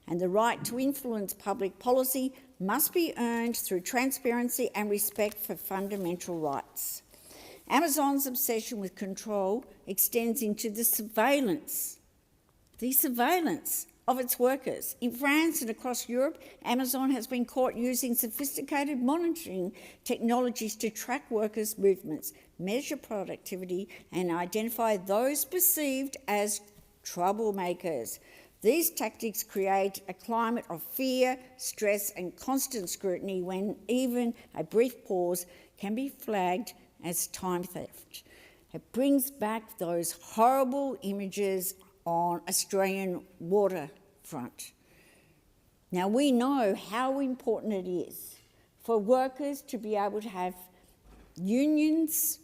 [SPEAKER 6] and the right to influence public policy must be earned through transparency and respect for fundamental rights. Amazon's obsession with control extends into the surveillance of its workers. In France and across Europe, Amazon has been caught using sophisticated monitoring technologies to track workers' movements, measure productivity, and identify those perceived as troublemakers. These tactics create a climate of fear, stress, and constant scrutiny when even a brief pause can be flagged as time theft. It brings back those horrible images on Australian waterfront. Now, we know how important it is for workers to be able to have unions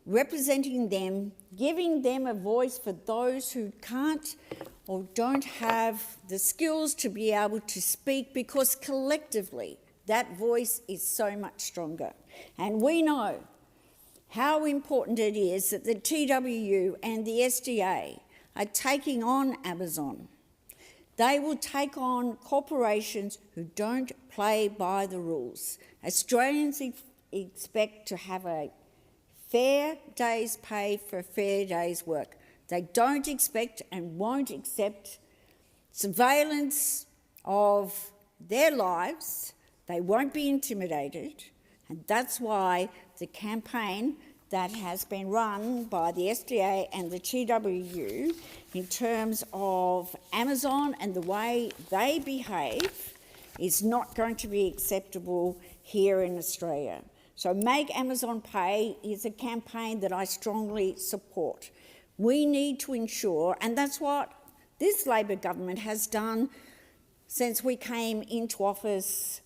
[SPEAKER 6] representing them, giving them a voice for those who can't or don't have the skills to be able to speak, because collectively that voice is so much stronger. And we know how important it is that the TWU and the SDA are taking on Amazon. They will take on corporations who don't play by the rules. Australians expect to have a fair day's pay for a fair day's work. They don't expect and won't accept surveillance of their lives. They won't be intimidated, and that's why the campaign that has been run by the SDA and the TWU in terms of Amazon and the way they behave is not going to be acceptable here in Australia. So Make Amazon Pay is a campaign that I strongly support. We need to ensure, and that's what this Labor government has done since we came into office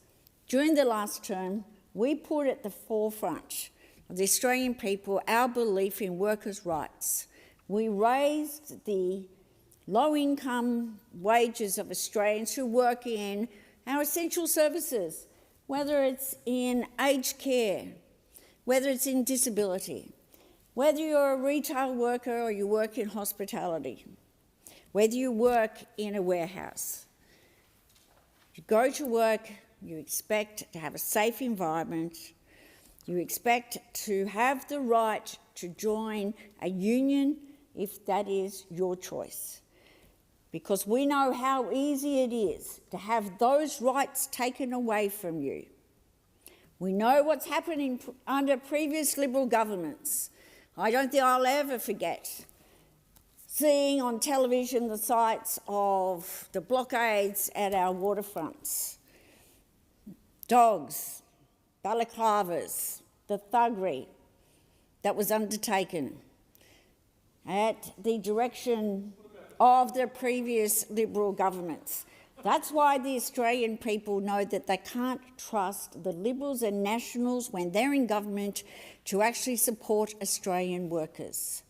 [SPEAKER 6] during the last term. We put at the forefront of the Australian people our belief in workers' rights. We raised the low-income wages of Australians who work in our essential services, whether it's in aged care, whether it's in disability, whether you're a retail worker or you work in hospitality, whether you work in a warehouse. You go to work, you expect to have a safe environment, you expect to have the right to join a union if that is your choice. Because we know how easy it is to have those rights taken away from you. We know what's happening under previous Liberal governments. I don't think I'll ever forget seeing on television the sights of the blockades at our waterfronts, dogs, balaclavas, the thuggery that was undertaken at the direction of the previous Liberal governments. That's why the Australian people know that they can't trust the Liberals and Nationals when they're in government to actually support Australian workers.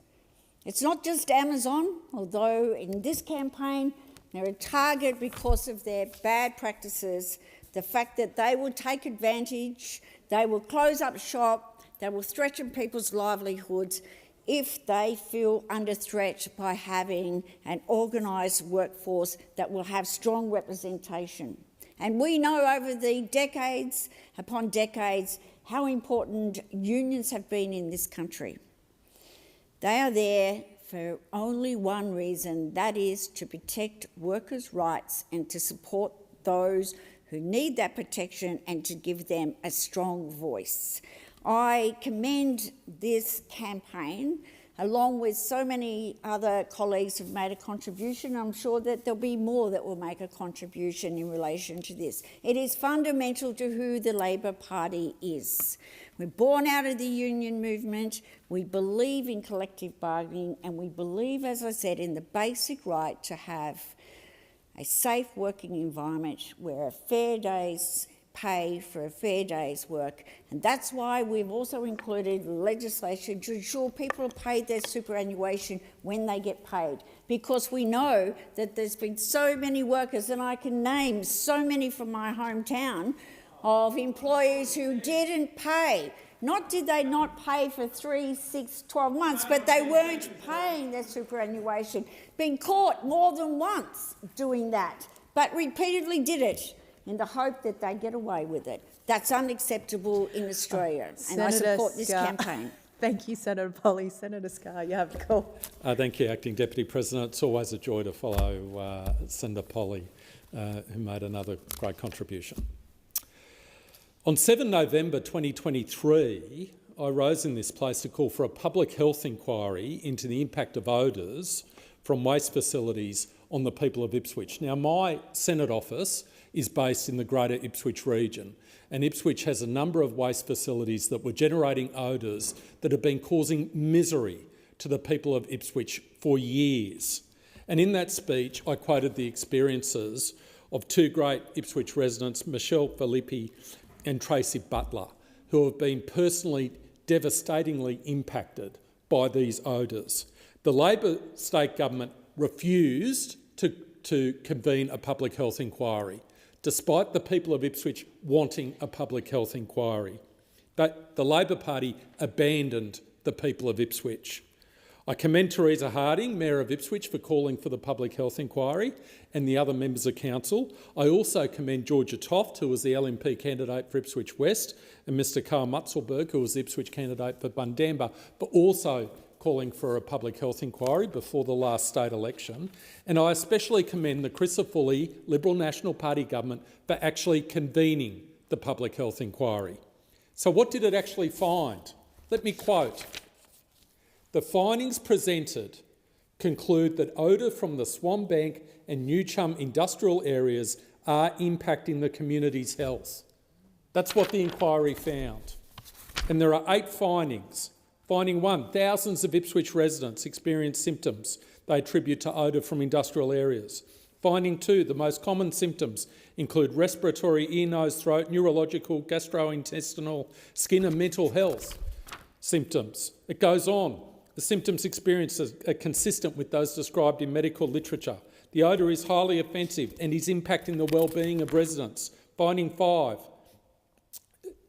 [SPEAKER 6] It's not just Amazon, although in this campaign they're a target because of their bad practices, the fact that they will take advantage, they will close up shop, they will threaten people's livelihoods if they feel under threat by having an organised workforce that will have strong representation. And we know over the decades upon decades how important unions have been in this country. They are there for only one reason, that is to protect workers' rights and to support those who need that protection and to give them a strong voice. I commend this campaign, along with so many other colleagues who have made a contribution. I'm sure that there'll be more that will make a contribution in relation to this. It is fundamental to who the Labor Party is. We're born out of the union movement, we believe in collective bargaining, and we believe, as I said, in the basic right to have a safe working environment where a fair day's pay for a fair day's work. And that's why we've also included legislation to ensure people are paid their superannuation when they get paid, because we know that there's been so many workers, and I can name so many from my hometown, of employees who didn't pay. Not did they not pay for 3, 6, 12 months, but they weren't paying their superannuation. Been caught more than once doing that, but repeatedly did it in the hope that they get away with it. That's unacceptable in Australia, and I support this campaign.
[SPEAKER 3] Thank you, Senator Polly. Senator Scarr, you have the call.
[SPEAKER 1] Thank you, Acting Deputy President. It's always a joy to follow Senator Polly, who made another great contribution. On 7 November 2023, I rose in this place to call for a public health inquiry into the impact of odours from waste facilities on the people of Ipswich. Now, my Senate office is based in the greater Ipswich region, and Ipswich has a number of waste facilities that were generating odours that have been causing misery to the people of Ipswich for years. And in that speech, I quoted the experiences of two great Ipswich residents, Michelle Filippi and Tracy Butler, who have been personally devastatingly impacted by these odours. The Labor state government refused to convene a public health inquiry, despite the people of Ipswich wanting a public health inquiry. But the Labor Party abandoned the people of Ipswich. I commend Teresa Harding, Mayor of Ipswich, for calling for the public health inquiry, and the other members of council. I also commend Georgia Toft, who was the LNP candidate for Ipswich West, and Mr Carl Mutzelberg, who was the Ipswich candidate for Bundamba, but also calling for a public health inquiry before the last state election. And I especially commend the Crisafulli Liberal National Party government for actually convening the public health inquiry. So what did it actually find? Let me quote. The findings presented conclude that odour from the Swanbank and New Chum industrial areas are impacting the community's health. That's what the inquiry found. And there are 8 findings. Finding 1, thousands of Ipswich residents experience symptoms they attribute to odour from industrial areas. Finding 2, the most common symptoms include respiratory, ear, nose, throat, neurological, gastrointestinal, skin and mental health symptoms. It goes on. The symptoms experienced are consistent with those described in medical literature. The odour is highly offensive and is impacting the well-being of residents. Finding 5,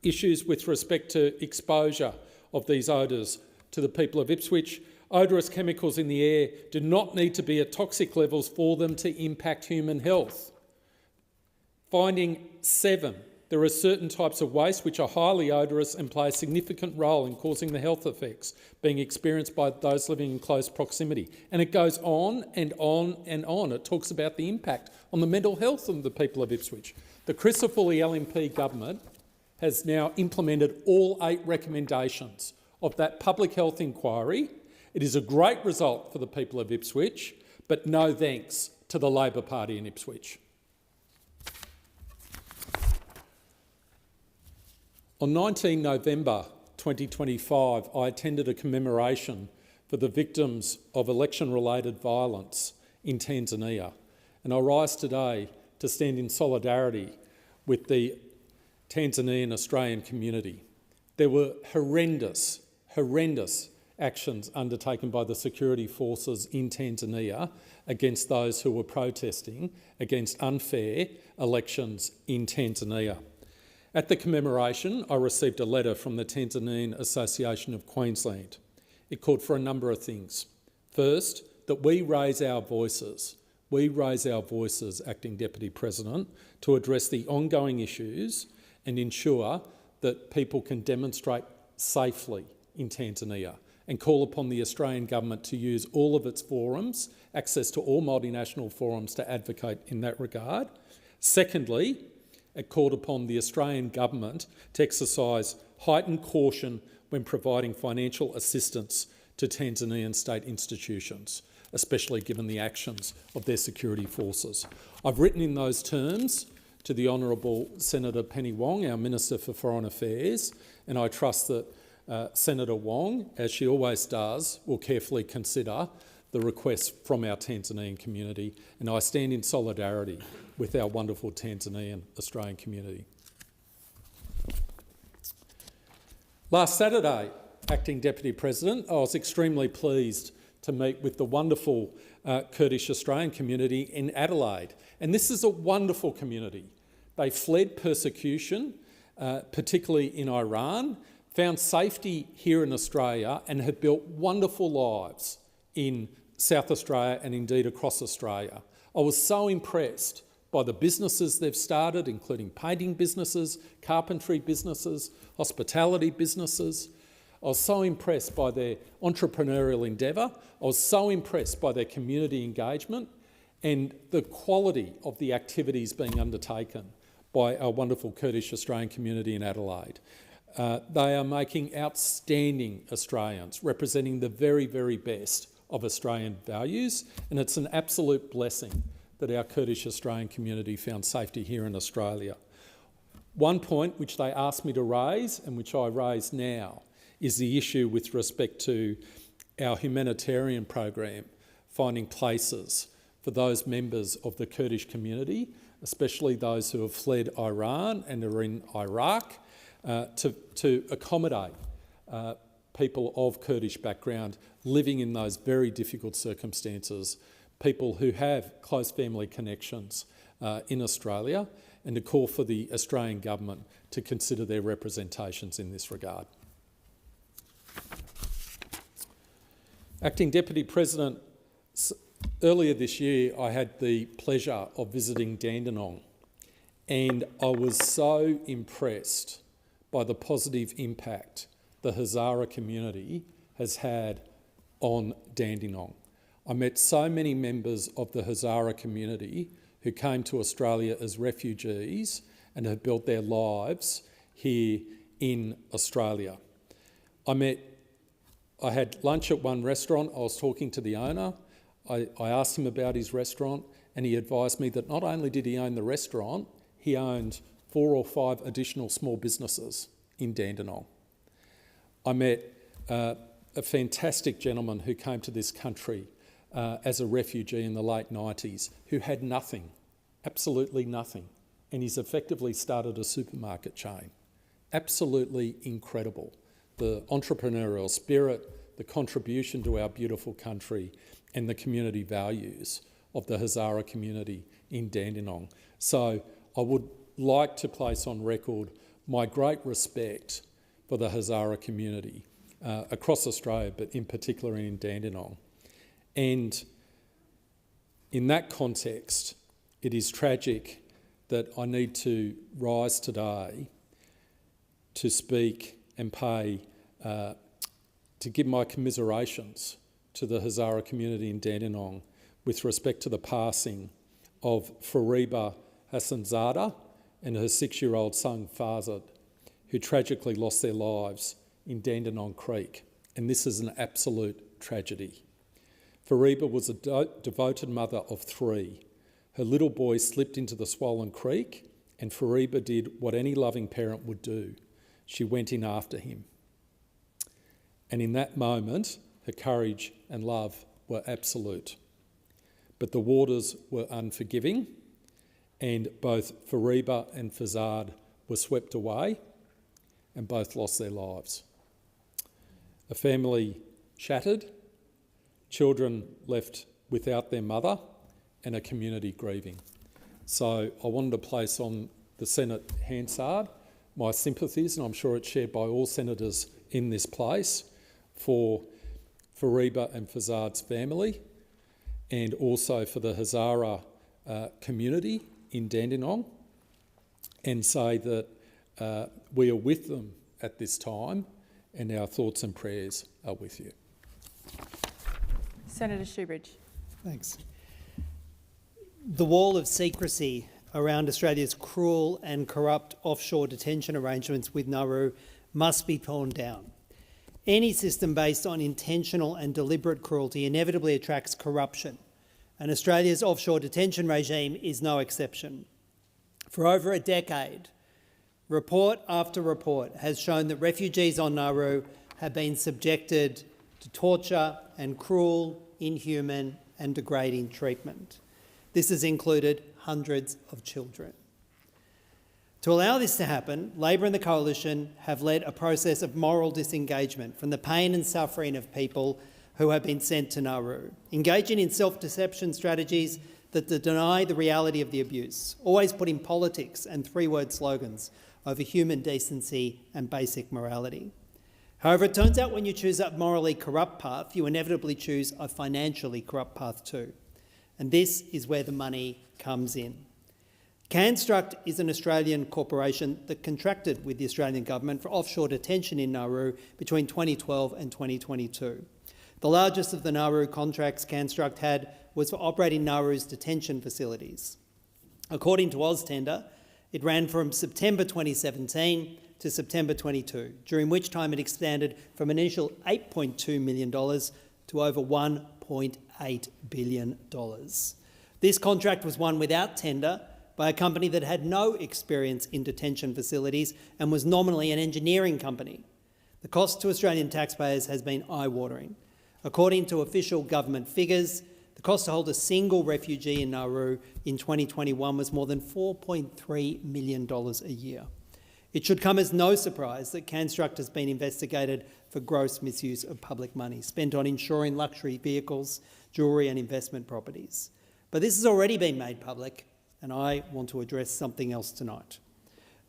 [SPEAKER 1] issues with respect to exposure of these odours to the people of Ipswich. Odorous chemicals in the air do not need to be at toxic levels for them to impact human health. Finding 7, there are certain types of waste which are highly odorous and play a significant role in causing the health effects being experienced by those living in close proximity. And it goes on and on and on. It talks about the impact on the mental health of the people of Ipswich. The Crisafulli LNP government has now implemented all 8 recommendations of that public health inquiry, It is a great result for the people of Ipswich, but no thanks to the Labor Party in Ipswich. On 19 November 2025, I attended a commemoration for the victims of election-related violence in Tanzania, and I rise today to stand in solidarity with the Tanzanian Australian community. There were horrendous actions undertaken by the security forces in Tanzania against those who were protesting against unfair elections in Tanzania. At the commemoration, I received a letter from the Tanzanian Association of Queensland. It called for a number of things. First, that we raise our voices, Acting Deputy President, to address the ongoing issues and ensure that people can demonstrate safely in Tanzania, and call upon the Australian Government to use all of its forums, access to all multinational forums, to advocate in that regard. Secondly, it called upon the Australian Government to exercise heightened caution when providing financial assistance to Tanzanian state institutions, especially given the actions of their security forces. I've written in those terms to the Honourable Senator Penny Wong, our Minister for Foreign Affairs, and I trust that Senator Wong, as she always does, will carefully consider the requests from our Tanzanian community, and I stand in solidarity with our wonderful Tanzanian Australian community. Last Saturday, Acting Deputy President, I was extremely pleased to meet with the wonderful Kurdish Australian community in Adelaide. And this is a wonderful community. They fled persecution, particularly in Iran, found safety here in Australia, and have built wonderful lives in South Australia and indeed across Australia. I was so impressed by the businesses they've started, including painting businesses, carpentry businesses, hospitality businesses. I was so impressed by their entrepreneurial endeavour. I was so impressed by their community engagement and the quality of the activities being undertaken by our wonderful Kurdish Australian community in Adelaide. They are making outstanding Australians, representing the very, very best of Australian values, and it's an absolute blessing that our Kurdish Australian community found safety here in Australia. One point which they asked me to raise, and which I raise now, is the issue with respect to our humanitarian program, finding places for those members of the Kurdish community, especially those who have fled Iran and are in Iraq, to accommodate people of Kurdish background living in those very difficult circumstances, people who have close family connections in Australia, and to call for the Australian Government to consider their representations in this regard. Acting Deputy President, earlier this year I had the pleasure of visiting Dandenong, and I was so impressed by the positive impact the Hazara community has had on Dandenong. I met so many members of the Hazara community who came to Australia as refugees and have built their lives here in Australia. I had lunch at one restaurant. I was talking to the owner. I asked him about his restaurant, and he advised me that not only did he own the restaurant, he owned 4 or 5 additional small businesses in Dandenong. I met a fantastic gentleman who came to this country as a refugee in the late 90s, who had nothing, absolutely nothing, and he's effectively started a supermarket chain. Absolutely incredible. The entrepreneurial spirit, the contribution to our beautiful country, and the community values of the Hazara community in Dandenong. So I would like to place on record my great respect for the Hazara community across Australia, but in particular in Dandenong. And in that context, it is tragic that I need to rise today to speak and to give my commiserations to the Hazara community in Dandenong with respect to the passing of Fariba Hassanzada and her 6-year-old son Farzad, who tragically lost their lives in Dandenong Creek. And this is an absolute tragedy. Fariba was a devoted mother of 3. Her little boy slipped into the swollen creek, and Fariba did what any loving parent would do. She went in after him. And in that moment, her courage and love were absolute. But the waters were unforgiving, and both Fariba and Fazard were swept away, and both lost their lives. A family shattered, children left without their mother, and a community grieving. So I wanted to place on the Senate Hansard my sympathies, and I'm sure it's shared by all senators in this place, for Fariba and Fazard's family, and also for the Hazara community in Dandenong, and say that we are with them at this time, and our thoughts and prayers are with you.
[SPEAKER 3] Senator Shoebridge.
[SPEAKER 20] Thanks. The wall of secrecy around Australia's cruel and corrupt offshore detention arrangements with Nauru must be torn down. Any system based on intentional and deliberate cruelty inevitably attracts corruption, and Australia's offshore detention regime is no exception. For over a decade, report after report has shown that refugees on Nauru have been subjected to torture and cruel, inhuman and degrading treatment. This has included hundreds of children. To allow this to happen, Labor and the Coalition have led a process of moral disengagement from the pain and suffering of people who have been sent to Nauru, engaging in self-deception strategies that deny the reality of the abuse, always putting politics and 3-word slogans over human decency and basic morality. However, it turns out when you choose a morally corrupt path, you inevitably choose a financially corrupt path too. And this is where the money comes in. Construct is an Australian corporation that contracted with the Australian government for offshore detention in Nauru between 2012 and 2022. The largest of the Nauru contracts Construct had was for operating Nauru's detention facilities. According to AusTender, it ran from September 2017 to September 22, during which time it expanded from an initial $8.2 million to over $1.8 billion. This contract was won without tender by a company that had no experience in detention facilities and was nominally an engineering company. The cost to Australian taxpayers has been eye-watering. According to official government figures, the cost to hold a single refugee in Nauru in 2021 was more than $4.3 million a year. It should come as no surprise that Construct has been investigated for gross misuse of public money spent on insuring luxury vehicles, jewellery and investment properties. But this has already been made public, and I want to address something else tonight.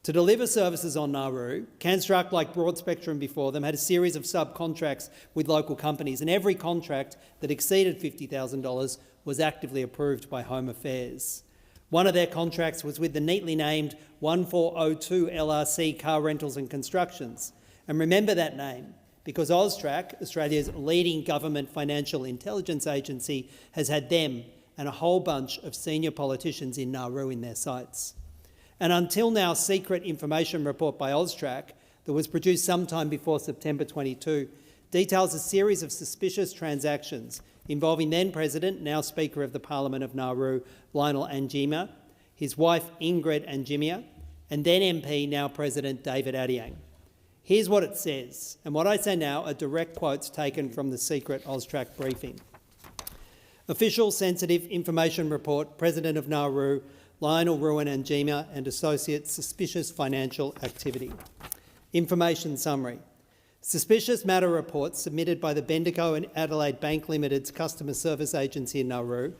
[SPEAKER 20] To deliver services on Nauru, Construct, like Broadspectrum before them, had a series of subcontracts with local companies, and every contract that exceeded $50,000 was actively approved by Home Affairs. One of their contracts was with the neatly named 1402 LRC Car Rentals and Constructions. And remember that name, because AUSTRAC, Australia's leading government financial intelligence agency, has had them and a whole bunch of senior politicians in Nauru in their sights. An until now secret information report by AUSTRAC that was produced sometime before September 22 details a series of suspicious transactions involving then President, now Speaker of the Parliament of Nauru, Lionel Anjima, his wife Ingrid Anjima, and then MP, now President David Adiang. Here's what it says, and what I say now are direct quotes taken from the secret AUSTRAC briefing. Official sensitive information report, President of Nauru, Lionel Ruan Anjima and Associates, suspicious financial activity. Information summary. Suspicious matter reports submitted by the Bendigo and Adelaide Bank Limited's customer service agency in Nauru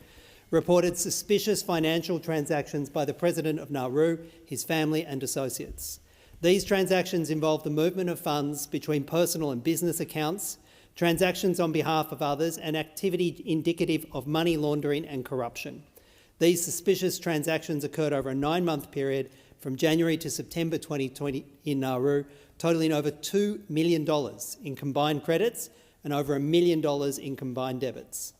[SPEAKER 20] reported suspicious financial transactions by the President of Nauru, his family and associates. These transactions involved the movement of funds between personal and business accounts, transactions on behalf of others and activity indicative of money laundering and corruption. These suspicious transactions occurred over a 9-month period from January to September 2020 in Nauru, totalling over $2 million in combined credits and over $1 million in combined debits.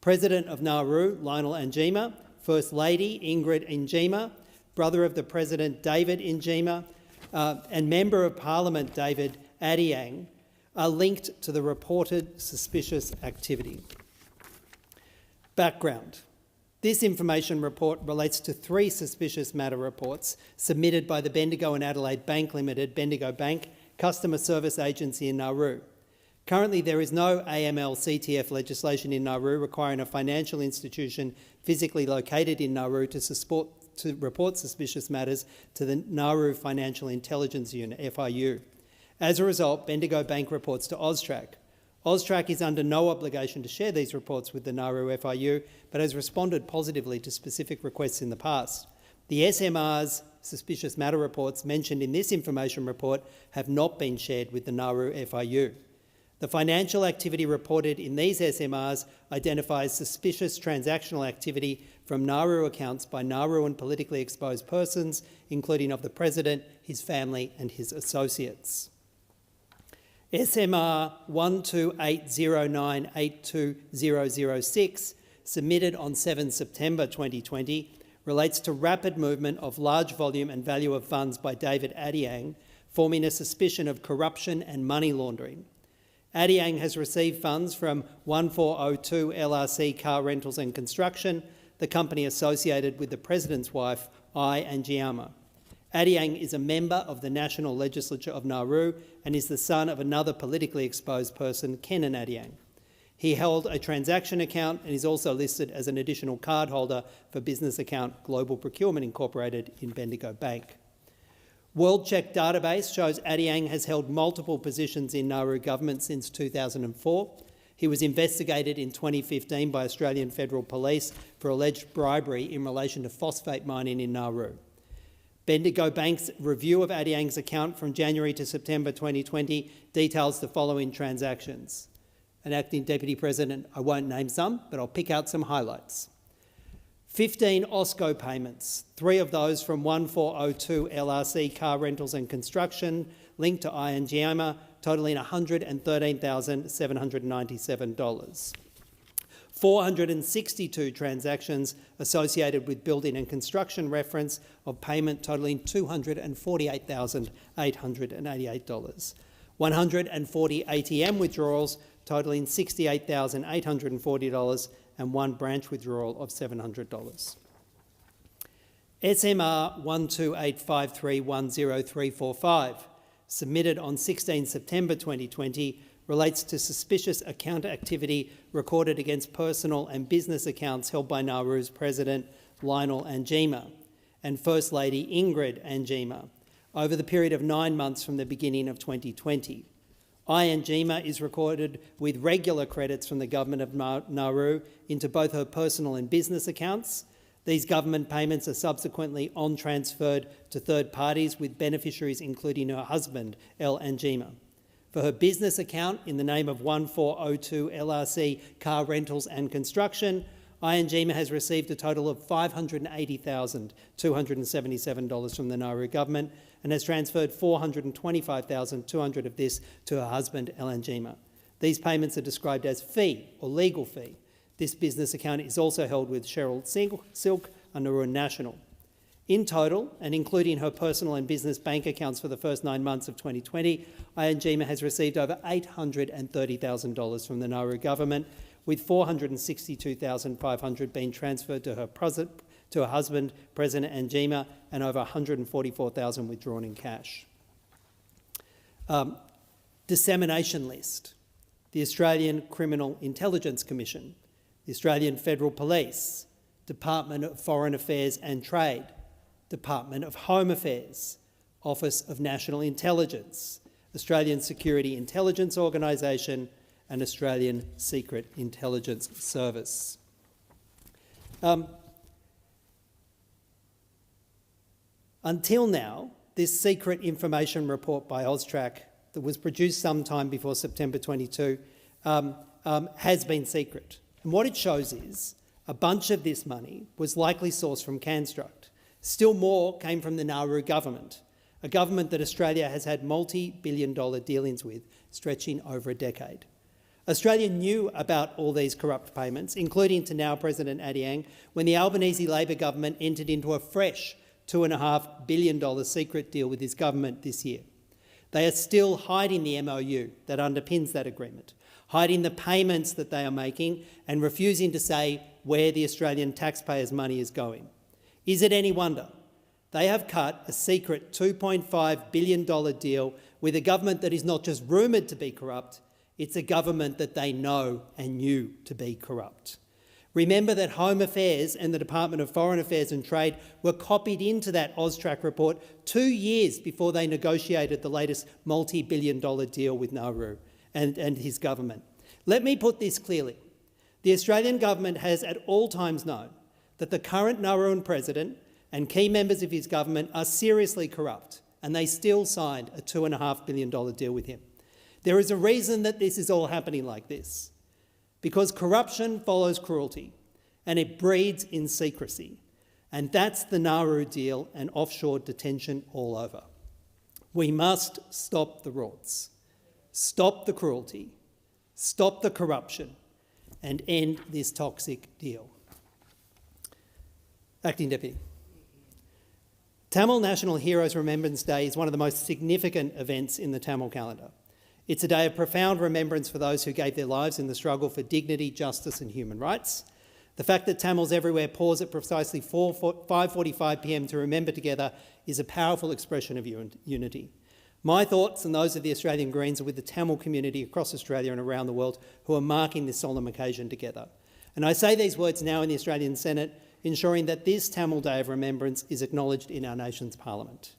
[SPEAKER 20] President of Nauru, Lionel Anjima, First Lady Ingrid Anjima, brother of the President David Anjima, and Member of Parliament David Adiang are linked to the reported suspicious activity. Background. This information report relates to 3 suspicious matter reports submitted by the Bendigo and Adelaide Bank Limited, Bendigo Bank, Customer Service Agency in Nauru. Currently, there is no AML-CTF legislation in Nauru requiring a financial institution physically located in Nauru to report suspicious matters to the Nauru Financial Intelligence Unit, FIU. As a result, Bendigo Bank reports to AUSTRAC. AUSTRAC is under no obligation to share these reports with the Nauru FIU, but has responded positively to specific requests in the past. The SMR's suspicious matter reports mentioned in this information report have not been shared with the Nauru FIU. The financial activity reported in these SMRs identifies suspicious transactional activity from Nauru accounts by Nauruan politically exposed persons, including of the President, his family and his associates. SMR 12809820006, submitted on 7 September 2020, relates to rapid movement of large volume and value of funds by David Adiang, forming a suspicion of corruption and money laundering. Adiang has received funds from 1402 LRC Car Rentals and Construction, the company associated with the President's wife, I Angiama. Adiang is a member of the National Legislature of Nauru and is the son of another politically exposed person, Kenan Adiang. He held a transaction account and is also listed as an additional card holder for business account Global Procurement Incorporated in Bendigo Bank. WorldCheck database shows Adiang has held multiple positions in Nauru government since 2004. He was investigated in 2015 by Australian Federal Police for alleged bribery in relation to phosphate mining in Nauru. Bendigo Bank's review of Adiang's account from January to September 2020 details the following transactions. And Acting Deputy President, I won't name some, but I'll pick out some highlights. 15 OSCO payments, 3 of those from 1402 LRC Car Rentals and Construction, linked to Iangiama, totalling $113,797. 462 transactions associated with building and construction reference of payment totalling $248,888. 140 ATM withdrawals totalling $68,840 and 1 branch withdrawal of $700. SMR 128531035, submitted on 16 September 2020, relates to suspicious account activity recorded against personal and business accounts held by Nauru's President Lionel Angiama and First Lady Ingrid Angiama over the period of 9 months from the beginning of 2020. Angiama is recorded with regular credits from the Government of Nauru into both her personal and business accounts. These government payments are subsequently on-transferred to third parties with beneficiaries including her husband, El Angiama. For her business account in the name of 1402 LRC Car Rentals and Construction, Angiama has received a total of $580,277 from the Nauru government and has transferred $425,200 of this to her husband, El Angiama. These payments are described as fee or legal fee. This business account is also held with Cheryl Silk, a Nauru national. In total, and including her personal and business bank accounts for the first 9 months of 2020, Angiama has received over $830,000 from the Nauru government, with $462,500 being transferred to her husband, President Angiama, and over $144,000 withdrawn in cash. Dissemination list. The Australian Criminal Intelligence Commission, the Australian Federal Police, Department of Foreign Affairs and Trade, Department of Home Affairs, Office of National Intelligence, Australian Security Intelligence Organisation and Australian Secret Intelligence Service. Until now, this secret information report by AUSTRAC that was produced sometime before September 22 has been secret. And what it shows is a bunch of this money was likely sourced from Construct. Still more came from the Nauru government, a government that Australia has had multi-billion-dollar dealings with, stretching over a decade. Australia knew about all these corrupt payments, including to now President Adiang, when the Albanese Labor government entered into a fresh $2.5 billion secret deal with his government this year. They are still hiding the MOU that underpins that agreement, hiding the payments that they are making and refusing to say where the Australian taxpayers' money is going. Is it any wonder? They have cut a secret $2.5 billion deal with a government that is not just rumoured to be corrupt, it's a government that they know and knew to be corrupt. Remember that Home Affairs and the Department of Foreign Affairs and Trade were copied into that AUSTRAC report 2 years before they negotiated the latest multi-billion-dollar deal with Nauru and his government. Let me put this clearly. The Australian government has at all times known that the current Nauruan president and key members of his government are seriously corrupt, and they still signed a $2.5 billion deal with him. There is a reason that this is all happening like this, because corruption follows cruelty, and it breeds in secrecy. And that's the Nauru deal and offshore detention all over. We must stop the rorts, stop the cruelty, stop the corruption, and end this toxic deal. Acting Deputy. Tamil National Heroes Remembrance Day is one of the most significant events in the Tamil calendar. It's a day of profound remembrance for those who gave their lives in the struggle for dignity, justice and human rights. The fact that Tamils everywhere pause at precisely 5:45 p.m. to remember together is a powerful expression of unity. My thoughts and those of the Australian Greens are with the Tamil community across Australia and around the world who are marking this solemn occasion together. And I say these words now in the Australian Senate, ensuring that this Tamil Day of Remembrance is acknowledged in our nation's Parliament.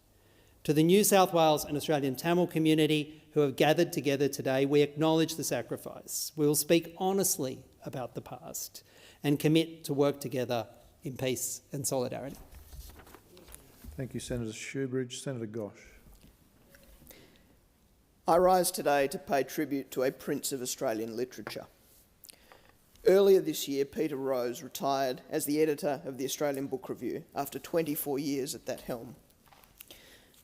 [SPEAKER 20] To the New South Wales and Australian Tamil community who have gathered together today, we acknowledge the sacrifice. We will speak honestly about the past and commit to work together in peace and solidarity.
[SPEAKER 19] Thank you, Senator Shoebridge. Senator Gosh.
[SPEAKER 22] I rise today to pay tribute to a prince of Australian literature. Earlier this year, Peter Rose retired as the editor of the Australian Book Review after 24 years at that helm.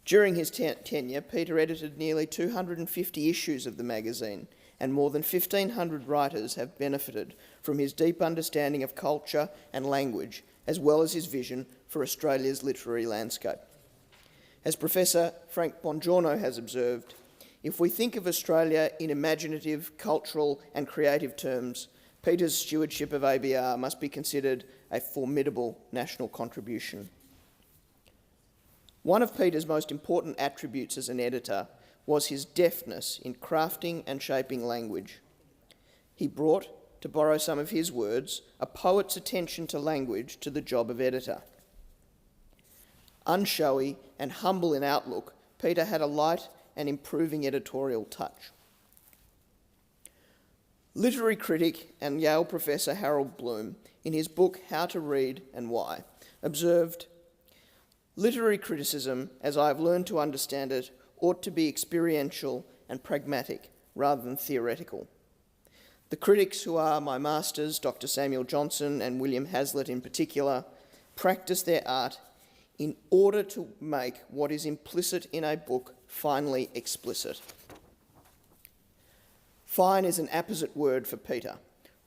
[SPEAKER 22] During his tenure, Peter edited nearly 250 issues of the magazine, and more than 1,500 writers have benefited from his deep understanding of culture and language, as well as his vision for Australia's literary landscape. As Professor Frank Bongiorno has observed, if we think of Australia in imaginative, cultural and creative terms, Peter's stewardship of ABR must be considered a formidable national contribution. One of Peter's most important attributes as an editor was his deftness in crafting and shaping language. He brought, to borrow some of his words, a poet's attention to language to the job of editor. Unshowy and humble in outlook, Peter had a light and improving editorial touch. Literary critic and Yale professor Harold Bloom, in his book How to Read and Why, observed, "Literary criticism, as I have learned to understand it, ought to be experiential and pragmatic rather than theoretical. The critics who are my masters, Dr. Samuel Johnson and William Hazlitt in particular, practice their art in order to make what is implicit in a book finely explicit." Fine is an apposite word for Peter,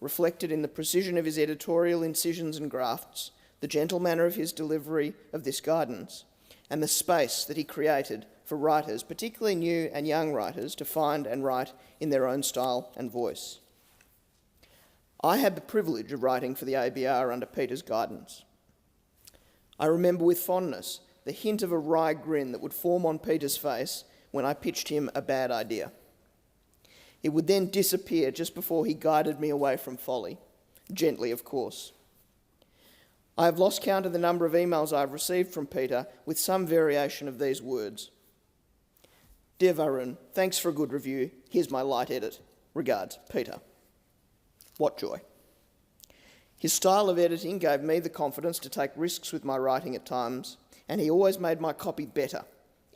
[SPEAKER 22] reflected in the precision of his editorial incisions and grafts, the gentle manner of his delivery of this guidance, and the space that he created for writers, particularly new and young writers, to find and write in their own style and voice. I had the privilege of writing for the ABR under Peter's guidance. I remember with fondness the hint of a wry grin that would form on Peter's face when I pitched him a bad idea. It would then disappear just before he guided me away from folly, gently of course. I have lost count of the number of emails I have received from Peter with some variation of these words. "Dear Varun, thanks for a good review. Here's my light edit. Regards, Peter." What joy. His style of editing gave me the confidence to take risks with my writing at times, and he always made my copy better,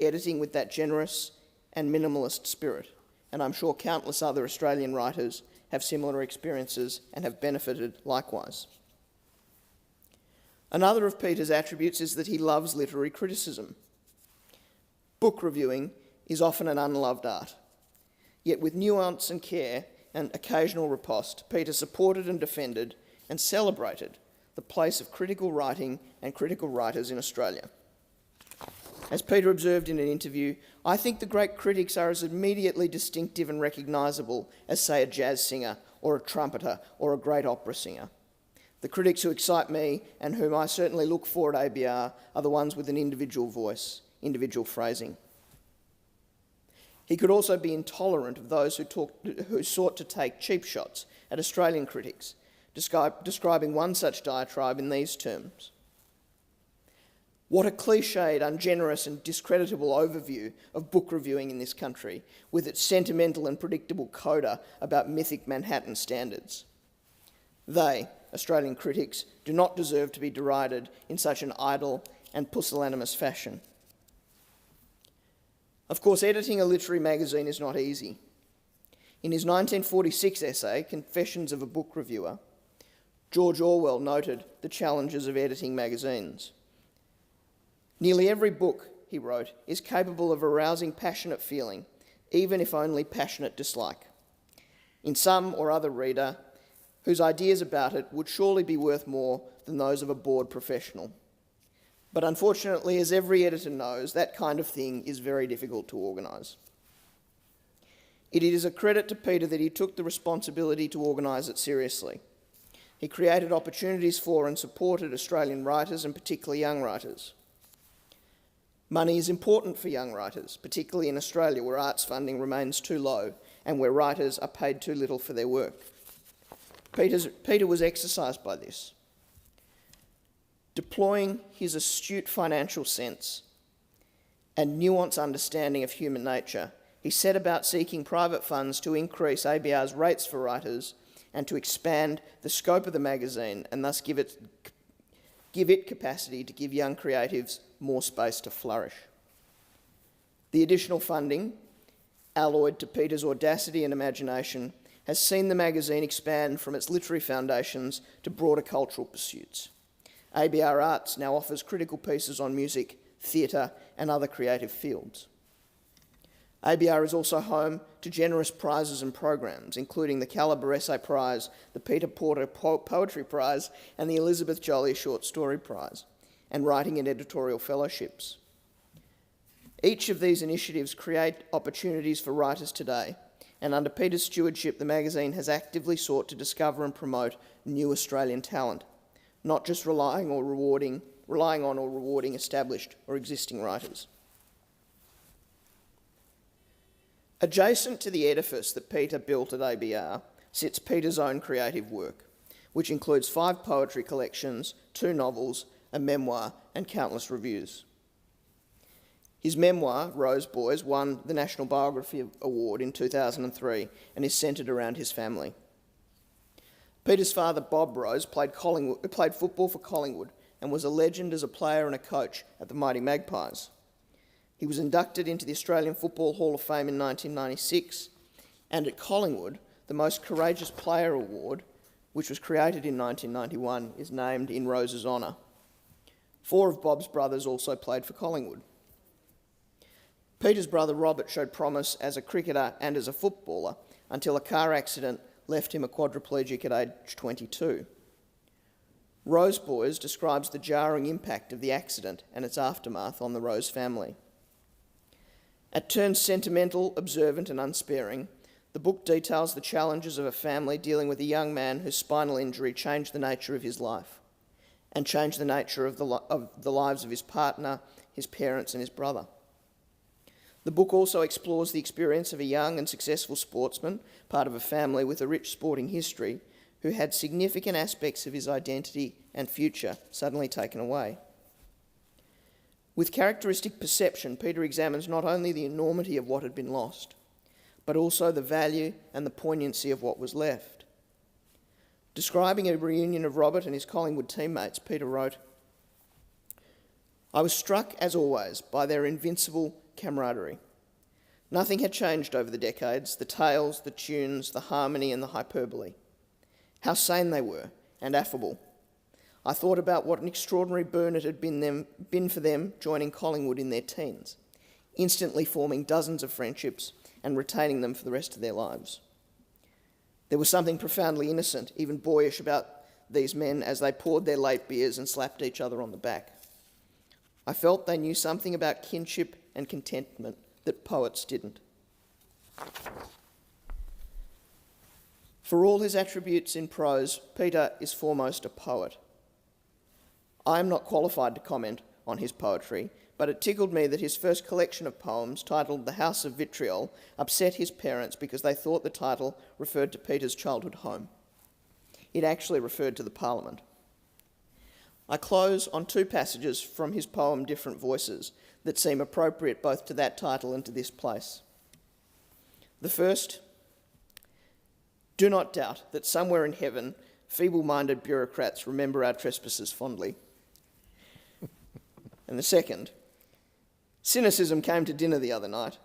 [SPEAKER 22] editing with that generous and minimalist spirit. And I'm sure countless other Australian writers have similar experiences and have benefited likewise. Another of Peter's attributes is that he loves literary criticism. Book reviewing is often an unloved art. Yet with nuance and care and occasional riposte, Peter supported and defended and celebrated the place of critical writing and critical writers in Australia. As Peter observed in an interview, I think the great critics are as immediately distinctive and recognisable as, say, a jazz singer or a trumpeter or a great opera singer. The critics who excite me and whom I certainly look for at ABR are the ones with an individual voice, individual phrasing. He could also be intolerant of those who sought to take cheap shots at Australian critics, describing one such diatribe in these terms. What a cliched, ungenerous and discreditable overview of book reviewing in this country, with its sentimental and predictable coda about mythic Manhattan standards. They, Australian critics, do not deserve to be derided in such an idle and pusillanimous fashion. Of course, editing a literary magazine is not easy. In his 1946 essay, Confessions of a Book Reviewer, George Orwell noted the challenges of editing magazines. Nearly every book, he wrote, is capable of arousing passionate feeling, even if only passionate dislike, in some or other reader whose ideas about it would surely be worth more than those of a bored professional. But unfortunately, as every editor knows, that kind of thing is very difficult to organise. It is a credit to Peter that he took the responsibility to organise it seriously. He created opportunities for and supported Australian writers, and particularly young writers. Money is important for young writers, particularly in Australia, where arts funding remains too low and where writers are paid too little for their work. Peter was exercised by this. Deploying his astute financial sense and nuanced understanding of human nature, he set about seeking private funds to increase ABR's rates for writers and to expand the scope of the magazine and thus give it capacity to give young creatives more space to flourish. The additional funding, alloyed to Peter's audacity and imagination, has seen the magazine expand from its literary foundations to broader cultural pursuits. ABR Arts now offers critical pieces on music, theatre and other creative fields. ABR is also home to generous prizes and programs, including the Calibre Essay Prize, the Peter Porter Poetry Prize and the Elizabeth Joly Short Story Prize, and writing and editorial fellowships. Each of these initiatives create opportunities for writers today, and under Peter's stewardship, the magazine has actively sought to discover and promote new Australian talent, not just relying on or rewarding established or existing writers. Adjacent to the edifice that Peter built at ABR sits Peter's own creative work, which includes 5 poetry collections, 2 novels, a memoir and countless reviews. His memoir, Rose Boys, won the National Biography Award in 2003 and is centred around his family. Peter's father, Bob Rose, played football for Collingwood and was a legend as a player and a coach at the Mighty Magpies. He was inducted into the Australian Football Hall of Fame in 1996, and at Collingwood, the Most Courageous Player Award, which was created in 1991, is named in Rose's honour. 4 of Bob's brothers also played for Collingwood. Peter's brother Robert showed promise as a cricketer and as a footballer until a car accident left him a quadriplegic at age 22. Rose Boys describes the jarring impact of the accident and its aftermath on the Rose family. At turns sentimental, observant and unsparing, the book details the challenges of a family dealing with a young man whose spinal injury changed the nature of his life and changed the nature of the lives of his partner, his parents and his brother. The book also explores the experience of a young and successful sportsman, part of a family with a rich sporting history, who had significant aspects of his identity and future suddenly taken away. With characteristic perception, Peter examines not only the enormity of what had been lost, but also the value and the poignancy of what was left. Describing a reunion of Robert and his Collingwood teammates, Peter wrote, "I was struck, as always, by their invincible camaraderie. Nothing had changed over the decades, the tales, the tunes, the harmony and the hyperbole. How sane they were and affable. I thought about what an extraordinary boon it had been for them joining Collingwood in their teens, instantly forming dozens of friendships and retaining them for the rest of their lives. There was something profoundly innocent, even boyish, about these men as they poured their late beers and slapped each other on the back. I felt they knew something about kinship and contentment that poets didn't. For all his attributes in prose, Peter is foremost a poet. I am not qualified to comment on his poetry, but it tickled me that his first collection of poems, titled The House of Vitriol, upset his parents because they thought the title referred to Peter's childhood home. It actually referred to the Parliament. I close on two passages from his poem Different Voices that seem appropriate both to that title and to this place. The first: do not doubt that somewhere in heaven, feeble-minded bureaucrats remember our trespasses fondly. And the second: cynicism came to dinner the other night.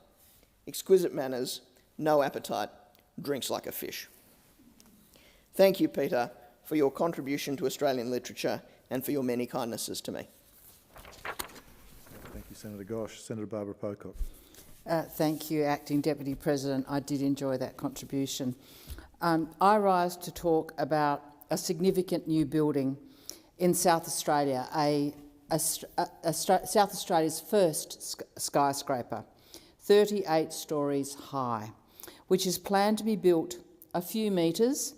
[SPEAKER 22] Exquisite manners, no appetite, drinks like a fish. Thank you, Peter, for your contribution to Australian literature and for your many kindnesses to me.
[SPEAKER 19] Thank you, Senator Gosh. Senator Barbara Pocock.
[SPEAKER 14] Thank you, Acting Deputy President. I did enjoy that contribution. I rise to talk about a significant new building in South Australia, South Australia's first skyscraper, 38 stories high, which is planned to be built a few metres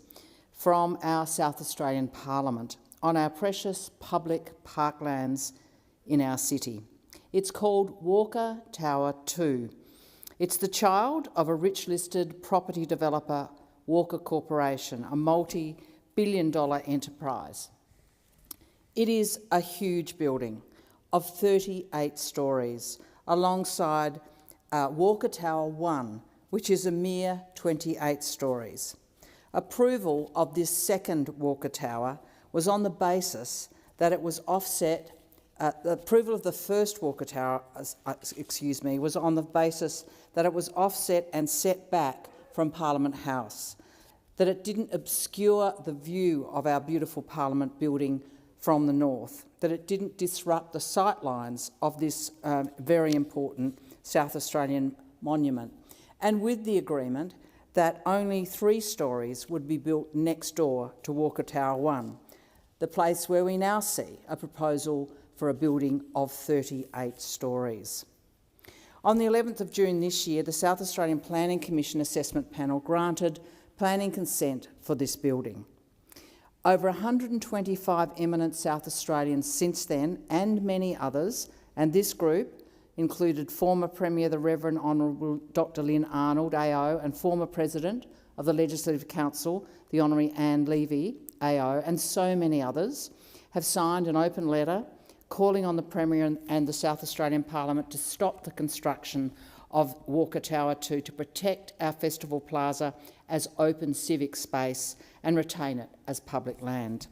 [SPEAKER 14] from our South Australian Parliament on our precious public parklands in our city. It's called Walker Tower 2. It's the child of a rich-listed property developer, Walker Corporation, a multi-billion-dollar enterprise. It is a huge building of 38 stories, alongside Walker Tower 1, which is a mere 28 stories. Approval of this second Walker Tower was on the basis that it was offset. The approval of the first Walker Tower, was on the basis that it was offset and set back from Parliament House, that it didn't obscure the view of our beautiful Parliament building from the north, that it didn't disrupt the sightlines of this very important South Australian monument, and with the agreement that only 3 stories would be built next door to Walker Tower 1, the place where we now see a proposal for a building of 38 stories. On the 11th of June this year, the South Australian Planning Commission Assessment Panel granted planning consent for this building. Over 125 eminent South Australians since then, and many others, and this group included former Premier the Reverend Honourable Dr Lynn Arnold, AO, and former President of the Legislative Council, the Honourable Anne Levy, AO, and so many others, have signed an open letter calling on the Premier and the South Australian Parliament to stop the construction of Walker Tower 2, to protect our Festival Plaza as open civic space and retain it as public land.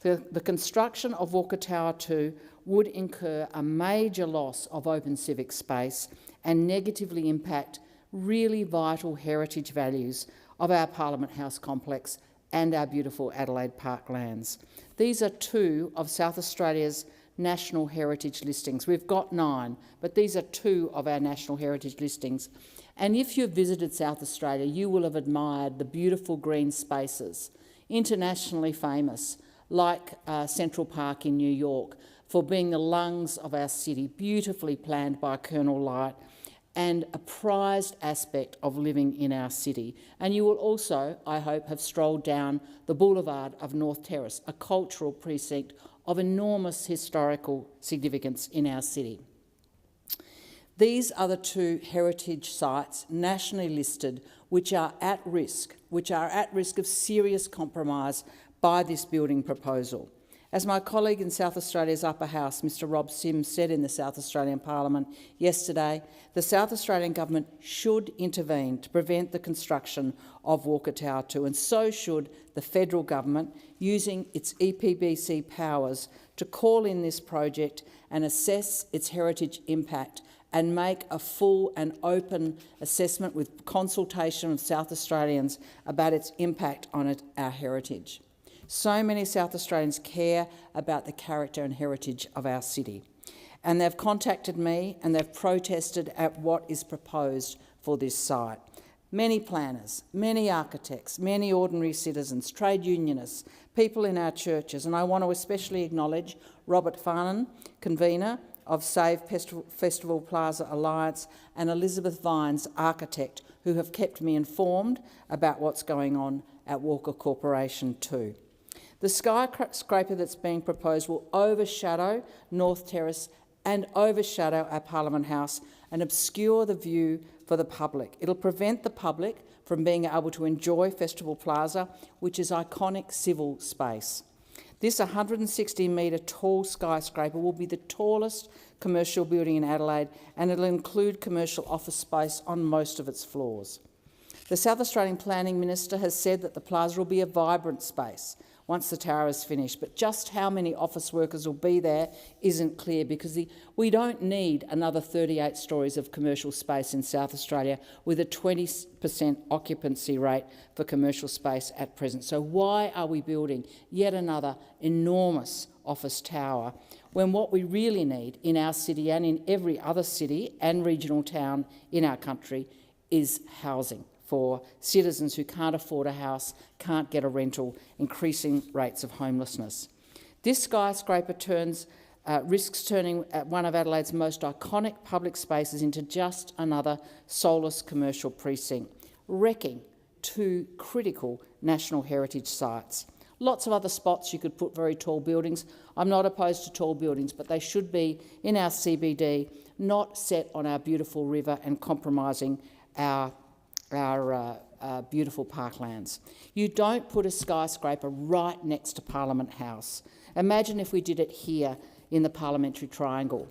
[SPEAKER 14] The construction of Walker Tower 2 would incur a major loss of open civic space and negatively impact really vital heritage values of our Parliament House complex and our beautiful Adelaide Parklands. These are 2 of South Australia's national heritage listings. We've got 9, but these are 2 of our national heritage listings. And if you've visited South Australia, you will have admired the beautiful green spaces, internationally famous, like Central Park in New York, for being the lungs of our city, beautifully planned by Colonel Light, and a prized aspect of living in our city. And you will also, I hope, have strolled down the boulevard of North Terrace, a cultural precinct of enormous historical significance in our city. These are the 2 heritage sites nationally listed which are at risk of serious compromise by this building proposal. As my colleague in South Australia's Upper House, Mr Rob Sims, said in the South Australian Parliament yesterday, the South Australian Government should intervene to prevent the construction of Walker Tower 2, and so should the Federal Government, using its EPBC powers to call in this project and assess its heritage impact and make a full and open assessment with consultation of South Australians about its impact on our heritage. So many South Australians care about the character and heritage of our city, and they've contacted me and they've protested at what is proposed for this site. Many planners, many architects, many ordinary citizens, trade unionists, people in our churches, and I want to especially acknowledge Robert Farnan, convener of Save Festival Plaza Alliance, and Elizabeth Vines, architect, who have kept me informed about what's going on at Walker Corporation too. The skyscraper that's being proposed will overshadow North Terrace and overshadow our Parliament House and obscure the view for the public. It'll prevent the public from being able to enjoy Festival Plaza, which is iconic civil space. This 160-metre tall skyscraper will be the tallest commercial building in Adelaide, and it'll include commercial office space on most of its floors. The South Australian Planning Minister has said that the plaza will be a vibrant space once the tower is finished, but just how many office workers will be there isn't clear, because we don't need another 38 stories of commercial space in South Australia with a 20% occupancy rate for commercial space at present. So why are we building yet another enormous office tower when what we really need in our city and in every other city and regional town in our country is housing for citizens who can't afford a house, can't get a rental, increasing rates of homelessness. This skyscraper risks turning one of Adelaide's most iconic public spaces into just another soulless commercial precinct, wrecking two critical national heritage sites. Lots of other spots you could put very tall buildings. I'm not opposed to tall buildings, but they should be in our CBD, not set on our beautiful river and compromising our beautiful parklands. You don't put a skyscraper right next to Parliament House. Imagine if we did it here in the Parliamentary Triangle.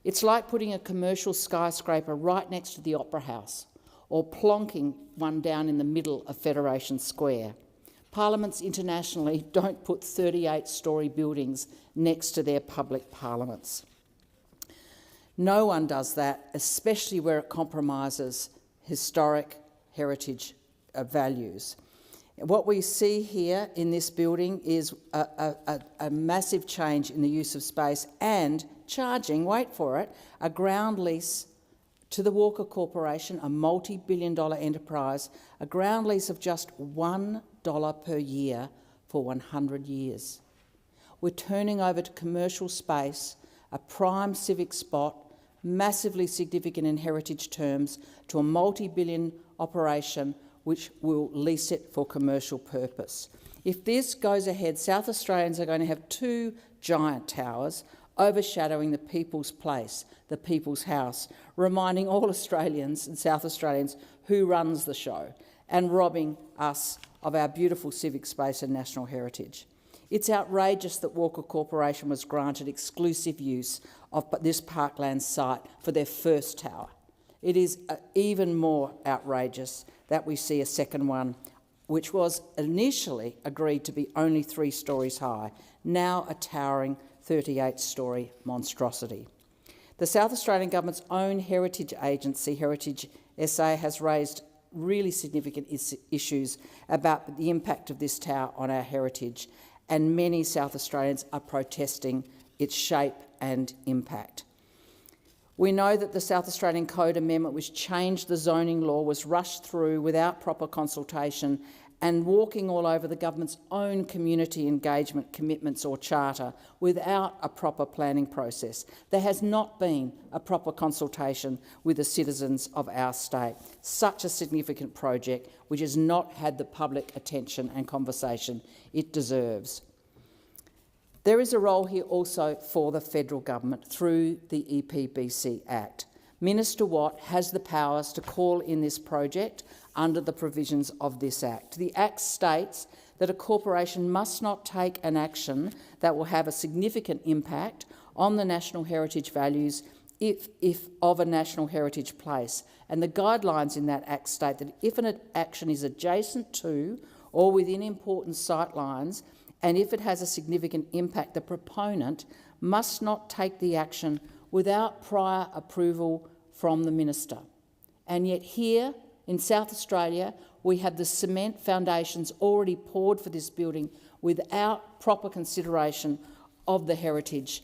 [SPEAKER 14] It's like putting a commercial skyscraper right next to the Opera House or plonking one down in the middle of Federation Square. Parliaments internationally don't put 38-storey buildings next to their public parliaments. No one does that, especially where it compromises historic heritage values. What we see here in this building is a massive change in the use of space and charging, wait for it, a ground lease to the Walker Corporation, a multi-billion-dollar enterprise, a ground lease of just $1 per year for 100 years. We're turning over to commercial space, a prime civic spot, massively significant in heritage terms, to a multi-billion operation which will lease it for commercial purpose. If this goes ahead, South Australians are going to have two giant towers overshadowing the People's Place, the People's House, reminding all Australians and South Australians who runs the show and robbing us of our beautiful civic space and national heritage. It's outrageous that Walker Corporation was granted exclusive use of this parkland site for their first tower. It is even more outrageous that we see a second one, which was initially agreed to be only 3 stories high, now a towering 38-storey monstrosity. The South Australian Government's own heritage agency, Heritage SA, has raised really significant issues about the impact of this tower on our heritage, and many South Australians are protesting its shape and impact. We know that the South Australian Code Amendment, which changed the zoning law, was rushed through without proper consultation and walking all over the government's own community engagement commitments or charter without a proper planning process. There has not been a proper consultation with the citizens of our state. Such a significant project which has not had the public attention and conversation it deserves. There is a role here also for the federal government through the EPBC Act. Minister Watt has the powers to call in this project under the provisions of this Act. The Act states that a corporation must not take an action that will have a significant impact on the national heritage values if of a national heritage place. And the guidelines in that Act state that if an action is adjacent to or within important sightlines, and if it has a significant impact, the proponent must not take the action without prior approval from the minister. And yet here in South Australia, we have the cement foundations already poured for this building without proper consideration of the heritage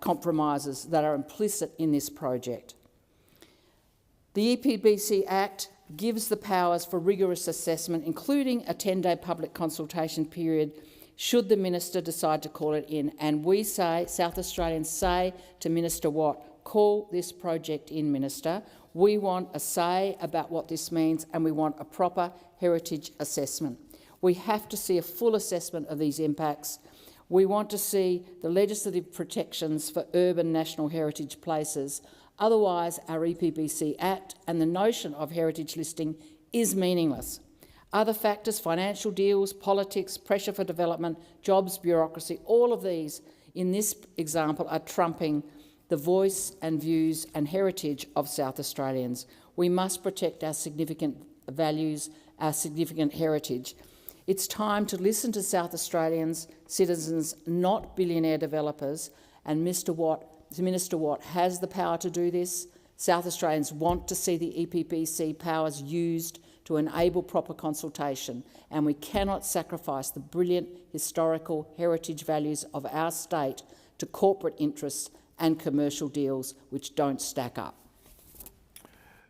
[SPEAKER 14] compromises that are implicit in this project. The EPBC Act gives the powers for rigorous assessment, including a 10-day public consultation period, should the minister decide to call it in. And we say, South Australians say to Minister Watt, call this project in, Minister. We want a say about what this means, and we want a proper heritage assessment. We have to see a full assessment of these impacts. We want to see the legislative protections for urban national heritage places. Otherwise, our EPBC Act and the notion of heritage listing is meaningless. Other factors, financial deals, politics, pressure for development, jobs, bureaucracy, all of these in this example are trumping the voice and views and heritage of South Australians. We must protect our significant values, our significant heritage. It's time to listen to South Australians, citizens, not billionaire developers, and Minister Watt has the power to do this. South Australians want to see the EPBC powers used to enable proper consultation, and we cannot sacrifice the brilliant historical heritage values of our state to corporate interests and commercial deals which don't stack up.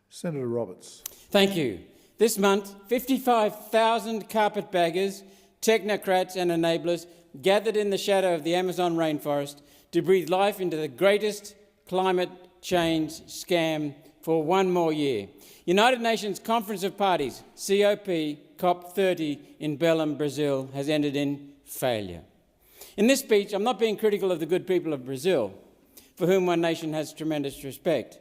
[SPEAKER 19] Senator Roberts.
[SPEAKER 9] Thank you. This month, 55,000 carpetbaggers, technocrats and enablers gathered in the shadow of the Amazon rainforest to breathe life into the greatest climate change scam for one more year. United Nations Conference of Parties, COP30 in Belém, Brazil, has ended in failure. In this speech, I'm not being critical of the good people of Brazil, for whom one nation has tremendous respect.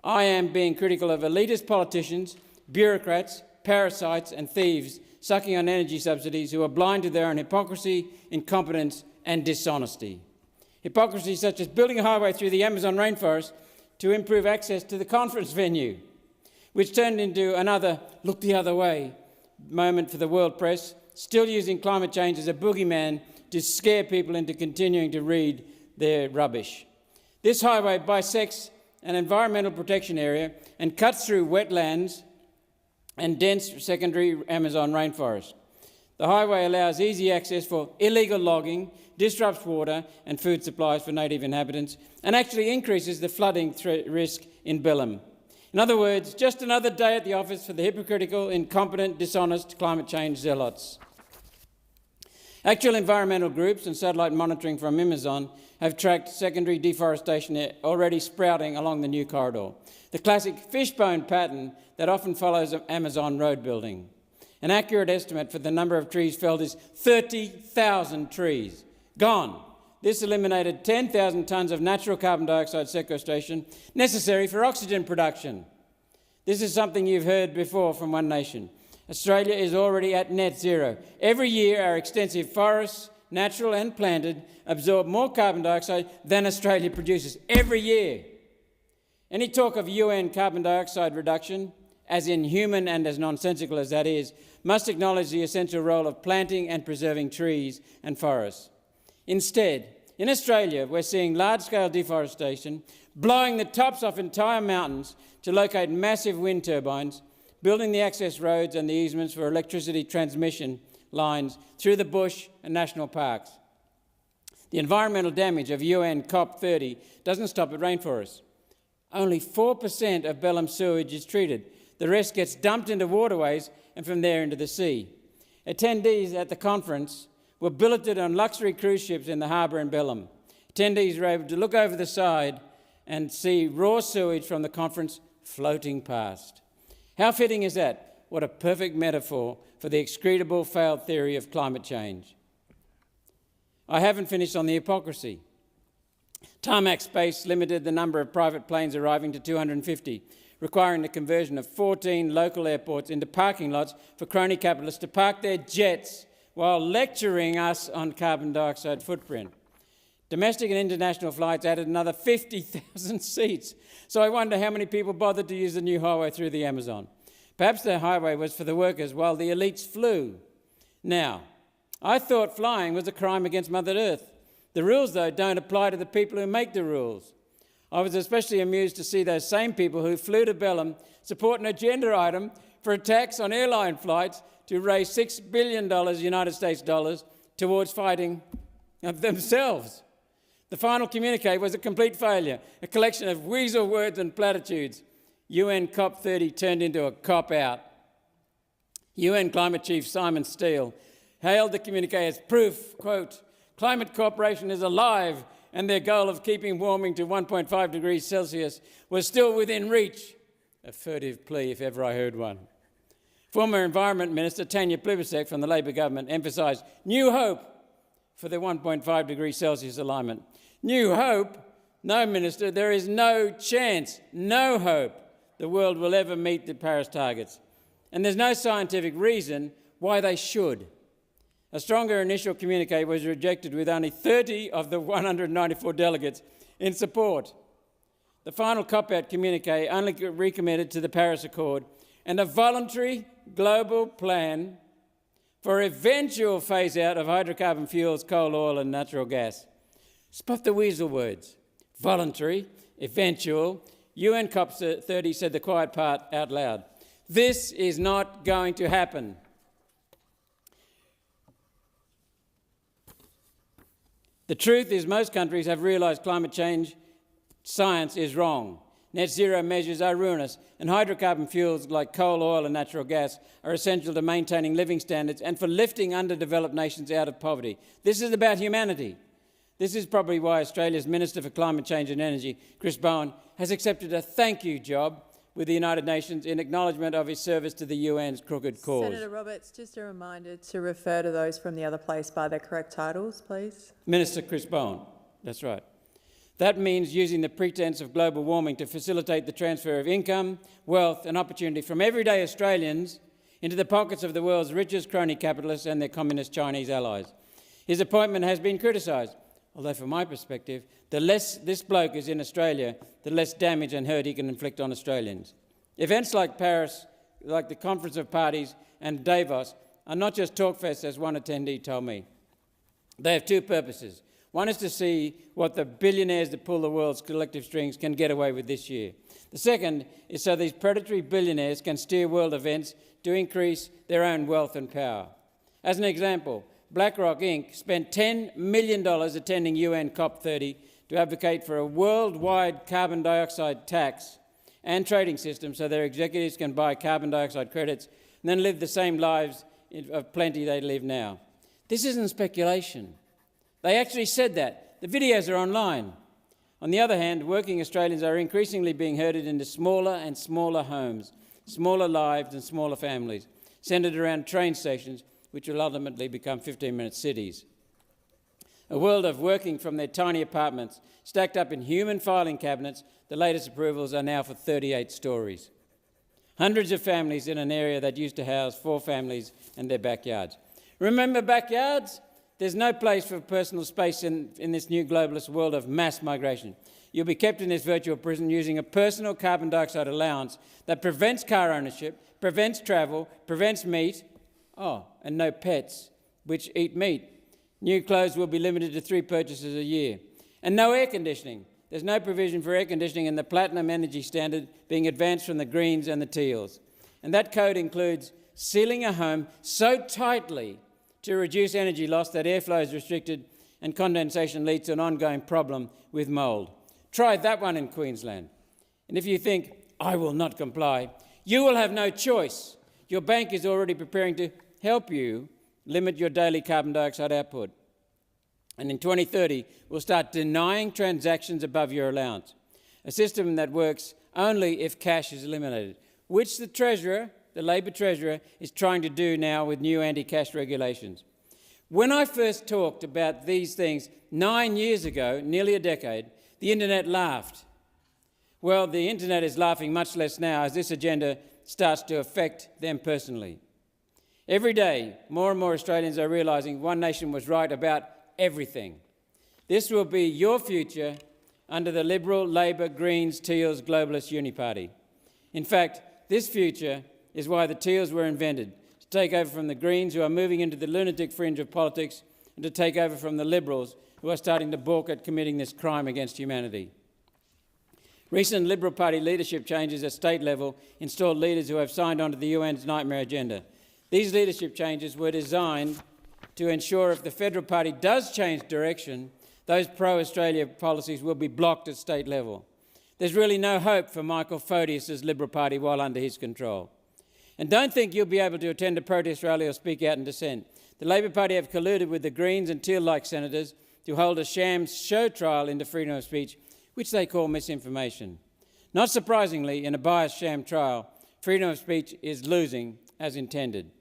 [SPEAKER 9] I am being critical of elitist politicians, bureaucrats, parasites and thieves sucking on energy subsidies who are blind to their own hypocrisy, incompetence and dishonesty. Hypocrisy such as building a highway through the Amazon rainforest to improve access to the conference venue, which turned into another look the other way moment for the world press, still using climate change as a boogeyman to scare people into continuing to read their rubbish. This highway bisects an environmental protection area and cuts through wetlands and dense secondary Amazon rainforest. The highway allows easy access for illegal logging, disrupts water and food supplies for native inhabitants, and actually increases the flooding risk in Belém. In other words, just another day at the office for the hypocritical, incompetent, dishonest climate change zealots. Actual environmental groups and satellite monitoring from Amazon have tracked secondary deforestation already sprouting along the new corridor, the classic fishbone pattern that often follows Amazon road building. An accurate estimate for the number of trees felled is 30,000 trees gone. This eliminated 10,000 tonnes of natural carbon dioxide sequestration necessary for oxygen production. This is something you've heard before from One Nation. Australia is already at net zero. Every year our extensive forests, natural and planted, absorb more carbon dioxide than Australia produces every year. Any talk of UN carbon dioxide reduction, as inhuman and as nonsensical as that is, must acknowledge the essential role of planting and preserving trees and forests. Instead, in Australia, we're seeing large-scale deforestation, blowing the tops off entire mountains to locate massive wind turbines, building the access roads and the easements for electricity transmission lines through the bush and national parks. The environmental damage of UN COP30 doesn't stop at rainforests. Only 4% of Belém sewage is treated. The rest gets dumped into waterways and from there into the sea. Attendees at the conference were billeted on luxury cruise ships in the harbour in Belém. Attendees were able to look over the side and see raw sewage from the conference floating past. How fitting is that? What a perfect metaphor for the execrable failed theory of climate change. I haven't finished on the hypocrisy. Tarmac space limited the number of private planes arriving to 250, requiring the conversion of 14 local airports into parking lots for crony capitalists to park their jets while lecturing us on carbon dioxide footprint. Domestic and international flights added another 50,000 seats. So I wonder how many people bothered to use the new highway through the Amazon. Perhaps the highway was for the workers while the elites flew. Now, I thought flying was a crime against Mother Earth. The rules, though, don't apply to the people who make the rules. I was especially amused to see those same people who flew to Belém support an agenda item for a tax on airline flights to raise $6 billion United States dollars towards fighting themselves. The final communique was a complete failure, a collection of weasel words and platitudes. UN COP30 turned into a cop-out. UN Climate Chief Simon Steele hailed the communique as proof, quote, climate cooperation is alive and their goal of keeping warming to 1.5 degrees Celsius was still within reach. A furtive plea if ever I heard one. Former Environment Minister Tanya Plibersek from the Labor government emphasised new hope for the 1.5 degrees Celsius alignment. New hope? No, Minister, there is no chance, no hope the world will ever meet the Paris targets. And there's no scientific reason why they should. A stronger initial communique was rejected with only 30 of the 194 delegates in support. The final cop-out communique only recommitted to the Paris Accord and a voluntary global plan for eventual phase-out of hydrocarbon fuels, coal, oil and natural gas. Spot the weasel words. Voluntary, eventual. UN COP30 said the quiet part out loud. This is not going to happen. The truth is most countries have realised climate change science is wrong. Net zero measures are ruinous, and hydrocarbon fuels like coal, oil and natural gas are essential to maintaining living standards and for lifting underdeveloped nations out of poverty. This is about humanity. This is probably why Australia's Minister for Climate Change and Energy, Chris Bowen, has accepted a thank you job with the United Nations in acknowledgement of his service to the UN's crooked cause.
[SPEAKER 3] Senator Roberts, just a reminder to refer to those from the other place by their correct titles, please.
[SPEAKER 9] Minister Chris Bowen, that's right. That means using the pretense of global warming to facilitate the transfer of income, wealth and opportunity from everyday Australians into the pockets of the world's richest crony capitalists and their communist Chinese allies. His appointment has been criticised, although from my perspective, the less this bloke is in Australia, the less damage and hurt he can inflict on Australians. Events like Paris, like the Conference of Parties and Davos, are not just talkfests, as one attendee told me. They have two purposes. One is to see what the billionaires that pull the world's collective strings can get away with this year. The second is so these predatory billionaires can steer world events to increase their own wealth and power. As an example, BlackRock Inc. spent $10 million attending UN COP30 to advocate for a worldwide carbon dioxide tax and trading system so their executives can buy carbon dioxide credits and then live the same lives of plenty they live now. This isn't speculation. They actually said that. The videos are online. On the other hand, working Australians are increasingly being herded into smaller and smaller homes, smaller lives and smaller families, centred around train stations, which will ultimately become 15-minute cities. A world of working from their tiny apartments, stacked up in human filing cabinets, the latest approvals are now for 38 stories. Hundreds of families in an area that used to house 4 families and their backyards. Remember backyards? There's no place for personal space in this new globalist world of mass migration. You'll be kept in this virtual prison using a personal carbon dioxide allowance that prevents car ownership, prevents travel, prevents meat, and no pets, which eat meat. New clothes will be limited to 3 purchases a year. And no air conditioning. There's no provision for air conditioning in the platinum energy standard being advanced from the greens and the teals. And that code includes sealing a home so tightly to reduce energy loss that airflow is restricted and condensation leads to an ongoing problem with mould. Try that one in Queensland. And if you think, I will not comply, you will have no choice. Your bank is already preparing to help you limit your daily carbon dioxide output. And in 2030, we'll start denying transactions above your allowance, a system that works only if cash is eliminated, which the Treasurer, the Labor Treasurer, is trying to do now with new anti-cash regulations. When I first talked about these things 9 years ago, nearly a decade, the internet laughed. Well, the internet is laughing much less now as this agenda starts to affect them personally. Every day, more and more Australians are realising one nation was right about everything. This will be your future under the Liberal, Labor, Greens, Teals, Globalist Uniparty. In fact, this future is why the Teals were invented, to take over from the Greens, who are moving into the lunatic fringe of politics, and to take over from the Liberals, who are starting to balk at committing this crime against humanity. Recent Liberal Party leadership changes at state level installed leaders who have signed on to the UN's nightmare agenda. These leadership changes were designed to ensure if the federal party does change direction, those pro-Australia policies will be blocked at state level. There's really no hope for Michael Photius's Liberal Party while under his control. And don't think you'll be able to attend a protest rally or speak out in dissent. the Labor Party have colluded with the Greens and Teal-like senators to hold a sham show trial into freedom of speech, which they call misinformation. Not surprisingly, in a biased sham trial, freedom of speech is losing as intended.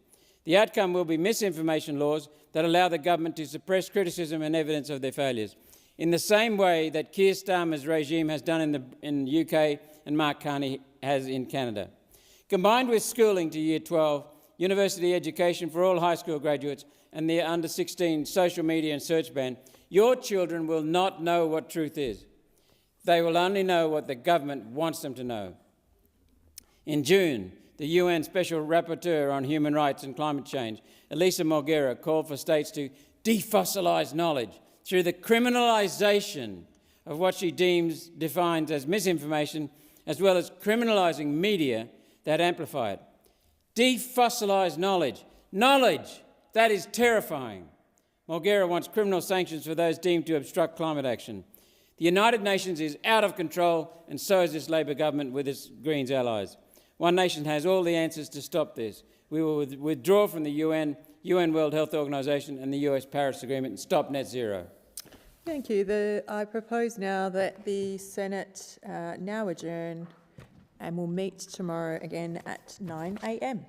[SPEAKER 9] The outcome will be misinformation laws that allow the government to suppress criticism and evidence of their failures, in the same way that Keir Starmer's regime has done in the UK and Mark Carney has in Canada. Combined with schooling to Year 12, university education for all high school graduates and the under-16 social media and search ban, your children will not know what truth is. They will only know what the government wants them to know. In June, the UN Special Rapporteur on Human Rights and Climate Change, Elisa Morguera, called for states to defossilise knowledge through the criminalisation of what she defines as misinformation, as well as criminalising media that amplify it. Defossilise knowledge. Knowledge! That is terrifying. Morguera wants criminal sanctions for those deemed to obstruct climate action. The United Nations is out of control, and so is this Labor government with its Greens allies. One nation has all the answers to stop this. We will withdraw from the UN World Health Organization and the US Paris Agreement and stop net zero.
[SPEAKER 3] Thank you. I propose now that the Senate now adjourn and will meet tomorrow again at 9 a.m.